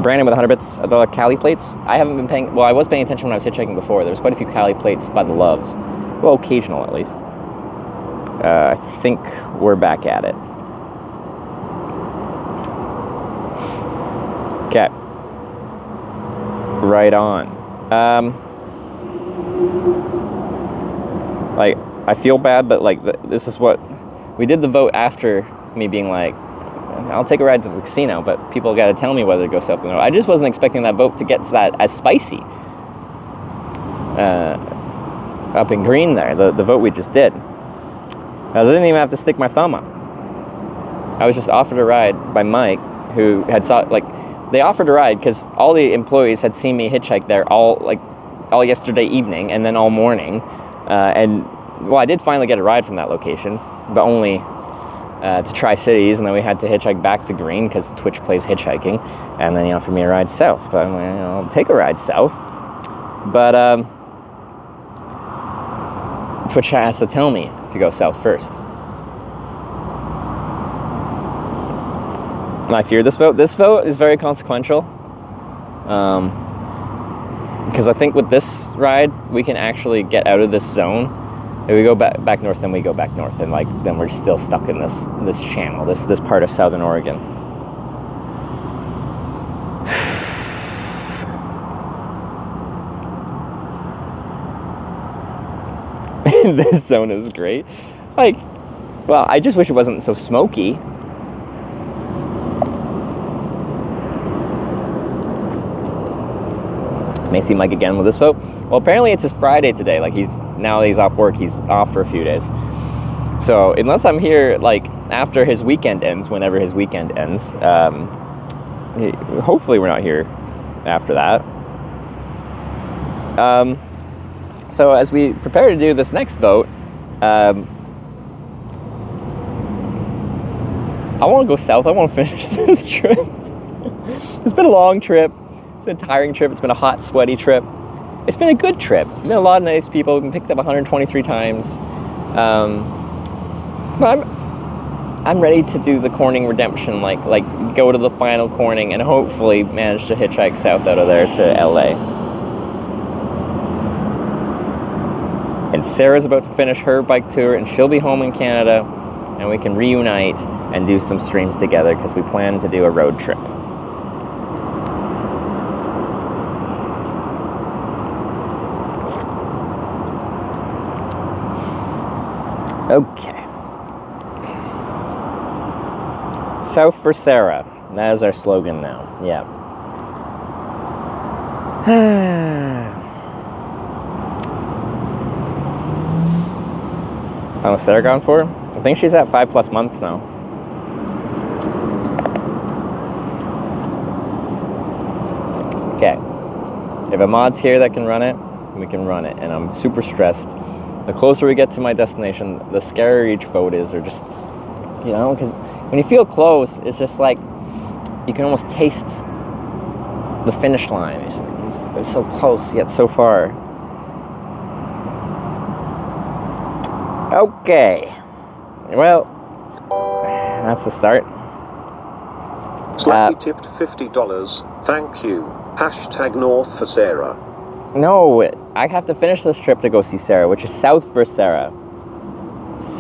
[SPEAKER 2] Brandon with 100 bits. The Cali plates. I haven't been paying, well, I was paying attention when I was hitchhiking before. There was quite a few Cali plates by the Loves. Well, occasional at least. I think we're back at it. Okay. Right on. Like, I feel bad, but like, this is what we did the vote after me being like, I'll take a ride to the casino, but people got to tell me whether to go south or no. I just wasn't expecting that vote to get to that as spicy. Up in green there, the vote we just did. I didn't even have to stick my thumb up. I was just offered a ride by Mike, who had they offered a ride because all the employees had seen me hitchhike there all yesterday evening and then all morning. And I did finally get a ride from that location, but only to Tri-Cities, and then we had to hitchhike back to Green because Twitch plays hitchhiking, and then he offered me a ride south. But I'm like, I'll take a ride south. But Twitch has to tell me to go south first. And I fear this vote. This vote is very consequential. Because I think with this ride, we can actually get out of this zone. If we go back north, then we go back north, and then we're still stuck in this channel, this part of Southern Oregon. This zone is great. Well, I just wish it wasn't so smoky. May see Mike again with this vote. Well, apparently it's his Friday today. Now that he's off work, he's off for a few days. So unless I'm here after his weekend ends, whenever his weekend ends, hopefully we're not here after that. So as we prepare to do this next vote, I want to go south. I want to finish this trip. It's been a long trip. It's been a tiring trip. It's been a hot, sweaty trip. It's been a good trip. It's been a lot of nice people. We've been picked up 123 times. But I'm ready to do the Corning redemption, go to the final Corning and hopefully manage to hitchhike south out of there to LA. And Sarah's about to finish her bike tour, and she'll be home in Canada, and we can reunite and do some streams together because we plan to do a road trip. Okay. South for Sarah. That is our slogan now. Yeah. How was Sarah gone for? I think she's at 5+ months now. Okay. If a mod's here that can run it, we can run it. And I'm super stressed. The closer we get to my destination, the scarier each vote is, or just, you know, because when you feel close, it's just like you can almost taste the finish line. It's so close, yet so far. Okay. Well, that's the start.
[SPEAKER 3] Slacky tipped $50. Thank you. Hashtag North for Sarah.
[SPEAKER 2] No, I have to finish this trip to go see Sarah, which is South for Sarah.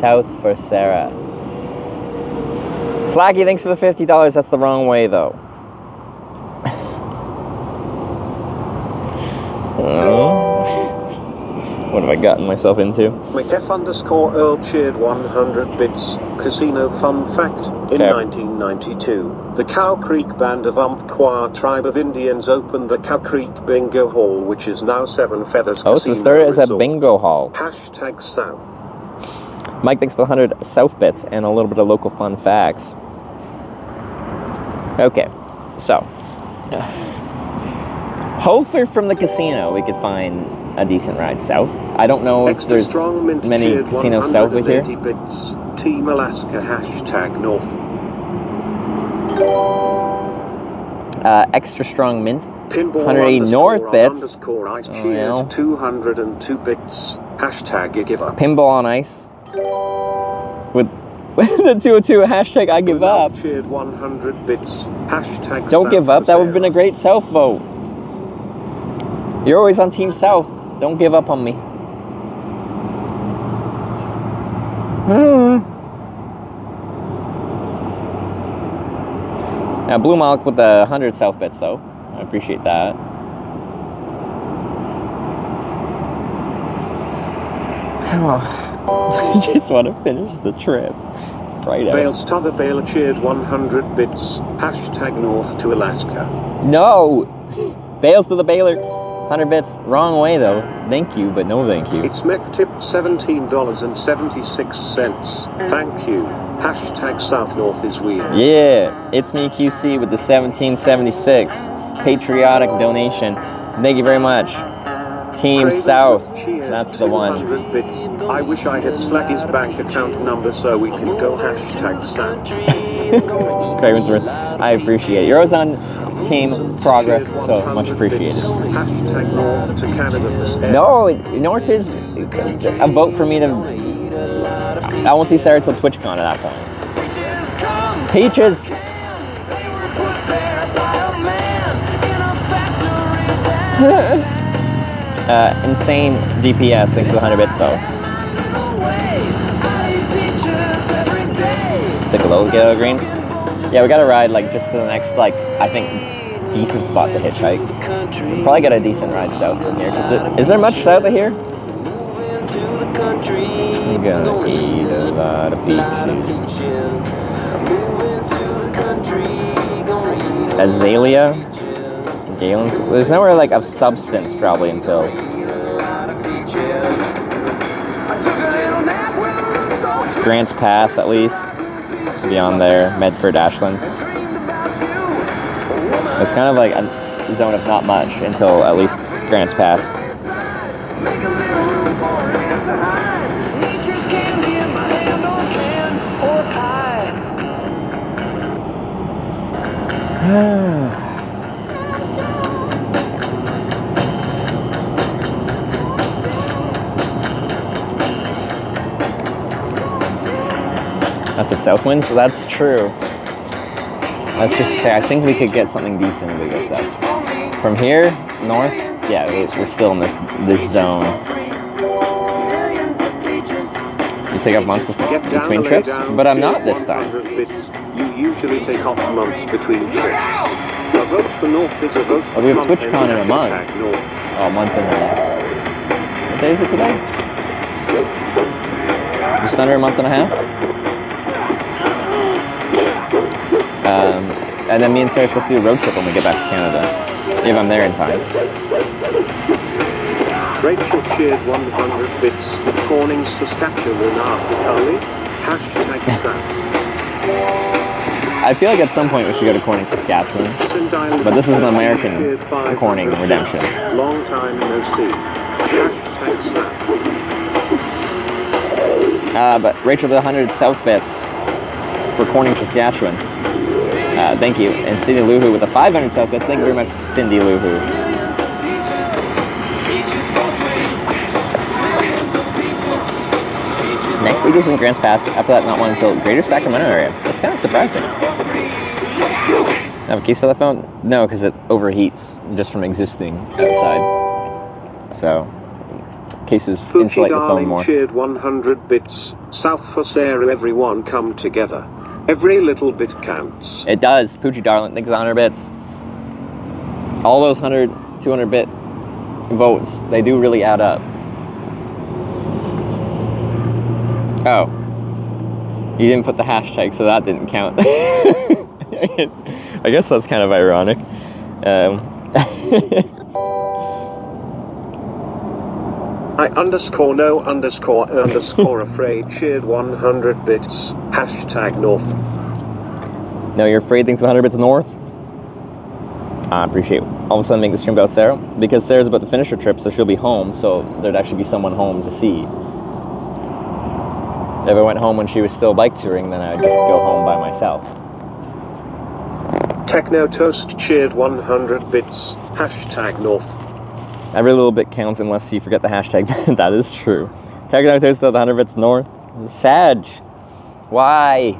[SPEAKER 2] South for Sarah. Slacky, thanks for the $50. That's the wrong way, though. What have I gotten myself into?
[SPEAKER 3] McF_Earl cheered 100 bits. Casino fun fact. In 1992, the Cow Creek Band of Umpqua tribe of Indians opened the Cow Creek Bingo Hall, which is now Seven Feathers
[SPEAKER 2] Oh, so the starter is a bingo hall.
[SPEAKER 3] Hashtag South.
[SPEAKER 2] Mike, thanks for the 100 South bits and a little bit of local fun facts. Okay, so hopefully from the casino we could find a decent ride south. I don't know if there's many casinos south of here.
[SPEAKER 3] Bits. Team Alaska hashtag North.
[SPEAKER 2] Extra strong mint.
[SPEAKER 3] Pinball
[SPEAKER 2] 180 north bits.
[SPEAKER 3] Ice cheered 202 bits. Hashtag you give up.
[SPEAKER 2] Pinball on ice. With the 202 hashtag I give up.
[SPEAKER 3] Cheered 100 bits. Hashtag
[SPEAKER 2] don't give up. That would have been a great South vote. You're always on Team South. Don't give up on me. Now, Blue Malk with the 100 South bits, though. I appreciate that. I just want to finish the trip. It's bright out.
[SPEAKER 3] Bale's T'other Bale cheered 100 bits. Hashtag North to Alaska.
[SPEAKER 2] No! Bales to the Baylor. 100 bits. Wrong way, though. Thank you, but no thank you.
[SPEAKER 3] It's Mech tipped $17.76. Thank you. Hashtag South North is weird.
[SPEAKER 2] Yeah, it's me QC with the 1776 patriotic donation. Thank you very much. Team South. That's the one.
[SPEAKER 3] Bits. I wish I had Slacky's bank account number so we can go hashtag South.
[SPEAKER 2] Cravensworth, I appreciate it. You're always on Team Progress, so much appreciated.
[SPEAKER 3] Hashtag North to Canada for
[SPEAKER 2] No, North is a vote for me to... I won't see Sarah till TwitchCon at that point. Peaches! Insane DPS, thanks to the 100 bits though. Took a little get out of green. Yeah, we gotta ride like just to the next, like, I think, decent spot to hitchhike. We'll probably get a decent ride south from here. Is there much south of here? I'm gonna eat a lot of peaches. Azalea? Galen's? There's nowhere like of substance probably until... Grants Pass at least. Beyond there, Medford, Ashland. It's kind of like a zone of not much until at least Grants Pass. Lots of south winds? That's true. Let's just say, I think we could get something decent if we go south. From here, north, yeah, we're still in this zone. You take off months between trips, but I'm not this time.
[SPEAKER 3] You usually take off months between trips. A vote for North is a vote for
[SPEAKER 2] we have TwitchCon in a month. Oh, a month and a half. What day is it today? Just under a month and a half. And then me and Sarah are supposed to do a road trip when we get back to Canada, if I'm there in time.
[SPEAKER 3] Rachel cheered 100 bits. Corning, Saskatchewan, Africali. #Sam.
[SPEAKER 2] I feel like at some point we should go to Corning, Saskatchewan. But this is an American Corning redemption.
[SPEAKER 3] Long time no see. #Sam.
[SPEAKER 2] But Rachel, the 100 South bits for Corning, Saskatchewan. Thank you. And Cindy Luhu with the 500 South bits. Thank you very much, Cindy Luhu. Next week is in Grants Pass. After that, not one until Greater Sacramento area. That's kind of surprising. Have a case for the phone? No, because it overheats just from existing outside. So, cases insulate the phone more.
[SPEAKER 3] Cheered 100 bits. South for Sarah, everyone come together. Every little bit counts.
[SPEAKER 2] It does. Poochie Darling, thanks 100 bits. All those 100, 200 bit votes, they do really add up. Oh. You didn't put the hashtag, so that didn't count. I guess that's kind of ironic.
[SPEAKER 3] I _no___ afraid cheered 100 bits. #North.
[SPEAKER 2] No, you're afraid things 100 bits north? I appreciate it. All of a sudden make the stream about Sarah. Because Sarah's about to finish her trip, so she'll be home, so there'd actually be someone home to see. If I went home when she was still bike touring, then I'd just go home by myself.
[SPEAKER 3] Techno Toast cheered 100 bits. #North.
[SPEAKER 2] Every little bit counts unless you forget the hashtag. That is true. Techno Toast at the 100 bits north. Sag. Why?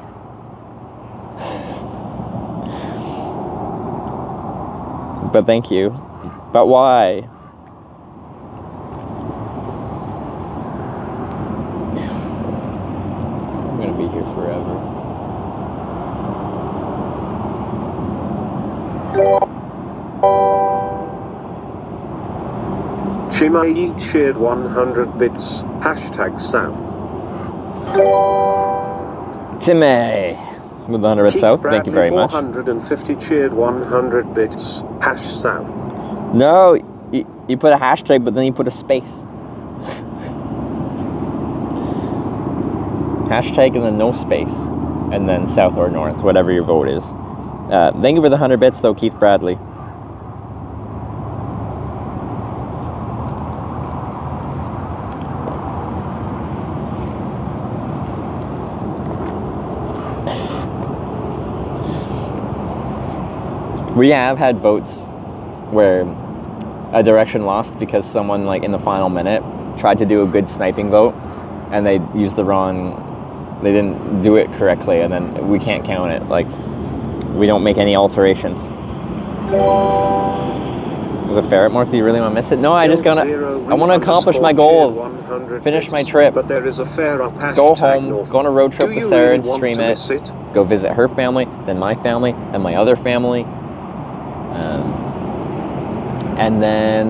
[SPEAKER 2] But thank you. But why? I'm gonna be here forever.
[SPEAKER 3] Chimay cheered 100 bits. #South.
[SPEAKER 2] Timmy with the 100 bits south. Thank you very much.
[SPEAKER 3] 450 cheered 100 bits. #South.
[SPEAKER 2] No, you put a hashtag, but then you put a space. Hashtag and then no space. And then south or north, whatever your vote is. Thank you for the 100 bits, though, Keith Bradley. We have had votes where a direction lost because someone, like, in the final minute tried to do a good sniping vote and they used the wrong, they didn't do it correctly, and then we can't count it. Like, we don't make any alterations. Is it ferret mark? Do you really want to miss it? No, I just gotta, I want to accomplish my goals, finish my trip,
[SPEAKER 3] but there is a fair up
[SPEAKER 2] go home, go on a road trip with Sarah and stream it, go visit her family, then my family, then my other family, and then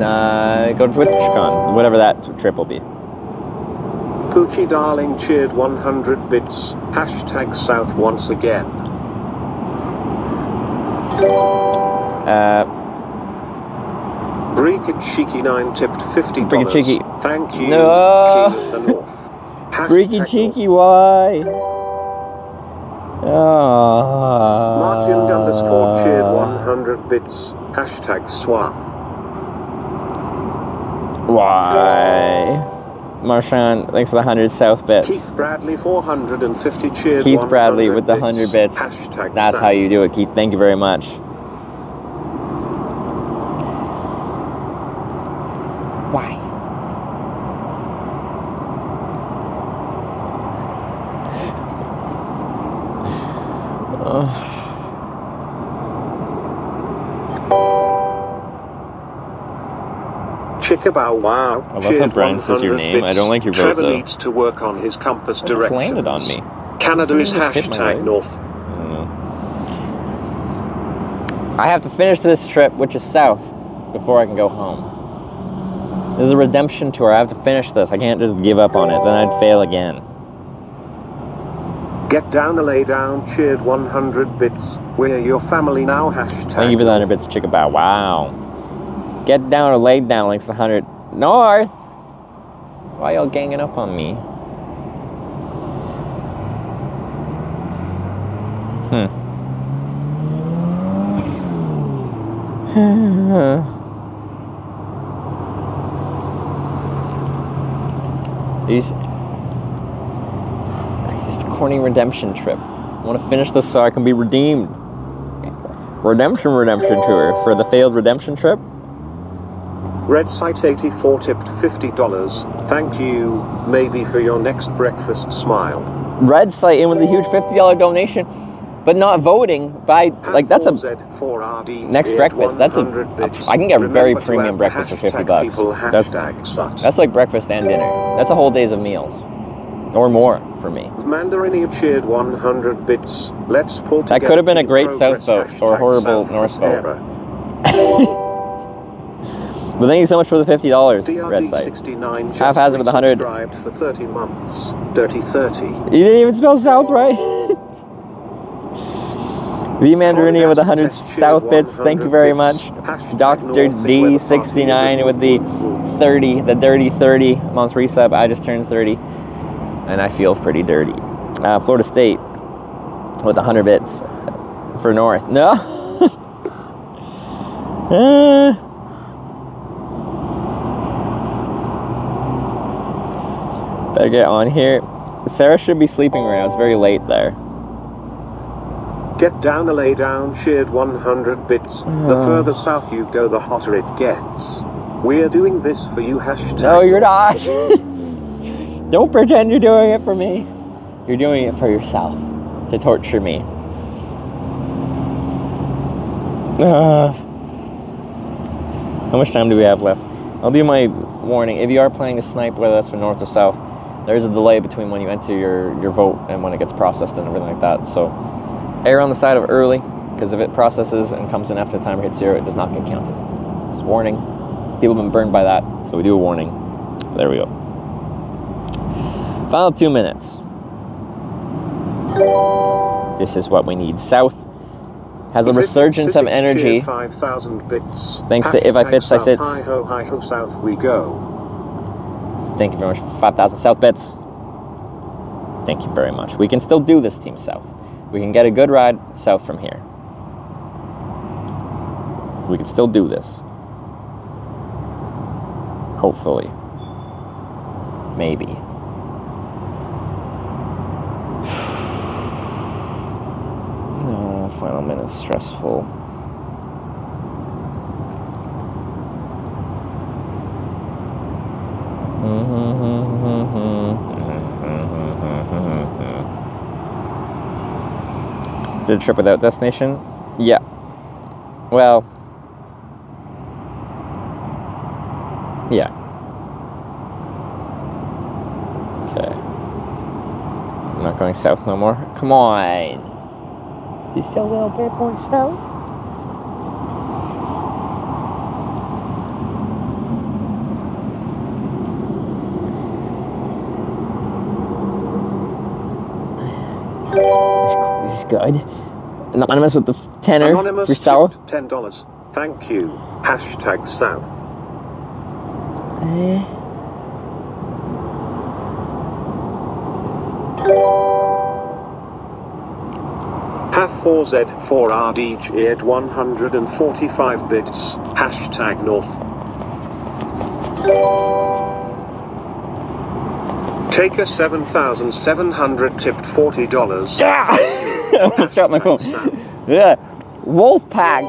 [SPEAKER 2] go to TwitchCon, whatever that trip will be.
[SPEAKER 3] Poochie Darling cheered 100 bits. #South once again. Breaking Cheeky 9 tipped $50.
[SPEAKER 2] Breaking Cheeky.
[SPEAKER 3] Thank you.
[SPEAKER 2] No.
[SPEAKER 3] King of the North.
[SPEAKER 2] Breaking Cheeky, why?
[SPEAKER 3] Martin _ cheered 100 bits. #Swath.
[SPEAKER 2] Why? Marchand, thanks for the 100 South bits.
[SPEAKER 3] Keith Bradley 450 cheered.
[SPEAKER 2] Keith Bradley with the 100 bits. That's how you do it, Keith. Thank you very much. Why?
[SPEAKER 3] Chickabow wow.
[SPEAKER 2] I love how Brian says your name. I don't like your vote,
[SPEAKER 3] Trevor
[SPEAKER 2] though.
[SPEAKER 3] needs to work on his compass
[SPEAKER 2] It
[SPEAKER 3] directions.
[SPEAKER 2] landed on me.
[SPEAKER 3] Canada is
[SPEAKER 2] Something just hit my leg.
[SPEAKER 3] #North.
[SPEAKER 2] I don't know. I have to finish this trip, which is south, before I can go home. This is a redemption tour. I have to finish this. I can't just give up on it. Then I'd fail again.
[SPEAKER 3] Get down or lay down, cheered 100 bits. We're your family now, hashtag.
[SPEAKER 2] Thank you for the 100 bits, Chicka Bow. Wow. Get down or lay down, links to 100. North! Why y'all ganging up on me? It's the corny redemption trip. I want to finish this so I can be redeemed. Redemption tour for the failed redemption trip.
[SPEAKER 3] Red Site 84 tipped $50. Thank you, maybe for your next breakfast smile.
[SPEAKER 2] Red Site in with a huge $50 donation, but not voting by, like, that's a next breakfast. That's a I can get a very premium breakfast for $50. That's like breakfast and dinner. That's a whole days of meals, or more for me.
[SPEAKER 3] Mandarini cheered 100 bits. Let's pull together.
[SPEAKER 2] That could have been a great South vote or a horrible North vote. But thank you so much for the $50, Red Site. Haphazard with 100.
[SPEAKER 3] For 30 months. Dirty 30.
[SPEAKER 2] You didn't even spell South right. V Mandarini with 100 South bits. Thank you very much. Dr. D69 with the 30, the dirty 30 month resub. I just turned 30, and I feel pretty dirty. Florida State with 100 bits for North. No. Better get on here. Sarah should be sleeping right now. It's very late there.
[SPEAKER 3] Get down or lay down, cheered 100 bits. The further south you go, the hotter it gets. We're doing this for you, hashtag.
[SPEAKER 2] No, you're not. Don't pretend you're doing it for me. You're doing it for yourself. To torture me. How much time do we have left? I'll do my warning. If you are planning to snipe, whether that's for north or south, there's a delay between when you enter your vote and when it gets processed and everything like that. So err on the side of early, because if it processes and comes in after the timer hits 0, it does not get counted. Just warning. People have been burned by that, so we do a warning. There we go. Final 2 minutes. This is what we need. South has a resurgence of energy.
[SPEAKER 3] 5,000 bits.
[SPEAKER 2] Thanks to If I Fits, I Sits.
[SPEAKER 3] Hi ho, south we go.
[SPEAKER 2] Thank you very much for 5,000 South bits. Thank you very much. We can still do this, Team South. We can get a good ride south from here. We can still do this. Hopefully. Maybe. Final minute's stressful. Did a trip without destination? Yeah. Well. Yeah. Okay. I'm not going south no more. Come on. You still a little bit more south? It's good. Anonymous with the tenner
[SPEAKER 3] Anonymous
[SPEAKER 2] for south.
[SPEAKER 3] $10. Thank you. Hashtag south. Half4Z4RD cheered 145 bits. Hashtag north. Taker 7,700 tipped $40.
[SPEAKER 2] I almost dropped my phone. Yeah. Wolfpack.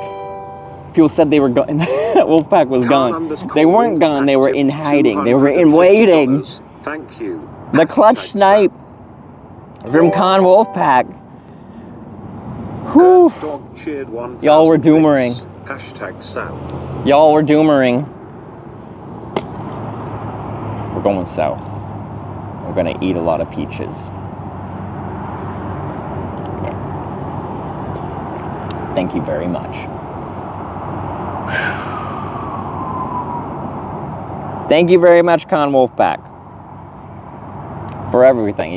[SPEAKER 2] People said they were gone. Wolfpack was gone. They weren't gone. They were in hiding. They were in waiting.
[SPEAKER 3] Thank you.
[SPEAKER 2] The clutch snipe from Con Wolfpack. Whew. Y'all were doomering.
[SPEAKER 3] Hashtag south.
[SPEAKER 2] Y'all were doomering. We're going south. We're gonna eat a lot of peaches. Thank you very much. Thank you very much, Con Wolfpack, for everything.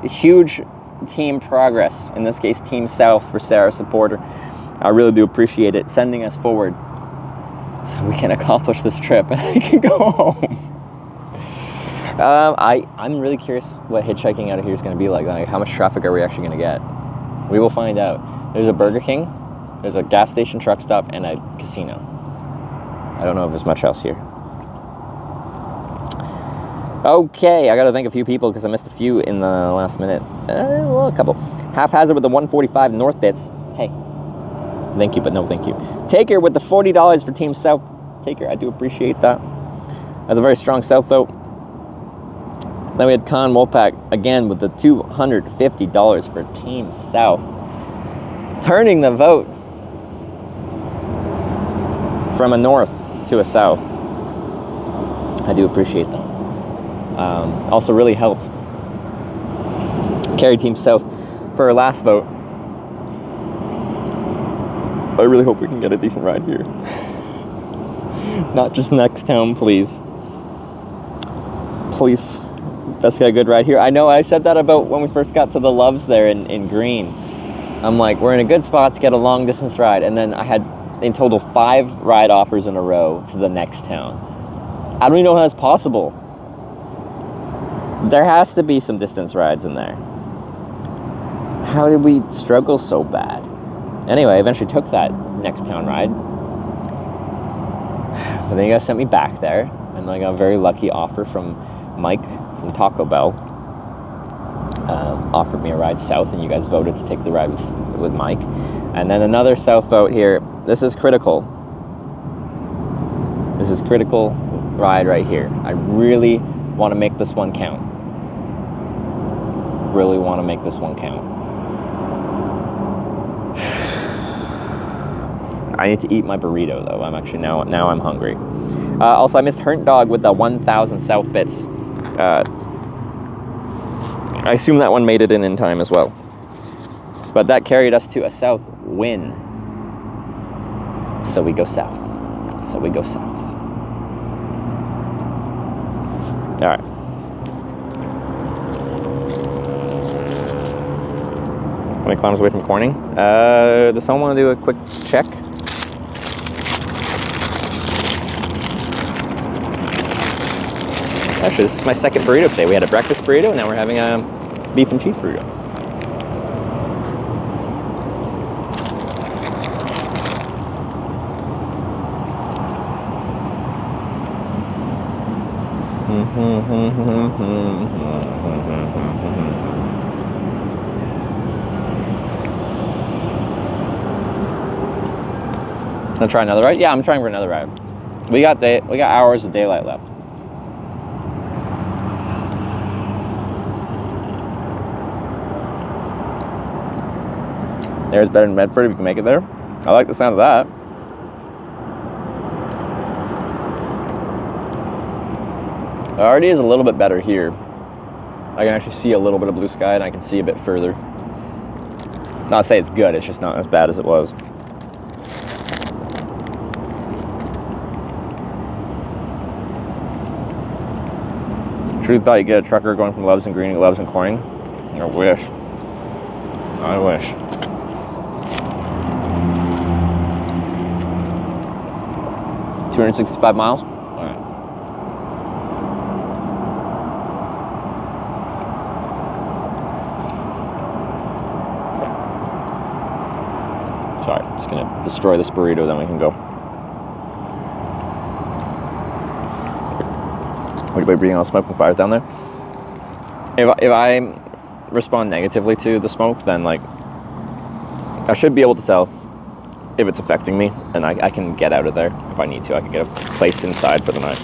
[SPEAKER 2] Huge Team Progress, in this case Team South for Sarah Supporter. I really do appreciate it sending us forward so we can accomplish this trip and I can go home. I'm really curious what hitchhiking out of here is going to be like. Like, how much traffic are we actually going to get? We will find out. There's a Burger King, there's a gas station, truck stop, and a casino. I don't know if there's much else here. Okay, I got to thank a few people because I missed a few in the last minute. Well, a couple. Haphazard with the 145 North bits. Hey, thank you, but no thank you. Taker with the $40 for Team South. Taker, I do appreciate that. That's a very strong South vote. Then we had Con Wolfpack again with the $250 for Team South. Turning the vote from a north to a south. I do appreciate that. Also really helped carry Team South for our last vote. I really hope we can get a decent ride here. Not just next town, please. Please, let's get a good ride here. I know I said that about when we first got to the Loves there in Green. I'm like, we're in a good spot to get a long distance ride. And then I had in total 5 ride offers in a row to the next town. I don't even know how that's possible. There has to be some distance rides in there. How did we struggle so bad? Anyway, I eventually took that next town ride. But then you guys sent me back there. And I got a very lucky offer from Mike from Taco Bell. Offered me a ride south, and you guys voted to take the ride with Mike. And then another south vote here. This is critical. This is critical ride right here. I really want to make this one count. Really want to make this one count. I need to eat my burrito though. I'm actually now I'm hungry. Also, I missed Hernt Dog with the 1,000 South bits. I assume that one made it in time as well. But that carried us to a South win. So we go south. So we go south. All right. How many kilometers away from Corning? Does someone want to do a quick check? Actually, this is my second burrito today. We had a breakfast burrito, and now we're having a beef and cheese burrito. Gonna try another ride? Yeah, I'm trying for another ride. We got hours of daylight left. There's better than Medford if you can make it there. I like the sound of that. It already is a little bit better here. I can actually see a little bit of blue sky and I can see a bit further. Not to say it's good, it's just not as bad as it was. Truth thought you'd get a trucker going from Loves and Green to Loves and Corning. I wish. I wish. $265 miles? All right. Sorry, I'm just gonna destroy this burrito, then we can go. What about breathing all the smoke from fires down there? If I respond negatively to the smoke, then like I should be able to tell if it's affecting me, and I can get out of there if I need to. I can get a place inside for the night.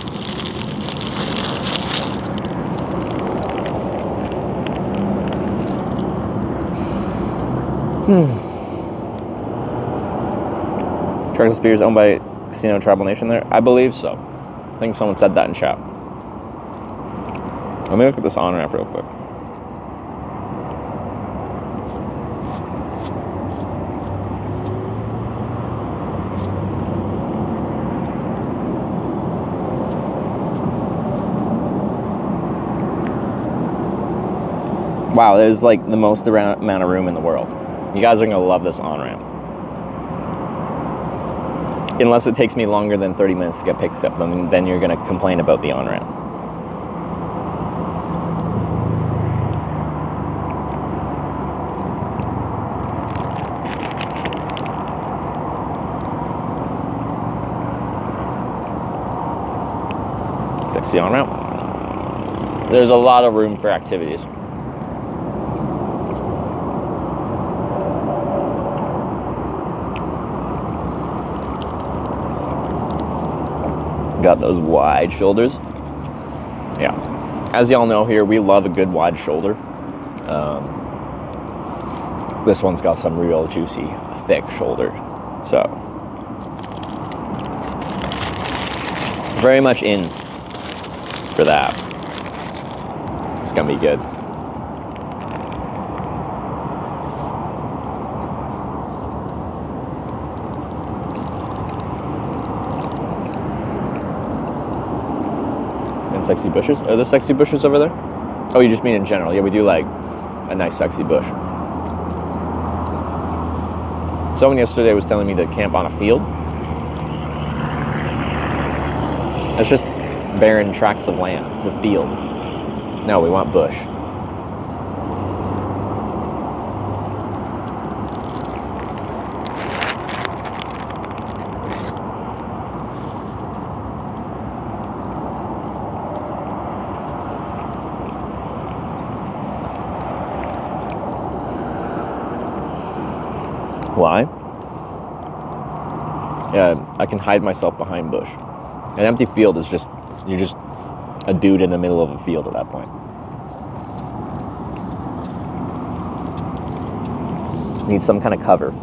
[SPEAKER 2] Traxxas Beer is owned by Casino Tribal Nation there? I believe so. I think someone said that in chat. Let me look at this on-ramp real quick. Wow, there's like the most amount of room in the world. You guys are gonna love this on-ramp. Unless it takes me longer than 30 minutes to get picked up, then you're gonna complain about the on-ramp. Sexy on-ramp. There's a lot of room for activities. Got those wide shoulders. Yeah. As y'all know here, we love a good wide shoulder. This one's got some real juicy, thick shoulder. So, very much in for that. It's gonna be good. And sexy bushes? Are there sexy bushes over there? Oh, you just mean in general? Yeah, we do like a nice sexy bush. Someone yesterday was telling me to camp on a field. It's just barren tracts of land. It's a field. No, we want bush. Why? Yeah, I can hide myself behind bush. An empty field is just, you're just a dude in the middle of a field at that point. Need some kind of cover.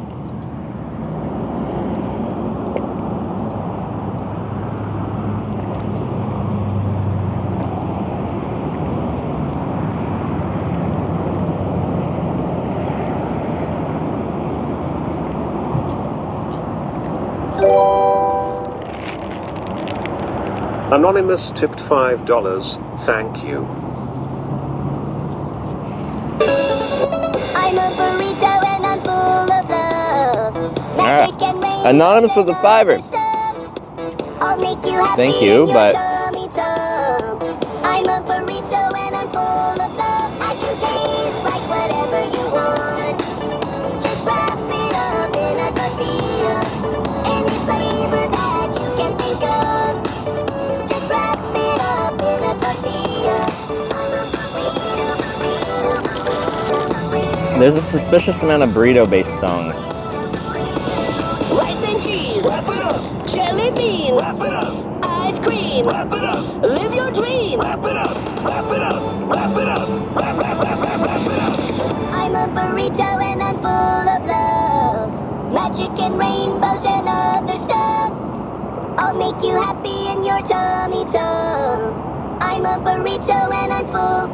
[SPEAKER 3] Anonymous tipped $5. Thank you.
[SPEAKER 7] I'm a burrito and I'm full of love. Magic and rain.
[SPEAKER 2] Anonymous with the $5.
[SPEAKER 7] I'll make you happy.
[SPEAKER 2] Thank you, but
[SPEAKER 7] Tummy tum. I'm a burrito and I'm full of love. I can taste like whatever you want. Just wrap it up in a tortilla. Any flavor that you can think of. Just wrap it up in a tortilla.
[SPEAKER 2] there's a suspicious amount of burrito-based songs.
[SPEAKER 7] Rice and cheese. Wrap it up. Jelly beans. Wrap it up. Ice cream. Wrap it up. Live your dream. Wrap it up. Wrap it up. Wrap it up. Wrap it up. I'm a burrito and I'm full of love. Magic and rainbows and other stuff. I'll make you happy in your tummy tum. I'm a burrito and I'm full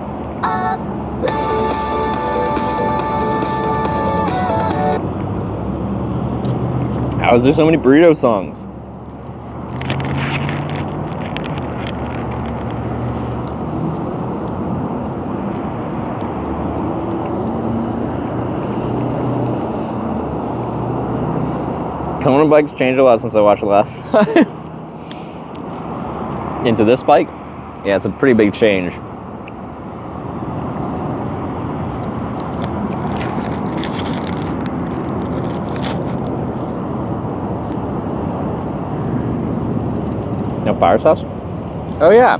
[SPEAKER 7] of love.
[SPEAKER 2] How is there so many burrito songs? Kona bikes changed a lot since I watched it last time. Into this bike? Yeah, it's a pretty big change. No fire sauce? Oh yeah.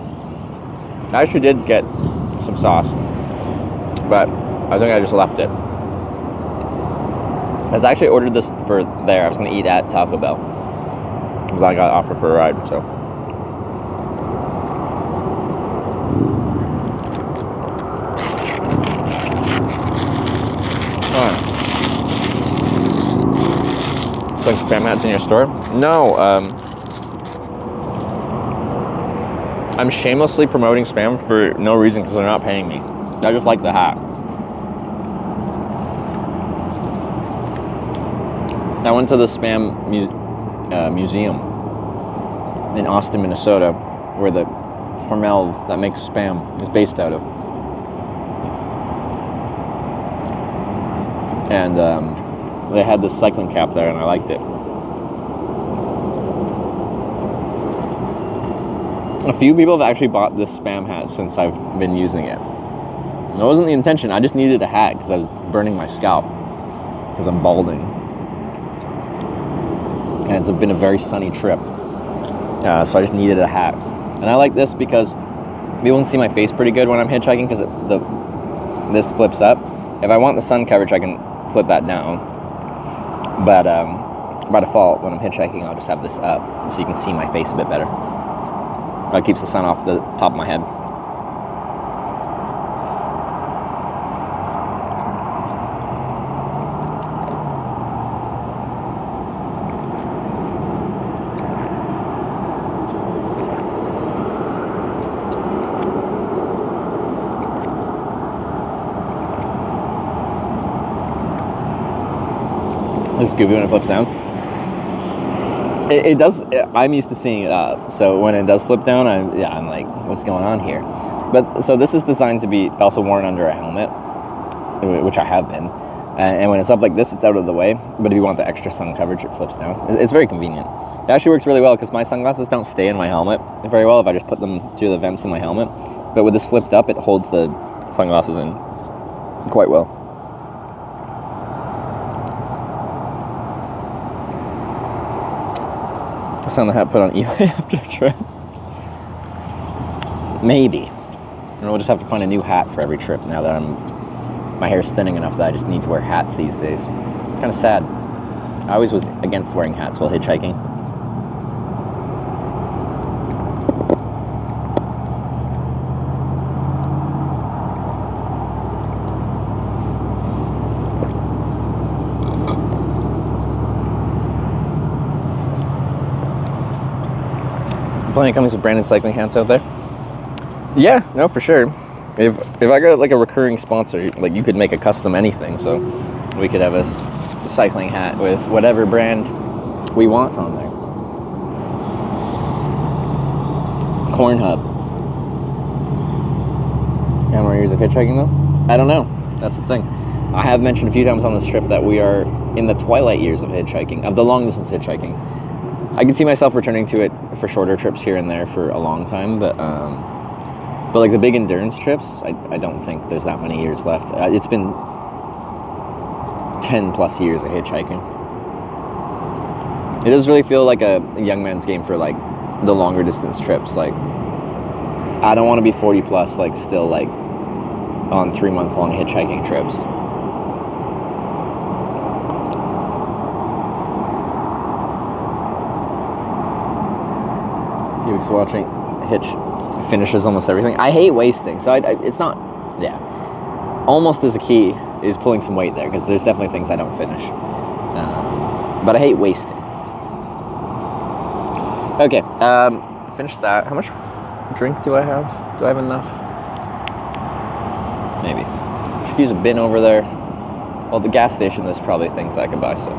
[SPEAKER 2] I actually did get some sauce, but I think I just left it. I actually ordered this for there. I was gonna eat at Taco Bell because I got offered for a ride, so. It's like spam ads in your store? No, I'm shamelessly promoting spam for no reason because they're not paying me. I just like the hat. I went to the spam museum in Austin, Minnesota, where the Hormel that makes spam is based out of. and they had this cycling cap there, and I liked it. A few people have actually bought this spam hat since I've been using it. It wasn't the intention. I just needed a hat because I was burning my scalp because I'm balding. And it's been a very sunny trip. So I just needed a hat. And I like this because people can see my face pretty good when I'm hitchhiking because this flips up. If I want the sun coverage, I can flip that down. But by default, when I'm hitchhiking, I'll just have this up so you can see my face a bit better. That keeps the sun off the top of my head. Looks goofy when it flips down. It does. I'm used to seeing it up, so when it does flip down, I'm like, what's going on here? But so this is designed to be also worn under a helmet, which I have been. And when it's up like this, it's out of the way. But if you want the extra sun coverage, it flips down. It's very convenient. It actually works really well because my sunglasses don't stay in my helmet very well if I just put them through the vents in my helmet. But with this flipped up, it holds the sunglasses in quite well. Sound the hat put on eBay after a trip. Maybe. And we'll just have to find a new hat for every trip now that my hair's thinning enough that I just need to wear hats these days. Kind of sad. I always was against wearing hats while hitchhiking. Plenty of companies with branded cycling hats out there. Yeah, no, for sure. If I got like a recurring sponsor, like you could make a custom anything, so we could have a cycling hat with whatever brand we want on there. Corn Hub. How many years of hitchhiking though? I don't know. That's the thing. I have mentioned a few times on this trip that we are in the twilight years of hitchhiking, of the long distance hitchhiking. I can see myself returning to it for shorter trips here and there for a long time, but like the big endurance trips, I don't think there's that many years left. It's been 10 plus years of hitchhiking. It does really feel like a young man's game for like the longer distance trips. Like I don't want to be 40 plus, like still like on 3-month-long hitchhiking trips. Weeks watching Hitch finishes almost everything. I hate wasting, so it's not, yeah. Almost as a key is pulling some weight there, because there's definitely things I don't finish. But I hate wasting. Okay, finish that. How much drink do I have? Do I have enough? Maybe. Should use a bin over there. Well, the gas station, there's probably things that I could buy, so.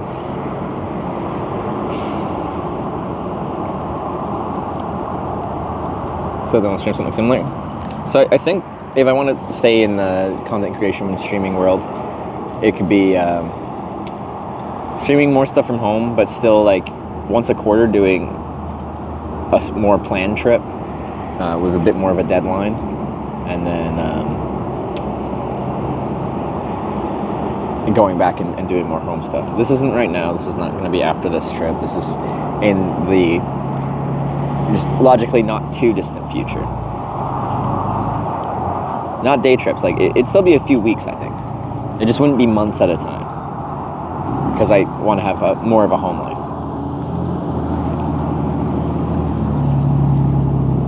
[SPEAKER 2] So then let's stream something similar. So I think if I want to stay in the content creation and streaming world, it could be streaming more stuff from home, but still like once a quarter doing a more planned trip with a bit more of a deadline, and then going back and doing more home stuff. This isn't right now. This is not going to be after this trip. This is in the just logically not too distant future. Not day trips, like it'd still be a few weeks, I think. It just wouldn't be months at a time, because I want to have more of a home life.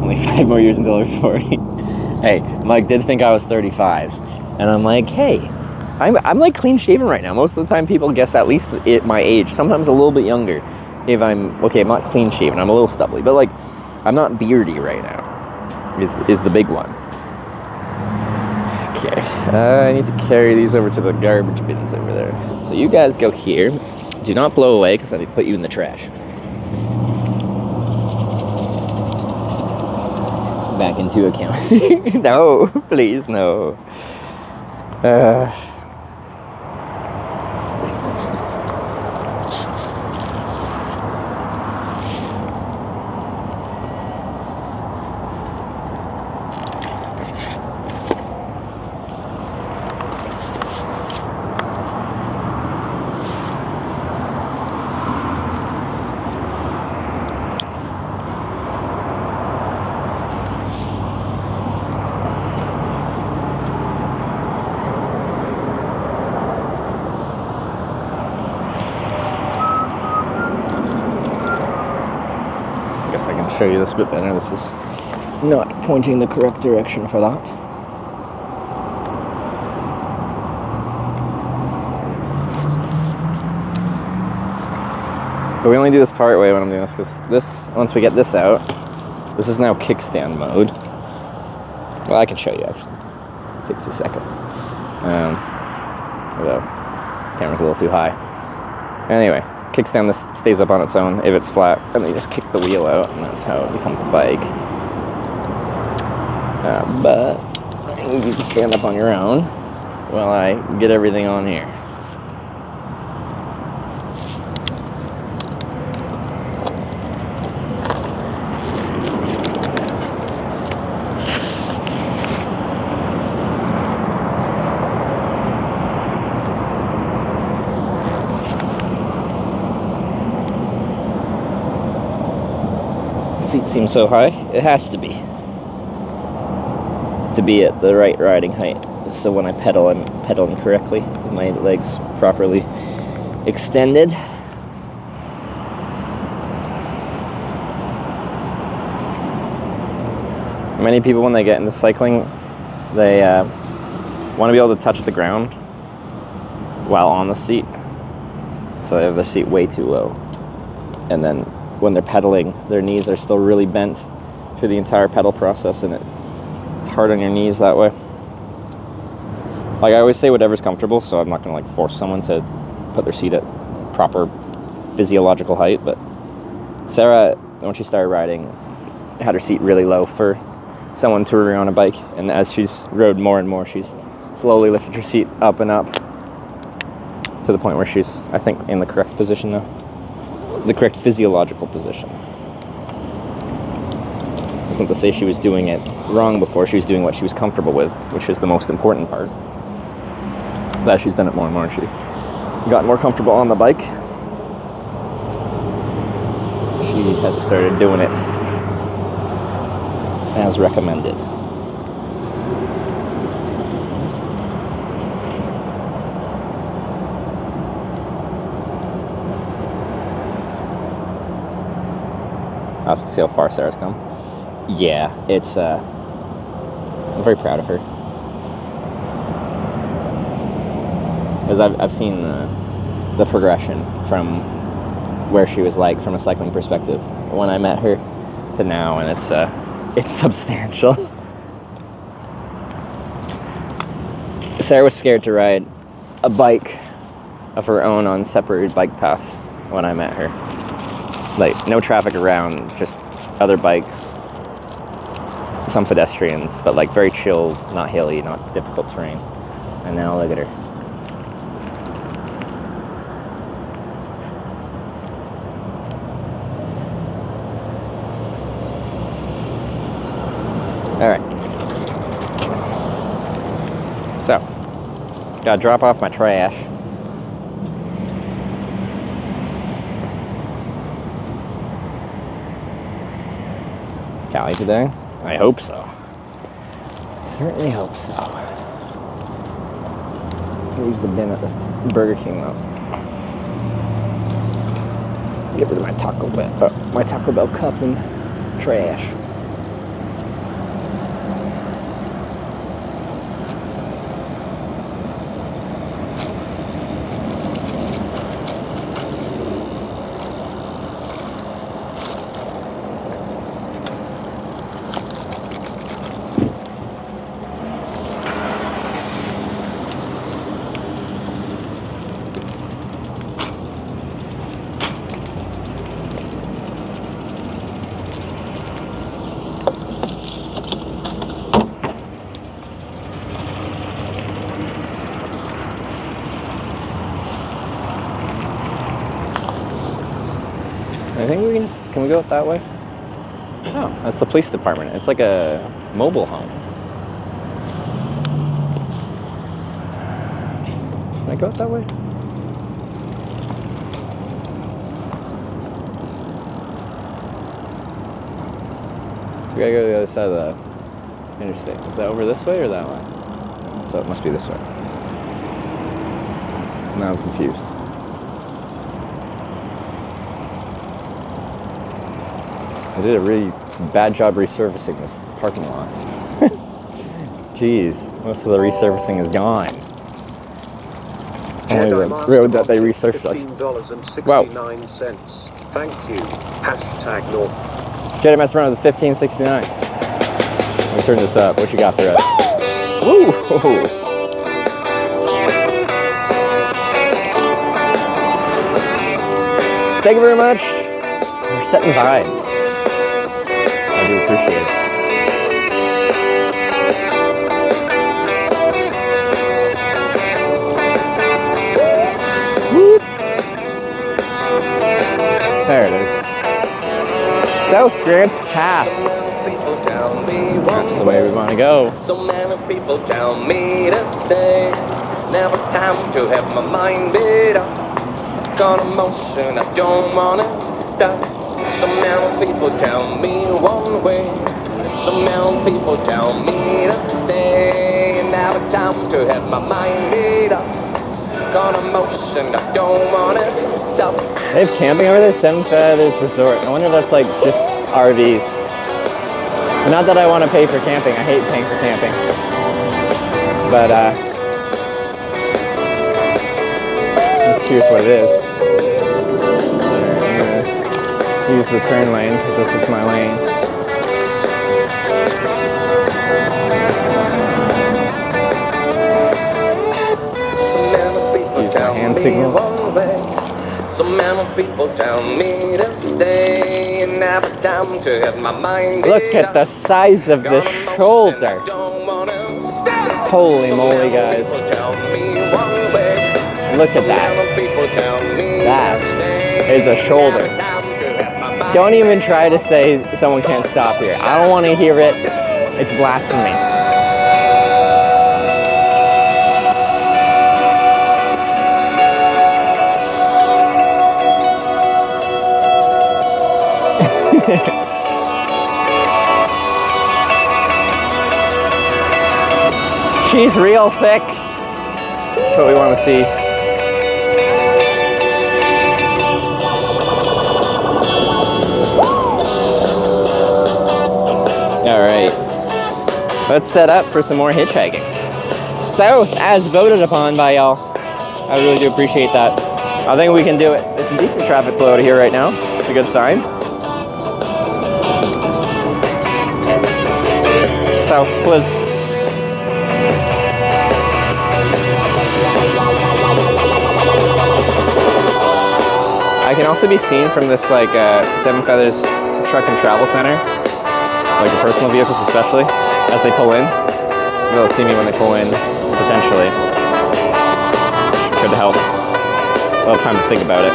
[SPEAKER 2] Only 5 more years until I'm 40. Hey, Mike did think I was 35, and I'm like, hey, I'm like clean shaven right now. Most of the time people guess at least at my age, sometimes a little bit younger. If I'm not clean shaven, I'm a little stubbly, but like I'm not beardy right now is the big one. Okay, I need to carry these over to the garbage bins over there. So you guys go here. Do not blow away, because I need to put you in the trash. Back into account. No, please, no. show you this a bit better. This is not pointing the correct direction for that. But we only do this part way when I'm doing this, because this, once we get this out, this is now kickstand mode. Well, I can show you actually. It takes a second. The camera's a little too high. Anyway, kickstand, this stays up on its own if it's flat, and then you just kick the wheel out, and that's how it becomes a bike. But you need to stand up on your own while I get everything on here. Seat seems so high. It has to be at the right riding height. So when I pedal, I'm pedaling correctly with my legs properly extended. Many people, when they get into cycling, they want to be able to touch the ground while on the seat. So they have their seat way too low. And then when they're pedaling, their knees are still really bent through the entire pedal process, and it's hard on your knees that way. Like I always say, whatever's comfortable, so I'm not gonna like force someone to put their seat at proper physiological height, but Sarah, when she started riding, had her seat really low for someone touring her on a bike, and as she's rode more and more, she's slowly lifted her seat up and up to the point where she's, I think, in the correct position now. The correct physiological position. It's not to say she was doing it wrong before. She was doing what she was comfortable with, which is the most important part. But as she's done it more and more, she got more comfortable on the bike. She has started doing it as recommended. I'll have to see how far Sarah's come. Yeah, it's, I'm very proud of her. Because I've seen the progression from where she was like, from a cycling perspective, when I met her to now, and it's substantial. Sarah was scared to ride a bike of her own on separated bike paths when I met her. Like, no traffic around, just other bikes, some pedestrians, but like very chill, not hilly, not difficult terrain. And now look at her. All right. So, gotta drop off my trash. Cali today? I hope so. Certainly hope so. Use the bin at this Burger King though. Get rid of my Taco Bell cup and trash. I think we can we go that way? Oh, that's the police department. It's like a mobile home. Can I go out that way? So we gotta go to the other side of the interstate. Is that over this way or that way? So it must be this way. Now I'm confused. I did a really bad job resurfacing this parking lot. Jeez, most of the resurfacing is gone. Only the road that they resurfaced.
[SPEAKER 3] $15.69. Thank you. Hashtag North.
[SPEAKER 2] Jedi mess around with the 1569. Let me turn this up. What you got for us? Woo! Thank you very much for setting vibes. I do appreciate it. Whoop. There it is. South Grants Pass. That's the way we want to go.
[SPEAKER 20] So many people tell me to stay. Never time to have my mind made up. Got emotion, I don't wanna stop. So many people tell me one way. So many people tell me to stay. Never time to have my mind made up. Got emotion, I don't wanna stop.
[SPEAKER 2] They have camping over there? Seven Feathers Resort. I wonder if that's like just RVs. Not that I want to pay for camping. I hate paying for camping. But I'm just curious what it is. I'm gonna use the turn lane because this is my lane. Use my hand signals.
[SPEAKER 20] So many people tell me to stay and have a time to have my mind.
[SPEAKER 2] Look at the size of the shoulder. Holy moly, guys. Look at that. That is a shoulder. Don't even try to say someone can't stop here. I don't want to hear it. It's blasphemy. She's real thick. That's what we want to see. All right, let's set up for some more hitchhiking. South, as voted upon by y'all. I really do appreciate that. I think we can do it. There's a decent traffic flow out here right now. It's a good sign. South, please. I can also be seen from this like Seven Feathers Truck and Travel Center, like the personal vehicles especially, as they pull in. They'll see me when they pull in, potentially. Could help. I'll have time to think about it.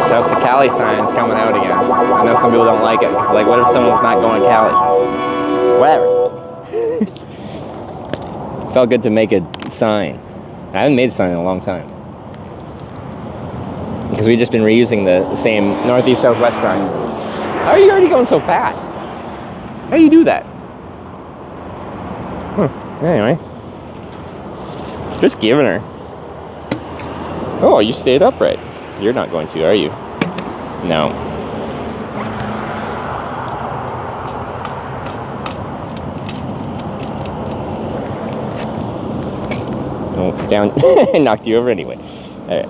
[SPEAKER 2] South to Cali sign's coming out again. I know some people don't like it, because like, what if someone's not going to Cali? Whatever. Felt good to make a sign. I haven't made a sign in a long time. Because we've just been reusing the same northeast, southwest signs. How are you already going so fast? How do you do that? Anyway. Just giving her. Oh, you stayed upright. You're not going to, are you? No. Oh, down. I knocked you over anyway. All right.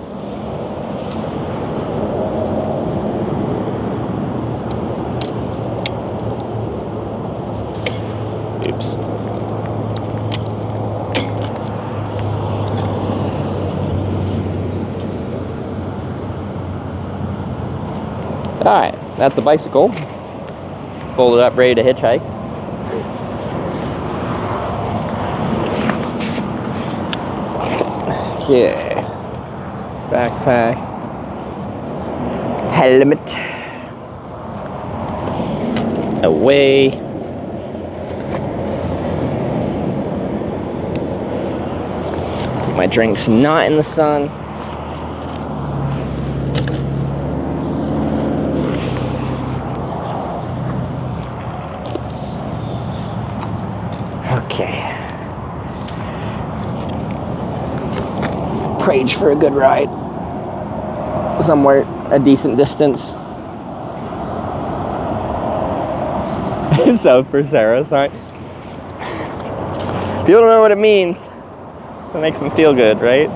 [SPEAKER 2] Oops. Alright, that's a bicycle. Folded up, ready to hitchhike. Yeah. Backpack. Helmet. Away. Keep my drinks not in the sun. Okay. age for a good ride. Somewhere a decent distance. South for Sarah, sorry. People don't know what it means. It makes them feel good, right?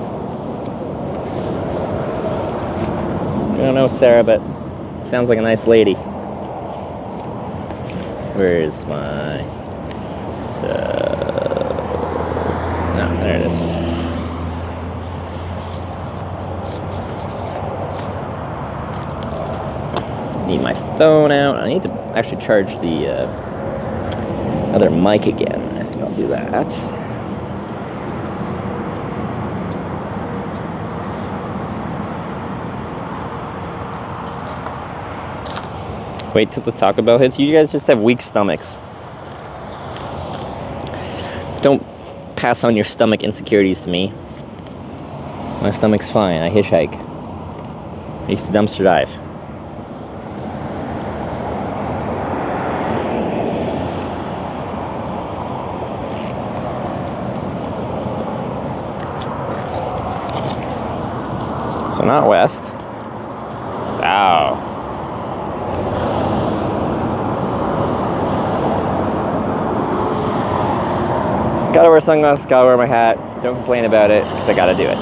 [SPEAKER 2] I don't know Sarah, but sounds like a nice lady. Where's my... No, there it is. Need my phone out. I need to actually charge the other mic again. I think I'll do that. Wait till the Taco Bell hits. You guys just have weak stomachs. Don't pass on your stomach insecurities to me. My stomach's fine. I hitchhike. I used to dumpster dive. So not west. South. Gotta wear sunglasses, gotta wear my hat. Don't complain about it, because I gotta do it.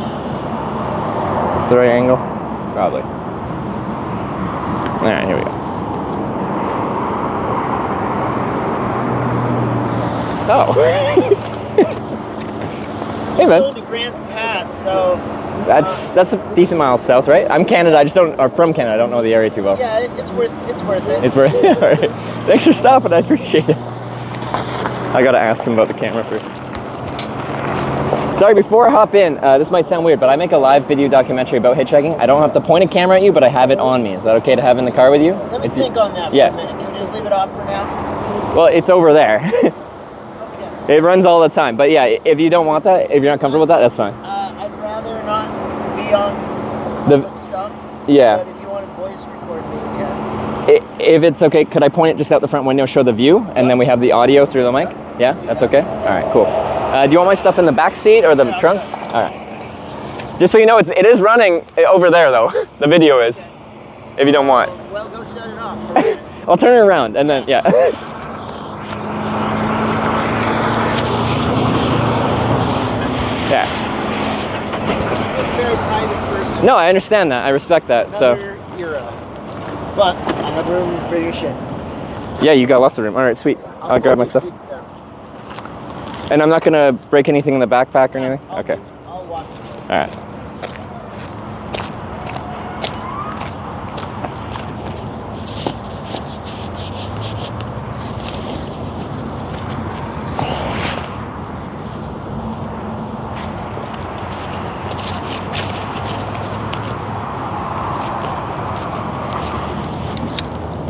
[SPEAKER 2] Is this the right angle? Probably. Alright, here we go. Oh. Hey, man.
[SPEAKER 21] Going to Grants Pass, so...
[SPEAKER 2] That's a decent mile south, right? I'm Canada, I just don't, or from Canada, I don't know the area too well.
[SPEAKER 21] Yeah, it's worth it.
[SPEAKER 2] It's worth it? Alright. Thanks for stopping, I appreciate it. I gotta ask him about the camera first. Sorry, before I hop in, this might sound weird, but I make a live video documentary about hitchhiking. I don't have to point a camera at you, but I have it on me. Is that okay to have in the car with you?
[SPEAKER 21] Let me think on that for a minute. Can we just leave it off for now?
[SPEAKER 2] Well, it's over there. It runs all the time. But yeah, if you don't want that, if you're not comfortable with that, that's fine.
[SPEAKER 21] I'd rather not be on public stuff.
[SPEAKER 2] Yeah.
[SPEAKER 21] But if you want to voice record me, you can.
[SPEAKER 2] If it's okay, could I point it just out the front window, show the view, and then we have the audio through the mic? Yeah, that's okay? All right, cool. Do you want my stuff in the back seat or the trunk? All right. Just so you know, it is running over there, though. The video is, if you don't want.
[SPEAKER 21] Well, go shut it off.
[SPEAKER 2] I'll turn it around, and then, yeah. Yeah.
[SPEAKER 21] It's a very private person.
[SPEAKER 2] No, I understand that. I respect that.
[SPEAKER 21] Another era. But I have room for your shit.
[SPEAKER 2] Yeah, you got lots of room. All right, sweet. I'll grab my stuff. And I'm not gonna break anything in the backpack or anything? Okay.
[SPEAKER 21] I'll walk.
[SPEAKER 2] All right.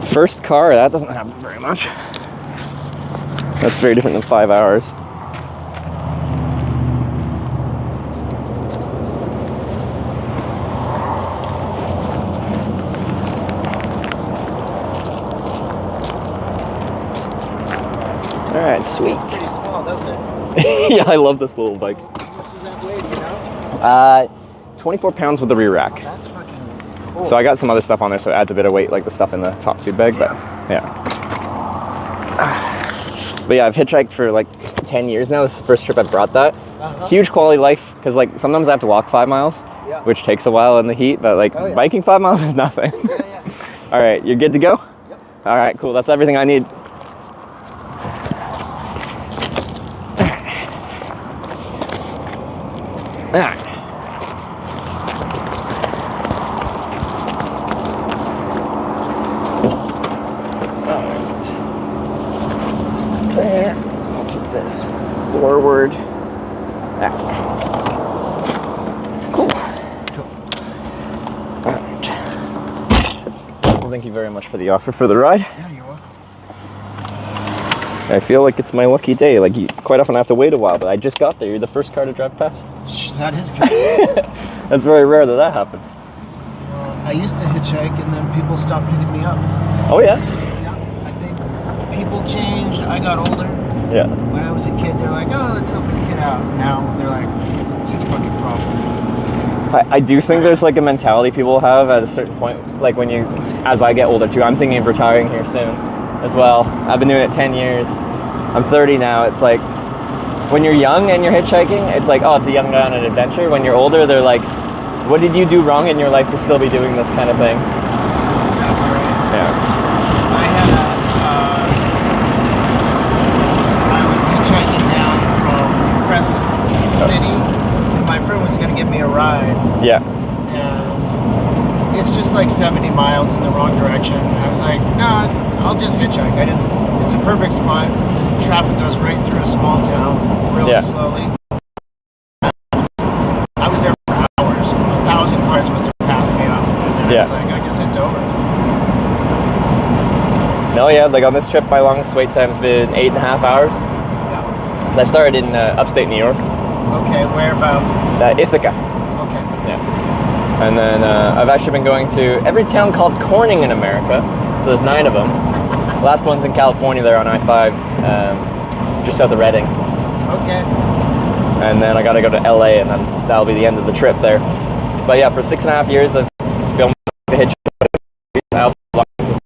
[SPEAKER 2] First car, that doesn't happen very much. That's very different than 5 hours. All right, sweet.
[SPEAKER 21] It's pretty small, doesn't it?
[SPEAKER 2] Yeah, I love this little bike.
[SPEAKER 21] How much does that weigh, do you know?
[SPEAKER 2] 24 pounds with the rear rack.
[SPEAKER 21] That's fucking cool.
[SPEAKER 2] So I got some other stuff on there, so it adds a bit of weight, like the stuff in the top tube bag, but yeah. But yeah, I've hitchhiked for like 10 years now. This is the first trip I've brought that. Huge quality life, because like sometimes I have to walk 5 miles, which takes a while in the heat, but like biking 5 miles is nothing. All right, you're good to go? Yep. All right, cool. That's everything I need. There. I'll keep this forward. Cool. Alright. Well, thank you very much for the offer for the ride.
[SPEAKER 21] Yeah, you're welcome.
[SPEAKER 2] I feel like it's my lucky day. Like, quite often I have to wait a while, but I just got there. You're the first car to drive past.
[SPEAKER 21] That is good.
[SPEAKER 2] That's very rare that happens.
[SPEAKER 21] I used to hitchhike and then people stopped picking me up.
[SPEAKER 2] Oh, yeah?
[SPEAKER 21] I think people changed. I got older.
[SPEAKER 2] Yeah.
[SPEAKER 21] When I was a kid, they're like, oh, let's help this kid out. Now they're like, it's his fucking problem.
[SPEAKER 2] I do think there's like a mentality people have at a certain point, like when you, as I get older too, I'm thinking of retiring here soon as well. I've been doing it 10 years. I'm 30 now. It's like, when you're young and you're hitchhiking, it's like, oh, it's a young guy on an adventure. When you're older, they're like, what did you do wrong in your life to still be doing this kind of thing?
[SPEAKER 21] That's exactly right.
[SPEAKER 2] Yeah.
[SPEAKER 21] I was hitchhiking down from Crescent City, and my friend was going to give me a ride.
[SPEAKER 2] Yeah.
[SPEAKER 21] And it's just like 70 miles in the wrong direction. I was like, no, I'll just hitchhike. It's a perfect spot. Traffic goes right through a small town really slowly. I was there for hours. 1,000 cars must have passed me up. And then I was like, I guess it's over.
[SPEAKER 2] No, yeah, like on this trip, my longest wait time's been 8.5 hours.
[SPEAKER 21] Yeah.
[SPEAKER 2] So I started in upstate New York.
[SPEAKER 21] Okay, where about?
[SPEAKER 2] Ithaca.
[SPEAKER 21] Okay.
[SPEAKER 2] Yeah. And then I've actually been going to every town called Corning in America. So there's 9 of them. Last one's in California, there on I-5, just south of Redding.
[SPEAKER 21] Okay.
[SPEAKER 2] And then I got to go to LA, and then that'll be the end of the trip there. But yeah, for 6.5 years, I've filmed the Hitchhiking. I also liked it.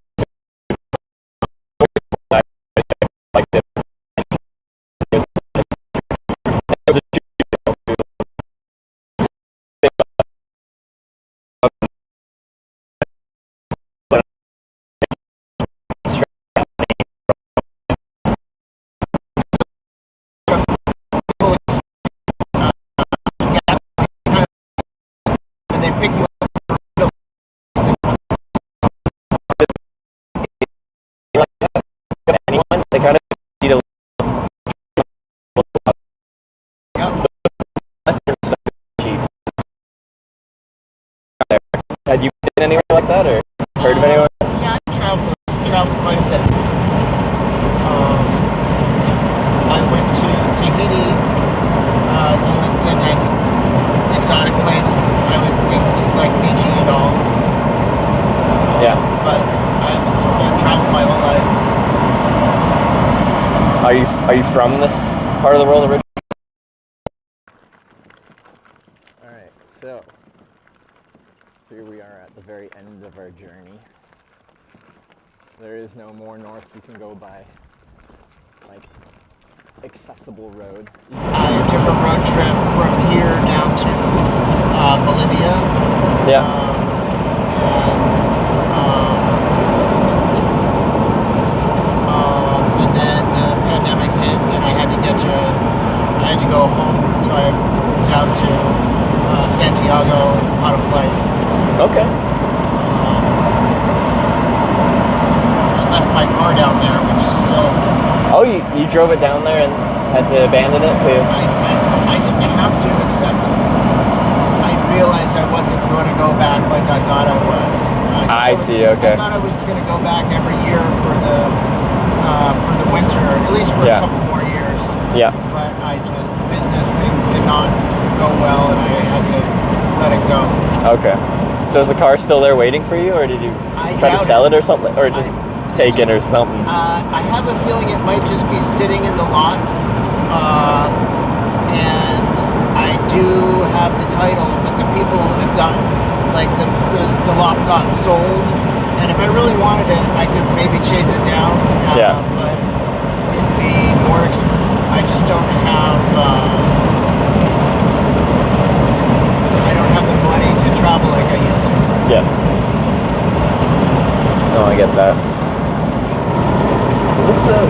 [SPEAKER 21] And they pick you up.
[SPEAKER 2] Anyone, they kind of need a Had you been anywhere like that, or heard of anyone?
[SPEAKER 21] Yeah, I traveled quite a bit. I went to Tahiti as the only thing exotic place I would think was like Fiji at all.
[SPEAKER 2] Yeah.
[SPEAKER 21] But I've traveled my whole life.
[SPEAKER 2] Are you from this part of the world originally? Alright, so here we are at the very end of our journey. There is no more north you can go by, like, accessible road.
[SPEAKER 21] I took a road trip from here down to Bolivia.
[SPEAKER 2] Yeah.
[SPEAKER 21] And then the pandemic hit, and I had to go home, so I went out to Santiago and caught a flight.
[SPEAKER 2] Okay.
[SPEAKER 21] I left my car down there, which is still...
[SPEAKER 2] Oh, you drove it down there and had to abandon it too?
[SPEAKER 21] I didn't have to, except I realized I wasn't going to go back like I thought I was.
[SPEAKER 2] I see, okay.
[SPEAKER 21] I thought I was going to go back every year for the winter, at least for a couple more years.
[SPEAKER 2] Yeah.
[SPEAKER 21] But business things did not go well, and I had to let it go.
[SPEAKER 2] Okay. So is the car still there waiting for you, or did you try to sell it or something, or just take it or something?
[SPEAKER 21] I have a feeling it might just be sitting in the lot, and I do have the title, but the people have gotten, like the lot got sold, and if I really wanted it, I could maybe chase it down. But it'd be more expensive. I just don't have. I don't have the money to travel like I used to.
[SPEAKER 2] Yeah. No, I get that. Is this a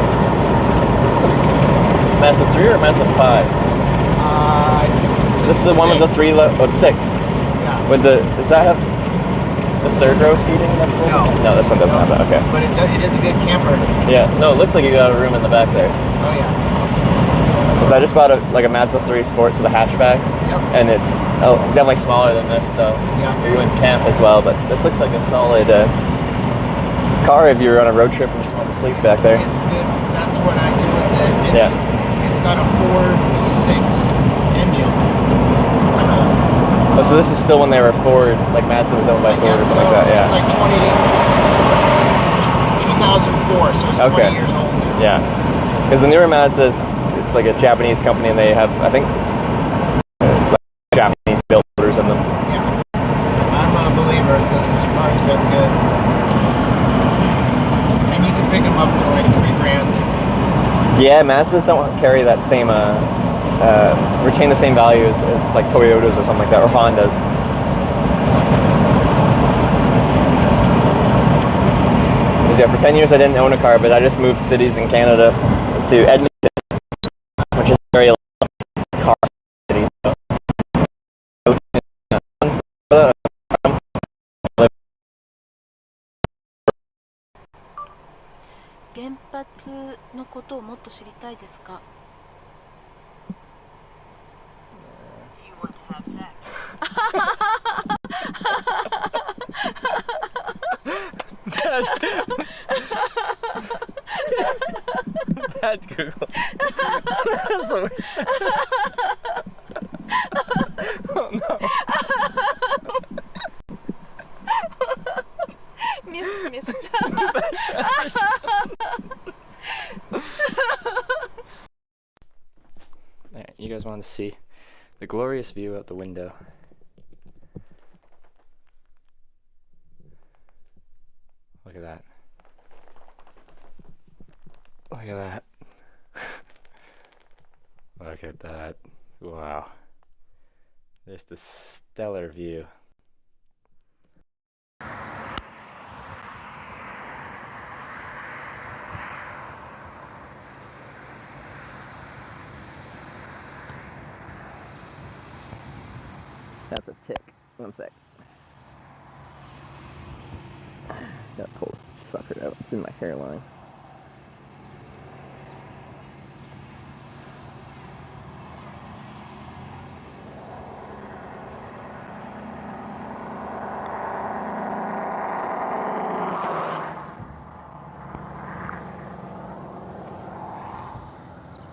[SPEAKER 2] Mazda 3 or Mazda 5? Is this the one with the 3 it's 6.
[SPEAKER 21] Yeah.
[SPEAKER 2] With does that have the third row seating? That's one? No, this one doesn't have that. Okay.
[SPEAKER 21] But it is a good camper.
[SPEAKER 2] Yeah. No, it looks like you got a room in the back there.
[SPEAKER 21] Oh yeah.
[SPEAKER 2] So I just bought a Mazda 3 Sport, so the hatchback, and it's definitely smaller than this. So you're going camp as well, but this looks like a solid car if you're on a road trip and just want to sleep back there.
[SPEAKER 21] It's good. That's what I do with it. It's got a Ford V6 engine.
[SPEAKER 2] Oh, so this is still when they were Ford, like Mazda was owned by Ford or something like that. Yeah.
[SPEAKER 21] It's like 2004, so it's 20 years old now.
[SPEAKER 2] Yeah. Because the newer Mazdas, it's like a Japanese company, and they have, I think, like Japanese builders in them.
[SPEAKER 21] Yeah,
[SPEAKER 2] Yeah, Mazdas don't carry that same, retain the same values as like Toyotas or something like that, or Hondas. Because yeah, for 10 years I didn't own a car, but I just moved cities in Canada to Edmonton, which is a very car city. So,
[SPEAKER 5] 原発のことをもっと知りたいですか? Do you want to have sex?
[SPEAKER 2] That's Google. That's the worst. Oh no.
[SPEAKER 5] Missed.
[SPEAKER 17] Alright, you guys want to see the glorious view out the window. Look at that. Look at that. Look at that. Wow. Just a stellar view.
[SPEAKER 2] That's a tick. One sec. Gotta pull this sucker out. It's in my hairline.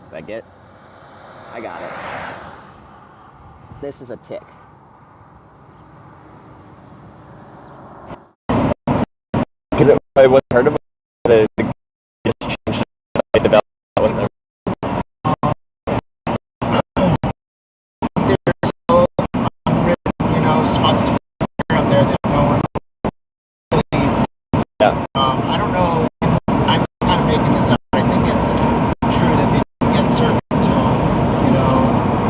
[SPEAKER 2] Did I get it? I got it. This is a tick. Because I wasn't heard about it, just changed the development. Wasn't there?
[SPEAKER 21] There's so unwritten, spots to out there that no one really.
[SPEAKER 2] Yeah.
[SPEAKER 21] I don't know. I'm kind of making this up. I think it's true that we didn't get surfed until,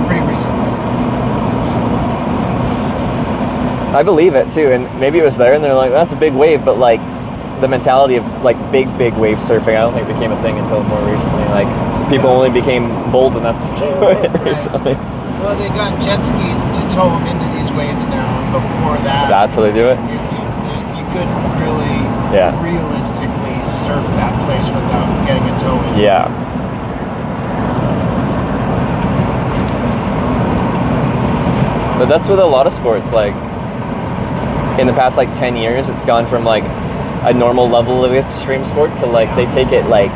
[SPEAKER 21] pretty recently.
[SPEAKER 2] I believe it too, and maybe it was there, and they're like, "That's a big wave," but like. The mentality of like big wave surfing, I don't think became a thing until more recently. Like people only became bold enough to do it recently.
[SPEAKER 21] Well, they got jet skis to tow them into these waves now. Before that,
[SPEAKER 2] that's how they do it.
[SPEAKER 21] You couldn't really, realistically surf that place without getting a tow in.
[SPEAKER 2] Yeah. But that's with a lot of sports. Like in the past, like 10 years, it's gone from like a normal level of extreme sport to like they take it like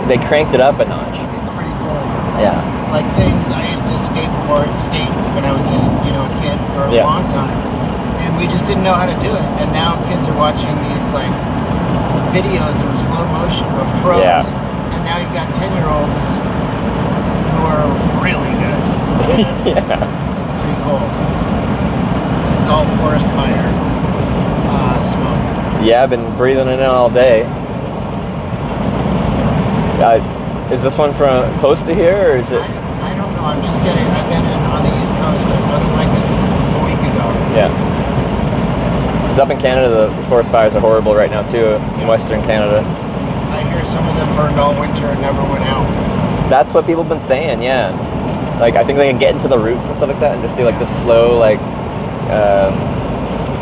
[SPEAKER 2] they cranked it up a notch.
[SPEAKER 21] It's pretty cool.
[SPEAKER 2] Yeah.
[SPEAKER 21] Like things I used to skate when I was a kid for a long time, and we just didn't know how to do it. And now kids are watching these like videos in slow motion of pros, and now you've got 10-year-olds who are really good.
[SPEAKER 2] Yeah.
[SPEAKER 21] It's pretty cool. This is all forest fire smoke.
[SPEAKER 2] Yeah, I've been breathing it in all day. Is this one from close to here, or is it?
[SPEAKER 21] I don't know. I've been on the East Coast. It wasn't like this a week ago.
[SPEAKER 2] Yeah. Because up in Canada, the forest fires are horrible right now too, in Western Canada.
[SPEAKER 21] I hear some of them burned all winter and never went out.
[SPEAKER 2] That's what people have been saying, yeah. Like, I think they can get into the roots and stuff like that and just do like this slow, like,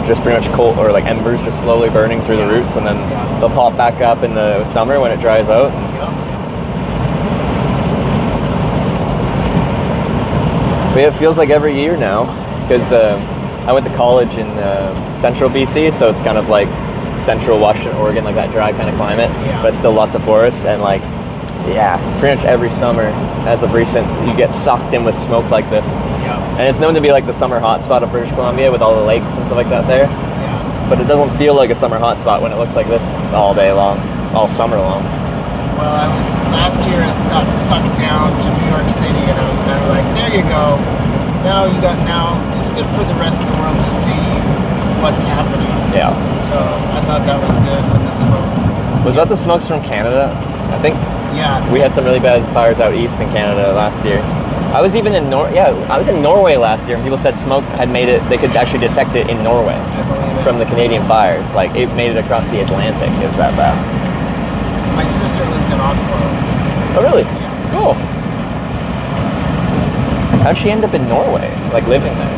[SPEAKER 2] just pretty much coal or like embers just slowly burning through the roots, and then they'll pop back up in the summer when it dries out. But it feels like every year now, because I went to college in central BC, so it's kind of like central Washington, Oregon, like that dry kind of climate, but still lots of forest, and like, pretty much every summer, as of recent, you get sucked in with smoke like this. And it's known to be like the summer hotspot of British Columbia with all the lakes and stuff like that there. But it doesn't feel like a summer hotspot when it looks like this all day long, all summer long.
[SPEAKER 21] Well, last year it got sucked down to New York City, and I was kind of like, there you go. Now it's good for the rest of the world to see what's happening.
[SPEAKER 2] Yeah.
[SPEAKER 21] So I thought that was good with the smoke.
[SPEAKER 2] Was that the smokes from Canada? I think we had some really bad fires out east in Canada last year. I was even in I was in Norway last year, and people said smoke had made it. They could actually detect it in Norway from the Canadian fires. Like it made it across the Atlantic. It was that bad.
[SPEAKER 21] My sister lives in Oslo.
[SPEAKER 2] Oh, really? Yeah. Cool. How'd she end up in Norway? Like living there?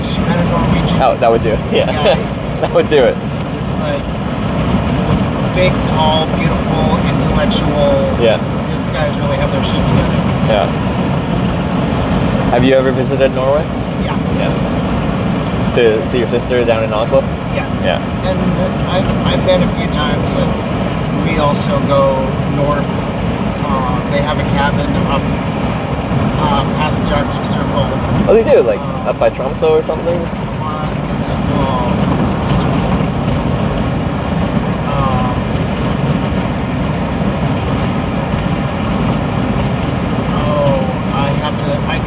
[SPEAKER 21] She met a Norwegian.
[SPEAKER 2] Oh, that would do it. Yeah, that would do it.
[SPEAKER 21] It's like big, tall, beautiful, intellectual.
[SPEAKER 2] Yeah.
[SPEAKER 21] These guys really have their shit together.
[SPEAKER 2] Yeah. Have you ever visited Norway?
[SPEAKER 21] Yeah.
[SPEAKER 2] Yeah. To see your sister down in Oslo?
[SPEAKER 21] Yes.
[SPEAKER 2] Yeah.
[SPEAKER 21] And I've been a few times, and we also go north. They have a cabin up past the Arctic Circle.
[SPEAKER 2] Oh, they do? Like up by Tromsø or something?
[SPEAKER 21] What is it called? This is stupid.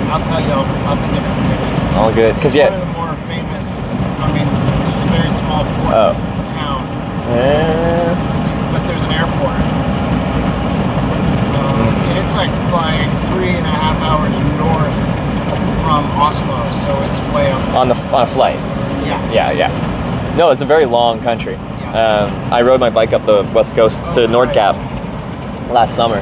[SPEAKER 21] I'll tell you, I'll think of it later.
[SPEAKER 2] All good. Cause
[SPEAKER 21] one of the more famous, I mean, it's just a very small port town. But there's an airport. And it's like flying 3.5 hours north from Oslo, so it's way up.
[SPEAKER 2] On a flight? Yeah. No, it's a very long country. I rode my bike up the west coast to Nordkapp last summer.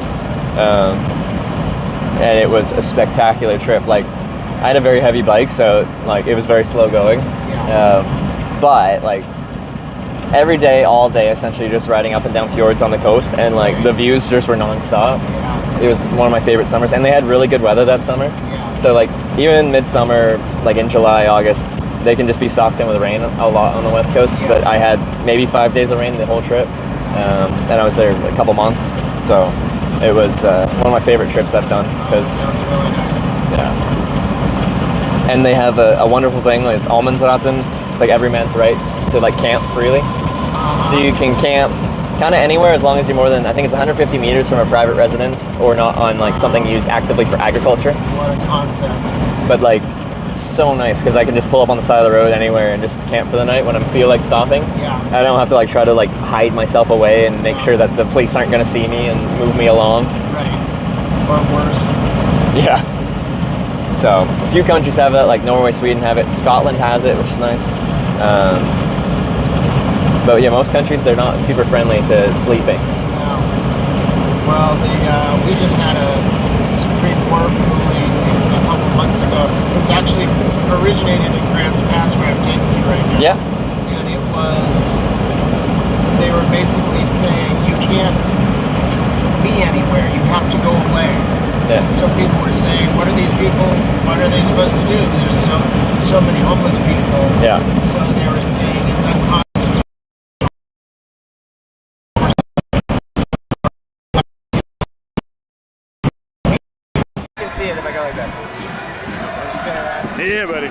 [SPEAKER 2] And it was a spectacular trip. Like, I had a very heavy bike, so like it was very slow going. But like every day, all day, essentially just riding up and down fjords on the coast, and like the views just were nonstop. It was one of my favorite summers, and they had really good weather that summer. So like even midsummer, like in July, August, they can just be socked in with rain a lot on the west coast. But I had maybe 5 days of rain the whole trip, and I was there a couple months. So it was one of my favorite trips I've done because
[SPEAKER 21] really nice.
[SPEAKER 2] And they have a wonderful thing. Like it's Almansraten. It's like every man's right to like camp freely. So you can camp kind of anywhere as long as you're more than, I think it's 150 meters from a private residence or not on like something used actively for agriculture.
[SPEAKER 21] What a concept.
[SPEAKER 2] But like so nice because I can just pull up on the side of the road anywhere and just camp for the night when I feel like stopping. I don't have to like try to like hide myself away and make sure that the police aren't going to see me and move me along.
[SPEAKER 21] Right. Or worse.
[SPEAKER 2] Yeah. So a few countries have that, like Norway, Sweden have it. Scotland has it, which is nice. But yeah, most countries, they're not super friendly to sleeping.
[SPEAKER 21] No. Well, we just had a Supreme Court ruling a couple months ago. It was actually originated in Grants Pass, where I'm taking you right now.
[SPEAKER 2] Yeah.
[SPEAKER 21] And it was, they were basically saying you can't be anywhere, you have to go away.
[SPEAKER 2] Yeah.
[SPEAKER 21] And so people were saying, what are these people, what are they supposed to do? There's so many homeless people.
[SPEAKER 2] Yeah.
[SPEAKER 21] So they were saying it's unconstitutional.
[SPEAKER 8] You can see it if I go like this. Spin around.
[SPEAKER 14] Yeah, buddy.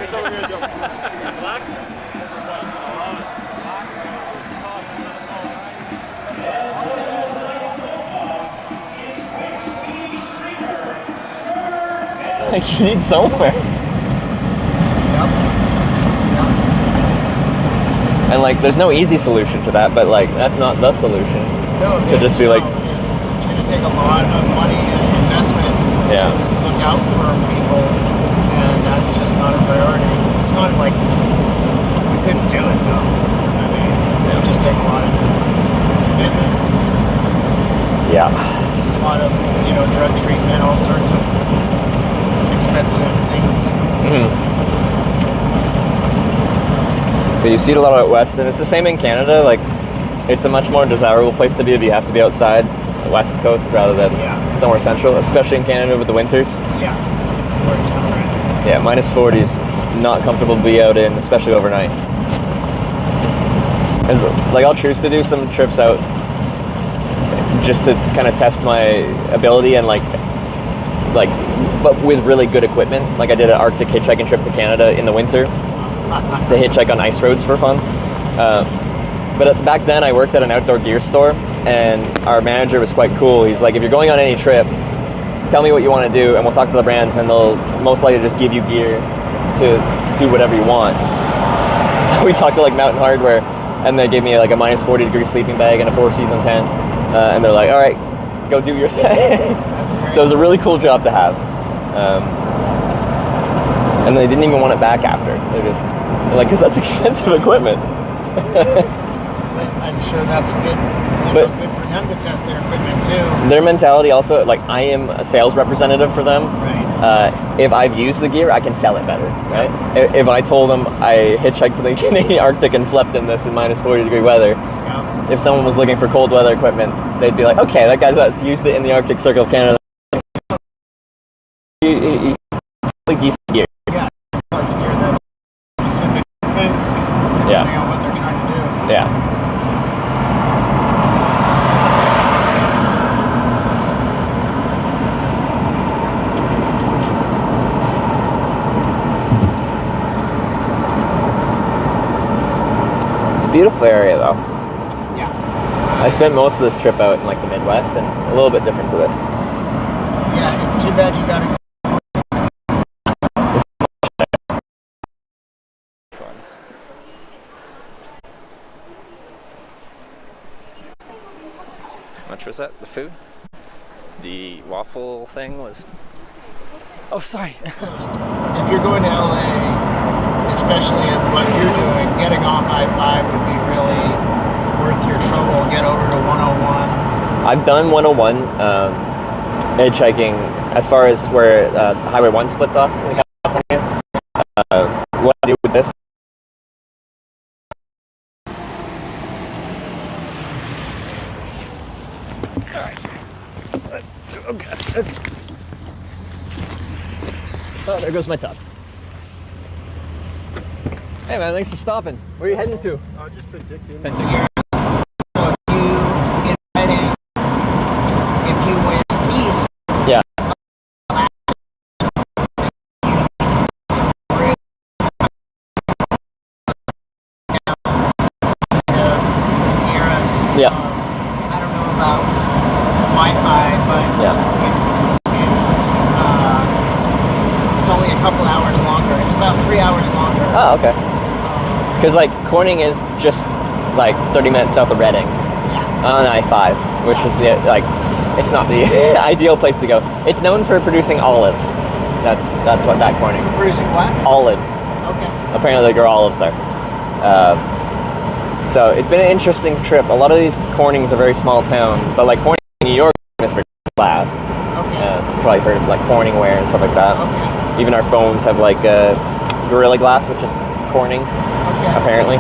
[SPEAKER 2] Like you need somewhere. And like there's no easy solution to that, but like that's not the solution.
[SPEAKER 21] No,
[SPEAKER 2] to just be like,
[SPEAKER 21] it's going to take a lot of money and investment to look out for people, and that's just not a priority. It's not like we couldn't do it though. I mean, it would just take a lot of commitment.
[SPEAKER 2] Yeah.
[SPEAKER 21] A lot of, drug treatment, all sorts of expensive things.
[SPEAKER 2] But you see it a lot out west, and it's the same in Canada. Like, it's a much more desirable place to be if you have to be outside the west coast rather than somewhere central, especially in Canada with the winters.
[SPEAKER 21] Yeah, where it's right.
[SPEAKER 2] Yeah, minus 40s, not comfortable to be out in, especially overnight. Like, I'll choose to do some trips out just to kind of test my ability and but with really good equipment. Like I did an Arctic hitchhiking trip to Canada in the winter to hitchhike on ice roads for fun. But back then I worked at an outdoor gear store, and our manager was quite cool. He's like, if you're going on any trip, tell me what you want to do and we'll talk to the brands, and they'll most likely just give you gear to do whatever you want. So we talked to like Mountain Hardware, and they gave me like a minus 40 degree sleeping bag and a 4-season tent. and they're like, all right, go do your thing. So it was a really cool job to have. And they didn't even want it back after. They're like, because that's expensive equipment.
[SPEAKER 21] I'm sure that's good. But good for them to test their equipment too.
[SPEAKER 2] Their mentality also, like, I am a sales representative for them.
[SPEAKER 21] Right.
[SPEAKER 2] If I've used the gear, I can sell it better, right? If I told them I hitchhiked to the Canadian Arctic and slept in this in minus 40-degree weather, if someone was looking for cold weather equipment, they'd be like, okay, that guy's used it in the Arctic Circle of Canada. He decent gear.
[SPEAKER 21] Yeah, like steer them specific things depending on what they're trying to do.
[SPEAKER 2] Yeah. It's a beautiful area, though.
[SPEAKER 21] Yeah.
[SPEAKER 2] I spent most of this trip out in like the Midwest, and a little bit different to this.
[SPEAKER 21] Yeah, it's too bad you gotta go.
[SPEAKER 2] How much was that? The food? The waffle thing was... Oh, sorry.
[SPEAKER 21] If you're going to LA, especially in what you're doing, getting off I-5 would be really worth your trouble. Get over to 101.
[SPEAKER 2] I've done 101 hitchhiking as far as where Highway 1 splits off in California. What I do with this? Oh, God. Oh, there goes my tux. Hey, man, thanks for stopping. Where are you heading to?
[SPEAKER 21] Just Penticton.
[SPEAKER 2] Penticton.
[SPEAKER 21] If you went east,
[SPEAKER 2] yeah.
[SPEAKER 21] The Sierras.
[SPEAKER 2] Yeah.
[SPEAKER 21] I don't know about Wi-Fi, but it's only a couple hours longer. It's about 3 hours longer.
[SPEAKER 2] Oh, okay. Because like Corning is just like 30 minutes south of Redding on I-5, which is the it's not the ideal place to go. It's known for producing olives. That's what that Corning.
[SPEAKER 21] For producing what?
[SPEAKER 2] Olives.
[SPEAKER 21] Okay.
[SPEAKER 2] Apparently they grow olives there. So it's been an interesting trip. A lot of these Cornings are very small town, but like Corning, New York is for glass.
[SPEAKER 21] Okay.
[SPEAKER 2] You've probably heard of like Corningware and stuff like that.
[SPEAKER 21] Okay.
[SPEAKER 2] Even our phones have like Gorilla Glass, which is Corning, apparently.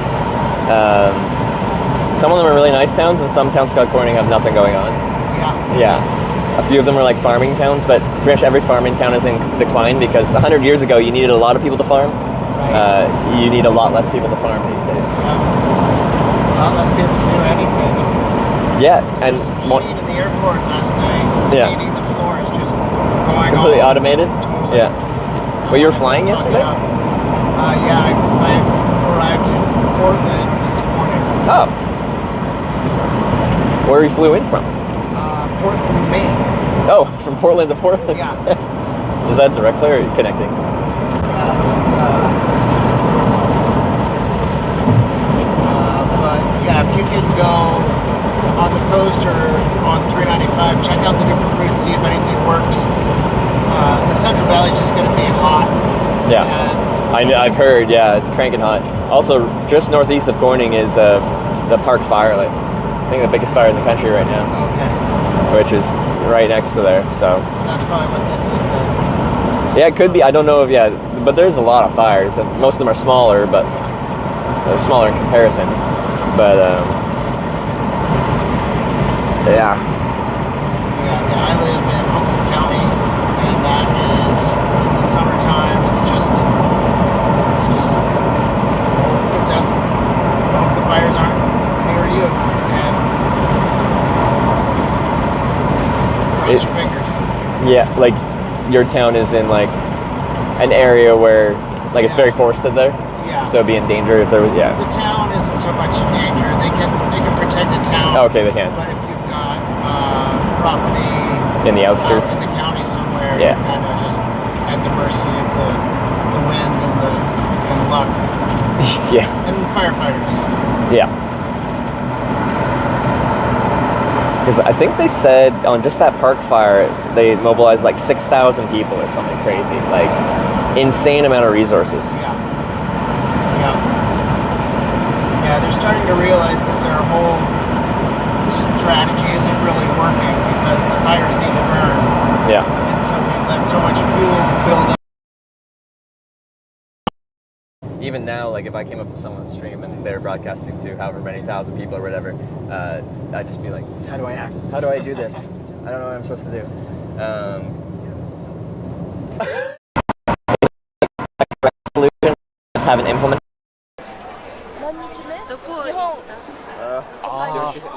[SPEAKER 2] Some of them are really nice towns, and some towns called Corning have nothing going on.
[SPEAKER 21] Yeah.
[SPEAKER 2] Yeah. A few of them are like farming towns, but pretty much every farming town is in decline because 100 years ago you needed a lot of people to farm. You need a lot less people to farm these days.
[SPEAKER 21] A lot less people to do anything.
[SPEAKER 2] Yeah, and
[SPEAKER 21] machine in the airport last night. Meaning the floor is just going
[SPEAKER 2] completely
[SPEAKER 21] all
[SPEAKER 2] automated.
[SPEAKER 21] Totally.
[SPEAKER 2] Yeah. Well, you were flying yesterday?
[SPEAKER 21] Yeah, I arrived in Portland this morning.
[SPEAKER 2] Oh. Where you flew in from?
[SPEAKER 21] Portland, Maine.
[SPEAKER 2] Oh, from Portland to Portland?
[SPEAKER 21] Yeah.
[SPEAKER 2] Is that directly or are you connecting?
[SPEAKER 21] Yeah, it's but yeah, if you can go on the coast or on 395, check out the different routes, see if anything works. The Central Valley is just going to be hot.
[SPEAKER 2] Yeah, I've heard. Yeah, it's cranking hot. Also, just northeast of Corning is the Park Fire. Like, I think the biggest fire in the country right now.
[SPEAKER 21] Okay.
[SPEAKER 2] Which is right next to there. So.
[SPEAKER 21] Well, that's probably what this is then.
[SPEAKER 2] Yeah, it could be. I don't know if but there's a lot of fires, and most of them are smaller, but smaller in comparison. But yeah.
[SPEAKER 21] Yeah, I live in Humboldt County, and that is in the summertime. It's just it doesn't. I hope the fires aren't near you, and cross your fingers.
[SPEAKER 2] Yeah, like your town is in like an area where like it's very forested there.
[SPEAKER 21] Yeah.
[SPEAKER 2] So it'd be in danger if there was
[SPEAKER 21] The town isn't so much in danger. They can protect a town.
[SPEAKER 2] Oh, okay, they can.
[SPEAKER 21] But if you've got property
[SPEAKER 2] In the outskirts?
[SPEAKER 21] out in the county somewhere,
[SPEAKER 2] Yeah.
[SPEAKER 21] you're kind of just at the mercy of the wind and luck.
[SPEAKER 2] Yeah.
[SPEAKER 21] And firefighters.
[SPEAKER 2] Yeah. Because I think they said on just that park fire, they mobilized like 6,000 people or something crazy. Like, insane amount of resources.
[SPEAKER 21] Yeah, they're starting to realize that their whole strategy isn't really working because the fires need to burn.
[SPEAKER 2] Yeah.
[SPEAKER 21] And so we've let so much fuel build up.
[SPEAKER 2] Even now, like if I came up to someone's stream and they're broadcasting to however many thousand people or whatever, I'd just be like, how do I act? How do I do this? I don't know what I'm supposed to do. Solution, just haven't implemented.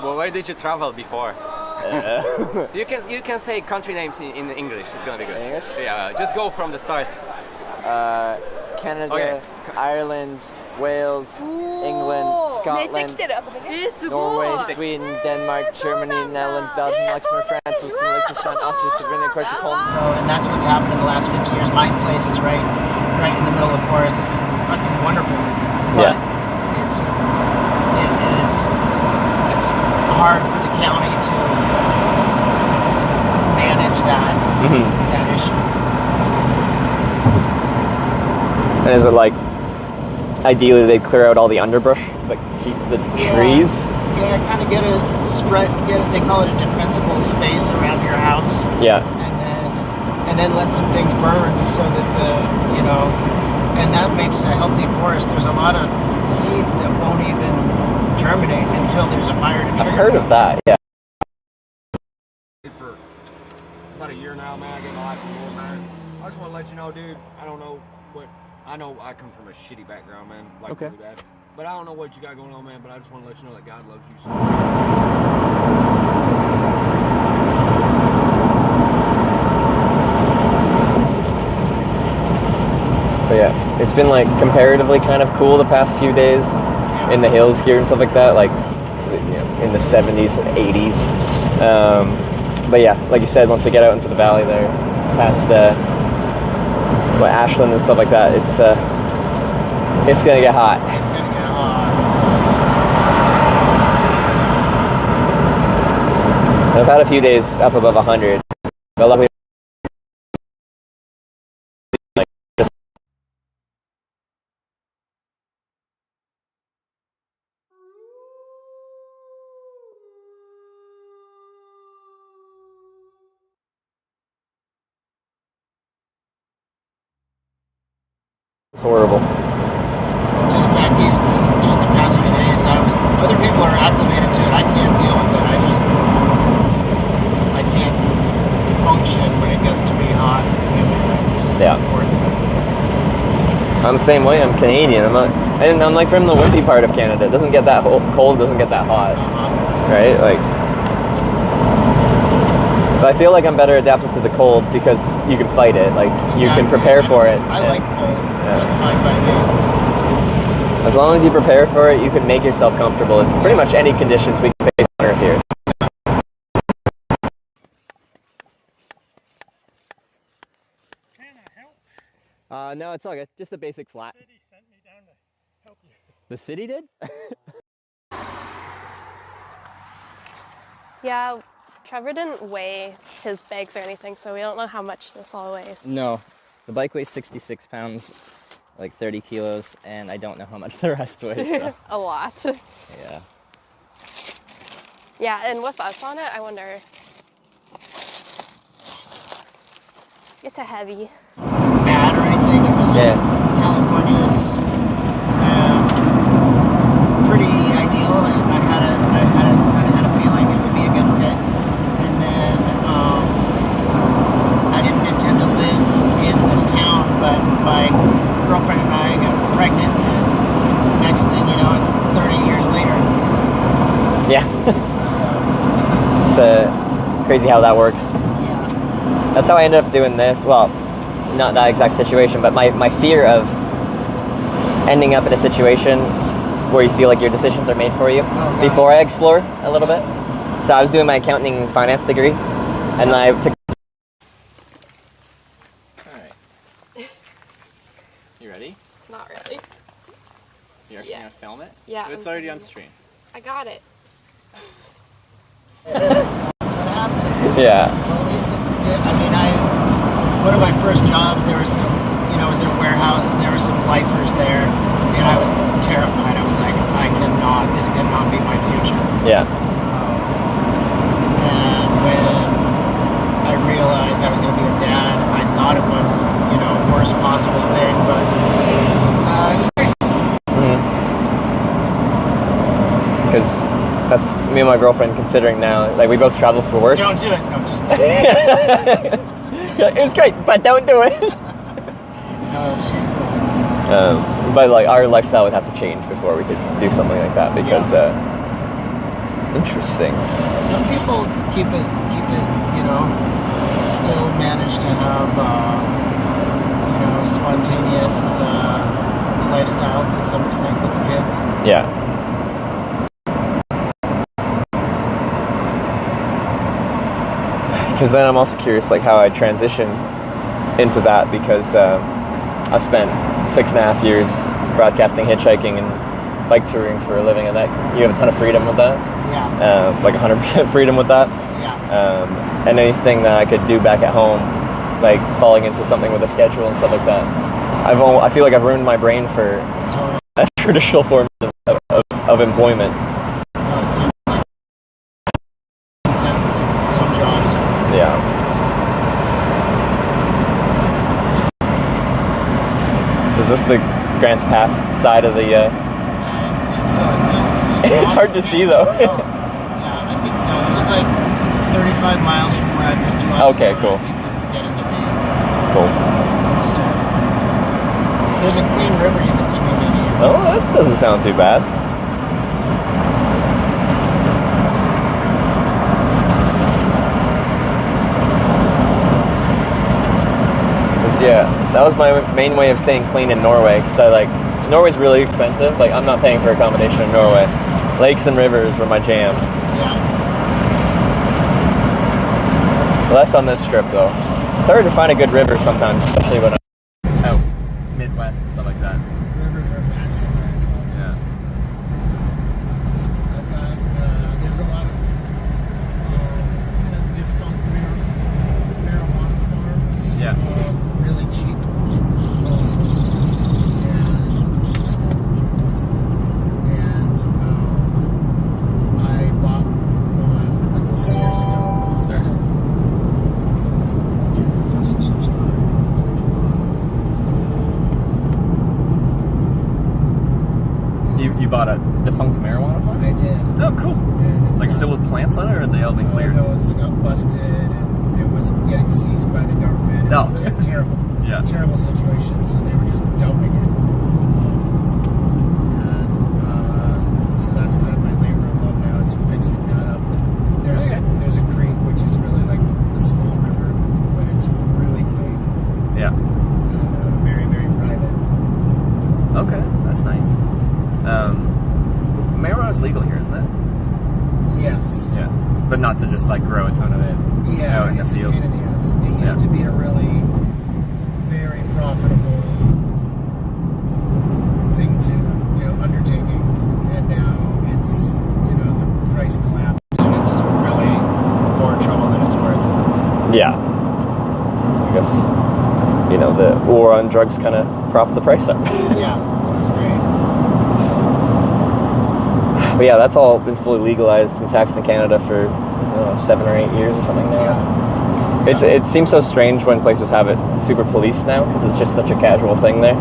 [SPEAKER 10] Well, where did you travel before? You can say country names in English. It's gonna be good.
[SPEAKER 2] English?
[SPEAKER 10] Yeah, just go from the start.
[SPEAKER 2] Canada,
[SPEAKER 10] Okay.
[SPEAKER 2] Ireland, Wales, England, Scotland, Norway, Sweden, Denmark, Germany, Netherlands, Belgium, Luxembourg, France, Switzerland, Liechtenstein, Austria, Slovenia, Croatia, Poland.
[SPEAKER 21] So, and that's what's happened in the last 50 years. My place is right in the middle of the forest. It's fucking wonderful. But it's hard for the county to manage that issue.
[SPEAKER 2] And is it like, ideally they'd clear out all the underbrush, but keep the trees?
[SPEAKER 21] Yeah, kind of get a spread, they call it a defensible space around your house.
[SPEAKER 2] Yeah.
[SPEAKER 21] And then let some things burn so that and that makes a healthy forest. There's a lot of seeds that won't even germinate until there's a fire to trigger.
[SPEAKER 2] I've heard of that, yeah.
[SPEAKER 18] For about a year now, man, I get my life from old, man. I just want to let you know, dude, I don't know what, I know I come from a shitty background, man, like
[SPEAKER 2] Okay.
[SPEAKER 18] really bad. But I don't know what you got going on, man, but I just want to let you know that God loves you so
[SPEAKER 2] But yeah, it's been like comparatively kind of cool the past few days in the hills here and stuff like that, like in the 70s and 80s. But yeah, like you said, once they get out into the valley there, past Ashland and stuff like that, it's gonna get hot.
[SPEAKER 21] It's gonna get hot.
[SPEAKER 2] I've had a few days up above 100, but luckily it's horrible.
[SPEAKER 21] Just back east, just the past few days, other people are acclimated to it. I can't deal with it. I can't function when it gets to be hot.
[SPEAKER 2] I'm the same way. I'm Canadian. I'm like from the windy part of Canada. It doesn't get that cold. It doesn't get that hot, right? Like, but I feel like I'm better adapted to the cold because you can fight it. Like you can prepare for it.
[SPEAKER 21] I like cold. That's fine by me.
[SPEAKER 2] As long as you prepare for it, you can make yourself comfortable in pretty much any conditions we can face on Earth here. No, it's all good. Just a basic flat.
[SPEAKER 22] The city sent me down to help you.
[SPEAKER 2] The city did?
[SPEAKER 23] Yeah, Trevor didn't weigh his bags or anything, so we don't know how much this all weighs.
[SPEAKER 2] No. The bike weighs 66 pounds, like 30 kilos, and I don't know how much the rest weighs. So.
[SPEAKER 23] A lot.
[SPEAKER 2] Yeah.
[SPEAKER 23] Yeah, and with us on it, I wonder. It's a heavy.
[SPEAKER 21] Bad or anything. It was just California's pretty ideal. I kind of had a feeling it would be a good fit, and then I didn't intend to live in this town, but my girlfriend and I got pregnant, and next thing you know, it's 30 years later.
[SPEAKER 2] Yeah. It's crazy how that works.
[SPEAKER 21] Yeah.
[SPEAKER 2] That's how I ended up doing this. Well, not that exact situation, but my fear of ending up in a situation where you feel like your decisions are made for you before I explore a little bit. So I was doing my accounting and finance degree, and I took... Alright. You ready?
[SPEAKER 23] Not really.
[SPEAKER 2] You're actually going to film it?
[SPEAKER 23] Yeah.
[SPEAKER 2] It's already on stream.
[SPEAKER 23] I got it.
[SPEAKER 21] That's what happens.
[SPEAKER 2] Yeah.
[SPEAKER 21] Well, at least it's good. I mean, one of my first jobs, there was some, you know, I was in a warehouse and there were some lifers there, and I was terrified. I was like, this cannot be my future.
[SPEAKER 2] Yeah.
[SPEAKER 21] And when I realized I was going to be a dad, I thought it was, you know, worst possible thing, but it was great.
[SPEAKER 2] Because that's me and my girlfriend considering now. Like, we both travel for work.
[SPEAKER 21] Don't do it. No, just kidding.
[SPEAKER 2] It was great, but don't do it.
[SPEAKER 21] No, she's cool.
[SPEAKER 2] But like, our lifestyle would have to change before we could do something like that because interesting.
[SPEAKER 21] Some people keep it, you know, still manage to have, you know, spontaneous lifestyle to some extent with the kids.
[SPEAKER 2] Yeah. Because then I'm also curious, like, how I transition into that, because I've spent 6.5 years broadcasting hitchhiking and bike touring for a living, and that you have a ton of freedom with that.
[SPEAKER 21] Yeah.
[SPEAKER 2] Like 100% freedom with that.
[SPEAKER 21] Yeah.
[SPEAKER 2] And anything that I could do back at home, like falling into something with a schedule and stuff like that, I feel like I've ruined my brain for a traditional form of employment.
[SPEAKER 21] No, it seems like some jobs.
[SPEAKER 2] Yeah. So is this the Grants Pass side of the? It's hard to see though.
[SPEAKER 21] Yeah, I think so. It was like 35 miles from where I picked you up.
[SPEAKER 2] Okay,
[SPEAKER 21] so
[SPEAKER 2] cool.
[SPEAKER 21] I think this is getting to be
[SPEAKER 2] Cool.
[SPEAKER 21] closer. There's a clean river you can swim in here.
[SPEAKER 2] Oh, that doesn't sound too bad. Yeah, that was my main way of staying clean in Norway, because Norway's really expensive. Like, I'm not paying for accommodation in Norway. Lakes and rivers were my jam.
[SPEAKER 21] Yeah.
[SPEAKER 2] Less on this trip, though. It's hard to find a good river sometimes, especially when I'm out Midwest and stuff like that.
[SPEAKER 21] Rivers are magic.
[SPEAKER 2] Yeah.
[SPEAKER 21] I've got, there's a lot of kind of defunct marijuana farms.
[SPEAKER 2] Yeah.
[SPEAKER 21] Really cheap. I bought one a couple of years
[SPEAKER 2] ago. You bought a defunct marijuana farm?
[SPEAKER 21] I did.
[SPEAKER 2] Oh, cool.
[SPEAKER 21] And it's
[SPEAKER 2] like still with plants on it, or are they all been cleared?
[SPEAKER 21] No, it's got busted and it was getting seized by the government.
[SPEAKER 2] No.
[SPEAKER 21] It was terrible.
[SPEAKER 2] Yeah.
[SPEAKER 21] Terrible situation. So they were just dumping it. So that's kind of my labor of love now, is fixing that up. But there's a creek which is really like a small river, but it's really clean.
[SPEAKER 2] Yeah.
[SPEAKER 21] And very, very private.
[SPEAKER 2] Okay, that's nice. Marijuana is legal here, isn't it?
[SPEAKER 21] Yes.
[SPEAKER 2] Yeah. But not to just like grow a ton of it.
[SPEAKER 21] Yeah, it's a pain in the ass. It used to be a really very profitable thing to, undertaking, and now it's, the price collapsed and it's really more trouble than it's worth.
[SPEAKER 2] Yeah. I guess, the war on drugs kind of propped the price up.
[SPEAKER 21] Yeah, that was great.
[SPEAKER 2] But yeah, that's all been fully legalized and taxed in Canada for 7 or 8 years or something now.
[SPEAKER 21] Yeah.
[SPEAKER 2] It seems so strange when places have it super policed now, because it's just such a casual thing there.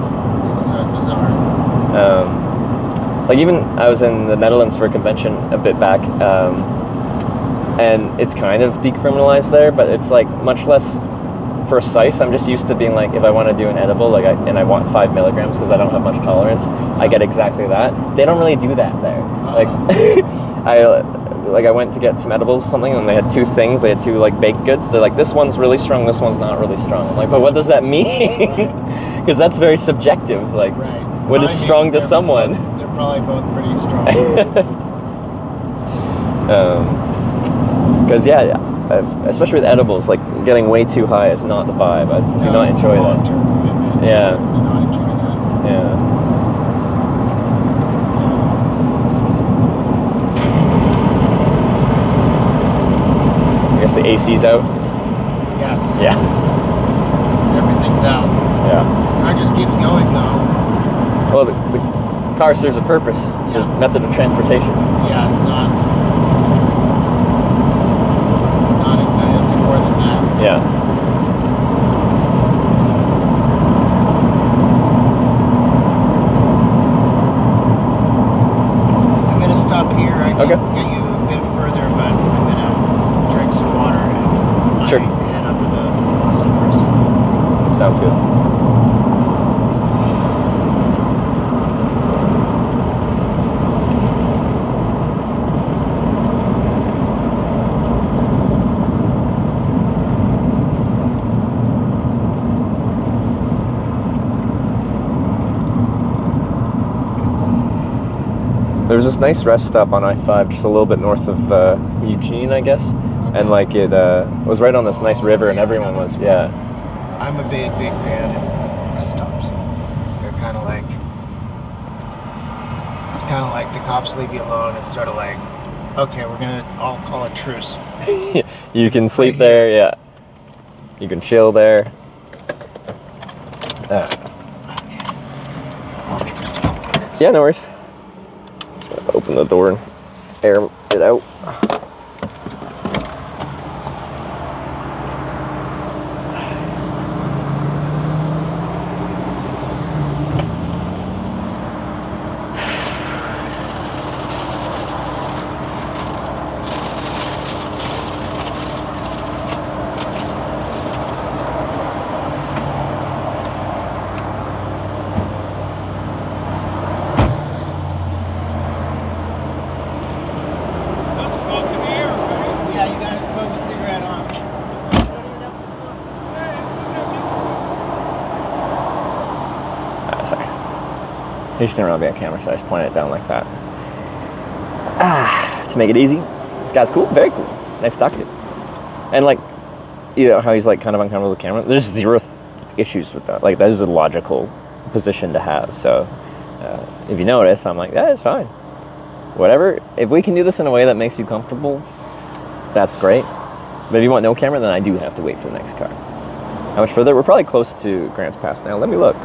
[SPEAKER 21] It's so bizarre.
[SPEAKER 2] Like, even I was in the Netherlands for a convention a bit back, and it's kind of decriminalized there, but it's like much less precise. I'm just used to being like, if I want to do an edible, and I want 5 milligrams because I don't have much tolerance, I get exactly that. They don't really do that there. Like, I went to get some edibles or something, and they had 2 things. They had 2 like baked goods. They're like, this one's really strong, this one's not really strong. I'm like, but what does that mean? Because that's very subjective. Like, what is strong to someone?
[SPEAKER 21] They're probably both pretty strong.
[SPEAKER 2] Because especially with edibles, like getting way too high is not the vibe. I do not enjoy that. Yeah.
[SPEAKER 21] I do not enjoy that.
[SPEAKER 2] Yeah. AC's out?
[SPEAKER 21] Yes.
[SPEAKER 2] Yeah.
[SPEAKER 21] Everything's out.
[SPEAKER 2] Yeah.
[SPEAKER 21] Car just keeps going though.
[SPEAKER 2] Well, the car serves a purpose. It's a method of transportation.
[SPEAKER 21] Yeah, it's not anything more than that.
[SPEAKER 2] Yeah.
[SPEAKER 21] I'm gonna stop here. I can
[SPEAKER 2] Okay.
[SPEAKER 21] get you a bit further, but I'm gonna drink some water and
[SPEAKER 2] Sure.
[SPEAKER 21] head up to the fossil prison.
[SPEAKER 2] Sounds good. There's this nice rest stop on I-5 just a little bit north of Eugene, I guess. And like it was right on this nice river and everyone was, yeah.
[SPEAKER 21] I'm a big fan of rest stops. They're kind of like, it's kind of like the cops leave you alone. It's sort of like, okay, I'll call a truce.
[SPEAKER 2] You can sleep there, yeah. You can chill there. So yeah, no worries. Just gonna open the door and air it out.
[SPEAKER 21] Yeah, you gotta smoke a cigarette on.
[SPEAKER 2] Sorry. I just didn't really be on camera, so I just pointed it down like that. To make it easy. This guy's cool, very cool. Nice to talk to. And like, you know how he's like kind of uncomfortable with the camera? There's zero issues with that. Like, that is a logical position to have. So if you notice, I'm like, yeah, it's fine. Whatever. If we can do this in a way that makes you comfortable, that's great. But if you want no camera, then I do have to wait for the next car. How much further? We're probably close to Grants Pass now. Let me look.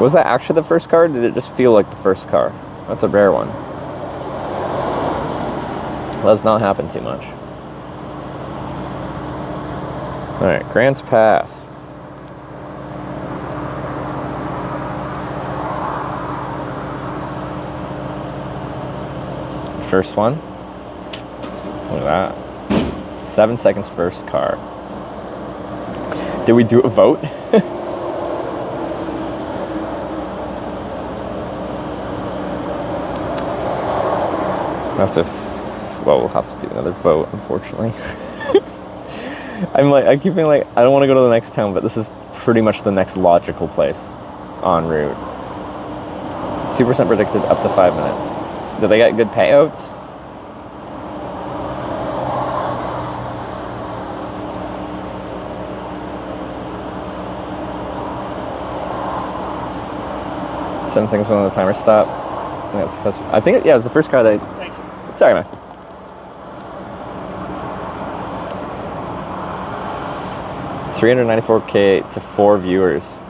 [SPEAKER 2] Was that actually the first car, or did it just feel like the first car? That's a rare one. Does not happen too much. Alright, Grants Pass. First one. Look at that. 7 seconds first car. Did we do a vote? We'll have to do another vote, unfortunately. I keep being like, I don't want to go to the next town, but this is pretty much the next logical place en route. 2% predicted up to 5 minutes. Do they get good payouts? Some things when the timer stop. I think it was the first car that.
[SPEAKER 21] Thank you.
[SPEAKER 2] Sorry, man. $394K to 4 viewers.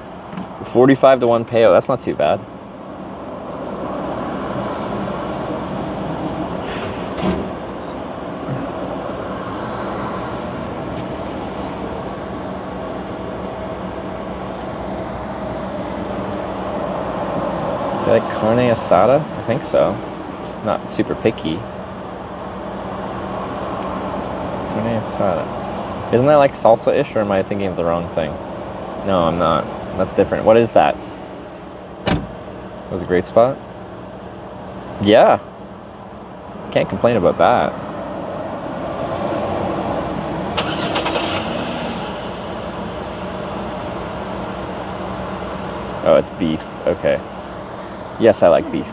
[SPEAKER 2] 45 to 1 payout. That's not too bad. Is that like carne asada? I think so. Not super picky. Carne asada. Isn't that like salsa-ish, or am I thinking of the wrong thing? No, I'm not. That's different. What is that? That was a great spot? Yeah. Can't complain about that. Oh, it's beef. Okay. Yes, I like beef.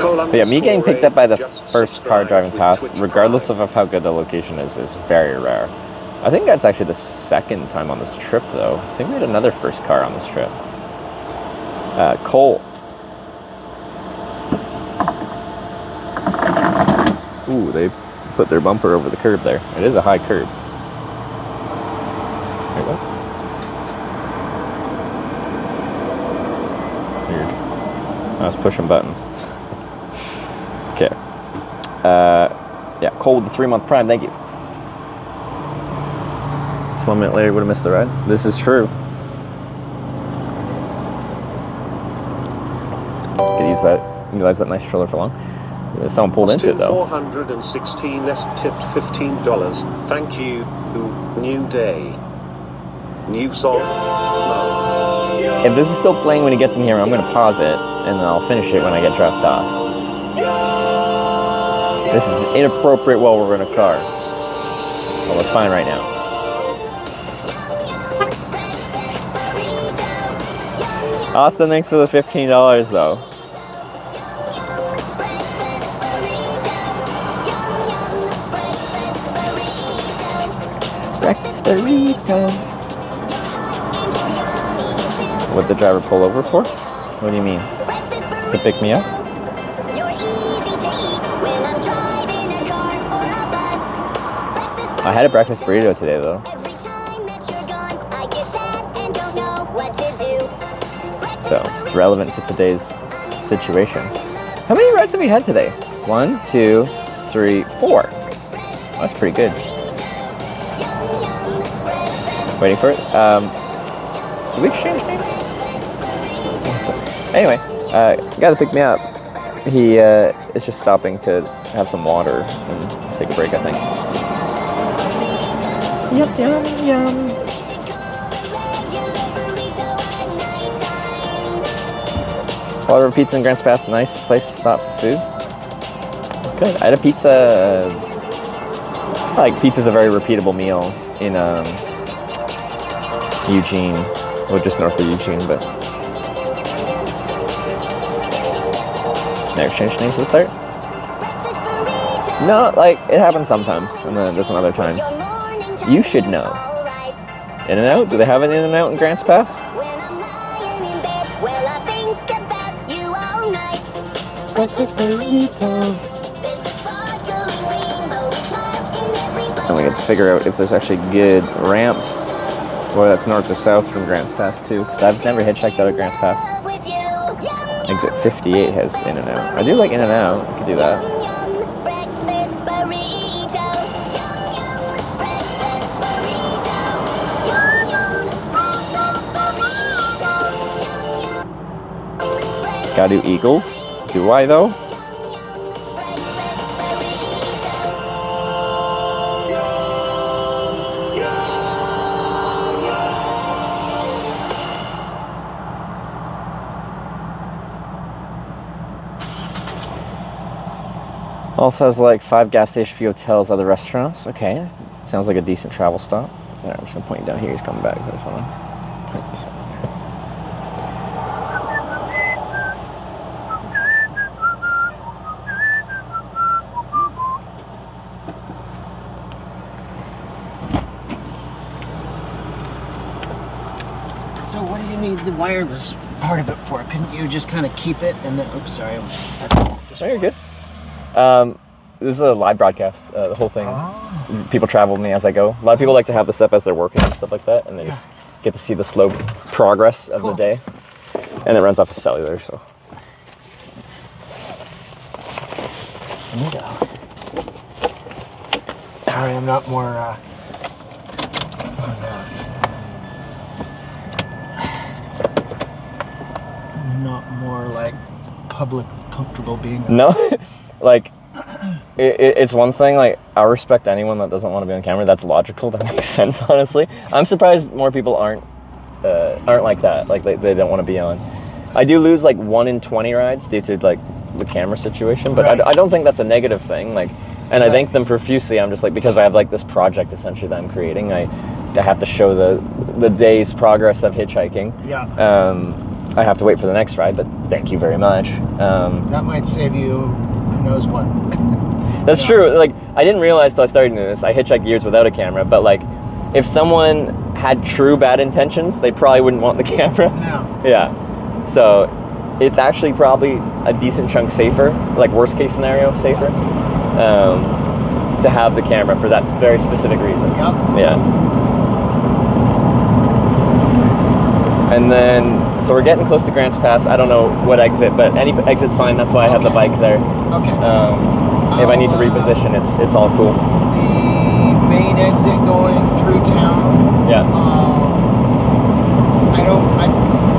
[SPEAKER 2] But yeah, me getting picked up by the first car driving past, regardless of how good the location is very rare. I think that's actually the second time on this trip, though. I think we had another first car on this trip. Cole. Ooh, they put their bumper over the curb there. It is a high curb. Wait, what? Weird. I was pushing buttons. Okay. Yeah, Cole with the 3-month Prime, thank you. Just 1 minute later, would have missed the ride. This is true. Could utilize that nice stroller for long. Someone pulled into it though.
[SPEAKER 3] 416 less tipped $15. Thank you. New day. New song? No.
[SPEAKER 2] If this is still playing when he gets in here, I'm going to pause it and then I'll finish it when I get dropped off. This is inappropriate while we're in a car. Well, it's fine right now. Austin, thanks for the $15 though. Breakfast burrito. What'd the driver pull over for? What do you mean? To pick me up? I had a breakfast burrito today though. So, it's relevant to today's situation. How many rides have we had today? 1, 2, 3, 4. That's pretty good. Waiting for it. Did we exchange names? Anyway, guy that picked me up, he is just stopping to have some water and take a break, I think. Yum, yum, yum. Water Pizza in Grants Pass, nice place to stop for food. Good. I had a pizza. Like, pizza's a very repeatable meal in Eugene, well, just north of Eugene, but never changed names to the start. No, like, it happens sometimes, and then there's some other times. You should know. In-N-Out? Do they have an In-N-Out in Grants Pass? And we get to figure out if there's actually good ramps, or that's north or south from Grants Pass too, because I've never hitchhiked out of Grants Pass. Exit 58 has In-N-Out. I do like In-N-Out, I could do that. Gotta do Eagles? Do I though? Also has like 5 gas station, few hotels, other restaurants. Okay, sounds like a decent travel stop. Alright, I'm just gonna point you down here. He's coming back, so I just wanna point this out.
[SPEAKER 21] So what do you need the wireless part of it for? Couldn't you just kind of keep it and then, oops, sorry.
[SPEAKER 2] No, you're good. This is a live broadcast, the whole thing. Oh. People travel with me as I go. A lot of people like to have this up as they're working and stuff like that, and they just get to see the slow progress of the day. And it runs off of cellular, so.
[SPEAKER 21] Sorry, I'm not more, not more like public comfortable being.
[SPEAKER 2] No, like it's one thing. Like, I respect anyone that doesn't want to be on camera. That's logical. That makes sense. Honestly, I'm surprised more people aren't like that. Like they don't want to be on. I do lose like 1 in 20 rides due to like the camera situation, but I don't think that's a negative thing. Like, and I thank them profusely. I'm just like, because I have like this project essentially that I'm creating. I have to show the day's progress of hitchhiking.
[SPEAKER 21] Yeah.
[SPEAKER 2] I have to wait for the next ride, but thank you very much.
[SPEAKER 21] That might save you who knows what.
[SPEAKER 2] That's true. Like, I didn't realize till I started doing this. I hitchhiked years without a camera, but like if someone had true bad intentions, they probably wouldn't want the camera.
[SPEAKER 21] No.
[SPEAKER 2] Yeah. So it's actually probably a decent chunk safer, like worst case scenario safer, to have the camera for that very specific reason.
[SPEAKER 21] Yep.
[SPEAKER 2] Yeah. And then, so we're getting close to Grants Pass. I don't know what exit, but any exit's fine. That's why I have the bike there.
[SPEAKER 21] Okay.
[SPEAKER 2] If I need to reposition, it's all cool.
[SPEAKER 21] The main exit going through town.
[SPEAKER 2] Yeah.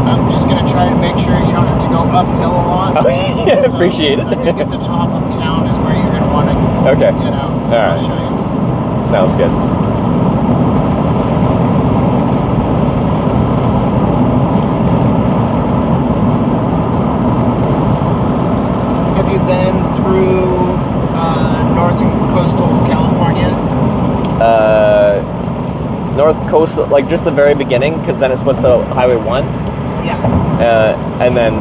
[SPEAKER 21] I'm just gonna try to make sure you don't have to go uphill a lot.
[SPEAKER 2] Oh, yeah,
[SPEAKER 21] So
[SPEAKER 2] appreciate it.
[SPEAKER 21] I think at the top of town is where you're gonna want to
[SPEAKER 2] Okay.
[SPEAKER 21] get out.
[SPEAKER 2] All right.
[SPEAKER 21] I'll show you.
[SPEAKER 2] Sounds good.
[SPEAKER 21] Have you been through northern coastal California?
[SPEAKER 2] North coastal, like just the very beginning, because then it's what's the Highway 1.
[SPEAKER 21] Yeah.
[SPEAKER 2] And then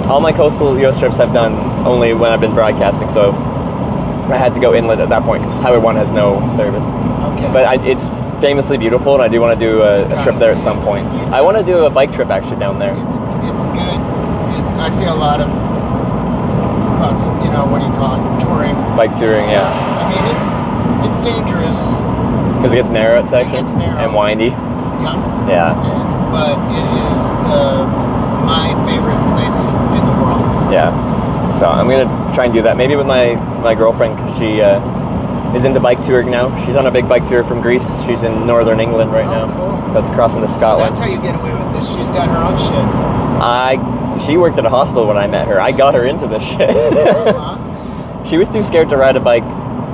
[SPEAKER 2] all my coastal US trips I've done only when I've been broadcasting, so I had to go inland at that point because Highway 1 has no service.
[SPEAKER 21] Okay.
[SPEAKER 2] But it's famously beautiful, and I do want to do a trip there at some point. I want to do a bike trip actually down there.
[SPEAKER 21] It's good. I see a lot of, what do you call it, touring.
[SPEAKER 2] Bike touring, yeah.
[SPEAKER 21] I mean, it's dangerous.
[SPEAKER 2] Because it gets narrow at sections and windy.
[SPEAKER 21] Yeah.
[SPEAKER 2] Yeah.
[SPEAKER 21] But it is my favorite place in the world.
[SPEAKER 2] Yeah. So I'm gonna try and do that. Maybe with my girlfriend, because she is into bike touring now. She's on a big bike tour from Greece. She's in northern England right now.
[SPEAKER 21] Cool.
[SPEAKER 2] That's crossing to Scotland.
[SPEAKER 21] So that's how you get away with this. She's got her own shit.
[SPEAKER 2] She worked at a hospital when I met her. I got her into this shit. She was too scared to ride a bike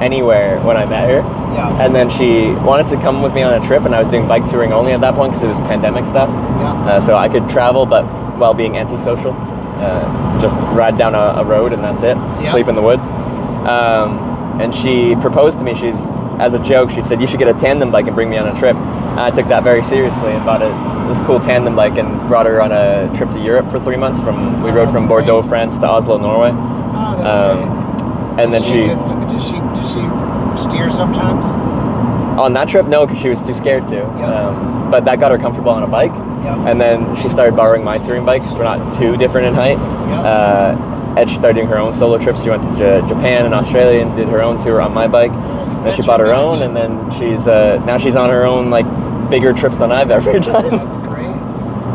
[SPEAKER 2] anywhere when I met her.
[SPEAKER 21] Yeah.
[SPEAKER 2] And then she wanted to come with me on a trip, and I was doing bike touring only at that point because it was pandemic stuff.
[SPEAKER 21] Yeah.
[SPEAKER 2] So I could travel, but while being antisocial. Just ride down a road and that's it.
[SPEAKER 21] Yeah.
[SPEAKER 2] Sleep in the woods. And she proposed to me. As a joke, she said, "You should get a tandem bike and bring me on a trip." And I took that very seriously and bought this cool tandem bike and brought her on a trip to Europe for 3 months. We rode from Bordeaux, France to Oslo, Norway.
[SPEAKER 21] Oh, that's great.
[SPEAKER 2] And then
[SPEAKER 21] Does she steer sometimes?
[SPEAKER 2] On that trip, no, because she was too scared to.
[SPEAKER 21] Yep.
[SPEAKER 2] But that got her comfortable on a bike.
[SPEAKER 21] Yep.
[SPEAKER 2] And then she started borrowing my touring bike because we're not too different in height.
[SPEAKER 21] Yep.
[SPEAKER 2] And she started doing her own solo trips. She went to Japan and Australia and did her own tour on my bike. Then she bought her own, and then she's now she's on her own, like, bigger trips than I've ever done.
[SPEAKER 21] That's great.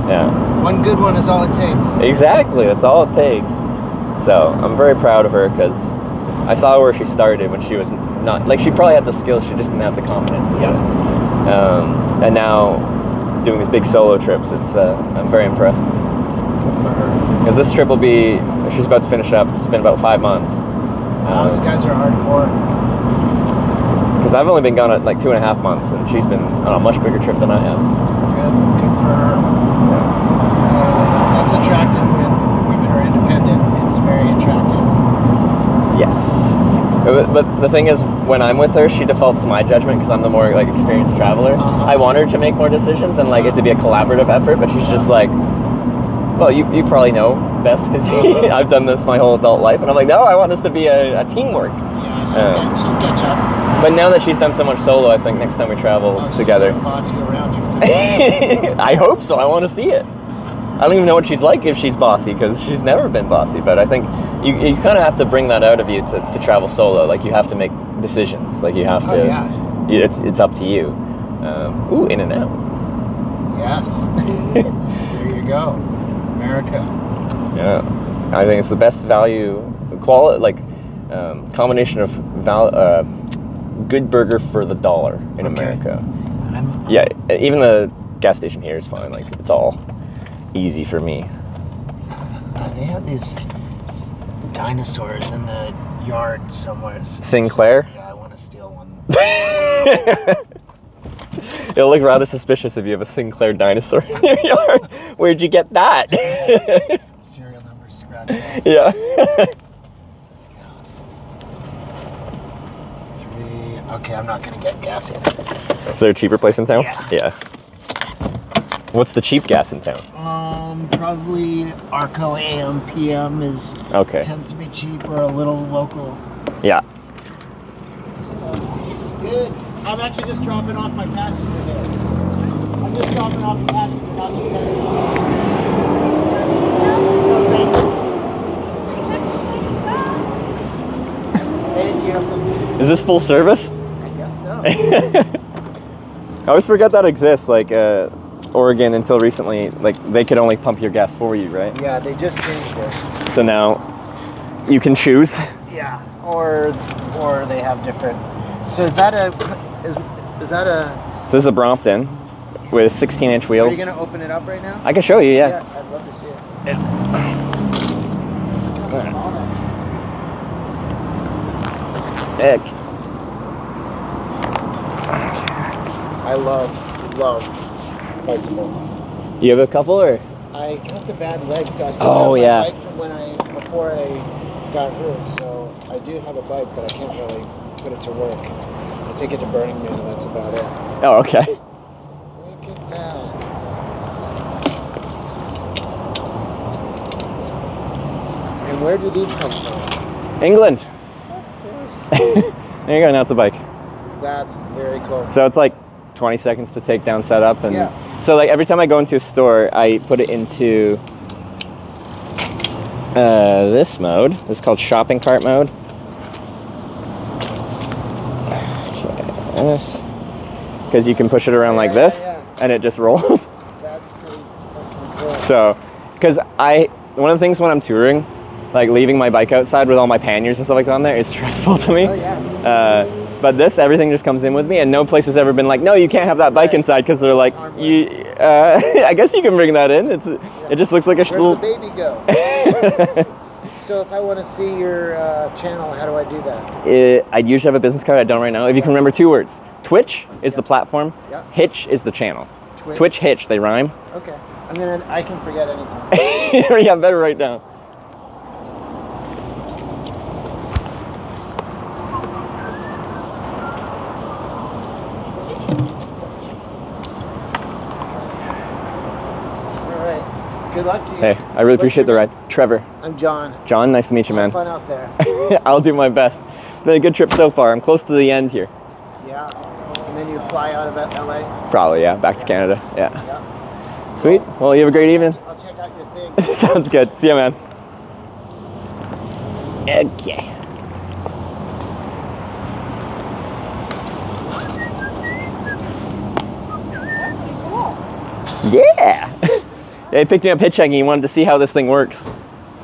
[SPEAKER 2] Yeah.
[SPEAKER 21] One good one is all it takes.
[SPEAKER 2] Exactly, that's all it takes. So I'm very proud of her because I saw where she started when she was not, like, she probably had the skills, she just didn't have the confidence to do it. And now doing these big solo trips, I'm very impressed.
[SPEAKER 21] Good for her.
[SPEAKER 2] Because this trip will be, she's about to finish up. It's been about 5 months.
[SPEAKER 21] You guys are hardcore.
[SPEAKER 2] Because I've only been gone at like 2.5 months, and she's been on a much bigger trip than I have.
[SPEAKER 21] Good for her. That's attractive when women are independent. It's very attractive.
[SPEAKER 2] Yes. But the thing is, when I'm with her, she defaults to my judgment because I'm the more, like, experienced traveler. I want her to make more decisions and, like, it to be a collaborative effort, but she's just like, well, you probably know best because I've done this my whole adult life. And I'm like, no, I want this to be a teamwork.
[SPEAKER 21] Yeah, she'll catch up.
[SPEAKER 2] But now that she's done so much solo, I think next time we travel together.
[SPEAKER 21] She'll boss you around next time.
[SPEAKER 2] I hope so. I want to see it. I don't even know what she's like if she's bossy, because she's never been bossy. But I think you kind of have to bring that out of you to travel solo. Like, you have to make decisions. Like, you have to.
[SPEAKER 21] Yeah.
[SPEAKER 2] It's up to you. Ooh, in and out.
[SPEAKER 21] Yes. There you go. America.
[SPEAKER 2] Yeah, I think it's the best value, quality, like, combination of good burger for the dollar in America. Yeah, even the gas station here is fine. Like, it's all easy for me.
[SPEAKER 21] They have these dinosaurs in the yard somewhere.
[SPEAKER 2] Sinclair?
[SPEAKER 21] Yeah, I want to steal one.
[SPEAKER 2] It'll look rather suspicious if you have a Sinclair dinosaur in your yard. Where'd you get that?
[SPEAKER 21] Serial number scratched off.
[SPEAKER 2] Yeah.
[SPEAKER 21] This cost 3. Okay, I'm not gonna get gas here.
[SPEAKER 2] Is there a cheaper place in town?
[SPEAKER 21] Yeah.
[SPEAKER 2] What's the cheap gas in town?
[SPEAKER 21] Probably Arco AM PM tends to be cheap, or a little local.
[SPEAKER 2] Yeah.
[SPEAKER 21] Good. I'm actually just dropping off my passenger there. I'm just dropping off the passenger, not the carrier. No, thank you. Thank you.
[SPEAKER 2] Is this full service?
[SPEAKER 21] I guess so.
[SPEAKER 2] I always forget that exists. Like Oregon, until recently, like they could only pump your gas for you, right?
[SPEAKER 21] Yeah, they just changed it.
[SPEAKER 2] So now you can choose.
[SPEAKER 21] Yeah, or they have different. So is that a is that a?
[SPEAKER 2] So this is a Brompton with 16-inch wheels.
[SPEAKER 21] Are you gonna open it up right now?
[SPEAKER 2] I can show you. Yeah.
[SPEAKER 21] Yeah, I'd love to see it.
[SPEAKER 2] Heck.
[SPEAKER 21] I love bicycles.
[SPEAKER 2] You have a couple, or?
[SPEAKER 21] I got the bad legs. I still have my bike from before I got hurt. So I do have a bike, but I can't really put it to work. I take it to Burning Man, and that's about it.
[SPEAKER 2] Oh, okay.
[SPEAKER 21] Look at that. And where do these come from?
[SPEAKER 2] England.
[SPEAKER 21] Of course.
[SPEAKER 2] There you go. Now it's a bike.
[SPEAKER 21] That's very cool.
[SPEAKER 2] So it's like 20 seconds to take down, set up, and
[SPEAKER 21] Yeah.
[SPEAKER 2] so like every time I go into a store, I put it into this mode. This is called shopping cart mode. Okay, this, because you can push it around like this, and it just rolls.
[SPEAKER 21] That's pretty fucking cool.
[SPEAKER 2] So, because one of the things when I'm touring, like leaving my bike outside with all my panniers and stuff like that on there is stressful to me.
[SPEAKER 21] Oh yeah.
[SPEAKER 2] But this, everything just comes in with me, and no place has ever been like, no, you can't have that bike inside, because they're like, I guess you can bring that in. It just looks like a
[SPEAKER 21] Where's
[SPEAKER 2] little.
[SPEAKER 21] the baby go? So if I want to see your channel, how do I do that?
[SPEAKER 2] I usually have a business card. I don't right now. If you can remember 2 words, Twitch is the platform.
[SPEAKER 21] Yeah.
[SPEAKER 2] Hitch is the channel.
[SPEAKER 21] Twitch.
[SPEAKER 2] Twitch, Hitch, they rhyme.
[SPEAKER 21] Okay. I can forget anything.
[SPEAKER 2] Yeah, better write down.
[SPEAKER 21] Good luck to you.
[SPEAKER 2] Hey, I really appreciate the ride. Trevor.
[SPEAKER 21] I'm John.
[SPEAKER 2] John, nice to meet you, man.
[SPEAKER 21] Have fun out there.
[SPEAKER 2] I'll do my best. It's been a good trip so far. I'm close to the end here.
[SPEAKER 21] Yeah. And then you fly out of LA?
[SPEAKER 2] Probably, yeah. Back to Canada. Yeah. Sweet. Well, you have a great evening.
[SPEAKER 21] I'll check out your thing.
[SPEAKER 2] Sounds good. See ya, man. Okay. Yeah. Yeah, he picked me up hitchhiking. He wanted to see how this thing works.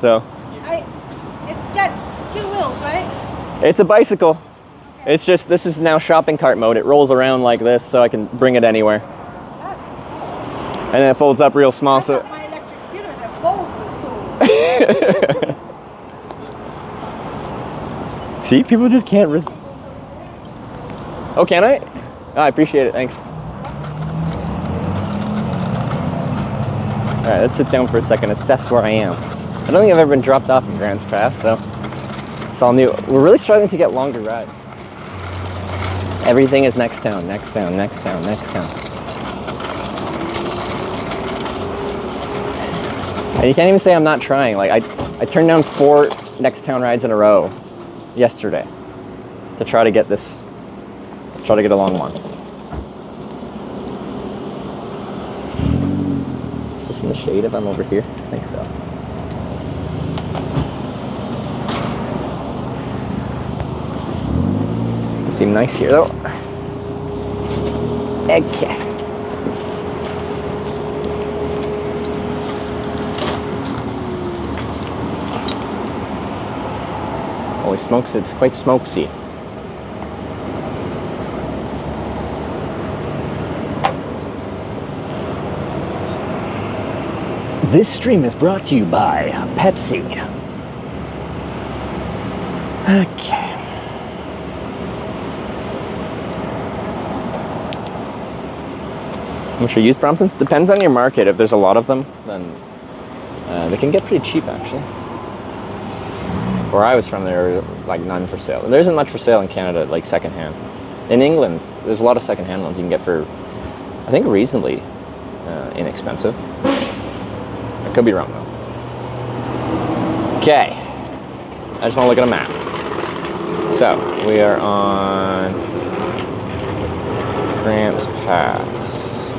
[SPEAKER 2] So.
[SPEAKER 11] It's got 2 wheels, right?
[SPEAKER 2] It's a bicycle. It's just, this is now shopping cart mode. It rolls around like this, so I can bring it anywhere. And then it folds up real small, so.
[SPEAKER 11] My electric scooter that folds was cool.
[SPEAKER 2] See, people just can't resist. Oh, can I? Oh, I appreciate it, thanks. All right, let's sit down for a second, assess where I am. I don't think I've ever been dropped off in Grants Pass, so it's all new. We're really struggling to get longer rides. Everything is next town, next town, next town, next town. And you can't even say I'm not trying. Like I turned down 4 next town rides in a row yesterday to try to get a long one. Is this in the shade if I'm over here? I think so. They seem nice here though. Okay. Holy smokes, it's quite smokesy. This stream is brought to you by Pepsi. Okay. I'm sure used Bromptons depends on your market. If there's a lot of them, then they can get pretty cheap actually. Where I was from, there were like none for sale. There isn't much for sale in Canada, like secondhand. In England, there's a lot of secondhand ones you can get for, I think, reasonably inexpensive. I could be wrong though. Okay, I just want to look at a map. So we are on Grants Pass.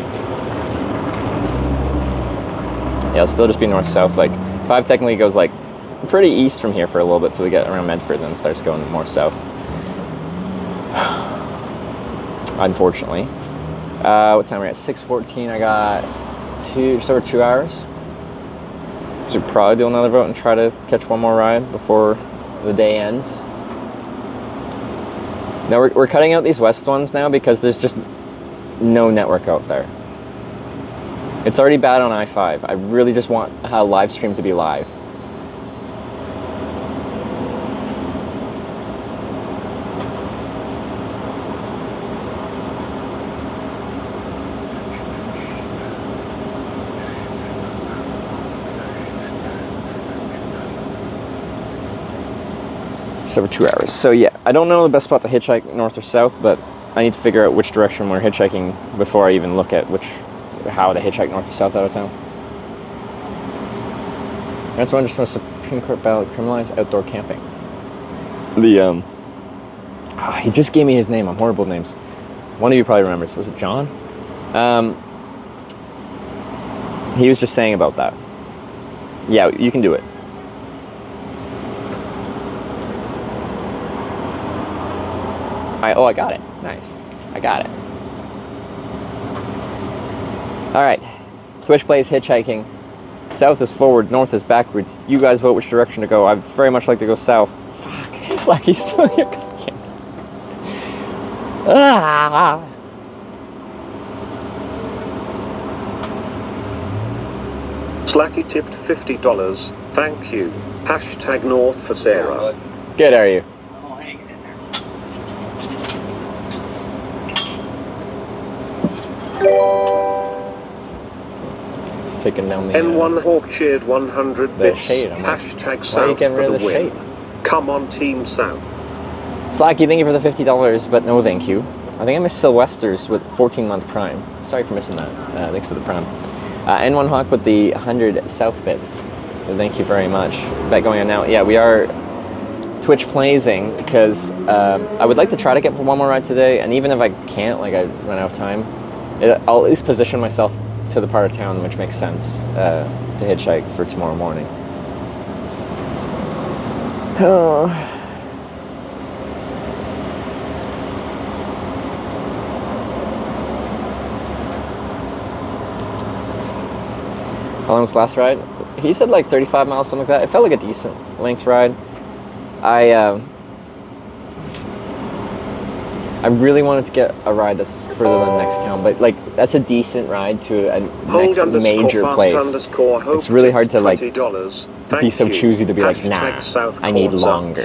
[SPEAKER 2] Yeah, it'll still just be north-south. Like, 5 technically goes, like, pretty east from here for a little bit till we get around Medford, then it starts going more south. Unfortunately. What time are we at? 6:14. I got just over 2 hours. So we'll probably do another vote and try to catch one more ride before the day ends. Now we're cutting out these west ones now because there's just no network out there. It's already bad on I-5. I really just want a live stream to be live. Over 2 hours. So yeah, I don't know the best spot to hitchhike, north or south, but I need to figure out which direction we're hitchhiking before I even look at how to hitchhike north or south out of town. That's one just from a Supreme Court ballot criminalize outdoor camping. He just gave me his name. I'm horrible with names. One of you probably remembers. Was it John? He was just saying about that. Yeah, you can do it. I got it. Nice. I got it. Alright. Twitch plays hitchhiking. South is forward, north is backwards. You guys vote which direction to go. I'd very much like to go south. Fuck. It's like he's still here. Ah.
[SPEAKER 3] Slacky tipped $50. Thank you. Hashtag North for Sarah.
[SPEAKER 2] Good, are you? Just taking down the
[SPEAKER 3] N1 Hawk cheered 100 bits.
[SPEAKER 2] Shade.
[SPEAKER 3] Hashtag South for the win. Come on, Team South.
[SPEAKER 2] Slacky, thank you for the $50, but no thank you. I think I missed Sylvester's with 14-month Prime. Sorry for missing that. Thanks for the Prime. N1 Hawk with the 100 South bits. Thank you very much. Bet going on now. Yeah, we are Twitch playsing because I would like to try to get one more ride today, and even if I can't, like I run out of time, I'll at least position myself to the part of town which makes sense to hitchhike for tomorrow morning. Oh. How long was the last ride? He said like 35 miles, something like that. It felt like a decent length ride. I really wanted to get a ride that's further than the next town, but like that's a decent ride to a next major place. It's really hard to like be so choosy to be like, nah, I need longer.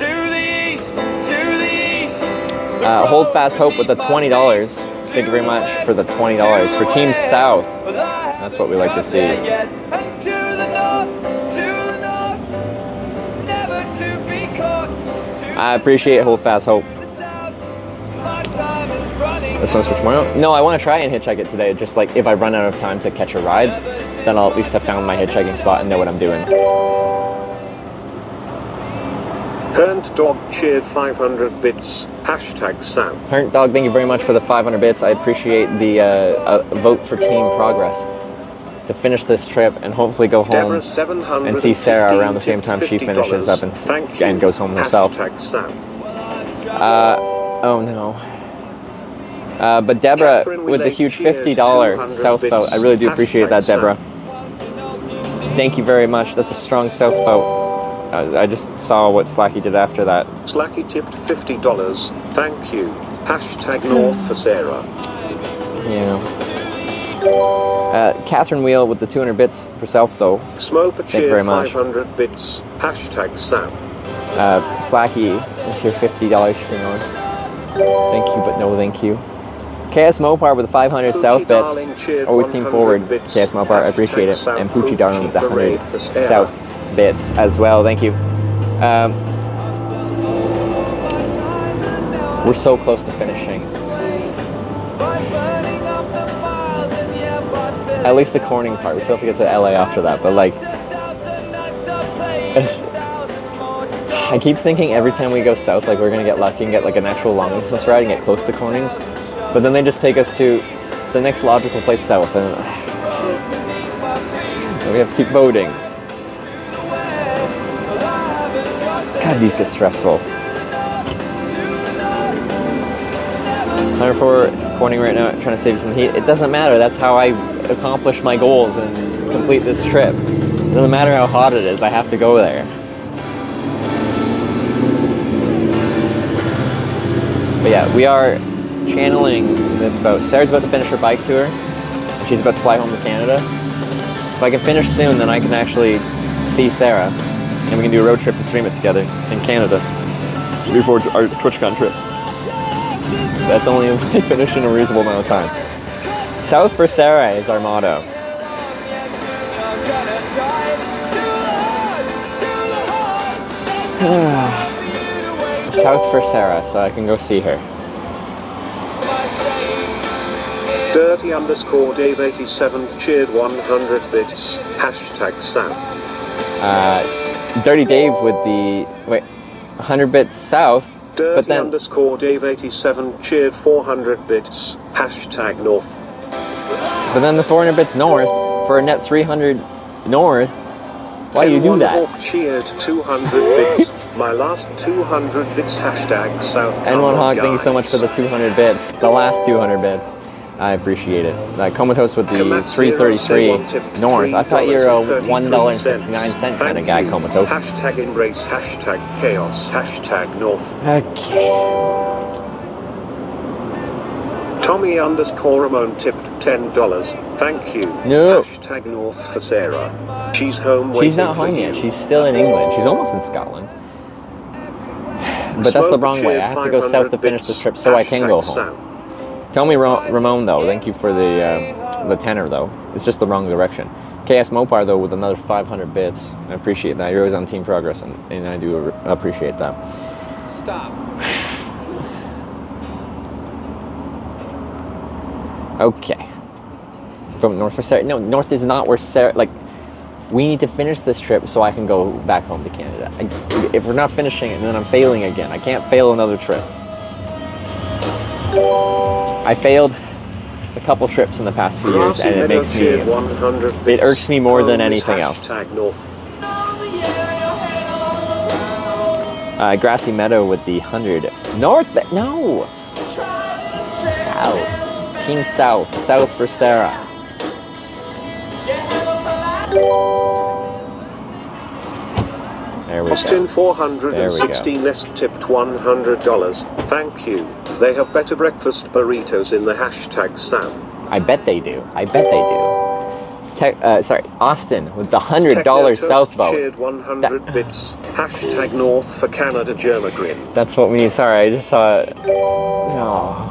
[SPEAKER 2] Hold Fast Hope with the $20. Thank you very much for the $20 for Team South. That's what we like to see. I appreciate Hold Fast Hope. This one's for tomorrow? No, I want to try and hitchhike it today. Just like if I run out of time to catch a ride, then I'll at least have found my hitchhiking spot and know what I'm doing.
[SPEAKER 3] Burnt Dog cheered 500 bits. Hashtag South.
[SPEAKER 2] Burnt Dog, thank you very much for the 500 bits. I appreciate the vote for Team Progress to finish this trip and hopefully go home and see Sarah around the same time she finishes up and goes home herself. Oh no. But Deborah with the huge $50 South vote. I really do appreciate that, Deborah. Thank you very much. That's a strong South vote. I just saw what Slacky did after that.
[SPEAKER 3] Slacky tipped $50. Thank you. Hashtag North for Sarah.
[SPEAKER 2] Yeah. Catherine Wheel with the 200 bits for South though.
[SPEAKER 3] Smoper cheered 500 bits. Hashtag South.
[SPEAKER 2] Slacky with your $50 for North. Thank you, but no thank you. KS Mopar with the 500 South bits. Always team forward. KS Mopar, I appreciate it. And Poochie Darling with the 100 South bits as well. Thank you. We're so close to finishing. At least the Corning part. We still have to get to LA after that. But like, I keep thinking every time we go south, like we're gonna get lucky and get like an actual long distance ride and get close to Corning. But then they just take us to the next logical place south, and we have to keep voting. God, these get stressful. 104 corning right now, trying to save some heat. It doesn't matter. That's how I accomplish my goals and complete this trip. It doesn't matter how hot it is. I have to go there. But yeah, we are channeling this boat. Sarah's about to finish her bike tour. And she's about to fly home to Canada. If I can finish soon, then I can actually see Sarah. And we can do a road trip and stream it together in Canada before our TwitchCon trips. That's only if I finish in a reasonable amount of time. South for Sarah is our motto. South for Sarah, so I can go see her.
[SPEAKER 3] Dirty_Dave87 cheered 100 bits. Hashtag South.
[SPEAKER 2] Dirty Dave with the 100 bits south. But then
[SPEAKER 3] Dirty_Dave87 cheered 400 bits. Hashtag North.
[SPEAKER 2] But then the 400 bits north for a net 300 north. Why do you do that?
[SPEAKER 3] Hawk cheered 200 bits. My last 200 bits. Hashtag South.
[SPEAKER 2] N1 Hawk, thank you so much for the 200 bits. The last 200 bits. I appreciate it. Comatose with the 333 north. I thought you were a $1.69 kind of guy, Comatose.
[SPEAKER 3] Hashtag embrace. Hashtag chaos. Hashtag North.
[SPEAKER 2] Okay.
[SPEAKER 3] Tommy_Ramon tipped $10. Thank you.
[SPEAKER 2] No.
[SPEAKER 3] Hashtag North for Sarah. She's home waiting.
[SPEAKER 2] She's not home yet. She's still in England. She's almost in Scotland. But that's the wrong way. I have to go south to finish this trip so I can go home. Tell me, Ramon, though. Thank you for the tenor, though. It's just the wrong direction. KS Mopar, though, with another 500 bits. I appreciate that. You're always on Team Progress, and I do appreciate that.
[SPEAKER 10] Stop.
[SPEAKER 2] Okay. From north for Sarah. No, north is not where Sarah. Like, we need to finish this trip so I can go back home to Canada. If we're not finishing it, then I'm failing again. I can't fail another trip. I failed a couple trips in the past few years, and it makes me. It irks me more than anything else. Grassy Meadow with the 100. North? No! South. Team South. South for Sarah. There we
[SPEAKER 3] Austin
[SPEAKER 2] go.
[SPEAKER 3] 416 less tipped $100. Thank you. They have better breakfast burritos in the hashtag South.
[SPEAKER 2] I bet they do. I bet they do. Sorry, Austin with the $100 South vote.
[SPEAKER 3] Cheered 100 bits. Hashtag North for Canada Germagrin.
[SPEAKER 2] That's what we need. Sorry, I just saw it. Oh.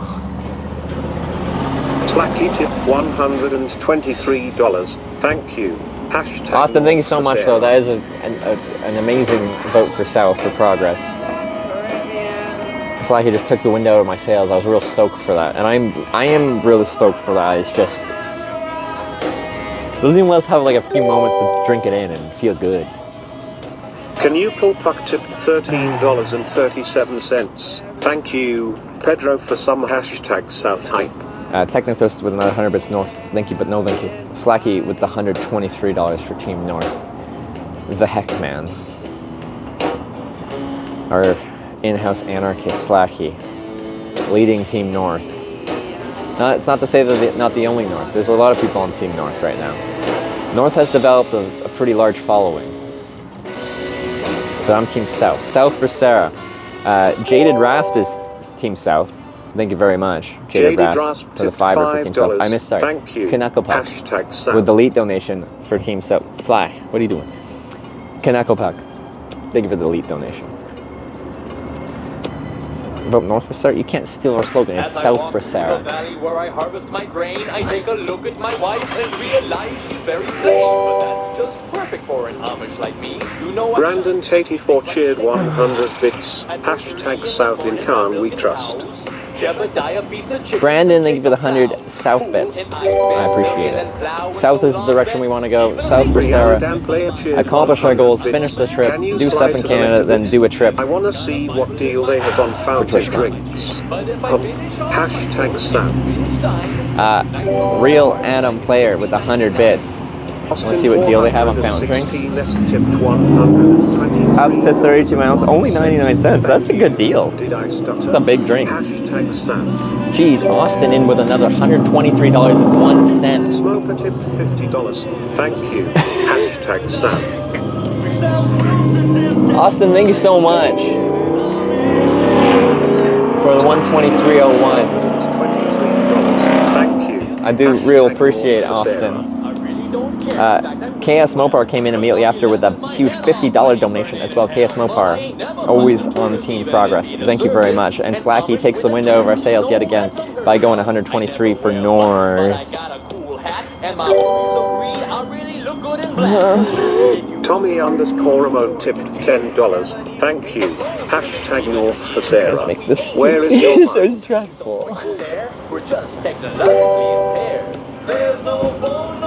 [SPEAKER 3] Slacky tip $123. Thank you. Hashtag
[SPEAKER 2] Austin, thank you so
[SPEAKER 3] North
[SPEAKER 2] much,
[SPEAKER 3] for
[SPEAKER 2] though.
[SPEAKER 3] Sarah.
[SPEAKER 2] That is an amazing vote for South for progress. It's like he just took the wind out of my sails. I was real stoked for that, and I am really stoked for that. It's just doesn't even let us have like a few moments to drink it in and feel good.
[SPEAKER 3] Can you pull puck tipped $13.37? Thank you, Pedro, for some hashtag South hype.
[SPEAKER 2] Technotoast with another 100 bits north. Thank you, but no thank you. Slacky with the $123 for Team North. The heck, man. Our in-house anarchist Slacky, leading Team North. It's not to say that they're not the only North. There's a lot of people on Team North right now. North has developed a pretty large following. But I'm Team South. South for Sarah. Jaded Rasp is Team South. Thank you very much, Jaded Rasp, for the $5 for Team South. I missed, sorry.
[SPEAKER 3] Thank you.
[SPEAKER 2] Knucklepuck
[SPEAKER 3] Hashtag South.
[SPEAKER 2] with the elite donation for Team South. Fly, what are you doing? Knucklepuck, thank you for the elite donation. Vote North for Sarah. You can't steal our slogan. It's South for Sarah.
[SPEAKER 4] The valley where I harvest my grain, I take a look at my wife and realize she's very plain, but that's just perfect for an Amish like me. You know what?
[SPEAKER 3] Brandon84 cheered 100 bits. Hashtag South in Khan we trust.
[SPEAKER 4] Jebediah feeds the chicken.
[SPEAKER 2] Brandon, thank you for the 100 South bits. I appreciate it. South is the direction we want to go. South for Sarah. Accomplish our goals, finish the trip, do stuff in Canada, then do a trip.
[SPEAKER 3] I want to see what deal they have on fountain drinks. Hashtag Sam.
[SPEAKER 2] Real Adam Player with the 100 bits. Want to see what deal they have on fountain drinks? Up to 32 ounce, only 99 cents. That's a good deal. It's a big drink. Geez, Austin in with another $123.01.
[SPEAKER 3] Smoker tipped $50. Thank you. Hashtag Sam.
[SPEAKER 2] Austin, thank you so much for the 123.01.
[SPEAKER 3] Thank you.
[SPEAKER 2] I do real appreciate it, Austin. KS Mopar came in immediately after with a huge $50 donation as well. KS Mopar, always on Team Progress. Thank you very much. And Slacky takes the window over our sales yet again by going 123 for North.
[SPEAKER 3] Tommy_Ramon tipped $10. Thank you. Hashtag North for Sarah.
[SPEAKER 2] Let's make this
[SPEAKER 3] Where is your
[SPEAKER 2] so stressful.
[SPEAKER 4] We're just technologically impaired. There's no phone,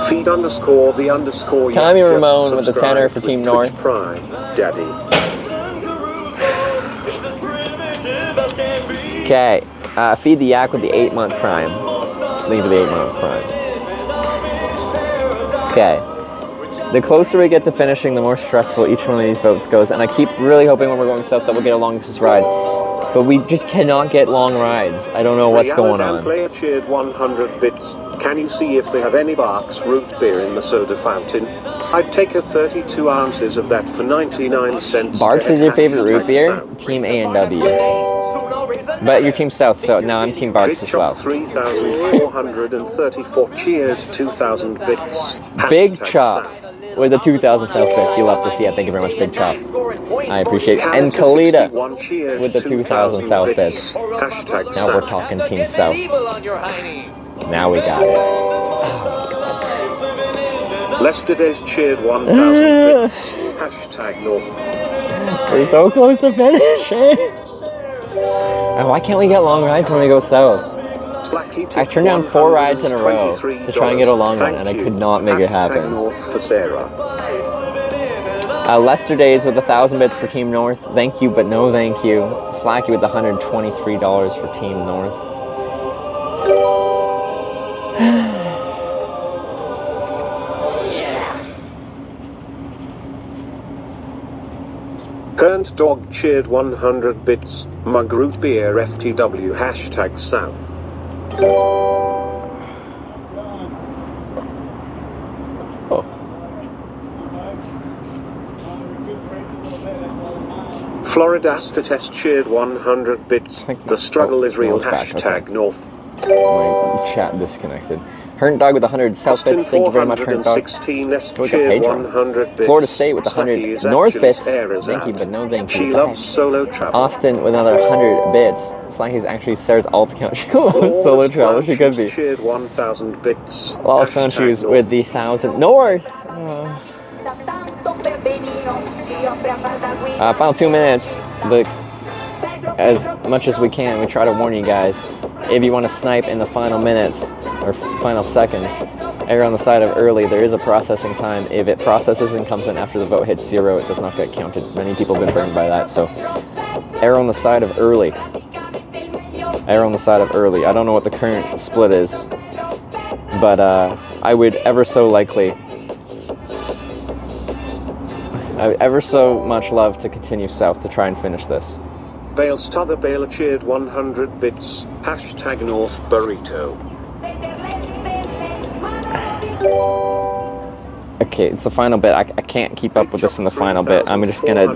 [SPEAKER 3] Feed_the_.
[SPEAKER 2] Tommy Ramon with the tenor for Team North.
[SPEAKER 3] Prime, Daddy.
[SPEAKER 2] Okay, Feed the Yak with the 8-month prime. Leave the 8-month prime. Okay. The closer we get to finishing, the more stressful each one of these votes goes. And I keep really hoping when we're going south that we'll get a long distance ride. But we just cannot get long rides. I don't know what's going on.
[SPEAKER 3] Player cheered 100 bits. Can you see if they have any Barks root beer in the soda fountain? I'd take a 32 ounces of that for 99 cents.
[SPEAKER 2] Barks is your favorite root beer? Team A&W. But you're Team South, so now I'm Team Barks as well.
[SPEAKER 3] 3,434 cheered 2,000 bits.
[SPEAKER 2] Big Chop with the 2,000 South bits. You love to see it. Thank you very much, Big Chop. I appreciate it. And Kalita with the 2,000 South bits. Now we're talking Team South. Now we got it.
[SPEAKER 3] Lester Days cheered 1,000 bits. Hashtag North.
[SPEAKER 2] We're so close to finishing. And why can't we get long rides when we go south? I turned down 4 rides in a row to try and get a long one, and I could not make it happen. Lester Days with 1,000 bits for Team North. Thank you, but no thank you. Slacky with $123 for Team North.
[SPEAKER 3] Current Dog cheered 100 bits. Mug root beer FTW. Hashtag South. Florida States cheered 100 bits. The struggle is real. Hashtag North.
[SPEAKER 2] My chat disconnected. Hernt Dog with 100 South bits. Thank you very much, Hernt Dog. Florida State with 100 North bits. Thank you, but no thank you.
[SPEAKER 3] She loves solo travel.
[SPEAKER 2] Austin with another 100 bits. Slacky's actually Sarah's alt account. She loves solo travel. She could be.
[SPEAKER 3] Cheered 1,000 bits.
[SPEAKER 2] Lost Countries with the 1,000 North. Final 2 minutes. But as much as we can, we try to warn you guys. If you want to snipe in the final minutes or final seconds, err on the side of early. There is a processing time. If it processes and comes in after the vote hits 0, it does not get counted. Many people have been burned by that, so err on the side of early. Err on the side of early. I don't know what the current split is, but I would ever so much love to continue south to try and finish this.
[SPEAKER 3] Bale Stother Bale cheered 100 bits. Hashtag North Burrito.
[SPEAKER 2] Okay, it's the final bit. I can't keep up with this in the final bit. I'm just gonna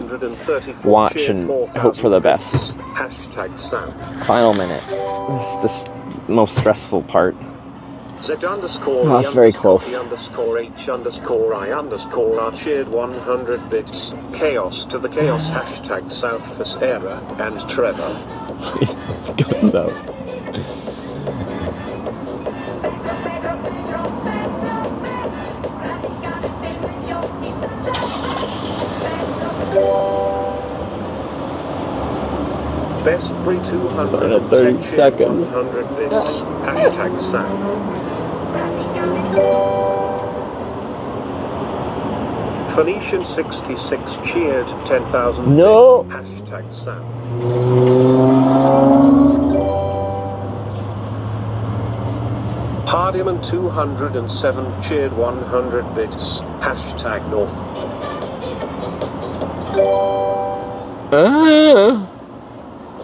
[SPEAKER 2] watch and hope for the best.
[SPEAKER 3] Hashtag Sam.
[SPEAKER 2] Final minute. This most stressful part.
[SPEAKER 3] Z_E
[SPEAKER 2] that's very close.
[SPEAKER 3] _H_I_R cheered 100 bits. Chaos to the chaos. Hashtag South for Sarah and Trevor.
[SPEAKER 2] Goes out.
[SPEAKER 3] Best pre 210
[SPEAKER 2] 30
[SPEAKER 3] shared
[SPEAKER 2] seconds.
[SPEAKER 3] 100 bits. Hashtag Sam. Phoenician 66 cheered 10,000
[SPEAKER 2] No.
[SPEAKER 3] bits. Hashtag Sam. Hardiman 207 cheered 100 bits. Hashtag North.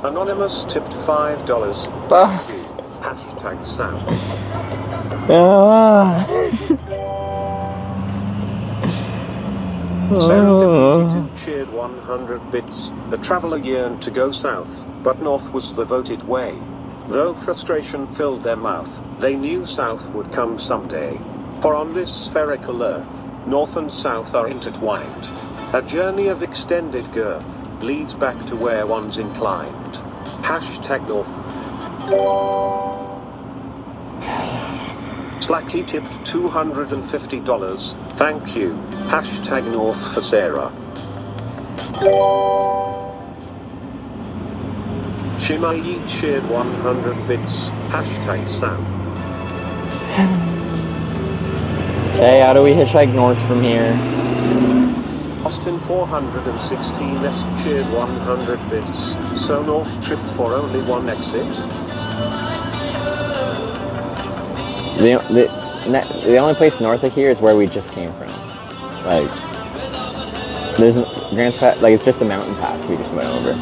[SPEAKER 3] Anonymous tipped $5. Thank you. Hashtag Sam. Serendipity 2 cheered 100 bits. The traveler yearned to go south, but north was the voted way. Though frustration filled their mouth, they knew south would come someday. For on this spherical earth, north and south are intertwined. A journey of extended girth leads back to where one's inclined. Hashtag North. Slacky tipped $250. Thank you. Hashtag North for Sarah. Shimai shared 100 bits. Hashtag South.
[SPEAKER 2] Okay, how do we hitchhike north from here?
[SPEAKER 3] Austin 416s cheered 100 bits. So north trip for only one exit.
[SPEAKER 2] The only place north of here is where we just came from. Like, there's Grants Pass, like it's just the mountain pass we just went over.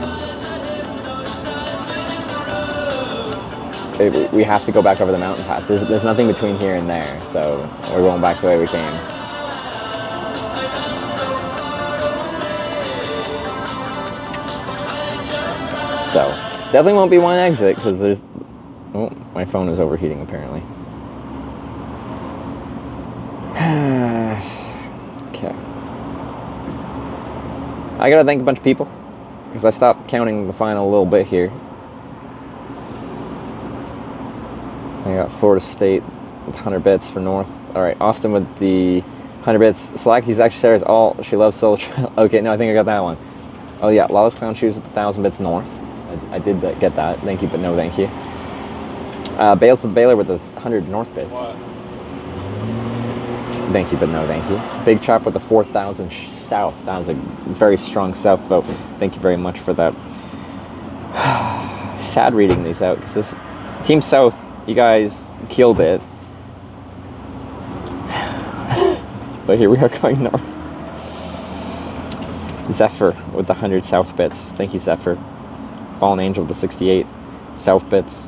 [SPEAKER 2] We have to go back over the mountain pass. There's nothing between here and there, so we're going back the way we came. So definitely won't be one exit because there's. Oh, my phone is overheating apparently. Okay. I gotta thank a bunch of people because I stopped counting the final little bit here. I got Florida State with 100 bits for North. All right, Austin with the 100 bits. Slacky's actually Sarah's all. She loves Soul Trail. Okay, no, I think I got that one. Oh yeah, Lawless Clown Shoes with 1,000 bits North. I did get that. Thank you, but no thank you. Bales the Baylor with the 100 North bits. What? Thank you, but no thank you. Big Chop with the 4,000 South. That was a very strong South vote. Thank you very much for that. Sad reading these out because this Team South, you guys killed it. But here we are going north. Zephyr with the 100 South bits. Thank you, Zephyr. Fallen Angel with the 68 South bits.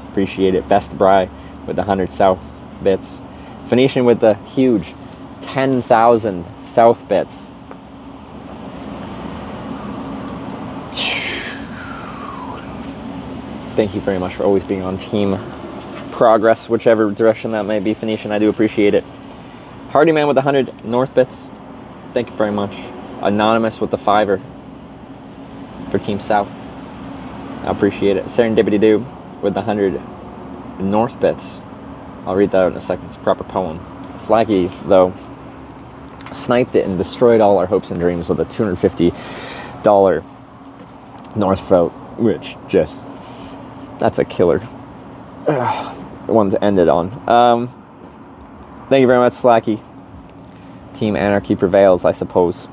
[SPEAKER 2] Appreciate it. Best Bry with the 100 South bits. Phoenician with the huge 10,000 South bits. Thank you very much for always being on Team Progress, whichever direction that may be, Phoenician. I do appreciate it. Hardy Man with the 100 North bits. Thank you very much. Anonymous with the 5er for Team South. I appreciate it. Serendipity Doo with the 100 North bits. I'll read that out in a second. It's a proper poem. Slacky, though, sniped it and destroyed all our hopes and dreams with a $250 North vote, which just, that's a killer one to end it on. Thank you very much, Slacky. Team Anarchy prevails, I suppose.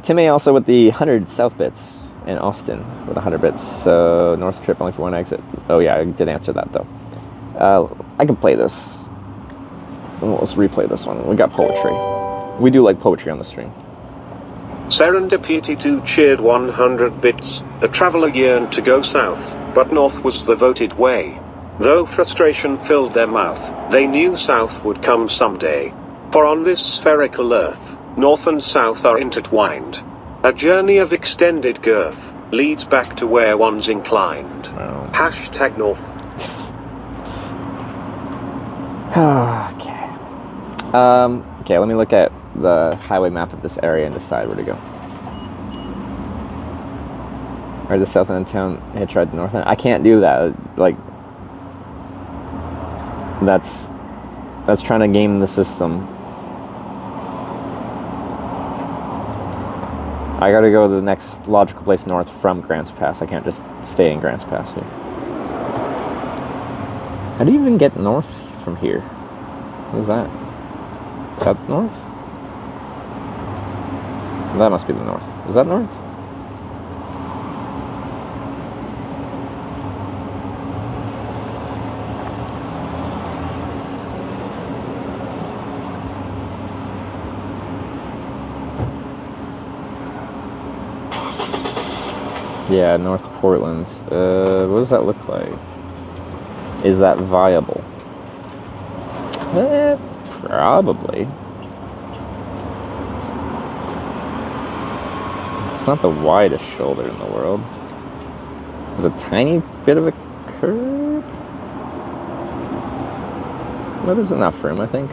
[SPEAKER 2] Timmy also with the 100 South bits. In Austin with 100 bits. So North trip only for one exit. Oh yeah, I did answer that though. I can play this. Let's replay this one. We got poetry. We do like poetry on the stream.
[SPEAKER 3] Serendipity 2 cheered 100 bits. The traveler yearned to go south, but north was the voted way. Though frustration filled their mouth, they knew south would come someday. For on this spherical earth, north and south are intertwined. A journey of extended girth leads back to where one's inclined.
[SPEAKER 2] Wow.
[SPEAKER 3] Hashtag North.
[SPEAKER 2] Okay. Okay, let me look at the highway map of this area and decide where to go. Or the south end of town, hitch-ride the north end. I can't do that. Like, that's trying to game the system. I gotta go to the next logical place north from Grants Pass. I can't just stay in Grants Pass here. How do you even get north from here? What is that? Is that north? That must be the north. Is that north? Yeah, North Portland. What does that look like? Is that viable? Probably. It's not the widest shoulder in the world. There's a tiny bit of a curb. Well, there's enough room, I think.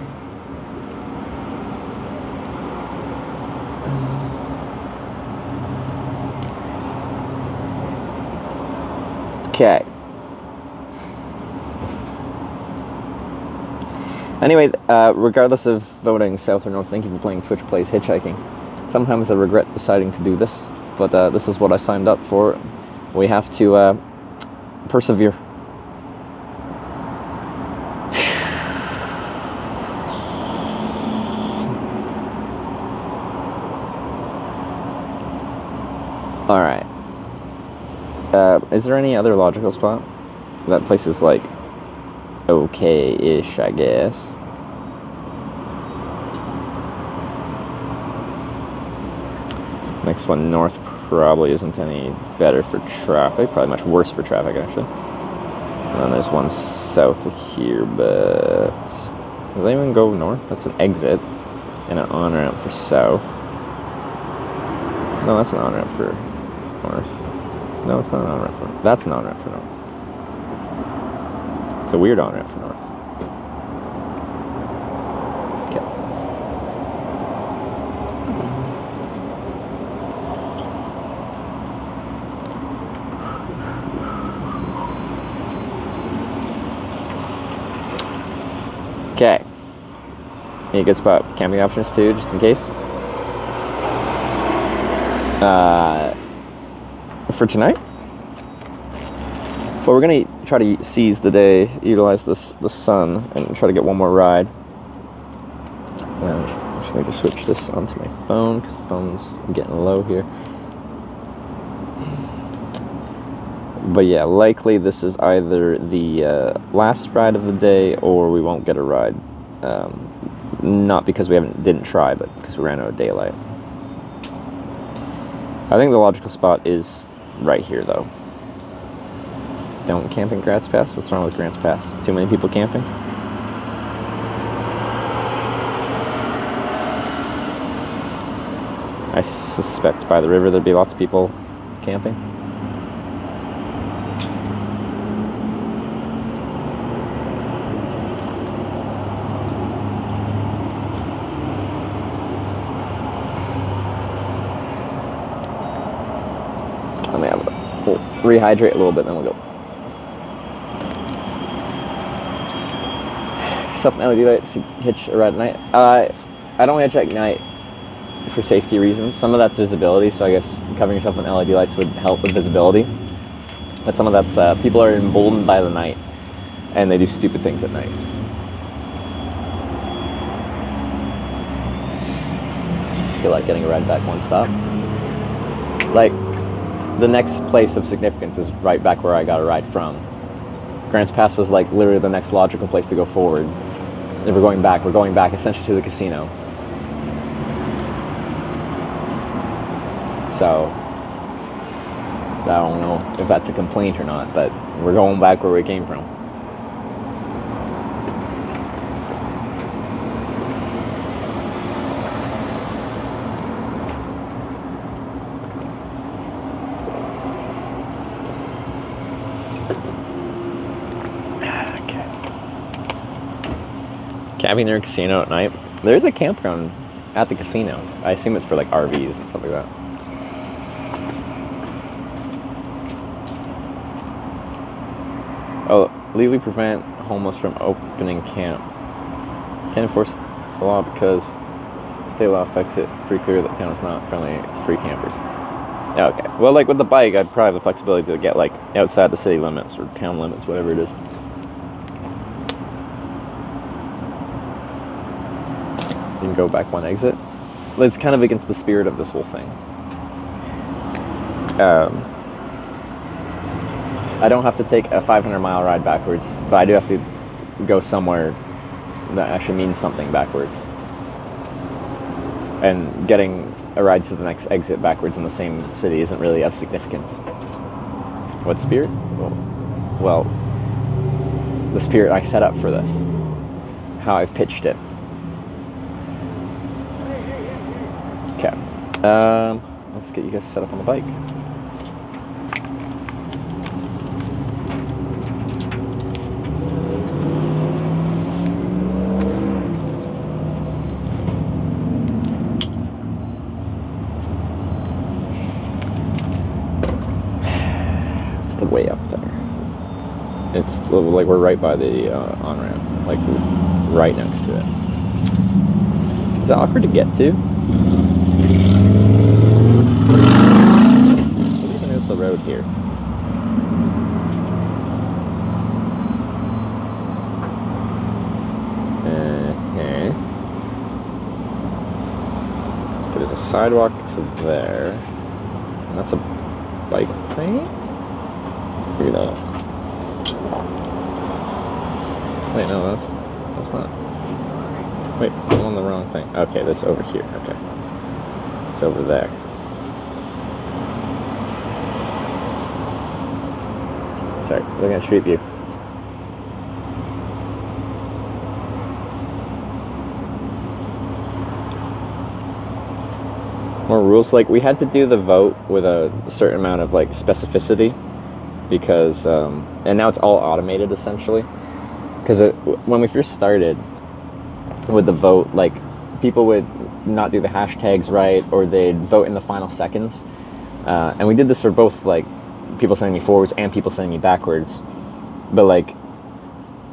[SPEAKER 2] Okay. Anyway, regardless of voting south or north, thank you for playing Twitch Plays Hitchhiking. Sometimes I regret deciding to do this, but this is what I signed up for. We have to persevere. Alright. Is there any other logical spot? That place is like okay-ish, I guess. Next one north probably isn't any better for traffic. Probably much worse for traffic, actually. And then there's one south of here, but does that even go north? That's an exit and an on-ramp for south. No, that's an on-ramp for north. No, it's not an on-ramp for north. That's an on-ramp for north. It's a weird on-ramp for north. Okay. Okay. Need a good spot. Camping options too, just in case. For tonight? Well, we're gonna try to seize the day, utilize the sun, and try to get one more ride. I just need to switch this onto my phone because the phone's getting low here. But yeah, likely this is either the last ride of the day, or we won't get a ride. Not because we didn't try, but because we ran out of daylight. I think the logical spot is right here, though. Don't camp in Grants Pass? What's wrong with Grants Pass? Too many people camping? I suspect by the river there'd be lots of people camping. We'll rehydrate a little bit, then we'll go. Self and LED lights, hitch a ride at night. I don't hitch at night for safety reasons. Some of that's visibility, so I guess covering yourself with LED lights would help with visibility. But some of that's people are emboldened by the night, and they do stupid things at night. I feel like getting a ride back one stop. Like, the next place of significance is right back where I got a ride from. Grants Pass was like literally the next logical place to go forward. If we're going back essentially to the casino. So, I don't know if that's a complaint or not, but we're going back where we came from. Camping near a casino at night. There's a campground at the casino. I assume it's for like RVs and stuff like that. Oh, legally prevent homeless from opening camp. Can't enforce the law because State law affects it pretty clear that town is not friendly to free campers. Okay. Well, like with the bike, I'd probably have the flexibility to get like outside the city limits or town limits, whatever it is. You can go back one exit. It's kind of against the spirit of this whole thing. I don't have to take a 500-mile ride backwards, but I do have to go somewhere that actually means something backwards. And getting a ride to the next exit backwards in the same city isn't really of significance. What spirit? Well, the spirit I set up for this. How I've pitched it. Okay. Let's get you guys set up on the bike. It's the way up there. It's like we're right by the on-ramp, like right next to it. Is that awkward to get to? What even is the road here? Okay. There's a sidewalk to there. And that's a bike lane? Maybe not. Wait, no, that's not. Wait, I'm on the wrong thing. Okay, that's over here. Okay. It's over there. Sorry, looking at Street View. More rules. Like, we had to do the vote with a certain amount of, like, specificity. Because, and now it's all automated, essentially. Because when we first started with the vote, like, people would not do the hashtags right, or they'd vote in the final seconds. And we did this for both, like, people sending me forwards and people sending me backwards. But, like,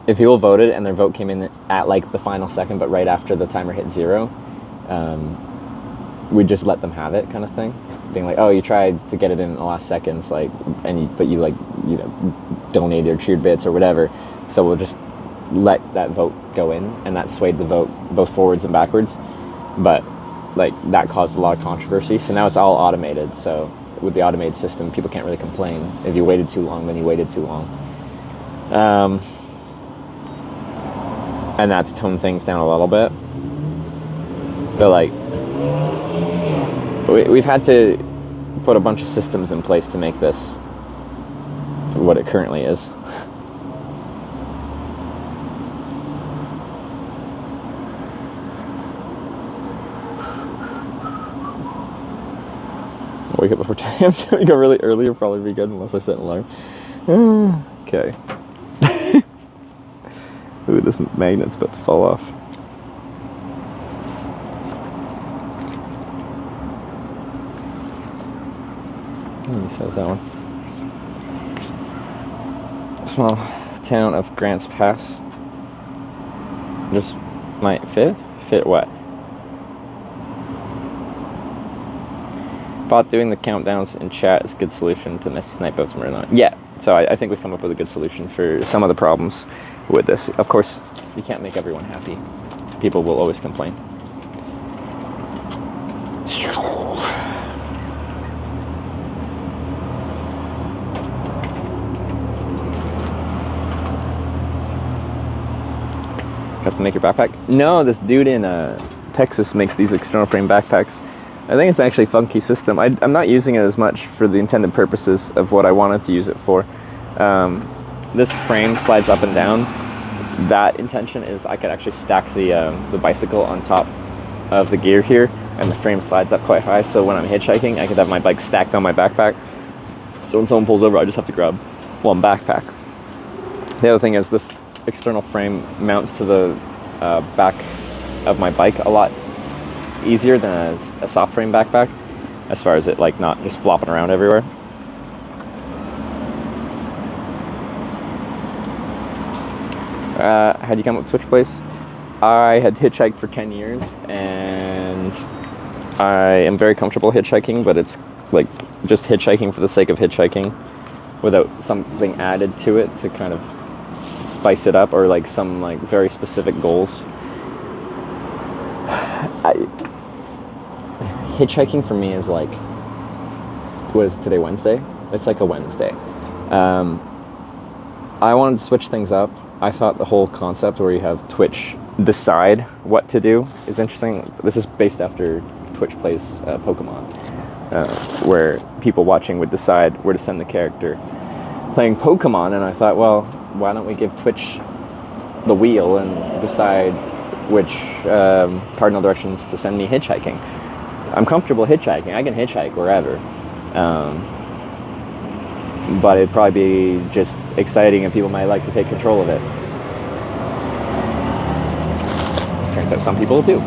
[SPEAKER 2] if people voted and their vote came in at, like, the final second, but right after the timer hit 0, we'd just let them have it, kind of thing. Being like, oh, you tried to get it in the last seconds, like, but you like, you know, donated or cheered bits or whatever. So we'll just let that vote go in, and that swayed the vote both forwards and backwards. But like that caused a lot of controversy. So now it's all automated. So with the automated system, people can't really complain. If you waited too long, then you waited too long. And that's toned things down a little bit. But like, we've had to put a bunch of systems in place to make this what it currently is. Wake up before 10 a.m. So we go really early. It'll probably be good unless I set an alarm. Okay. Ooh, this magnet's about to fall off. Says that one. Small town of Grants Pass. Just might fit? Fit what? Bot doing the countdowns in chat is a good solution to miss snipe votes or not. Yeah, so I think we've come up with a good solution for some of the problems with this. Of course, you can't make everyone happy. People will always complain. Custom make your backpack? No, this dude in Texas makes these external frame backpacks. I think it's actually a funky system. I'm not using it as much for the intended purposes of what I wanted to use it for. This frame slides up and down. That intention is I could actually stack the bicycle on top of the gear here, and the frame slides up quite high, so when I'm hitchhiking, I could have my bike stacked on my backpack. So when someone pulls over, I just have to grab one backpack. The other thing is this external frame mounts to the back of my bike a lot easier than a soft frame backpack, as far as it like not just flopping around everywhere. How'd you come up with Twitch Place? I had hitchhiked for 10 years and and I am very comfortable hitchhiking, but it's like just hitchhiking for the sake of hitchhiking without something added to it to kind of spice it up, or like some like very specific goals. Hitchhiking for me is like, what is today, Wednesday? It's like a Wednesday. I wanted to switch things up. I thought the whole concept where you have Twitch decide what to do is interesting. This is based after Twitch plays Pokemon, where people watching would decide where to send the character playing Pokemon, and I thought, well, why don't we give Twitch the wheel and decide which cardinal directions to send me hitchhiking. I'm comfortable hitchhiking. I can hitchhike wherever. But it'd probably be just exciting and people might like to take control of it. Turns out some people do.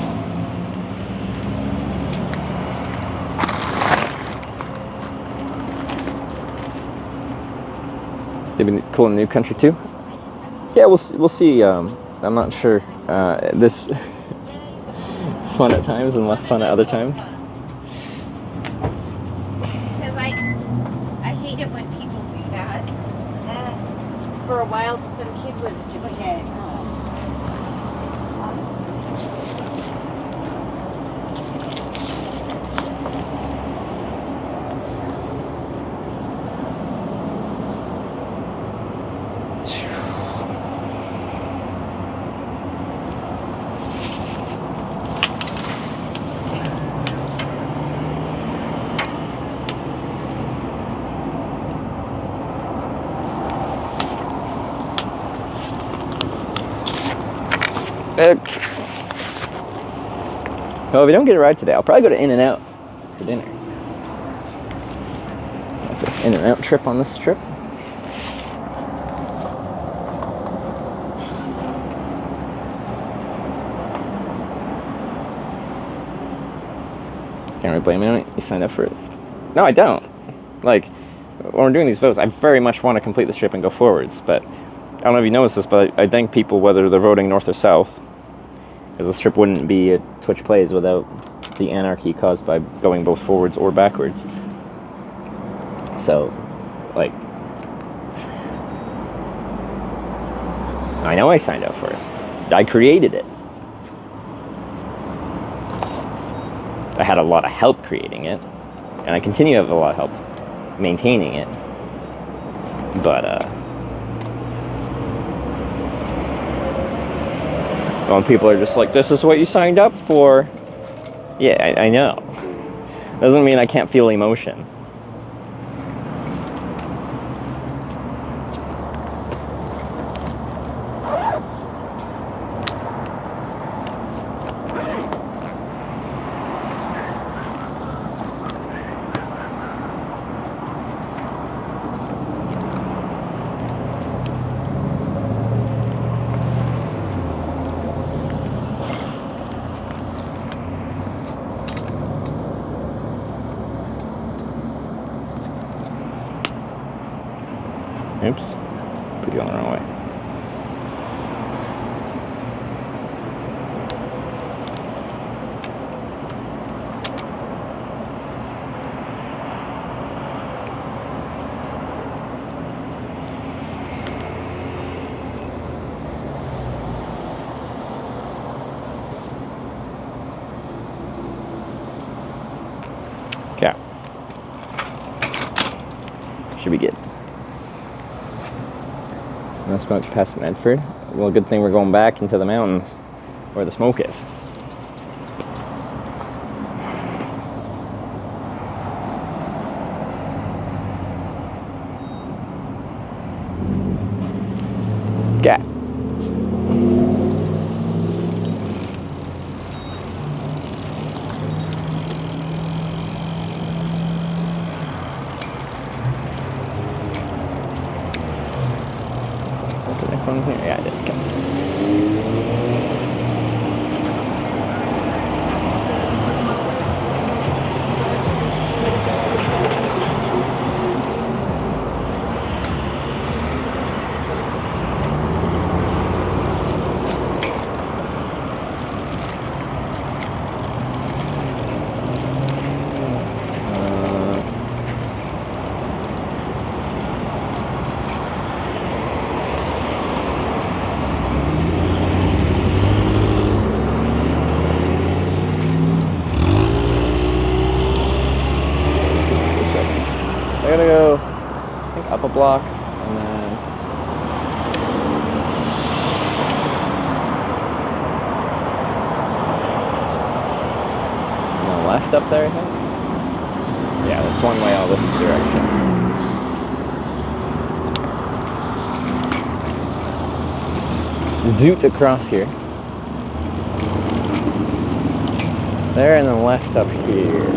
[SPEAKER 2] They've been cool in the new country too? Yeah, we'll see. I'm not sure. This is fun at times and less fun at other times.
[SPEAKER 6] Because I hate it when people do that. For a while, some kid was doing it.
[SPEAKER 2] Well, if we don't get a ride today, I'll probably go to In-N-Out for dinner. That's this In-N-Out trip on this trip. Can't really blame me on it. You signed up for it. No, I don't. Like, when we're doing these votes, I very much want to complete this trip and go forwards, but I don't know if you noticed this, but I thank people whether they're voting north or south, because this trip wouldn't be a Twitch Plays without the anarchy caused by going both forwards or backwards. So, like, I know I signed up for it. I created it. I had a lot of help creating it, and I continue to have a lot of help maintaining it. But, when people are just like, this is what you signed up for. Yeah, I know. Doesn't mean I can't feel emotion. Oops, put you on the wrong way. Okay. Should be good. No smoke past Medford. Well, good thing we're going back into the mountains where the smoke is. Okay. Yeah, I did. Okay. block, and then on the left up there, I think. Yeah, that's one way all this direction. Zoot across here. There, and then left up here.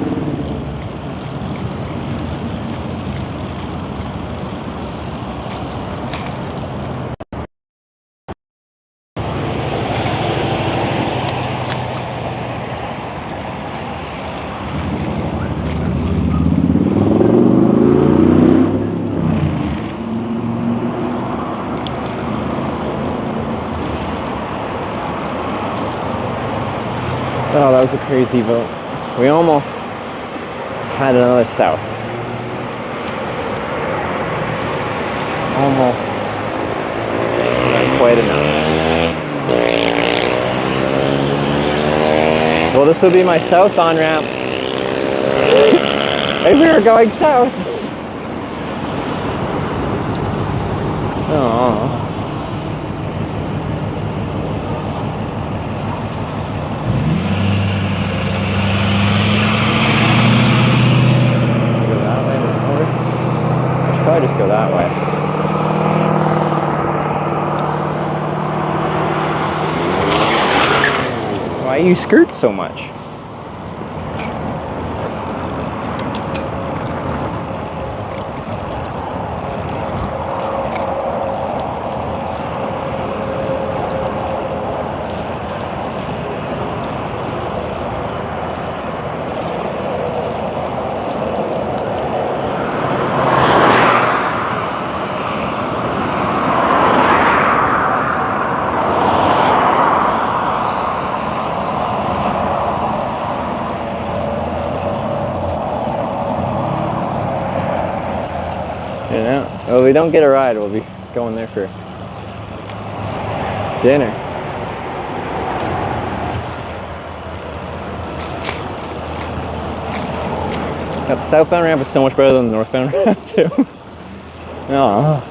[SPEAKER 2] Oh, that was a crazy vote. We almost had another south. Almost. Not quite enough. Well, this will be my south on-ramp. As we were going south. Oh. Probably just go that way. Why you skirt so much? Well, if we don't get a ride, we'll be going there for dinner. That southbound ramp is so much better than the northbound ramp too. Oh.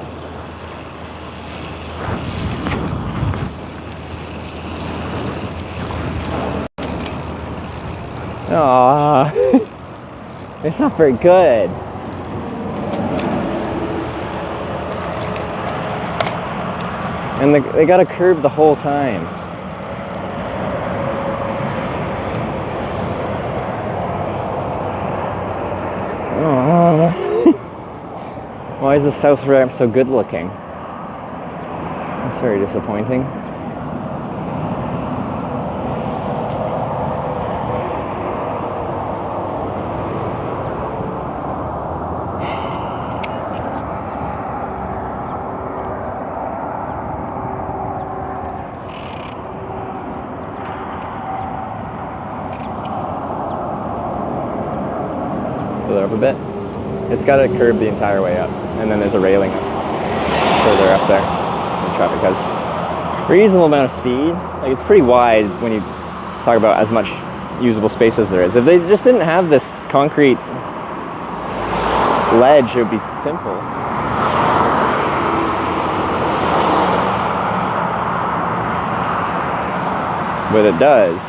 [SPEAKER 2] Aww. It's not very good. And they got a curb the whole time. Oh. Why is the south ramp so good looking? That's very disappointing. Up a bit. It's got a curb the entire way up, and then there's a railing further up there. The traffic has a reasonable amount of speed. Like, it's pretty wide when you talk about as much usable space as there is. If they just didn't have this concrete ledge, it would be simple. But it does.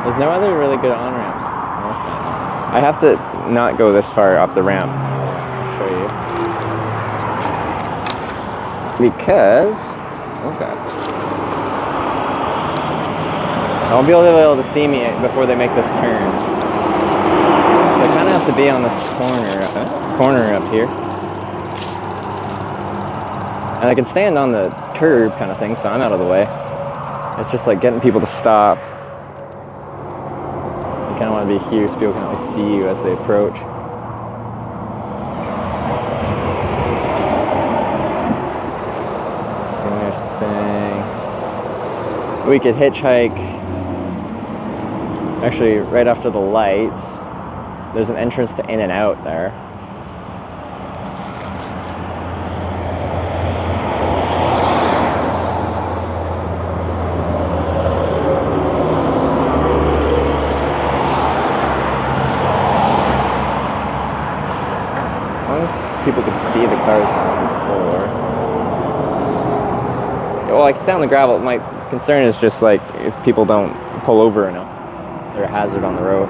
[SPEAKER 2] There's no other really good on-ramps. I have to not go this far up the ramp. I'll show you. Because, okay. I won't be able to see me before they make this turn. So I kind of have to be on this corner up here. And I can stand on the curb kind of thing, so I'm out of the way. It's just like getting people to stop. You kind of want to be here so people can always see you as they approach. Same thing. We could hitchhike. Actually, right after the lights, there's an entrance to In and Out there. As long as people could see the cars before. Well, I can stay on the gravel. My concern is just like if people don't pull over enough. They're a hazard on the road.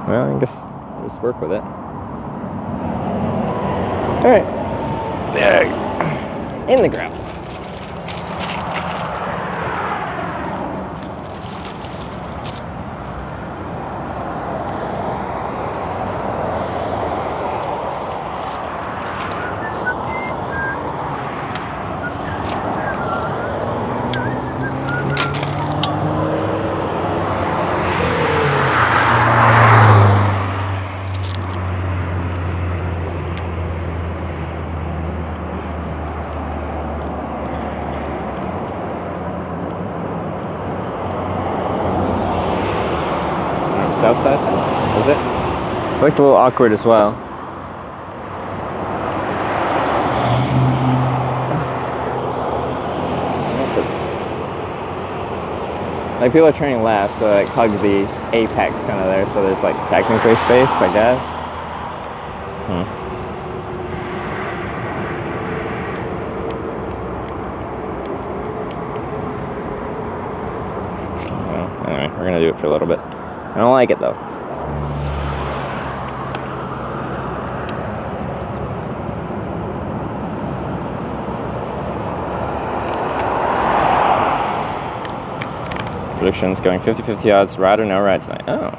[SPEAKER 2] Well, I guess we'll just work with it. Alright. There. In the gravel. South side? Is it? It looked a little awkward as well. That's it. Like people are turning left, so like hug the apex kind of there, so there's like technically space, I guess. Well, anyway, we're gonna do it for a little bit. I don't like it though. Predictions going 50-50 odds, ride or no ride tonight. Oh.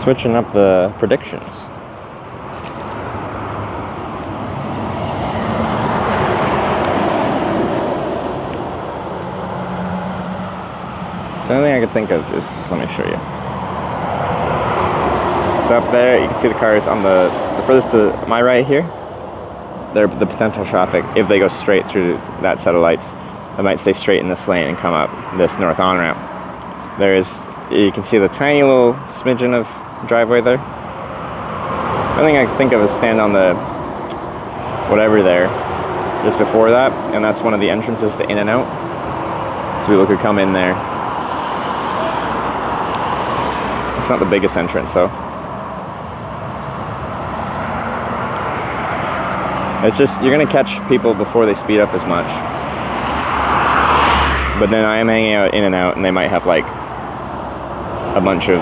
[SPEAKER 2] Switching up the predictions. So the only thing I could think of is, let me show you. So up there, you can see the cars on the furthest to my right here. They're the potential traffic. If they go straight through that set of lights, they might stay straight in this lane and come up this north on-ramp. You can see the tiny little smidgen of driveway there. The only thing I can think of is stand on the whatever there, just before that, and that's one of the entrances to In and Out. So people could come in there. It's not the biggest entrance though. It's just, you're gonna catch people before they speed up as much. But then I am hanging out In and Out, and they might have like a bunch of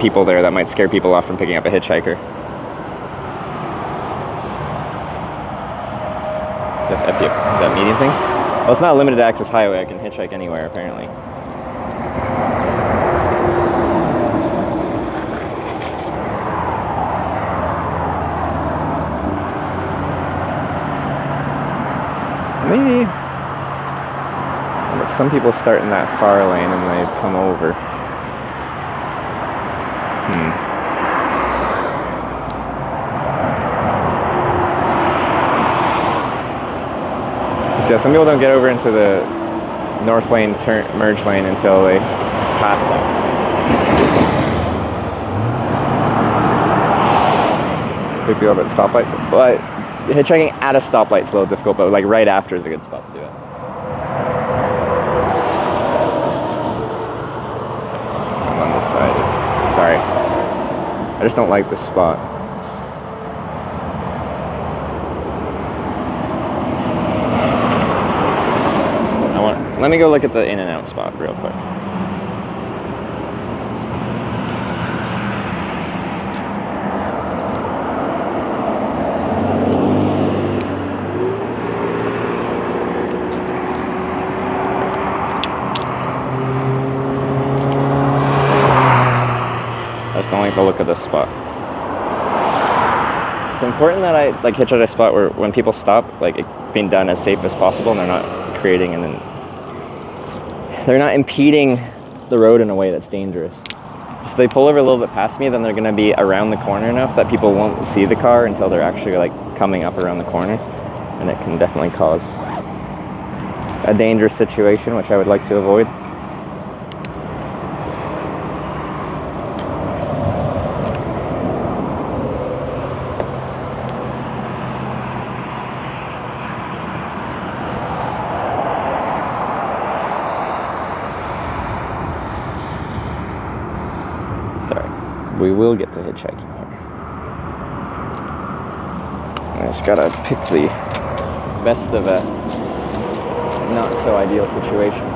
[SPEAKER 2] people there that might scare people off from picking up a hitchhiker. That median thing? Well, it's not a limited access highway. I can hitchhike anywhere apparently. Maybe. But some people start in that far lane and they come over. So some people don't get over into the north lane merge lane until they pass them. Big deal about stoplights, but hitchhiking at a stoplight is a little difficult, but like right after is a good spot to do it. I'm undecided. Sorry. I just don't like this spot. Let me go look at the In and Out spot real quick. I just don't like the look of this spot. It's important that I like hitch at a spot where when people stop, like it being done as safe as possible, and they're not creating they're not impeding the road in a way that's dangerous. If they pull over a little bit past me, then they're going to be around the corner enough that people won't see the car until they're actually like coming up around the corner, and it can definitely cause a dangerous situation, which I would like to avoid. We will get to hitchhiking here. I just gotta pick the best of a not so ideal situation.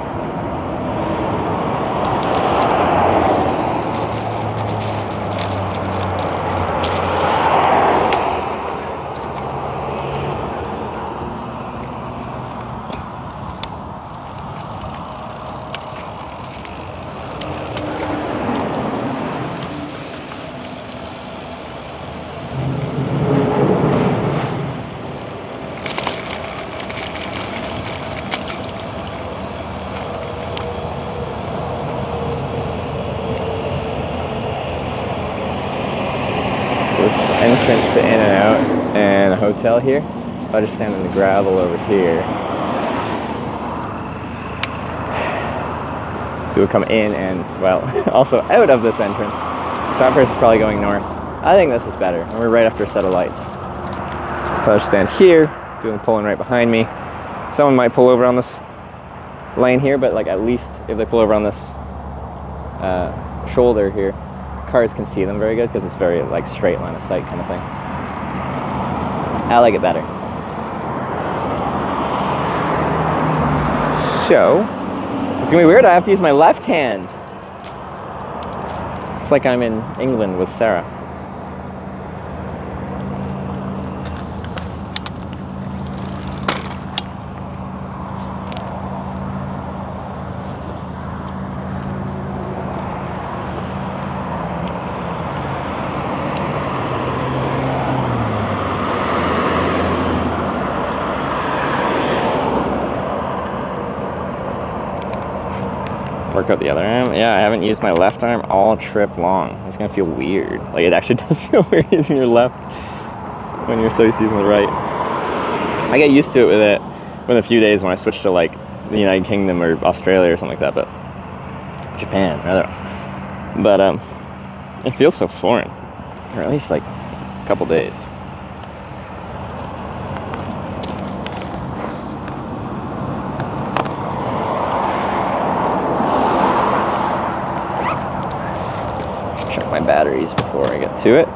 [SPEAKER 2] Entrance to In-N-Out and a hotel here. If I just stand in the gravel over here, we would come in and, well, also out of this entrance. So that person's probably going north. I think this is better, and we're right after a set of lights. If I just stand here, people pulling right behind me. Someone might pull over on this lane here, but like at least if they pull over on this shoulder here, cars can see them very good because it's very like straight line of sight kind of thing. I like it better. So, it's gonna be weird. I have to use my left hand. It's like I'm in England with Sarah. Work out the other arm. Yeah, I haven't used my left arm all trip long. It's gonna feel weird. Like it actually does feel weird using your left when you're so used to using the right. I get used to it within a few days when I switch to like the United Kingdom or Australia or something like that, but Japan or otherwise. But it feels so foreign, or at least like a couple days. Check my batteries before I get to it.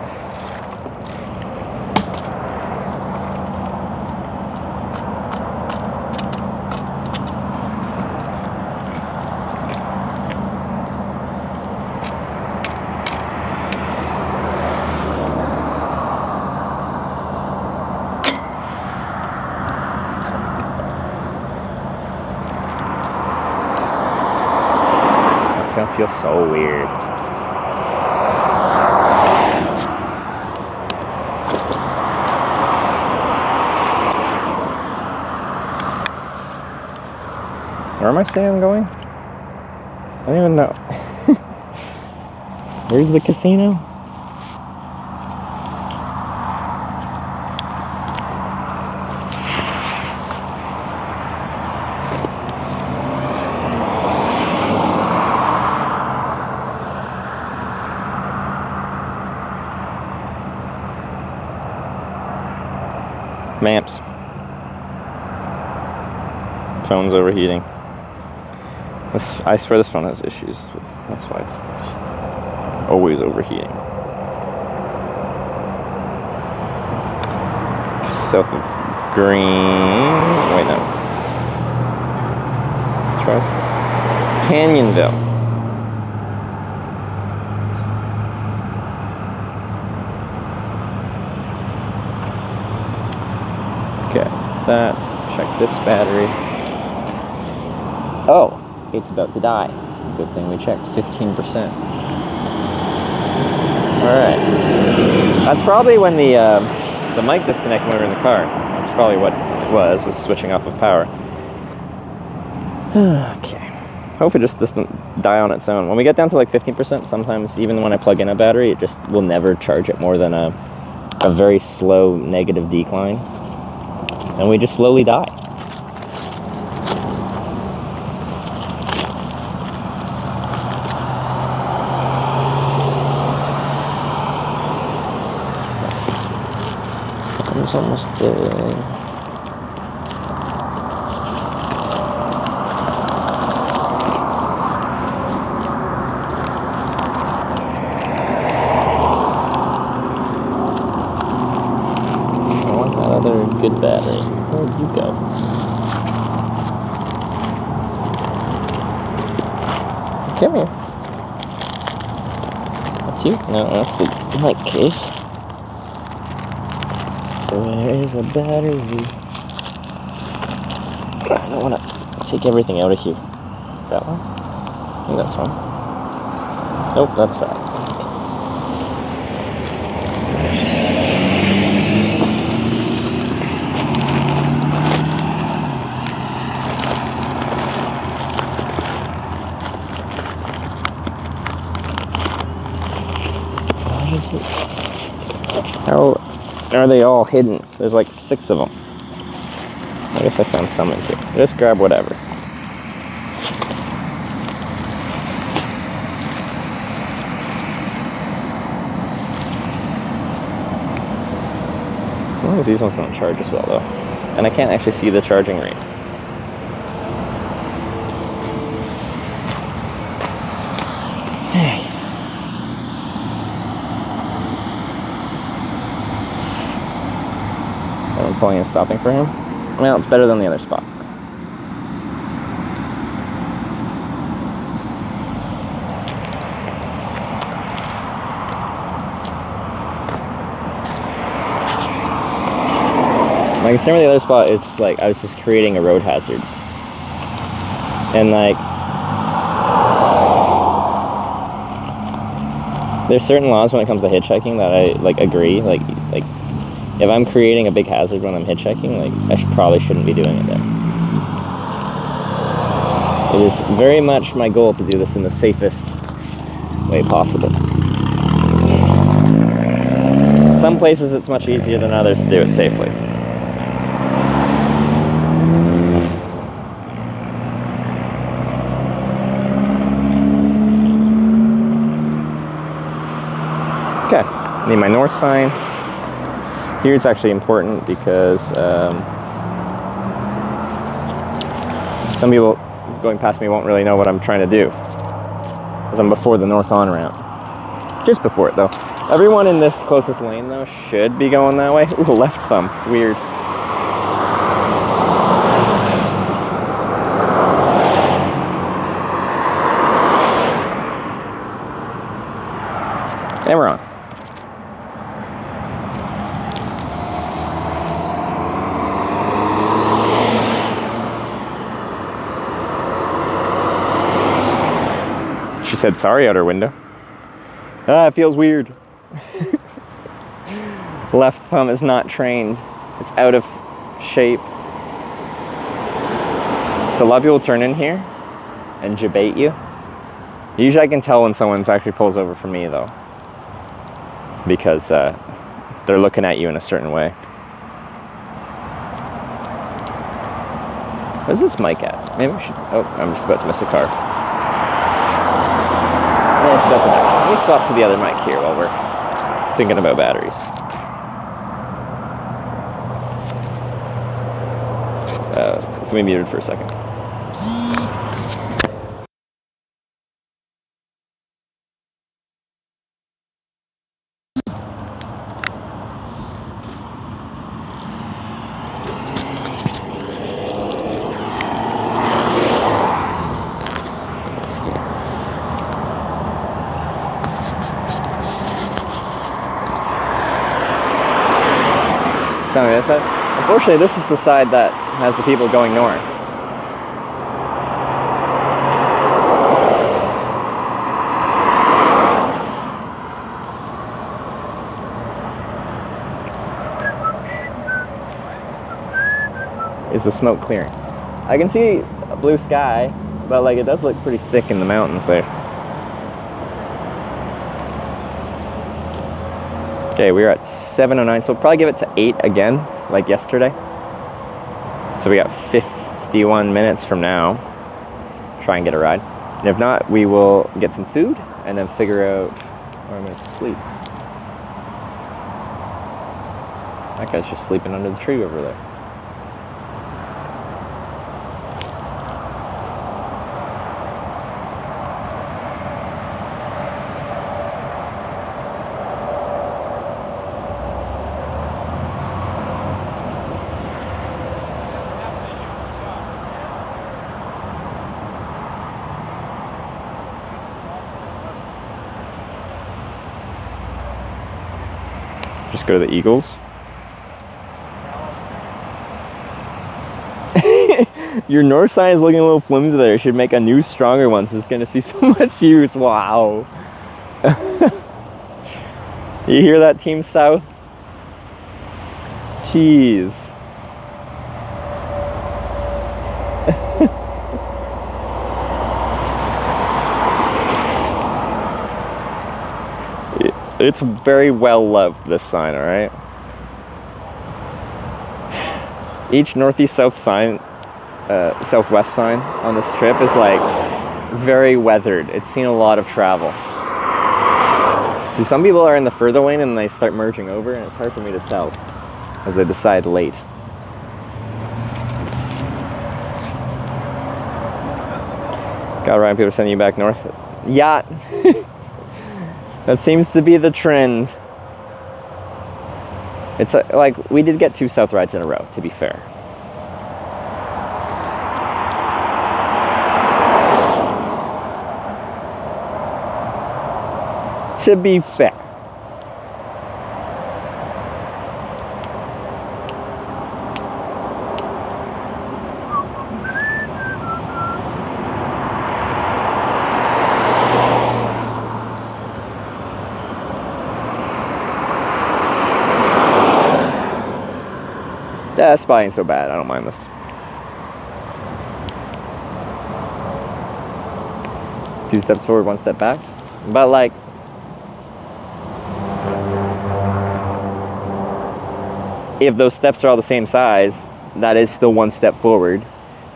[SPEAKER 2] It's gonna feel so weird. Where am I saying I'm going? I don't even know. Where's the casino? Maps. Phone's overheating. I swear this phone has issues. That's why it's always overheating. South of Green. Wait, no. Try Canyonville. Okay, that. Check this battery. Oh. It's about to die. Good thing we checked. 15%. Alright. That's probably when the the mic disconnected when we were in the car. That's probably what it was switching off of power. Okay. Hope it just doesn't die on its own. When we get down to like 15%, sometimes even when I plug in a battery, it just will never charge it more than a very slow negative decline. And we just slowly die. It's almost dead. Another good battery. Where'd you go? Come here. That's you? No, that's the mic case. Where is a battery? I don't want to take everything out of here. Is that one? I think that's one. Nope, that's that. How are they all hidden? There's like 6 of them. I guess I found some in here. Just grab whatever. As long as these ones don't charge as well though. And I can't actually see the charging rate. Hey. I'm pulling and stopping for him. Well, it's better than the other spot. My concern with the other spot is like I was just creating a road hazard. And like there's certain laws when it comes to hitchhiking that I like agree. Like if I'm creating a big hazard when I'm hitchhiking, like I probably shouldn't be doing it there. It is very much my goal to do this in the safest way possible. Some places it's much easier than others to do it safely. Okay, I need my north sign. Here it's actually important because some people going past me won't really know what I'm trying to do. Because I'm before the north on ramp. Just before it though. Everyone in this closest lane though should be going that way. Ooh, left thumb. Weird. And we're on. She said sorry out her window. Ah, it feels weird. Left thumb is not trained. It's out of shape. So a lot of people turn in here and debate you. Usually I can tell when someone's actually pulls over for me though. Because they're looking at you in a certain way. Where's this mic at? Maybe I should... Oh, I'm just about to miss a car. It's about to die. Let me swap to the other mic here while we're thinking about batteries. It's gonna be muted for a second. This side. Unfortunately, this is the side that has the people going north. is the smoke clearing. I can see a blue sky, but like it does look pretty thick in the mountains there. Okay, we're at 7:09, so we'll probably give it to 8 again, like yesterday. So we got 51 minutes from now. Try and get a ride. And if not, we will get some food and then figure out where I'm gonna sleep. That guy's just sleeping under the tree over there. Just go to the Eagles. Your north sign is looking a little flimsy there. You should make a new, stronger one so it's going to see so much use. Wow. You hear that, Team South? Jeez. It's very well loved, this sign, all right? Each northeast-south sign, southwest sign on this trip is like very weathered. It's seen a lot of travel. See, some people are in the further lane and they start merging over, and it's hard for me to tell as they decide late. God, Ryan, people are sending you back north. Yacht. That seems to be the trend. It's like, we did get 2 south rides in a row, to be fair. To be fair. Yeah, this spot ain't so bad. I don't mind this. Two steps forward, 1 step back. But like, if those steps are all the same size, that is still 1 step forward.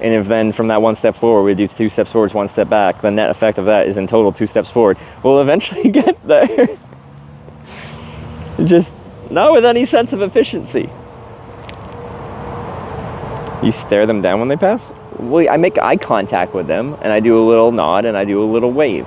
[SPEAKER 2] And if then from that 1 step forward, we do 2 steps forward, 1 step back, the net effect of that is in total 2 steps forward. We'll eventually get there. Just not with any sense of efficiency. You stare them down when they pass? Well, I make eye contact with them, and I do a little nod, and I do a little wave.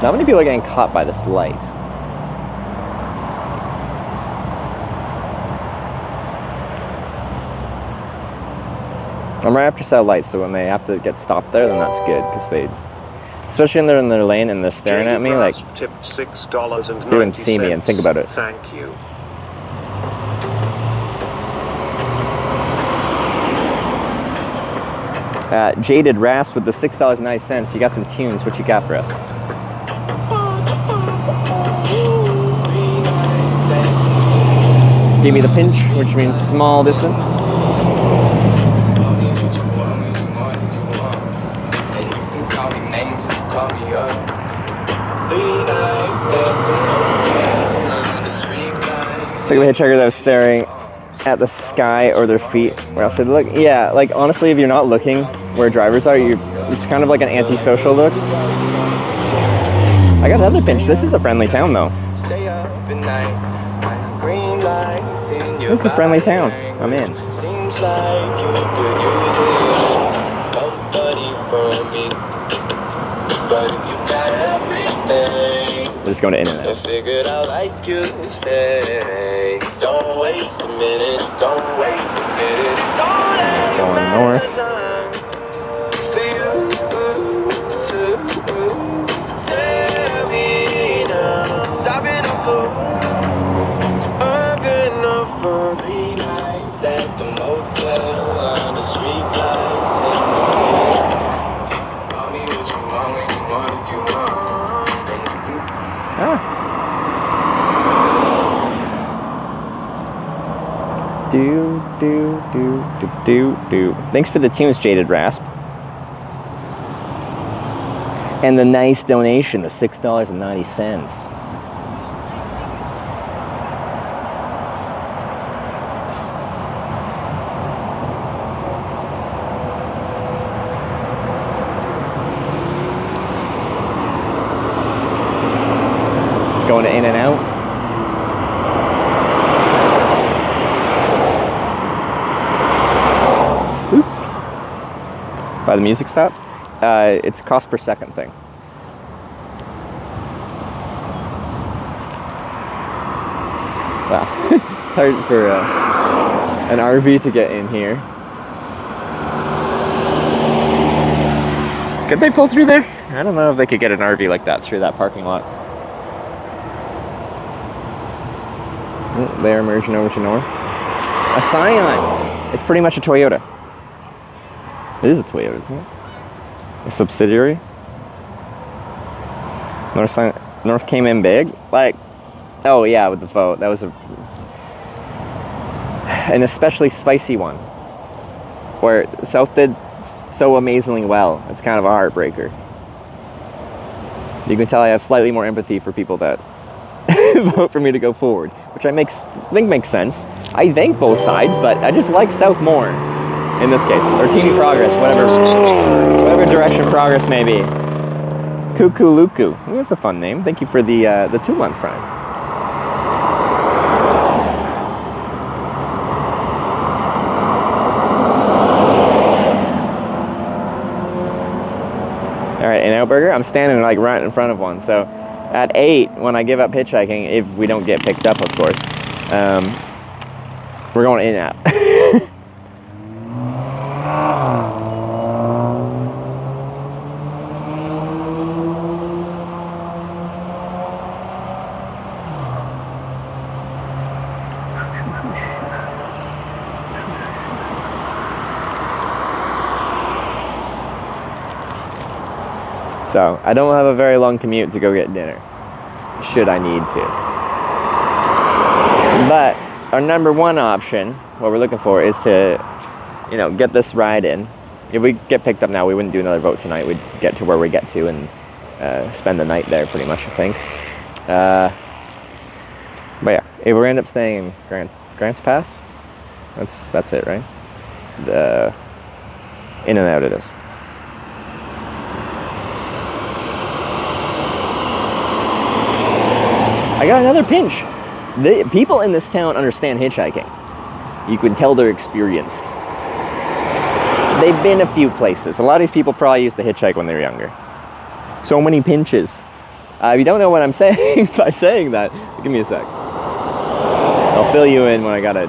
[SPEAKER 2] Not many people are getting caught by this light. I'm right after set lights, so when they have to get stopped there, then that's good, because they, especially when they're in their lane and they're staring at me, like,
[SPEAKER 3] tipped $6.90.
[SPEAKER 2] they wouldn't see me and think about it.
[SPEAKER 3] Thank you.
[SPEAKER 2] Jaded Rasp with the $6.90. You got some tunes. What you got for us? Give me the pinch, which means small distance. It's like a hitchhiker that was staring at the sky or their feet where else they look. Yeah, like honestly, if you're not looking where drivers are, it's kind of like an antisocial look. I got another pinch. This is a friendly town though. This is a friendly town. I'm in.
[SPEAKER 1] Seems like you could use it. Nobody for me. But you got everything.
[SPEAKER 2] We're just going to In-N-Out.
[SPEAKER 1] I figured out like you say. Don't waste a minute. Don't wait a minute.
[SPEAKER 2] Going north.
[SPEAKER 1] For you to tell me now. 'Cause I've been up for
[SPEAKER 20] for 3 nights at the motel under street lights in the city. Call me what you want when you want if you want. Then you can.
[SPEAKER 2] Do. Thanks for the tunes, Jaded Rasp. And the nice donation, the $6.90. Going to In-N-Out. By the music stop. It's a cost per second thing. Wow, it's hard for an RV to get in here. Could they pull through there? I don't know if they could get an RV like that through that parking lot. They're merging over to north. A Scion! It's pretty much a Toyota. It is a Toyota, isn't it? A subsidiary. North came in big. Like, oh yeah, with the vote. That was an especially spicy one. Where South did so amazingly well. It's kind of a heartbreaker. You can tell I have slightly more empathy for people that vote for me to go forward, which I think makes sense. I thank both sides, but I just like South more. In this case, or Team Progress, whatever direction Progress may be. Cuckoo Luku. That's a fun name. Thank you for the 2-month prime. All right, In-N-Out Burger. I'm standing like right in front of one. So at 8, when I give up hitchhiking, if we don't get picked up, of course, we're going In-N-Out. So, I don't have a very long commute to go get dinner, should I need to. But our number one option, what we're looking for, is to, get this ride in. If we get picked up now, we wouldn't do another vote tonight. We'd get to where we get to and spend the night there, pretty much, I think. But yeah, if we end up staying in Grants Pass, that's it, right? The In-N-Out it is. I got another pinch. The people in this town understand hitchhiking. You can tell they're experienced. They've been a few places. A lot of these people probably used to hitchhike when they were younger. So many pinches. If you don't know what I'm saying by saying that, give me a sec. I'll fill you in when I got a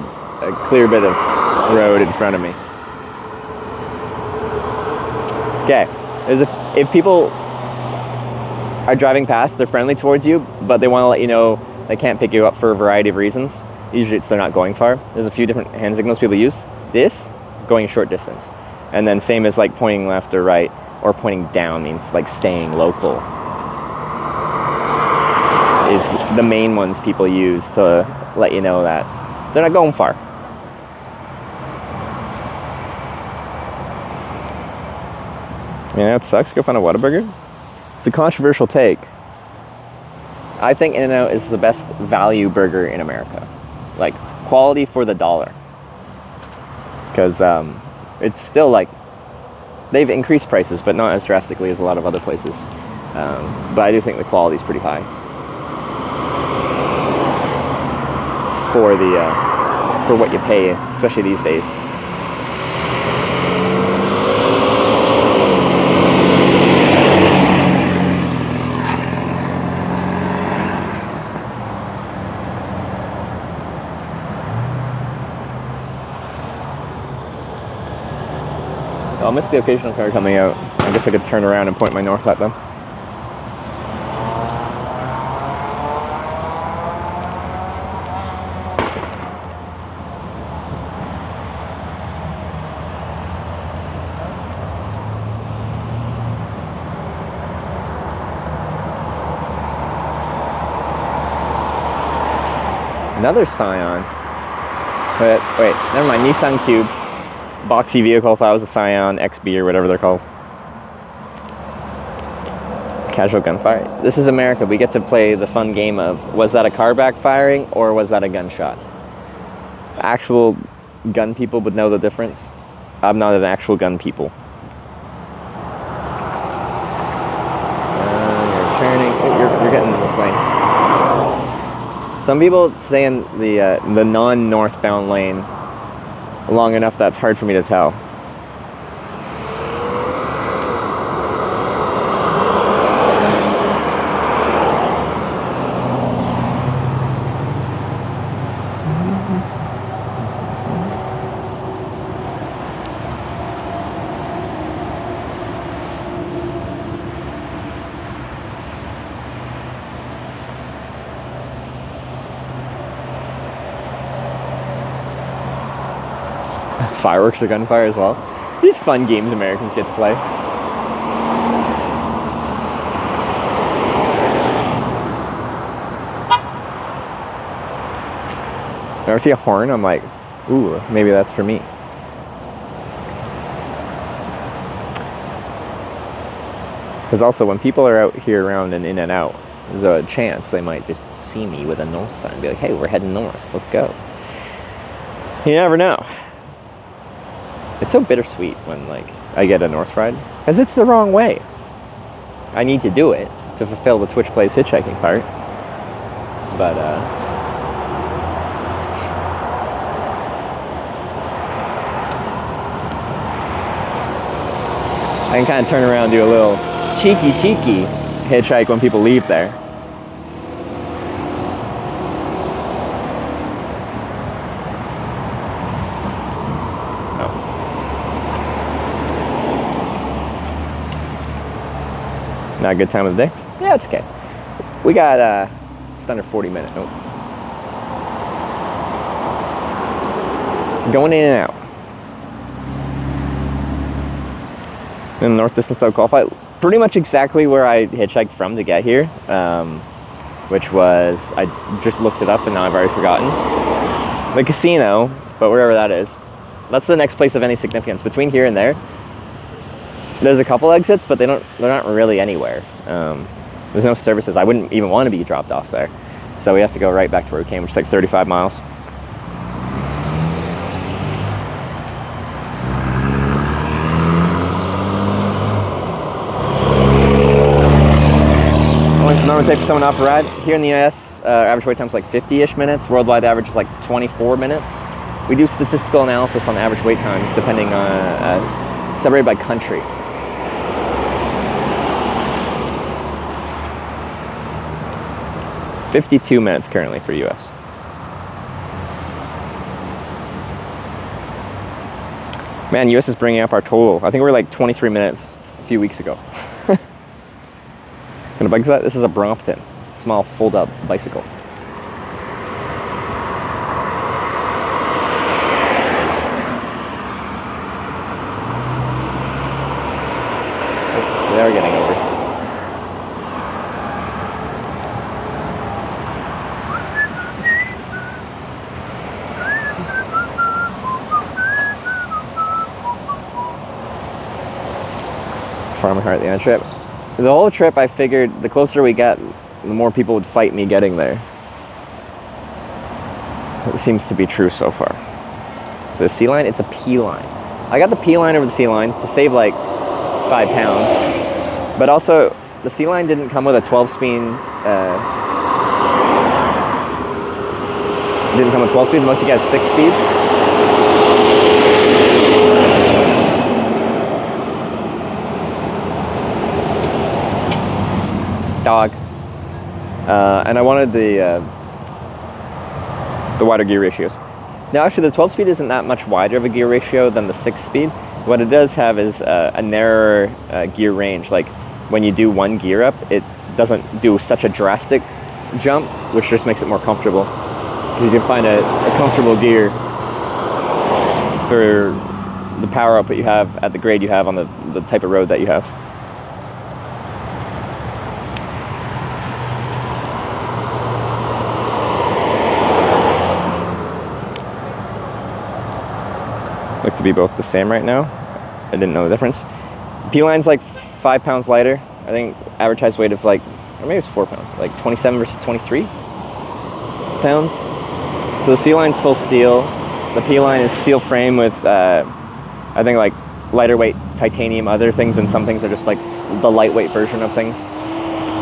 [SPEAKER 2] clear bit of road in front of me. Okay, if people are driving past, they're friendly towards you, but they want to let you know they can't pick you up for a variety of reasons. Usually it's they're not going far. There's a few different hand signals people use. This, going a short distance. And then same as like pointing left or right, or pointing down means like staying local. Is the main ones people use to let you know that they're not going far. It sucks. Go find a Whataburger. It's a controversial take. I think In-N-Out is the best value burger in America. Like, quality for the dollar. Because it's still like, they've increased prices, but not as drastically as a lot of other places. But I do think the quality is pretty high. For what you pay, especially these days. I'll miss the occasional car coming out. I guess I could turn around and point my north at them. Another Scion. Wait, never mind. Nissan Cube. Boxy vehicle. Thought it was a Scion XB or whatever they're called. Casual gunfire. This is America. We get to play the fun game of, was that a car backfiring or was that a gunshot? Actual gun people would know the difference. I'm not an actual gun people. You're turning. Oh, you're getting in this lane. Some people stay in the non-northbound lane long enough that's hard for me to tell. Fireworks or gunfire as well. These fun games Americans get to play. Whenever I see a horn, I'm like, ooh, maybe that's for me. Because also, when people are out here around and in and out, there's a chance they might just see me with a north sign and be like, hey, we're heading north, let's go. You never know. It's so bittersweet when, like, I get a north ride, because it's the wrong way. I need to do it to fulfill the Twitch Plays Hitchhiking part. But, I can kind of turn around and do a little cheeky hitchhike when people leave there. Not a good time of the day? Yeah, it's okay. We got just under 40 minutes. Nope. Going in and out. In the North Distance Style Qualify, pretty much exactly where I hitchhiked from to get here, which was, I just looked it up and now I've already forgotten. The casino, but wherever that is, that's the next place of any significance. Between here and there, there's a couple exits, but they're not really anywhere. There's no services. I wouldn't even want to be dropped off there. So we have to go right back to where we came, which is like 35 miles. Only it's normal take for someone off a ride. Here in the US, average wait time is like 50-ish minutes. Worldwide average is like 24 minutes. We do statistical analysis on average wait times depending on, separated by country. $52 minutes currently for US. Man, US is bringing up our total. I think we were like 23 minutes a few weeks ago. Gonna bike that? This is a Brompton. Small fold-up bicycle. They are getting over. Farmer Heart the end trip. The whole trip I figured the closer we get, the more people would fight me getting there. It seems to be true so far. Is it a C line? It's a P line. I got the P line over the C line to save like 5 pounds. But also the C line didn't come with a 12-speed didn't come with 12 speed. Most of you guys 6 speeds. Dog. And I wanted the wider gear ratios. Now actually the 12 speed isn't that much wider of a gear ratio than the 6 speed. What it does have is a narrower gear range. Like when you do one gear up, it doesn't do such a drastic jump, which just makes it more comfortable. Because you can find a comfortable gear for the power output you have at the grade you have on the type of road that you have. Look to be both the same right now. I didn't know the difference. P-line's like 5 pounds lighter. I think advertised weight of like, or maybe it's 4 pounds, like 27 versus 23 pounds. So the C-line's full steel. The P-line is steel frame with, I think like lighter weight titanium, other things, and some things are just like the lightweight version of things,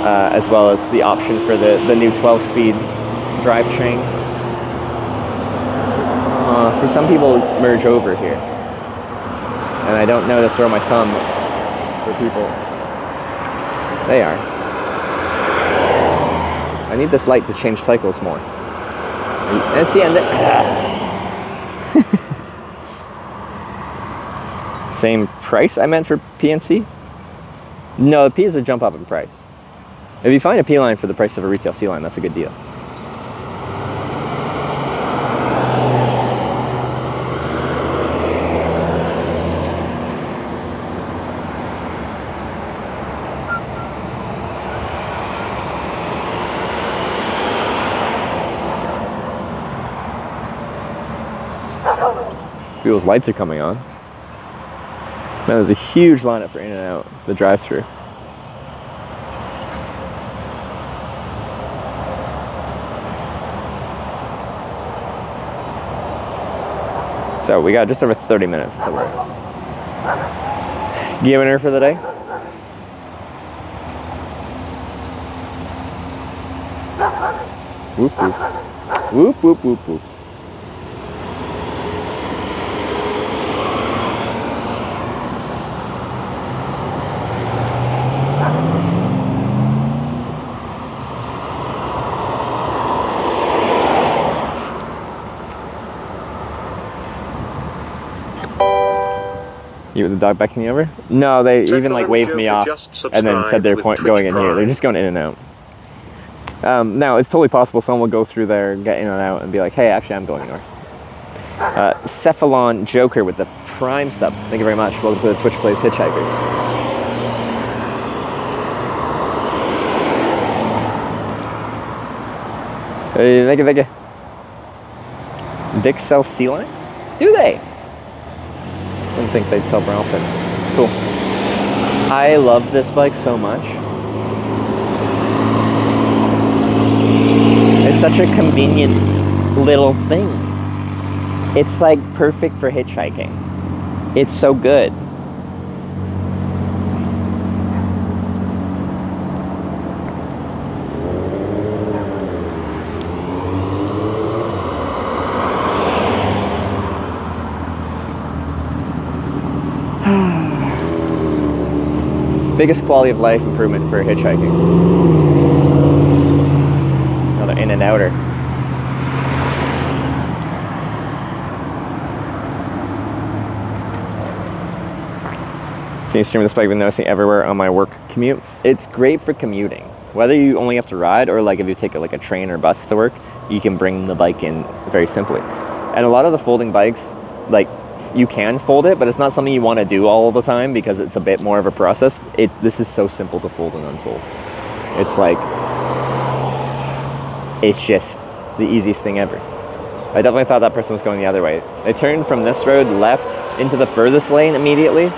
[SPEAKER 2] as well as the option for the new 12-speed drivetrain. See, some people merge over here, and I don't know to throw my thumb for people. They are. I need this light to change cycles more. And see, and same price I meant for PNC? No, the P is a jump up in price. If you find a P line for the price of a retail C line, that's a good deal. People's lights are coming on. Man, there's a huge lineup for In-N-Out, the drive-thru. So we got just over 30 minutes to work. Giving her for the day. Woof woof. Whoop whoop whoop whoop. You with the dog backing you over? No, they even like waved me off and then said they're going in here. They're just going in and out. Now, it's totally possible someone will go through there, get in and out, and be like, hey, actually, I'm going north. Cephalon Joker with the Prime sub. Thank you very much. Welcome to the Twitch Plays Hitchhikers. Hey, thank you, thank you. Dick sells sea lines? Do they? I didn't think they'd sell brown pins. It's cool. I love this bike so much. It's such a convenient little thing. It's like perfect for hitchhiking. It's so good. Biggest quality of life improvement for hitchhiking. Another in and outer. Seeing stream of this bike, I've been noticing everywhere on my work commute. It's great for commuting. Whether you only have to ride or like if you take like a train or bus to work, you can bring the bike in very simply. And a lot of the folding bikes, like you can fold it, but it's not something you want to do all the time because it's a bit more of a process. This is so simple to fold and unfold. It's like, it's just the easiest thing ever. I definitely thought that person was going the other way. They turned from this road left into the furthest lane immediately,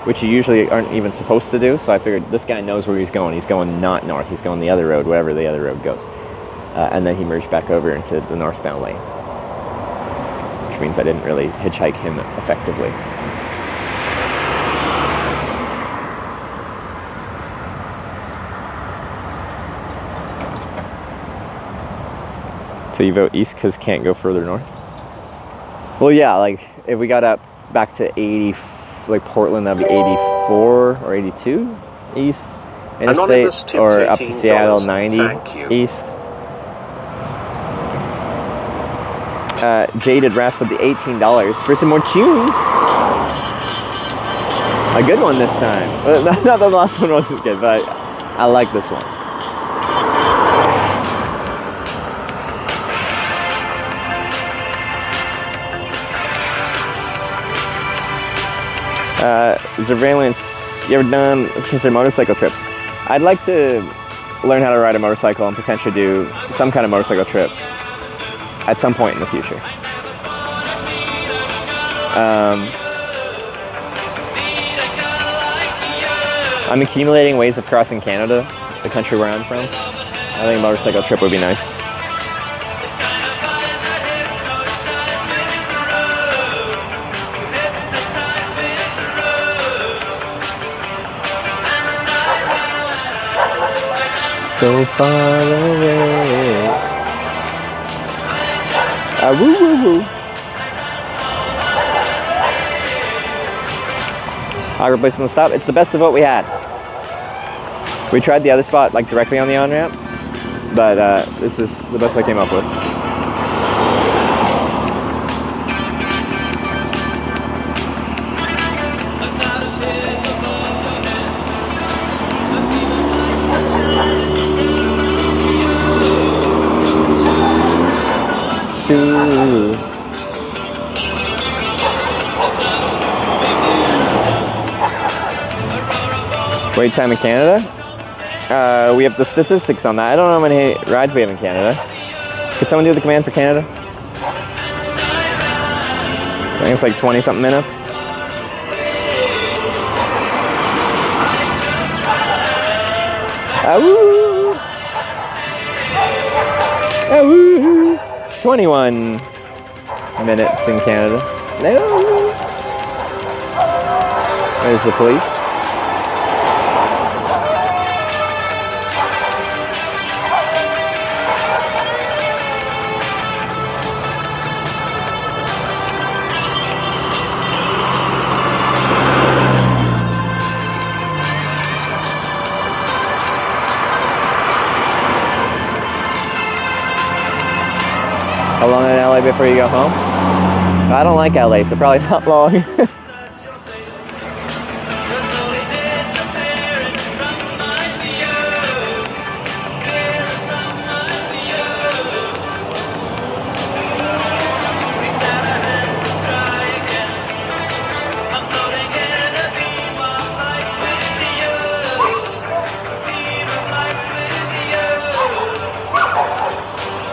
[SPEAKER 2] which you usually aren't even supposed to do. So I figured this guy knows where he's going. He's going not north. He's going the other road, wherever the other road goes. And then he merged back over into the northbound lane, which means I didn't really hitchhike him effectively. So you vote east because can't go further north? Well, yeah, like if we got up back to 80, like Portland, that'd be 84 or 82 east interstate, or up to Seattle, 90 east. Jaded Rasp with the $18 for some more tunes. A good one this time. Not the last one wasn't good, but I like this one. Surveillance, you ever done consider motorcycle trips? I'd like to learn how to ride a motorcycle and potentially do some kind of motorcycle trip at some point in the future. I'm accumulating ways of crossing Canada, the country where I'm from. I think a motorcycle trip would be nice. So far away. Woo woo woo. Awkward place from the stop. It's the best of what we had. We tried the other spot like directly on the on-ramp, but this is the best I came up with. Ooh. Wait time in Canada? We have the statistics on that. I don't know how many rides we have in Canada. Could someone do the command for Canada? I think it's like 20-something minutes. Woo! 21 minutes in Canada. No. There's the police. How long in LA before you go home? I don't like LA, so probably not long.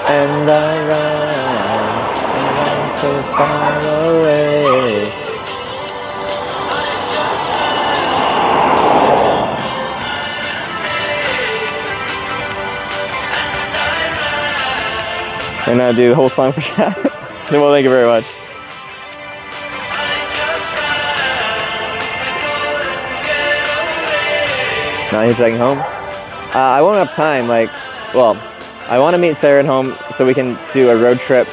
[SPEAKER 2] And I run so far away. And I do the whole song for chat. Well, thank you very much. Not hitchhiking home? I won't have time, I want to meet Sarah at home so we can do a road trip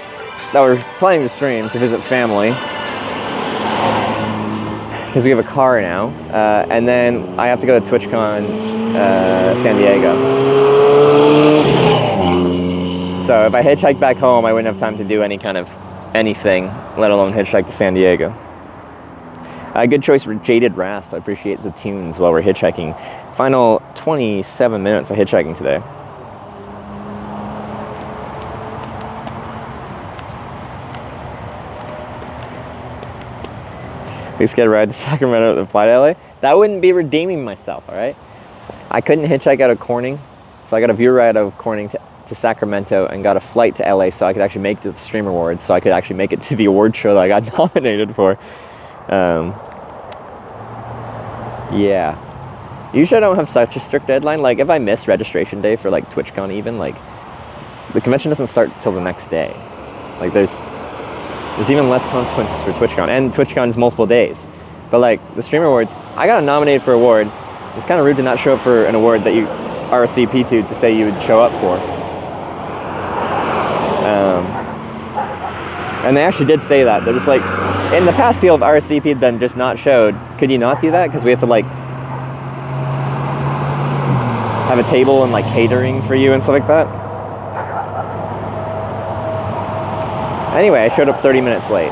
[SPEAKER 2] that we're planning to stream to visit family. Because we have a car now. And then I have to go to TwitchCon San Diego. So if I hitchhike back home, I wouldn't have time to do any kind of anything, let alone hitchhike to San Diego. Good choice for Jaded Rasp. I appreciate the tunes while we're hitchhiking. Final 27 minutes of hitchhiking today. At least get a ride to Sacramento and fly to LA. That wouldn't be redeeming myself, all right? I couldn't hitchhike out of Corning, so I got a view ride out of Corning to Sacramento and got a flight to LA so I could actually make it to the Stream Awards, so I could actually make it to the award show that I got nominated for. Yeah. Usually I don't have such a strict deadline. Like, if I miss registration day for, like, TwitchCon even, like, the convention doesn't start till the next day. Like, there's even less consequences for TwitchCon, and TwitchCon's multiple days. But like the Streamer Awards, I got nominated for an award. It's kind of rude to not show up for an award that you RSVP to say you would show up for. And they actually did say that. They're just like, in the past people have RSVP'd then just not showed. Could you not do that? Because we have to like have a table and like catering for you and stuff like that. Anyway, I showed up 30 minutes late.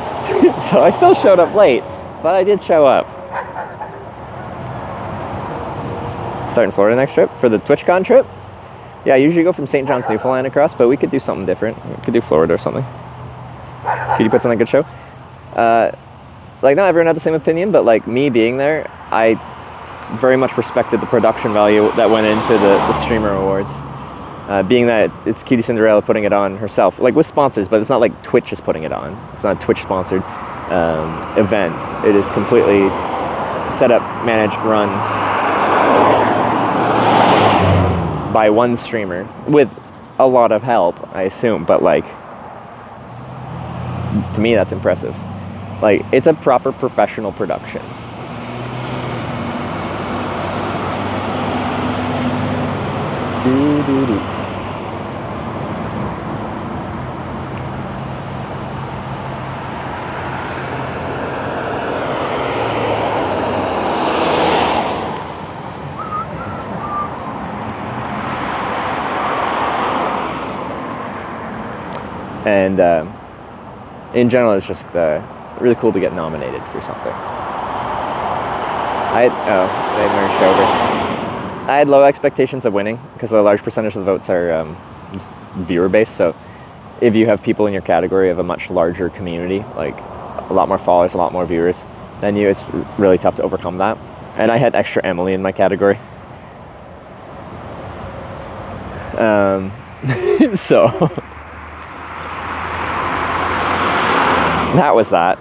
[SPEAKER 2] So I still showed up late, but I did show up. Starting Florida next trip for the TwitchCon trip? Yeah, I usually go from St. John's, Newfoundland across, but we could do something different. We could do Florida or something. Cutie puts on a good show. Like, not everyone had the same opinion, but like me being there, I very much respected the production value that went into the Streamer Awards. Being that it's Cutie Cinderella putting it on herself, like with sponsors, but it's not like Twitch is putting it on. It's not Twitch sponsored. event. It is completely set up, managed, run by one streamer with a lot of help, I assume, but like, to me that's impressive. Like, it's a proper professional production. Doo-doo-doo. And in general, it's just really cool to get nominated for something. They merged over. I had low expectations of winning because a large percentage of the votes are just viewer-based. So if you have people in your category of a much larger community, like a lot more followers, a lot more viewers than you, it's really tough to overcome that. And I had extra Emily in my category. So that was that.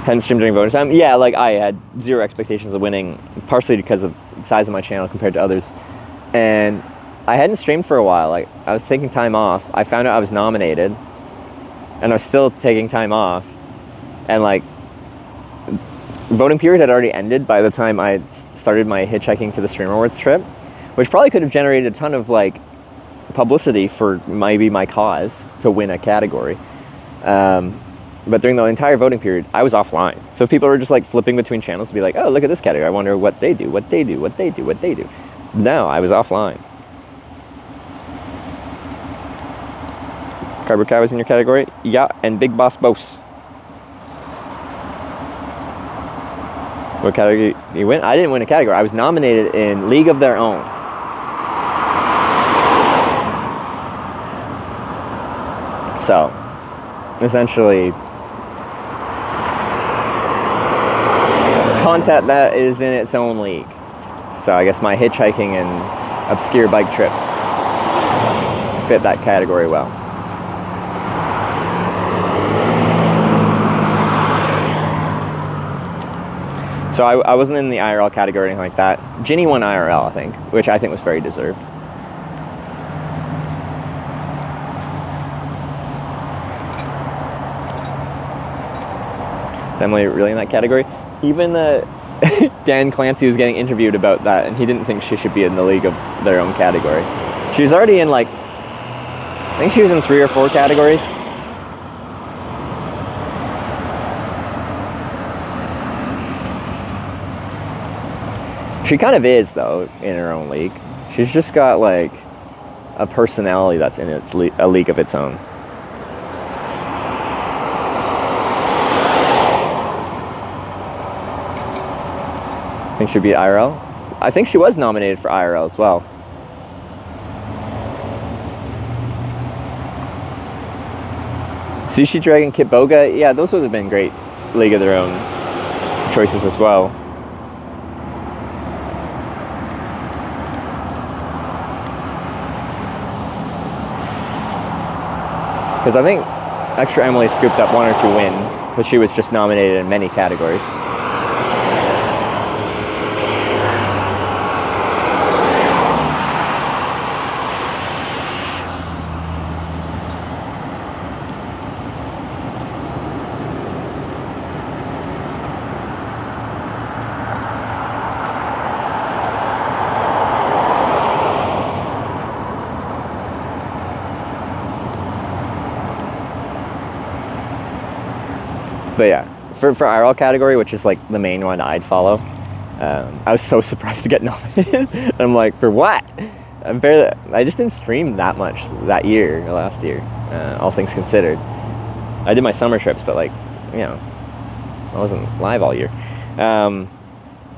[SPEAKER 2] Hadn't streamed during voting time. Yeah, like I had zero expectations of winning, partially because of the size of my channel compared to others. And I hadn't streamed for a while. Like, I was taking time off. I found out I was nominated, and I was still taking time off. And like, voting period had already ended by the time I started my Hitchhiking to the Stream Awards trip, which probably could have generated a ton of like publicity for maybe my cause to win a category. But during the entire voting period, I was offline. So if people were just like flipping between channels to be like, oh, look at this category, I wonder what they do, what they do, what they do, what they do. No, I was offline. Cardboard Cow was in your category? Yeah, and Big Boss Bose. What category you win? I didn't win a category. I was nominated in League of Their Own. So, essentially, content that is in its own league. So I guess my hitchhiking and obscure bike trips fit that category well. So I wasn't in the IRL category or anything like that. Ginny won IRL, I think, which I think was very deserved. Is Emily really in that category? Even Dan Clancy was getting interviewed about that, and he didn't think she should be in the League of Their Own category. She's already in like, I think she was in 3 or 4 categories. She kind of is, though, in her own league. She's just got like a personality that's in a league of its own. I think she'd be IRL. I think she was nominated for IRL as well. Sushi Dragon, Kit Boga, yeah, those would have been great League of Their Own choices as well. Because I think Extra Emily scooped up 1 or 2 wins, but she was just nominated in many categories. But yeah, for IRL category, which is like the main one I'd follow, I was so surprised to get nominated. I'm like, for what? I just didn't stream that much that year, or last year, all things considered. I did my summer trips, but like, you know, I wasn't live all year.